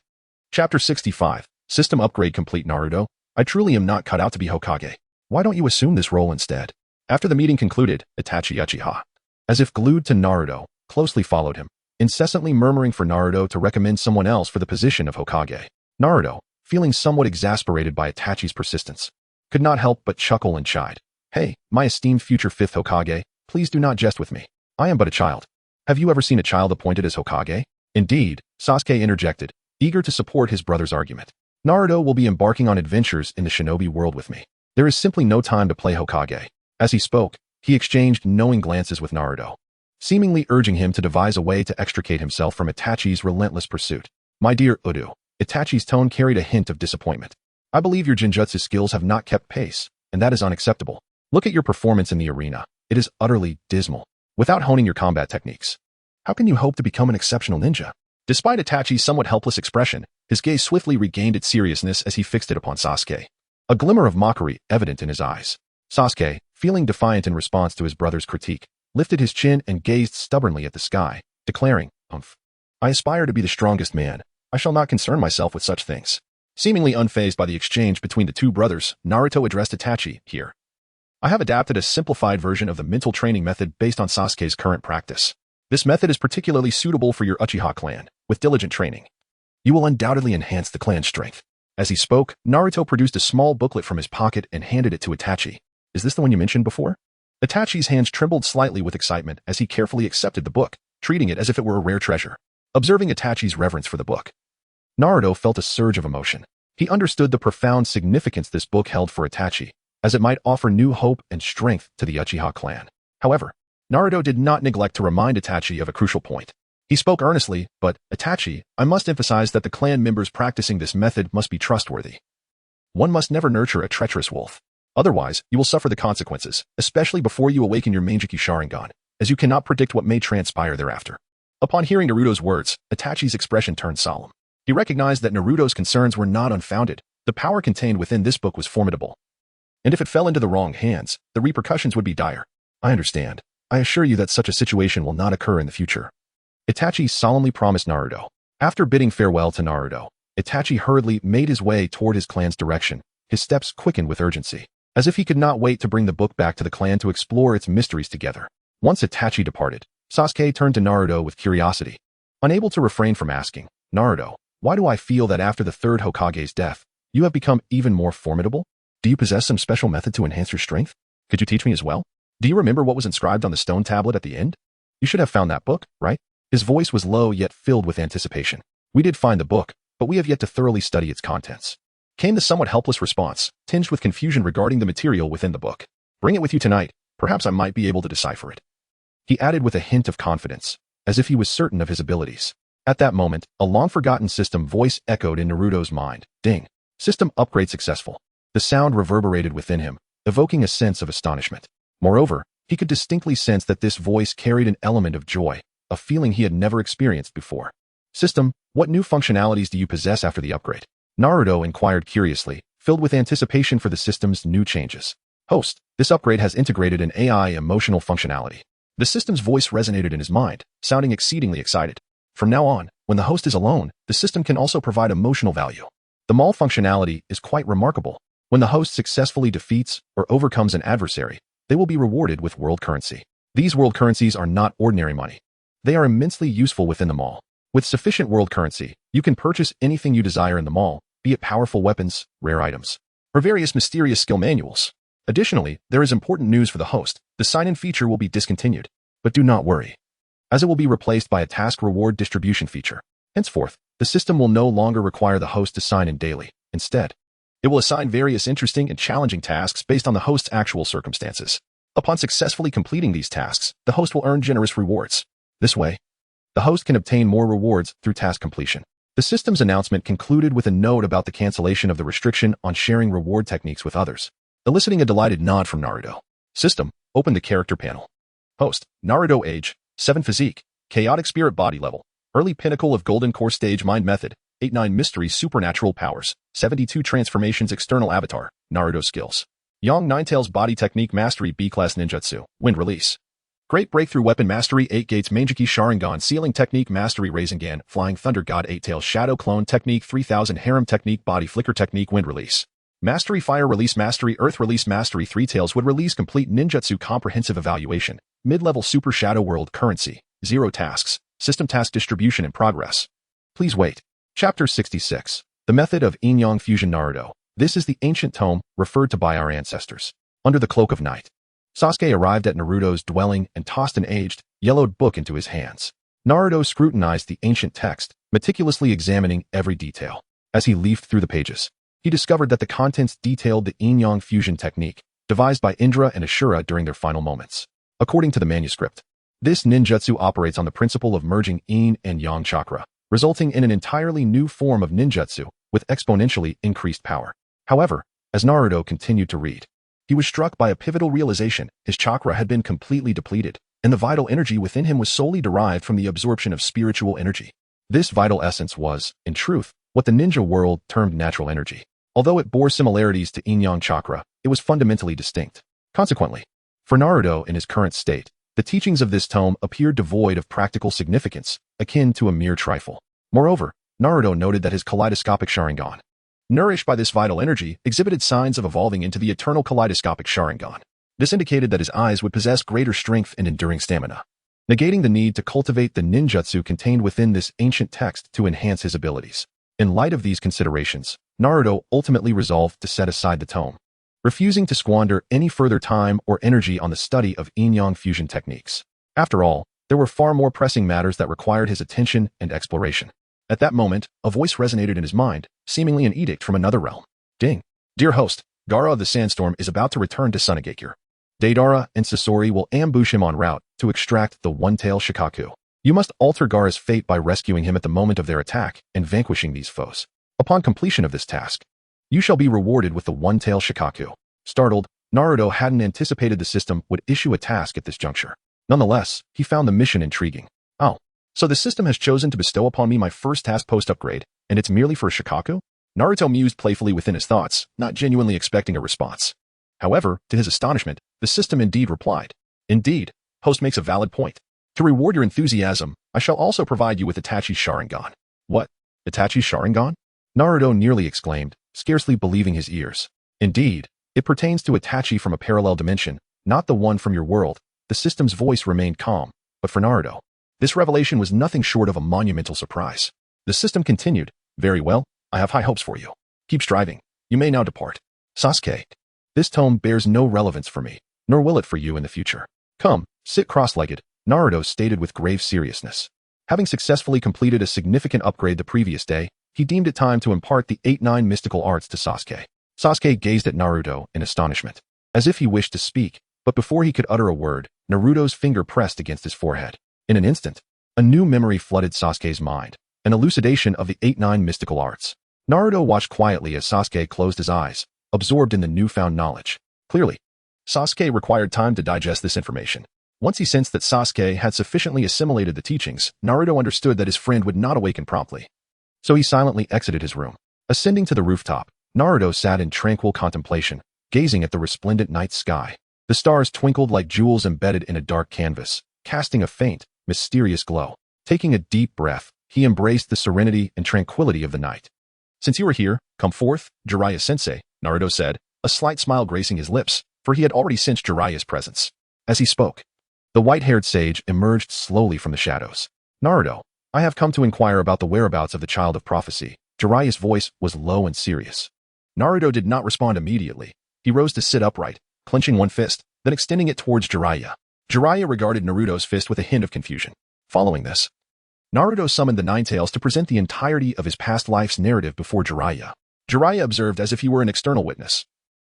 Chapter 65, System Upgrade Complete. Naruto, I truly am not cut out to be Hokage. Why don't you assume this role instead? After the meeting concluded, Itachi Uchiha, as if glued to Naruto, closely followed him, incessantly murmuring for Naruto to recommend someone else for the position of Hokage. Naruto, feeling somewhat exasperated by Itachi's persistence, could not help but chuckle and chide. Hey, my esteemed future 5th Hokage, please do not jest with me. I am but a child. Have you ever seen a child appointed as Hokage? Indeed, Sasuke interjected, eager to support his brother's argument. Naruto will be embarking on adventures in the shinobi world with me. There is simply no time to play Hokage. As he spoke, he exchanged knowing glances with Naruto, seemingly urging him to devise a way to extricate himself from Itachi's relentless pursuit. My dear Udo, Itachi's tone carried a hint of disappointment. I believe your Genjutsu skills have not kept pace, and that is unacceptable. Look at your performance in the arena. It is utterly dismal. Without honing your combat techniques, how can you hope to become an exceptional ninja? Despite Itachi's somewhat helpless expression, his gaze swiftly regained its seriousness as he fixed it upon Sasuke. A glimmer of mockery evident in his eyes. Sasuke, feeling defiant in response to his brother's critique, lifted his chin and gazed stubbornly at the sky, declaring, I aspire to be the strongest man. I shall not concern myself with such things. Seemingly unfazed by the exchange between the two brothers, Naruto addressed Itachi, here. I have adapted a simplified version of the mental training method based on Sasuke's current practice. This method is particularly suitable for your Uchiha clan. With diligent training, you will undoubtedly enhance the clan's strength. As he spoke, Naruto produced a small booklet from his pocket and handed it to Itachi. Is this the one you mentioned before? Itachi's hands trembled slightly with excitement as he carefully accepted the book, treating it as if it were a rare treasure. Observing Itachi's reverence for the book, Naruto felt a surge of emotion. He understood the profound significance this book held for Itachi, as it might offer new hope and strength to the Uchiha clan. However, Naruto did not neglect to remind Itachi of a crucial point. He spoke earnestly, but, Itachi, I must emphasize that the clan members practicing this method must be trustworthy. One must never nurture a treacherous wolf. Otherwise, you will suffer the consequences, especially before you awaken your Mangekyou Sharingan, as you cannot predict what may transpire thereafter. Upon hearing Naruto's words, Itachi's expression turned solemn. He recognized that Naruto's concerns were not unfounded. The power contained within this book was formidable. And if it fell into the wrong hands, the repercussions would be dire. I understand. I assure you that such a situation will not occur in the future. Itachi solemnly promised Naruto. After bidding farewell to Naruto, Itachi hurriedly made his way toward his clan's direction, his steps quickened with urgency, as if he could not wait to bring the book back to the clan to explore its mysteries together. Once Itachi departed, Sasuke turned to Naruto with curiosity. Unable to refrain from asking, Naruto, why do I feel that after the 3rd Hokage's death, you have become even more formidable? Do you possess some special method to enhance your strength? Could you teach me as well? Do you remember what was inscribed on the stone tablet at the end? You should have found that book, right? His voice was low yet filled with anticipation. We did find the book, but we have yet to thoroughly study its contents. Came the somewhat helpless response, tinged with confusion regarding the material within the book. Bring it with you tonight. Perhaps I might be able to decipher it. He added with a hint of confidence, as if he was certain of his abilities. At that moment, a long-forgotten system voice echoed in Naruto's mind. Ding. System upgrade successful. The sound reverberated within him, evoking a sense of astonishment. Moreover, he could distinctly sense that this voice carried an element of joy, a feeling he had never experienced before. System, what new functionalities do you possess after the upgrade? Naruto inquired curiously, filled with anticipation for the system's new changes. Host, this upgrade has integrated an AI emotional functionality. The system's voice resonated in his mind, sounding exceedingly excited. From now on, when the host is alone, the system can also provide emotional value. The Maul functionality is quite remarkable. When the host successfully defeats or overcomes an adversary, they will be rewarded with world currency. These world currencies are not ordinary money. They are immensely useful within the mall. With sufficient world currency, you can purchase anything you desire in the mall, be it powerful weapons, rare items, or various mysterious skill manuals. Additionally, there is important news for the host. The sign-in feature will be discontinued. But do not worry, as it will be replaced by a task reward distribution feature. Henceforth, the system will no longer require the host to sign in daily. Instead, it will assign various interesting and challenging tasks based on the host's actual circumstances. Upon successfully completing these tasks, the host will earn generous rewards. This way, the host can obtain more rewards through task completion. The system's announcement concluded with a note about the cancellation of the restriction on sharing reward techniques with others, eliciting a delighted nod from Naruto. System, open the character panel. Host, Naruto age, 7 physique, chaotic spirit body level, early pinnacle of golden core stage mind method, 8-9 mystery supernatural powers, 72 transformations external avatar, Naruto skills. Yang Ninetales body technique mastery B-class ninjutsu, wind release. Great breakthrough weapon mastery 8 gates Mangekyou Sharingan sealing technique mastery Rasengan flying thunder god 8 tails shadow clone technique 3000 harem technique body flicker technique wind release. Mastery fire release mastery earth release mastery 3 tails would release complete ninjutsu comprehensive evaluation. Mid-level super shadow world currency, 0 tasks, System task distribution in progress. Please wait. Chapter 66. The Method of Yin-Yang Fusion Naruto. This is the ancient tome referred to by our ancestors. Under the cloak of night. Sasuke arrived at Naruto's dwelling and tossed an aged, yellowed book into his hands. Naruto scrutinized the ancient text, meticulously examining every detail. As he leafed through the pages, he discovered that the contents detailed the yin-yang fusion technique, devised by Indra and Ashura during their final moments. According to the manuscript, this ninjutsu operates on the principle of merging yin and yang chakra, resulting in an entirely new form of ninjutsu with exponentially increased power. However, as Naruto continued to read, he was struck by a pivotal realization: his chakra had been completely depleted, and the vital energy within him was solely derived from the absorption of spiritual energy. This vital essence was, in truth, what the ninja world termed natural energy. Although it bore similarities to yin-yang chakra, it was fundamentally distinct. Consequently, for Naruto in his current state, the teachings of this tome appeared devoid of practical significance, akin to a mere trifle. Moreover, Naruto noted that his kaleidoscopic Sharingan, nourished by this vital energy, exhibited signs of evolving into the eternal kaleidoscopic Sharingan. This indicated that his eyes would possess greater strength and enduring stamina, negating the need to cultivate the ninjutsu contained within this ancient text to enhance his abilities. In light of these considerations, Naruto ultimately resolved to set aside the tome, refusing to squander any further time or energy on the study of yin-yang fusion techniques. After all, there were far more pressing matters that required his attention and exploration. At that moment, a voice resonated in his mind, seemingly an edict from another realm. Ding! Dear host, Gaara of the Sandstorm is about to return to Sunagakure. Deidara and Sasori will ambush him en route to extract the one-tail Shikaku. You must alter Gaara's fate by rescuing him at the moment of their attack and vanquishing these foes. Upon completion of this task, you shall be rewarded with the one-tail Shikaku. Startled, Naruto hadn't anticipated the system would issue a task at this juncture. Nonetheless, he found the mission intriguing. Oh, so the system has chosen to bestow upon me my first task post-upgrade, and it's merely for a Shikaku? Naruto mused playfully within his thoughts, not genuinely expecting a response. However, to his astonishment, the system indeed replied. Indeed, host makes a valid point. To reward your enthusiasm, I shall also provide you with Itachi's Sharingan. What? Itachi's Sharingan? Naruto nearly exclaimed, scarcely believing his ears. Indeed, it pertains to Itachi from a parallel dimension, not the one from your world. The system's voice remained calm, but for Naruto, this revelation was nothing short of a monumental surprise. The system continued, very well, I have high hopes for you. Keep striving. You may now depart. Sasuke, this tome bears no relevance for me, nor will it for you in the future. Come, sit cross-legged, Naruto stated with grave seriousness. Having successfully completed a significant upgrade the previous day, he deemed it time to impart the 8-9 mystical arts to Sasuke. Sasuke gazed at Naruto in astonishment, as if he wished to speak, but before he could utter a word, Naruto's finger pressed against his forehead. In an instant, a new memory flooded Sasuke's mind, an elucidation of the 8-9 mystical arts. Naruto watched quietly as Sasuke closed his eyes, absorbed in the newfound knowledge. Clearly, Sasuke required time to digest this information. Once he sensed that Sasuke had sufficiently assimilated the teachings, Naruto understood that his friend would not awaken promptly. So he silently exited his room. Ascending to the rooftop, Naruto sat in tranquil contemplation, gazing at the resplendent night sky. The stars twinkled like jewels embedded in a dark canvas, casting a faint, mysterious glow. Taking a deep breath, he embraced the serenity and tranquility of the night. Since you are here, come forth, Jiraiya-sensei, Naruto said, a slight smile gracing his lips, for he had already sensed Jiraiya's presence. As he spoke, the white-haired sage emerged slowly from the shadows. Naruto, I have come to inquire about the whereabouts of the child of prophecy. Jiraiya's voice was low and serious. Naruto did not respond immediately. He rose to sit upright, clenching one fist, then extending it towards Jiraiya. Jiraiya regarded Naruto's fist with a hint of confusion. Following this, Naruto summoned the Nine Tails to present the entirety of his past life's narrative before Jiraiya. Jiraiya observed as if he were an external witness,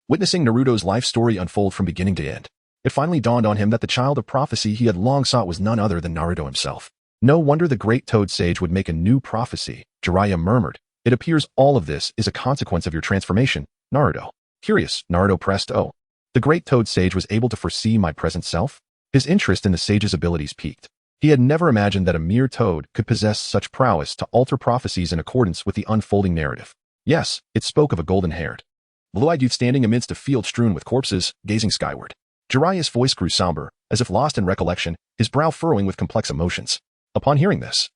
witnessing Naruto's life story unfold from beginning to end. It finally dawned on him that the child of prophecy he had long sought was none other than Naruto himself. No wonder the great Toad Sage would make a new prophecy, Jiraiya murmured. It appears all of this is a consequence of your transformation, Naruto. Curious, Naruto pressed. Oh, the great Toad Sage was able to foresee my present self? His interest in the sage's abilities piqued. He had never imagined that a mere toad could possess such prowess to alter prophecies in accordance with the unfolding narrative. Yes, it spoke of a golden-haired, blue-eyed youth standing amidst a field strewn with corpses, gazing skyward. Jiraiya's voice grew somber, as if lost in recollection, his brow furrowing with complex emotions. Upon hearing this,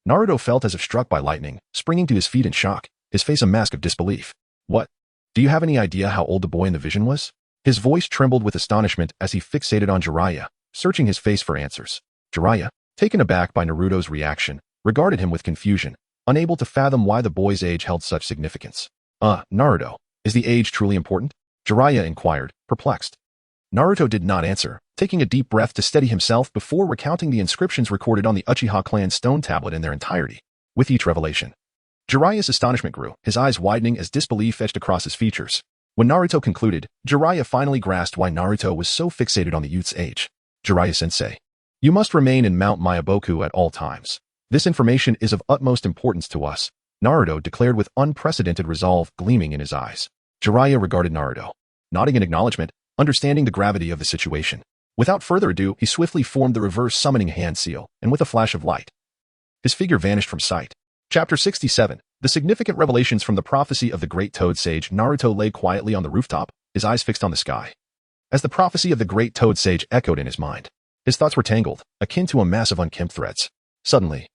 Naruto felt as if struck by lightning, springing to his feet in shock, his face a mask of disbelief. What? Do you have any idea how old the boy in the vision was? His voice trembled with astonishment as he fixated on Jiraiya, searching his face for answers. Jiraiya, taken aback by Naruto's reaction, regarded him with confusion, unable to fathom why the boy's age held such significance. Naruto, is the age truly important? Jiraiya inquired, perplexed. Naruto did not answer, taking a deep breath to steady himself before recounting the inscriptions recorded on the Uchiha clan stone tablet in their entirety. With each revelation, Jiraiya's astonishment grew, his eyes widening as disbelief etched across his features. When Naruto concluded, Jiraiya finally grasped why Naruto was so fixated on the youth's age. Jiraiya-sensei, you must remain in Mount Myaboku at all times. This information is of utmost importance to us, Naruto declared with unprecedented resolve gleaming in his eyes. Jiraiya regarded Naruto, nodding in acknowledgement, understanding the gravity of the situation. Without further ado, he swiftly formed the reverse summoning hand seal, and with a flash of light, his figure vanished from sight. Chapter 67. The significant revelations from the prophecy of the great toad sage. Naruto lay quietly on the rooftop, his eyes fixed on the sky. As the prophecy of the great toad sage echoed in his mind, his thoughts were tangled, akin to a mass of unkempt threads. Suddenly,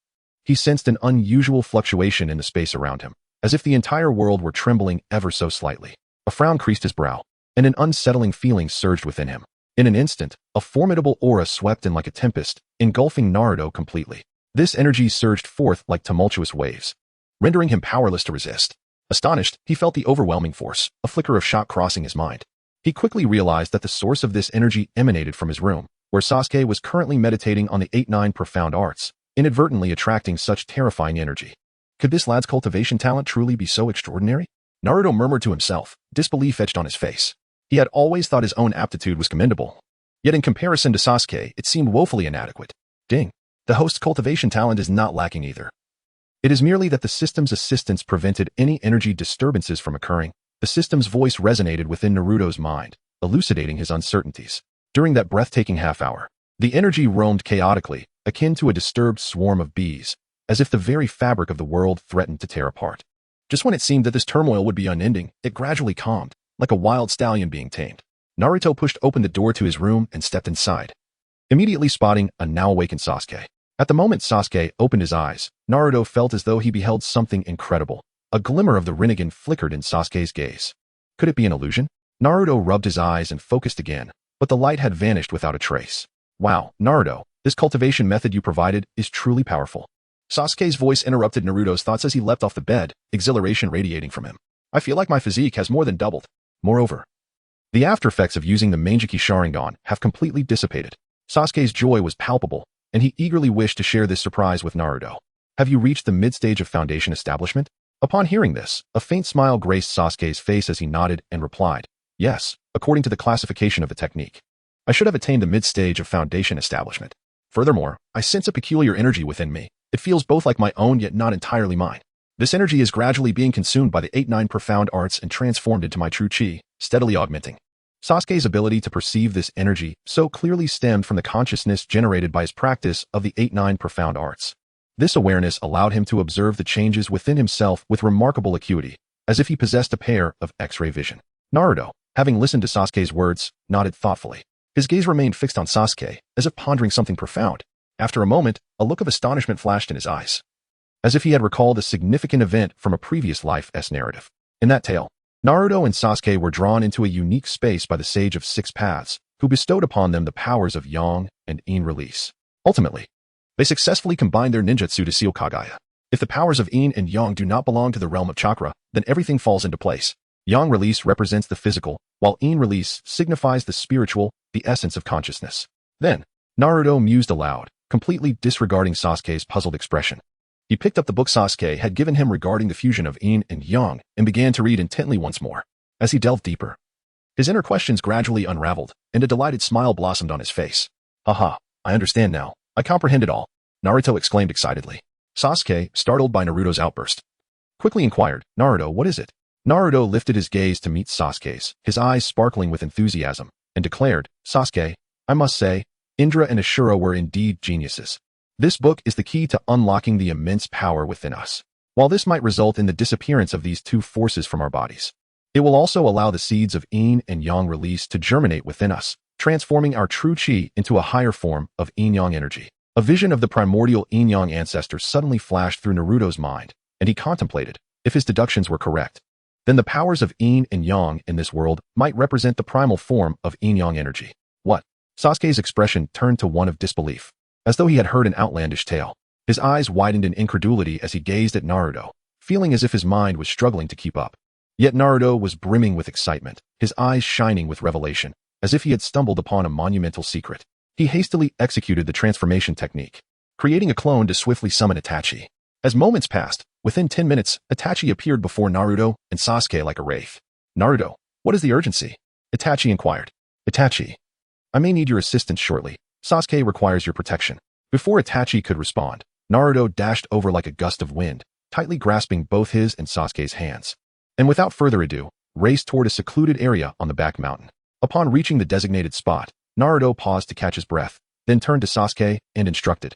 he sensed an unusual fluctuation in the space around him, as if the entire world were trembling ever so slightly. A frown creased his brow, and an unsettling feeling surged within him. In an instant, a formidable aura swept in like a tempest, engulfing Naruto completely. This energy surged forth like tumultuous waves, rendering him powerless to resist. Astonished, he felt the overwhelming force, a flicker of shock crossing his mind. He quickly realized that the source of this energy emanated from his room, where Sasuke was currently meditating on the 8-9 profound arts, inadvertently attracting such terrifying energy. Could this lad's cultivation talent truly be so extraordinary? Naruto murmured to himself, disbelief etched on his face. He had always thought his own aptitude was commendable. Yet in comparison to Sasuke, it seemed woefully inadequate. Ding. The host's cultivation talent is not lacking either. It is merely that the system's assistance prevented any energy disturbances from occurring. The system's voice resonated within Naruto's mind, elucidating his uncertainties. During that breathtaking half-hour, the energy roamed chaotically, akin to a disturbed swarm of bees, as if the very fabric of the world threatened to tear apart. Just when it seemed that this turmoil would be unending, it gradually calmed, like a wild stallion being tamed. Naruto pushed open the door to his room and stepped inside, immediately spotting a now-awakened Sasuke. At the moment Sasuke opened his eyes, Naruto felt as though he beheld something incredible. A glimmer of the Rinnegan flickered in Sasuke's gaze. Could it be an illusion? Naruto rubbed his eyes and focused again, but the light had vanished without a trace. Wow, Naruto, this cultivation method you provided is truly powerful. Sasuke's voice interrupted Naruto's thoughts as he leapt off the bed, exhilaration radiating from him. I feel like my physique has more than doubled. Moreover, the aftereffects of using the Mangekyou Sharingan have completely dissipated. Sasuke's joy was palpable, and he eagerly wished to share this surprise with Naruto. Have you reached the mid-stage of foundation establishment? Upon hearing this, a faint smile graced Sasuke's face as he nodded and replied, yes, according to the classification of the technique. I should have attained the mid-stage of foundation establishment. Furthermore, I sense a peculiar energy within me. It feels both like my own yet not entirely mine. This energy is gradually being consumed by the 8-9 profound arts and transformed into my true chi, steadily augmenting. Sasuke's ability to perceive this energy so clearly stemmed from the consciousness generated by his practice of the 8-9 profound arts. This awareness allowed him to observe the changes within himself with remarkable acuity, as if he possessed a pair of X-ray vision. Naruto, having listened to Sasuke's words, nodded thoughtfully. His gaze remained fixed on Sasuke, as if pondering something profound. After a moment, a look of astonishment flashed in his eyes, as if he had recalled a significant event from a previous life's narrative. In that tale, Naruto and Sasuke were drawn into a unique space by the Sage of Six Paths, who bestowed upon them the powers of Yang and Yin release. Ultimately, they successfully combined their ninjutsu to seal Kagaya. If the powers of Yin and Yang do not belong to the realm of chakra, then everything falls into place. Yang release represents the physical, while Yin release signifies the spiritual, the essence of consciousness. Then, Naruto mused aloud, completely disregarding Sasuke's puzzled expression. He picked up the book Sasuke had given him regarding the fusion of Yin and Yang and began to read intently once more. As he delved deeper, his inner questions gradually unraveled, and a delighted smile blossomed on his face. Haha, I understand now. I comprehend it all, Naruto exclaimed excitedly. Sasuke, startled by Naruto's outburst, quickly inquired, Naruto, what is it? Naruto lifted his gaze to meet Sasuke's, his eyes sparkling with enthusiasm, and declared, Sasuke, I must say, Indra and Ashura were indeed geniuses. This book is the key to unlocking the immense power within us. While this might result in the disappearance of these two forces from our bodies, it will also allow the seeds of Yin and Yang release to germinate within us, transforming our true chi into a higher form of Yin-Yang energy. A vision of the primordial Yin-Yang ancestors suddenly flashed through Naruto's mind, and he contemplated, if his deductions were correct, then the powers of Yin and Yang in this world might represent the primal form of Yin-Yang energy. What? Sasuke's expression turned to one of disbelief. as though he had heard an outlandish tale. His eyes widened in incredulity as he gazed at Naruto, feeling as if his mind was struggling to keep up. Yet Naruto was brimming with excitement, his eyes shining with revelation, as if he had stumbled upon a monumental secret. He hastily executed the transformation technique, creating a clone to swiftly summon Itachi. As moments passed, within 10 minutes, Itachi appeared before Naruto and Sasuke like a wraith. "Naruto, what is the urgency?" Itachi inquired. "Itachi, I may need your assistance shortly. Sasuke requires your protection." Before Itachi could respond, Naruto dashed over like a gust of wind, tightly grasping both his and Sasuke's hands, and without further ado, raced toward a secluded area on the back mountain. Upon reaching the designated spot, Naruto paused to catch his breath, then turned to Sasuke and instructed.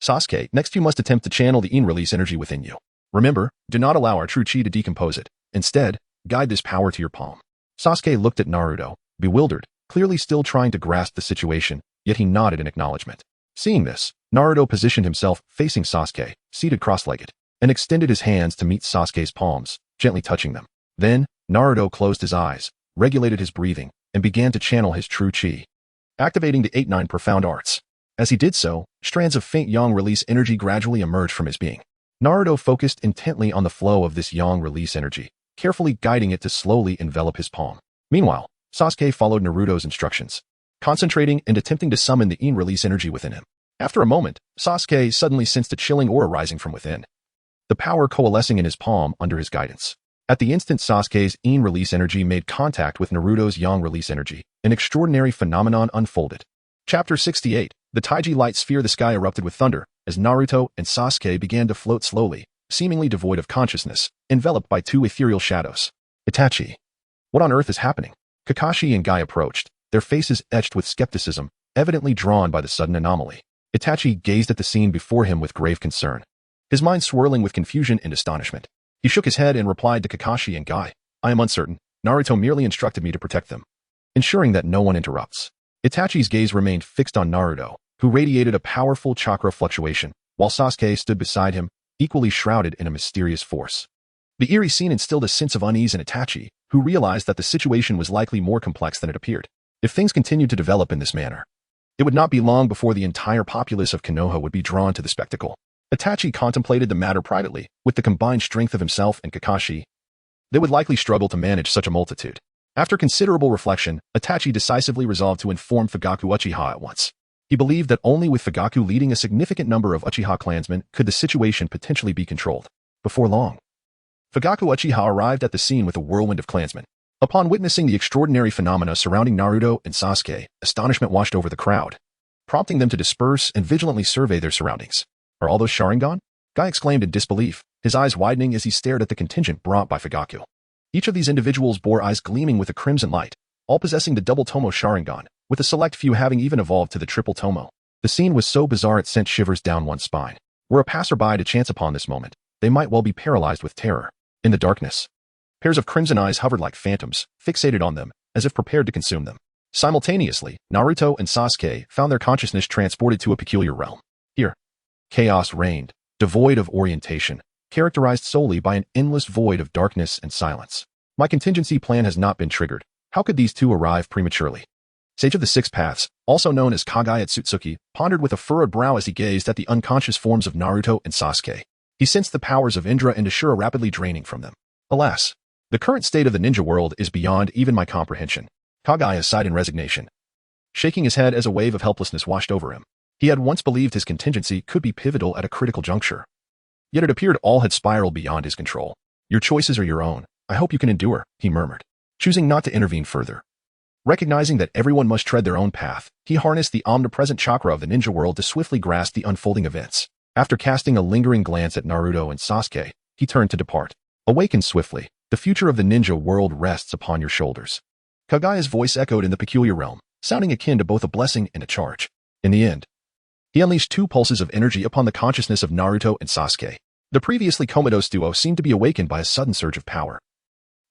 "Sasuke, next you must attempt to channel the in-release energy within you. Remember, do not allow our true chi to decompose it. Instead, guide this power to your palm." Sasuke looked at Naruto, bewildered, clearly still trying to grasp the situation, yet he nodded in acknowledgement. Seeing this, Naruto positioned himself facing Sasuke, seated cross-legged, and extended his hands to meet Sasuke's palms, gently touching them. Then, Naruto closed his eyes, regulated his breathing, and began to channel his true chi, activating the 8-9 profound arts. As he did so, strands of faint yang release energy gradually emerged from his being. Naruto focused intently on the flow of this yang release energy, carefully guiding it to slowly envelop his palm. Meanwhile, Sasuke followed Naruto's instructions, concentrating and attempting to summon the yin release energy within him. After a moment, Sasuke suddenly sensed a chilling aura rising from within, the power coalescing in his palm under his guidance. At the instant Sasuke's yin release energy made contact with Naruto's yang release energy, an extraordinary phenomenon unfolded. Chapter 68. The Taiji light sphere. The sky erupted with thunder, as Naruto and Sasuke began to float slowly, seemingly devoid of consciousness, enveloped by two ethereal shadows. "Itachi, what on earth is happening?" Kakashi and Guy approached, their faces etched with skepticism, evidently drawn by the sudden anomaly. Itachi gazed at the scene before him with grave concern, his mind swirling with confusion and astonishment. He shook his head and replied to Kakashi and Guy, "I am uncertain. Naruto merely instructed me to protect them, ensuring that no one interrupts." Itachi's gaze remained fixed on Naruto, who radiated a powerful chakra fluctuation, while Sasuke stood beside him, equally shrouded in a mysterious force. The eerie scene instilled a sense of unease in Itachi, who realized that the situation was likely more complex than it appeared. If things continued to develop in this manner, it would not be long before the entire populace of Konoha would be drawn to the spectacle. Itachi contemplated the matter privately. With the combined strength of himself and Kakashi, they would likely struggle to manage such a multitude. After considerable reflection, Itachi decisively resolved to inform Fugaku Uchiha at once. He believed that only with Fugaku leading a significant number of Uchiha clansmen could the situation potentially be controlled. Before long, Fugaku Uchiha arrived at the scene with a whirlwind of clansmen. Upon witnessing the extraordinary phenomena surrounding Naruto and Sasuke, astonishment washed over the crowd, prompting them to disperse and vigilantly survey their surroundings. "Are all those Sharingan?" Guy exclaimed in disbelief, his eyes widening as he stared at the contingent brought by Fugaku. Each of these individuals bore eyes gleaming with a crimson light, all possessing the double Tomo Sharingan, with a select few having even evolved to the triple Tomo. The scene was so bizarre it sent shivers down one's spine. Were a passerby to chance upon this moment, they might well be paralyzed with terror. In the darkness, pairs of crimson eyes hovered like phantoms, fixated on them, as if prepared to consume them. Simultaneously, Naruto and Sasuke found their consciousness transported to a peculiar realm. Here, chaos reigned, devoid of orientation, characterized solely by an endless void of darkness and silence. My contingency plan has not been triggered. How could these two arrive prematurely? Sage of the Six Paths, also known as Kagaya Tsutsuki, pondered with a furrowed brow as he gazed at the unconscious forms of Naruto and Sasuke. He sensed the powers of Indra and Ashura rapidly draining from them. Alas, the current state of the ninja world is beyond even my comprehension. Kagaya sighed in resignation, shaking his head as a wave of helplessness washed over him. He had once believed his contingency could be pivotal at a critical juncture. Yet it appeared all had spiraled beyond his control. "Your choices are your own. I hope you can endure," he murmured, choosing not to intervene further. Recognizing that everyone must tread their own path, he harnessed the omnipresent chakra of the ninja world to swiftly grasp the unfolding events. After casting a lingering glance at Naruto and Sasuke, he turned to depart. "Awaken swiftly. The future of the ninja world rests upon your shoulders." Kagaya's voice echoed in the peculiar realm, sounding akin to both a blessing and a charge. In the end, he unleashed two pulses of energy upon the consciousness of Naruto and Sasuke. The previously comatose duo seemed to be awakened by a sudden surge of power,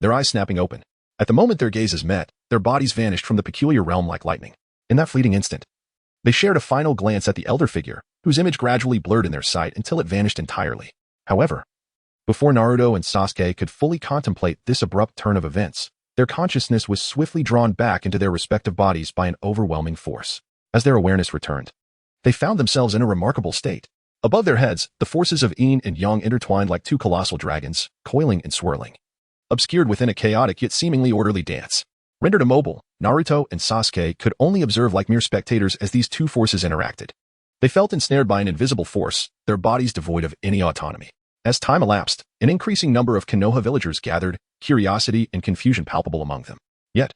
their eyes snapping open. At the moment their gazes met, their bodies vanished from the peculiar realm like lightning. In that fleeting instant, they shared a final glance at the elder figure, whose image gradually blurred in their sight until it vanished entirely. However, before Naruto and Sasuke could fully contemplate this abrupt turn of events, their consciousness was swiftly drawn back into their respective bodies by an overwhelming force. As their awareness returned, they found themselves in a remarkable state. Above their heads, the forces of yin and yang intertwined like two colossal dragons, coiling and swirling. Obscured within a chaotic yet seemingly orderly dance. Rendered immobile, Naruto and Sasuke could only observe like mere spectators as these two forces interacted. They felt ensnared by an invisible force, their bodies devoid of any autonomy. As time elapsed, an increasing number of Konoha villagers gathered, curiosity and confusion palpable among them. Yet,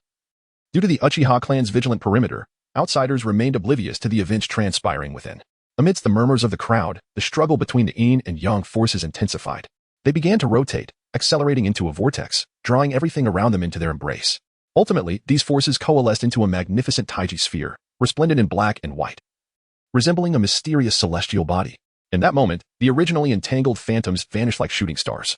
due to the Uchiha clan's vigilant perimeter, outsiders remained oblivious to the events transpiring within. Amidst the murmurs of the crowd, the struggle between the yin and yang forces intensified. They began to rotate, accelerating into a vortex, drawing everything around them into their embrace. Ultimately, these forces coalesced into a magnificent Taiji sphere, resplendent in black and white, resembling a mysterious celestial body. In that moment, the originally entangled phantoms vanished like shooting stars,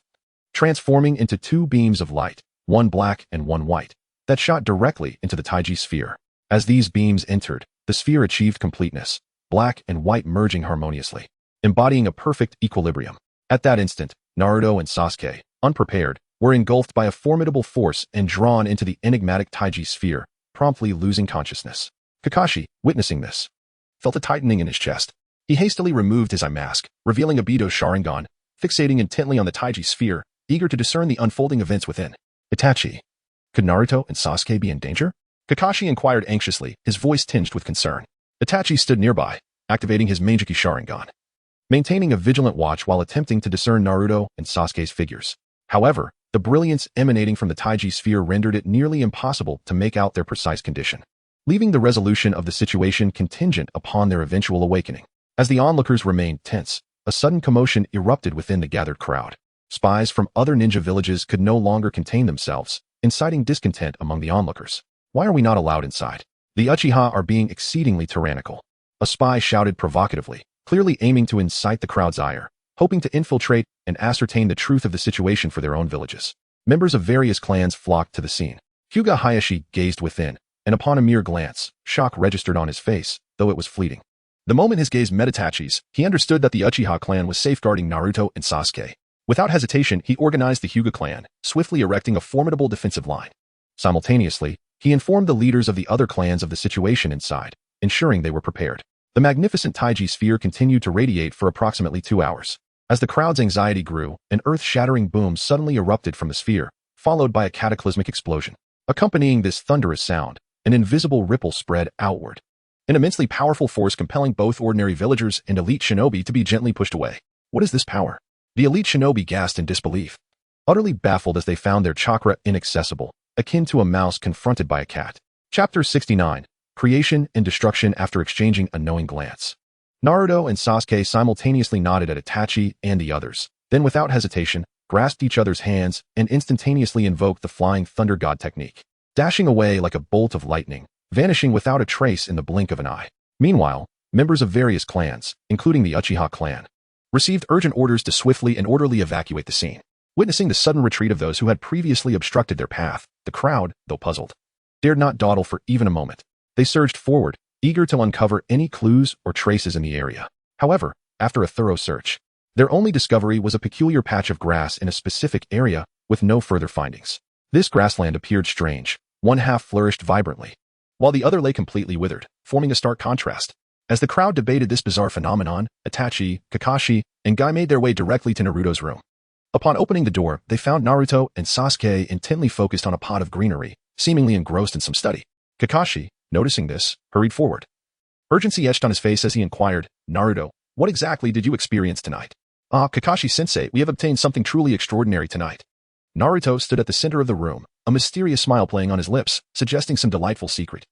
transforming into two beams of light, one black and one white, that shot directly into the Taiji sphere. As these beams entered, the sphere achieved completeness, black and white merging harmoniously, embodying a perfect equilibrium. At that instant, Naruto and Sasuke, unprepared, were engulfed by a formidable force and drawn into the enigmatic Taiji sphere, promptly losing consciousness. Kakashi, witnessing this, felt a tightening in his chest. He hastily removed his eye mask, revealing a Bido Sharingan, fixating intently on the Taiji sphere, eager to discern the unfolding events within. Itachi, could Naruto and Sasuke be in danger? Kakashi inquired anxiously, his voice tinged with concern. Itachi stood nearby, activating his Manjiki Sharingan, maintaining a vigilant watch while attempting to discern Naruto and Sasuke's figures. However, the brilliance emanating from the Taiji sphere rendered it nearly impossible to make out their precise condition, leaving the resolution of the situation contingent upon their eventual awakening. As the onlookers remained tense, a sudden commotion erupted within the gathered crowd. Spies from other ninja villages could no longer contain themselves, inciting discontent among the onlookers. Why are we not allowed inside? The Uchiha are being exceedingly tyrannical. A spy shouted provocatively, clearly aiming to incite the crowd's ire, hoping to infiltrate and ascertain the truth of the situation for their own villages. Members of various clans flocked to the scene. Hyuga Hayashi gazed within, and upon a mere glance, shock registered on his face, though it was fleeting. The moment his gaze met Itachi's, he understood that the Uchiha clan was safeguarding Naruto and Sasuke. Without hesitation, he organized the Hyuga clan, swiftly erecting a formidable defensive line. Simultaneously, he informed the leaders of the other clans of the situation inside, ensuring they were prepared. The magnificent Taiji sphere continued to radiate for approximately 2 hours. As the crowd's anxiety grew, an earth-shattering boom suddenly erupted from the sphere, followed by a cataclysmic explosion. Accompanying this thunderous sound, an invisible ripple spread outward, an immensely powerful force compelling both ordinary villagers and elite shinobi to be gently pushed away. What is this power? The elite shinobi gasped in disbelief, utterly baffled as they found their chakra inaccessible, akin to a mouse confronted by a cat. Chapter 69, Creation and Destruction. After exchanging a knowing glance, Naruto and Sasuke simultaneously nodded at Itachi and the others, then without hesitation, grasped each other's hands and instantaneously invoked the Flying Thunder God technique, dashing away like a bolt of lightning, vanishing without a trace in the blink of an eye. Meanwhile, members of various clans, including the Uchiha clan, received urgent orders to swiftly and orderly evacuate the scene. Witnessing the sudden retreat of those who had previously obstructed their path, the crowd, though puzzled, dared not dawdle for even a moment. They surged forward, eager to uncover any clues or traces in the area. However, after a thorough search, their only discovery was a peculiar patch of grass in a specific area with no further findings. This grassland appeared strange. One half flourished vibrantly, while the other lay completely withered, forming a stark contrast. As the crowd debated this bizarre phenomenon, Itachi, Kakashi, and Guy made their way directly to Naruto's room. Upon opening the door, they found Naruto and Sasuke intently focused on a pot of greenery, seemingly engrossed in some study. Kakashi, noticing this, hurried forward. Urgency etched on his face as he inquired, "Naruto, what exactly did you experience tonight?" "Ah, Kakashi-sensei, we have obtained something truly extraordinary tonight." Naruto stood at the center of the room, a mysterious smile playing on his lips, suggesting some delightful secret.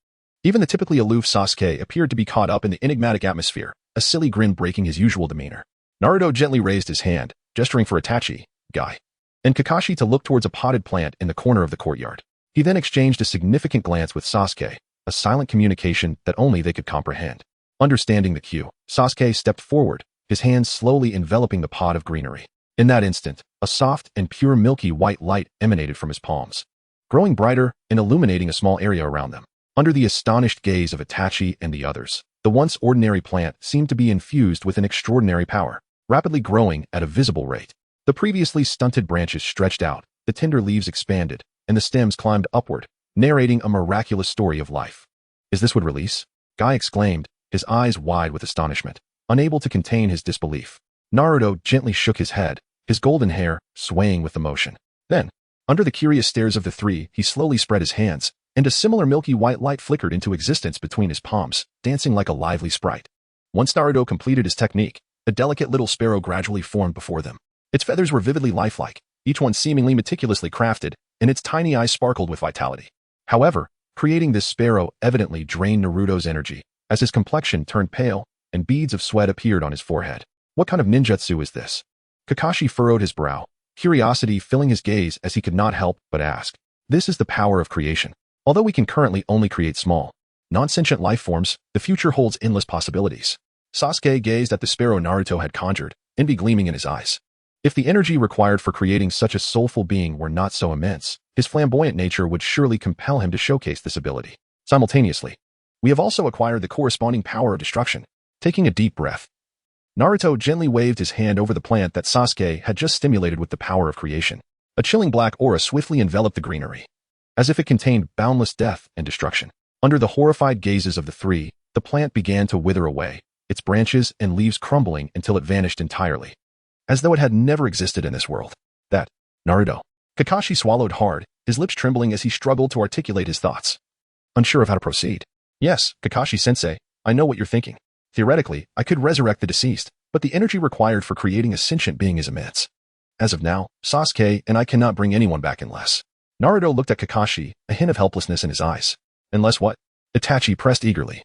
Even the typically aloof Sasuke appeared to be caught up in the enigmatic atmosphere, a silly grin breaking his usual demeanor. Naruto gently raised his hand, gesturing for Itachi, Guy, and Kakashi to look towards a potted plant in the corner of the courtyard. He then exchanged a significant glance with Sasuke, a silent communication that only they could comprehend. Understanding the cue, Sasuke stepped forward, his hands slowly enveloping the pot of greenery. In that instant, a soft and pure milky white light emanated from his palms, growing brighter and illuminating a small area around them. Under the astonished gaze of Itachi and the others, the once ordinary plant seemed to be infused with an extraordinary power, rapidly growing at a visible rate. The previously stunted branches stretched out, the tender leaves expanded, and the stems climbed upward, narrating a miraculous story of life. "Is this what release?" Guy exclaimed, his eyes wide with astonishment, unable to contain his disbelief. Naruto gently shook his head, his golden hair swaying with emotion. Then, under the curious stares of the three, he slowly spread his hands, and a similar milky white light flickered into existence between his palms, dancing like a lively sprite. Once Naruto completed his technique, a delicate little sparrow gradually formed before them. Its feathers were vividly lifelike, each one seemingly meticulously crafted, and its tiny eyes sparkled with vitality. However, creating this sparrow evidently drained Naruto's energy, as his complexion turned pale, and beads of sweat appeared on his forehead. What kind of ninjutsu is this? Kakashi furrowed his brow, curiosity filling his gaze as he could not help but ask. This is the power of creation. Although we can currently only create small, non-sentient life forms, the future holds endless possibilities. Sasuke gazed at the sparrow Naruto had conjured, envy gleaming in his eyes. If the energy required for creating such a soulful being were not so immense, his flamboyant nature would surely compel him to showcase this ability. Simultaneously, we have also acquired the corresponding power of destruction. Taking a deep breath, Naruto gently waved his hand over the plant that Sasuke had just stimulated with the power of creation. A chilling black aura swiftly enveloped the greenery, as if it contained boundless death and destruction. Under the horrified gazes of the three, the plant began to wither away, its branches and leaves crumbling until it vanished entirely, as though it had never existed in this world. That, Naruto. Kakashi swallowed hard, his lips trembling as he struggled to articulate his thoughts. Unsure of how to proceed. Yes, Kakashi-sensei, I know what you're thinking. Theoretically, I could resurrect the deceased, but the energy required for creating a sentient being is immense. As of now, Sasuke and I cannot bring anyone back unless. Naruto looked at Kakashi, a hint of helplessness in his eyes. Unless what? Itachi pressed eagerly,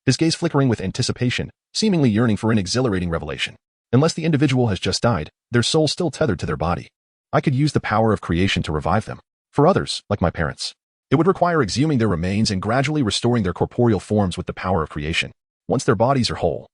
his gaze flickering with anticipation, seemingly yearning for an exhilarating revelation. Unless the individual has just died, their soul still tethered to their body. I could use the power of creation to revive them. For others, like my parents, it would require exhuming their remains and gradually restoring their corporeal forms with the power of creation. Once their bodies are whole,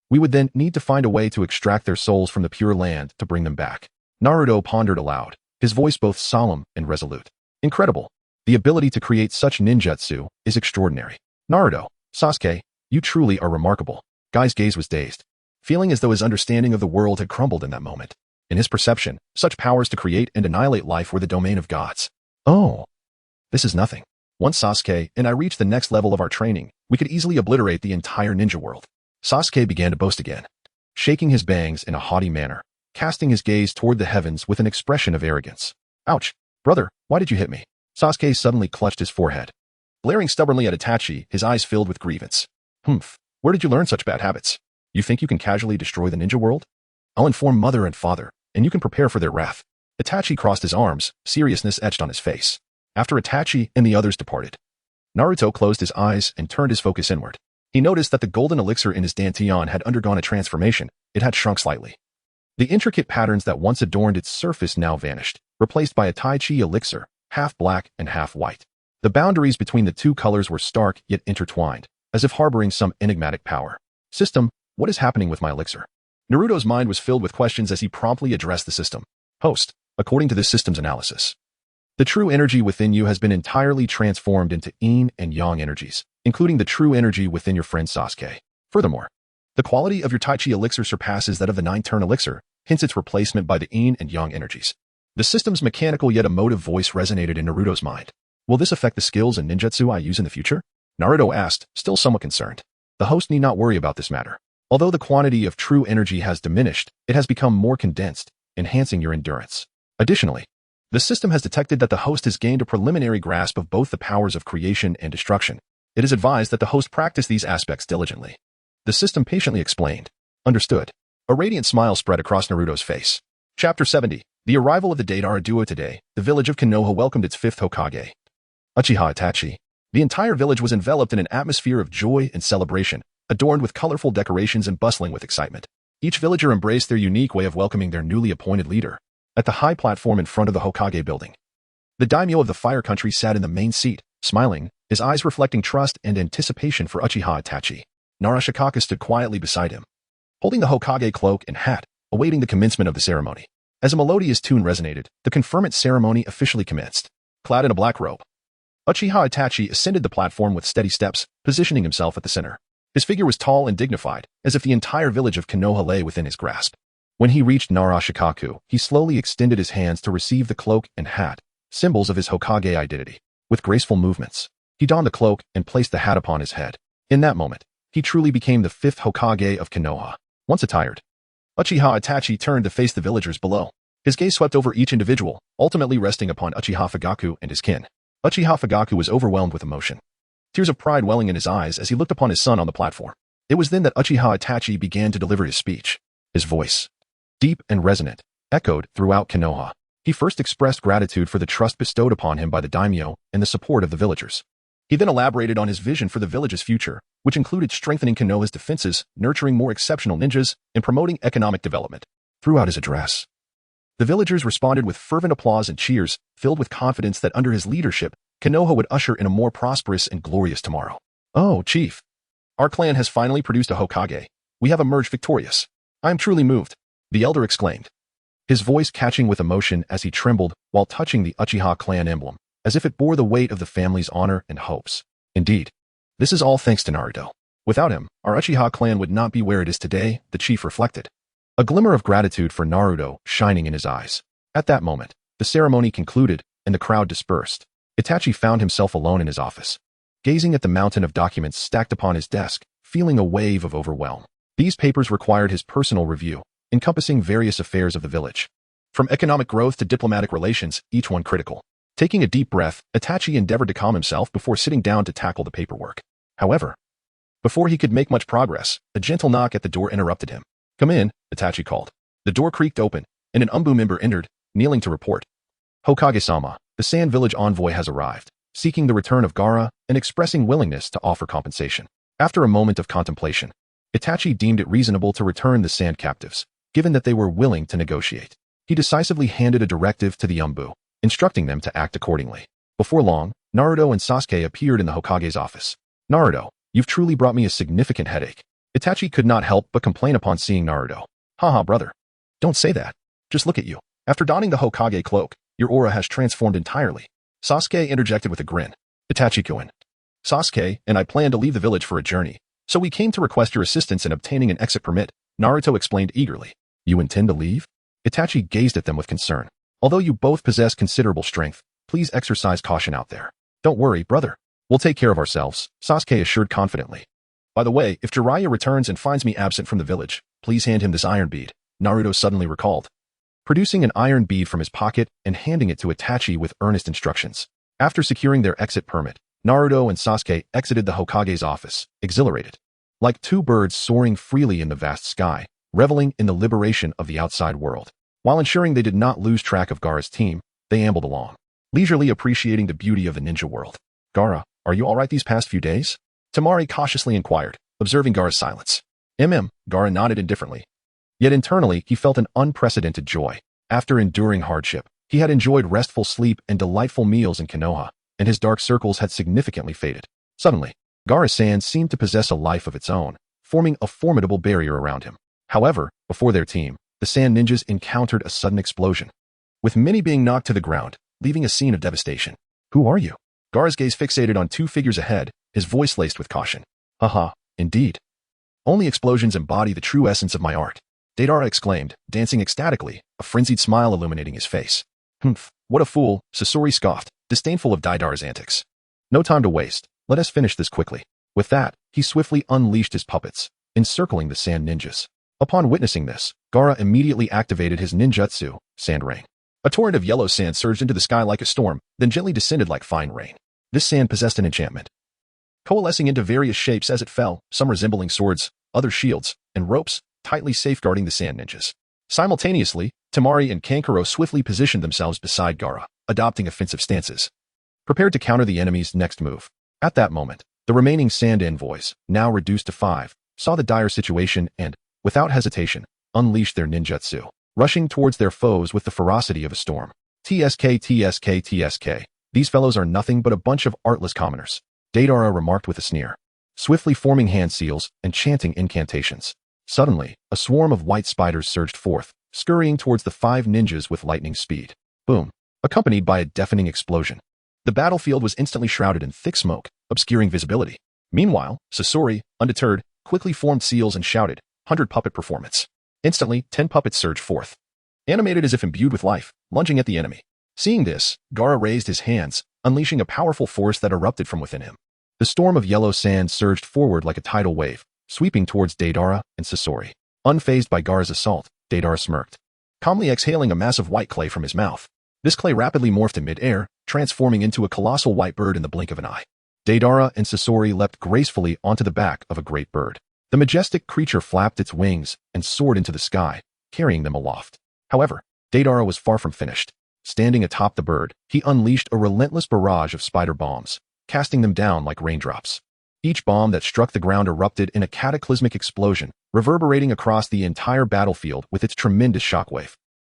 we would then need to find a way to extract their souls from the pure land to bring them back. Naruto pondered aloud, his voice both solemn and resolute. Incredible. The ability to create such ninjutsu is extraordinary. Naruto, Sasuke, you truly are remarkable. Guy's gaze was dazed, feeling as though his understanding of the world had crumbled in that moment. In his perception, such powers to create and annihilate life were the domain of gods. Oh, this is nothing. Once Sasuke and I reach the next level of our training, we could easily obliterate the entire ninja world. Sasuke began to boast again, shaking his bangs in a haughty manner, casting his gaze toward the heavens with an expression of arrogance. Ouch, brother, why did you hit me? Sasuke suddenly clutched his forehead, glaring stubbornly at Itachi, his eyes filled with grievance. Humph, where did you learn such bad habits? You think you can casually destroy the ninja world? I'll inform mother and father, and you can prepare for their wrath. Itachi crossed his arms, seriousness etched on his face. After Itachi and the others departed, Naruto closed his eyes and turned his focus inward. He noticed that the golden elixir in his dantian had undergone a transformation. It had shrunk slightly. The intricate patterns that once adorned its surface now vanished, replaced by a Tai Chi elixir, half black and half white. The boundaries between the two colors were stark yet intertwined, as if harboring some enigmatic power. System, what is happening with my elixir? Naruto's mind was filled with questions as he promptly addressed the system. Host, according to this system's analysis, the true energy within you has been entirely transformed into yin and yang energies, including the true energy within your friend Sasuke. Furthermore, the quality of your Tai Chi elixir surpasses that of the nine-turn elixir, hence its replacement by the yin and yang energies. The system's mechanical yet emotive voice resonated in Naruto's mind. Will this affect the skills and ninjutsu I use in the future? Naruto asked, still somewhat concerned. The host need not worry about this matter. Although the quantity of true energy has diminished, it has become more condensed, enhancing your endurance. Additionally, the system has detected that the host has gained a preliminary grasp of both the powers of creation and destruction. It is advised that the host practice these aspects diligently. The system patiently explained. Understood. A radiant smile spread across Naruto's face. Chapter 70. The arrival of the Deidara duo today. The village of Konoha welcomed its fifth Hokage, Uchiha Itachi. The entire village was enveloped in an atmosphere of joy and celebration, adorned with colorful decorations and bustling with excitement. Each villager embraced their unique way of welcoming their newly appointed leader. At the high platform in front of the Hokage building, the daimyo of the fire country sat in the main seat, smiling, his eyes reflecting trust and anticipation for Uchiha Itachi. Narashikaka stood quietly beside him, holding the Hokage cloak and hat, awaiting the commencement of the ceremony. As a melodious tune resonated, the conferment ceremony officially commenced. Clad in a black robe, Uchiha Itachi ascended the platform with steady steps, positioning himself at the center. His figure was tall and dignified, as if the entire village of Konoha lay within his grasp. When he reached Narashikaku, he slowly extended his hands to receive the cloak and hat, symbols of his Hokage identity. With graceful movements, he donned the cloak and placed the hat upon his head. In that moment, he truly became the fifth Hokage of Konoha. Once attired, Uchiha Itachi turned to face the villagers below. His gaze swept over each individual, ultimately resting upon Uchiha Fugaku and his kin. Uchiha Fugaku was overwhelmed with emotion, tears of pride welling in his eyes as he looked upon his son on the platform. It was then that Uchiha Itachi began to deliver his speech. His voice, deep and resonant, echoed throughout Konoha. He first expressed gratitude for the trust bestowed upon him by the daimyo and the support of the villagers. He then elaborated on his vision for the village's future, which included strengthening Konoha's defenses, nurturing more exceptional ninjas, and promoting economic development. Throughout his address, the villagers responded with fervent applause and cheers, filled with confidence that under his leadership, Konoha would usher in a more prosperous and glorious tomorrow. "Oh, Chief, our clan has finally produced a Hokage. We have emerged victorious. I am truly moved," the elder exclaimed, his voice catching with emotion as he trembled while touching the Uchiha clan emblem, as if it bore the weight of the family's honor and hopes. "Indeed, this is all thanks to Naruto. Without him, our Uchiha clan would not be where it is today," the chief reflected, a glimmer of gratitude for Naruto shining in his eyes. At that moment, the ceremony concluded and the crowd dispersed. Itachi found himself alone in his office, gazing at the mountain of documents stacked upon his desk, feeling a wave of overwhelm. These papers required his personal review, encompassing various affairs of the village, from economic growth to diplomatic relations, each one critical. Taking a deep breath, Itachi endeavored to calm himself before sitting down to tackle the paperwork. However, before he could make much progress, a gentle knock at the door interrupted him. "Come in," Itachi called. The door creaked open, and an Umbu member entered, kneeling to report. "Hokage-sama, the Sand Village envoy has arrived, seeking the return of Gaara and expressing willingness to offer compensation." After a moment of contemplation, Itachi deemed it reasonable to return the sand captives, given that they were willing to negotiate. He decisively handed a directive to the Umbu, instructing them to act accordingly. Before long, Naruto and Sasuke appeared in the Hokage's office. "Naruto, you've truly brought me a significant headache." Itachi could not help but complain upon seeing Naruto. "Haha, brother. Don't say that. Just look at you. After donning the Hokage cloak, your aura has transformed entirely." Sasuke interjected with a grin. Itachi Koen. "Sasuke and I plan to leave the village for a journey, so we came to request your assistance in obtaining an exit permit," Naruto explained eagerly. "You intend to leave?" Itachi gazed at them with concern. "Although you both possess considerable strength, please exercise caution out there." "Don't worry, brother. We'll take care of ourselves," Sasuke assured confidently. "By the way, if Jiraiya returns and finds me absent from the village, please hand him this iron bead," Naruto suddenly recalled, producing an iron bead from his pocket and handing it to Itachi with earnest instructions. After securing their exit permit, Naruto and Sasuke exited the Hokage's office, exhilarated, like two birds soaring freely in the vast sky, reveling in the liberation of the outside world. While ensuring they did not lose track of Gaara's team, they ambled along, leisurely appreciating the beauty of the ninja world. "Gaara, are you all right these past few days?" Temari cautiously inquired, observing Gaara's silence. Gaara nodded indifferently. Yet internally, he felt an unprecedented joy. After enduring hardship, he had enjoyed restful sleep and delightful meals in Konoha, and his dark circles had significantly faded. Suddenly, Gaara's sand seemed to possess a life of its own, forming a formidable barrier around him. However, before their team, the sand ninjas encountered a sudden explosion, with many being knocked to the ground, leaving a scene of devastation. "Who are you?" Gaara's gaze fixated on two figures ahead, his voice laced with caution. "Haha, indeed. Only explosions embody the true essence of my art," Deidara exclaimed, dancing ecstatically, a frenzied smile illuminating his face. "Humph, what a fool," Sasori scoffed, disdainful of Deidara's antics. "No time to waste. Let us finish this quickly." With that, he swiftly unleashed his puppets, encircling the sand ninjas. Upon witnessing this, Gaara immediately activated his ninjutsu, Sand Rain. A torrent of yellow sand surged into the sky like a storm, then gently descended like fine rain. This sand possessed an enchantment, coalescing into various shapes as it fell, some resembling swords, others shields, and ropes, tightly safeguarding the sand ninjas. Simultaneously, Temari and Kankuro swiftly positioned themselves beside Gaara, adopting offensive stances, prepared to counter the enemy's next move. At that moment, the remaining sand envoys, now reduced to 5, saw the dire situation and, without hesitation, unleashed their ninjutsu, rushing towards their foes with the ferocity of a storm. TSK. These fellows are nothing but a bunch of artless commoners," Deidara remarked with a sneer, swiftly forming hand seals and chanting incantations. Suddenly, a swarm of white spiders surged forth, scurrying towards the 5 ninjas with lightning speed. Boom! Accompanied by a deafening explosion. The battlefield was instantly shrouded in thick smoke, obscuring visibility. Meanwhile, Sasori, undeterred, quickly formed seals and shouted, "100 puppet performance." Instantly, 10 puppets surged forth, animated as if imbued with life, lunging at the enemy. Seeing this, Gaara raised his hands, unleashing a powerful force that erupted from within him. The storm of yellow sand surged forward like a tidal wave, sweeping towards Deidara and Sasori. Unfazed by Gaara's assault, Deidara smirked, calmly exhaling a mass of white clay from his mouth. This clay rapidly morphed in mid-air, transforming into a colossal white bird in the blink of an eye. Deidara and Sasori leapt gracefully onto the back of a great bird. The majestic creature flapped its wings and soared into the sky, carrying them aloft. However, Deidara was far from finished. Standing atop the bird, he unleashed a relentless barrage of spider bombs, casting them down like raindrops. Each bomb that struck the ground erupted in a cataclysmic explosion, reverberating across the entire battlefield with its tremendous shockwave.